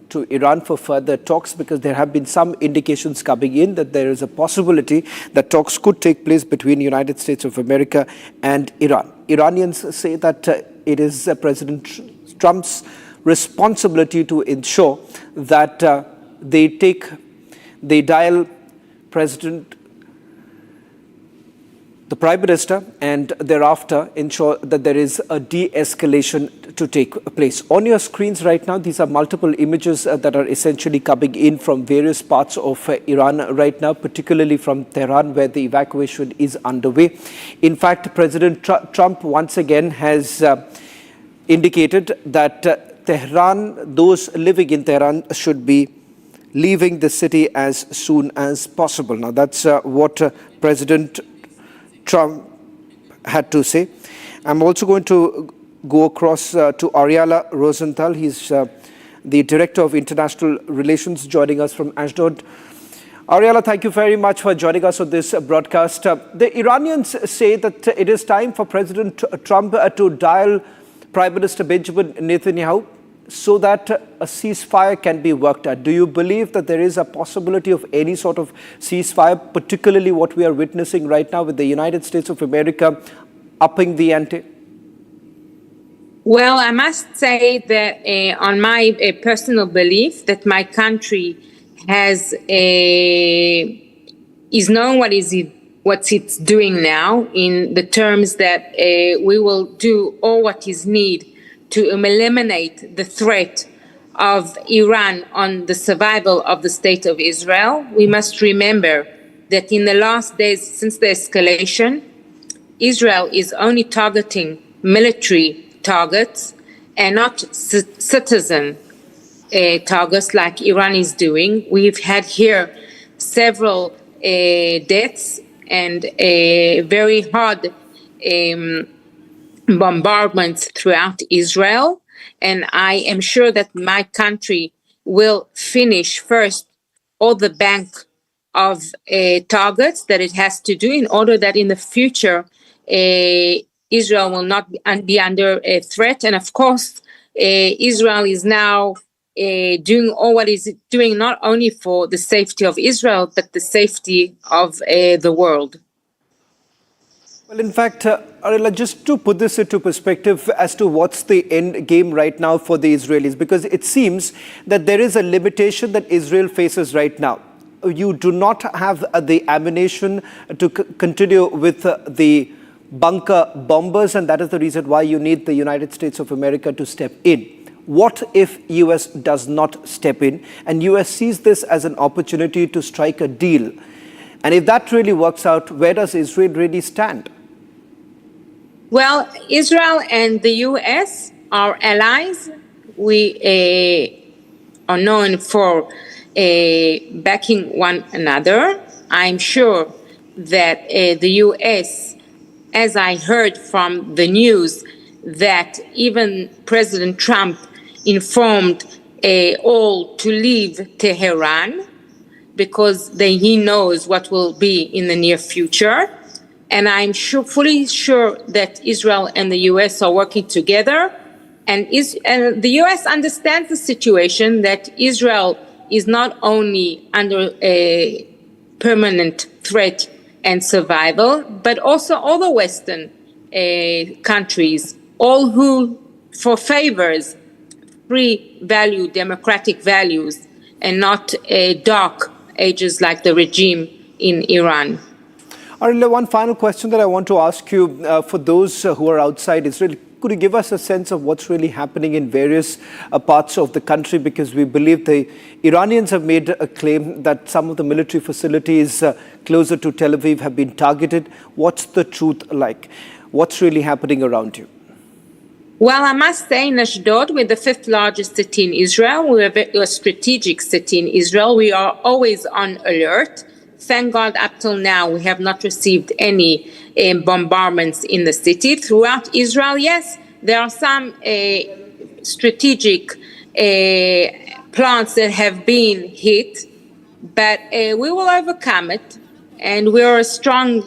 to Iran for further talks, because there have been some indications coming in that there is a possibility that talks could take place between the United States of America and Iran. Iranians say that it is President Trump's responsibility to ensure that they dial the Prime Minister, and thereafter ensure that there is a de-escalation to take place. On your screens right now, these are multiple images that are essentially coming in from various parts of Iran right now, particularly from Tehran, where the evacuation is underway. In fact, President Trump once again has indicated that Tehran, those living in Tehran, should be leaving the city as soon as possible. Now, that's what President Trump had to say. I'm also going to go across to Ariala Rosenthal. He's the Director of International Relations, joining us from Ashdod. Ariala, thank you very much for joining us on this broadcast. The Iranians say that it is time for President Trump to dial Prime Minister Benjamin Netanyahu so that a ceasefire can be worked out. Do you believe that there is a possibility of any sort of ceasefire, particularly what we are witnessing right now with the United States of America upping the ante? Well, I must say that on my personal belief that my country has is knowing what it's doing now, in the terms that we will do all what is needed to eliminate the threat of Iran on the survival of the state of Israel. We must remember that in the last days since the escalation, Israel is only targeting military targets and not citizen targets like Iran is doing. We've had here several deaths and very hard bombardments throughout Israel. And I am sure that my country will finish first all the bank of targets that it has to do in order that in the future Israel will not be under a threat. And of course, Israel is now doing all what is doing not only for the safety of Israel, but the safety of the world. Well, in fact, Arila, just to put this into perspective as to what's the end game right now for the Israelis, because it seems that there is a limitation that Israel faces right now. You do not have the ammunition to continue with the bunker bombers, and that is the reason why you need the United States of America to step in. What if US does not step in and US sees this as an opportunity to strike a deal? And if that really works out, where does Israel really stand? Well, Israel and the US are allies. We are known for backing one another. I'm sure that the US, as I heard from the news, that even President Trump informed all to leave Tehran because he knows what will be in the near future. And I'm fully sure that Israel and the US are working together. And the US understands the situation that Israel is not only under a permanent threat and survival, but also all the Western countries, all who for favors free value, democratic values, and not dark ages like the regime in Iran. Arila, one final question that I want to ask you, for those who are outside Israel, could you give us a sense of what's really happening in various parts of the country? Because we believe the Iranians have made a claim that some of the military facilities closer to Tel Aviv have been targeted. What's the truth like? What's really happening around you? Well, I must say, in Ashdod, we're the fifth largest city in Israel. We're a strategic city in Israel. We are always on alert. Thank God, up till now, we have not received any bombardments in the city. Throughout Israel, yes, there are some strategic plants that have been hit, but we will overcome it. And we're a strong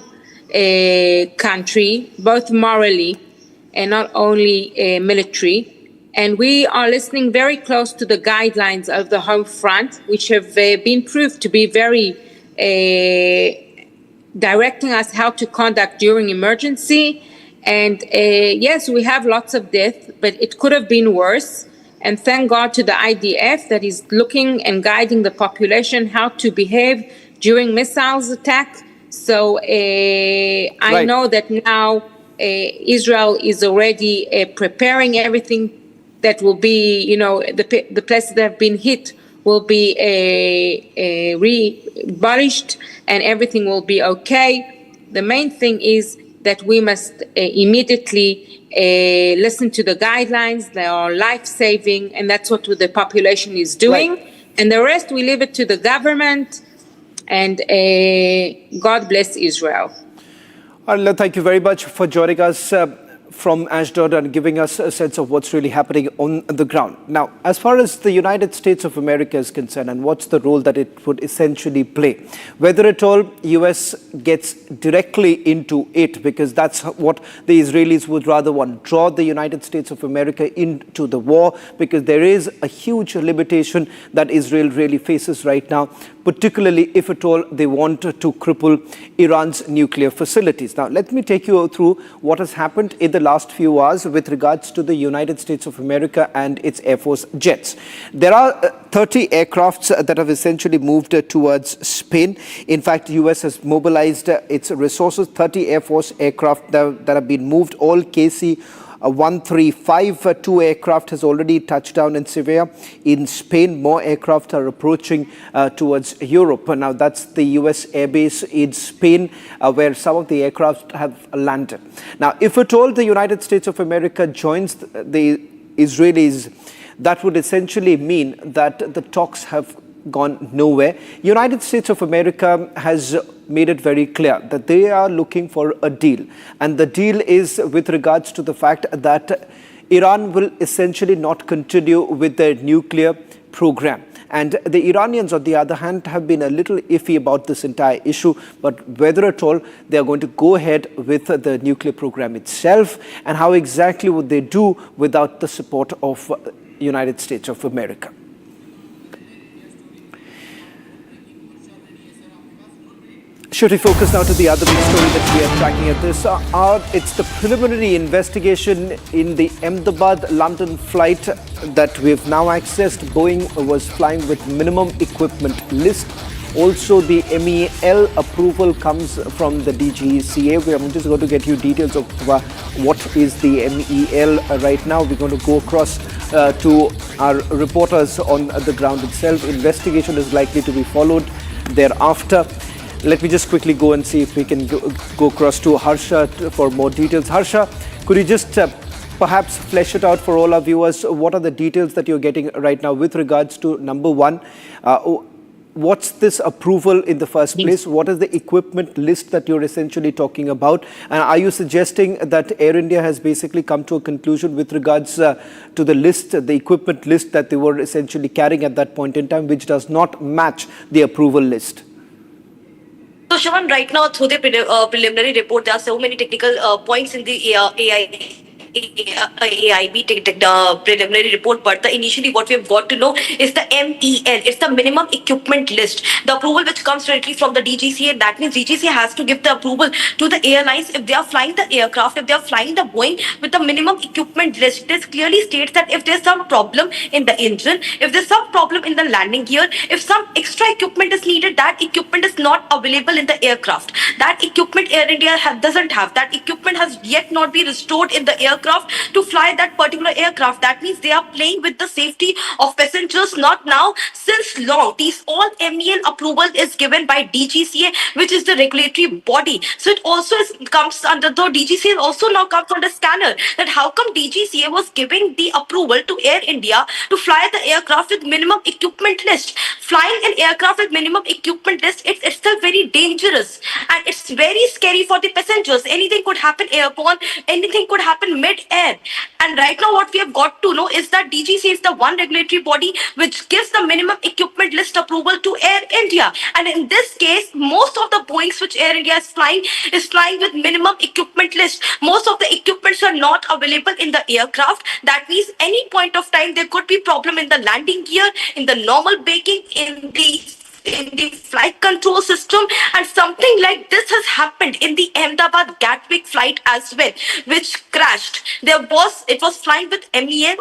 country, both morally and not only military. And we are listening very close to the guidelines of the home front, which have been proved to be very directing us how to conduct during emergency. And yes, we have lots of death, but it could have been worse. And thank God to the IDF that is looking and guiding the population how to behave during missiles attack. So I know that now Israel is already preparing everything that will be, the places that have been hit will be abolished and everything will be okay. The main thing is that we must immediately listen to the guidelines. They are life-saving, and that's what the population is doing. Right. And the rest, we leave it to the government, and God bless Israel. Arila, thank you very much for joining us from Ashdod and giving us a sense of what's really happening on the ground. Now, as far as the United States of America is concerned and what's the role that it would essentially play, whether at all US gets directly into it, because that's what the Israelis would rather want, draw the United States of America into the war, because there is a huge limitation that Israel really faces right now, particularly if at all they want to cripple Iran's nuclear facilities. Now, let me take you through what has happened in the last few hours with regards to the United States of America and its Air Force jets. There are 30 aircrafts that have essentially moved towards Spain. In fact, the US has mobilized its resources, 30 Air Force aircraft that have been moved, all KC-135. 2 aircraft has already touched down in Sevilla. In Spain, more aircraft are approaching towards Europe. Now, that's the US airbase in Spain, where some of the aircraft have landed. Now, if at all the United States of America joins the Israelis, that would essentially mean that the talks have gone nowhere. United States of America has made it very clear that they are looking for a deal. And the deal is with regards to the fact that Iran will essentially not continue with their nuclear program. And the Iranians, on the other hand, have been a little iffy about this entire issue, but whether at all they are going to go ahead with the nuclear program itself, and how exactly would they do without the support of United States of America. Should we focus now to the other big story that we are tracking at this hour? It's the preliminary investigation in the Ahmedabad-London flight that we've now accessed. Boeing was flying with minimum equipment list. Also, the MEL approval comes from the DGCA. I'm just going to get you details of what is the MEL right now. We're going to go across to our reporters on the ground itself. Investigation is likely to be followed thereafter. Let me just quickly go and see if we can go across to Harsha for more details. Harsha, could you just perhaps flesh it out for all our viewers? What are the details that you're getting right now with regards to, number one, what's this approval in the first place? What is the equipment list that you're essentially talking about? And are you suggesting that Air India has basically come to a conclusion with regards to the list, the equipment list that they were essentially carrying at that point in time, which does not match the approval list? So, Shawan, right now, through the preliminary report, there are so many technical points in the AIB preliminary report, but initially what we have got to know is the MEL. It's the minimum equipment list. The approval which comes directly from the DGCA, that means DGCA has to give the approval to the airlines if they are flying the aircraft, if they are flying the Boeing with the minimum equipment list. This clearly states that if there's some problem in the engine, if there's some problem in the landing gear, if some extra equipment is needed, that equipment is not available in the aircraft. That equipment Air India doesn't have. That equipment has yet not been restored in the aircraft to fly that particular aircraft. That means they are playing with the safety of passengers, not now, since long. These all MEL approval is given by DGCA, which is the regulatory body. So it also comes under the DGCA, also now comes under scanner, that how come DGCA was giving the approval to Air India to fly the aircraft with minimum equipment list. Flying an aircraft with minimum equipment list, it's itself very dangerous and it's very scary for the passengers. Anything could happen airborne, anything could happen mid-air. And right now what we have got to know is that DGCA is the one regulatory body which gives the minimum equipment list approval to Air India. And in this case, most of the Boeings which Air India is flying with minimum equipment list. Most of the equipments are not available in the aircraft. That means any point of time there could be problem in the landing gear, in the normal braking, in the flight control system, and something like this has happened in the Ahmedabad Gatwick flight as well, which crashed. It was flying with MEL.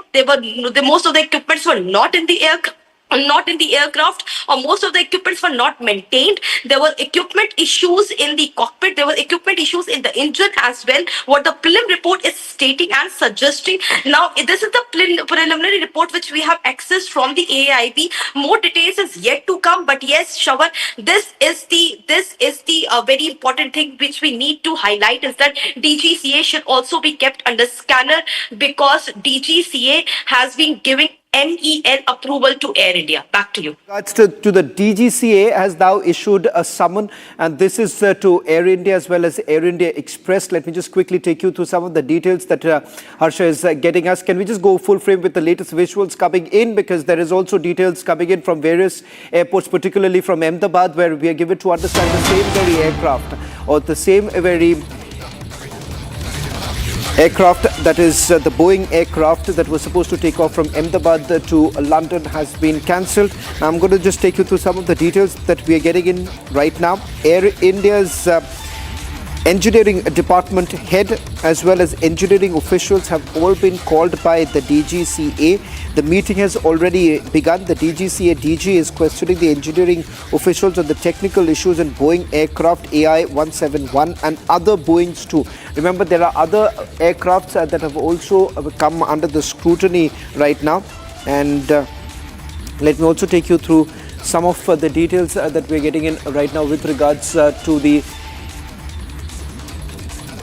Most of the equipments were not in the aircraft, or most of the equipments were not maintained. There were equipment issues in the cockpit. There were equipment issues in the engine as well. What the prelim report is stating and suggesting. Now, this is the preliminary report which we have accessed from the AIB. More details is yet to come. But yes, Shawan, this is the very important thing which we need to highlight, is that DGCA should also be kept under scanner, because DGCA has been giving MEL approval to Air India. Back to you. To the DGCA has now issued a summon, and this is to Air India as well as Air India Express. Let me just quickly take you through some of the details that Harsha is getting us. Can we just go full frame with the latest visuals coming in, because there is also details coming in from various airports, particularly from Ahmedabad, where we are given to understand the same very aircraft, or the same very aircraft, that is the Boeing aircraft that was supposed to take off from Ahmedabad to London, has been cancelled. Now I'm going to just take you through some of the details that we are getting in right now. Air India's engineering department head as well as engineering officials have all been called by the DGCA. The meeting has already begun. The DGCA DG is questioning the engineering officials on the technical issues in Boeing aircraft AI-171 and other Boeings too. Remember, there are other aircrafts that have also come under the scrutiny right now. And let me also take you through some of the details that we're getting in right now with regards to the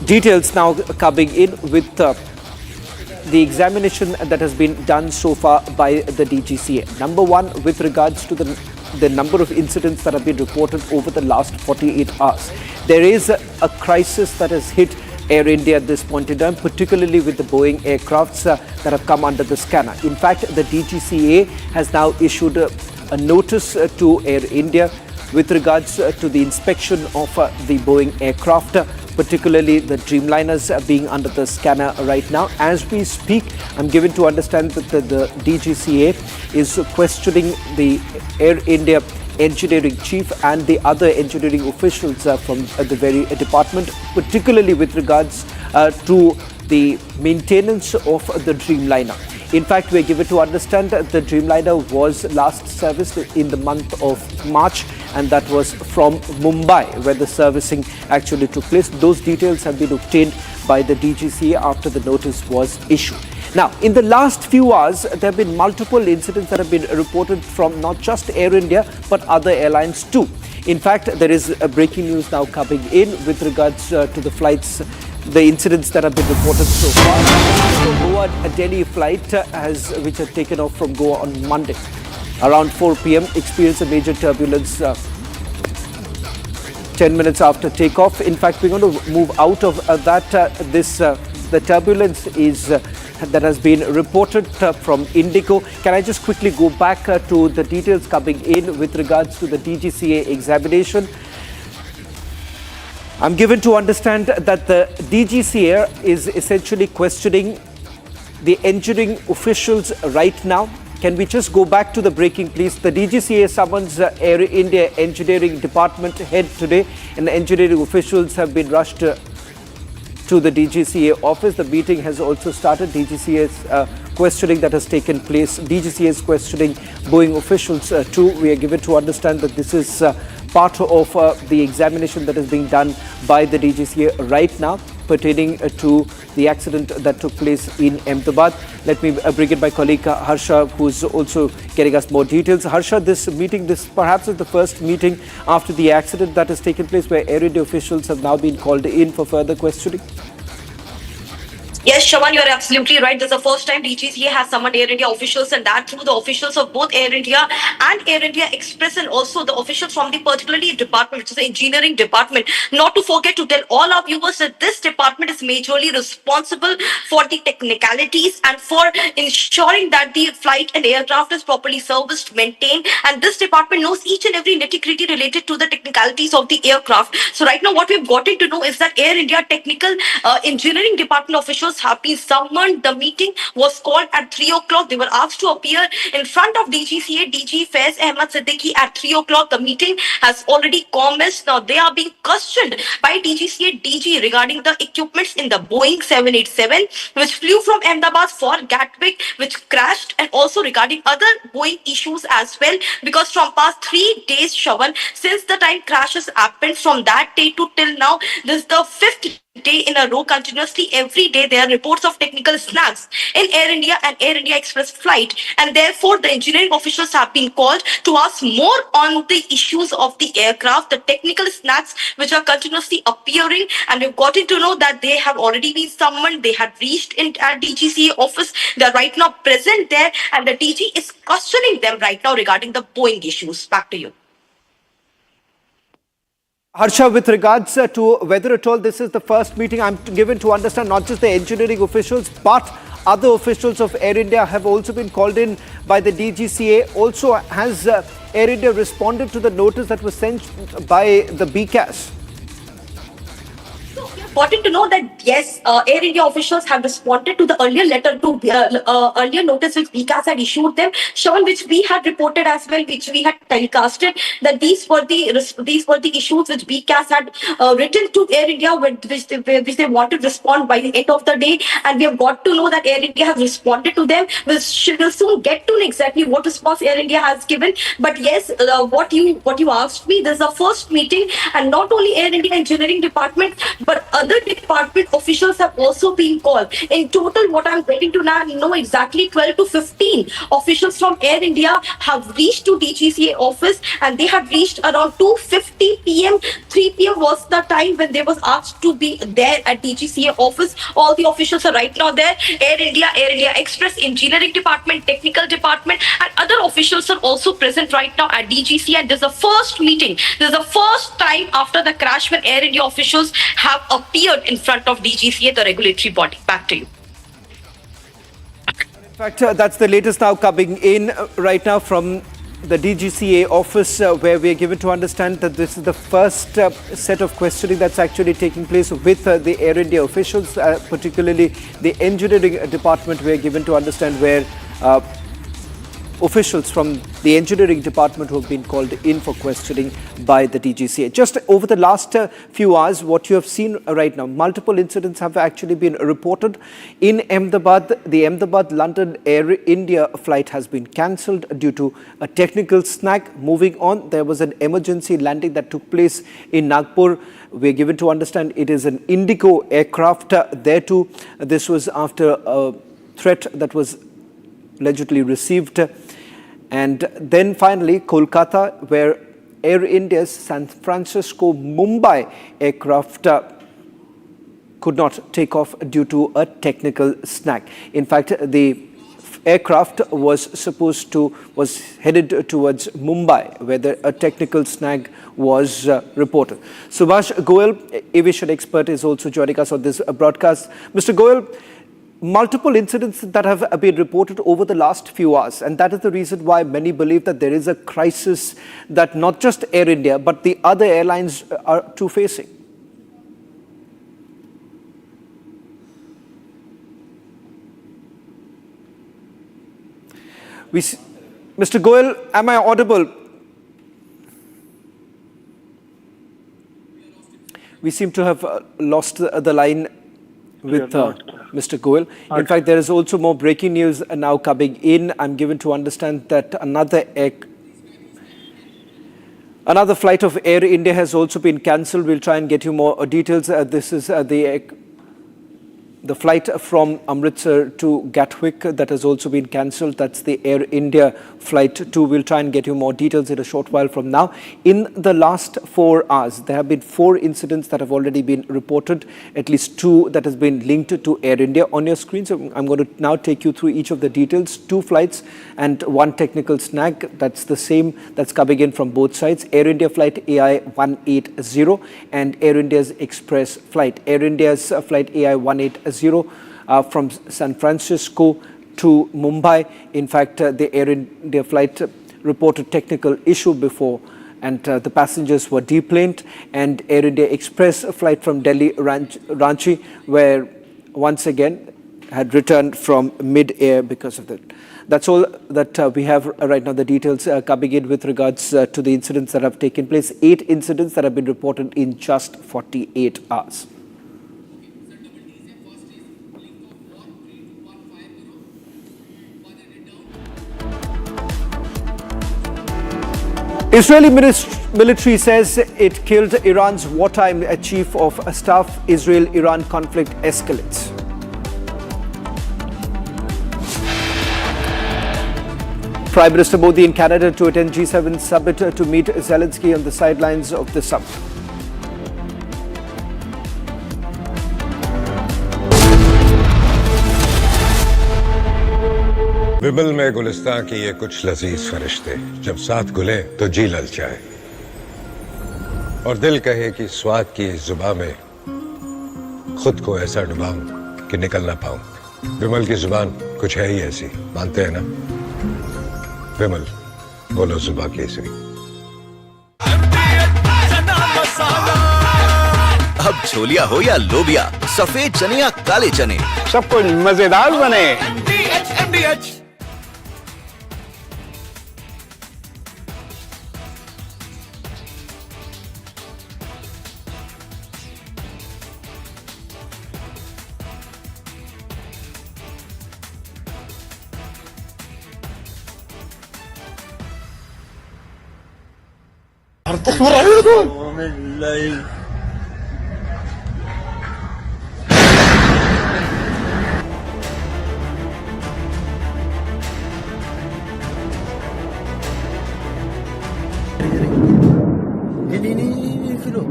details now coming in with the examination that has been done so far by the DGCA. Number one, with regards to the number of incidents that have been reported over the last 48 hours. There is a crisis that has hit Air India at this point in time, particularly with the Boeing aircrafts that have come under the scanner. In fact, the DGCA has now issued a notice to Air India with regards to the inspection of the Boeing aircraft, particularly the Dreamliners being under the scanner right now. As we speak, I'm given to understand that the DGCA is questioning the Air India engineering chief and the other engineering officials from the very department, particularly with regards to the maintenance of the Dreamliner. In fact, we are given to understand that the Dreamliner was last serviced in the month of March, and that was from Mumbai, where the servicing actually took place. Those details have been obtained by the DGCA after the notice was issued. Now, in the last few hours, there have been multiple incidents that have been reported from not just Air India, but other airlines too. In fact, there is a breaking news now coming in with regards to the flights, the incidents that have been reported so far. The Goa-Delhi flight which had taken off from Goa on Monday around 4 p.m. experienced a major turbulence 10 minutes after takeoff. In fact, we're going to move out of that. The turbulence is that has been reported from Indigo. Can I just quickly go back to the details coming in with regards to the DGCA examination? I'm given to understand that the DGCA is essentially questioning the engineering officials right now. Can we just go back to the breaking, please? The DGCA summons Air India Engineering Department head today, and the engineering officials have been rushed to the DGCA office. The meeting has also started. DGCA's questioning that has taken place. DGCA is questioning Boeing officials too. We are given to understand that this is part of the examination that is being done by the DGCA right now pertaining to the accident that took place in Ahmedabad. Let me bring in my colleague Harsha, who is also getting us more details. Harsha, this perhaps is the first meeting after the accident that has taken place where Air India officials have now been called in for further questioning. Yes, Shravan, you're absolutely right. This is the first time DGCA has summoned Air India officials, and that through the officials of both Air India and Air India Express, and also the officials from the particularly department, which is the engineering department. Not to forget to tell all our viewers that this department is majorly responsible for the technicalities and for ensuring that the flight and aircraft is properly serviced, maintained, and this department knows each and every nitty-gritty related to the technicalities of the aircraft. So right now what we've gotten to know is that Air India technical engineering department officials have been summoned. The meeting was called at 3 o'clock. They were asked to appear in front of DGCA, DG Faiz Ahmed Siddiqui at 3 o'clock. The meeting has already commenced. Now they are being questioned by DGCA DG regarding the equipments in the Boeing 787, which flew from Ahmedabad for Gatwick, which crashed, and also regarding other Boeing issues as well. Because from past 3 days, Shravan, since the time crashes happened, from that day to till now, this is the 5th day in a row continuously. Every day there are reports of technical snags in Air India and Air India Express flight, and therefore the engineering officials have been called to ask more on the issues of the aircraft, the technical snags which are continuously appearing, and we've gotten to know that they have already been summoned. They had reached in at DGCA office. They're right now present there, and the DG is questioning them right now regarding the Boeing issues. Back to you. Harsha, with regards to whether at all this is the first meeting, I'm given to understand not just the engineering officials, but other officials of Air India have also been called in by the DGCA. Also, has Air India responded to the notice that was sent by the BCAS? Important to know that yes, Air India officials have responded to the earlier letter to earlier notice which BCAS had issued them, Sean, which we had reported as well, which we had telecasted, that these were the issues which BCAS had written to Air India, which they wanted to respond by the end of the day, and we have got to know that Air India has responded to them. We'll soon get to know exactly what response Air India has given. But yes, what you asked me, this is the first meeting, and not only Air India Engineering Department, but other department officials have also been called. In total, what I'm getting to now know exactly 12 to 15 officials from Air India have reached to DGCA office, and they have reached around 2:50 p.m. 3 p.m. was the time when they was asked to be there at DGCA office. All the officials are right now there. Air India Express, Engineering Department, Technical Department, and other officials are also present right now at DGCA. And this is the first meeting. This is the first time after the crash when Air India officials have have appeared in front of DGCA, the regulatory body. Back to you. In fact, that's the latest now coming in right now from the DGCA office, where we are given to understand that this is the first set of questioning that's actually taking place with the Air India officials, particularly the engineering department. We are given to understand where officials from the engineering department who have been called in for questioning by the DGCA. Just over the last few hours, what you have seen right now, multiple incidents have actually been reported. In Ahmedabad, the Ahmedabad-London Air India flight has been cancelled due to a technical snag. Moving on, there was an emergency landing that took place in Nagpur. We are given to understand it is an Indigo aircraft. There too, this was after a threat that was allegedly received. And then finally, Kolkata, where Air India's San Francisco-Mumbai aircraft could not take off due to a technical snag. In fact, the aircraft was headed towards Mumbai, where a technical snag was reported. Subhash Goel, aviation expert, is also joining us on this broadcast. Mr. Goel, multiple incidents that have been reported over the last few hours, and that is the reason why many believe that there is a crisis that not just Air India but the other airlines are too facing. Mr. Goel, am I audible? We seem to have lost the line with Mr. Goel. In fact, there is also more breaking news now coming in. I'm given to understand that another flight of Air India has also been cancelled. We'll try and get you more details. This is the flight from Amritsar to Gatwick that has also been cancelled. That's the Air India flight 2. We'll try and get you more details in a short while from now. In the last 4 hours, there have been 4 incidents that have already been reported, at least 2 that has been linked to Air India on your screen. So I'm going to now take you through each of the details. 2 flights and 1 technical snag. That's the same that's coming in from both sides. Air India flight AI 180 and Air India's express flight. Air India's flight AI 180 from San Francisco to Mumbai. In fact, the Air India flight reported technical issue before, and the passengers were deplaned. And Air India Express flight from Delhi Ranchi, where once again had returned from mid-air because of that. That's all that we have right now. The details coming in with regards to the incidents that have taken place. 8 incidents that have been reported in just 48 hours. Israeli military says it killed Iran's wartime chief of staff. Israel-Iran conflict escalates. Prime Minister Modi in Canada to attend G7 summit to meet Zelensky on the sidelines of the summit. विमल में गुलिस्तां की ये कुछ लजीज फरिश्ते जब साथ गुले तो जी ललचाए और दिल कहे कि स्वाद की इस जुबां में खुद को ऐसा डुबाऊं कि निकल ना पाऊं। विमल की जुबान कुछ है ही ऐसी, मानते हैं ना? विमल, बोलो जुबां केसरी। अब छोलिया हो या लोबिया, सफेद चने या काले चने, सब कुछ मजेदार बने। Ini filo.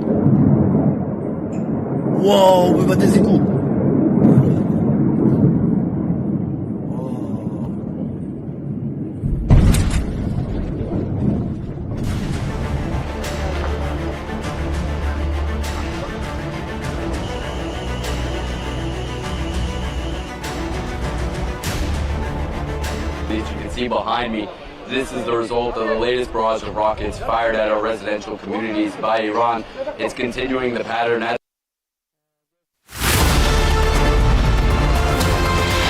Wow, we bateu esse cu. see behind me, this is the result of the latest barrage of rockets fired at our residential communities by Iran. It's continuing the pattern.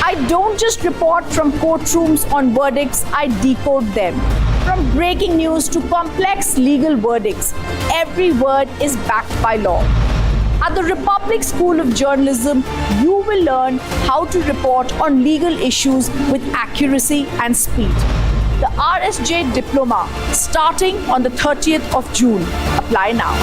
I don't just report from courtrooms on verdicts, I decode them. From breaking news to complex legal verdicts, every word is backed by law. At the Republic School of Journalism, you will learn how to report on legal issues with accuracy and speed. The RSJ Diploma, starting on the 30th of June. Apply now.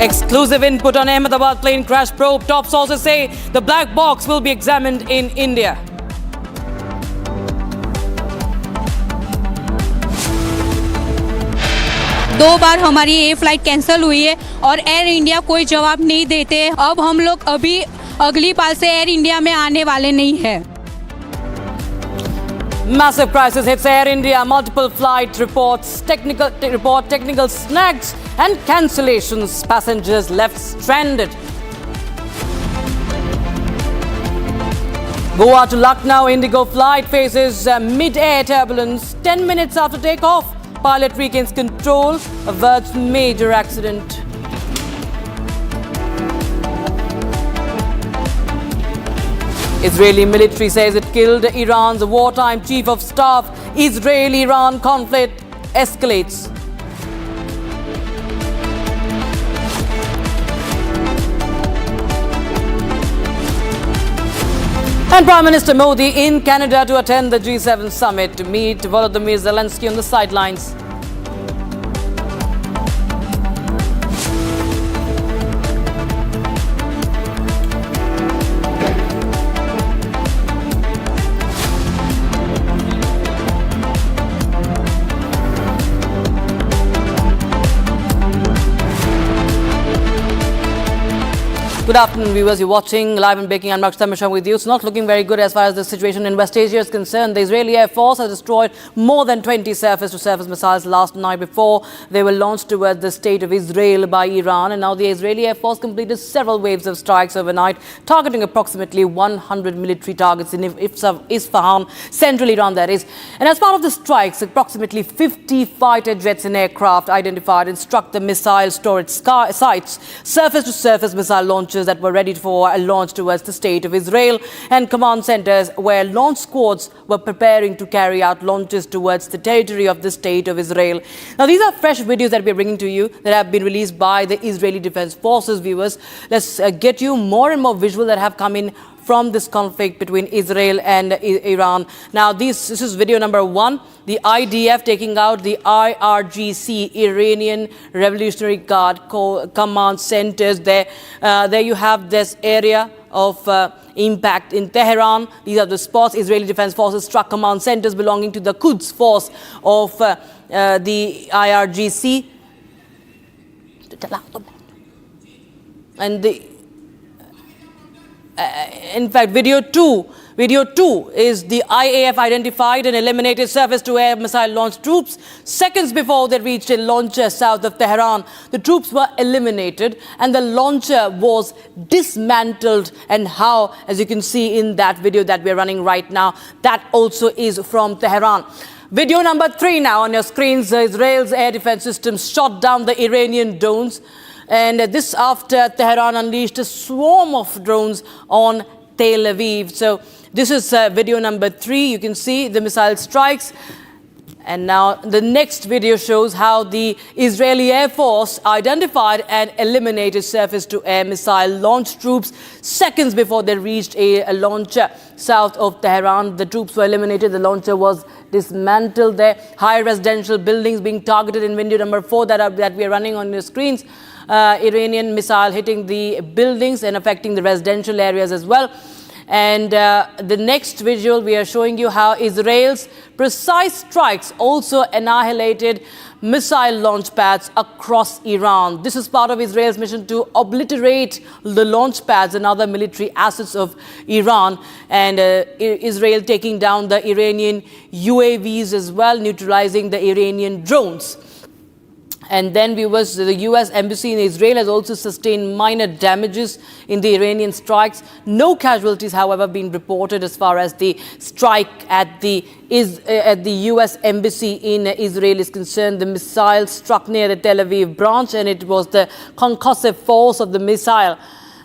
Exclusive input on Ahmedabad plane crash probe. Top sources say the black box will be examined in India. दो बार हमारी ये flight cancel हुई है और air India कोई जवाब नहीं देते। अब हम लोग अभी अगली बार से एयर इंडिया में आने वाले नहीं हैं। Massive crisis hits Air India. Multiple flight reports, technical snags and cancellations. Passengers left stranded. Goa to Lucknow Indigo flight faces mid-air turbulence. 10 minutes after takeoff, pilot regains control, averts major accident. Israeli military says it killed Iran's wartime chief of staff. Israel-Iran conflict escalates. And Prime Minister Modi in Canada to attend the G7 summit to meet Volodymyr Zelensky on the sidelines. Good afternoon, viewers. You're watching Live and Breaking. I'm Rakshita Mishra with you. It's not looking very good as far as the situation in West Asia is concerned. The Israeli Air Force has destroyed more than 20 surface-to-surface missiles last night before they were launched towards the state of Israel by Iran. And now the Israeli Air Force completed several waves of strikes overnight, targeting approximately 100 military targets in Isfahan, central Iran, that is. And as part of the strikes, approximately 50 fighter jets and aircraft identified and struck the missile storage sites, surface-to-surface missile launches that were ready for a launch towards the state of Israel, and command centers where launch squads were preparing to carry out launches towards the territory of the state of Israel. Now, these are fresh videos that we're bringing to you that have been released by the Israeli Defense Forces. Viewers, let's get you more and more visual that have come in from this conflict between Israel and Iran. Now, this is video number 1. The IDF taking out the IRGC, Iranian Revolutionary Guard command centers. There you have this area of impact in Tehran. These are the spots. Israeli Defense Forces struck command centers belonging to the Quds force of the IRGC. And in fact, video two is the IAF identified and eliminated surface-to-air missile launch troops. Seconds before they reached a launcher south of Tehran, the troops were eliminated and the launcher was dismantled. And how, as you can see in that video that we're running right now, that also is from Tehran. Video number 3 now on your screens. Israel's air defense systems shot down the Iranian drones. And this after Tehran unleashed a swarm of drones on Tel Aviv. So this is video number 3. You can see the missile strikes. And now the next video shows how the Israeli Air Force identified and eliminated surface-to-air missile launch troops seconds before they reached a launcher south of Tehran. The troops were eliminated. The launcher was dismantled there. High residential buildings being targeted in video number 4 that we are running on your screens. Iranian missile hitting the buildings and affecting the residential areas as well. And the next visual, we are showing you how Israel's precise strikes also annihilated missile launch pads across Iran. This is part of Israel's mission to obliterate the launch pads and other military assets of Iran. And Israel taking down the Iranian UAVs as well, neutralizing the Iranian drones. And then the US embassy in Israel has also sustained minor damages in the Iranian strikes. No casualties, however, been reported as far as the strike at the US embassy in Israel is concerned. The missile struck near the Tel Aviv branch, and it was the concussive force of the missile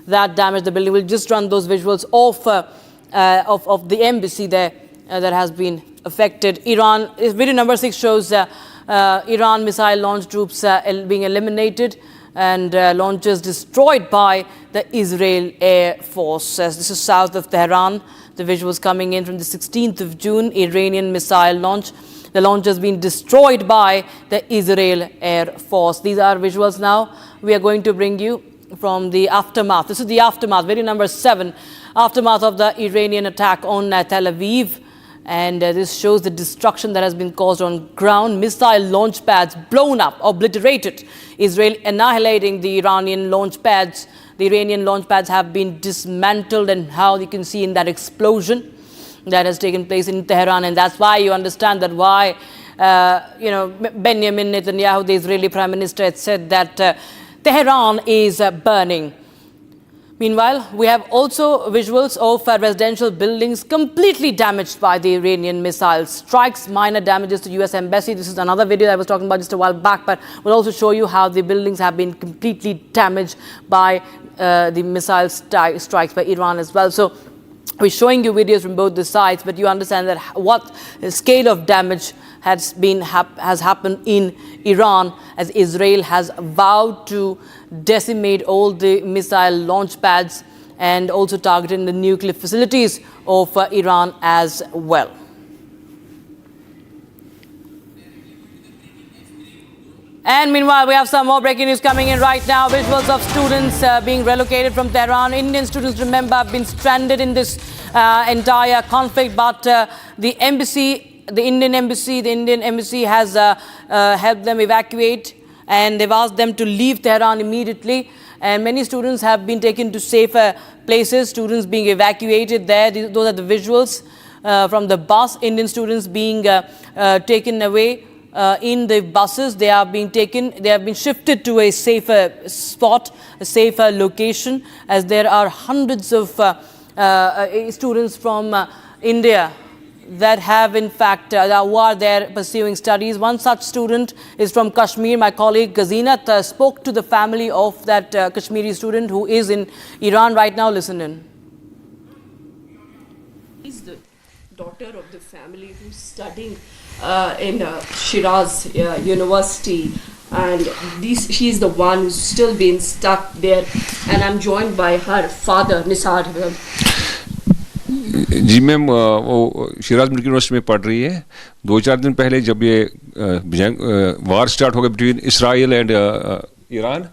that damaged the building. We'll just run those visuals of the embassy there that has been affected. Iran, video number 6 shows Iran missile launch troops being eliminated and launches destroyed by the Israel Air Force. This is south of Tehran. The visuals coming in from the 16th of June, Iranian missile launch. The launch has been destroyed by the Israel Air Force. These are visuals now we are going to bring you from the aftermath. This is the aftermath, video number 7, aftermath of the Iranian attack on Tel Aviv. And this shows the destruction that has been caused on ground. Missile launch pads blown up, obliterated. Israel annihilating the Iranian launch pads. The Iranian launch pads have been dismantled, and how you can see in that explosion that has taken place in Tehran. And that's why you understand that why, Benjamin Netanyahu, the Israeli Prime Minister, had said that Tehran is burning. Meanwhile, we have also visuals of residential buildings completely damaged by the Iranian missile strikes, minor damages to US embassy. This is another video I was talking about just a while back, but we'll also show you how the buildings have been completely damaged by the missile strikes by Iran as well. So we're showing you videos from both the sides, but you understand that what scale of damage has happened in Iran, as Israel has vowed to decimate all the missile launch pads and also targeting the nuclear facilities of Iran as well. And meanwhile, we have some more breaking news coming in right now. Visuals of students being relocated from Tehran. Indian students, remember, have been stranded in this entire conflict, but the Indian embassy has helped them evacuate, and they've asked them to leave Tehran immediately. And many students have been taken to safer places, students being evacuated there. Those are the visuals from the bus. Indian students being taken away in the buses. They have been shifted to a safer spot, a safer location, as there are hundreds of students from India that have in fact who are there pursuing studies. One such student is from Kashmir. My colleague Gazinat spoke to the family of that Kashmiri student who is in Iran right now. Listen in. He's the daughter of the family who's studying in Shiraz University, and she is the one who's still been stuck there, and I'm joined by her father Nisar. जी ma'am, वो Shiraz medical university में पढ़ रही है। 2-4 दिन पहले जब ये वार स्टार्ट हो गया बिटवीन इसराइल एंड ईरान,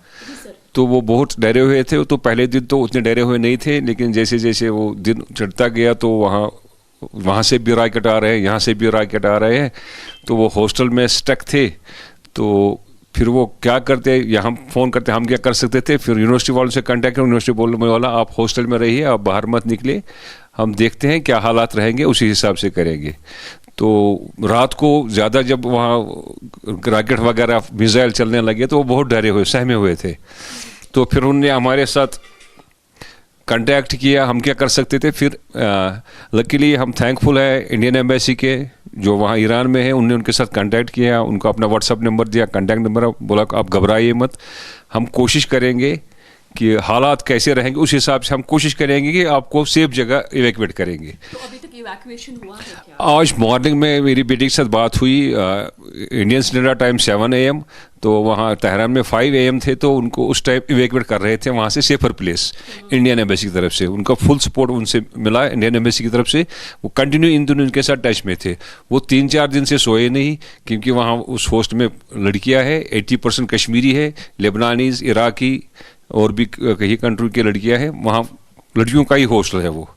तो वो बहुत डरे हुए थे। तो पहले दिन तो उतने डरे हुए नहीं थे, लेकिन जैसे जैसे वो दिन चढ़ता गया तो वहाँ से भी रॉकेट आ रहे हैं, यहाँ से भी रॉकेट आ रहे हैं। तो वो हॉस्टल में स्टक थे। तो फिर वो क्या करते, या हम फ़ोन करते, हम क्या कर सकते थे। फिर यूनिवर्सिटी वालों से कांटेक्ट करें, यूनिवर्सिटी बोलने वाला आप हॉस्टल में रहिए, आप बाहर मत निकले, हम देखते हैं क्या हालात रहेंगे, उसी हिसाब से करेंगे। तो रात को ज़्यादा जब वहाँ रॉकेट वगैरह मिसाइल चलने लगे तो वो बहुत डरे हुए, सहमे हुए थे। तो फिर उन्होंने हमारे साथ कांटेक्ट किया, हम क्या कर सकते थे। फिर लकीली हम थैंकफुल है इंडियन एम्बेसी के जो वहाँ ईरान में है, उनने उनके साथ कांटेक्ट किया, उनको अपना व्हाट्सअप नंबर दिया, कांटेक्ट नंबर, बोला आप घबराइए मत, हम कोशिश करेंगे कि हालात कैसे रहेंगे उस हिसाब से हम कोशिश करेंगे कि आपको सेफ जगह इवैक्यूएट करेंगे। तो अभी तक इवैक्यूएशन हुआ है क्या? आज मॉर्निंग में मेरी बेटी के साथ बात हुई, इंडियन स्टैंडर्ड टाइम 7 AM, तो वहाँ तेहरान में 5 AM थे, तो उनको उस टाइम इवैक्यूएट कर रहे थे वहाँ से सेफर प्लेस। इंडियन एम्बेसी की तरफ से उनका फुल सपोर्ट उनसे मिला, इंडियन एम्बेसी की तरफ से। वो कंटिन्यू इन दोनों उनके साथ टच में थे। वो 3-4 दिन से सोए नहीं, क्योंकि वहाँ उस होस्ट में लड़कियाँ हैं, 80% कश्मीरी है, लेबनानीज, इराकी और भी कई कंट्री की लड़कियां हैं। वहाँ लड़कियों का ही हॉस्टल है वो।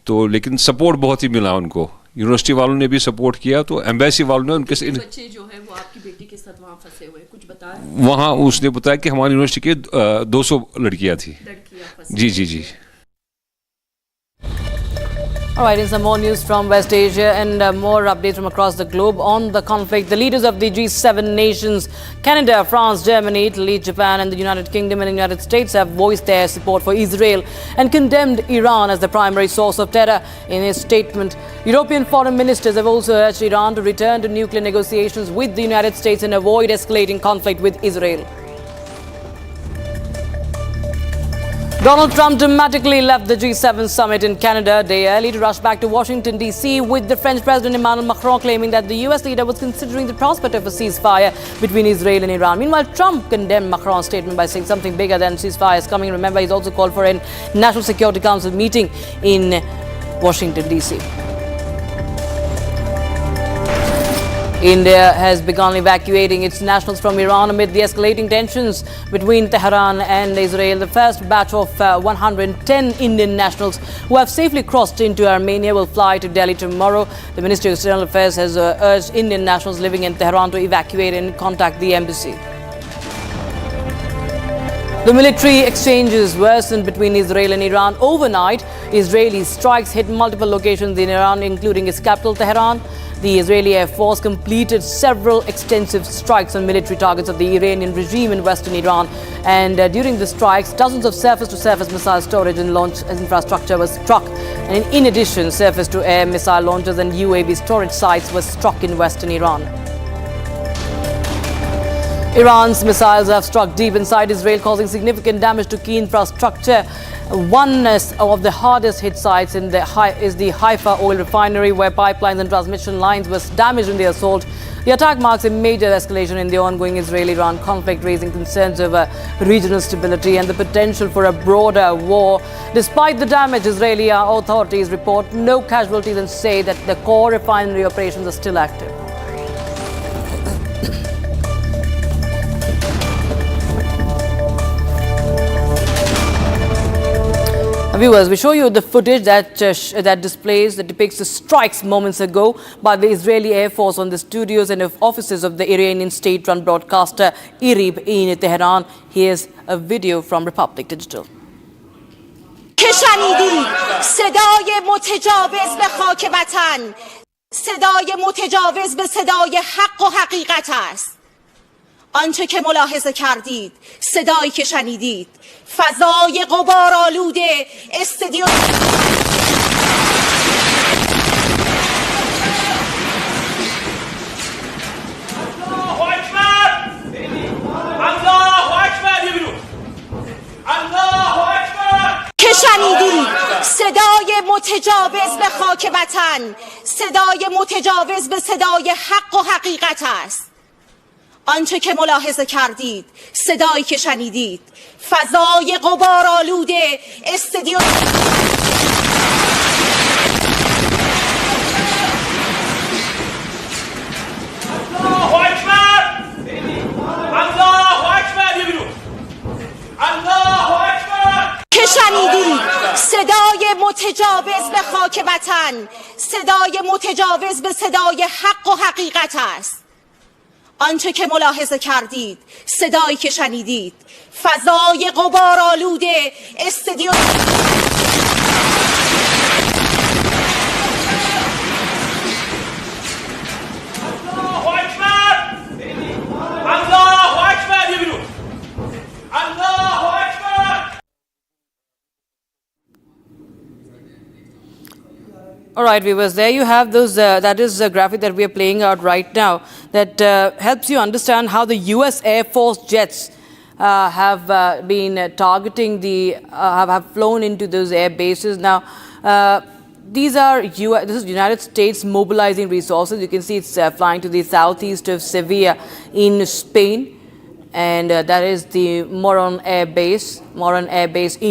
तो लेकिन सपोर्ट बहुत ही मिला उनको, यूनिवर्सिटी वालों ने भी सपोर्ट किया, तो एम्बेसी वालों ने उनके बच्चे जो है वो आपकी बेटी के साथ वहाँ फंसे हुए, कुछ बताया वहाँ उसने बताया कि हमारी यूनिवर्सिटी के 200 लड़कियाँ थी। जी जी जी। All right, in some more news from West Asia and more updates from across the globe on the conflict. The leaders of the G7 nations, Canada, France, Germany, Italy, Japan and the United Kingdom and the United States have voiced their support for Israel and condemned Iran as the primary source of terror. In a statement, European foreign ministers have also urged Iran to return to nuclear negotiations with the United States and avoid escalating conflict with Israel. Donald Trump dramatically left the G7 summit in Canada a day early to rush back to Washington, D.C. with the French President Emmanuel Macron claiming that the U.S. leader was considering the prospect of a ceasefire between Israel and Iran. Meanwhile, Trump condemned Macron's statement by saying something bigger than ceasefire is coming. Remember, he's also called for a National Security Council meeting in Washington, D.C. India has begun evacuating its nationals from Iran amid the escalating tensions between Tehran and Israel. The first batch of 110 Indian nationals who have safely crossed into Armenia will fly to Delhi tomorrow. The Ministry of External Affairs has urged Indian nationals living in Tehran to evacuate and contact the embassy. The military exchanges worsened between Israel and Iran overnight. Israeli strikes hit multiple locations in Iran, including its capital, Tehran. The Israeli Air Force completed several extensive strikes on military targets of the Iranian regime in western Iran. And during the strikes, dozens of surface-to-surface missile storage and launch infrastructure was struck. And in addition, surface-to-air missile launchers and UAV storage sites were struck in western Iran. Iran's missiles have struck deep inside Israel, causing significant damage to key infrastructure. One of the hardest hit sites is the Haifa oil refinery, where pipelines and transmission lines were damaged in the assault. The attack marks a major escalation in the ongoing Israel-Iran conflict, raising concerns over regional stability and the potential for a broader war. Despite the damage, Israeli authorities report no casualties and say that the core refinery operations are still active. Viewers, we show you the footage that depicts the strikes moments ago by the Israeli Air Force on the studios and offices of the Iranian state-run broadcaster IRIB in Tehran. Here's a video from Republic Digital. که شنیدید صدای متجاوز به خاک وطن، صدای متجاوز به صدای حق و حقیقت است. آنچه که ملاحظه کردید، صدایی که شنیدید، فضای غبارآلوده استودیو که شنیدید صدای متجاوز به خاک وطن، صدای متجاوز به صدای حق و حقیقت است. آنچه که ملاحظه کردید، صدایی که شنیدید، فضای غبارآلوده استودیو الله اکبر الله اکبر الله اکبر که شنیدید صدای متجاوز به خاک وطن، صدای متجاوز به صدای حق و حقیقت است. آنچه که ملاحظه کردید، صدایی که شنیدید، فضای غبارآلوده استودیو الله اکبر الله اکبر الله اکبر. All right, viewers, there you have those. That is a graphic that we are playing out right now that helps you understand how the U.S. Air Force jets have been targeting have flown into those air bases. Now, this is United States mobilizing resources. You can see it's flying to the southeast of Sevilla in Spain, and that is the Moron Air Base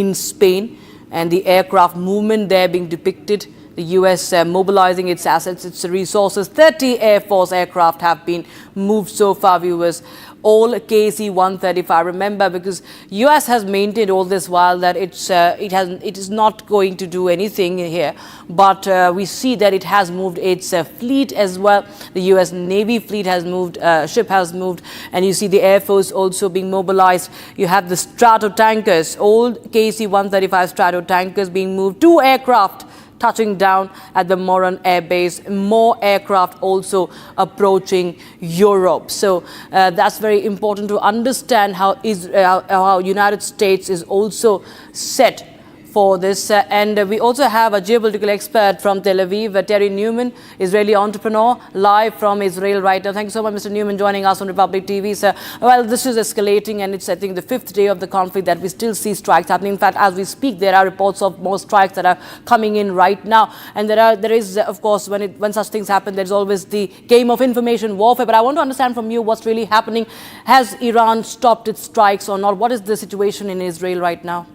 in Spain, and the aircraft movement there being depicted the US mobilizing its assets, its resources. 30 Air Force aircraft have been moved so far, viewers. All KC-135. Remember, because US has maintained all this while that it is not going to do anything here, but we see that it has moved its fleet as well. The US Navy fleet has moved, ship has moved, and you see the Air Force also being mobilized. You have the Strato tankers, old KC-135 Strato tankers being moved. 2 aircraft touching down at the Moran Air Base, more aircraft also approaching Europe. So that's very important to understand how United States is also set for this. And we also have a geopolitical expert from Tel Aviv, Terry Newman, Israeli entrepreneur, live from Israel right now. Thank you so much, Mr. Newman, joining us on Republic TV. Sir, well, this is escalating, and it's, I think, the 5th day of the conflict that we still see strikes happening. In fact, as we speak, there are reports of more strikes that are coming in right now. And there is, of course, when such things happen, there's always the game of information warfare. But I want to understand from you what's really happening. Has Iran stopped its strikes or not? What is the situation in Israel right now?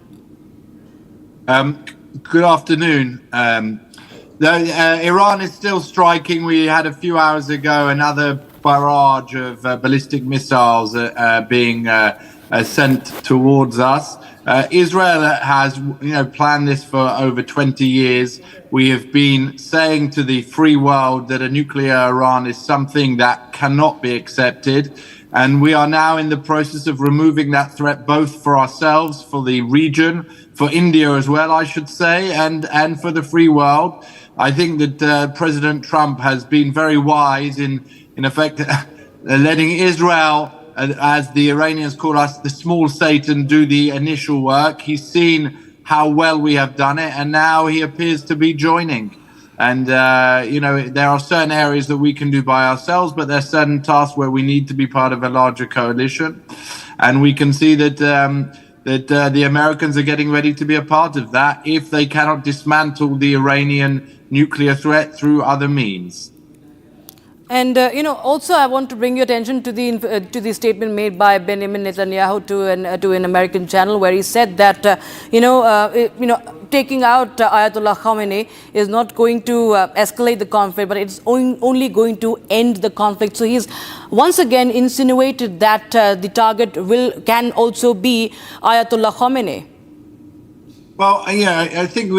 Good afternoon. Iran is still striking. We had a few hours ago another barrage of ballistic missiles being sent towards us. Israel has, planned this for over 20 years. We have been saying to the free world that a nuclear Iran is something that cannot be accepted. And we are now in the process of removing that threat, both for ourselves, for the region, for India as well, I should say, and for the free world. I think that President Trump has been very wise in effect, letting Israel, as the Iranians call us, the small Satan, do the initial work. He's seen how well we have done it, and now he appears to be joining. And, there are certain areas that we can do by ourselves, but there are certain tasks where we need to be part of a larger coalition. And we can see that the Americans are getting ready to be a part of that if they cannot dismantle the Iranian nuclear threat through other means. And, also I want to bring your attention to the statement made by Benjamin Netanyahu to an American channel, where he said that, taking out Ayatollah Khamenei is not going to escalate the conflict, but it's only going to end the conflict. So he's once again insinuated that the target can also be Ayatollah Khamenei. Well, I think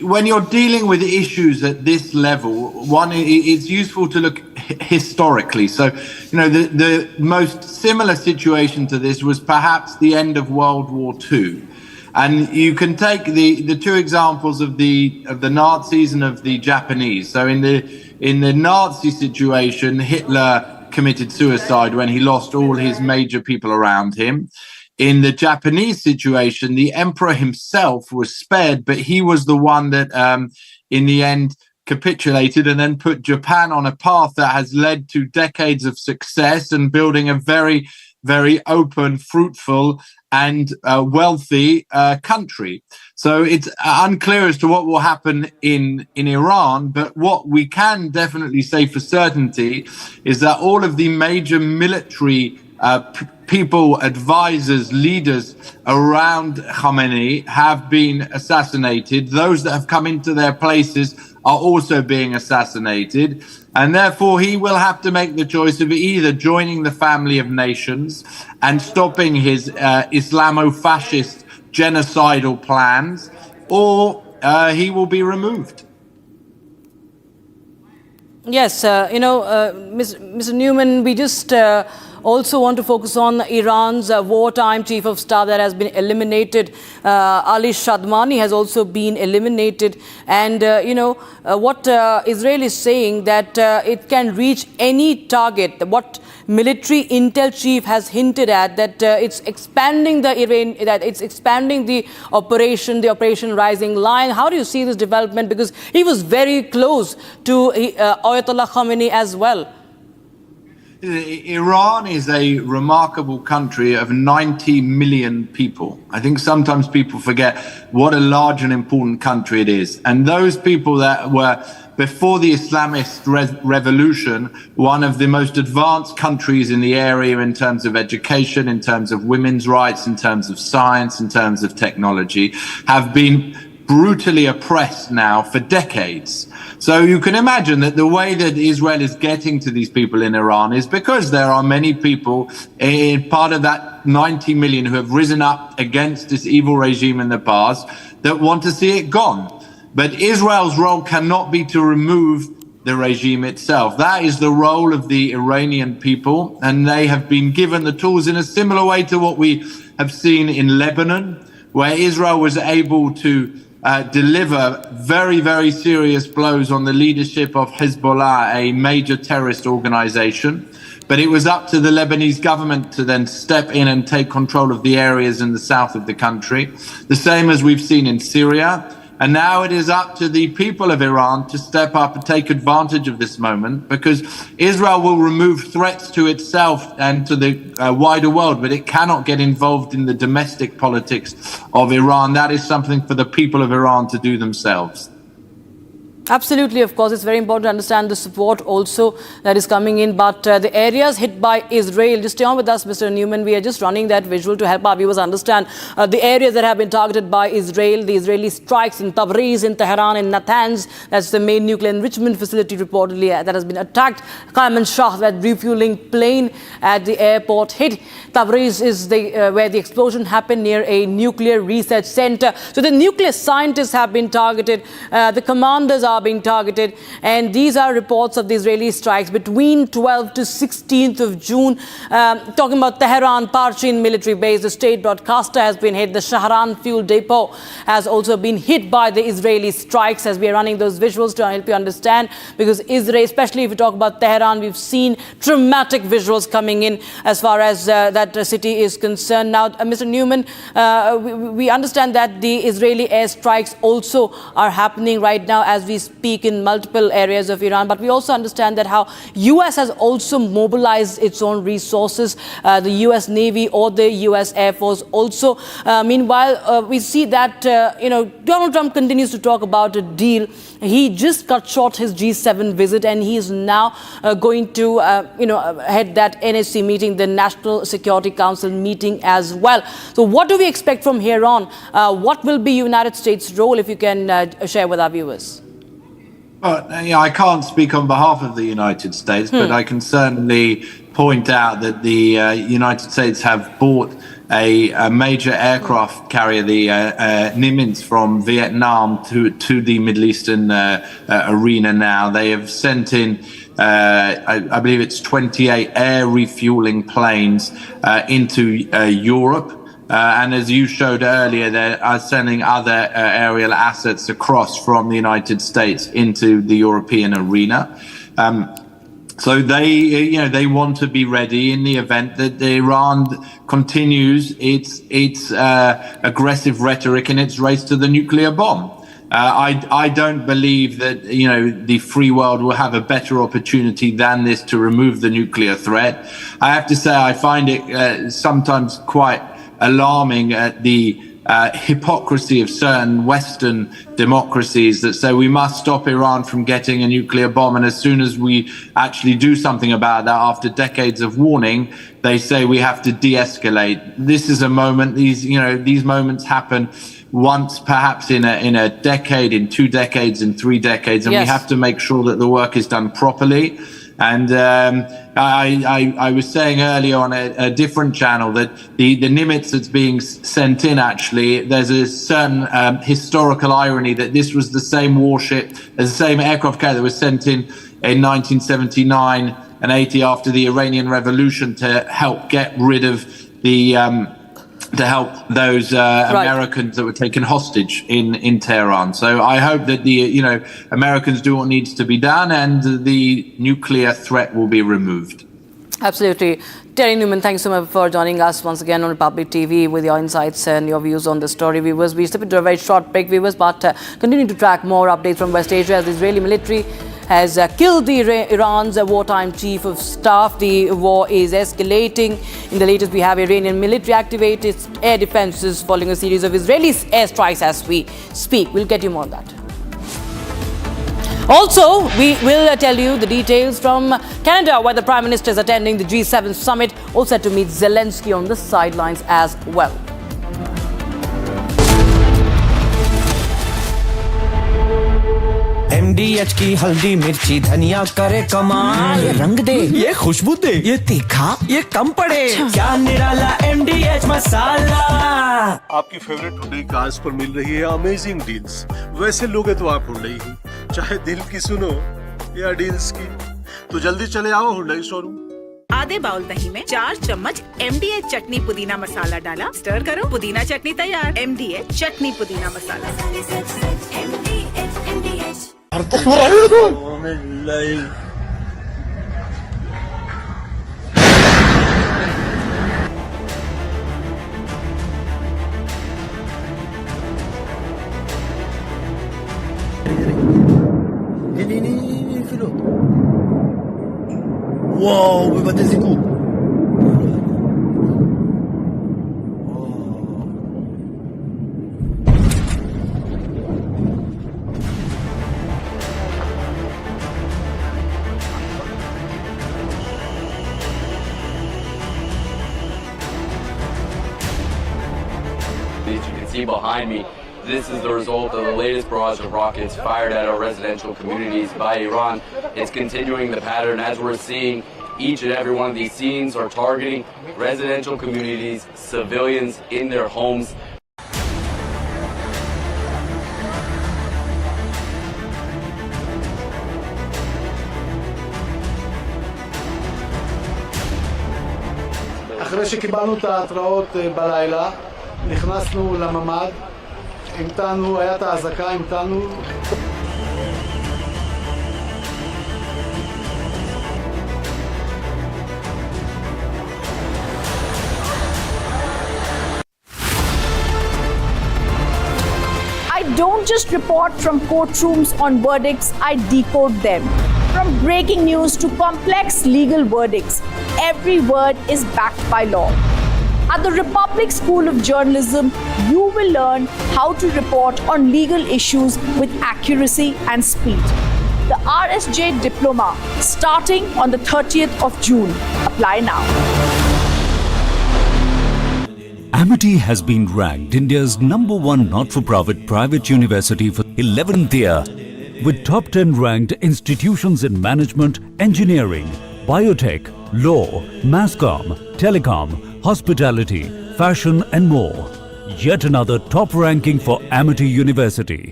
when you're dealing with issues at this level, it's useful to look historically. So, the most similar situation to this was perhaps the end of World War II. And you can take the two examples of the Nazis and of the Japanese. So in the Nazi situation, Hitler committed suicide when he lost all his major people around him. In the Japanese situation, the emperor himself was spared, but he was the one that in the end capitulated and then put Japan on a path that has led to decades of success and building a very, very open, fruitful and wealthy country. So it's unclear as to what will happen in Iran, but what we can definitely say for certainty is that all of the major military people, advisors, leaders around Khamenei have been assassinated. Those that have come into their places are also being assassinated. And therefore, he will have to make the choice of either joining the family of nations and stopping his Islamo-fascist genocidal plans, or he will be removed. Yes, Mr. Newman, we just also want to focus on Iran's wartime chief of staff that has been eliminated. Ali Shadmani has also been eliminated. And, what Israel is saying that it can reach any target. What military intel chief has hinted at, that it's expanding the Operation Rising Lion. How do you see this development? Because he was very close to Ayatollah Khamenei as well. Iran is a remarkable country of 90 million people. I think sometimes people forget what a large and important country it is. And those people that were, before the Islamist revolution, one of the most advanced countries in the area in terms of education, in terms of women's rights, in terms of science, in terms of technology, have been brutally oppressed now for decades. So you can imagine that the way that Israel is getting to these people in Iran is because there are many people, part of that 90 million who have risen up against this evil regime in the past, that want to see it gone. But Israel's role cannot be to remove the regime itself. That is the role of the Iranian people, and they have been given the tools in a similar way to what we have seen in Lebanon, where Israel was able to deliver very, very serious blows on the leadership of Hezbollah, a major terrorist organization. But it was up to the Lebanese government to then step in and take control of the areas in the south of the country, the same as we've seen in Syria. And now it is up to the people of Iran to step up and take advantage of this moment, because Israel will remove threats to itself and to the wider world, but it cannot get involved in the domestic politics of Iran. That is something for the people of Iran to do themselves. Absolutely, of course, it's very important to understand the support also that is coming in. But the areas hit by Israel, just stay on with us, Mr. Newman. We are just running that visual to help our viewers understand the areas that have been targeted by Israel. The Israeli strikes in Tabriz, in Tehran, in Natanz. That's the main nuclear enrichment facility reportedly that has been attacked. Shah, that refueling plane at the airport hit. Tabriz is where the explosion happened near a nuclear research center. So the nuclear scientists have been targeted. The commanders are being targeted, and these are reports of the Israeli strikes between 12th to 16th of June. Talking about Tehran, Parchin military base, the state broadcaster has been hit. The Shahran fuel depot has also been hit by the Israeli strikes, as we are running those visuals to help you understand, because Israel, especially if we talk about Tehran, we've seen dramatic visuals coming in as far as that city is concerned. Now, Mr. Newman, we understand that the Israeli airstrikes also are happening right now as we speak in multiple areas of Iran, but we also understand that how US has also mobilized its own resources, the US Navy or the US Air Force also. Meanwhile, we see that Donald Trump continues to talk about a deal. He just cut short his G7 visit, and he is now going to head that NSC meeting, the National Security Council meeting as well. So what do we expect from here on? What will be United States' role, if you can share with our viewers? Well, I can't speak on behalf of the United States, but I can certainly point out that the United States have bought a major aircraft carrier, the Nimitz, from Vietnam to the Middle Eastern arena now. They have sent in, I believe it's 28 air refueling planes into Europe. And as you showed earlier, they are sending other aerial assets across from the United States into the European arena. So they want to be ready in the event that Iran continues its aggressive rhetoric in its race to the nuclear bomb. I don't believe that the free world will have a better opportunity than this to remove the nuclear threat. I have to say I find it sometimes quite alarming at the hypocrisy of certain Western democracies that say we must stop Iran from getting a nuclear bomb, and as soon as we actually do something about that after decades of warning, they say we have to de-escalate. This is a moment, these moments happen once perhaps in a decade, in 2 decades, in 3 decades, and we have to make sure that the work is done properly. And I was saying earlier on a different channel that the Nimitz that's being sent in, actually, there's a certain historical irony that this was the same warship, the same aircraft carrier that was sent in 1979 and 80 after the Iranian Revolution to help get rid of the to help those Americans that were taken hostage in Tehran. So I hope that the Americans do what needs to be done and the nuclear threat will be removed. Absolutely. Terry Newman, thanks so much for joining us once again on Republic TV with your insights and your views on the story. Viewers, we step into a very short break, viewers, but continuing to track more updates from West Asia as the Israeli military has killed Iran's wartime chief of staff. The war is escalating. In the latest, we have Iranian military activate its air defenses following a series of Israeli airstrikes as we speak. We'll get you more on that. Also, we will tell you the details from Canada, where the Prime Minister is attending the G7 summit, all set to meet Zelensky on the sidelines as well. MDH की हल्दी मिर्ची धनिया करे कमाल, ये रंग दे, ये खुशबू दे, ये तीखा, ये कम पड़े, क्या निराला MDH मसाला। आपकी फेवरेट हुंडई कार्स पर मिल रही है अमेजिंग डील्स। वैसे लोगे तो आप हुंडई ही, चाहे दिल की सुनो या डील्स की, तो जल्दी चले आओ हुंडई शोरूम। आधे बाउल दही में 4 चम्मच MDH चटनी पुदीना मसाला डाला, स्टर करो, पुदीना चटनी तैयार। MDH चटनी पुदीना मसाला। הנה, אפילו. וואו, בבתי זיקוק. As you can see behind me, this is the result of the latest barrage of rockets fired at our residential communities by Iran. It's continuing the pattern as we're seeing. Each and every one of these scenes are targeting residential communities, civilians in their homes. אחרי שקיבלנו את ההתראות בלילה, נכנסנו לממ"ד, המתנו, היה את האזעקה, המתנו. I don't just report from courtrooms on verdicts, I decode them. From breaking news to complex legal verdicts, every word is backed by law. At the Republic School of Journalism, you will learn how to report on legal issues with accuracy and speed. The RSJ Diploma, starting on the 30th of June. Apply now. Amity has been ranked India's #1 not-for-profit private university for 11th year, with top 10 ranked institutions in management, engineering, biotech, law, masscom, telecom, hospitality, fashion and more. Yet another top ranking for Amity University.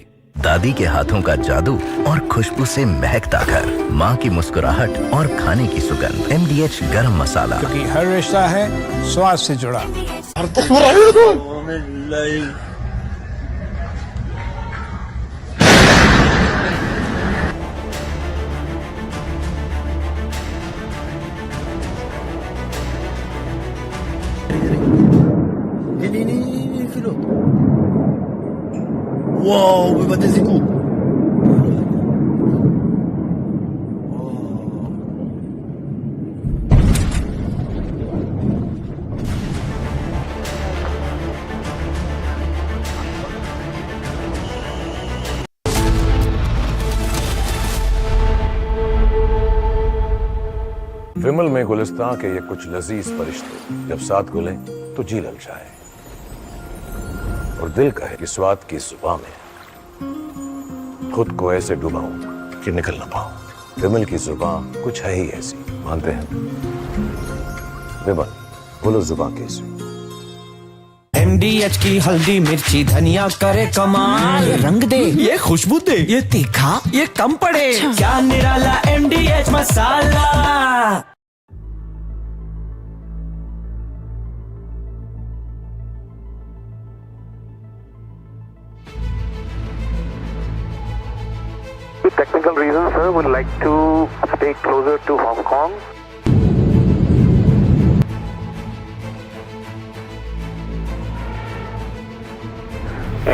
दादी के हाथों का जादू और खुशबू से महकता घर, माँ की मुस्कुराहट और खाने की सुगंध। MDH गरम मसाला, क्योंकि हर रिश्ता है स्वाद से जुड़ा। הנה, אפילו. וואו, בבתי זיקוק. विमल में गुलिस्तां के ये कुछ लजीज फरिश्ते जब साथ घुलें तो जी ललचाए और दिल कहे कि स्वाद की जुबां में खुद को ऐसे डुबाऊं कि निकल ना पाऊं। विमल की जुबां कुछ है ही ऐसी, मानते हैं? विमल, बोलो जुबां कैसी? MDH की हल्दी मिर्ची धनिया करे कमाल, ये रंग दे, ये खुशबू दे, ये तीखा, ये कम पड़े, क्या निराला MDH masala. With technical reasons, sir, we'd like to stay closer to Hong Kong.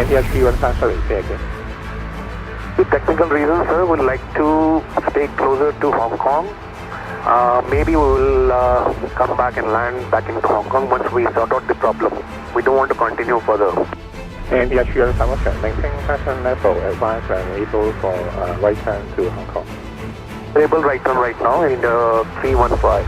NDH की transfer again. With technical reasons, sir, we'd like to stay closer to Hong Kong. Maybe we will come back and land back into Hong Kong once we sort out the problem. We don't want to continue further. NDH here, Somerset, maintain fashion level, advance and able for right turn to Hong Kong. Able right turn right now in 315.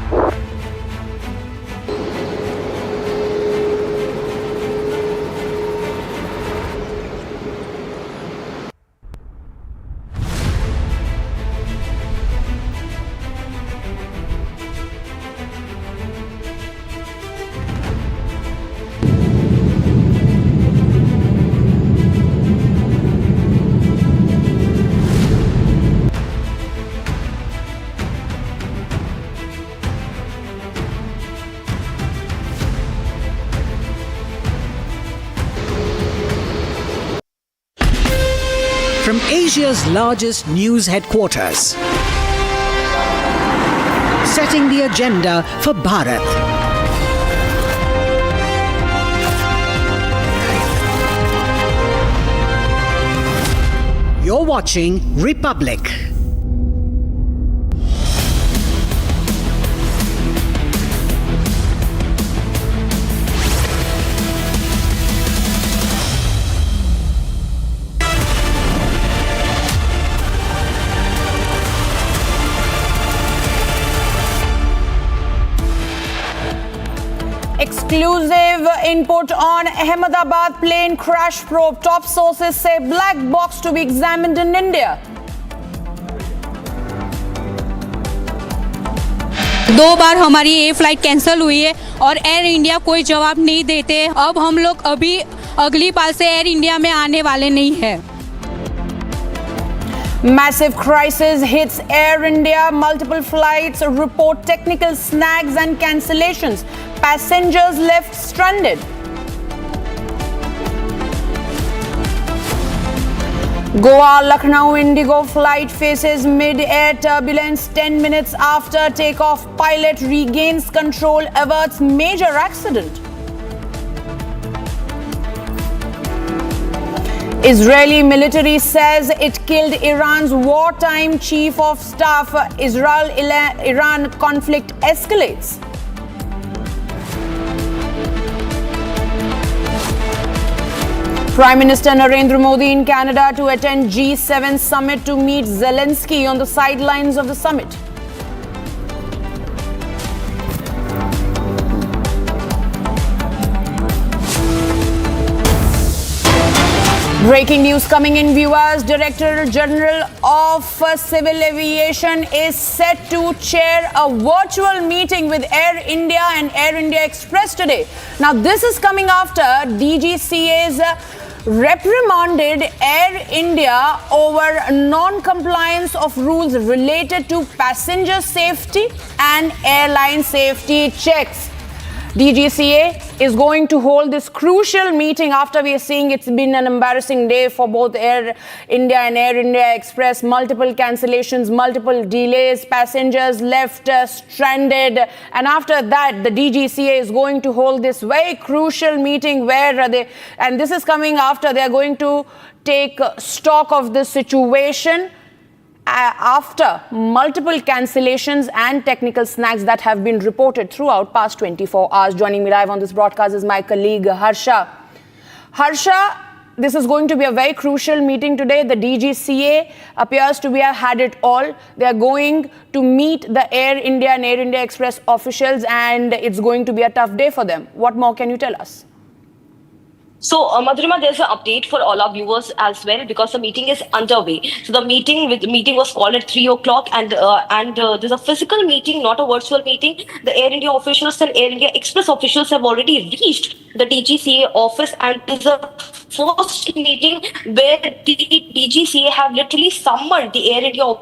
Asia's largest news headquarters, setting the agenda for Bharat. You're watching Republic. Exclusive input on Ahmedabad plane crash probe. Top sources say black box to be examined in India. दो बार हमारी ये flight cancel हुई है और air India कोई जवाब नहीं देते। अब हम लोग अभी अगली बार से एयर इंडिया में आने वाले नहीं हैं। Massive crisis hits Air India. Multiple flights report technical snags and cancellations. Passengers left stranded. Goa-Lucknow Indigo flight faces mid-air turbulence 10 minutes after takeoff. Pilot regains control, averts major accident. Israeli military says it killed Iran's wartime chief of staff. Israel-Iran conflict escalates. Prime Minister Narendra Modi in Canada to attend G7 summit to meet Zelensky on the sidelines of the summit. Breaking news coming in, viewers. Director General of Civil Aviation is set to chair a virtual meeting with Air India and Air India Express today. Now, this is coming after DGCA's reprimanded Air India over non-compliance of rules related to passenger safety and airline safety checks. DGCA is going to hold this crucial meeting after we are seeing it's been an embarrassing day for both Air India and Air India Express. Multiple cancellations, multiple delays, passengers left stranded. And after that, the DGCA is going to hold this very crucial meeting where and this is coming after they are going to take stock of the situation after multiple cancellations and technical snags that have been reported throughout past 24 hours. Joining me live on this broadcast is my colleague Harsha. Harsha, this is going to be a very crucial meeting today. The DGCA appears to have had it all. They are going to meet the Air India and Air India Express officials, and it's going to be a tough day for them. What more can you tell us? So, Madhurima, there's an update for all our viewers as well because the meeting is underway. So, the meeting was called at 3 o'clock, and there's a physical meeting, not a virtual meeting. The Air India officials and Air India Express officials have already reached the DGCA office, and it's a first meeting where the DGCA have literally summoned the Air India.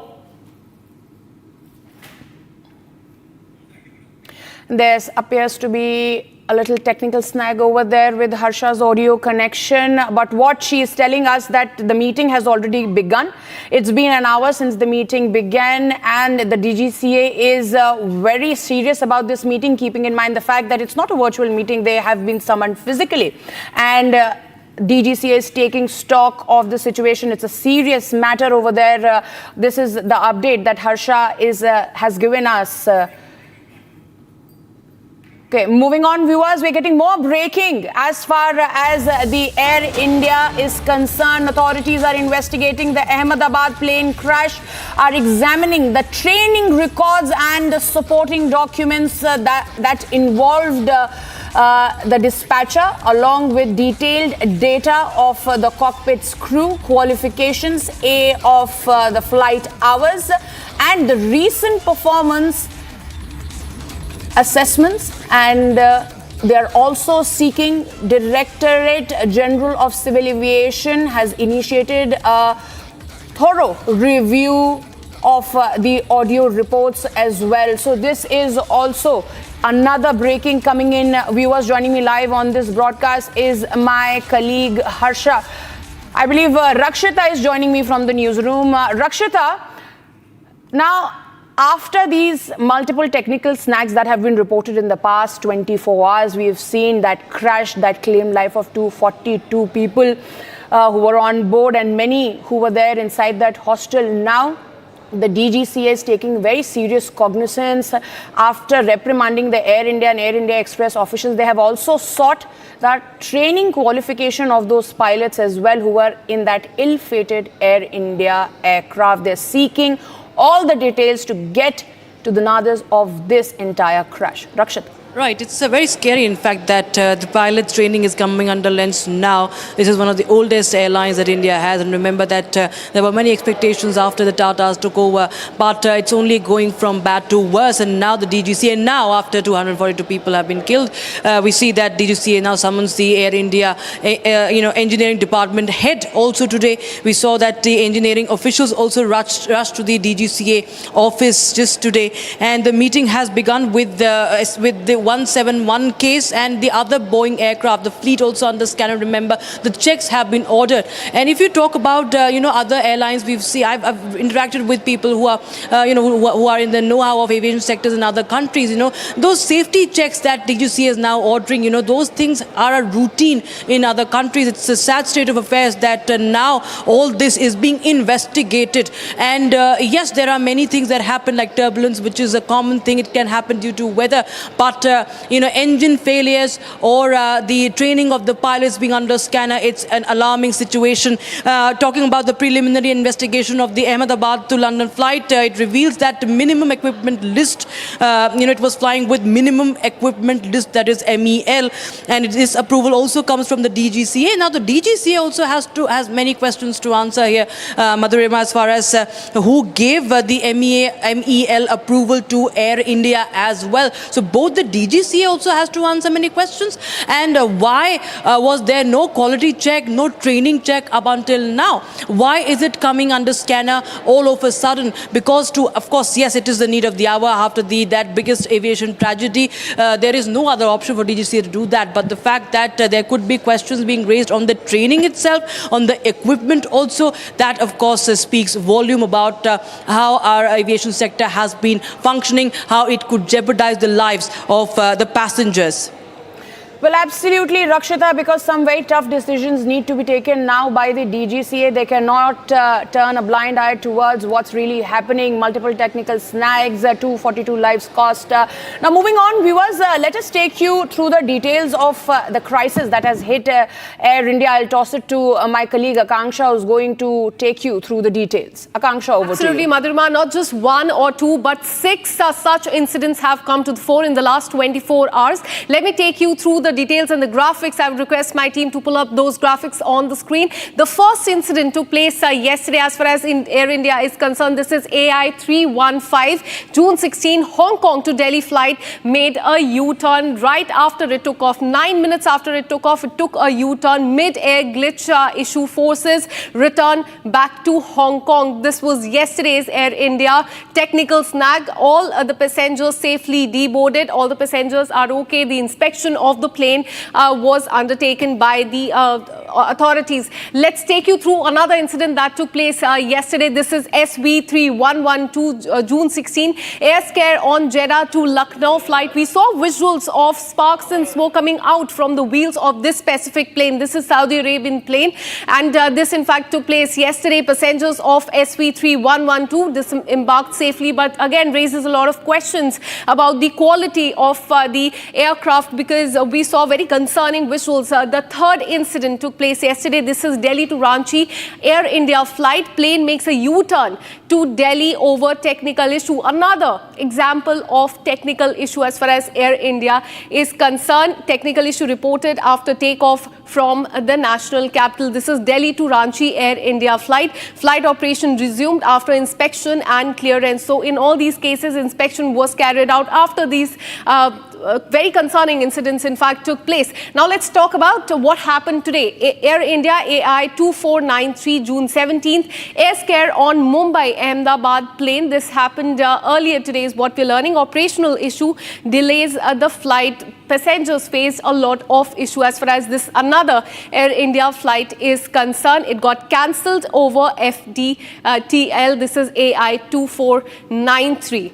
There appears to be a little technical snag over there with Harsha's audio connection, but what she is telling us that the meeting has already begun. It's been an hour since the meeting began, and the DGCA is very serious about this meeting, keeping in mind the fact that it's not a virtual meeting. They have been summoned physically, and DGCA is taking stock of the situation. It's a serious matter over there. This is the update that Harsha has given us. Okay, moving on, viewers, we're getting more breaking as far as the Air India is concerned. Authorities are investigating the Ahmedabad plane crash, are examining the training records and the supporting documents that involved the dispatcher, along with detailed data of the cockpit's crew, qualifications, of the flight hours, and the recent performance assessments, and they are also seeking. Directorate General of Civil Aviation has initiated a thorough review of the audio reports as well. So this is also another breaking coming in. Viewers, joining me live on this broadcast is my colleague Harsha. I believe Rakshita is joining me from the newsroom. Rakshita, now after these multiple technical snags that have been reported in the past 24 hours, we have seen that crash that claimed life of 242 people who were on board and many who were there inside that hostel. Now the DGCA is taking very serious cognizance after reprimanding the Air India and Air India Express officials. They have also sought that training qualification of those pilots as well who were in that ill-fated Air India aircraft. They're seeking all the details to get to the nadas of this entire crash. Rakshit. Right, it's very scary in fact that the pilot's training is coming under lens now. This is one of the oldest airlines that India has, and remember that there were many expectations after the Tatas took over, but it's only going from bad to worse, and now the DGCA, now after 242 people have been killed, we see that DGCA now summons the Air India engineering department head also today. We saw that the engineering officials also rushed to the DGCA office just today, and the meeting has begun with the 171 case and the other Boeing aircraft, the fleet also under scanner. Remember, the checks have been ordered. And if you talk about other airlines, I've interacted with people who are who are in the know-how of aviation sectors in other countries. Those safety checks that DGCA is now ordering, those things are a routine in other countries. It's a sad state of affairs that now all this is being investigated. And yes, there are many things that happen like turbulence, which is a common thing. It can happen due to weather, but engine failures or the training of the pilots being under scanner, it's an alarming situation. Talking about the preliminary investigation of the Ahmedabad to London flight, it reveals that the minimum equipment list, it was flying with minimum equipment list, that is MEL, and this approval also comes from the DGCA. Now the DGCA also has many questions to answer here, Madhurima, as far as who gave the MEL approval to Air India as well. So both the DGCA also has to answer many questions, and why was there no quality check, no training check up until now? Why is it coming under scanner all of a sudden? Because of course, yes, it is the need of the hour after that biggest aviation tragedy. There is no other option for DGCA to do that, but the fact that there could be questions being raised on the training itself, on the equipment also, that of course speaks volume about how our aviation sector has been functioning, how it could jeopardize the lives of the passengers. Well, absolutely, Rakshita, because some very tough decisions need to be taken now by the DGCA. They cannot turn a blind eye towards what's really happening. Multiple technical snags, 242 lives cost. Now, moving on, viewers, let us take you through the details of the crisis that has hit Air India. I'll toss it to my colleague Akanksha, who's going to take you through the details. Akanksha, over Absolutely, to you. Madhurima, not just one or two, but 6 such incidents have come to the fore in the last 24 hours. Let me take you through the details and the graphics. I would request my team to pull up those graphics on the screen. The first incident took place yesterday as far as Air India is concerned. This is AI 315, June 16, Hong Kong to Delhi flight made a U-turn right after it took off. 9 minutes after it took off, it took a U-turn. Mid-air glitch issue forces return back to Hong Kong. This was yesterday's Air India technical snag. All the passengers safely deboarded. All the passengers are okay. The inspection of the plane was undertaken by the authorities. Let's take you through another incident that took place yesterday. This is SV 3112, June 16, air scare on Jeddah to Lucknow flight. We saw visuals of sparks and smoke coming out from the wheels of this specific plane. This is Saudi Arabian plane, and this in fact took place yesterday. Passengers of SV 3112 disembarked safely, but again raises a lot of questions about the quality of the aircraft, because we saw very concerning visuals. The third incident took place yesterday. This is Delhi to Ranchi Air India flight. Plane makes a U-turn to Delhi over technical issue. Another example of technical issue as far as Air India is concerned. Technical issue reported after takeoff from the national capital. This is Delhi to Ranchi Air India flight. Flight operation resumed after inspection and clearance. So in all these cases, inspection was carried out after these very concerning incidents in fact took place. Now let's talk about what happened today. Air India AI 2493, June 17th, air scare on Mumbai Ahmedabad plane. This happened earlier today is what we're learning. Operational issue delays the flight passengers faced a lot of issue as far as this another Air India flight is concerned. It got cancelled over FDTL. This is AI 2493.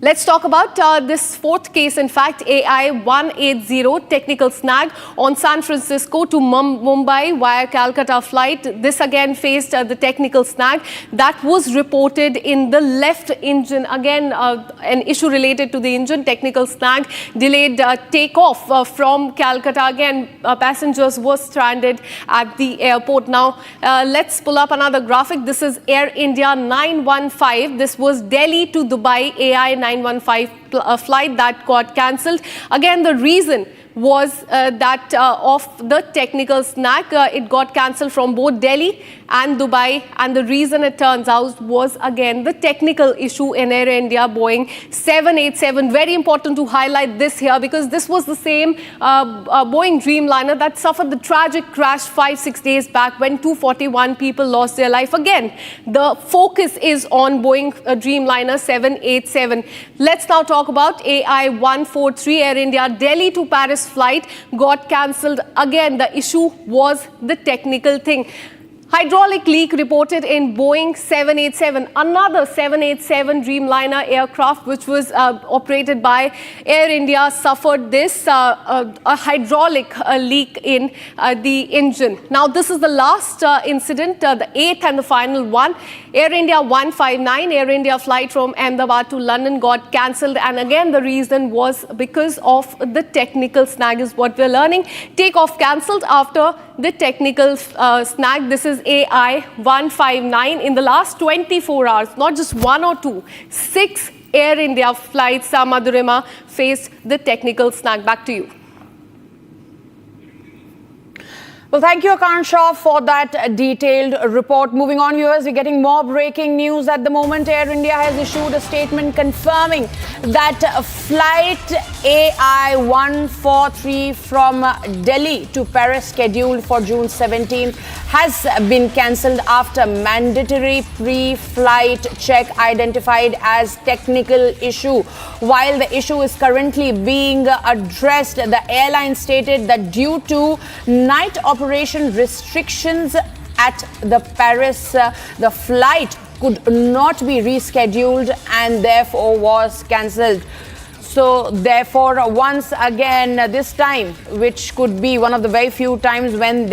Let's talk about this fourth case, in fact, AI 180, technical snag on San Francisco to Mumbai via Kolkata flight. This again faced the technical snag that was reported in the left engine. Again, an issue related to the engine, technical snag, delayed takeoff from Kolkata. Again, passengers were stranded at the airport. Now, let's pull up another graphic. This is Air India 915. This was Delhi to Dubai AI 915 flight that got cancelled. Again, the reason was that of the technical snag. It got cancelled from both Delhi and Dubai, and the reason, it turns out, was again the technical issue in Air India Boeing 787. Very important to highlight this here, because this was the same Boeing Dreamliner that suffered the tragic crash 5-6 days back when 241 people lost their life. Again, the focus is on Boeing Dreamliner 787. Let's now talk about AI 143, Air India Delhi to Paris flight got cancelled. Again, the issue was the technical thing. Hydraulic leak reported in Boeing 787, another 787 Dreamliner aircraft which was operated by Air India suffered this a hydraulic leak in the engine. Now, this is the last incident, the eighth and the final one. Air India 159, Air India flight from Ahmedabad to London got cancelled, and again the reason was because of the technical snag is what we're learning. Takeoff cancelled after the technical snag. This is AI 159. In the last 24 hours, not just one or two, 6 Air India flights, Madhurima, faced the technical snag. Back to you. Well, thank you, Akansha, for that detailed report. Moving on, viewers, we're getting more breaking news at the moment. Air India has issued a statement confirming that flight AI 143 from Delhi to Paris, scheduled for June 17th, has been cancelled after mandatory pre-flight check identified as technical issue. While the issue is currently being addressed, the airline stated that due to night operation restrictions at the Paris, the flight could not be rescheduled and therefore was cancelled. So therefore, once again, this time, which could be one of the very few times when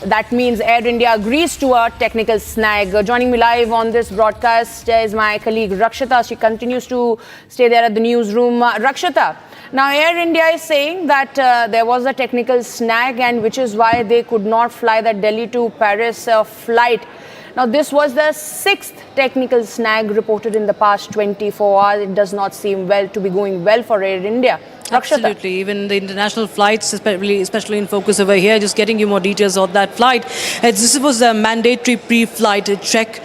that means Air India agrees to a technical snag. Joining me live on this broadcast is my colleague Rakshita. She continues to stay there at the newsroom. Rakshita, now Air India is saying that there was a technical snag, and which is why they could not fly the Delhi to Paris flight. Now, this was the 6th technical snag reported in the past 24 hours. It does not seem to be going well for Air India. Absolutely. Even the international flights, especially in focus over here, just getting you more details on that flight. This was a mandatory pre-flight check.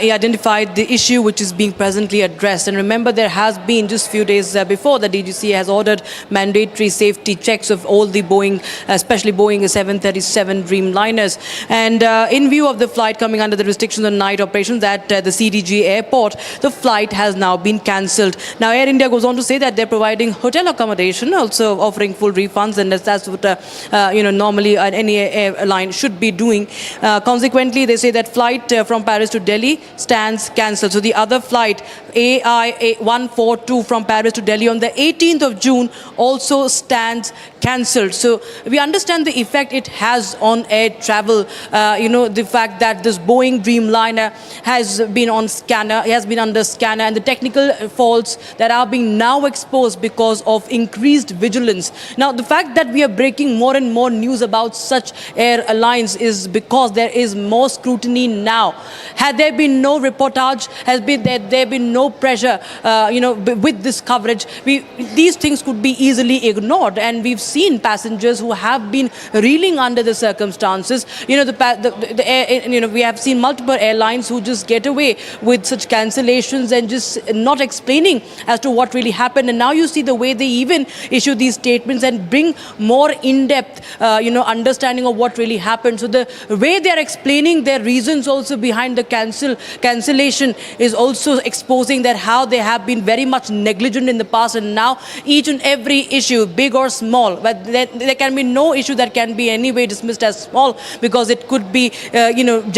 He identified the issue which is being presently addressed. And remember, there has been just a few days before, the DGCA has ordered mandatory safety checks of all the Boeing, especially Boeing 737 Dreamliners. And in view of the flight coming under the restrictions on night operations at the CDG airport, the flight has now been cancelled. Now, Air India goes on to say that they're providing hotel accommodation, also offering full refunds, and that's what normally any airline should be doing. Consequently, they say that flight from Paris to Delhi stands cancelled. So the other flight, AI 142 from Paris to Delhi on the 18th of June, also stands cancelled. So we understand the effect it has on air travel. The fact that this Boeing Dreamliner has been on scanner, has been under scanner, and the technical faults that are being now exposed because of increased vigilance. Now, the fact that we are breaking more and more news about such airlines is because there is more scrutiny now. Had there been no reportage, has there been no pressure, with this coverage, these things could be easily ignored. And we've seen passengers who have been reeling under the circumstances. We have seen multiple airlines who just get away with such cancellations and just not explaining as to what really happened. And now you see the way they even issue these statements and bring more in-depth, understanding of what really happened. So the way they are explaining their reasons also behind the cancellation is also exposing that how they have been very much negligent in the past, and now each and every issue, big or small, but there can be no issue that can be anyway dismissed as small because it could be,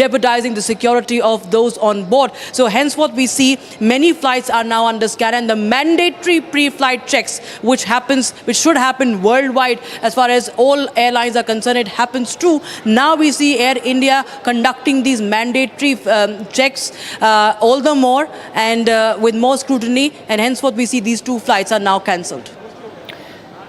jeopardizing the security of those on board. So henceforth we see many flights are now under scan, and the mandatory pre-flight checks, which should happen worldwide as far as all airlines are concerned, it happens too. Now we see Air India conducting these mandatory checks all the more and with more scrutiny, and henceforth we see these two flights are now cancelled.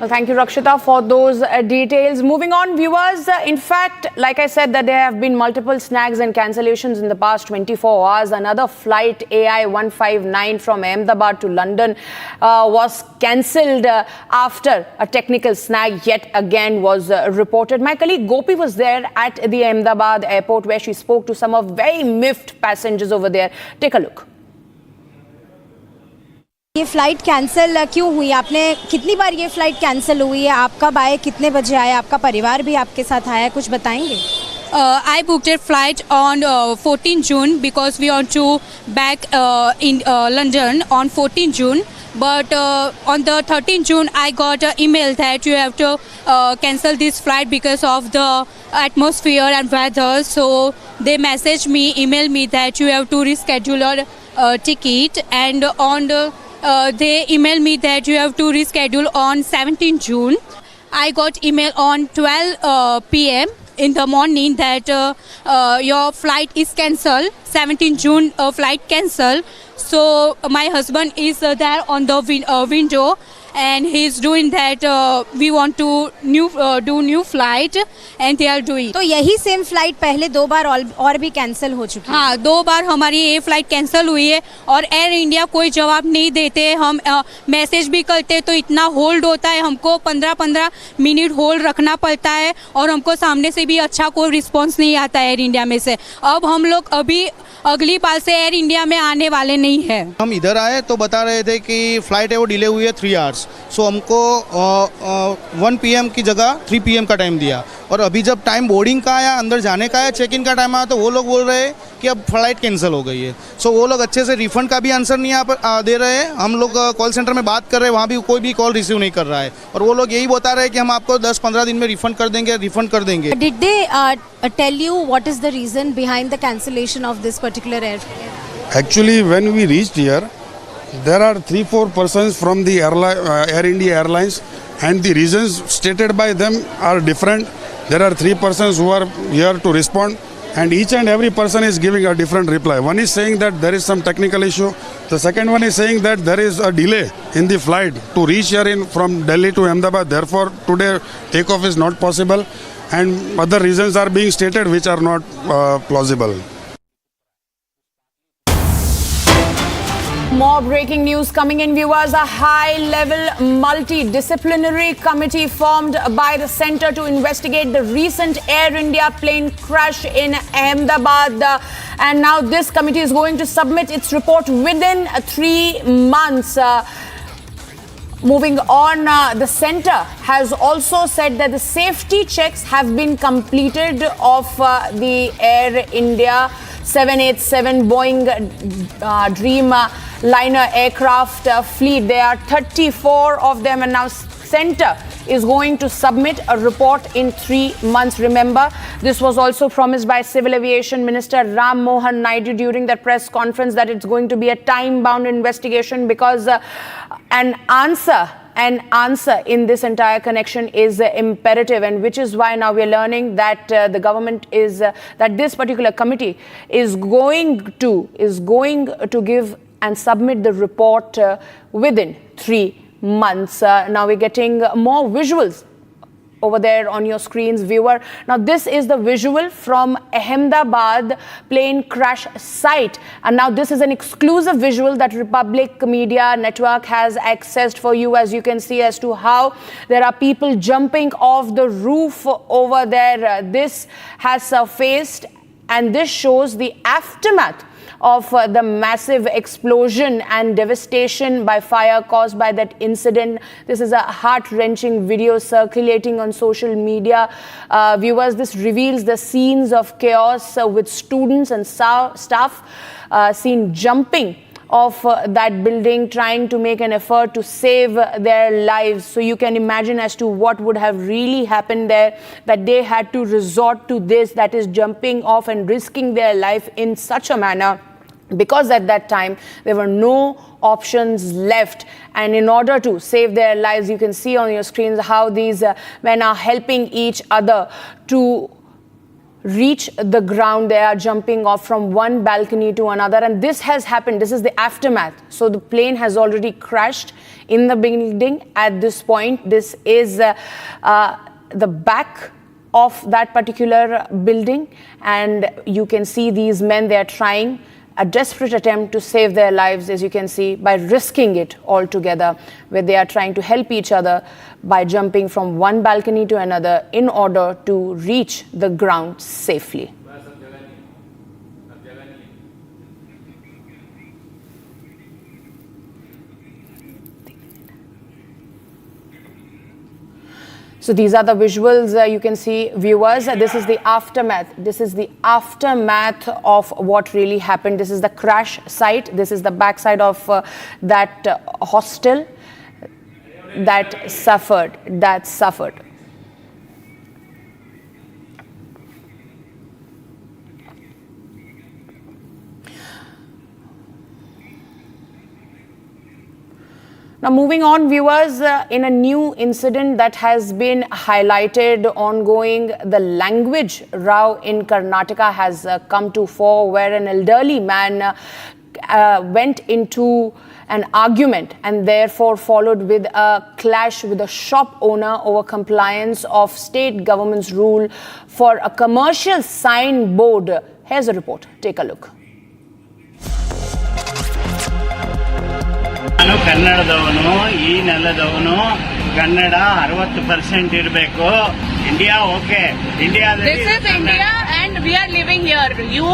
Well, thank you, Rakshita, for those details. Moving on, viewers, in fact, like I said, that there have been multiple snags and cancellations in the past 24 hours. Another flight, AI 159 from Ahmedabad to London, was cancelled after a technical snag yet again was reported. My colleague Gopi was there at the Ahmedabad airport where she spoke to some of very miffed passengers over there. Take a look. ये flight cancel क्यों हुई? आपने कितनी बार ये flight cancel हुई है? आप कब आए, कितने बजे आए? आपका परिवार भी आपके साथ आया है, कुछ बताएंगे? I booked a flight on 14 June because we want to back in London on 14 June. But on the 13th June, I got an email that you have to cancel this flight because of the atmosphere and weather. So they messaged me, emailed me that you have to reschedule your ticket, and on the they emailed me that you have to reschedule on 17 June. I got email on 12 p.m. in the morning that your flight is cancelled. 17 June flight cancelled. So my husband is there on the window, and he's doing that. We want to do new flight, and they are doing. तो यही same flight पहले 2 बार और भी cancel हो चुकी है? हाँ, 2 बार हमारी ये फ्लाइट कैंसिल हुई है और एयर इंडिया कोई जवाब नहीं देते। हम मैसेज भी करते तो इतना होल्ड होता है, हमको 15-15 मिनट होल्ड रखना पड़ता है और हमको सामने से भी अच्छा कोई रिस्पॉन्स नहीं आता एयर इंडिया में से। अब हम लोग अभी अगली बार से एयर इंडिया में आने वाले नहीं है। हम इधर आए तो बता रहे थे कि फ्लाइट है वो डिले हुई है 3 आवर्स। सो हमको 1 PM की जगह 3 PM का टाइम दिया, और अभी जब टाइम बोर्डिंग का आया, अंदर जाने का आया, चेक इन का टाइम आया, तो वो लोग बोल रहे हैं कि अब फ्लाइट कैंसिल हो गई है। सो वो लोग अच्छे से रिफंड का भी आंसर नहीं दे रहे हैं। हम लोग कॉल सेंटर में बात कर रहे हैं, वहाँ भी कोई भी कॉल रिसीव नहीं कर रहा है, और वो लोग यही बता रहे हैं कि हम आपको 10-15 दिन में रिफंड कर देंगे। Did they tell you what is the reason behind the cancellation of this particular airplane? Actually, when we reached here, there are 3-4 persons from the Air India Airlines, and the reasons stated by them are different. There are 3 persons who are here to respond, and each and every person is giving a different reply. One is saying that there is some technical issue. The second one is saying that there is a delay in the flight to reach here from Delhi to Ahmedabad. Therefore, today takeoff is not possible, and other reasons are being stated which are not plausible. More breaking news coming in, viewers. A high-level multidisciplinary committee formed by the Centre to investigate the recent Air India plane crash in Ahmedabad. And now this committee is going to submit its report within 3 months. Moving on, the centre has also said that the safety checks have been completed of the Air India 787 Boeing Dreamliner aircraft fleet. There are 34 of them, and now centre is going to submit a report in 3 months. Remember, this was also promised by Civil Aviation Minister Ram Mohan Naidu during that press conference, that it's going to be a time-bound investigation, because an answer in this entire connection is imperative, and which is why now we're learning that the government is that this particular committee is going to give and submit the report within 3 months. Now we're getting more visuals over there on your screens, viewer. Now, this is the visual from Ahmedabad plane crash site. And now this is an exclusive visual that Republic Media Network has accessed for you, as you can see, as to how there are people jumping off the roof over there. This has surfaced, and this shows the aftermath of the massive explosion and devastation by fire caused by that incident. This is a heart-wrenching video circulating on social media. Viewers, this reveals the scenes of chaos with students and staff seen jumping off that building, trying to make an effort to save their lives. So you can imagine as to what would have really happened there, that they had to resort to this, that is jumping off and risking their life in such a manner, because at that time there were no options left. And in order to save their lives, you can see on your screens how these men are helping each other to reach the ground. They are jumping off from one balcony to another, and this has happened. This is the aftermath. So the plane has already crashed in the building at this point. This is the back of that particular building, and you can see these men, they are trying a desperate attempt to save their lives, as you can see, by risking it altogether, where they are trying to help each other by jumping from one balcony to another in order to reach the ground safely. So these are the visuals you can see, viewers. This is the aftermath. This is the aftermath of what really happened. This is the crash site. This is the backside of that hostel that suffered. Now, moving on, viewers, in a new incident that has been highlighted ongoing, the language row in Karnataka has come to fore, where an elderly man went into an argument and therefore followed with a clash with a shop owner over compliance of state government's rule for a commercial sign board. Here's a report. Take a look. ನಾನು ಕನ್ನಡದವನು ಈ ನೆಲದವನು ಕನ್ನಡ 60% ಇರಬೇಕು India okay ಇಂಡಿಯಾದಲ್ಲಿ This is India and we are living here. You